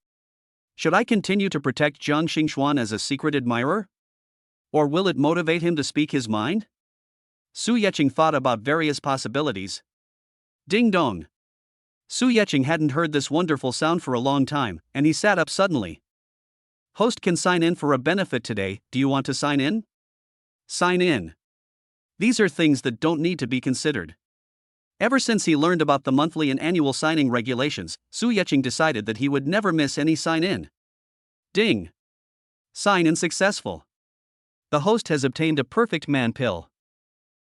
Should I continue to protect Jiang Xingxuan as a secret admirer? Or will it motivate him to speak his mind? Su Yeqing thought about various possibilities. Ding dong. Su Yeqing hadn't heard this wonderful sound for a long time, and he sat up suddenly. Host can sign in for a benefit today. Do you want to sign in? Sign in. These are things that don't need to be considered. Ever since he learned about the monthly and annual signing regulations, Su Yeqing decided that he would never miss any sign in. Ding. Sign in successful. The host has obtained a perfect man pill.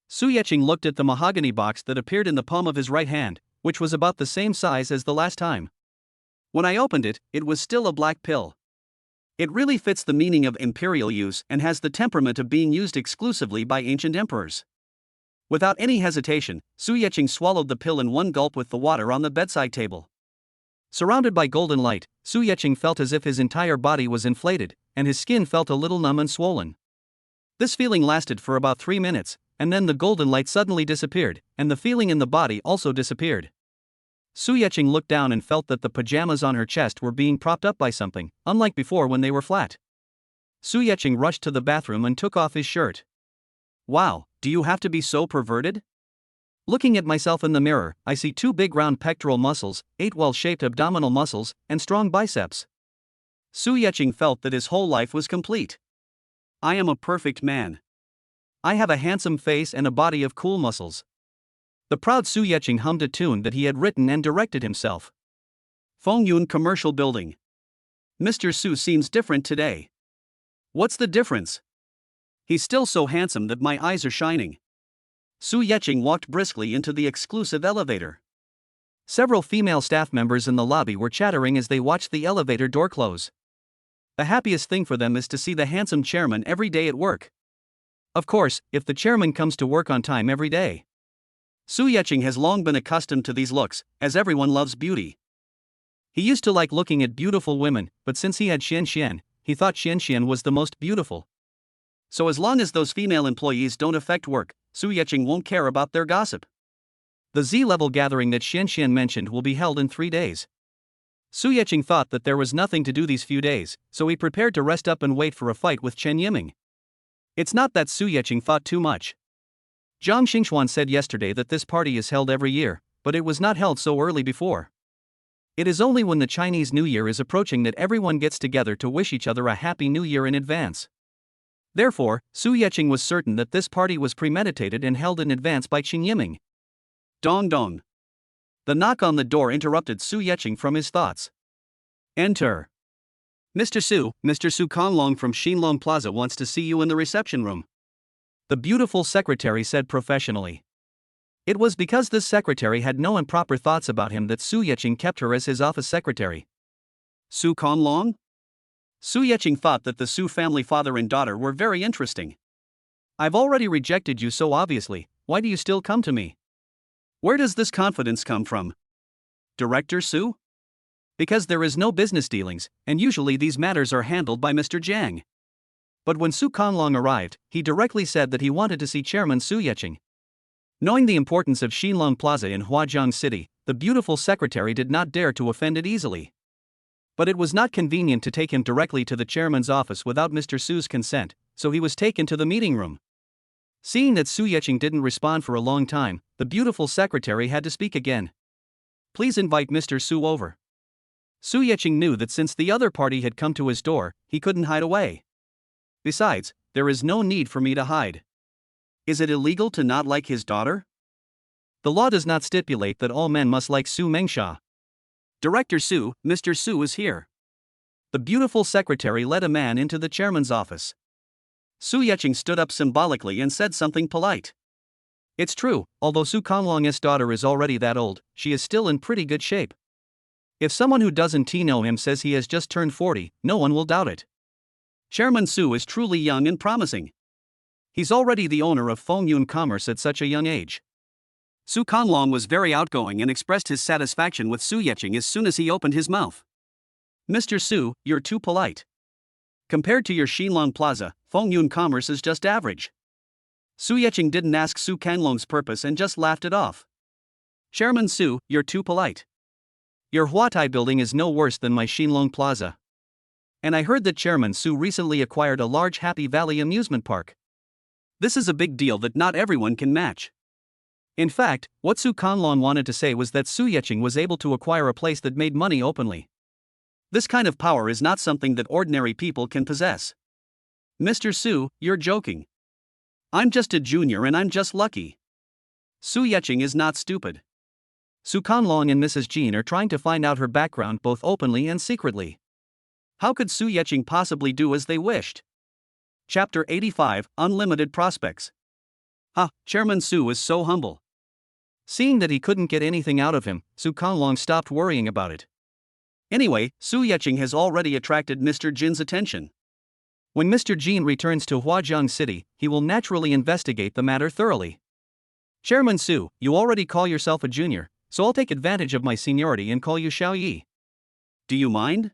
Su Yeqing looked at the mahogany box that appeared in the palm of his right hand, which was about the same size as the last time. When I opened it, it was still a black pill. It really fits the meaning of imperial use and has the temperament of being used exclusively by ancient emperors. Without any hesitation, Su Yeqing swallowed the pill in one gulp with the water on the bedside table. Surrounded by golden light, Su Yeqing felt as if his entire body was inflated, and his skin felt a little numb and swollen. This feeling lasted for about 3 minutes, and then the golden light suddenly disappeared, and the feeling in the body also disappeared. Su Yeqing looked down and felt that the pajamas on her chest were being propped up by something, unlike before when they were flat. Su Yeqing rushed to the bathroom and took off his shirt. Wow, do you have to be so perverted? Looking at myself in the mirror, I see 2 big round pectoral muscles, 8 well-shaped abdominal muscles, and strong biceps. Su Yeqing felt that his whole life was complete. I am a perfect man. I have a handsome face and a body of cool muscles. The proud Su Yeqing hummed a tune that he had written and directed himself. Fengyun Commercial Building. Mr. Su seems different today. What's the difference? He's still so handsome that my eyes are shining. Su Yeqing walked briskly into the exclusive elevator. Several female staff members in the lobby were chattering as they watched the elevator door close. The happiest thing for them is to see the handsome chairman every day at work. Of course, if the chairman comes to work on time every day. Su Yeqing has long been accustomed to these looks, as everyone loves beauty. He used to like looking at beautiful women, but since he had Xian, he thought Xian was the most beautiful. So as long as those female employees don't affect work, Su Yeqing won't care about their gossip. The Z-level gathering that Xian mentioned will be held in 3 days. Su Yeqing thought that there was nothing to do these few days, so he prepared to rest up and wait for a fight with Chen Yiming. It's not that Su Yeqing thought too much. Jiang Xingxuan said yesterday that this party is held every year, but it was not held so early before. It is only when the Chinese New Year is approaching that everyone gets together to wish each other a Happy New Year in advance. Therefore, Su Yeqing was certain that this party was premeditated and held in advance by Qin Yiming. Dong dong. The knock on the door interrupted Su Yeqing from his thoughts. Enter. Mr. Su Konglong from Xinlong Plaza wants to see you in the reception room. The beautiful secretary said professionally. It was because this secretary had no improper thoughts about him that Su Yeqing kept her as his office secretary. Su Conlong? Su Yeqing thought that the Su family father and daughter were very interesting. I've already rejected you so obviously, why do you still come to me? Where does this confidence come from? Director Su? Because there is no business dealings, and usually these matters are handled by Mr. Jang. But when Su Conlong arrived, he directly said that he wanted to see Chairman Su Yeqing. Knowing the importance of Xinlong Plaza in Huajiang City, the beautiful secretary did not dare to offend it easily. But it was not convenient to take him directly to the chairman's office without Mr. Su's consent, so he was taken to the meeting room. Seeing that Su Yeqing didn't respond for a long time, the beautiful secretary had to speak again. Please invite Mr. Su over. Su Yeqing knew that since the other party had come to his door, he couldn't hide away. Besides, there is no need for me to hide. Is it illegal to not like his daughter? The law does not stipulate that all men must like Su Mengsha. Director Su, Mr. Su is here. The beautiful secretary led a man into the chairman's office. Su Yeqing stood up symbolically and said something polite. It's true, although Su Conglong's daughter is already that old, she is still in pretty good shape. If someone who doesn't know him says he has just turned 40, no one will doubt it. Chairman Su is truly young and promising. He's already the owner of Fengyun Commerce at such a young age. Su Conlong was very outgoing and expressed his satisfaction with Su Yeqing as soon as he opened his mouth. Mr. Su, you're too polite. Compared to your Xinlong Plaza, Fengyun Commerce is just average. Su Yeqing didn't ask Su Conlong's purpose and just laughed it off. Chairman Su, you're too polite. Your Huatai building is no worse than my Xinlong Plaza. And I heard that Chairman Su recently acquired a large Happy Valley amusement park. This is a big deal that not everyone can match. In fact, what Su Conlong wanted to say was that Su Yeqing was able to acquire a place that made money openly. This kind of power is not something that ordinary people can possess. Mr. Su, you're joking. I'm just a junior and I'm just lucky. Su Yeqing is not stupid. Su Conlong and Mrs. Jean are trying to find out her background both openly and secretly. How could Su Yeqing possibly do as they wished? Chapter 85, Unlimited Prospects. Chairman Su is so humble. Seeing that he couldn't get anything out of him, Su Conlong stopped worrying about it. Anyway, Su Yeqing has already attracted Mr. Jin's attention. When Mr. Jin returns to Huajiang City, he will naturally investigate the matter thoroughly. Chairman Su, you already call yourself a junior, so I'll take advantage of my seniority and call you Xiao Yi. Do you mind?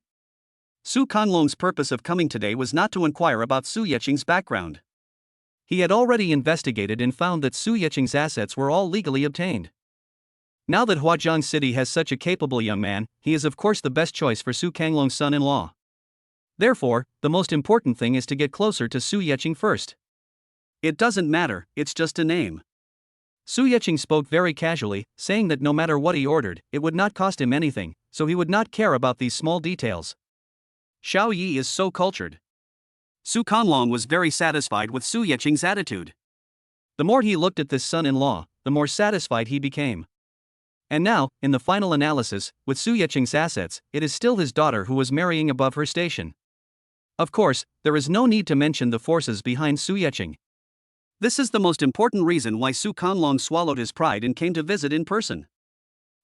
Su Conlong's purpose of coming today was not to inquire about Su Yeqing's background. He had already investigated and found that Su Yeqing's assets were all legally obtained. Now that Huajiang City has such a capable young man, he is of course the best choice for Su Conglong's son-in-law. Therefore, the most important thing is to get closer to Su Yeqing first. It doesn't matter, it's just a name. Su Yeqing spoke very casually, saying that no matter what he ordered, it would not cost him anything, so he would not care about these small details. Xiao Yi is so cultured. Su Conlong was very satisfied with Su Yeqing's attitude. The more he looked at this son-in-law, the more satisfied he became. And now, in the final analysis, with Su Yeqing's assets, it is still his daughter who was marrying above her station. Of course, there is no need to mention the forces behind Su Yeqing. This is the most important reason why Su Conlong swallowed his pride and came to visit in person.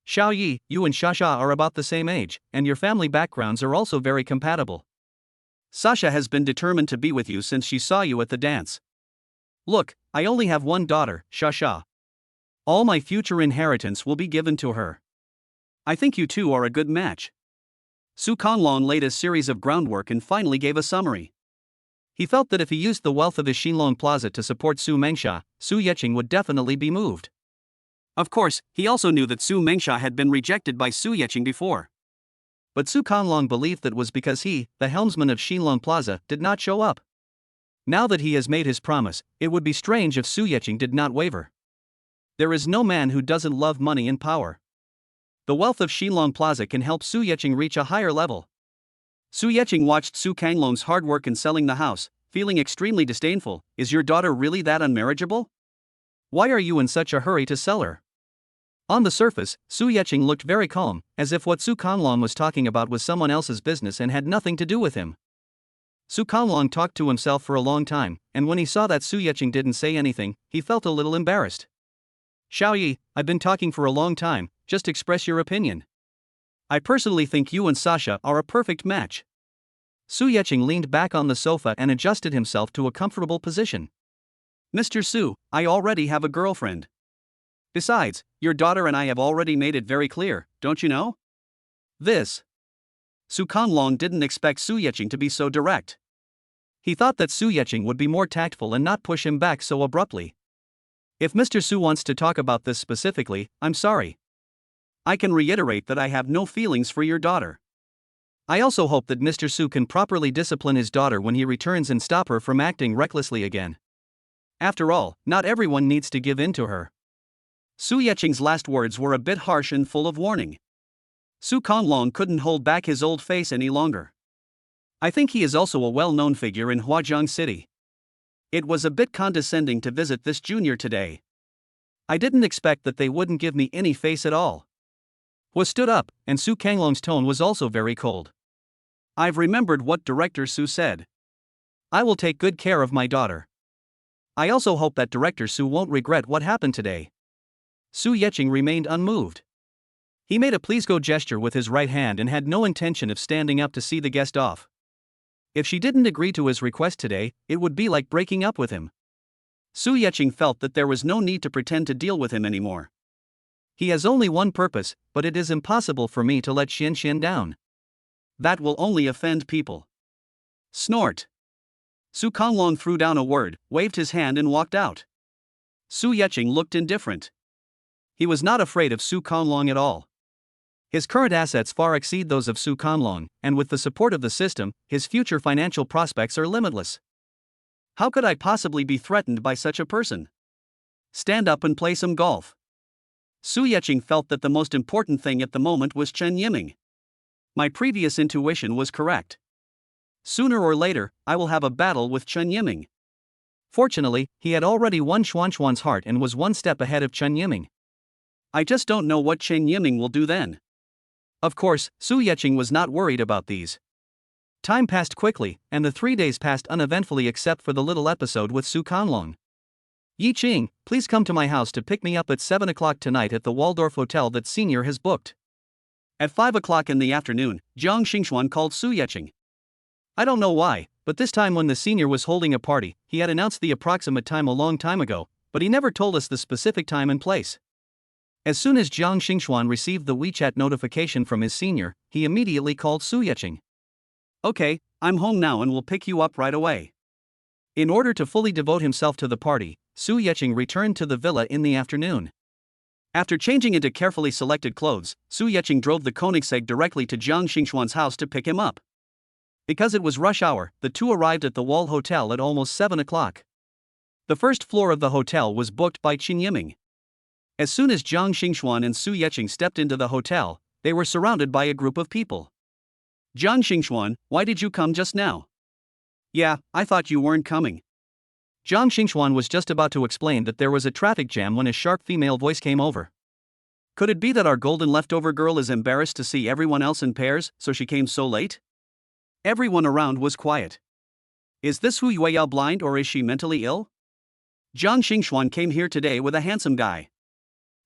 Xiao Yi, you and Sasha are about the same age, and your family backgrounds are also very compatible. Sasha has been determined to be with you since she saw you at the dance. Look, I only have one daughter, Sasha. All my future inheritance will be given to her. I think you two are a good match. Su Conlong laid a series of groundwork and finally gave a summary. He felt that if he used the wealth of his Xinlong Plaza to support Su Mengsha, Su Yeqing would definitely be moved. Of course, he also knew that Su Mengsha had been rejected by Su Yeqing before. But Su Conlong believed that was because he, the helmsman of Xinlong Plaza, did not show up. Now that he has made his promise, it would be strange if Su Yeqing did not waver. There is no man who doesn't love money and power. The wealth of Xinlong Plaza can help Su Yeqing reach a higher level. Su Yeqing watched Su Conglong's hard work in selling the house, feeling extremely disdainful. Is your daughter really that unmarriageable? Why are you in such a hurry to sell her? On the surface, Su Yeqing looked very calm, as if what Su Conlong was talking about was someone else's business and had nothing to do with him. Su Conlong talked to himself for a long time, and when he saw that Su Yeqing didn't say anything, he felt a little embarrassed. Xiao Yi, I've been talking for a long time, just express your opinion. I personally think you and Sasha are a perfect match. Su Yecheng leaned back on the sofa and adjusted himself to a comfortable position. Mr. Su, I already have a girlfriend. Besides, your daughter and I have already made it very clear, don't you know? This. Su Kanlong didn't expect Su Yecheng to be so direct. He thought that Su Yecheng would be more tactful and not push him back so abruptly. If Mr. Su wants to talk about this specifically, I'm sorry. I can reiterate that I have no feelings for your daughter. I also hope that Mr. Su can properly discipline his daughter when he returns and stop her from acting recklessly again. After all, not everyone needs to give in to her. Su Yecheng's last words were a bit harsh and full of warning. Su Kanlong couldn't hold back his old face any longer. I think he is also a well-known figure in Huajiang City. It was a bit condescending to visit this junior today. I didn't expect that they wouldn't give me any face at all. Hua stood up, and Su Kanglong's tone was also very cold. I've remembered what Director Su said. I will take good care of my daughter. I also hope that Director Su won't regret what happened today. Su Yecheng remained unmoved. He made a please go gesture with his right hand and had no intention of standing up to see the guest off. If she didn't agree to his request today, it would be like breaking up with him. Su Yecheng felt that there was no need to pretend to deal with him anymore. He has only one purpose, but it is impossible for me to let Xian down. That will only offend people. Snort. Su Kanglong threw down a word, waved his hand and walked out. Su Yecheng looked indifferent. He was not afraid of Su Kanglong at all. His current assets far exceed those of Su Kanlong, and with the support of the system, his future financial prospects are limitless. How could I possibly be threatened by such a person? Stand up and play some golf. Su Yecheng felt that the most important thing at the moment was Chen Yiming. My previous intuition was correct. Sooner or later, I will have a battle with Chen Yiming. Fortunately, he had already won Xuan's heart and was one step ahead of Chen Yiming. I just don't know what Chen Yiming will do then. Of course, Su Yecheng was not worried about these. Time passed quickly, and the 3 days passed uneventfully except for the little episode with Su Kanlong. Yi Qing, please come to my house to pick me up at 7 o'clock tonight at the Waldorf Hotel that Senior has booked. At 5 o'clock in the afternoon, Jiang Xingxuan called Su Yecheng. I don't know why, but this time when the Senior was holding a party, he had announced the approximate time a long time ago, but he never told us the specific time and place. As soon as Jiang Xingxuan received the WeChat notification from his senior, he immediately called Su Yecheng. Okay, I'm home now and will pick you up right away. In order to fully devote himself to the party, Su Yecheng returned to the villa in the afternoon. After changing into carefully selected clothes, Su Yecheng drove the Koenigsegg directly to Jiang Xingxuan's house to pick him up. Because it was rush hour, the two arrived at the Wall Hotel at almost 7 o'clock. The first floor of the hotel was booked by Chen Yiming. As soon as Jiang Xingxuan and Su Yecheng stepped into the hotel, they were surrounded by a group of people. Jiang Xingxuan, why did you come just now? Yeah, I thought you weren't coming. Jiang Xingxuan was just about to explain that there was a traffic jam when a sharp female voice came over. Could it be that our golden leftover girl is embarrassed to see everyone else in pairs, so she came so late? Everyone around was quiet. Is this Hu Yueyao blind or is she mentally ill? Jiang Xingxuan came here today with a handsome guy.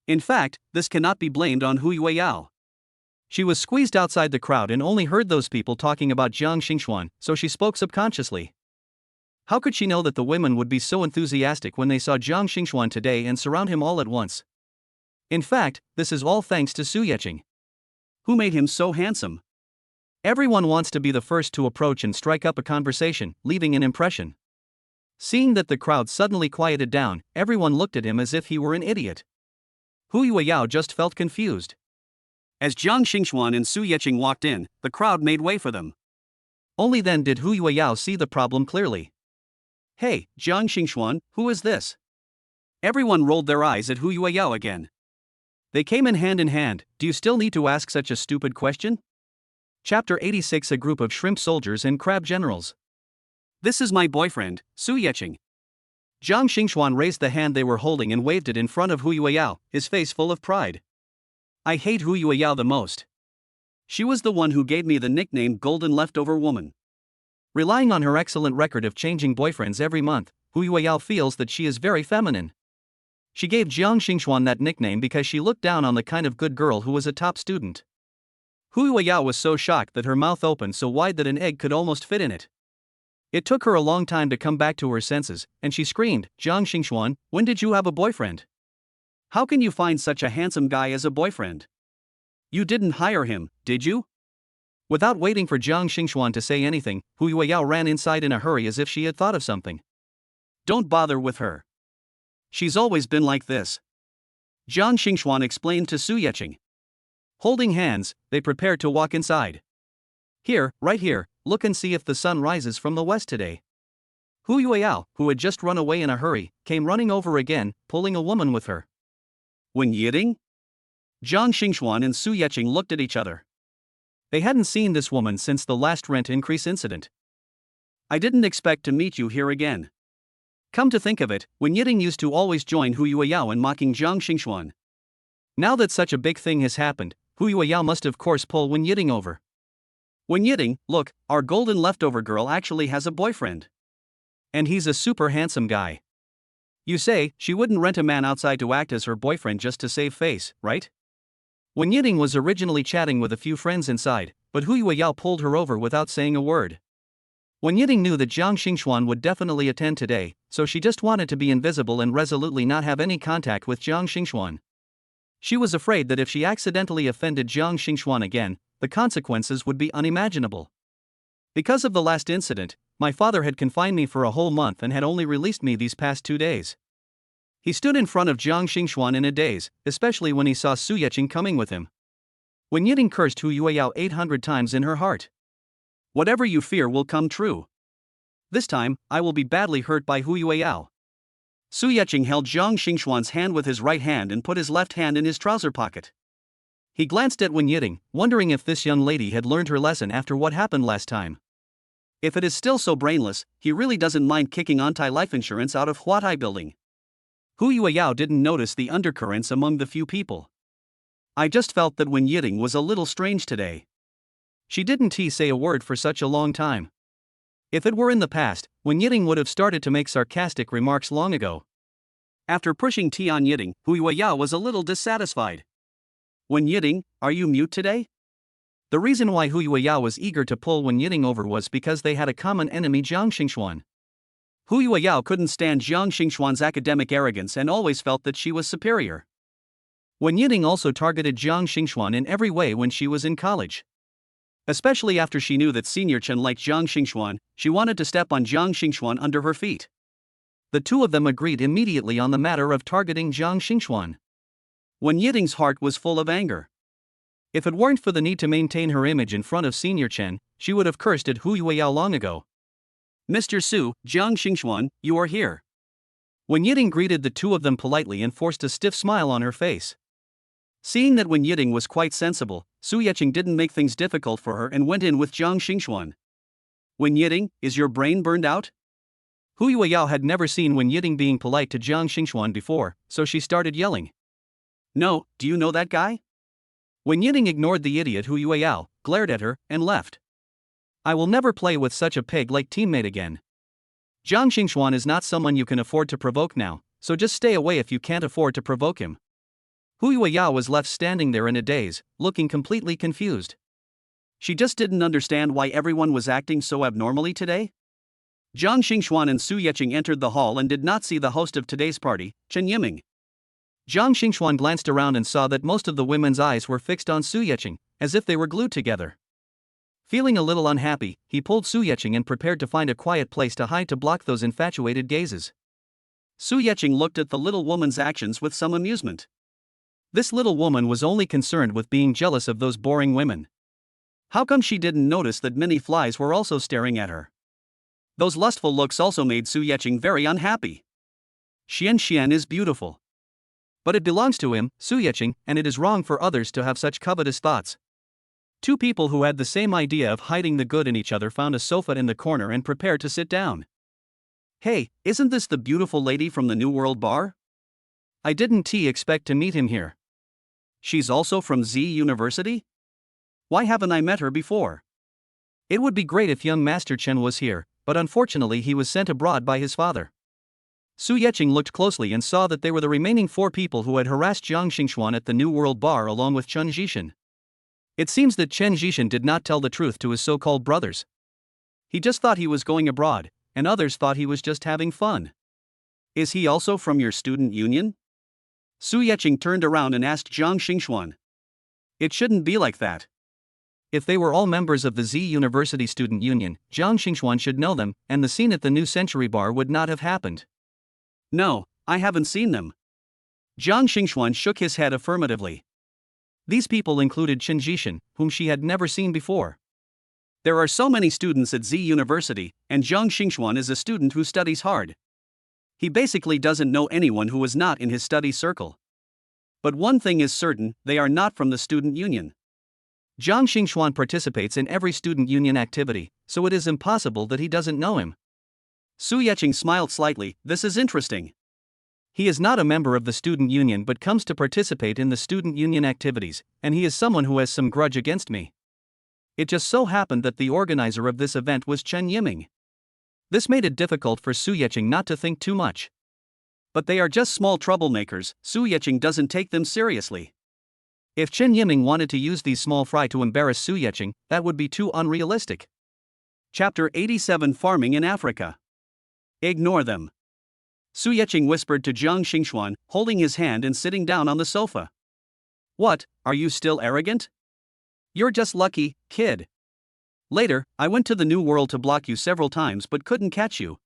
In fact, this cannot be blamed on Hu Yueyao. She was squeezed outside the crowd and only heard those people talking about Jiang Xingxuan, so she spoke subconsciously. How could she know that the women would be so enthusiastic when they saw Jiang Xingxuan today and surround him all at once? In fact, this is all thanks to Su Yecheng. Who made him so handsome? Everyone wants to be the first to approach and strike up a conversation, leaving an impression. Seeing that the crowd suddenly quieted down, everyone looked at him as if he were an idiot. Hu Yueyao just felt confused. As Jiang Xingxuan and Su Yecheng walked in, the crowd made way for them. Only then did Hu Yueyao see the problem clearly. Hey, Jiang Xingxuan, who is this? Everyone rolled their eyes at Hu Yueyao again. They came in hand. Do you still need to ask such a stupid question? Chapter 86. A group of shrimp soldiers and crab generals. This is my boyfriend, Su Yecheng. Jiang Xingxuan raised the hand they were holding and waved it in front of Hu Yueyao, his face full of pride. I hate Hu Yueyao the most. She was the one who gave me the nickname Golden Leftover Woman. Relying on her excellent record of changing boyfriends every month, Hu Yueyao feels that she is very feminine. She gave Jiang Xingxuan that nickname because she looked down on the kind of good girl who was a top student. Hu Yueyao was so shocked that her mouth opened so wide that an egg could almost fit in it. It took her a long time to come back to her senses, and she screamed, "Jiang Xingxuan, when did you have a boyfriend? How can you find such a handsome guy as a boyfriend? You didn't hire him, did you?" Without waiting for Jiang Xingxuan to say anything, Hu Yueyao ran inside in a hurry as if she had thought of something. "Don't bother with her. She's always been like this," Jiang Xingxuan explained to Su Yeqing. Holding hands, they prepared to walk inside. "Here, right here, look and see if the sun rises from the west today." Hu Yueyao, who had just run away in a hurry, came running over again, pulling a woman with her. "Wen Yiting?" Jiang Xingxuan and Su Yeqing looked at each other. They hadn't seen this woman since the last rent increase incident. "I didn't expect to meet you here again." Come to think of it, Wen Yiting used to always join Hu Yueyao in mocking Jiang Xingxuan. Now that such a big thing has happened, Hu Yueyao must of course pull Wen Yiting over. "Wen Yiting, look, our golden leftover girl actually has a boyfriend. And he's a super handsome guy. You say, she wouldn't rent a man outside to act as her boyfriend just to save face, right?" Wen Yiting was originally chatting with a few friends inside, but Hu Yueyao pulled her over without saying a word. Wen Yiting knew that Jiang Xingxuan would definitely attend today, so she just wanted to be invisible and resolutely not have any contact with Jiang Xingxuan. She was afraid that if she accidentally offended Jiang Xingxuan again, the consequences would be unimaginable. "Because of the last incident, my father had confined me for a whole month and had only released me these past 2 days." He stood in front of Jiang Xingxuan in a daze, especially when he saw Su Yeqing coming with him. Wen Yiting cursed Hu Yueyao 800 times in her heart. "Whatever you fear will come true. This time, I will be badly hurt by Hu Yueyao." Su Yeqing held Jiang Xingxuan's hand with his right hand and put his left hand in his trouser pocket. He glanced at Wen Yiting, wondering if this young lady had learned her lesson after what happened last time. If it is still so brainless, he really doesn't mind kicking anti-life insurance out of Huatai building. Hu Yueyao didn't notice the undercurrents among the few people. "I just felt that Wen Yiting was a little strange today." She didn't say a word for such a long time. If it were in the past, Wen Yiting would have started to make sarcastic remarks long ago. After pushing tea on Yiting, Hu Yueyao was a little dissatisfied. "Wen Yiting, are you mute today?" The reason why Hu Yueyao was eager to pull Wen Yiting over was because they had a common enemy, Jiang Xingxuan. Hu Yueyao couldn't stand Jiang Xingxuan's academic arrogance and always felt that she was superior. Wen Yiting also targeted Jiang Xingxuan in every way when she was in college. Especially after she knew that Senior Chen liked Jiang Xingxuan, she wanted to step on Jiang Xingxuan under her feet. The two of them agreed immediately on the matter of targeting Jiang Xingxuan. Wen Yiting's heart was full of anger. If it weren't for the need to maintain her image in front of Senior Chen, she would have cursed at Hu Yueyao long ago. "Mr. Su, Jiang Xingxuan, you are here." Wen Yiting greeted the two of them politely and forced a stiff smile on her face. Seeing that Wen Yiting was quite sensible, Su Yeqing didn't make things difficult for her and went in with Jiang Xingxuan. "Wen Yiting, is your brain burned out?" Hu Yueyao had never seen Wen Yiting being polite to Jiang Xingxuan before, so she started yelling. "No, do you know that guy?" Wen Yiting ignored the idiot Hu Yueyao, glared at her, and left. "I will never play with such a pig-like teammate again. Jiang Xingxuan is not someone you can afford to provoke now, so just stay away if you can't afford to provoke him." Hu Yueyao was left standing there in a daze, looking completely confused. She just didn't understand why everyone was acting so abnormally today. Jiang Xingxuan and Su Yeqing entered the hall and did not see the host of today's party, Chen Yiming. Jiang Xingxuan glanced around and saw that most of the women's eyes were fixed on Su Yeqing, as if they were glued together. Feeling a little unhappy, he pulled Su Yeqing and prepared to find a quiet place to hide to block those infatuated gazes. Su Yeqing looked at the little woman's actions with some amusement. This little woman was only concerned with being jealous of those boring women. How come she didn't notice that many flies were also staring at her? Those lustful looks also made Su Yeqing very unhappy. Xian is beautiful. But it belongs to him, Su Yeqing, and it is wrong for others to have such covetous thoughts. Two people who had the same idea of hiding the good in each other found a sofa in the corner and prepared to sit down. "Hey, isn't this the beautiful lady from the New World Bar?" "I didn't expect to meet him here." "She's also from Z University? Why haven't I met her before?" "It would be great if young Master Chen was here, but unfortunately he was sent abroad by his father." Su Yeqing looked closely and saw that they were the remaining 4 people who had harassed Jiang Xingxuan at the New World Bar along with Chen Zhishan. It seems that Chen Zhishan did not tell the truth to his so-called brothers. He just thought he was going abroad, and others thought he was just having fun. Is he also from your student union? Su Yecheng turned around and asked Zhang Xingxuan. It shouldn't be like that. If they were all members of the Z University Student Union, Zhang Xingxuan should know them, and the scene at the New Century Bar would not have happened. No, I haven't seen them. Zhang Xingxuan shook his head affirmatively. These people included Chen Zhishan, whom she had never seen before. There are so many students at Z University, and Zhang Xingxuan is a student who studies hard. He basically doesn't know anyone who is not in his study circle. But one thing is certain, they are not from the student union. Zhang Xingxuan participates in every student union activity, so it is impossible that he doesn't know him. Su Yecheng smiled slightly. This is interesting. He is not a member of the student union but comes to participate in the student union activities, and he is someone who has some grudge against me. It just so happened that the organizer of this event was Chen Yiming. This made it difficult for Su Yecheng not to think too much. But they are just small troublemakers. Su Yecheng doesn't take them seriously. If Chen Yiming wanted to use these small fry to embarrass Su Yecheng, that would be too unrealistic. Chapter 87 Farming in Africa. Ignore them. Su Yecheng whispered to Zhang Xingxuan, holding his hand and sitting down on the sofa. What, are you still arrogant? You're just lucky, kid. Later, I went to the New World to block you several times but couldn't catch you.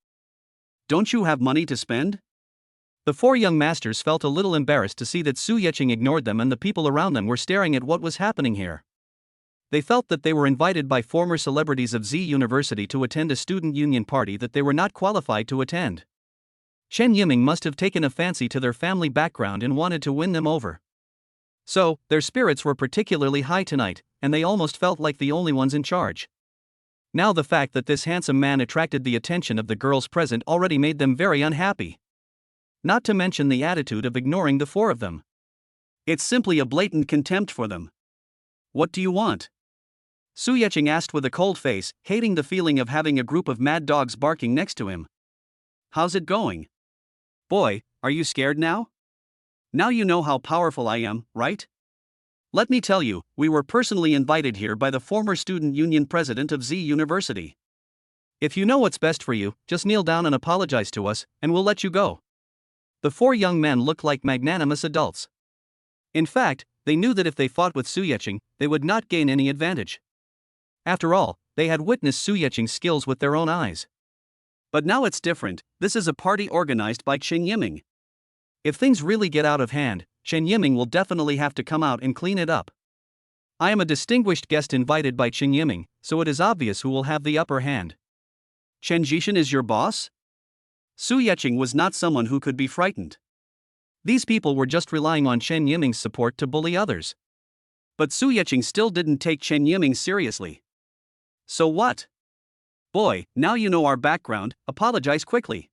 Don't you have money to spend? The four young masters felt a little embarrassed to see that Su Yecheng ignored them and the people around them were staring at what was happening here. They felt that they were invited by former celebrities of Z University to attend a student union party that they were not qualified to attend. Chen Yiming must have taken a fancy to their family background and wanted to win them over. So, their spirits were particularly high tonight, and they almost felt like the only ones in charge. Now the fact that this handsome man attracted the attention of the girls present already made them very unhappy. Not to mention the attitude of ignoring the four of them. It's simply a blatant contempt for them. What do you want? Su Yecheng asked with a cold face, hating the feeling of having a group of mad dogs barking next to him. How's it going? Boy, are you scared now? Now you know how powerful I am, right? Let me tell you, we were personally invited here by the former student union president of Z University. If you know what's best for you, just kneel down and apologize to us, and we'll let you go. The four young men looked like magnanimous adults. In fact, they knew that if they fought with Su Yecheng, they would not gain any advantage. After all, they had witnessed Su Yecheng's skills with their own eyes. But now it's different. This is a party organized by Chen Yiming. If things really get out of hand, Chen Yiming will definitely have to come out and clean it up. I am a distinguished guest invited by Chen Yiming, so it is obvious who will have the upper hand. Chen Zhishan is your boss? Su Yecheng was not someone who could be frightened. These people were just relying on Chen Yiming's support to bully others. But Su Yecheng still didn't take Chen Yiming seriously. So what? Boy, now you know our background, apologize quickly.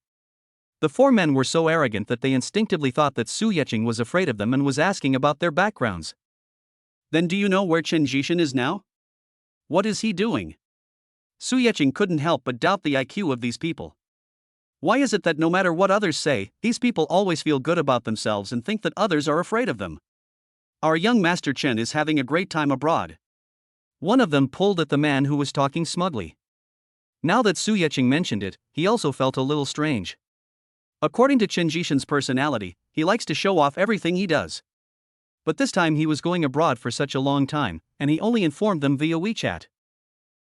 The four men were so arrogant that they instinctively thought that Su Yecheng was afraid of them and was asking about their backgrounds. Then do you know where Chen Zhishan is now? What is he doing? Su Yecheng couldn't help but doubt the IQ of these people. Why is it that no matter what others say, these people always feel good about themselves and think that others are afraid of them? Our young master Chen is having a great time abroad. One of them pulled at the man who was talking smugly. Now that Su Yecheng mentioned it, he also felt a little strange. According to Chen Zhishan's personality, he likes to show off everything he does. But this time he was going abroad for such a long time, and he only informed them via WeChat.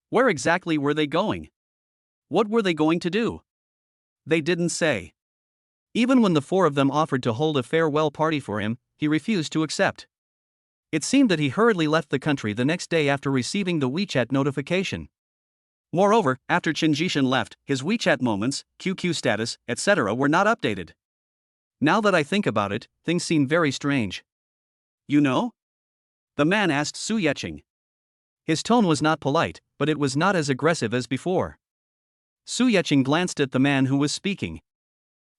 Where exactly were they going? What were they going to do? They didn't say. Even when the four of them offered to hold a farewell party for him, he refused to accept. It seemed that he hurriedly left the country the next day after receiving the WeChat notification. Moreover, after Chen Zhishan left, his WeChat moments, QQ status, etc. were not updated. Now that I think about it, things seem very strange. You know? The man asked Su Yecheng. His tone was not polite, but it was not as aggressive as before. Su Yecheng glanced at the man who was speaking.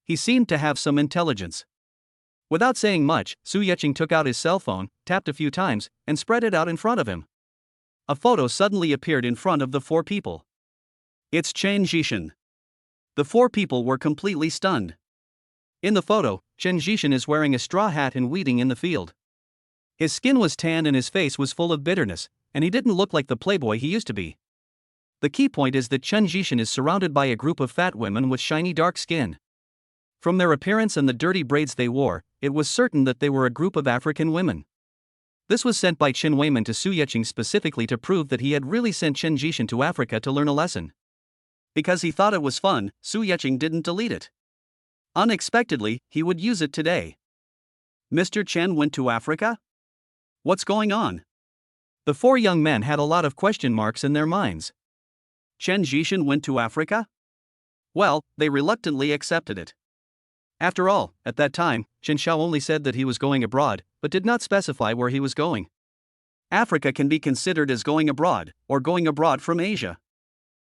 He seemed to have some intelligence. Without saying much, Su Yecheng took out his cell phone, tapped a few times, and spread it out in front of him. A photo suddenly appeared in front of the four people. It's Chen Zhishan. The four people were completely stunned. In the photo, Chen Zhishan is wearing a straw hat and weeding in the field. His skin was tanned and his face was full of bitterness, And he didn't look like the playboy he used to be. The key point is that Chen Jishan is surrounded by a group of fat women with shiny dark skin. From their appearance and the dirty braids they wore, it was certain that they were a group of African women. This was sent by Chen Weiman to Su Yecheng specifically to prove that he had really sent Chen Jishan to Africa to learn a lesson. Because he thought it was fun, Su Yecheng didn't delete it. Unexpectedly, he would use it today. Mr. Chen went to Africa? What's going on? The four young men had a lot of question marks in their minds. Chen Jishan went to Africa? Well, they reluctantly accepted it. After all, at that time, Chen Xiao only said that he was going abroad, but did not specify where he was going. Africa can be considered as going abroad, or going abroad from Asia.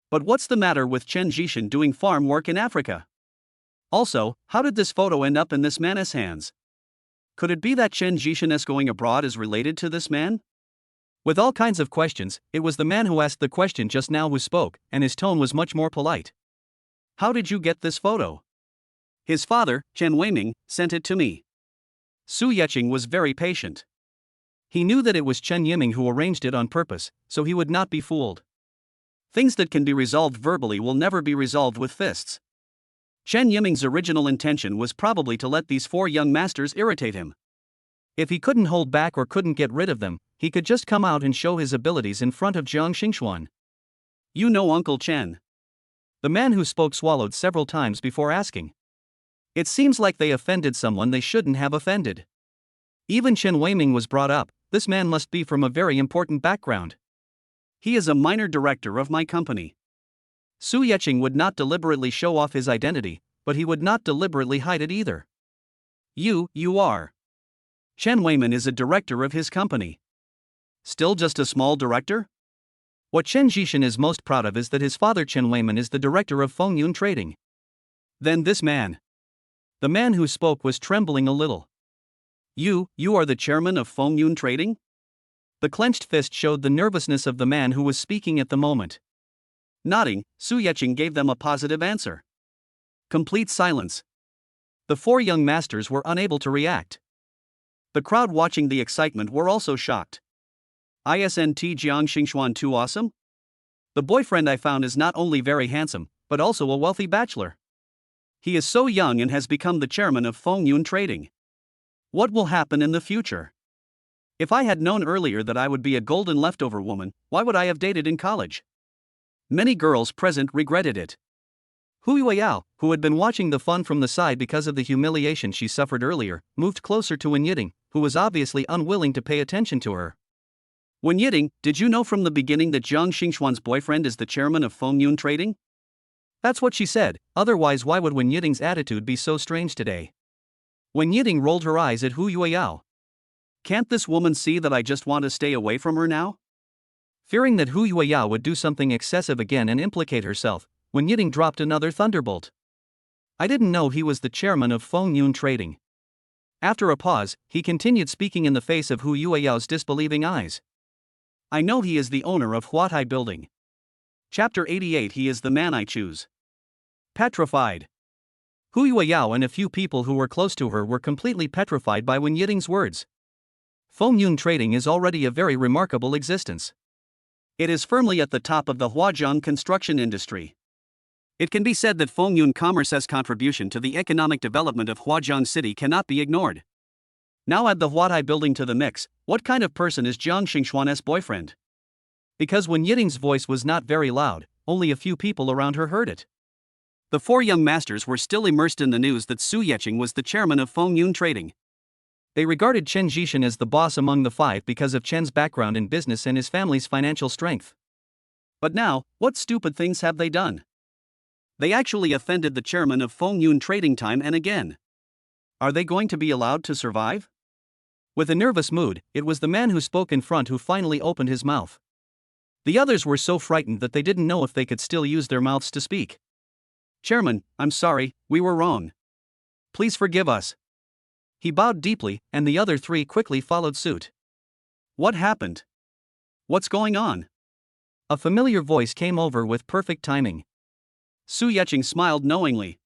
But what's the matter with Chen Jishan doing farm work in Africa? Also, how did this photo end up in this man's hands? Could it be that Chen Jishan's going abroad is related to this man? With all kinds of questions, it was the man who asked the question just now who spoke, and his tone was much more polite. How did you get this photo? His father, Chen Weiming, sent it to me. Su Yecheng was very patient. He knew that it was Chen Yiming who arranged it on purpose, so he would not be fooled. Things that can be resolved verbally will never be resolved with fists. Chen Yiming's original intention was probably to let these four young masters irritate him. If he couldn't hold back or couldn't get rid of them, he could just come out and show his abilities in front of Jiang Xingxuan. You know Uncle Chen. The man who spoke swallowed several times before asking. It seems like they offended someone they shouldn't have offended. Even Chen Weiming was brought up. This man must be from a very important background. He is a minor director of my company. Su Yecheng would not deliberately show off his identity, but he would not deliberately hide it either. You are. Chen Weiman is a director of his company. Still just a small director? What Chen Jishan is most proud of is that his father Chen Weiman is the director of Fengyun Trading. Then this man. The man who spoke was trembling a little. You are the chairman of Fengyun Trading? The clenched fist showed the nervousness of the man who was speaking at the moment. Nodding, Su Yecheng gave them a positive answer. Complete silence. The four young masters were unable to react. The crowd watching the excitement were also shocked. Isn't Jiang Xingxuan too awesome? The boyfriend I found is not only very handsome, but also a wealthy bachelor. He is so young and has become the chairman of Fengyun Trading. What will happen in the future? If I had known earlier that I would be a golden leftover woman, why would I have dated in college? Many girls present regretted it. Hu Yueyao, who had been watching the fun from the side because of the humiliation she suffered earlier, moved closer to Wen Yiting, who was obviously unwilling to pay attention to her. Wen Yiting, did you know from the beginning that Jiang Xingxuan's boyfriend is the chairman of Fengyun Trading? That's what she said, otherwise why would Wen Yiting's attitude be so strange today? Wen Yiting rolled her eyes at Hu Yueyao. Can't this woman see that I just want to stay away from her now? Fearing that Hu Yueyao would do something excessive again and implicate herself, Wen Yiting dropped another thunderbolt. I didn't know he was the chairman of Fengyun Trading. After a pause, he continued speaking in the face of Hu Yueyao's disbelieving eyes. I know he is the owner of Huatai Building. Chapter 88. He is the man I choose. Petrified. Hu Yueyao and a few people who were close to her were completely petrified by Wen Yiting's words. Fengyun Trading is already a very remarkable existence. It is firmly at the top of the Huazhang construction industry. It can be said that Fengyun Commerce's contribution to the economic development of Huazhang City cannot be ignored. Now add the Huatai Building to the mix. What kind of person is Jiang Xingxuan's boyfriend? Because Wen Yiting's voice was not very loud, only a few people around her heard it. The four young masters were still immersed in the news that Su Yecheng was the chairman of Fengyun Trading. They regarded Chen Jishan as the boss among the five because of Chen's background in business and his family's financial strength. But now, what stupid things have they done? They actually offended the chairman of Fengyun Trading time and again. Are they going to be allowed to survive? With a nervous mood, it was the man who spoke in front who finally opened his mouth. The others were so frightened that they didn't know if they could still use their mouths to speak. Chairman, I'm sorry, we were wrong. Please forgive us. He bowed deeply, and the other three quickly followed suit. What happened? What's going on? A familiar voice came over with perfect timing. Su Yecheng smiled knowingly.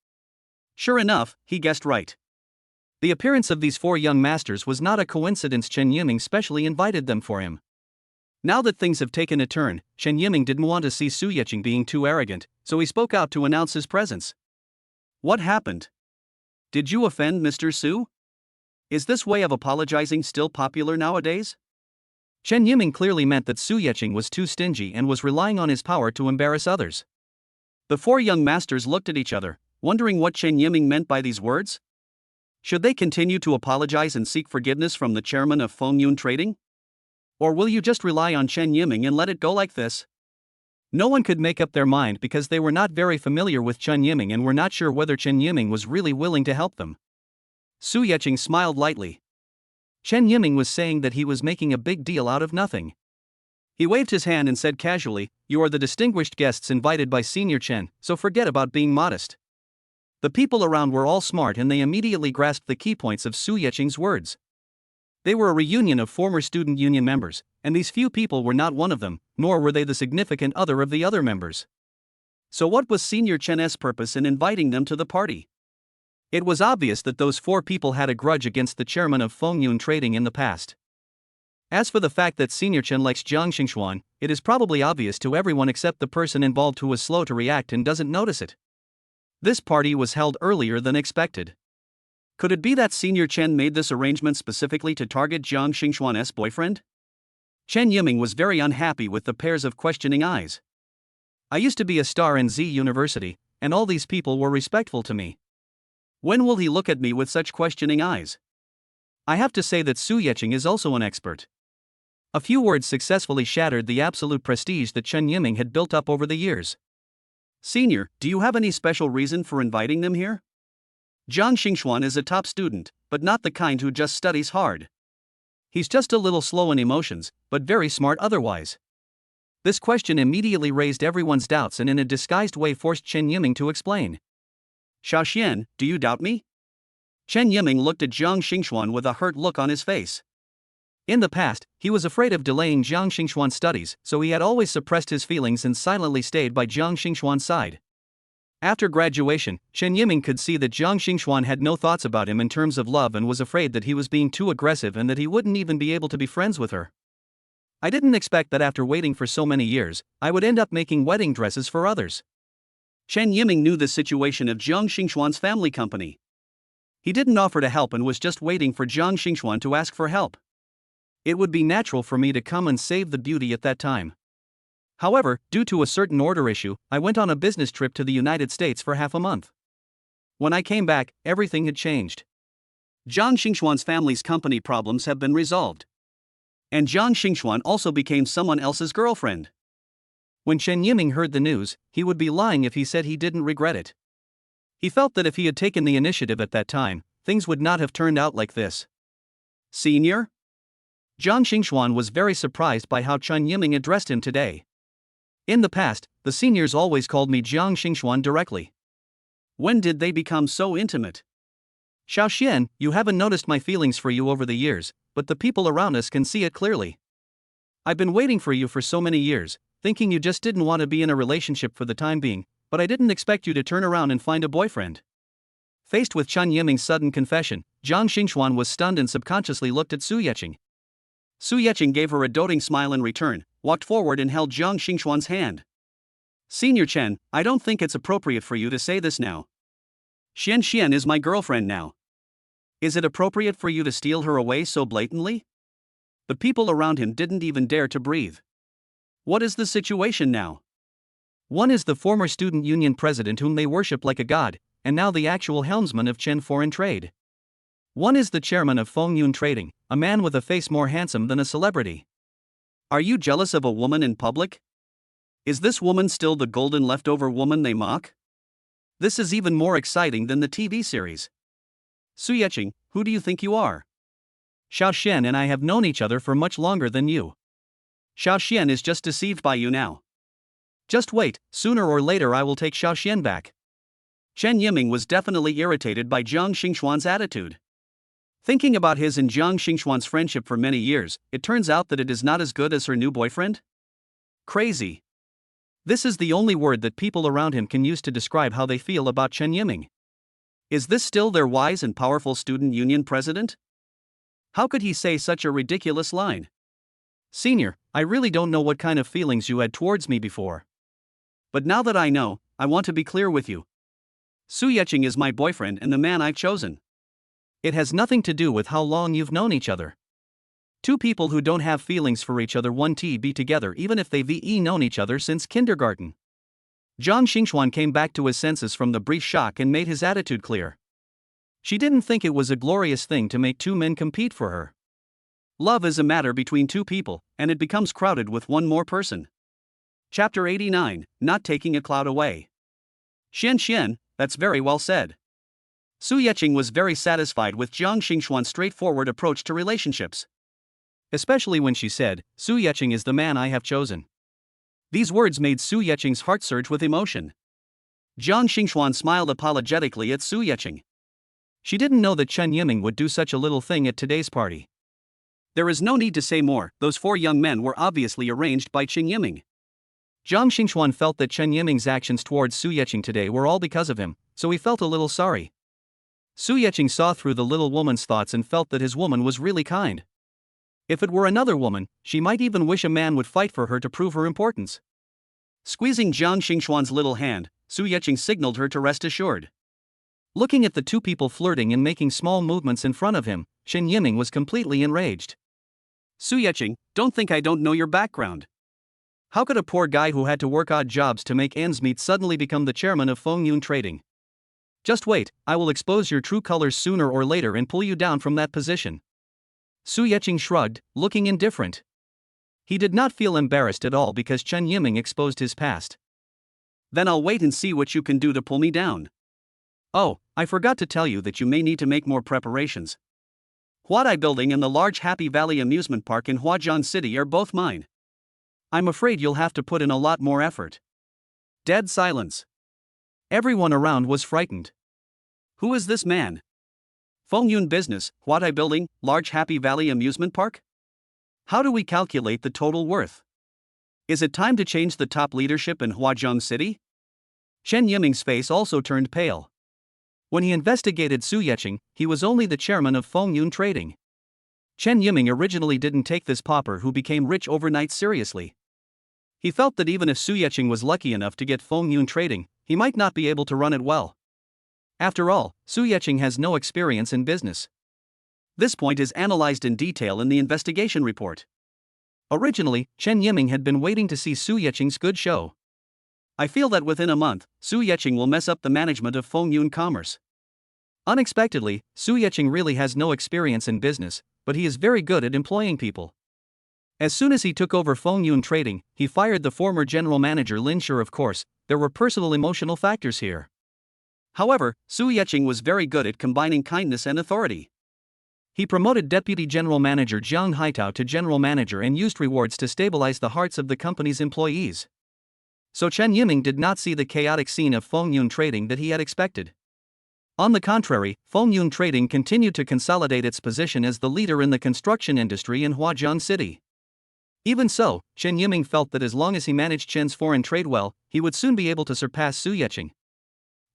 Sure enough, he guessed right. The appearance of these four young masters was not a coincidence. Chen Yiming specially invited them for him. Now that things have taken a turn, Chen Yiming didn't want to see Su Yeqing being too arrogant, so he spoke out to announce his presence. What happened? Did you offend Mr. Su? Is this way of apologizing still popular nowadays? Chen Yiming clearly meant that Su Yeqing was too stingy and was relying on his power to embarrass others. The four young masters looked at each other, wondering what Chen Yiming meant by these words. Should they continue to apologize and seek forgiveness from the chairman of Fengyun Trading? Or will you just rely on Chen Yiming and let it go like this? No one could make up their mind because they were not very familiar with Chen Yiming and were not sure whether Chen Yiming was really willing to help them. Su Yeqing smiled lightly. Chen Yiming was saying that he was making a big deal out of nothing. He waved his hand and said casually, "You are the distinguished guests invited by Senior Chen, so forget about being modest." The people around were all smart and they immediately grasped the key points of Su Yeqing's words. They were a reunion of former student union members, and these few people were not one of them, nor were they the significant other of the other members. So what was Senior Chen's purpose in inviting them to the party? It was obvious that those four people had a grudge against the chairman of Fengyun Trading in the past. As for the fact that Senior Chen likes Jiang Xingxuan, it is probably obvious to everyone except the person involved who was slow to react and doesn't notice it. This party was held earlier than expected. Could it be that Senior Chen made this arrangement specifically to target Jiang Xingxuan's boyfriend? Chen Yiming was very unhappy with the pairs of questioning eyes. I used to be a star in Z University, and all these people were respectful to me. When will he look at me with such questioning eyes? I have to say that Su Yeqing is also an expert. A few words successfully shattered the absolute prestige that Chen Yiming had built up over the years. Senior, do you have any special reason for inviting them here? Jiang Xingxuan is a top student, but not the kind who just studies hard. He's just a little slow in emotions, but very smart otherwise. This question immediately raised everyone's doubts and in a disguised way forced Chen Yiming to explain. Xiaoxian, do you doubt me? Chen Yiming looked at Jiang Xingxuan with a hurt look on his face. In the past, he was afraid of delaying Jiang Xingxuan's studies, so he had always suppressed his feelings and silently stayed by Jiang Xingxuan's side. After graduation, Chen Yiming could see that Jiang Xingxuan had no thoughts about him in terms of love and was afraid that he was being too aggressive and that he wouldn't even be able to be friends with her. I didn't expect that after waiting for so many years, I would end up making wedding dresses for others. Chen Yiming knew the situation of Jiang Xingxuan's family company. He didn't offer to help and was just waiting for Jiang Xingxuan to ask for help. It would be natural for me to come and save the beauty at that time. However, due to a certain order issue, I went on a business trip to the United States for half a month. When I came back, everything had changed. Jiang Xingxuan's family's company problems have been resolved. And Jiang Xingxuan also became someone else's girlfriend. When Chen Yiming heard the news, he would be lying if he said he didn't regret it. He felt that if he had taken the initiative at that time, things would not have turned out like this. Senior? Jiang Xingxuan was very surprised by how Chen Yiming addressed him today. In the past, the seniors always called me Jiang Xingxuan directly. When did they become so intimate? Xiaoxian, you haven't noticed my feelings for you over the years, but the people around us can see it clearly. I've been waiting for you for so many years, thinking you just didn't want to be in a relationship for the time being, but I didn't expect you to turn around and find a boyfriend. Faced with Chen Yiming's sudden confession, Jiang Xingxuan was stunned and subconsciously looked at Su Yeqing. Su Yeqing gave her a doting smile in return, walked forward and held Jiang Xingxuan's hand. Senior Chen, I don't think it's appropriate for you to say this now. Xian is my girlfriend now. Is it appropriate for you to steal her away so blatantly? The people around him didn't even dare to breathe. What is the situation now? One is the former student union president whom they worship like a god, and now the actual helmsman of Chen Foreign Trade. One is the chairman of Fengyun Trading, a man with a face more handsome than a celebrity. Are you jealous of a woman in public? Is this woman still the golden leftover woman they mock? This is even more exciting than the TV series. Su Yeqing, who do you think you are? Xiaoxian and I have known each other for much longer than you. Xiaoxian is just deceived by you now. Just wait, sooner or later I will take Xiaoxian back. Chen Yiming was definitely irritated by Jiang Xingxuan's attitude. Thinking about his and Jiang Xingxuan's friendship for many years, it turns out that it is not as good as her new boyfriend? Crazy. This is the only word that people around him can use to describe how they feel about Chen Yiming. Is this still their wise and powerful student union president? How could he say such a ridiculous line? Senior, I really don't know what kind of feelings you had towards me before. But now that I know, I want to be clear with you. Su Yeching is my boyfriend and the man I've chosen. It has nothing to do with how long you've known each other. Two people who don't have feelings for each other won't be together even if they've known each other since kindergarten. Zhang Xingxuan came back to his senses from the brief shock and made his attitude clear. She didn't think it was a glorious thing to make two men compete for her. Love is a matter between two people, and it becomes crowded with one more person. Chapter 89, Not Taking a Cloud Away. Xian, that's very well said. Su Yeching was very satisfied with Zhang Xingxuan's straightforward approach to relationships. Especially when she said, Su Yeching is the man I have chosen. These words made Su Yeching's heart surge with emotion. Zhang Xingxuan smiled apologetically at Su Yeching. She didn't know that Chen Yiming would do such a little thing at today's party. There is no need to say more, those four young men were obviously arranged by Chen Yiming. Zhang Xingxuan felt that Chen Yiming's actions towards Su Yeching today were all because of him, so he felt a little sorry. Su Yeching saw through the little woman's thoughts and felt that his woman was really kind. If it were another woman, she might even wish a man would fight for her to prove her importance. Squeezing Zhang Xingxuan's little hand, Su Yeching signaled her to rest assured. Looking at the two people flirting and making small movements in front of him, Chen Yiming was completely enraged. Su Yeching, don't think I don't know your background. How could a poor guy who had to work odd jobs to make ends meet suddenly become the chairman of Fengyun Trading? Just wait, I will expose your true colors sooner or later and pull you down from that position. Su Yeching shrugged, looking indifferent. He did not feel embarrassed at all because Chen Yiming exposed his past. Then I'll wait and see what you can do to pull me down. Oh, I forgot to tell you that you may need to make more preparations. Huadai Building and the large Happy Valley amusement park in Huajian City are both mine. I'm afraid you'll have to put in a lot more effort. Dead silence. Everyone around was frightened. Who is this man? Fengyun Business, Huadai Building, large Happy Valley amusement park? How do we calculate the total worth? Is it time to change the top leadership in Huajian City? Chen Yiming's face also turned pale. When he investigated Su Yeching, he was only the chairman of Fengyun Trading. Chen Yiming originally didn't take this pauper who became rich overnight seriously. He felt that even if Su Yeching was lucky enough to get Fengyun Trading, he might not be able to run it well. After all, Su Yeching has no experience in business. This point is analyzed in detail in the investigation report. Originally, Chen Yiming had been waiting to see Su Yeching's good show. I feel that within a month, Su Yeching will mess up the management of Fengyun Commerce. Unexpectedly, Su Yeching really has no experience in business, but he is very good at employing people. As soon as he took over Fengyun Trading, he fired the former general manager Lin Shi. Of course, there were personal emotional factors here. However, Su Yeching was very good at combining kindness and authority. He promoted Deputy General Manager Jiang Haitao to General Manager and used rewards to stabilize the hearts of the company's employees. So Chen Yiming did not see the chaotic scene of Fengyun Trading that he had expected. On the contrary, Fengyun Trading continued to consolidate its position as the leader in the construction industry in Huajian City. Even so, Chen Yiming felt that as long as he managed Chen's foreign trade well, he would soon be able to surpass Su Yeching.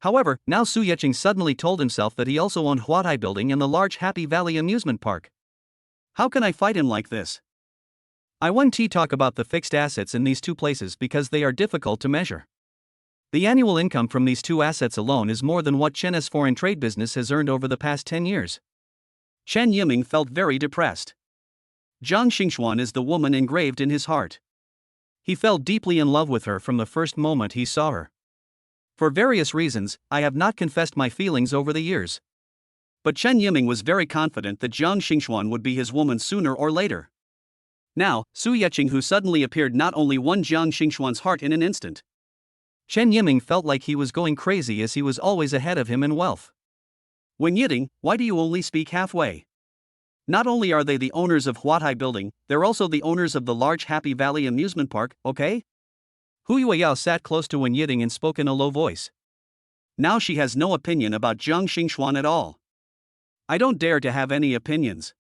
However, now Su Yeching suddenly told himself that he also owned Huadai Building and the large Happy Valley amusement park. How can I fight him like this? I want to talk about the fixed assets in these two places because they are difficult to measure. The annual income from these two assets alone is more than what Chen's foreign trade business has earned over the past 10 years. Chen Yiming felt very depressed. Zhang Xingxuan is the woman engraved in his heart. He fell deeply in love with her from the first moment he saw her. For various reasons, I have not confessed my feelings over the years. But Chen Yiming was very confident that Zhang Xingxuan would be his woman sooner or later. Now, Su Yeching who suddenly appeared not only won Zhang Xingxuan's heart in an instant. Chen Yiming felt like he was going crazy as he was always ahead of him in wealth. Wen Yiting, why do you only speak halfway? Not only are they the owners of Huadai Building, they're also the owners of the large Happy Valley amusement park, okay? Hu Yueyao sat close to Wen Yiting and spoke in a low voice. Now she has no opinion about Zhang Xingxuan at all. I don't dare to have any opinions.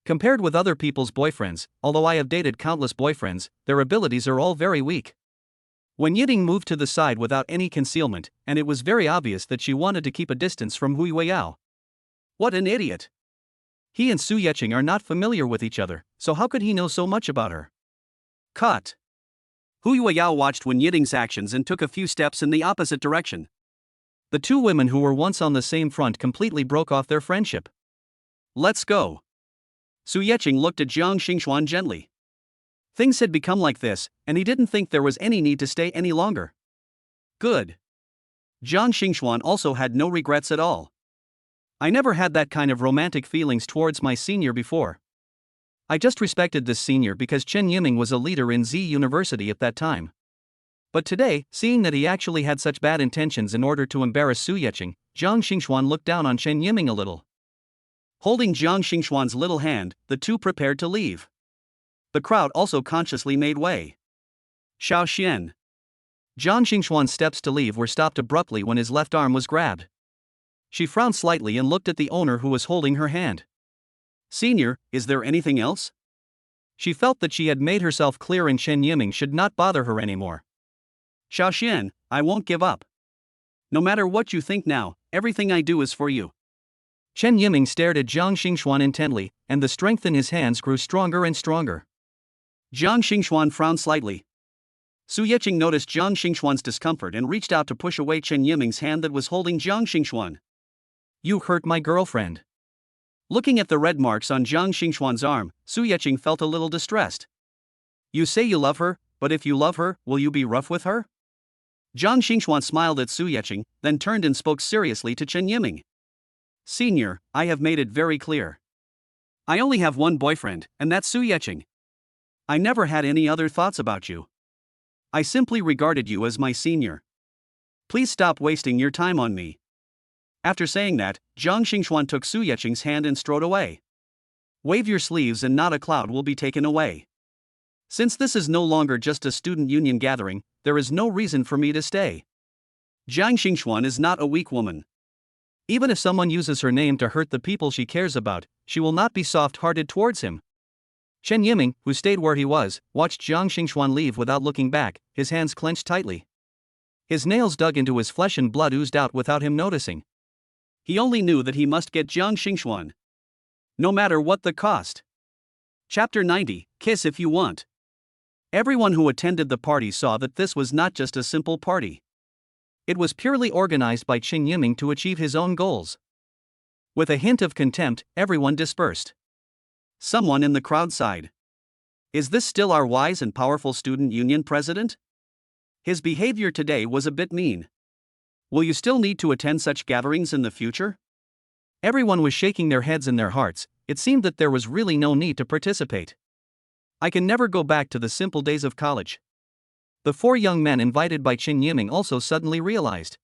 Compared with other people's boyfriends, although I have dated countless boyfriends, their abilities are all very weak. Wen Yiting moved to the side without any concealment, and it was very obvious that she wanted to keep a distance from Hu Yueyao. What an idiot! He and Su Yeching are not familiar with each other, So how could he know so much about her? Cut. Hu Yueyao watched Wen Yiting's actions and took a few steps in the opposite direction. The two women who were once on the same front completely broke off their friendship. Let's go. Su Yeqing looked at Jiang Xingxuan gently. Things had become like this, and he didn't think there was any need to stay any longer. Good. Jiang Xingxuan also had no regrets at all. I never had that kind of romantic feelings towards my senior before. I just respected this senior because Chen Yiming was a leader in Z University at that time. But today, seeing that he actually had such bad intentions in order to embarrass Su Yeqing, Jiang Xingxuan looked down on Chen Yiming a little. Holding Jiang Xingxuan's little hand, the two prepared to leave. The crowd also consciously made way. Xiao Xian. Jiang Xingxuan's steps to leave were stopped abruptly when his left arm was grabbed. She frowned slightly and looked at the owner who was holding her hand. Senior, is there anything else? She felt that she had made herself clear and Chen Yiming should not bother her anymore. Xiao Xian, I won't give up. No matter what you think now, everything I do is for you. Chen Yiming stared at Jiang Xingxuan intently, and the strength in his hands grew stronger and stronger. Jiang Xingxuan frowned slightly. Su Yeqing noticed Jiang Xingxuan's discomfort and reached out to push away Chen Yiming's hand that was holding Jiang Xingxuan. You hurt my girlfriend. Looking at the red marks on Jiang Xingxuan's arm, Su Yeqing felt a little distressed. You say you love her, but if you love her, will you be rough with her? Jiang Xingxuan smiled at Su Yeqing, then turned and spoke seriously to Chen Yiming. Senior, I have made it very clear. I only have one boyfriend, and that's Su Yeqing. I never had any other thoughts about you. I simply regarded you as my senior. Please stop wasting your time on me. After saying that, Jiang Xingxuan took Su Yeqing's hand and strode away. Wave your sleeves and not a cloud will be taken away. Since this is no longer just a student union gathering, there is no reason for me to stay. Jiang Xingxuan is not a weak woman. Even if someone uses her name to hurt the people she cares about, she will not be soft-hearted towards him. Chen Yiming, who stayed where he was, watched Jiang Xingxuan leave without looking back, his hands clenched tightly. His nails dug into his flesh and blood oozed out without him noticing. He only knew that he must get Jiang Xingxuan. No matter what the cost. Chapter 90, Kiss If You Want. Everyone who attended the party saw that this was not just a simple party. It was purely organized by Chen Yiming to achieve his own goals. With a hint of contempt, everyone dispersed. Someone in the crowd sighed. Is this still our wise and powerful student union president? His behavior today was a bit mean. Will you still need to attend such gatherings in the future? Everyone was shaking their heads in their hearts. It seemed that there was really no need to participate. I can never go back to the simple days of college. The four young men invited by Chen Yiming also suddenly realized.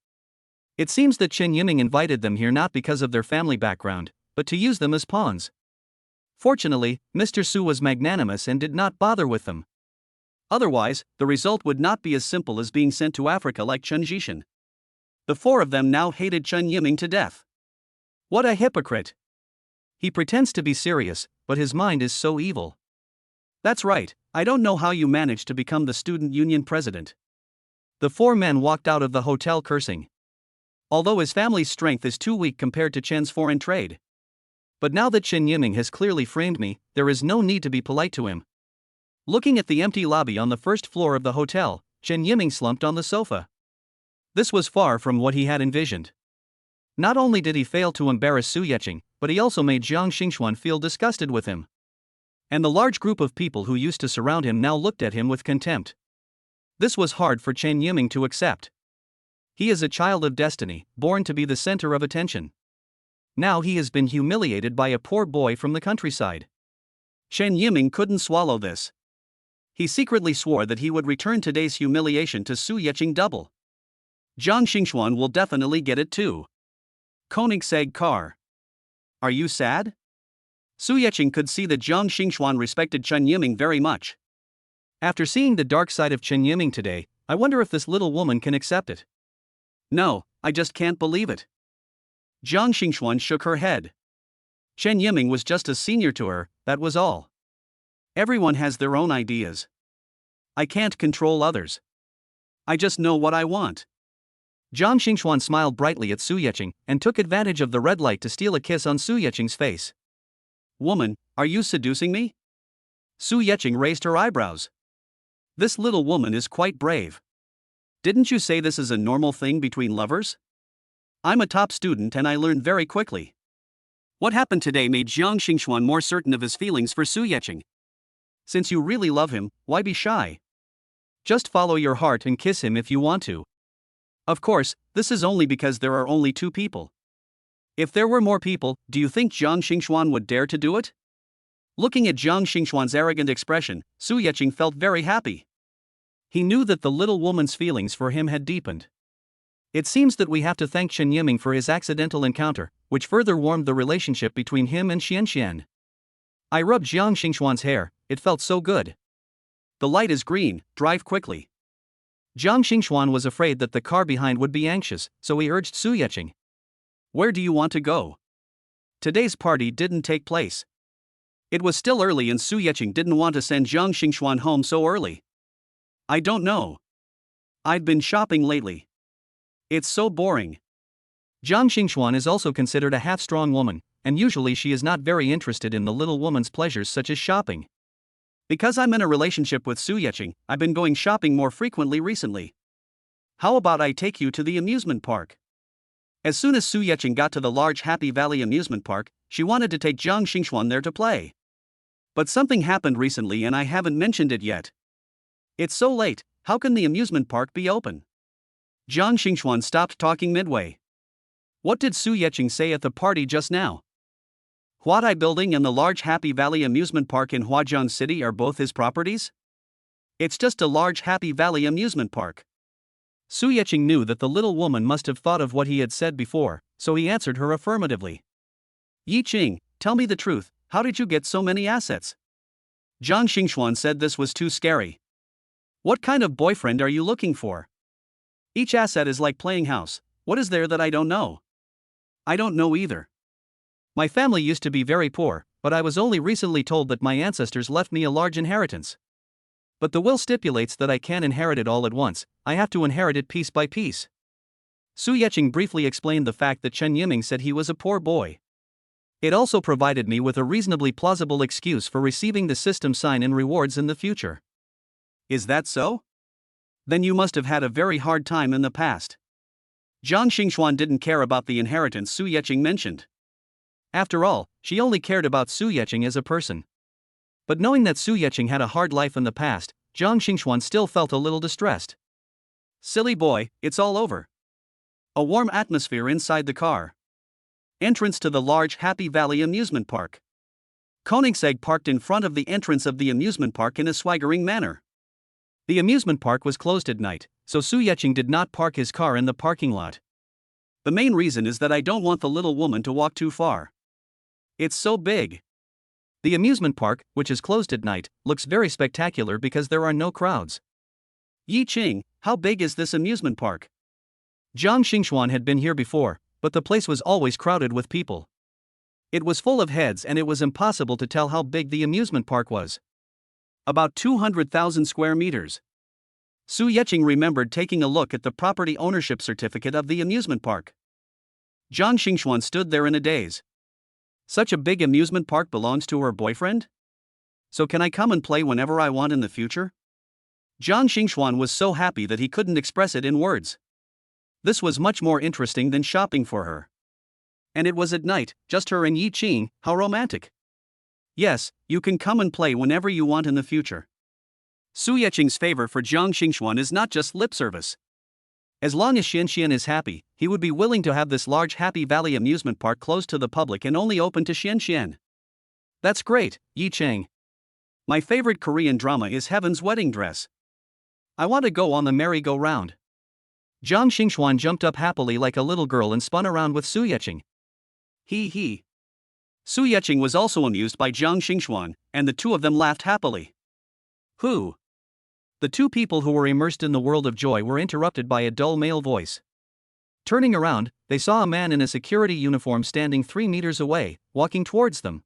It seems that Chen Yiming invited them here not because of their family background, but to use them as pawns. Fortunately, Mr. Su was magnanimous and did not bother with them. Otherwise, the result would not be as simple as being sent to Africa like Chen Zhishan. The four of them now hated Chen Yiming to death. What a hypocrite! He pretends to be serious, but his mind is so evil. That's right, I don't know how you managed to become the student union president. The four men walked out of the hotel cursing. Although his family's strength is too weak compared to Chen's foreign trade. But now that Chen Yiming has clearly framed me, there is no need to be polite to him. Looking at the empty lobby on the first floor of the hotel, Chen Yiming slumped on the sofa. This was far from what he had envisioned. Not only did he fail to embarrass Su Yeqing, but he also made Jiang Xingxuan feel disgusted with him. And the large group of people who used to surround him now looked at him with contempt. This was hard for Chen Yiming to accept. He is a child of destiny, born to be the center of attention. Now he has been humiliated by a poor boy from the countryside. Chen Yiming couldn't swallow this. He secretly swore that he would return today's humiliation to Su Yeqing double. Jiang Xingxuan will definitely get it too. Koenigsegg car. Are you sad? Su Yeqing could see that Jiang Xingxuan respected Chen Yiming very much. After seeing the dark side of Chen Yiming today, I wonder if this little woman can accept it. No, I just can't believe it. Jiang Xingxuan shook her head. Chen Yiming was just a senior to her, that was all. Everyone has their own ideas. I can't control others. I just know what I want. Jiang Xingxuan smiled brightly at Su Yeqing and took advantage of the red light to steal a kiss on Su Yeqing's face. Woman, are you seducing me? Su Yeqing raised her eyebrows. This little woman is quite brave. Didn't you say this is a normal thing between lovers? I'm a top student and I learn very quickly. What happened today made Jiang Xingxuan more certain of his feelings for Su Yeqing. Since you really love him, why be shy? Just follow your heart and kiss him if you want to. Of course, this is only because there are only two people. If there were more people, do you think Jiang Xingxuan would dare to do it? Looking at Jiang Xingxuan's arrogant expression, Su Yeqing felt very happy. He knew that the little woman's feelings for him had deepened. It seems that we have to thank Chen Yiming for his accidental encounter, which further warmed the relationship between him and Xianxian. I rubbed Jiang Xingxuan's hair, it felt so good. The light is green, drive quickly. Jiang Xingxuan was afraid that the car behind would be anxious, so he urged Su Yeqing. Where do you want to go? Today's party didn't take place. It was still early and Su Yeqing didn't want to send Jiang Xingxuan home so early. I don't know. I've been shopping lately. It's so boring. Jiang Xingxuan is also considered a half-strong woman, and usually she is not very interested in the little woman's pleasures such as shopping. Because I'm in a relationship with Su Yeqing, I've been going shopping more frequently recently. How about I take you to the amusement park? As soon as Su Yeqing got to the large Happy Valley amusement park, she wanted to take Jiang Xingxuan there to play. But something happened recently and I haven't mentioned it yet. It's so late, how can the amusement park be open? Jiang Xingxuan stopped talking midway. What did Su Yeqing say at the party just now? Huadai Building and the large Happy Valley amusement park in Huajiang City are both his properties? It's just a large Happy Valley amusement park. Su Yeqing knew that the little woman must have thought of what he had said before, so he answered her affirmatively. Yi Qing, tell me the truth, how did you get so many assets? Jiang Xingxuan said this was too scary. What kind of boyfriend are you looking for? Each asset is like playing house, what is there that I don't know? I don't know either. My family used to be very poor, but I was only recently told that my ancestors left me a large inheritance. But the will stipulates that I can't inherit it all at once, I have to inherit it piece by piece. Su Yeqing briefly explained the fact that Chen Yiming said he was a poor boy. It also provided me with a reasonably plausible excuse for receiving the system sign in rewards in the future. Is that so? Then you must have had a very hard time in the past. Jiang Xingxuan didn't care about the inheritance Su Yeqing mentioned. After all, she only cared about Su Yeqing as a person. But knowing that Su Yeqing had a hard life in the past, Jiang Xingxuan still felt a little distressed. Silly boy, it's all over. A warm atmosphere inside the car. Entrance to the large Happy Valley amusement park. Koenigsegg parked in front of the entrance of the amusement park in a swaggering manner. The amusement park was closed at night, so Su Yeqing did not park his car in the parking lot. The main reason is that I don't want the little woman to walk too far. It's so big. The amusement park, which is closed at night, looks very spectacular because there are no crowds. Yi Qing, how big is this amusement park? Jiang Xingxuan had been here before, but the place was always crowded with people. It was full of heads and it was impossible to tell how big the amusement park was. About 200,000 square meters. Su Yeqing remembered taking a look at the property ownership certificate of the amusement park. Jiang Xingxuan stood there in a daze. Such a big amusement park belongs to her boyfriend? So can I come and play whenever I want in the future? Jiang Xingxuan was so happy that he couldn't express it in words. This was much more interesting than shopping for her. And it was at night, just her and Yi Qing, how romantic. Yes, you can come and play whenever you want in the future. Su Yeqing's favor for Jiang Xingxuan is not just lip service. As long as Xianxian is happy, he would be willing to have this large Happy Valley amusement park closed to the public and only open to Xianxian. That's great, Yi Qing. My favorite Korean drama is Heaven's Wedding Dress. I want to go on the merry-go-round. Jiang Xingxuan jumped up happily like a little girl and spun around with Su Yeqing. He. Su Yeqing was also amused by Jiang Xingxuan, and the two of them laughed happily. Who? The two people who were immersed in the world of joy were interrupted by a dull male voice. Turning around, they saw a man in a security uniform standing 3 meters away, walking towards them.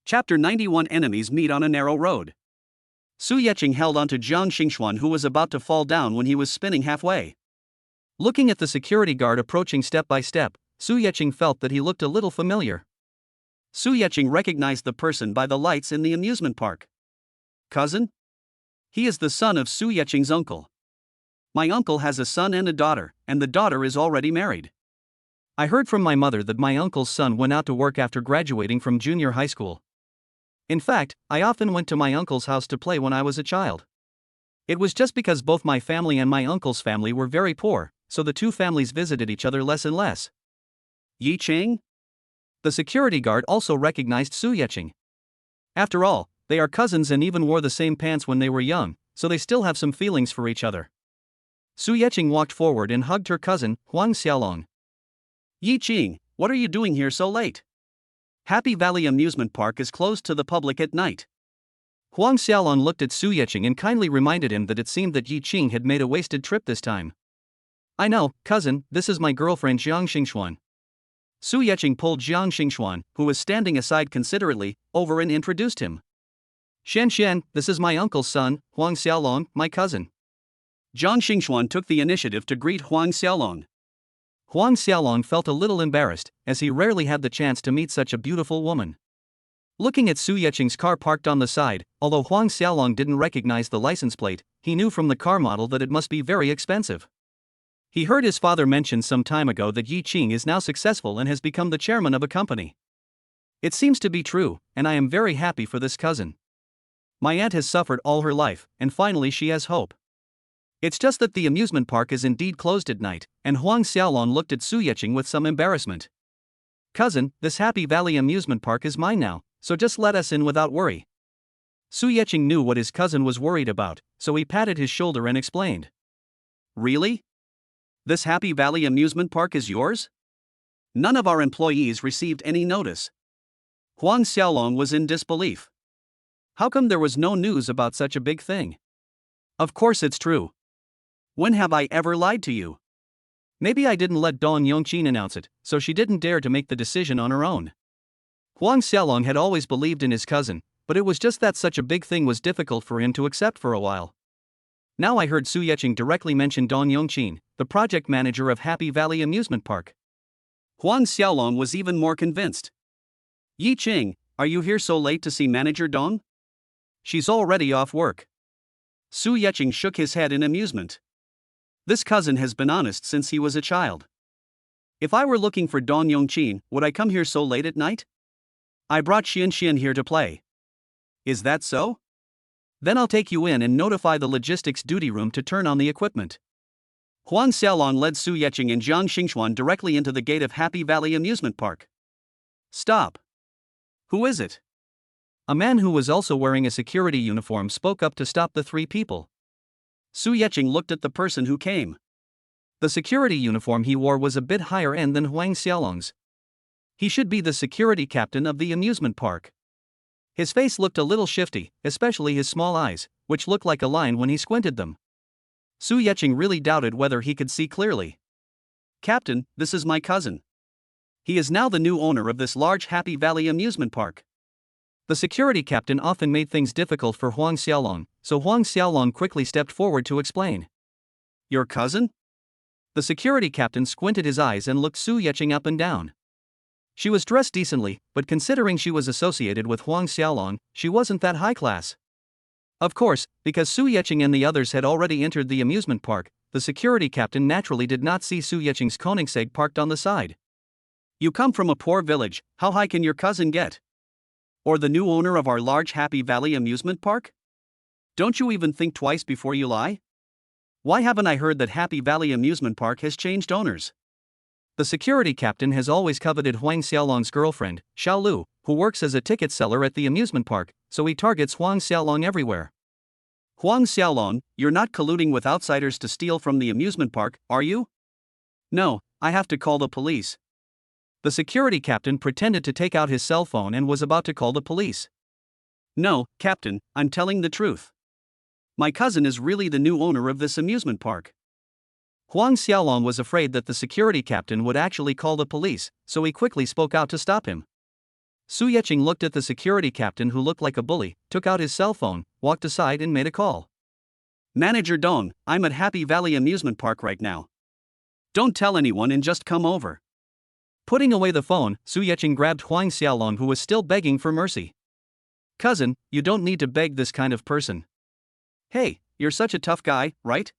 Chapter 91 Enemies Meet on a Narrow Road. Su Yeqing held onto Jiang Xingxuan who was about to fall down when he was spinning halfway. Looking at the security guard approaching step by step, Su Yeqing felt that he looked a little familiar. Su Yeqing recognized the person by the lights in the amusement park. Cousin? He is the son of Su Yeching's uncle. My uncle has a son and a daughter, and the daughter is already married. I heard from my mother that my uncle's son went out to work after graduating from junior high school. In fact, I often went to my uncle's house to play when I was a child. It was just because both my family and my uncle's family were very poor, so the two families visited each other less and less. Yi Ching? The security guard also recognized Su Yeching. After all, they are cousins and even wore the same pants when they were young, so they still have some feelings for each other. Su Yeching walked forward and hugged her cousin, Huang Xiaolong. Yi Ching, what are you doing here so late? Happy Valley Amusement Park is closed to the public at night. Huang Xiaolong looked at Su Yeching and kindly reminded him that it seemed that Yi Ching had made a wasted trip this time. I know, cousin, this is my girlfriend Jiang Xingxuan. Su Yeching pulled Jiang Xingxuan, who was standing aside considerately, over and introduced him. Shen, this is my uncle's son, Huang Xiaolong, my cousin. Jiang Xingxuan took the initiative to greet Huang Xiaolong. Huang Xiaolong felt a little embarrassed, as he rarely had the chance to meet such a beautiful woman. Looking at Su Yeching's car parked on the side, although Huang Xiaolong didn't recognize the license plate, he knew from the car model that it must be very expensive. He heard his father mention some time ago that Yi Ching is now successful and has become the chairman of a company. It seems to be true, and I am very happy for this cousin. My aunt has suffered all her life, and finally she has hope. It's just that the amusement park is indeed closed at night, and Huang Xiaolong looked at Su Yeching with some embarrassment. Cousin, this Happy Valley amusement park is mine now, so just let us in without worry. Su Yeching knew what his cousin was worried about, so he patted his shoulder and explained. Really? This Happy Valley amusement park is yours? None of our employees received any notice. Huang Xiaolong was in disbelief. How come there was no news about such a big thing? Of course it's true. When have I ever lied to you? Maybe I didn't let Dong Yongqin announce it, so she didn't dare to make the decision on her own. Huang Xiaolong had always believed in his cousin, but it was just that such a big thing was difficult for him to accept for a while. Now I heard Su Yeching directly mention Dong Yongqin, the project manager of Happy Valley Amusement Park. Huang Xiaolong was even more convinced. Yi Ching, are you here so late to see Manager Dong? She's already off work. Su Yeching shook his head in amusement. This cousin has been honest since he was a child. If I were looking for Dong Yongqin, would I come here so late at night? I brought Xian here to play. Is that so? Then I'll take you in and notify the logistics duty room to turn on the equipment. Huang Xiaolong led Su Yeching and Jiang Xingxuan directly into the gate of Happy Valley Amusement Park. Stop. Who is it? A man who was also wearing a security uniform spoke up to stop the three people. Su Yeching looked at the person who came. The security uniform he wore was a bit higher end than Huang Xiaolong's. He should be the security captain of the amusement park. His face looked a little shifty, especially his small eyes, which looked like a line when he squinted them. Su Yeching really doubted whether he could see clearly. Captain, this is my cousin. He is now the new owner of this large Happy Valley amusement park. The security captain often made things difficult for Huang Xiaolong, so Huang Xiaolong quickly stepped forward to explain. Your cousin? The security captain squinted his eyes and looked Su Yeching up and down. She was dressed decently, but considering she was associated with Huang Xiaolong, she wasn't that high class. Of course, because Su Yeching and the others had already entered the amusement park, the security captain naturally did not see Su Yeching's Koenigsegg parked on the side. You come from a poor village, how high can your cousin get? Or the new owner of our large Happy Valley amusement park? Don't you even think twice before you lie? Why haven't I heard that Happy Valley amusement park has changed owners? The security captain has always coveted Huang Xiaolong's girlfriend, Xiao Lu, who works as a ticket seller at the amusement park, so he targets Huang Xiaolong everywhere. Huang Xiaolong, you're not colluding with outsiders to steal from the amusement park, are you? No, I have to call the police. The security captain pretended to take out his cell phone and was about to call the police. No, Captain, I'm telling the truth. My cousin is really the new owner of this amusement park. Huang Xiaolong was afraid that the security captain would actually call the police, so he quickly spoke out to stop him. Su Yeching looked at the security captain who looked like a bully, took out his cell phone, walked aside and made a call. Manager Dong, I'm at Happy Valley Amusement Park right now. Don't tell anyone and just come over. Putting away the phone, Su Yeching grabbed Huang Xiaolong who was still begging for mercy. Cousin, you don't need to beg this kind of person. Hey, you're such a tough guy, right?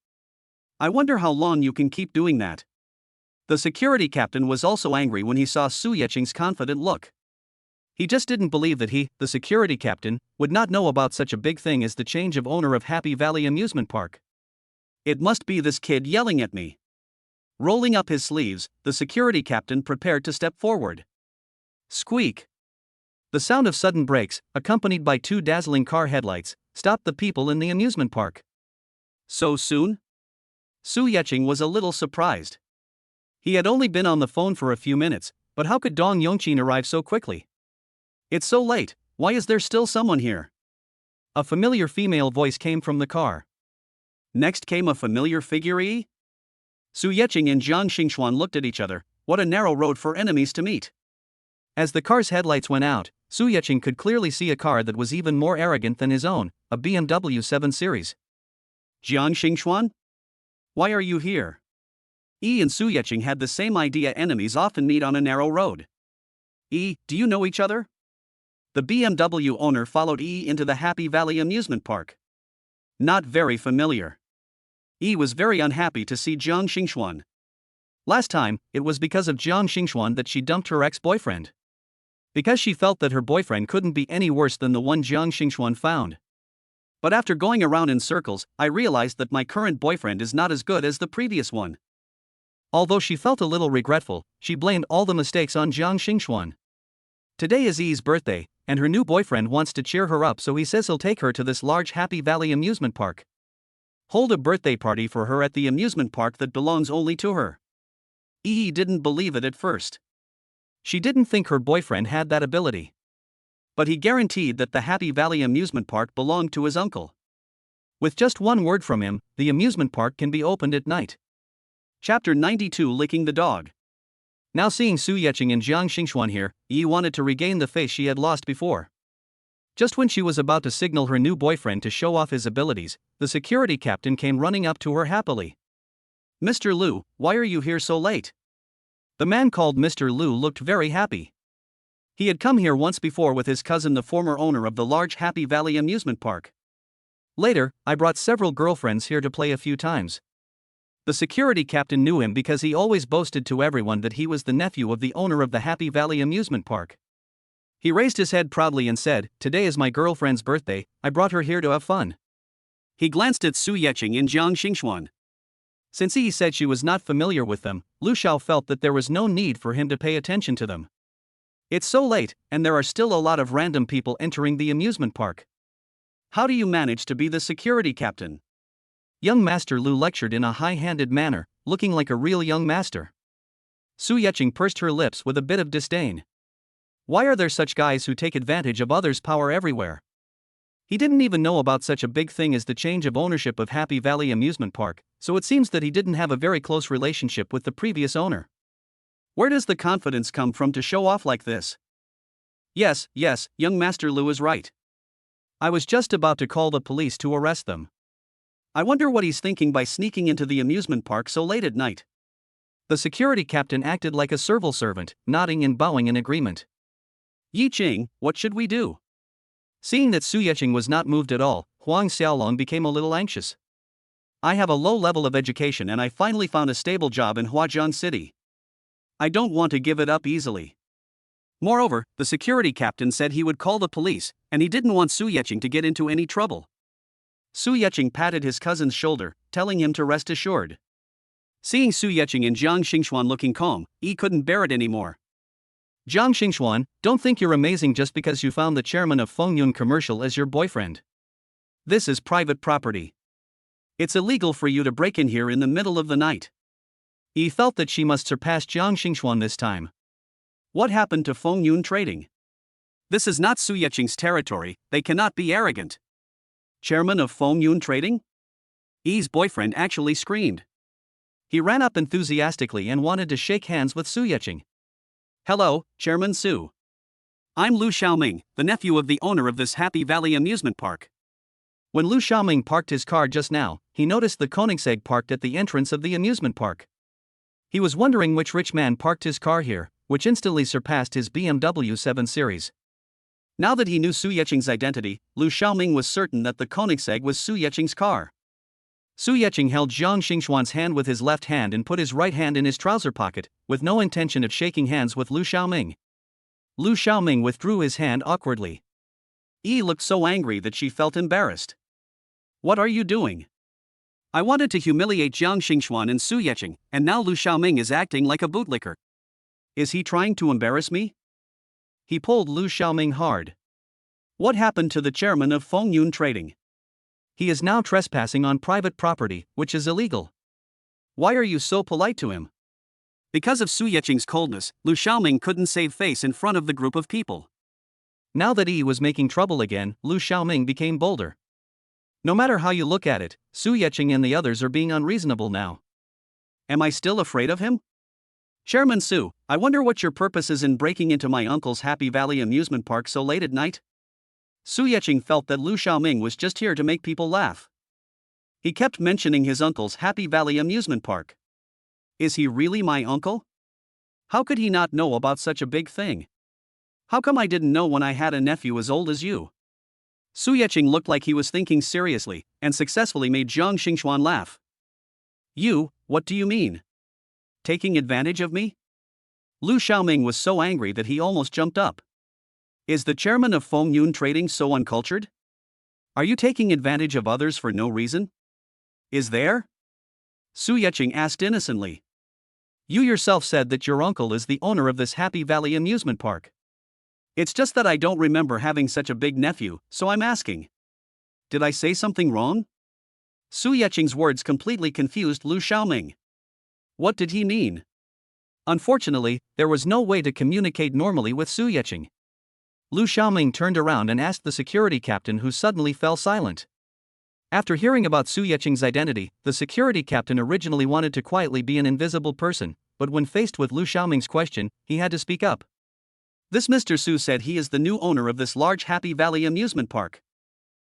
I wonder how long you can keep doing that. The security captain was also angry when he saw Su Yeching's confident look. He just didn't believe that he, the security captain, would not know about such a big thing as the change of owner of Happy Valley Amusement Park. It must be this kid yelling at me. Rolling up his sleeves, the security captain prepared to step forward. Squeak! The sound of sudden brakes, accompanied by two dazzling car headlights, stopped the people in the amusement park. So soon? Su Yeching was a little surprised. He had only been on the phone for a few minutes, but how could Dong Yongqin arrive so quickly? It's so late, why is there still someone here? A familiar female voice came from the car. Next came a familiar figure. Su Yeching and Jiang Xingxuan looked at each other. What a narrow road for enemies to meet. As the car's headlights went out, Su Yeching could clearly see a car that was even more arrogant than his own, a BMW 7 Series. Jiang Xingxuan? Why are you here? Yi and Su Yeching had the same idea, enemies often meet on a narrow road. Yi, do you know each other? The BMW owner followed Yi into the Happy Valley Amusement Park. Not very familiar. Yi was very unhappy to see Jiang Xingxuan. Last time, it was because of Jiang Xingxuan that she dumped her ex-boyfriend. Because she felt that her boyfriend couldn't be any worse than the one Jiang Xingxuan found. But after going around in circles, I realized that my current boyfriend is not as good as the previous one. Although she felt a little regretful, she blamed all the mistakes on Jiang Xingxuan. Today is Yi's birthday, and her new boyfriend wants to cheer her up, so he says he'll take her to this large Happy Valley amusement park. Hold a birthday party for her at the amusement park that belongs only to her. Yi didn't believe it at first. She didn't think her boyfriend had that ability. But he guaranteed that the Happy Valley amusement park belonged to his uncle. With just one word from him, the amusement park can be opened at night. Chapter 92, Licking the Dog. Now seeing Su Yeching and Jiang Xingxuan here, Yi wanted to regain the face she had lost before. Just when she was about to signal her new boyfriend to show off his abilities, the security captain came running up to her happily. Mr. Liu, why are you here so late? The man called Mr. Liu looked very happy. He had come here once before with his cousin, the former owner of the large Happy Valley amusement park. Later, I brought several girlfriends here to play a few times. The security captain knew him because he always boasted to everyone that he was the nephew of the owner of the Happy Valley amusement park. He raised his head proudly and said, "Today is my girlfriend's birthday, I brought her here to have fun." He glanced at Su Yeching and Jiang Xingxuan. Since he said she was not familiar with them, Lu Xiao felt that there was no need for him to pay attention to them. It's so late, and there are still a lot of random people entering the amusement park. How do you manage to be the security captain? Young Master Lu lectured in a high-handed manner, looking like a real young master. Su Yeching pursed her lips with a bit of disdain. Why are there such guys who take advantage of others' power everywhere? He didn't even know about such a big thing as the change of ownership of Happy Valley Amusement Park, so it seems that he didn't have a very close relationship with the previous owner. Where does the confidence come from to show off like this? Yes, young Master Lu is right. I was just about to call the police to arrest them. I wonder what he's thinking by sneaking into the amusement park so late at night. The security captain acted like a civil servant, nodding and bowing in agreement. Yi Qing, what should we do? Seeing that Su Yeching was not moved at all, Huang Xiaolong became a little anxious. I have a low level of education and I finally found a stable job in Huazhang City. I don't want to give it up easily. Moreover, the security captain said he would call the police, and he didn't want Su Yeching to get into any trouble. Su Yeching patted his cousin's shoulder, telling him to rest assured. Seeing Su Yeching and Jiang Xingxuan looking calm, Yi couldn't bear it anymore. Jiang Xingxuan, don't think you're amazing just because you found the chairman of Fengyun Commercial as your boyfriend. This is private property. It's illegal for you to break in here in the middle of the night. Yi felt that she must surpass Jiang Xingxuan this time. What happened to Fengyun Trading? This is not Su Yeching's territory, they cannot be arrogant. Chairman of Fengyun Trading? Yi's boyfriend actually screamed. He ran up enthusiastically and wanted to shake hands with Su Yeching. Hello, Chairman Su. I'm Lu Xiaoming, the nephew of the owner of this Happy Valley amusement park. When Lu Xiaoming parked his car just now, he noticed the Koenigsegg parked at the entrance of the amusement park. He was wondering which rich man parked his car here, which instantly surpassed his BMW 7 Series. Now that he knew Su Yeching's identity, Lu Xiaoming was certain that the Koenigsegg was Su Yeching's car. Su Yeching held Zhang Xingxuan's hand with his left hand and put his right hand in his trouser pocket, with no intention of shaking hands with Lu Xiaoming. Lu Xiaoming withdrew his hand awkwardly. Yi looked so angry that she felt embarrassed. What are you doing? I wanted to humiliate Jiang Xingxuan and Su Yeching, and now Lu Xiaoming is acting like a bootlicker. Is he trying to embarrass me? He pulled Lu Xiaoming hard. What happened to the chairman of Fengyun Trading? He is now trespassing on private property, which is illegal. Why are you so polite to him? Because of Su Yeching's coldness, Lu Xiaoming couldn't save face in front of the group of people. Now that Yi was making trouble again, Lu Xiaoming became bolder. No matter how you look at it, Su Yeching and the others are being unreasonable now. Am I still afraid of him? Chairman Su, I wonder what your purpose is in breaking into my uncle's Happy Valley amusement park so late at night? Su Yeching felt that Lu Xiaoming was just here to make people laugh. He kept mentioning his uncle's Happy Valley amusement park. Is he really my uncle? How could he not know about such a big thing? How come I didn't know when I had a nephew as old as you? Su Yeching looked like he was thinking seriously, and successfully made Jiang Xingxuan laugh. You, what do you mean? Taking advantage of me? Lu Xiaoming was so angry that he almost jumped up. Is the chairman of Fengyun Trading so uncultured? Are you taking advantage of others for no reason? Is there? Su Yeching asked innocently. You yourself said that your uncle is the owner of this Happy Valley amusement park. It's just that I don't remember having such a big nephew, so I'm asking. Did I say something wrong? Su Yeching's words completely confused Lu Xiaoming. What did he mean? Unfortunately, there was no way to communicate normally with Su Yeching. Lu Xiaoming turned around and asked the security captain, who suddenly fell silent. After hearing about Su Yeching's identity, the security captain originally wanted to quietly be an invisible person, but when faced with Lu Xiaoming's question, he had to speak up. This Mr. Su said he is the new owner of this large Happy Valley amusement park.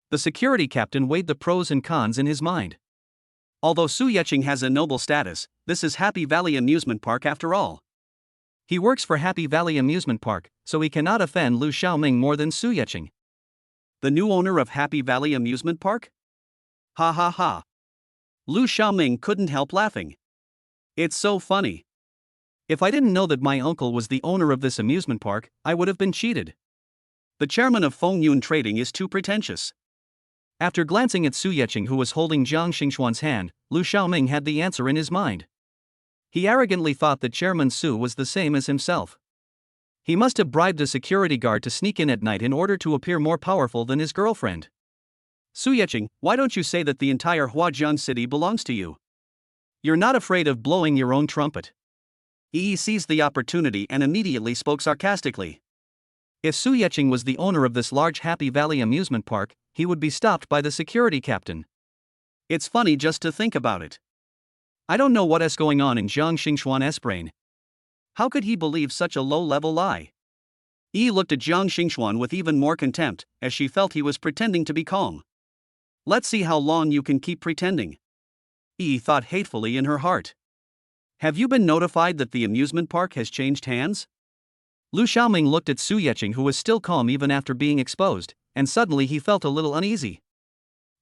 The security captain weighed the pros and cons in his mind. Although Su Yeching has a noble status, this is Happy Valley amusement park after all. He works for Happy Valley amusement park, so he cannot offend Lu Xiaoming more than Su Yeching. The new owner of Happy Valley amusement park? Ha ha ha. Lu Xiaoming couldn't help laughing. It's so funny. If I didn't know that my uncle was the owner of this amusement park, I would have been cheated. The chairman of Fengyun Trading is too pretentious. After glancing at Su Yeching, who was holding Jiang Xingxuan's hand, Lu Xiaoming had the answer in his mind. He arrogantly thought that Chairman Su was the same as himself. He must have bribed a security guard to sneak in at night in order to appear more powerful than his girlfriend. Su Yeching, why don't you say that the entire Huajiang city belongs to you? You're not afraid of blowing your own trumpet. Yi seized the opportunity and immediately spoke sarcastically. If Su Yeching was the owner of this large Happy Valley amusement park, he would be stopped by the security captain. It's funny just to think about it. I don't know what is going on in Jiang Xingxuan's brain. How could he believe such a low-level lie? Yi looked at Jiang Xingxuan with even more contempt, as she felt he was pretending to be calm. Let's see how long you can keep pretending. Yi thought hatefully in her heart. Have you been notified that the amusement park has changed hands? Lu Xiaoming looked at Su Yeching, who was still calm even after being exposed, and suddenly he felt a little uneasy.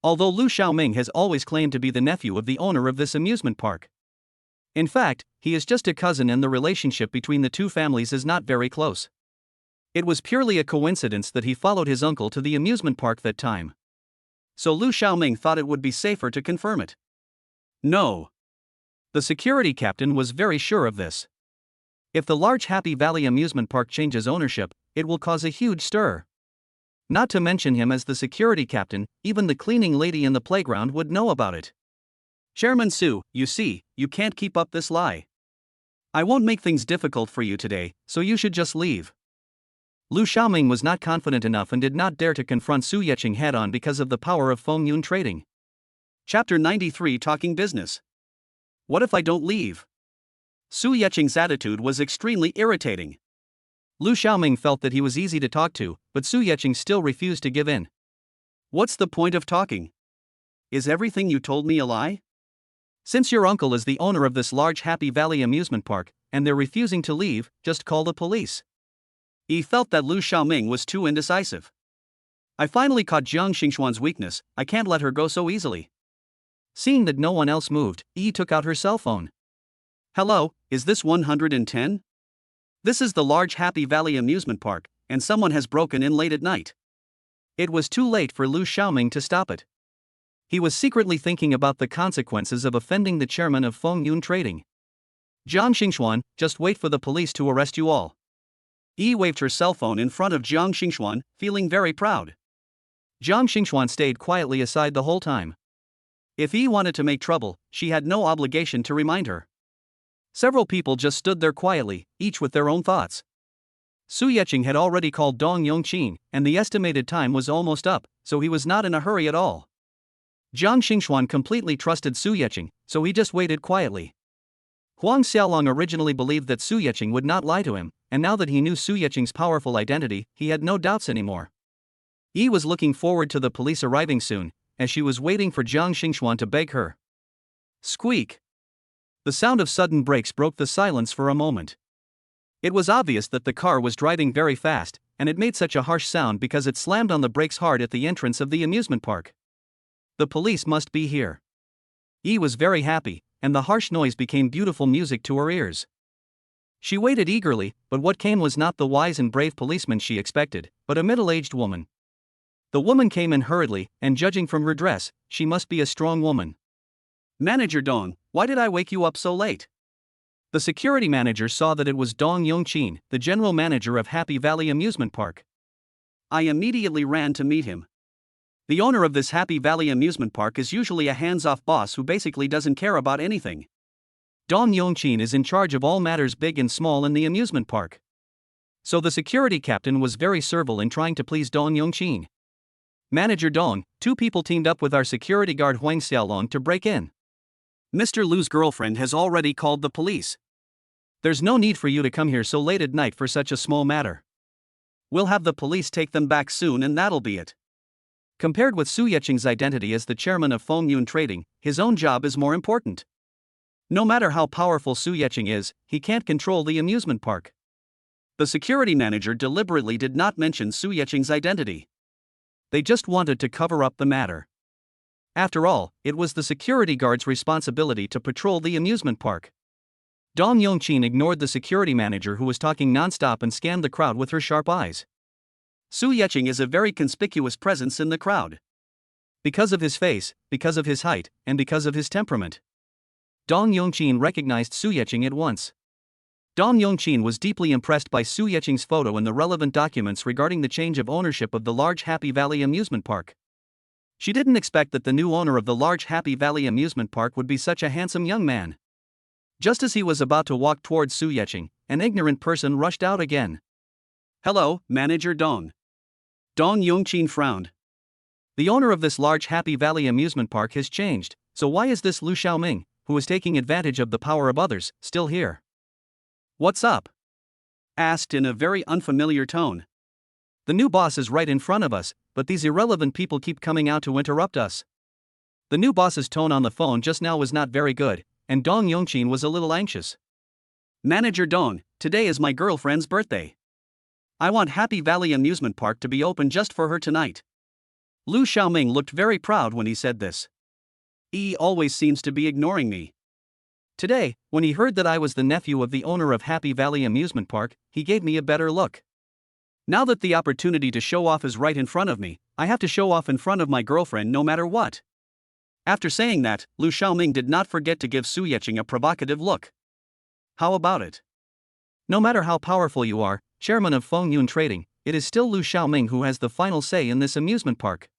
Although Lu Xiaoming has always claimed to be the nephew of the owner of this amusement park. In fact, he is just a cousin, and the relationship between the two families is not very close. It was purely a coincidence that he followed his uncle to the amusement park that time. So Lu Xiaoming thought it would be safer to confirm it. No. The security captain was very sure of this. If the large Happy Valley amusement park changes ownership, it will cause a huge stir. Not to mention him as the security captain, even the cleaning lady in the playground would know about it. Chairman Su, you see, you can't keep up this lie. I won't make things difficult for you today, so you should just leave. Lu Xiaoming was not confident enough and did not dare to confront Su Yeching head-on because of the power of Fengyun Trading. Chapter 93, Talking Business. What if I don't leave? Su Yeching's attitude was extremely irritating. Lu Xiaoming felt that he was easy to talk to, but Su Yeching still refused to give in. What's the point of talking? Is everything you told me a lie? Since your uncle is the owner of this large Happy Valley amusement park, and they're refusing to leave, just call the police. He felt that Lu Xiaoming was too indecisive. I finally caught Jiang Xingxuan's weakness, I can't let her go so easily. Seeing that no one else moved, Yi took out her cell phone. Hello, is this 110? This is the large Happy Valley amusement park, and someone has broken in late at night. It was too late for Lu Xiaoming to stop it. He was secretly thinking about the consequences of offending the chairman of Fengyun Trading. Jiang Xingxuan, just wait for the police to arrest you all. Yi waved her cell phone in front of Jiang Xingxuan, feeling very proud. Jiang Xingxuan stayed quietly aside the whole time. If Yi wanted to make trouble, she had no obligation to remind her. Several people just stood there quietly, each with their own thoughts. Su Yeqing had already called Dong Yongqin, and the estimated time was almost up, so he was not in a hurry at all. Jiang Xingxuan completely trusted Su Yeqing, so he just waited quietly. Huang Xiaolong originally believed that Su Yeqing would not lie to him, and now that he knew Su Yeqing's powerful identity, he had no doubts anymore. Yi was looking forward to the police arriving soon, as she was waiting for Jiang Xingxuan to beg her. Squeak! The sound of sudden brakes broke the silence for a moment. It was obvious that the car was driving very fast, and it made such a harsh sound because it slammed on the brakes hard at the entrance of the amusement park. The police must be here. Yi was very happy, and the harsh noise became beautiful music to her ears. She waited eagerly, but what came was not the wise and brave policeman she expected, but a middle-aged woman. The woman came in hurriedly, and judging from her dress, she must be a strong woman. Manager Dong, why did I wake you up so late? The security manager saw that it was Dong Yongqin, the general manager of Happy Valley Amusement Park. I immediately ran to meet him. The owner of this Happy Valley amusement park is usually a hands-off boss who basically doesn't care about anything. Dong Yongqin is in charge of all matters big and small in the amusement park. So the security captain was very servile in trying to please Dong Yongqin. Manager Dong, 2 people teamed up with our security guard Huang Xiaolong to break in. Mr. Lu's girlfriend has already called the police. There's no need for you to come here so late at night for such a small matter. We'll have the police take them back soon and that'll be it. Compared with Su Yeqing's identity as the chairman of Fengyun Trading, his own job is more important. No matter how powerful Su Yeqing is, he can't control the amusement park. The security manager deliberately did not mention Su Yeqing's identity. They just wanted to cover up the matter. After all, it was the security guard's responsibility to patrol the amusement park. Dong Yongqin ignored the security manager who was talking non-stop and scanned the crowd with her sharp eyes. Su Yeqing is a very conspicuous presence in the crowd. Because of his face, because of his height, and because of his temperament. Dong Yongqin recognized Su Yeqing at once. Dong Yongqin was deeply impressed by Su Yeqing's photo and the relevant documents regarding the change of ownership of the large Happy Valley amusement park. She didn't expect that the new owner of the large Happy Valley amusement park would be such a handsome young man. Just as he was about to walk towards Su Yeqing, an ignorant person rushed out again. Hello, Manager Dong. Dong Yongqin frowned. The owner of this large Happy Valley amusement park has changed, so why is this Lu Xiaoming, who is taking advantage of the power of others, still here? What's up? Asked in a very unfamiliar tone. The new boss is right in front of us, but these irrelevant people keep coming out to interrupt us. The new boss's tone on the phone just now was not very good, and Dong Yongqin was a little anxious. Manager Dong, today is my girlfriend's birthday. I want Happy Valley amusement park to be open just for her tonight. Lu Xiaoming looked very proud when he said this. He always seems to be ignoring me. Today, when he heard that I was the nephew of the owner of Happy Valley amusement park, he gave me a better look. Now that the opportunity to show off is right in front of me, I have to show off in front of my girlfriend no matter what. After saying that, Lu Xiaoming did not forget to give Su Yeqing a provocative look. How about it? No matter how powerful you are, chairman of Fengyun Trading, it is still Lu Xiaoming who has the final say in this amusement park.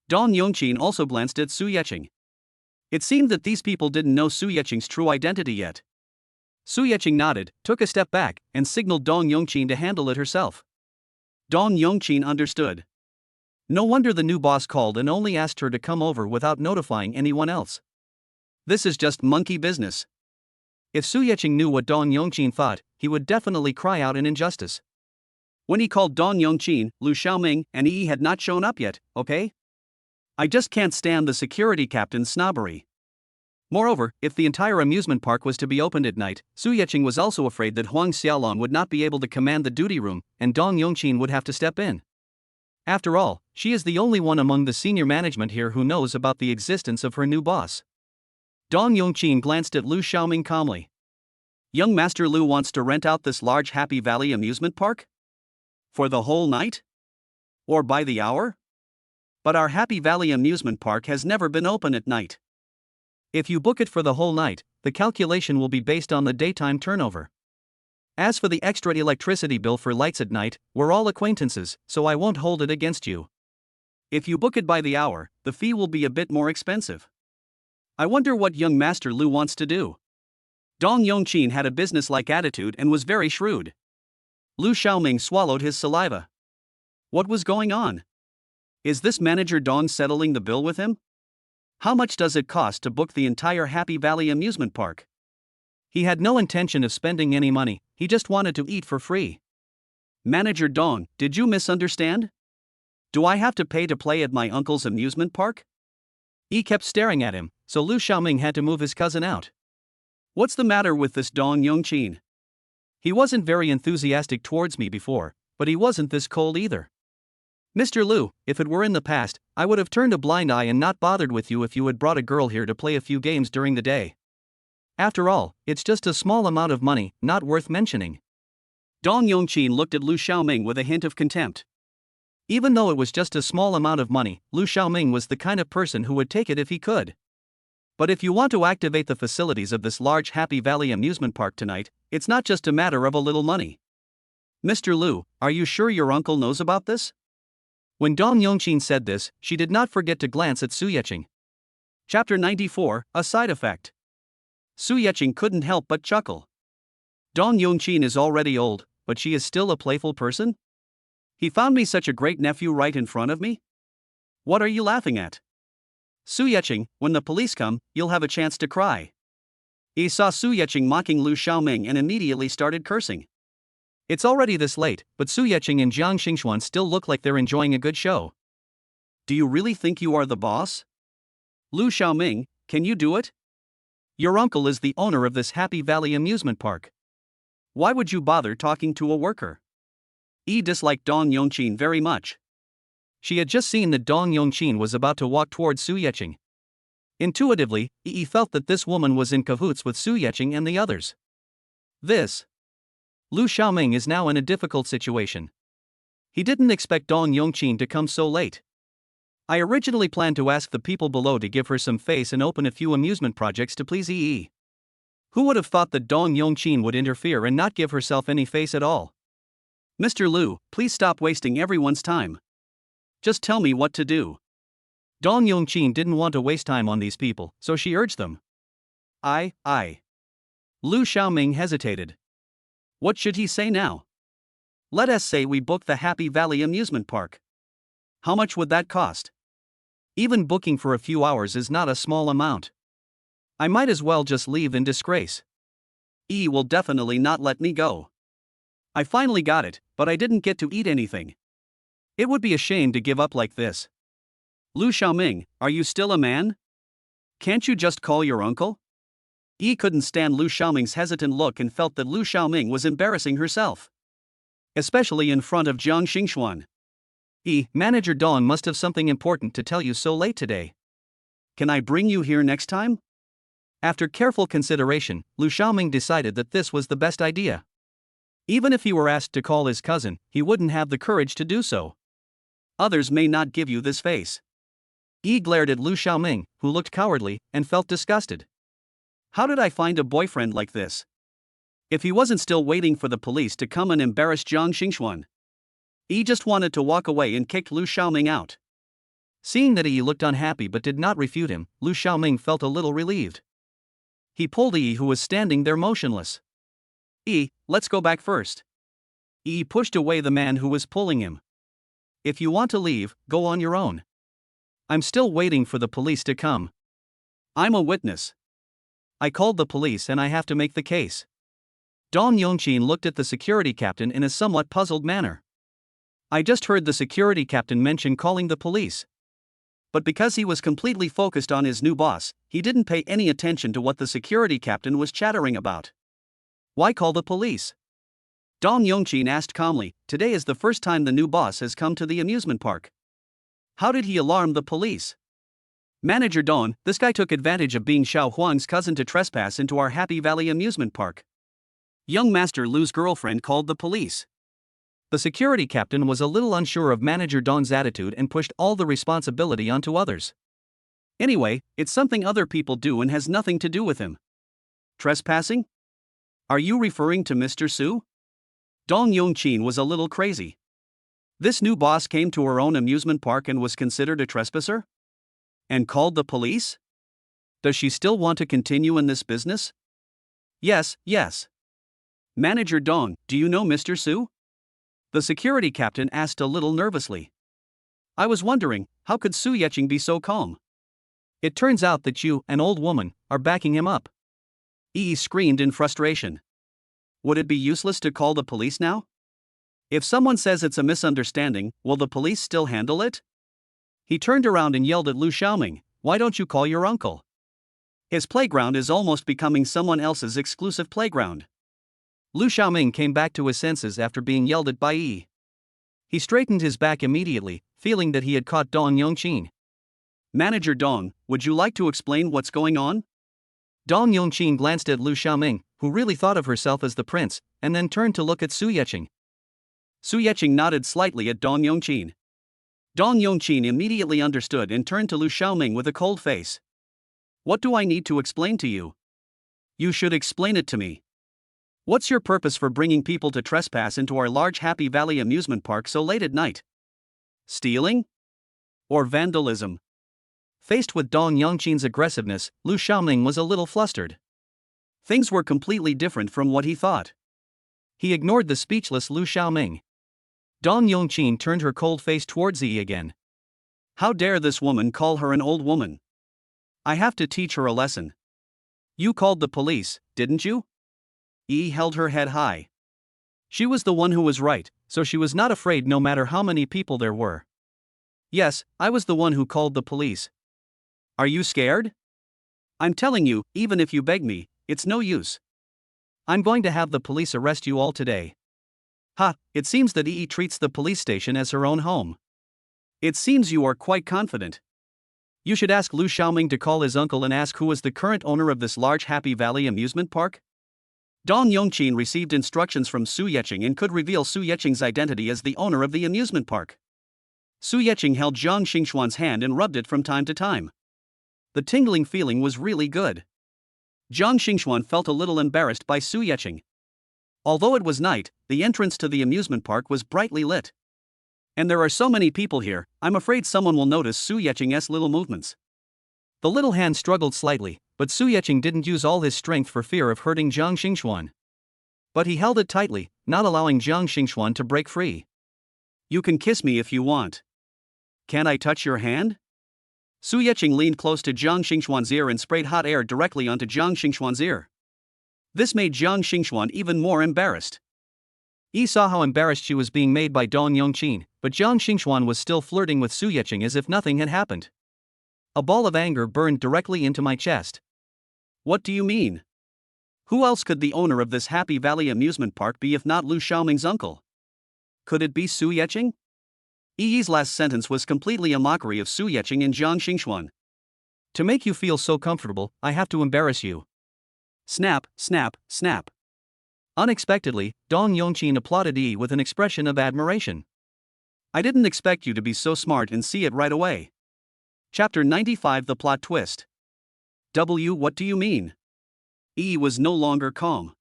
Dong Yongqin also glanced at Su Yeqing. It seemed that these people didn't know Su Yeqing's true identity yet. Su Yeqing nodded, took a step back, and signaled Dong Yongqin to handle it herself. Dong Yongqin understood. No wonder the new boss called and only asked her to come over without notifying anyone else. This is just monkey business. If Su Yeqing knew what Dong Yongqin thought, he would definitely cry out in injustice. When he called Dong Yongqin, Lu Xiaoming and Yi had not shown up yet, okay? I just can't stand the security captain's snobbery. Moreover, if the entire amusement park was to be opened at night, Su Yeqing was also afraid that Huang Xiaolong would not be able to command the duty room, and Dong Yongqin would have to step in. After all, she is the only one among the senior management here who knows about the existence of her new boss. Dong Yongqin glanced at Lu Xiaoming calmly. Young Master Lu wants to rent out this large Happy Valley amusement park? For the whole night? Or by the hour? But our Happy Valley amusement park has never been open at night. If you book it for the whole night, the calculation will be based on the daytime turnover. As for the extra electricity bill for lights at night, we're all acquaintances, so I won't hold it against you. If you book it by the hour, the fee will be a bit more expensive. I wonder what young Master Lu wants to do. Dong Yongqin had a business-like attitude and was very shrewd. Lu Xiaoming swallowed his saliva. What was going on? Is this manager Dong settling the bill with him? How much does it cost to book the entire Happy Valley amusement park? He had no intention of spending any money, he just wanted to eat for free. Manager Dong, did you misunderstand? Do I have to pay to play at my uncle's amusement park? He kept staring at him, so Lu Xiaoming had to move his cousin out. What's the matter with this Dong Yongqin? He wasn't very enthusiastic towards me before, but he wasn't this cold either. Mr. Lu, if it were in the past, I would have turned a blind eye and not bothered with you if you had brought a girl here to play a few games during the day. After all, it's just a small amount of money, not worth mentioning. Dong Yongqin looked at Lu Xiaoming with a hint of contempt. Even though it was just a small amount of money, Lu Xiaoming was the kind of person who would take it if he could. But if you want to activate the facilities of this large Happy Valley amusement park tonight, it's not just a matter of a little money. Mr. Lu, are you sure your uncle knows about this? When Dong Yongqin said this, she did not forget to glance at Su Yeqing. Chapter 94, A Side Effect. Su Yeqing couldn't help but chuckle. Dong Yongqin is already old, but she is still a playful person? He found me such a great nephew right in front of me? What are you laughing at? Su Yeqing, when the police come, you'll have a chance to cry. He saw Su Yeqing mocking Lu Xiaoming and immediately started cursing. It's already this late, but Su Yeqing and Jiang Xingxuan still look like they're enjoying a good show. Do you really think you are the boss? Lu Xiaoming, can you do it? Your uncle is the owner of this Happy Valley amusement park. Why would you bother talking to a worker? He disliked Dong Yongqin very much. She had just seen that Dong Yongqin was about to walk towards Su Yeqing. Intuitively, he felt that this woman was in cahoots with Su Yeqing and the others. Lu Xiaoming is now in a difficult situation. He didn't expect Dong Yongqin to come so late. I originally planned to ask the people below to give her some face and open a few amusement projects to please EE. Who would have thought that Dong Yongqin would interfere and not give herself any face at all? Mr. Lu, please stop wasting everyone's time. Just tell me what to do. Dong Yongqin didn't want to waste time on these people, so she urged them. I. Lu Xiaoming hesitated. What should he say now? Let us say we book the Happy Valley amusement park. How much would that cost? Even booking for a few hours is not a small amount. I might as well just leave in disgrace. E will definitely not let me go. I finally got it, but I didn't get to eat anything. It would be a shame to give up like this. Lu Xiaoming, are you still a man? Can't you just call your uncle? Yi couldn't stand Lu Xiaoming's hesitant look and felt that Lu Xiaoming was embarrassing herself. Especially in front of Jiang Xingxuan. Manager Dong must have something important to tell you so late today. Can I bring you here next time? After careful consideration, Lu Xiaoming decided that this was the best idea. Even if he were asked to call his cousin, he wouldn't have the courage to do so. Others may not give you this face. Yi glared at Lu Xiaoming, who looked cowardly, and felt disgusted. How did I find a boyfriend like this? If he wasn't still waiting for the police to come and embarrass Jiang Xingxuan. Yi just wanted to walk away and kicked Lu Xiaoming out. Seeing that Yi looked unhappy but did not refute him, Lu Xiaoming felt a little relieved. He pulled Yi, who was standing there motionless. Let's go back first. Yi pushed away the man who was pulling him. If you want to leave, go on your own. I'm still waiting for the police to come. I'm a witness. I called the police and I have to make the case. Dong Yongqin looked at the security captain in a somewhat puzzled manner. I just heard the security captain mention calling the police. But because he was completely focused on his new boss, he didn't pay any attention to what the security captain was chattering about. Why call the police? Dong Yongqin asked calmly. Today is the first time the new boss has come to the amusement park. How did he alarm the police? Manager Dong, this guy took advantage of being Xiao Huang's cousin to trespass into our Happy Valley amusement park. Young Master Lu's girlfriend called the police. The security captain was a little unsure of Manager Dong's attitude and pushed all the responsibility onto others. Anyway, it's something other people do and has nothing to do with him. Trespassing? Are you referring to Mr. Su? Dong Yongqin was a little crazy. This new boss came to her own amusement park and was considered a trespasser? And called the police? Does she still want to continue in this business? Yes. Manager Dong, do you know Mr. Su? The security captain asked a little nervously. I was wondering, how could Su Yeqing be so calm? It turns out that you, an old woman, are backing him up. Yi screamed in frustration. Would it be useless to call the police now? If someone says it's a misunderstanding, will the police still handle it? He turned around and yelled at Lu Xiaoming, why don't you call your uncle? His playground is almost becoming someone else's exclusive playground. Lu Xiaoming came back to his senses after being yelled at by Yi. He straightened his back immediately, feeling that he had caught Dong Yongqin. Manager Dong, would you like to explain what's going on? Dong Yongqin glanced at Lu Xiaoming, who really thought of herself as the prince, and then turned to look at Su Yeqing. Su Yeqing nodded slightly at Dong Yongqin. Dong Yongqin immediately understood and turned to Lu Xiaoming with a cold face. What do I need to explain to you? You should explain it to me. What's your purpose for bringing people to trespass into our large Happy Valley amusement park so late at night? Stealing? Or vandalism? Faced with Dong Yongqin's aggressiveness, Lu Xiaoming was a little flustered. Things were completely different from what he thought. He ignored the speechless Lu Xiaoming. Dong Yongqin turned her cold face towards Yi again. How dare this woman call her an old woman? I have to teach her a lesson. You called the police, didn't you? Yi held her head high. She was the one who was right, so she was not afraid no matter how many people there were. Yes, I was the one who called the police. Are you scared? I'm telling you, even if you beg me, it's no use. I'm going to have the police arrest you all today. Ha, it seems that Yi treats the police station as her own home. It seems you are quite confident. You should ask Lu Xiaoming to call his uncle and ask who is the current owner of this large Happy Valley amusement park. Dong Yongqin received instructions from Su Yeqing and could reveal Su Yeqing's identity as the owner of the amusement park. Su Yeqing held Zhang Xingxuan's hand and rubbed it from time to time. The tingling feeling was really good. Zhang Xingxuan felt a little embarrassed by Su Yeqing. Although it was night, the entrance to the amusement park was brightly lit. And there are so many people here, I'm afraid someone will notice Su Yeqing's little movements. The little hand struggled slightly, but Su Yeqing didn't use all his strength for fear of hurting Zhang Xingxuan. But he held it tightly, not allowing Zhang Xingxuan to break free. You can kiss me if you want. Can I touch your hand? Su Yeqing leaned close to Zhang Xingxuan's ear and sprayed hot air directly onto Zhang Xingxuan's ear. This made Zhang Xingxuan even more embarrassed. Yi saw how embarrassed she was being made by Dong Yongqin, but Zhang Xingxuan was still flirting with Su Yeqing as if nothing had happened. A ball of anger burned directly into my chest. What do you mean? Who else could the owner of this Happy Valley amusement park be if not Lu Xiaoming's uncle? Could it be Su Yeqing? Yi's last sentence was completely a mockery of Su Yeqing and Zhang Xingxuan. To make you feel so comfortable, I have to embarrass you. Snap, snap, snap. Unexpectedly, Dong Yongqin applauded Yi with an expression of admiration. I didn't expect you to be so smart and see it right away. Chapter 95 The Plot Twist. What do you mean? Yi was no longer calm.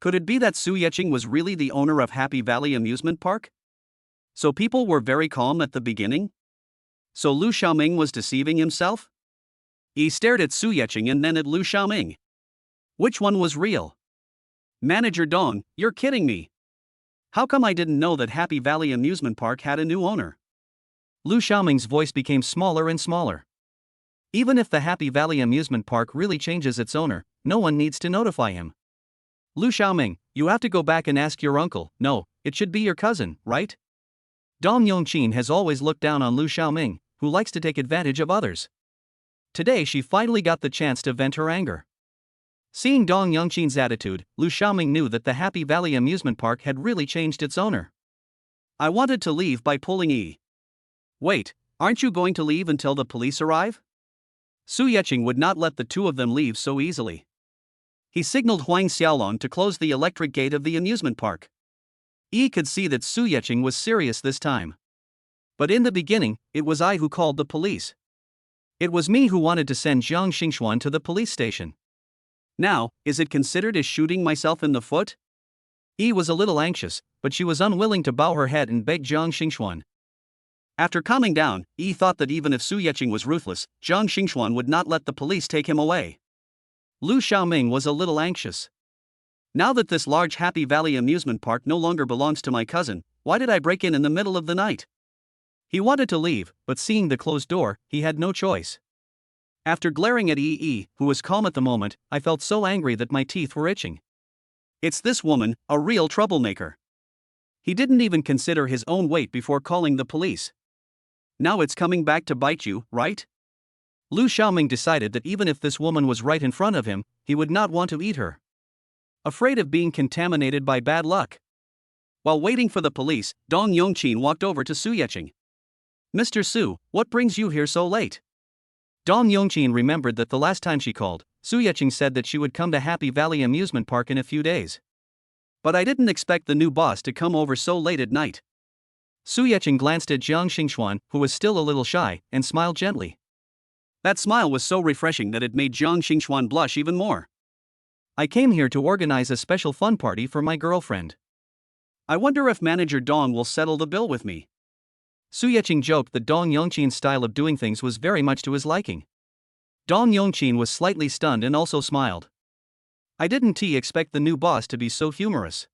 Could it be that Su Yeqing was really the owner of Happy Valley amusement park? So people were very calm at the beginning? So Lu Xiaoming was deceiving himself? Yi stared at Su Yeqing and then at Lu Xiaoming. Which one was real? Manager Dong, you're kidding me. How come I didn't know that Happy Valley amusement park had a new owner? Lu Xiaoming's voice became smaller and smaller. Even if the Happy Valley amusement park really changes its owner, no one needs to notify him. Lu Xiaoming, you have to go back and ask your uncle. No, it should be your cousin, right? Dong Yongqin has always looked down on Lu Xiaoming, who likes to take advantage of others. Today she finally got the chance to vent her anger. Seeing Dong Yongqin's attitude, Lu Xiaoming knew that the Happy Valley amusement park had really changed its owner. I wanted to leave by pulling E. Wait, aren't you going to leave until the police arrive? Su Yeqing would not let the two of them leave so easily. He signaled Huang Xiaolong to close the electric gate of the amusement park. Yi could see that Su Yeqing was serious this time. But in the beginning, it was I who called the police. It was me who wanted to send Jiang Xingxuan to the police station. Now, is it considered as shooting myself in the foot? Yi was a little anxious, but she was unwilling to bow her head and beg Jiang Xingxuan. After calming down, Yi thought that even if Su Yeqing was ruthless, Jiang Xingxuan would not let the police take him away. Lu Xiaoming was a little anxious. Now that this large Happy Valley amusement park no longer belongs to my cousin, why did I break in the middle of the night? He wanted to leave, but seeing the closed door, he had no choice. After glaring at Yi, who was calm at the moment, I felt so angry that my teeth were itching. It's this woman, a real troublemaker. He didn't even consider his own weight before calling the police. Now it's coming back to bite you, right? Lu Xiaoming decided that even if this woman was right in front of him, he would not want to eat her. Afraid of being contaminated by bad luck. While waiting for the police, Dong Yongqin walked over to Su Yeqing. Mr. Su, what brings you here so late? Dong Yongqin remembered that the last time she called, Su Yeqing said that she would come to Happy Valley amusement park in a few days. But I didn't expect the new boss to come over so late at night. Su Yeqing glanced at Jiang Xingxuan, who was still a little shy, and smiled gently. That smile was so refreshing that it made Jiang Xingxuan blush even more. I came here to organize a special fun party for my girlfriend. I wonder if Manager Dong will settle the bill with me. Su Yeqing joked that Dong Yongqin's style of doing things was very much to his liking. Dong Yongqin was slightly stunned and also smiled. I didn't expect the new boss to be so humorous.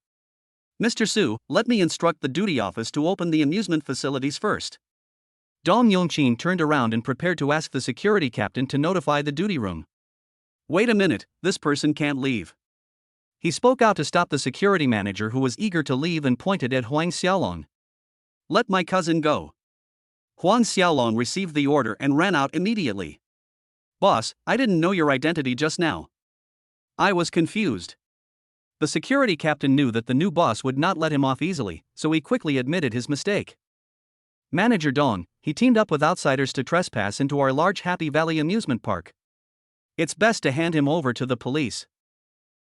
Mr. Su, let me instruct the duty office to open the amusement facilities first. Dong Yongqin turned around and prepared to ask the security captain to notify the duty room. Wait a minute, this person can't leave. He spoke out to stop the security manager who was eager to leave and pointed at Huang Xiaolong. Let my cousin go. Huang Xiaolong received the order and ran out immediately. Boss, I didn't know your identity just now. I was confused. The security captain knew that the new boss would not let him off easily, so he quickly admitted his mistake. Manager Dong, he teamed up with outsiders to trespass into our large Happy Valley amusement park. It's best to hand him over to the police.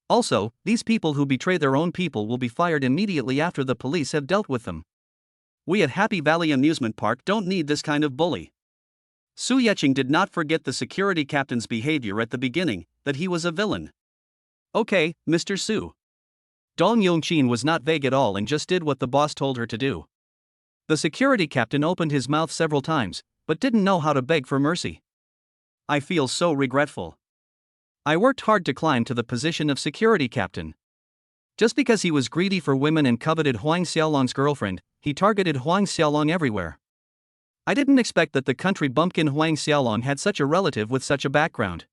Also, these people who betray their own people will be fired immediately after the police have dealt with them. We at Happy Valley amusement park don't need this kind of bully. Su Yeqing did not forget the security captain's behavior at the beginning, that he was a villain. Okay, Mr. Su. Dong Yongqin was not vague at all and just did what the boss told her to do. The security captain opened his mouth several times, but didn't know how to beg for mercy. I feel so regretful. I worked hard to climb to the position of security captain. Just because he was greedy for women and coveted Huang Xiaolong's girlfriend, he targeted Huang Xiaolong everywhere. I didn't expect that the country bumpkin Huang Xiaolong had such a relative with such a background.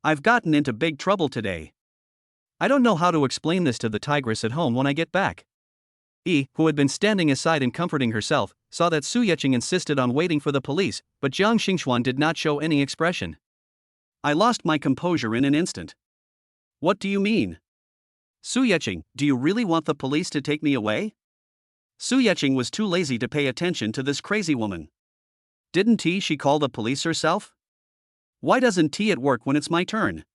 I've gotten into big trouble today. I don't know how to explain this to the tigress at home when I get back. Who had been standing aside and comforting herself, saw that Su Yeqing insisted on waiting for the police, but Jiang Xingxuan did not show any expression. I lost my composure in an instant. What do you mean? Su Yeqing, do you really want the police to take me away? Su Yeqing was too lazy to pay attention to this crazy woman. Didn't she call the police herself? Why doesn't T at work when it's my turn?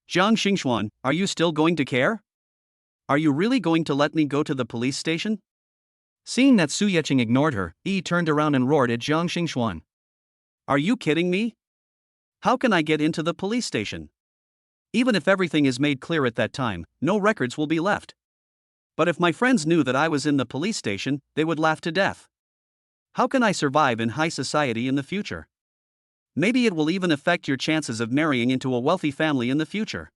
Jiang Xingxuan, are you still going to care? Are you really going to let me go to the police station? Seeing that Su Yeqing ignored her, turned around and roared at Jiang Xingxuan. Are you kidding me? How can I get into the police station? Even if everything is made clear at that time, no records will be left. But if my friends knew that I was in the police station, they would laugh to death. How can I survive in high society in the future? Maybe it will even affect your chances of marrying into a wealthy family in the future.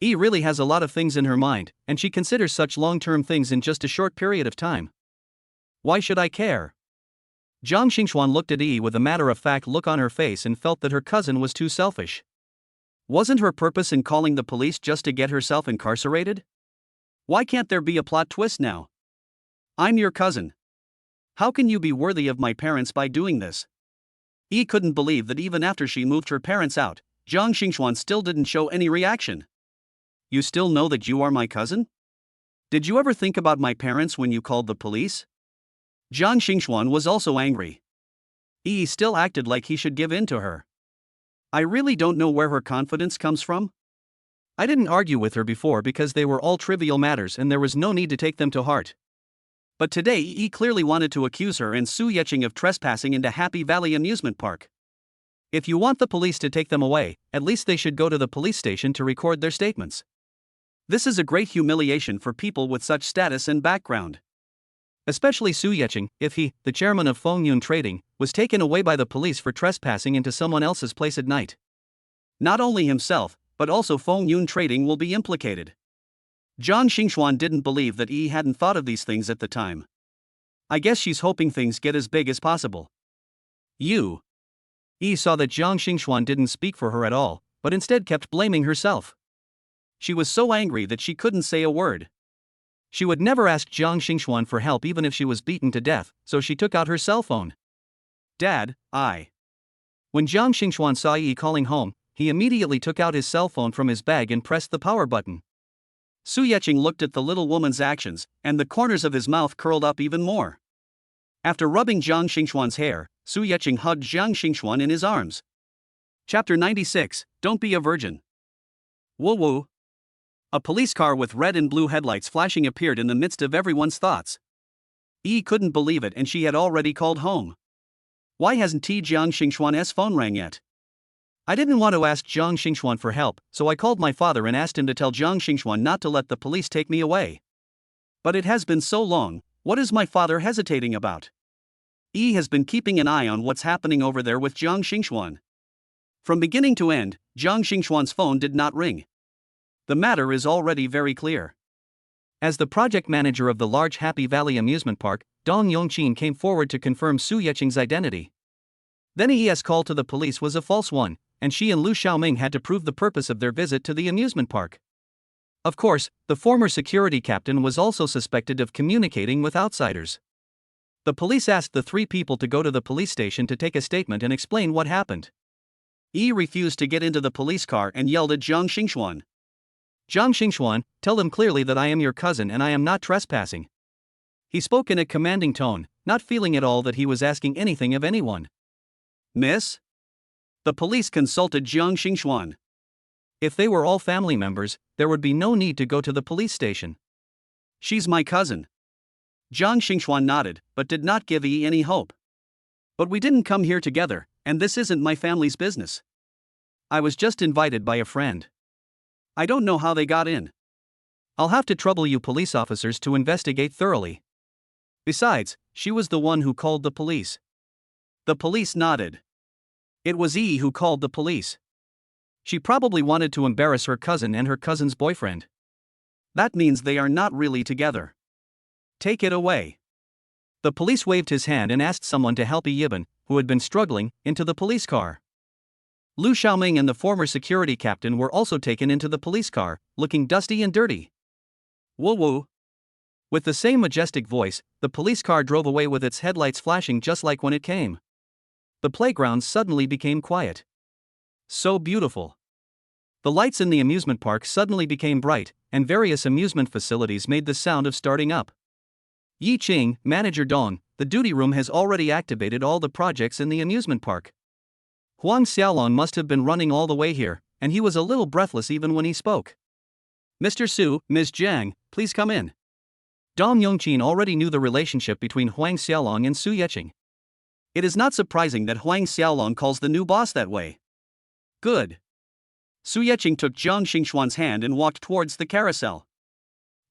Really has a lot of things in her mind, and she considers such long-term things in just a short period of time. Why should I care? Jiang Xingxuan looked at with a matter-of-fact look on her face and felt that her cousin was too selfish. Wasn't her purpose in calling the police just to get herself incarcerated? Why can't there be a plot twist now? I'm your cousin. How can you be worthy of my parents by doing this? He couldn't believe that even after she moved her parents out, Zhang Xingxuan still didn't show any reaction. You still know that you are my cousin? Did you ever think about my parents when you called the police? Zhang Xingxuan was also angry. He still acted like he should give in to her. I really don't know where her confidence comes from. I didn't argue with her before because they were all trivial matters and there was no need to take them to heart. But today he clearly wanted to accuse her and Su Yeqing of trespassing into Happy Valley Amusement Park. If you want the police to take them away, at least they should go to the police station to record their statements. This is a great humiliation for people with such status and background. Especially Su Yeqing, if he, the chairman of Fengyun Trading, was taken away by the police for trespassing into someone else's place at night. Not only himself, but also Fengyun Trading will be implicated. Zhang Xingxuan didn't believe that he hadn't thought of these things at the time. I guess she's hoping things get as big as possible. You. He saw that Zhang Xingxuan didn't speak for her at all, but instead kept blaming herself. She was so angry that she couldn't say a word. She would never ask Zhang Xingxuan for help even if she was beaten to death, so she took out her cell phone. Dad, When Zhang Xingxuan saw Yi calling home, he immediately took out his cell phone from his bag and pressed the power button. Su Yeqing looked at the little woman's actions, and the corners of his mouth curled up even more. After rubbing Zhang Xingxuan's hair, Su Yeqing hugged Zhang Xingxuan in his arms. Chapter 96, Don't Be a Virgin. Woo woo. A police car with red and blue headlights flashing appeared in the midst of everyone's thoughts. Yi couldn't believe it and she had already called home. Why hasn't Zhang Xingxuan's phone rang yet? I didn't want to ask Zhang Xingxuan for help, so I called my father and asked him to tell Zhang Xingxuan not to let the police take me away. But it has been so long, what is my father hesitating about? Yi has been keeping an eye on what's happening over there with Zhang Xingxuan. From beginning to end, Zhang Xingxuan's phone did not ring. The matter is already very clear. As the project manager of the large Happy Valley amusement park, Dong Yongqin came forward to confirm Su Yeqing's identity. Then Yi's call to the police was a false one, and she and Lu Xiaoming had to prove the purpose of their visit to the amusement park. Of course, the former security captain was also suspected of communicating with outsiders. The police asked the three people to go to the police station to take a statement and explain what happened. Yi refused to get into the police car and yelled at Zhang Xingxuan. Zhang Xingxuan, tell them clearly that I am your cousin and I am not trespassing. He spoke in a commanding tone, not feeling at all that he was asking anything of anyone. Miss? The police consulted Zhang Xingxuan. If they were all family members, there would be no need to go to the police station. She's my cousin. Zhang Xingxuan nodded, but did not give Yi any hope. But we didn't come here together, and this isn't my family's business. I was just invited by a friend. I don't know how they got in. I'll have to trouble you police officers to investigate thoroughly. Besides, she was the one who called the police. The police nodded. It was Yi who called the police. She probably wanted to embarrass her cousin and her cousin's boyfriend. That means they are not really together. Take it away. The police waved his hand and asked someone to help Yibin, who had been struggling, into the police car. Lu Xiaoming and the former security captain were also taken into the police car, looking dusty and dirty. Woo woo. With the same majestic voice, the police car drove away with its headlights flashing just like when it came. The playground suddenly became quiet. So beautiful. The lights in the amusement park suddenly became bright, and various amusement facilities made the sound of starting up. Yi Qing, Manager Dong, the duty room has already activated all the projects in the amusement park. Huang Xiaolong must have been running all the way here, and he was a little breathless even when he spoke. Mr. Su, Ms. Jang, please come in. Dong Yongqin already knew the relationship between Huang Xiaolong and Su Yeqing. It is not surprising that Huang Xiaolong calls the new boss that way. Good. Su Yeqing took Zhang Xingxuan's hand and walked towards the carousel.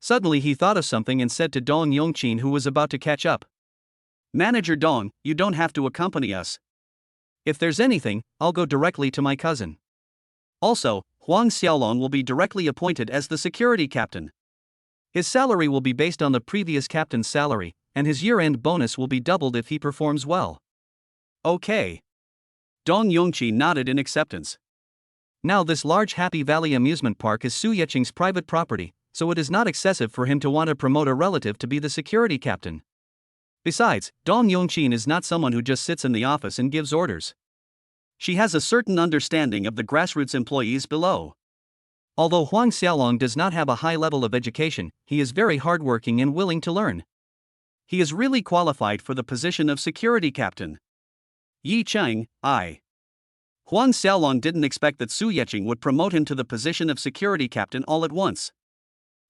Suddenly he thought of something and said to Dong Yongqin, who was about to catch up. Manager Dong, you don't have to accompany us. If there's anything, I'll go directly to my cousin. Also, Huang Xiaolong will be directly appointed as the security captain. His salary will be based on the previous captain's salary, and his year-end bonus will be doubled if he performs well. Okay. Dong Yongqi nodded in acceptance. Now this large Happy Valley amusement park is Su Yeqing's private property, so it is not excessive for him to want to promote a relative to be the security captain. Besides, Dong Yongqin is not someone who just sits in the office and gives orders. She has a certain understanding of the grassroots employees below. Although Huang Xiaolong does not have a high level of education, he is very hardworking and willing to learn. He is really qualified for the position of security captain. Yi Cheng, I. Huang Xiaolong didn't expect that Su Yeqing would promote him to the position of security captain all at once.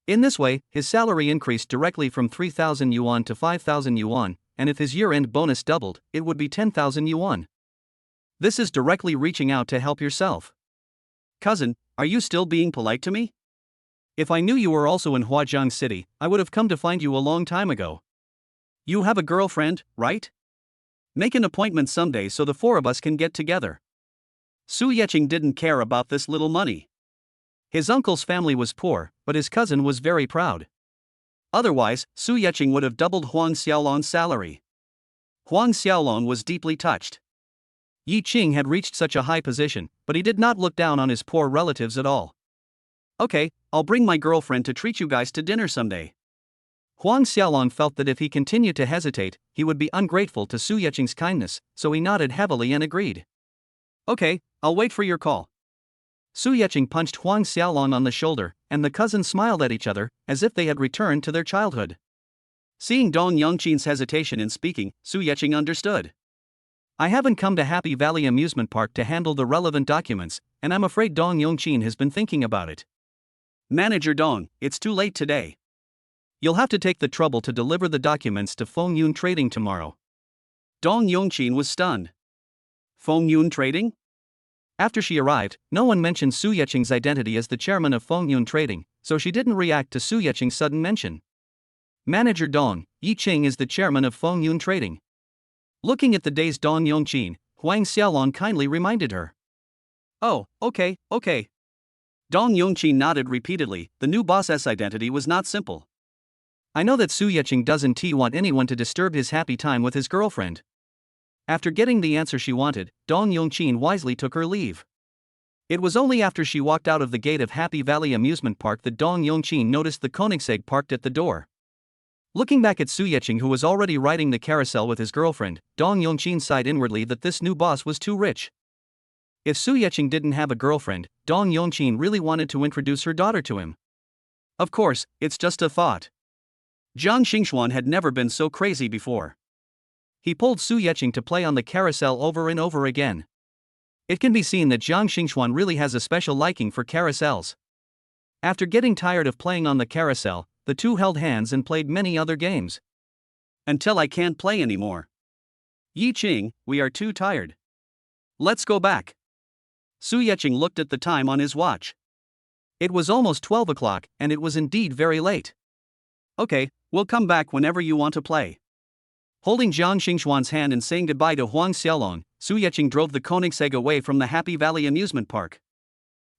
In this way, his salary increased directly from 3,000 yuan to 5,000 yuan, and if his year-end bonus doubled, it would be 10,000 yuan. This is directly reaching out to help yourself. Cousin, are you still being polite to me? If I knew you were also in Huajiang City, I would have come to find you a long time ago. You have a girlfriend, right? Make an appointment someday so the four of us can get together. Su Yeqing didn't care about this little money. His uncle's family was poor, but his cousin was very proud. Otherwise, Su Yeqing would have doubled Huang Xiaolong's salary. Huang Xiaolong was deeply touched. Yi Qing had reached such a high position, but he did not look down on his poor relatives at all. Okay, I'll bring my girlfriend to treat you guys to dinner someday. Huang Xiaolong felt that if he continued to hesitate, he would be ungrateful to Su Yeqing's kindness, so he nodded heavily and agreed. Okay, I'll wait for your call. Su Yeqing punched Huang Xiaolong on the shoulder, and the cousins smiled at each other, as if they had returned to their childhood. Seeing Dong Yongqin's hesitation in speaking, Su Yeqing understood. I haven't come to Happy Valley Amusement Park to handle the relevant documents, and I'm afraid Dong Yongqin has been thinking about it. Manager Dong, it's too late today. You'll have to take the trouble to deliver the documents to Feng Yun Trading tomorrow. Dong Yongqin was stunned. Feng Yun Trading? After she arrived, no one mentioned Su Yeqing's identity as the chairman of Feng Yun Trading, so she didn't react to Su Yeqing's sudden mention. Manager Dong, Yi Qing is the chairman of Feng Yun Trading. Looking at the dazed Dong Yongqin, Huang Xiaolong kindly reminded her. Oh, okay. Dong Yongqin nodded repeatedly. The new boss's identity was not simple. I know that Su Yeqing doesn't want anyone to disturb his happy time with his girlfriend. After getting the answer she wanted, Dong Yongqin wisely took her leave. It was only after she walked out of the gate of Happy Valley Amusement Park that Dong Yongqin noticed the Koenigsegg parked at the door. Looking back at Su Yeqing, who was already riding the carousel with his girlfriend, Dong Yongqin sighed inwardly that this new boss was too rich. If Su Yeqing didn't have a girlfriend, Dong Yongqin really wanted to introduce her daughter to him. Of course, it's just a thought. Jiang Xingxuan had never been so crazy before. He pulled Su Yeqing to play on the carousel over and over again. It can be seen that Jiang Xingxuan really has a special liking for carousels. After getting tired of playing on the carousel, the two held hands and played many other games. Until I can't play anymore. Yi Qing, we are too tired. Let's go back. Su Yeqing looked at the time on his watch. It was almost 12 o'clock, and it was indeed very late. Okay, we'll come back whenever you want to play. Holding Jiang Xingxuan's hand and saying goodbye to Huang Xiaolong, Su Yeqing drove the Koenigsegg away from the Happy Valley Amusement Park.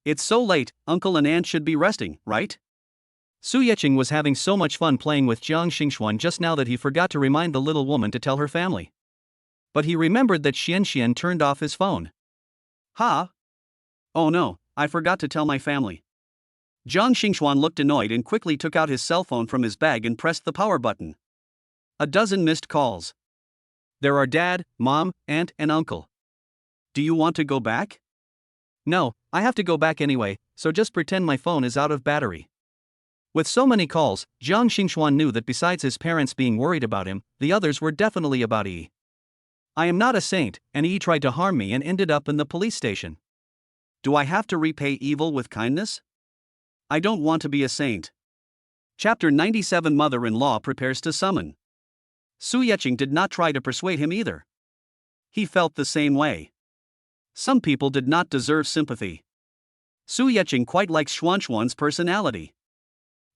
It's so late, uncle and aunt should be resting, right? Su Yeqing was having so much fun playing with Jiang Xingxuan just now that he forgot to remind the little woman to tell her family. But he remembered that Xian turned off his phone. Huh? Oh no, I forgot to tell my family. Jiang Xingxuan looked annoyed and quickly took out his cell phone from his bag and pressed the power button. A dozen missed calls. There are dad, mom, aunt, and uncle. Do you want to go back? No, I have to go back anyway, so just pretend my phone is out of battery. With so many calls, Jiang Xingxuan knew that besides his parents being worried about him, the others were definitely about Yi. I am not a saint, and Yi tried to harm me and ended up in the police station. Do I have to repay evil with kindness? I don't want to be a saint. Chapter 97 Mother-in-law prepares to summon. Su Yeqing did not try to persuade him either. He felt the same way. Some people did not deserve sympathy. Su Yeqing quite likes Xuanxuan's personality.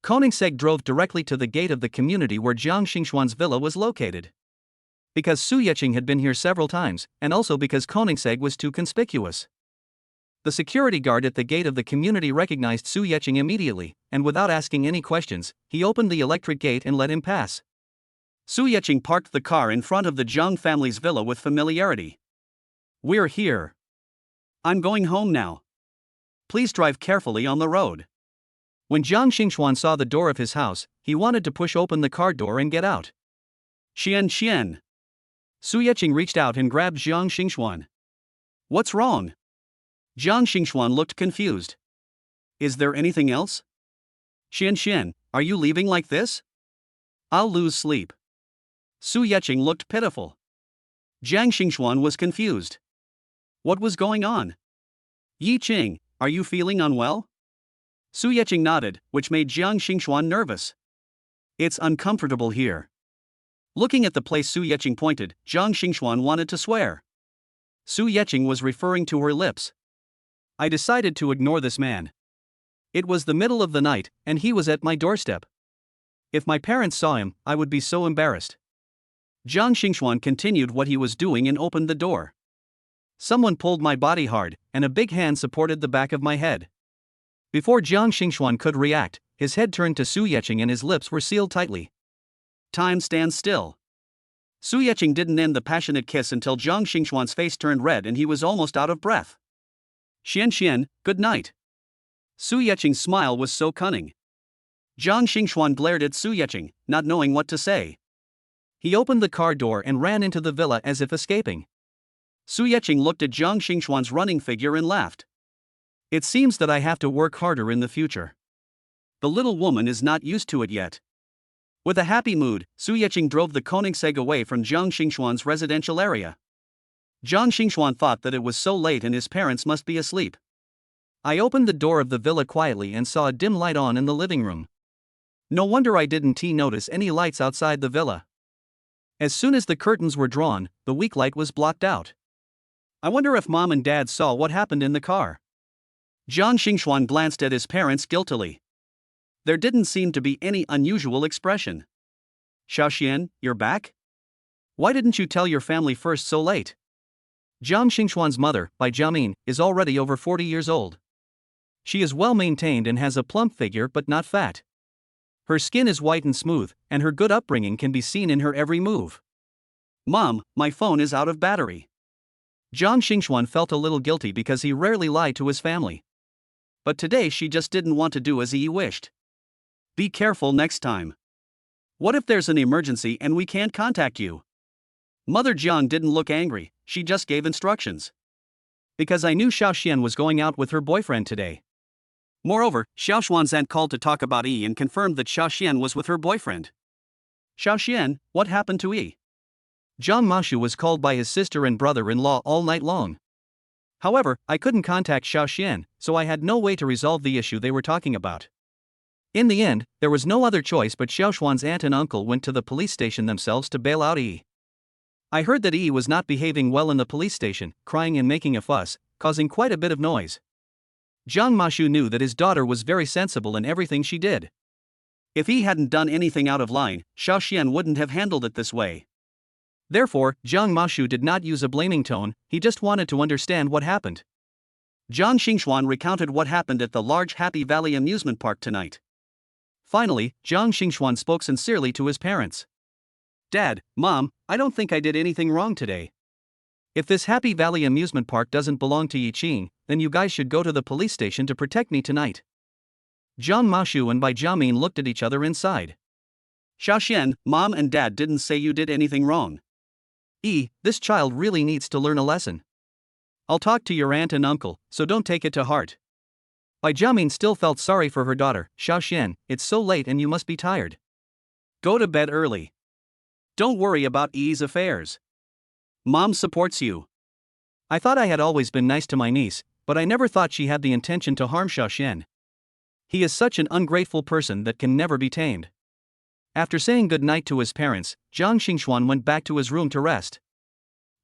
Koenigsegg drove directly to the gate of the community where Jiang Xingxuan's villa was located. Because Su Yeqing had been here several times, and also because Koenigsegg was too conspicuous. The security guard at the gate of the community recognized Su Yeqing immediately, and without asking any questions, he opened the electric gate and let him pass. Su Yeqing parked the car in front of the Jang family's villa with familiarity. We're here. I'm going home now. Please drive carefully on the road. When Jiang Xingxuan saw the door of his house, he wanted to push open the car door and get out. Xian. Su Yeqing reached out and grabbed Jiang Xingxuan. What's wrong? Jiang Xingxuan looked confused. Is there anything else? Xian, are you leaving like this? I'll lose sleep. Su Yeqing looked pitiful. Jiang Xingxuan was confused. What was going on? Yi Qing, are you feeling unwell? Su Yeqing nodded, which made Jiang Xingxuan nervous. It's uncomfortable here. Looking at the place Su Yeqing pointed, Jiang Xingxuan wanted to swear. Su Yeqing was referring to her lips. I decided to ignore this man. It was the middle of the night, and he was at my doorstep. If my parents saw him, I would be so embarrassed. Jiang Xingxuan continued what he was doing and opened the door. Someone pulled my body hard, and a big hand supported the back of my head. Before Jiang Xingxuan could react, his head turned to Su Yeqing and his lips were sealed tightly. Time stands still. Su Yeqing didn't end the passionate kiss until Jiang Xingxuan's face turned red and he was almost out of breath. Xian, good night. Su Yeqing's smile was so cunning. Jiang Xingxuan glared at Su Yeqing, not knowing what to say. He opened the car door and ran into the villa as if escaping. Su Yeqing looked at Jiang Xingxuan's running figure and laughed. It seems that I have to work harder in the future. The little woman is not used to it yet. With a happy mood, Su Yeqing drove the Koenigsegg away from Jiang Xingxuan's residential area. Jiang Xingxuan thought that it was so late and his parents must be asleep. I opened the door of the villa quietly and saw a dim light on in the living room. No wonder I didn't notice any lights outside the villa. As soon as the curtains were drawn, the weak light was blocked out. I wonder if Mom and Dad saw what happened in the car. Jiang Xingxuan glanced at his parents guiltily. There didn't seem to be any unusual expression. Xiaoxian, you're back? Why didn't you tell your family first so late? Jiang Xingxuan's mother, Bai Jiamin, is already over 40 years old. She is well maintained and has a plump figure but not fat. Her skin is white and smooth, and her good upbringing can be seen in her every move. Mom, my phone is out of battery. Jiang Xingxuan felt a little guilty because he rarely lied to his family. But today she just didn't want to do as he wished. Be careful next time. What if there's an emergency and we can't contact you? Mother Jiang didn't look angry, she just gave instructions. Because I knew Xiaoxian was going out with her boyfriend today. Moreover, Xiaoxuan's aunt called to talk about Yi and confirmed that Xiaoxian was with her boyfriend. Xiaoxian, what happened to Yi? Zhang Mashu was called by his sister and brother-in-law all night long. However, I couldn't contact Xiaoxian, so I had no way to resolve the issue they were talking about. In the end, there was no other choice but Xiaoxuan's aunt and uncle went to the police station themselves to bail out Yi. I heard that Yi was not behaving well in the police station, crying and making a fuss, causing quite a bit of noise. Zhang Mashu knew that his daughter was very sensible in everything she did. If he hadn't done anything out of line, Xiaoxian wouldn't have handled it this way. Therefore, Zhang Mashu did not use a blaming tone, he just wanted to understand what happened. Jiang Xingxuan recounted what happened at the large Happy Valley amusement park tonight. Finally, Jiang Xingxuan spoke sincerely to his parents. Dad, Mom, I don't think I did anything wrong today. If this Happy Valley amusement park doesn't belong to Yi Qing, then you guys should go to the police station to protect me tonight. Jiang Mashu and Bai Jiamin looked at each other inside. Xiaoxian, Mom and Dad didn't say you did anything wrong. This child really needs to learn a lesson. I'll talk to your aunt and uncle, so don't take it to heart. Bai Jiamin still felt sorry for her daughter. Xiaoxian, it's so late and you must be tired. Go to bed early. Don't worry about Yi's affairs. Mom supports you. I thought I had always been nice to my niece, but I never thought she had the intention to harm Xiaoxian. He is such an ungrateful person that can never be tamed. After saying good night to his parents, Jiang Xingxuan went back to his room to rest.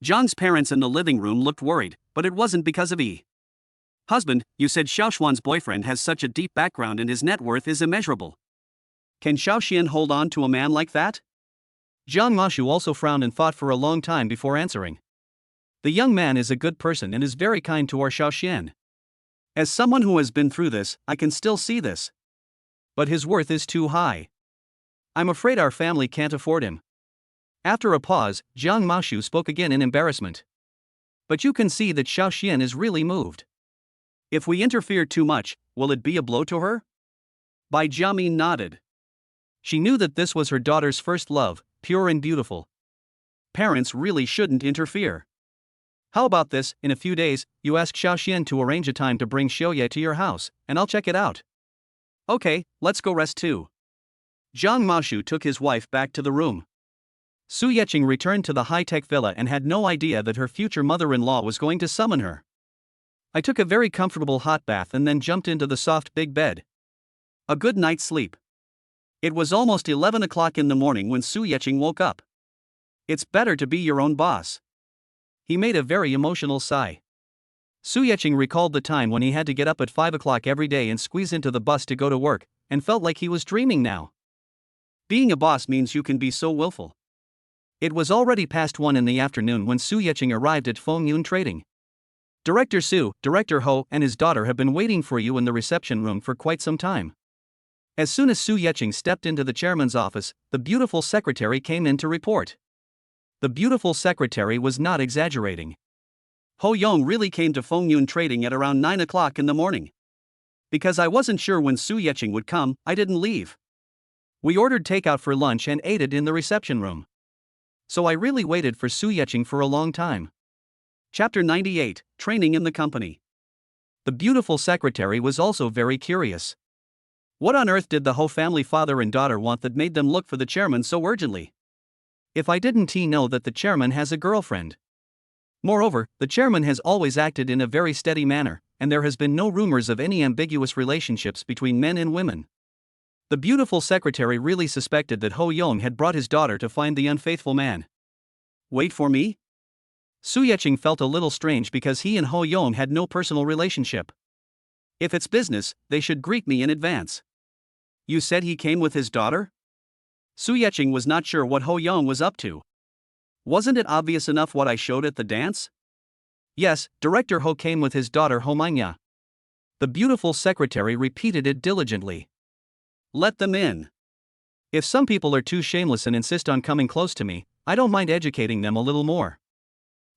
Jiang's parents in the living room looked worried, but it wasn't because of Yi. Husband, you said Xiaoxuan's boyfriend has such a deep background and his net worth is immeasurable. Can Xiaoxian hold on to a man like that? Jiang Mashu also frowned and thought for a long time before answering. The young man is a good person and is very kind to our Xiaoxian. As someone who has been through this, I can still see this. But his worth is too high. I'm afraid our family can't afford him. After a pause, Jiang Mashu spoke again in embarrassment. But you can see that Xiaoxian is really moved. If we interfere too much, will it be a blow to her? Bai Jiamin nodded. She knew that this was her daughter's first love, pure and beautiful. Parents really shouldn't interfere. How about this, in a few days, you ask Xiaoxian to arrange a time to bring Xiaoye to your house, and I'll check it out. Okay, let's go rest too. Zhang Maoshu took his wife back to the room. Su Yeqing returned to the high-tech villa and had no idea that her future mother-in-law was going to summon her. I took a very comfortable hot bath and then jumped into the soft big bed. A good night's sleep. It was almost 11 o'clock in the morning when Su Yeqing woke up. It's better to be your own boss. He made a very emotional sigh. Su Yeqing recalled the time when he had to get up at 5 o'clock every day and squeeze into the bus to go to work, and felt like he was dreaming now. Being a boss means you can be so willful. It was already past 1 in the afternoon when Su Yeqing arrived at Fengyun Trading. Director Su, Director Ho, and his daughter have been waiting for you in the reception room for quite some time. As soon as Su Yeqing stepped into the chairman's office, the beautiful secretary came in to report. The beautiful secretary was not exaggerating. Ho Yong really came to Fengyun Trading at around 9 o'clock in the morning. Because I wasn't sure when Su Yeqing would come, I didn't leave. We ordered takeout for lunch and ate it in the reception room. So I really waited for Su Yeqing for a long time. Chapter 98, Training in the Company. The beautiful secretary was also very curious. What on earth did the Ho family father and daughter want that made them look for the chairman so urgently? If I didn't know that the chairman has a girlfriend. Moreover, the chairman has always acted in a very steady manner, and there has been no rumors of any ambiguous relationships between men and women. The beautiful secretary really suspected that Ho Yong had brought his daughter to find the unfaithful man. Wait for me? Su Yeqing felt a little strange because he and Ho Yong had no personal relationship. If it's business, they should greet me in advance. You said he came with his daughter? Su Yeqing was not sure what Ho Yong was up to. Wasn't it obvious enough what I showed at the dance? Yes, Director Ho came with his daughter Ho Manya. The beautiful secretary repeated it diligently. Let them in. If some people are too shameless and insist on coming close to me, I don't mind educating them a little more.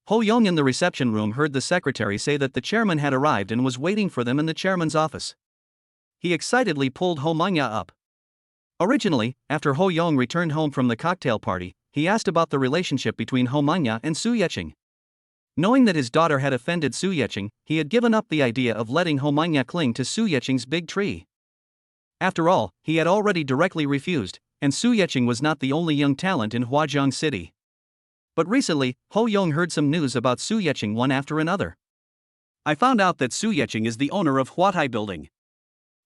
Ho Yong in the reception room heard the secretary say that the chairman had arrived and was waiting for them in the chairman's office. He excitedly pulled Ho Manya up. Originally, after Ho Yong returned home from the cocktail party, he asked about the relationship between Ho Manya and Su Yeqing. Knowing that his daughter had offended Su Yeqing, he had given up the idea of letting Ho Manya cling to Su Yeqing's big tree. After all, he had already directly refused, and Su Yeqing was not the only young talent in Huazhang City. But recently, Ho Yong heard some news about Su Yeqing one after another. I found out that Su Yeqing is the owner of Huatai Building.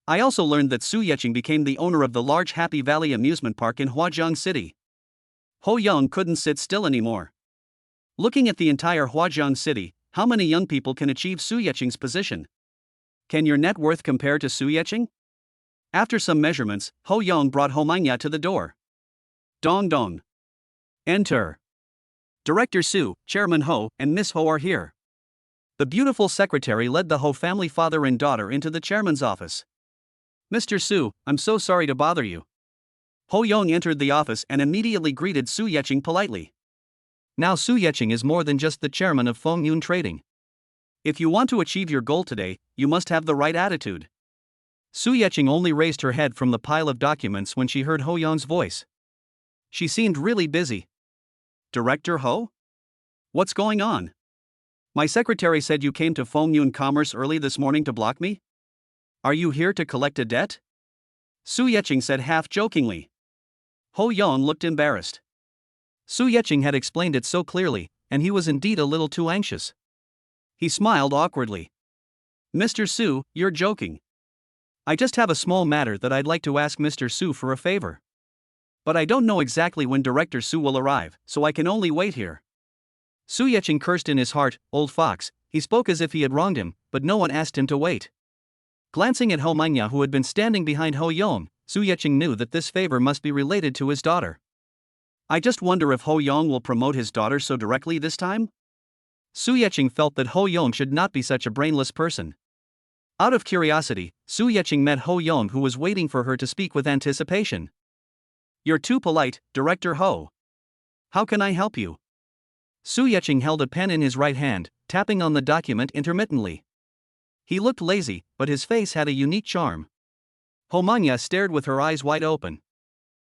I also learned that Su Yeqing became the owner of the large Happy Valley amusement park in Huazhang City. Ho Yong couldn't sit still anymore. Looking at the entire Huazhang City, how many young people can achieve Su Yeqing's position? Can your net worth compare to Su Yeqing? After some measurements, Ho Yong brought Ho Manya to the door. Dong dong. Enter. Director Su, Chairman Ho, and Miss Ho are here. The beautiful secretary led the Ho family father and daughter into the chairman's office. Mr. Su, I'm so sorry to bother you. Ho Yong entered the office and immediately greeted Su Yeqing politely. Now Su Yeqing is more than just the chairman of Fengyun Trading. If you want to achieve your goal today, you must have the right attitude. Su Yeqing only raised her head from the pile of documents when she heard Ho Yong's voice. She seemed really busy. Director Ho? What's going on? My secretary said you came to Fengyun Commerce early this morning to block me? Are you here to collect a debt? Su Yeqing said half-jokingly. Ho Yong looked embarrassed. Su Yeqing had explained it so clearly, and he was indeed a little too anxious. He smiled awkwardly. Mr. Su, you're joking. I just have a small matter that I'd like to ask Mr. Su for a favor. But I don't know exactly when Director Su will arrive, so I can only wait here. Su Yeqing cursed in his heart, old fox. He spoke as if he had wronged him, but no one asked him to wait. Glancing at Ho Manya who had been standing behind Ho Yong, Su Yeqing knew that this favor must be related to his daughter. I just wonder if Ho Yong will promote his daughter so directly this time? Su Yeqing felt that Ho Yong should not be such a brainless person. Out of curiosity, Su Yeqing met Ho Yong who was waiting for her to speak with anticipation. You're too polite, Director Ho. How can I help you? Su Yeqing held a pen in his right hand, tapping on the document intermittently. He looked lazy, but his face had a unique charm. Ho Manya stared with her eyes wide open.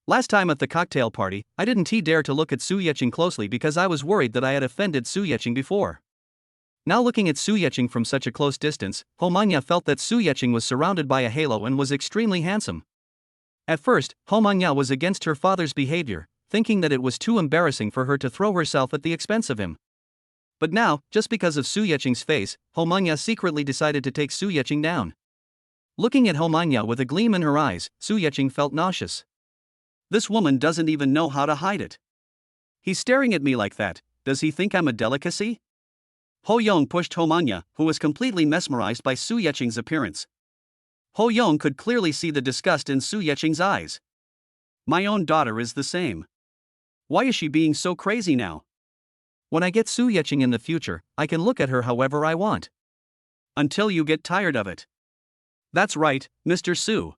Last time at the cocktail party, I didn't dare to look at Su Yeqing closely because I was worried that I had offended Su Yeqing before. Now looking at Su Yecheng from such a close distance, Ho Manya felt that Su Yecheng was surrounded by a halo and was extremely handsome. At first, Ho Manya was against her father's behavior, thinking that it was too embarrassing for her to throw herself at the expense of him. But now, just because of Su Yecheng's face, Ho Manya secretly decided to take Su Yecheng down. Looking at Ho Manya with a gleam in her eyes, Su Yecheng felt nauseous. This woman doesn't even know how to hide it. He's staring at me like that. Does he think I'm a delicacy? Ho Yong pushed Ho Manya, who was completely mesmerized by Su Yecheng's appearance. Ho Yong could clearly see the disgust in Su Yecheng's eyes. My own daughter is the same. Why is she being so crazy now? When I get Su Yecheng in the future, I can look at her however I want. Until you get tired of it. That's right, Mr. Su.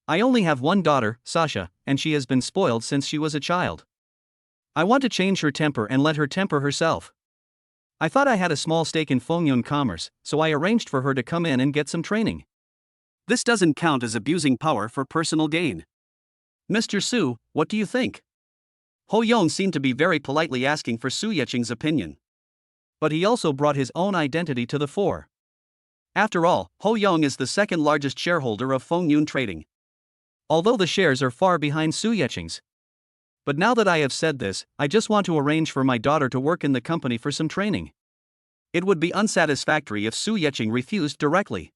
I only have one daughter, Sasha, and she has been spoiled since she was a child. I want to change her temper and let her temper herself. I thought I had a small stake in Fengyun Commerce, so I arranged for her to come in and get some training. This doesn't count as abusing power for personal gain. Mr. Su, what do you think? Ho Yong seemed to be very politely asking for Su Yecheng's opinion. But he also brought his own identity to the fore. After all, Ho Yong is the second largest shareholder of Fengyun Trading. Although the shares are far behind Su Yecheng's. But now that I have said this, I just want to arrange for my daughter to work in the company for some training. It would be unsatisfactory if Su Yecheng refused directly.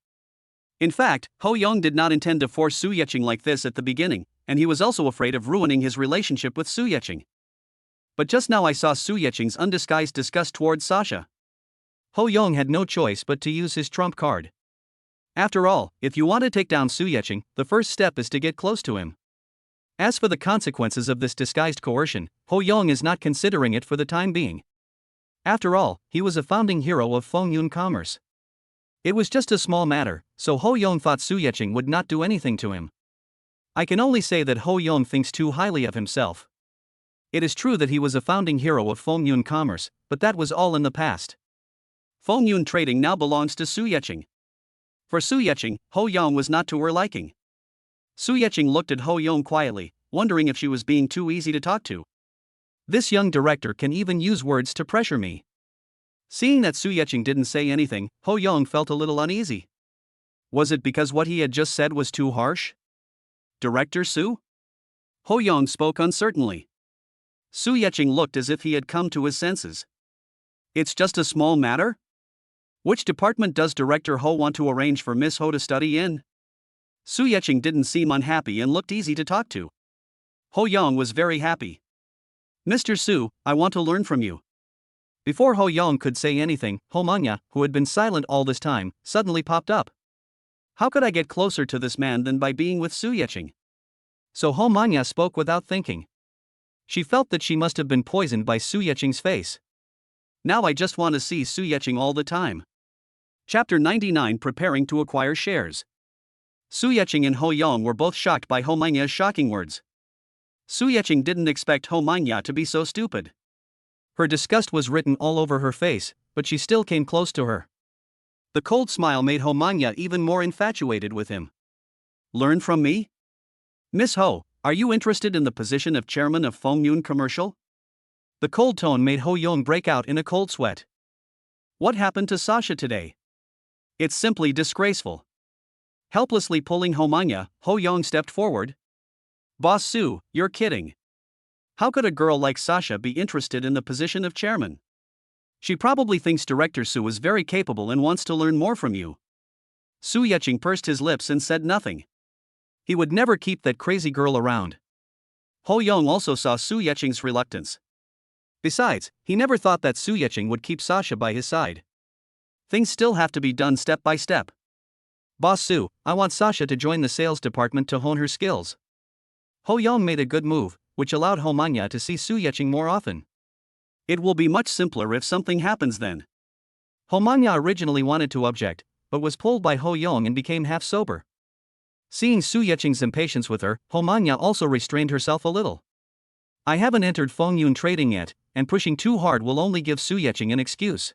In fact, Ho Yong did not intend to force Su Yecheng like this at the beginning, and he was also afraid of ruining his relationship with Su Yecheng. But just now I saw Su Yecheng's undisguised disgust towards Sasha. Ho Yong had no choice but to use his trump card. After all, if you want to take down Su Yecheng, the first step is to get close to him. As for the consequences of this disguised coercion, Ho Yong is not considering it for the time being. After all, he was a founding hero of Fengyun Commerce. It was just a small matter, so Ho Yong thought Su Yecheng would not do anything to him. I can only say that Ho Yong thinks too highly of himself. It is true that he was a founding hero of Fengyun Commerce, but that was all in the past. Fengyun Trading now belongs to Su Yecheng. For Su Yecheng, Ho Yong was not to her liking. Su Yecheng looked at Ho Yong quietly, wondering if she was being too easy to talk to. This young director can even use words to pressure me. Seeing that Su Yecheng didn't say anything, Ho Yong felt a little uneasy. Was it because what he had just said was too harsh? Director Su? Ho Yong spoke uncertainly. Su Yecheng looked as if he had come to his senses. It's just a small matter? Which department does Director Ho want to arrange for Miss Ho to study in? Su Yecheng didn't seem unhappy and looked easy to talk to. Ho Yong was very happy. Mr. Su, I want to learn from you. Before Ho Yong could say anything, Ho Manya, who had been silent all this time, suddenly popped up. How could I get closer to this man than by being with Su Yecheng? So Ho Manya spoke without thinking. She felt that she must have been poisoned by Su Yecheng's face. Now I just want to see Su Yecheng all the time. Chapter 99 Preparing to Acquire Shares. Su Yecheng and Ho Yong were both shocked by Ho Manya's shocking words. Su Yecheng didn't expect Ho Manya to be so stupid. Her disgust was written all over her face, but she still came close to her. The cold smile made Ho Manya even more infatuated with him. Learn from me? Miss Ho, are you interested in the position of chairman of Fengyun Commercial? The cold tone made Ho Yong break out in a cold sweat. What happened to Sasha today? It's simply disgraceful. Helplessly pulling Ho Manya, Ho Yong stepped forward. Boss Su, you're kidding. How could a girl like Sasha be interested in the position of chairman? She probably thinks Director Su is very capable and wants to learn more from you. Su Yecheng pursed his lips and said nothing. He would never keep that crazy girl around. Ho Yong also saw Su Yecheng's reluctance. Besides, he never thought that Su Yecheng would keep Sasha by his side. Things still have to be done step by step. Boss Su, I want Sasha to join the sales department to hone her skills. Ho Yong made a good move, which allowed Ho Manya to see Su Yecheng more often. It will be much simpler if something happens then. Ho Manya originally wanted to object, but was pulled by Ho Yong and became half sober. Seeing Su Yecheng's impatience with her, Ho Manya also restrained herself a little. I haven't entered Fengyun Trading yet, and pushing too hard will only give Su Yecheng an excuse.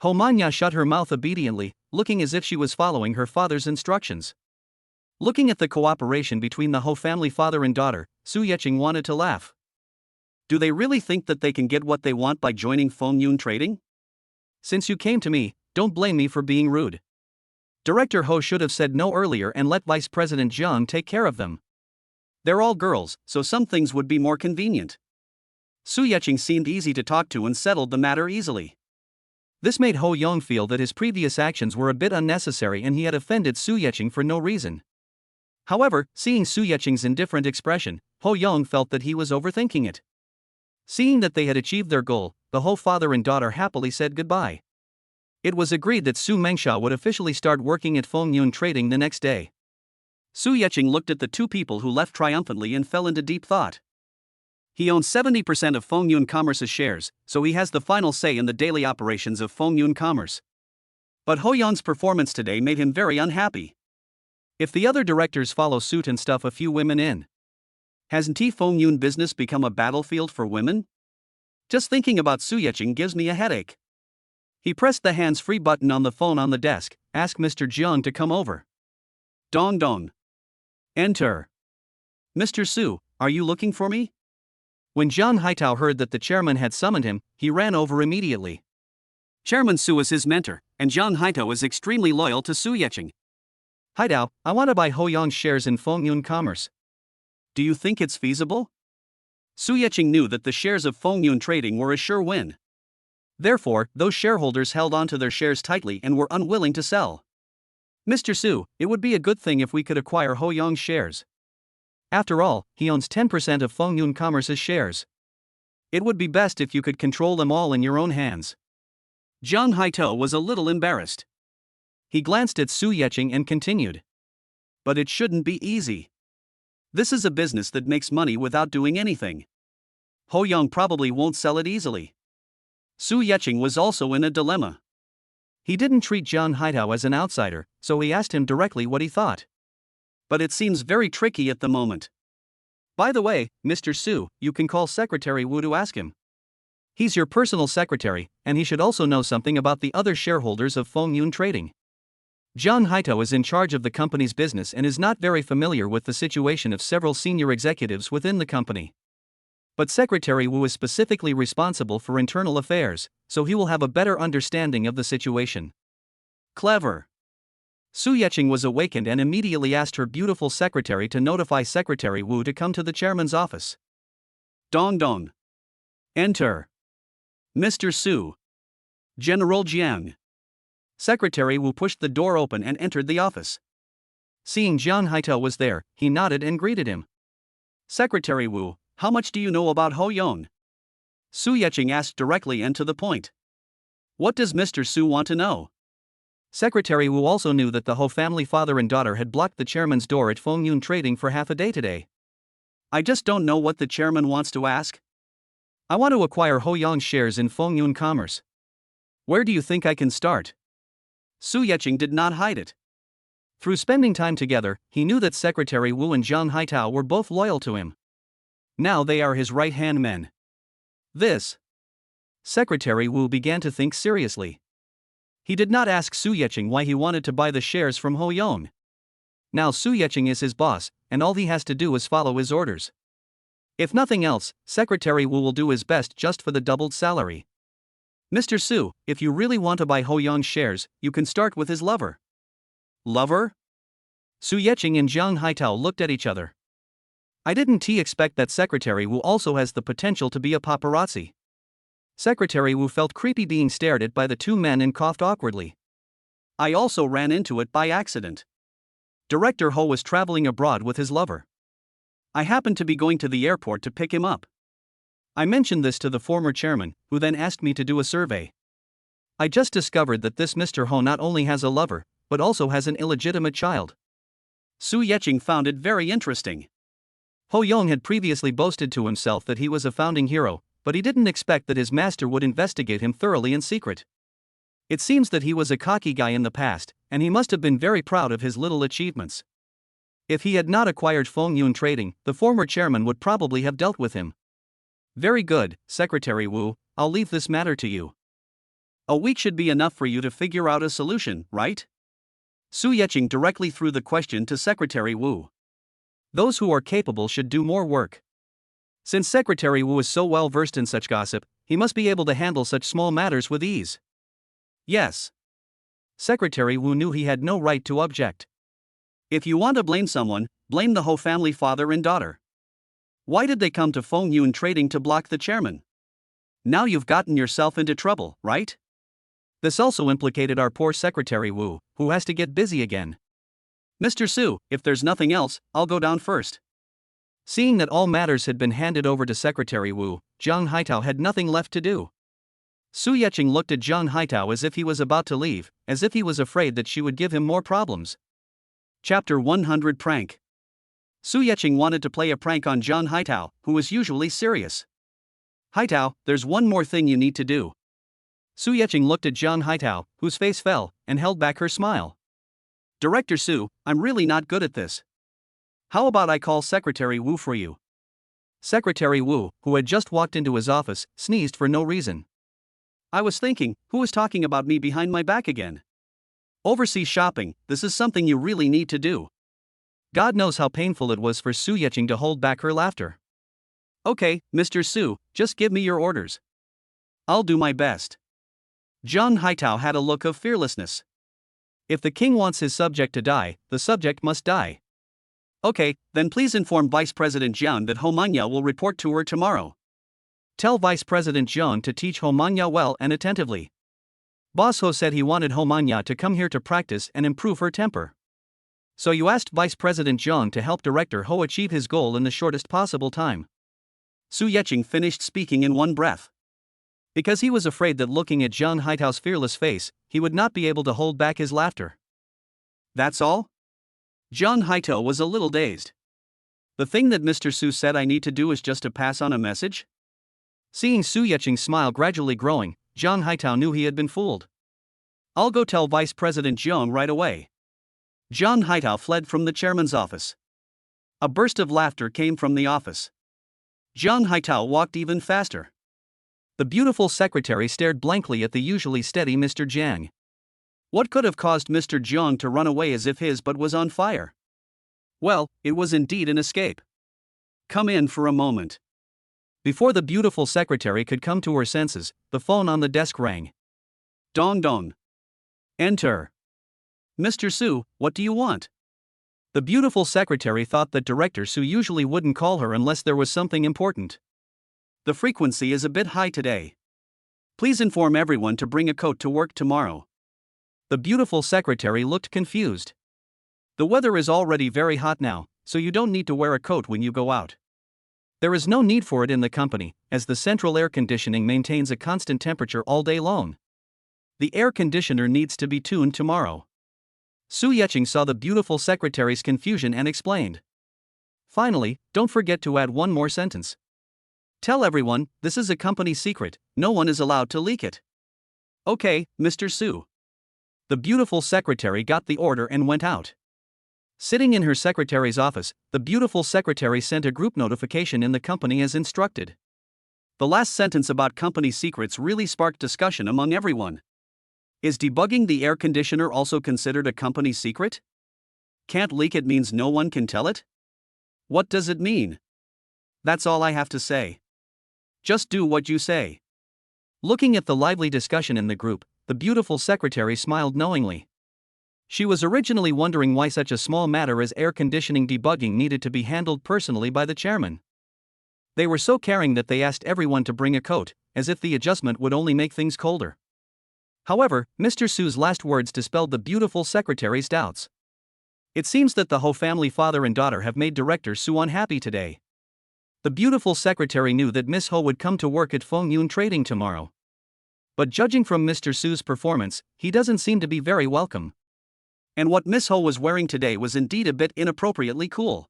Ho Manya shut her mouth obediently, looking as if she was following her father's instructions. Looking at the cooperation between the Ho family father and daughter, Su Yecheng wanted to laugh. Do they really think that they can get what they want by joining Fengyun Trading? Since you came to me, don't blame me for being rude. Director Ho should have said no earlier and let Vice President Jang take care of them. They're all girls, so some things would be more convenient. Su Yeching seemed easy to talk to and settled the matter easily. This made Ho Yong feel that his previous actions were a bit unnecessary and he had offended Su Yeching for no reason. However, seeing Su Yeching's indifferent expression, Ho Yong felt that he was overthinking it. Seeing that they had achieved their goal, the Ho father and daughter happily said goodbye. It was agreed that Su Mengsha would officially start working at Fengyun Trading the next day. Su Yeching looked at the two people who left triumphantly and fell into deep thought. He owns 70% of Fengyun Commerce's shares, so he has the final say in the daily operations of Fengyun Commerce. But Ho Yong's performance today made him very unhappy. If the other directors follow suit and stuff a few women in, hasn't Fengyun business become a battlefield for women? Just thinking about Su Yeching gives me a headache. He pressed the hands-free button on the phone on the desk, asked Mr. Jiang to come over. Dong dong. Enter. Mr. Su, are you looking for me? When Zhang Haitao heard that the chairman had summoned him, he ran over immediately. Chairman Su is his mentor, and Zhang Haitao is extremely loyal to Su Yeching. Haitao, I want to buy Ho Yong's shares in Fengyun Commerce. Do you think it's feasible? Su Yeching knew that the shares of Fengyun Trading were a sure win. Therefore, those shareholders held on to their shares tightly and were unwilling to sell. Mr. Su, it would be a good thing if we could acquire Ho Yong's shares. After all, he owns 10% of Fengyun Commerce's shares. It would be best if you could control them all in your own hands. Zhang Haitao was a little embarrassed. He glanced at Su Yeching and continued. But it shouldn't be easy. This is a business that makes money without doing anything. Ho Yong probably won't sell it easily. Su Yeching was also in a dilemma. He didn't treat Zhang Haitao as an outsider, so he asked him directly what he thought. But it seems very tricky at the moment. By the way, Mr. Su, you can call Secretary Wu to ask him. He's your personal secretary, and he should also know something about the other shareholders of Fengyun Trading. Zhang Haitao is in charge of the company's business and is not very familiar with the situation of several senior executives within the company. But Secretary Wu is specifically responsible for internal affairs, so he will have a better understanding of the situation. Clever. Su Yeching was awakened and immediately asked her beautiful secretary to notify Secretary Wu to come to the chairman's office. Dong dong. Enter. Mr. Su. General Jiang. Secretary Wu pushed the door open and entered the office. Seeing Zhang Haitao was there, he nodded and greeted him. Secretary Wu, how much do you know about Ho Yong? Su Yeching asked directly and to the point. What does Mr. Su want to know? Secretary Wu also knew that the Ho family father and daughter had blocked the chairman's door at Fengyun Trading for half a day today. I just don't know what the chairman wants to ask. I want to acquire Ho Yong's shares in Fengyun Commerce. Where do you think I can start? Su Yeching did not hide it. Through spending time together, he knew that Secretary Wu and Zhang Haitao were both loyal to him. Now they are his right-hand men. Secretary Wu began to think seriously. He did not ask Su Yeching why he wanted to buy the shares from Ho Yong. Now Su Yeching is his boss, and all he has to do is follow his orders. If nothing else, Secretary Wu will do his best just for the doubled salary. Mr. Su, if you really want to buy Ho Yong's shares, you can start with his lover. Lover? Su Yeching and Zhang Haitao looked at each other. I didn't expect that Secretary Wu also has the potential to be a paparazzi. Secretary Wu felt creepy being stared at by the two men and coughed awkwardly. I also ran into it by accident. Director Ho was traveling abroad with his lover. I happened to be going to the airport to pick him up. I mentioned this to the former chairman, who then asked me to do a survey. I just discovered that this Mr. Ho not only has a lover, but also has an illegitimate child. Su Yeching found it very interesting. Ho Yong had previously boasted to himself that he was a founding hero, but he didn't expect that his master would investigate him thoroughly in secret. It seems that he was a cocky guy in the past, and he must have been very proud of his little achievements. If he had not acquired Fengyun Trading, the former chairman would probably have dealt with him. Very good, Secretary Wu, I'll leave this matter to you. A week should be enough for you to figure out a solution, right? Su Yeching directly threw the question to Secretary Wu. Those who are capable should do more work. Since Secretary Wu is so well versed in such gossip, he must be able to handle such small matters with ease. Yes. Secretary Wu knew he had no right to object. If you want to blame someone, blame the Ho family father and daughter. Why did they come to Feng Yun Trading to block the chairman? Now you've gotten yourself into trouble, right? This also implicated our poor Secretary Wu, who has to get busy again. Mr. Su, if there's nothing else, I'll go down first. Seeing that all matters had been handed over to Secretary Wu, Zhang Haitao had nothing left to do. Su Yeqing looked at Zhang Haitao as if he was about to leave, as if he was afraid that she would give him more problems. Chapter 100 Prank. Su Yeqing wanted to play a prank on Zhang Haitao, who was usually serious. Haitao, there's one more thing you need to do. Su Yeqing looked at Zhang Haitao, whose face fell, and held back her smile. Director Su, I'm really not good at this. How about I call Secretary Wu for you? Secretary Wu, who had just walked into his office, sneezed for no reason. I was thinking, who is talking about me behind my back again? Overseas shopping, this is something you really need to do. God knows how painful it was for Su Yeqing to hold back her laughter. Okay, Mr. Su, just give me your orders. I'll do my best. Zhang Haitao had a look of fearlessness. If the king wants his subject to die, the subject must die. Okay, then please inform Vice President Jiang that Ho Manya will report to her tomorrow. Tell Vice President Jiang to teach Ho Manya well and attentively. Boss Ho said he wanted Ho Manya to come here to practice and improve her temper. So you asked Vice President Jiang to help Director Ho achieve his goal in the shortest possible time. Su Yeqing finished speaking in one breath. Because he was afraid that looking at Zhang Haitao's fearless face, he would not be able to hold back his laughter. That's all? Zhang Haitao was a little dazed. The thing that Mr. Su said I need to do is just to pass on a message? Seeing Su Yeqing's smile gradually growing, Zhang Haitao knew he had been fooled. I'll go tell Vice President Jiang right away. Zhang Haitao fled from the chairman's office. A burst of laughter came from the office. Zhang Haitao walked even faster. The beautiful secretary stared blankly at the usually steady Mr. Jang. What could have caused Mr. Jiang to run away as if his butt was on fire? Well, it was indeed an escape. Come in for a moment. Before the beautiful secretary could come to her senses, the phone on the desk rang. Dong dong. Enter. Mr. Su, what do you want? The beautiful secretary thought that Director Su usually wouldn't call her unless there was something important. The frequency is a bit high today. Please inform everyone to bring a coat to work tomorrow. The beautiful secretary looked confused. The weather is already very hot now, so you don't need to wear a coat when you go out. There is no need for it in the company, as the central air conditioning maintains a constant temperature all day long. The air conditioner needs to be tuned tomorrow. Su Yeqing saw the beautiful secretary's confusion and explained. Finally, don't forget to add one more sentence. Tell everyone, this is a company secret, no one is allowed to leak it. Okay, Mr. Su. The beautiful secretary got the order and went out. Sitting in her secretary's office, the beautiful secretary sent a group notification in the company as instructed. The last sentence about company secrets really sparked discussion among everyone. Is debugging the air conditioner also considered a company secret? Can't leak it means no one can tell it? What does it mean? That's all I have to say. Just do what you say. Looking at the lively discussion in the group, the beautiful secretary smiled knowingly. She was originally wondering why such a small matter as air conditioning debugging needed to be handled personally by the chairman. They were so caring that they asked everyone to bring a coat, as if the adjustment would only make things colder. However, Mr. Su's last words dispelled the beautiful secretary's doubts. It seems that the Ho family father and daughter have made Director Su unhappy today. The beautiful secretary knew that Miss Ho would come to work at Feng Yun Trading tomorrow. But judging from Mr. Su's performance, he doesn't seem to be very welcome. And what Miss Ho was wearing today was indeed a bit inappropriately cool.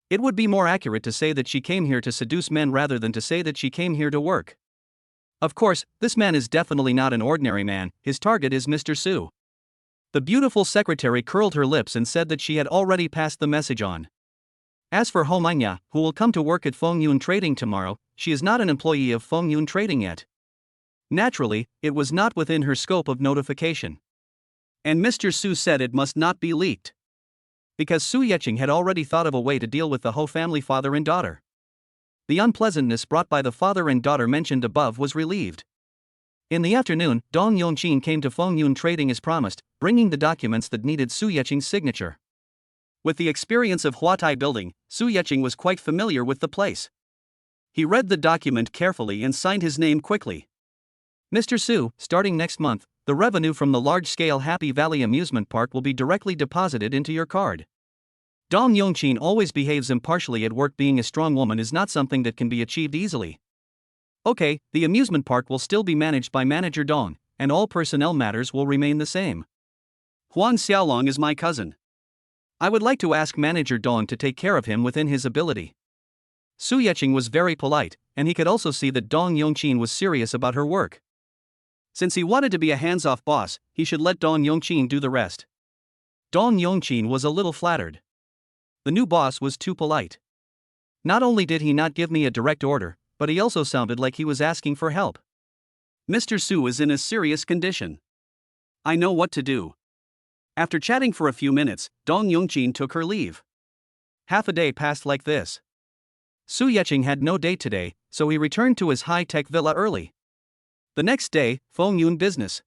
It would be more accurate to say that she came here to seduce men rather than to say that she came here to work. Of course, this man is definitely not an ordinary man, his target is Mr. Su. The beautiful secretary curled her lips and said that she had already passed the message on. As for Ho Manya, who will come to work at Feng Yun Trading tomorrow, she is not an employee of Feng Yun Trading yet. Naturally, it was not within her scope of notification. And Mr. Su said it must not be leaked. Because Su Yeqing had already thought of a way to deal with the Ho family father and daughter. The unpleasantness brought by the father and daughter mentioned above was relieved. In the afternoon, Dong Yongqin came to Fengyun Trading as promised, bringing the documents that needed Su Yeching's signature. With the experience of Huatai building, Su Yeching was quite familiar with the place. He read the document carefully and signed his name quickly. Mr. Su, starting next month, the revenue from the large-scale Happy Valley amusement park will be directly deposited into your card. Dong Yongqin always behaves impartially at work. Being a strong woman is not something that can be achieved easily. Okay, the amusement park will still be managed by Manager Dong, and all personnel matters will remain the same. Huan Xiaolong is my cousin. I would like to ask Manager Dong to take care of him within his ability. Su Yeching was very polite, and he could also see that Dong Yongqin was serious about her work. Since he wanted to be a hands-off boss, he should let Dong Yongqin do the rest. Dong Yongqin was a little flattered. The new boss was too polite. Not only did he not give me a direct order, but he also sounded like he was asking for help. Mr. Su is in a serious condition. I know what to do. After chatting for a few minutes, Dong Yongqin took her leave. Half a day passed like this. Su Yeching had no date today, so he returned to his high-tech villa early. The next day, Fengyun business.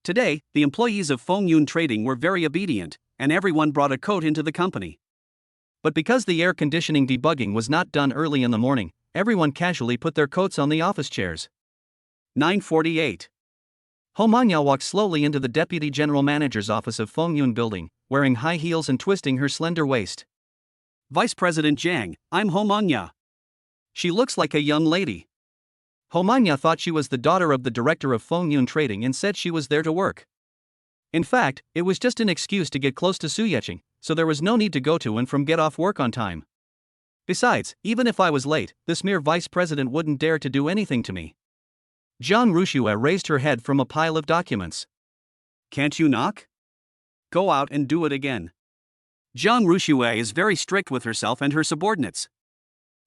Today, the employees of Fengyun Trading were very obedient, and everyone brought a coat into the company. But because the air conditioning debugging was not done early in the morning, everyone casually put their coats on the office chairs. 9:48. Homanya walked slowly into the deputy general manager's office of Fengyun building, wearing high heels and twisting her slender waist. Vice President Jang, I'm Homanya. She looks like a young lady. Homanya thought she was the daughter of the director of Fengyun Trading and said she was there to work. In fact, it was just an excuse to get close to Su Yeching, so there was no need to go to and from get off work on time. Besides, even if I was late, this mere vice president wouldn't dare to do anything to me. Zhang Rushue raised her head from a pile of documents. Can't you knock? Go out and do it again. Zhang Rushue is very strict with herself and her subordinates.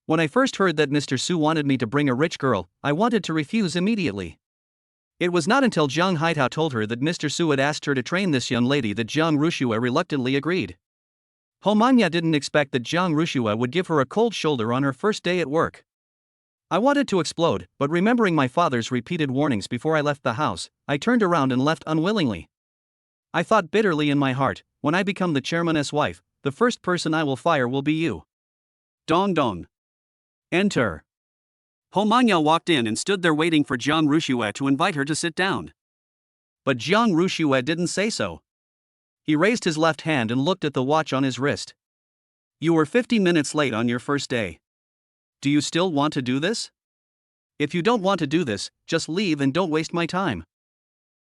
When I first heard that Mr. Su wanted me to bring a rich girl, I wanted to refuse immediately. It was not until Zhang Haitao told her that Mr. Su had asked her to train this young lady that Zhang Rushue reluctantly agreed. Homanya didn't expect that Zhang Rushue would give her a cold shoulder on her first day at work. I wanted to explode, but remembering my father's repeated warnings before I left the house, I turned around and left unwillingly. I thought bitterly in my heart, when I become the chairman's wife, the first person I will fire will be you. Dong dong. Enter. Homanya walked in and stood there waiting for Zhang Rushue to invite her to sit down. But Zhang Rushue didn't say so. He raised his left hand and looked at the watch on his wrist. You were 50 minutes late on your first day. Do you still want to do this? If you don't want to do this, just leave and don't waste my time.